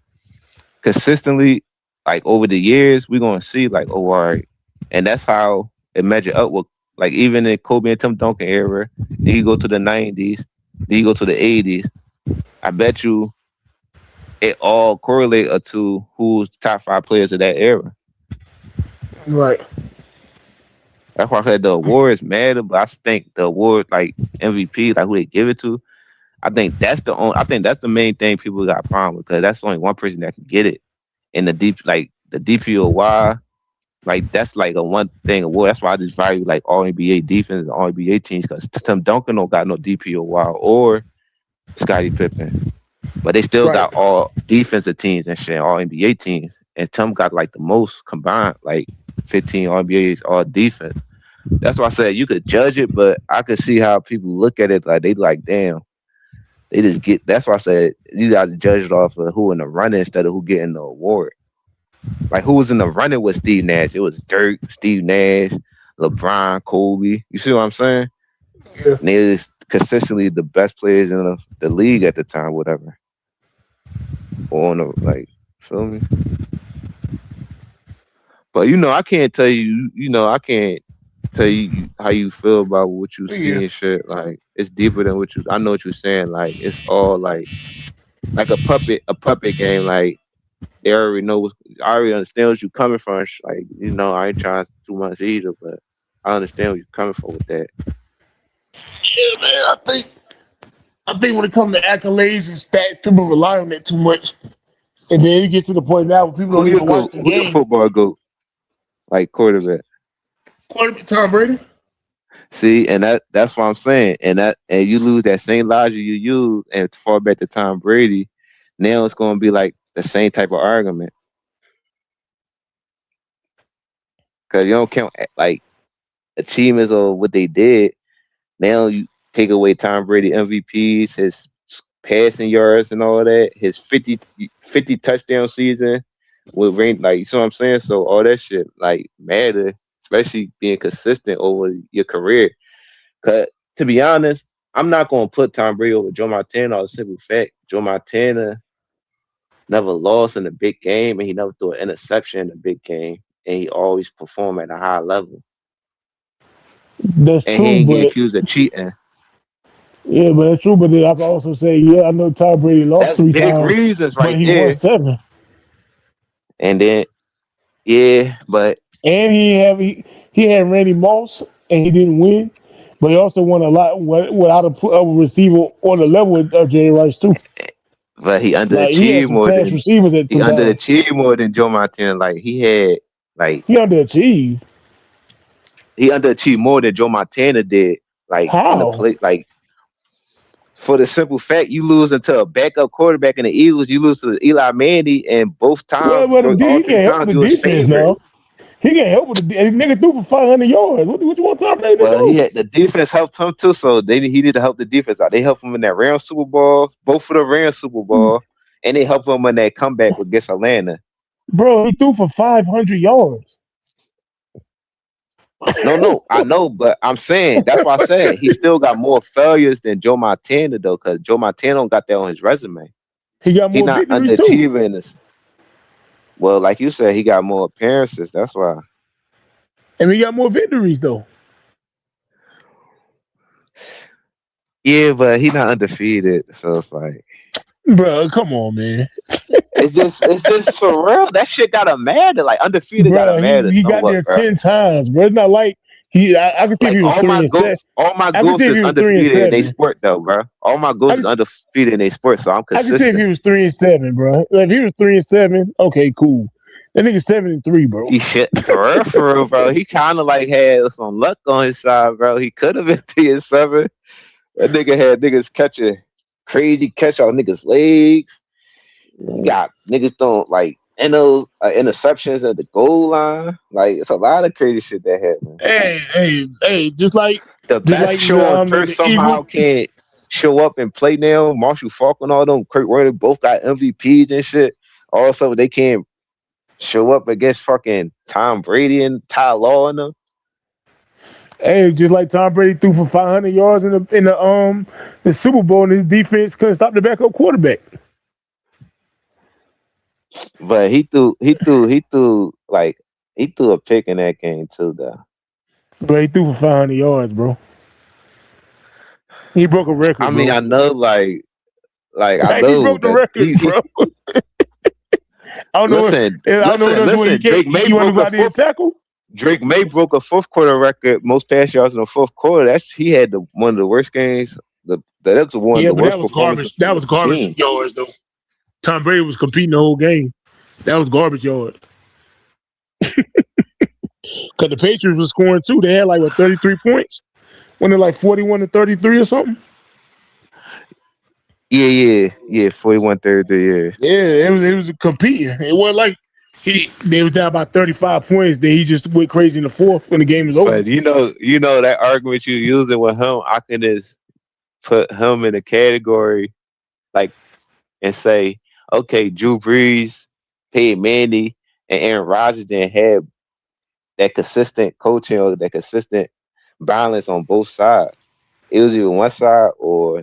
consistently, like over the years, we're gonna see like, oh, all right, and that's how it measure up with like even in Kobe and Tim Duncan era. Then you go to the 90s, then you go to the 80s. I bet you it all correlate to who's top 5 players of that era. Right. That's why I said the awards matter, but I think the award like MVP, like who they give it to, I think that's the main thing people got a problem with because that's only one person that can get it. And the DPOY, like that's like a one thing award. That's why I just value like all NBA defense and all NBA teams because Tim Duncan don't got no DPOY or Scottie Pippen, but they still got all defensive teams and shit, all NBA teams. And Tim got like the most combined, like 15 all NBAs, all defense. That's why I said you could judge it, but I could see how people look at it like they like, damn, they just get. That's why I said you got to judge it off of who in the running instead of who getting the award. Like who was in the running with Steve Nash? It was Dirk, Steve Nash, LeBron, Kobe. You see what I'm saying? Yeah. And they was consistently the best players in the league at the time, whatever. Or on the like, feel me? But I can't tell you. I can't tell you how you feel about what you see and shit. Like it's deeper than what you. I know what you're saying. Like it's all like a puppet game. Like they already know. I already understand what you're coming from. Like I ain't trying too much either, but I understand where you're coming from with that. Yeah, man. I think when it comes to accolades and stats, people rely on that too much, and then it gets to the point now where people don't even watch the Who your game. football go? Like quarterback. Quarterback Tom Brady. See, and that's what I'm saying. And you lose that same logic you use and fall back to Tom Brady. Now it's gonna be like the same type of argument. Cause you don't count like achievements or what they did. Now you take away Tom Brady MVPs, his passing yards and all that, his 50 touchdown season with rain, like you see what I'm saying? So all that shit like matter, especially being consistent over your career. Cause to be honest, I'm not gonna put Tom Brady over Joe Montana on a simple fact. Joe Montana never lost in a big game and he never threw an interception in a big game. And he always performed at a high level. That's and true, he ain't get but accused of cheating. yeah, but that's true. But then I can also say, yeah, I know Tom Brady lost That's 3 big times, reasons but right he won there. 7. And then yeah, but And he had Randy Moss, and he didn't win. But he also won a lot without a receiver on the level of Jerry Rice too. he Like he had underachieved some more fast than receivers at some times. Joe Montana. Like he had like He underachieved. he underachieved more than Joe Montana did. Like on the How? play, like for the simple fact you lose to a backup quarterback in the Eagles, you lose to Eli Manning, and both times, all He 3 can't help times, the you was defense favored. now. He can't help with the nigga threw for 500 yards. What you want Tom Brady to Well, do? the defense helped him too, so he need to help the defense out. They helped him in that Rams Super Bowl, both for the Rams Super Bowl, and they helped him in that comeback against Atlanta. Bro, he threw for 500 yards. No, I know, but I'm saying that's why I said he still got more failures than Joe Montana though, because Joe Montana don't got that on his resume. He got He more not victories too. underachieving this. Well, like you said, he got more appearances. That's why. And he got more victories though. Yeah, but he not undefeated, so it's like, bro, come on, man. it's just for real. That shit gotta matter. Like undefeated gotta Bro, matter he got there somewhat, bro. 10 times, bro. It's not like I can see if Like he was 3 and 7. all my I can ghosts see if is he was 3 and undefeated in a 7. sport though, bro. All my ghosts is undefeated in a sport, so I'm I can see if he consistent. was 3 and 7, bro. Like, if he was 3 and 7, okay, cool. That nigga 7 and 3, bro. He shit for real, bro. He kind of like had some luck on his side, bro. He could have been 3 and 7. That nigga had niggas catching crazy catch off niggas' legs. You got niggas throwing like interceptions at the goal line. Like it's a lot of crazy shit that happened. Hey, just like the best show on turf somehow can't show up and play now. Marshall Faulk and all them, Kurt Warner both got MVPs and shit. Also, they can't show up against fucking Tom Brady and Ty Law and them. Hey, just like Tom Brady threw for 500 yards in the Super Bowl, and his defense couldn't stop the backup quarterback. But he threw a pick in that game too, though. Bro, he threw for 500 yards, bro. He broke a record. I mean, bro. I know, like I he know broke the that record, bro. I don't know. Listen, Drake may you want to broke go out there the and tackle? Drake May broke a fourth quarter record, most pass yards in the fourth quarter. He had one of the worst games. That was one of Yeah, the but that worst was performances garbage. That from was the garbage team. yards though. Tom Brady was competing the whole game. That was garbage yards. Because the Patriots were scoring too. They had like 33 points. When they're like 41-33 or something. Yeah. 41-33, yeah. Yeah, it was competing. It wasn't like they was down about 35 points. Then he just went crazy in the fourth when the game was over. But you know that argument you using with him, I can just put him in a category like and say, okay, Drew Brees, Peyton Manning, and Aaron Rodgers didn't have that consistent coaching or that consistent balance on both sides. It was either one side or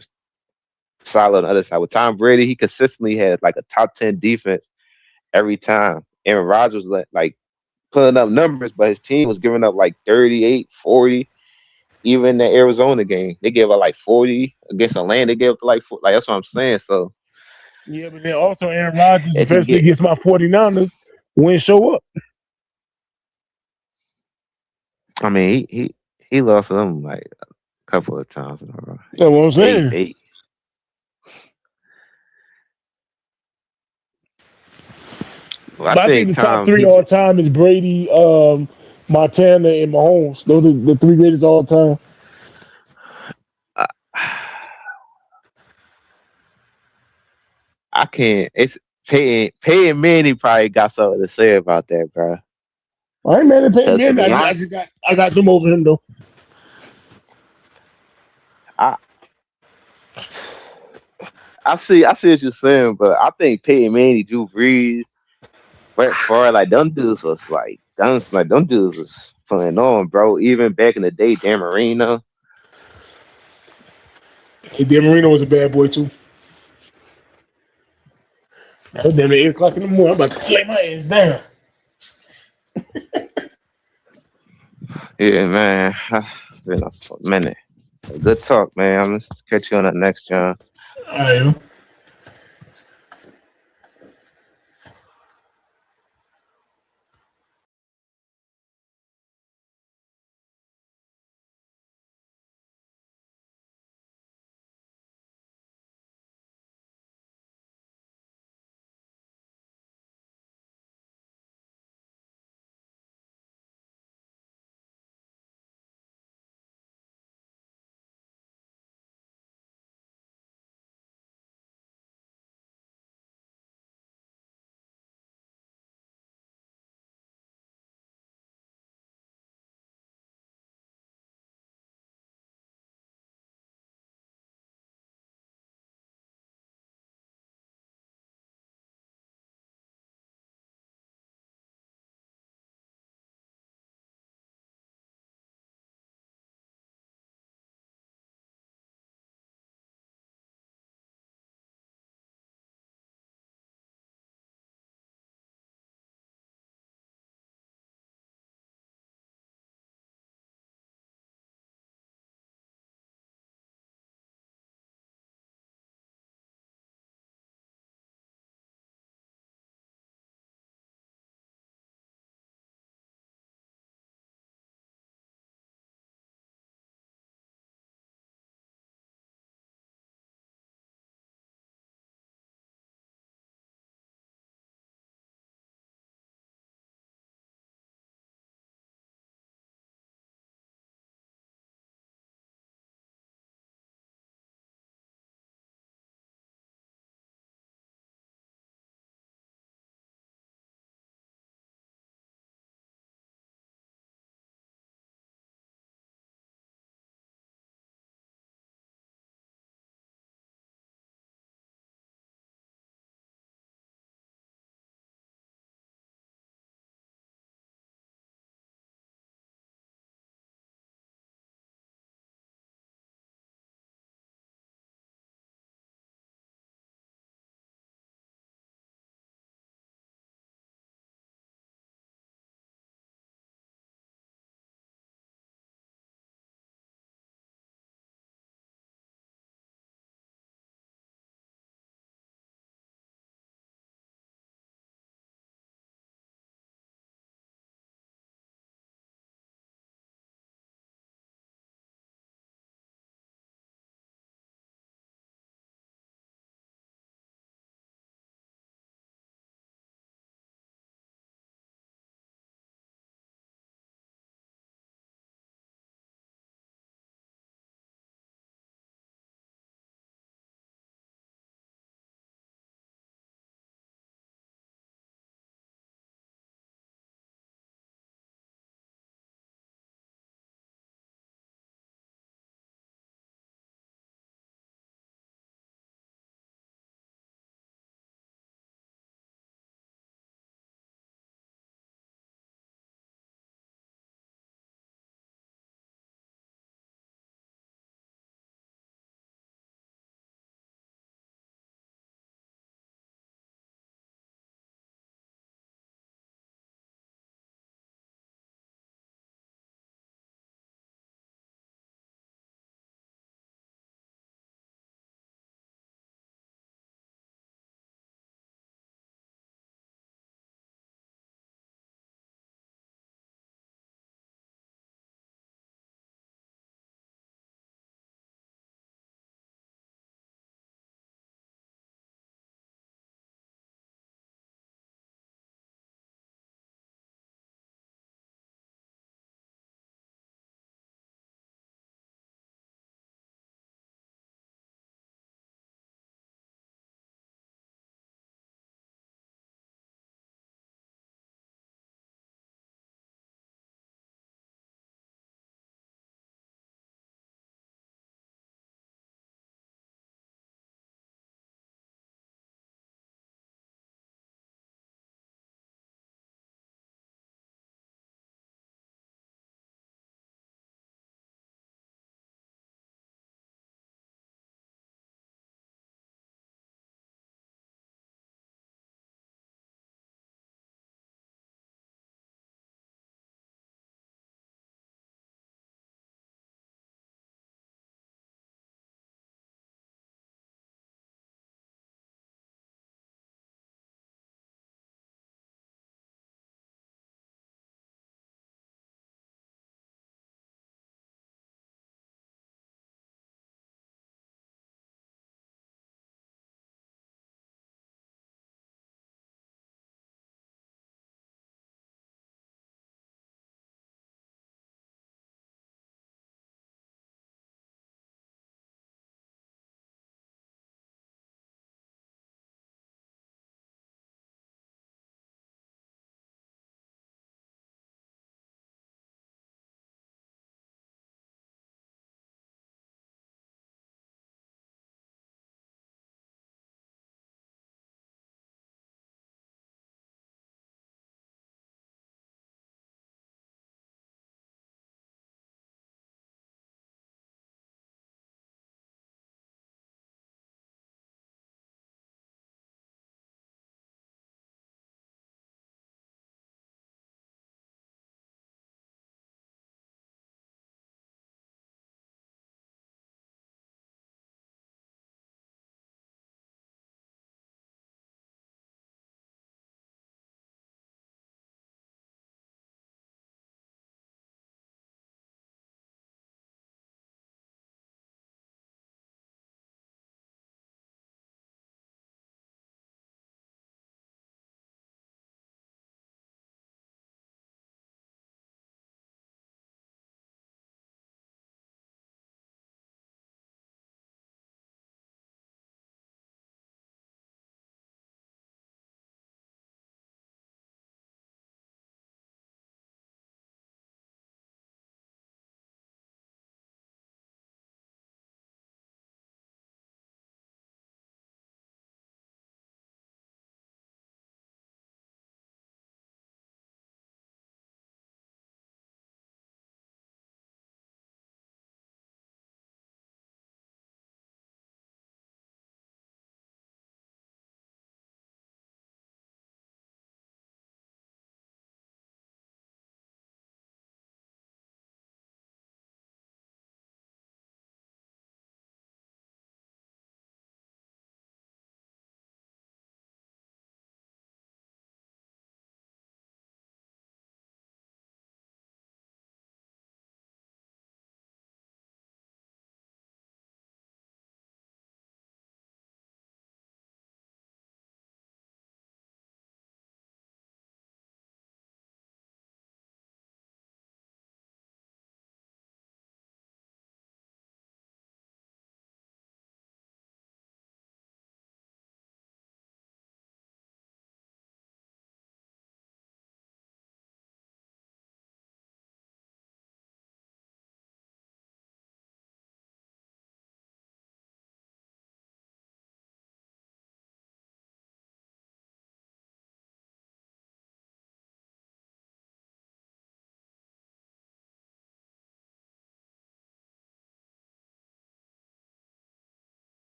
solid on the other side. With Tom Brady, he consistently had like a top 10 defense every time. Aaron Rodgers was like putting up numbers, but his team was giving up like 38, 40. Even the Arizona game, they gave up like 40 against Atlanta. They gave up like that's what I'm saying. So Yeah, but then also Aaron Rodgers, it can especially get. against my 49ers, wouldn't show up. I mean, he lost them like a couple of times in a row. That's what I'm saying. Eight. Well, But I think the top three all time is Brady, Montana, and Mahomes. Those are the three greatest all time. I can't. It's Peyton Manning probably got something to say about that, bro. I ain't mad at Peyton Manning. I got them over him though. I see what you're saying, but I think Peyton Manning, Drew Brees, Brett Favre, like them dudes was like guns, like them dudes was playing on, bro. Even back in the day, Dan Marino. Hey, Dan Marino was a bad boy too. That was damn 8:00 in the morning. I'm about to lay my ass down. Yeah, man. It's been a minute. Good talk, man. I'm gonna catch you on the next, John. All right.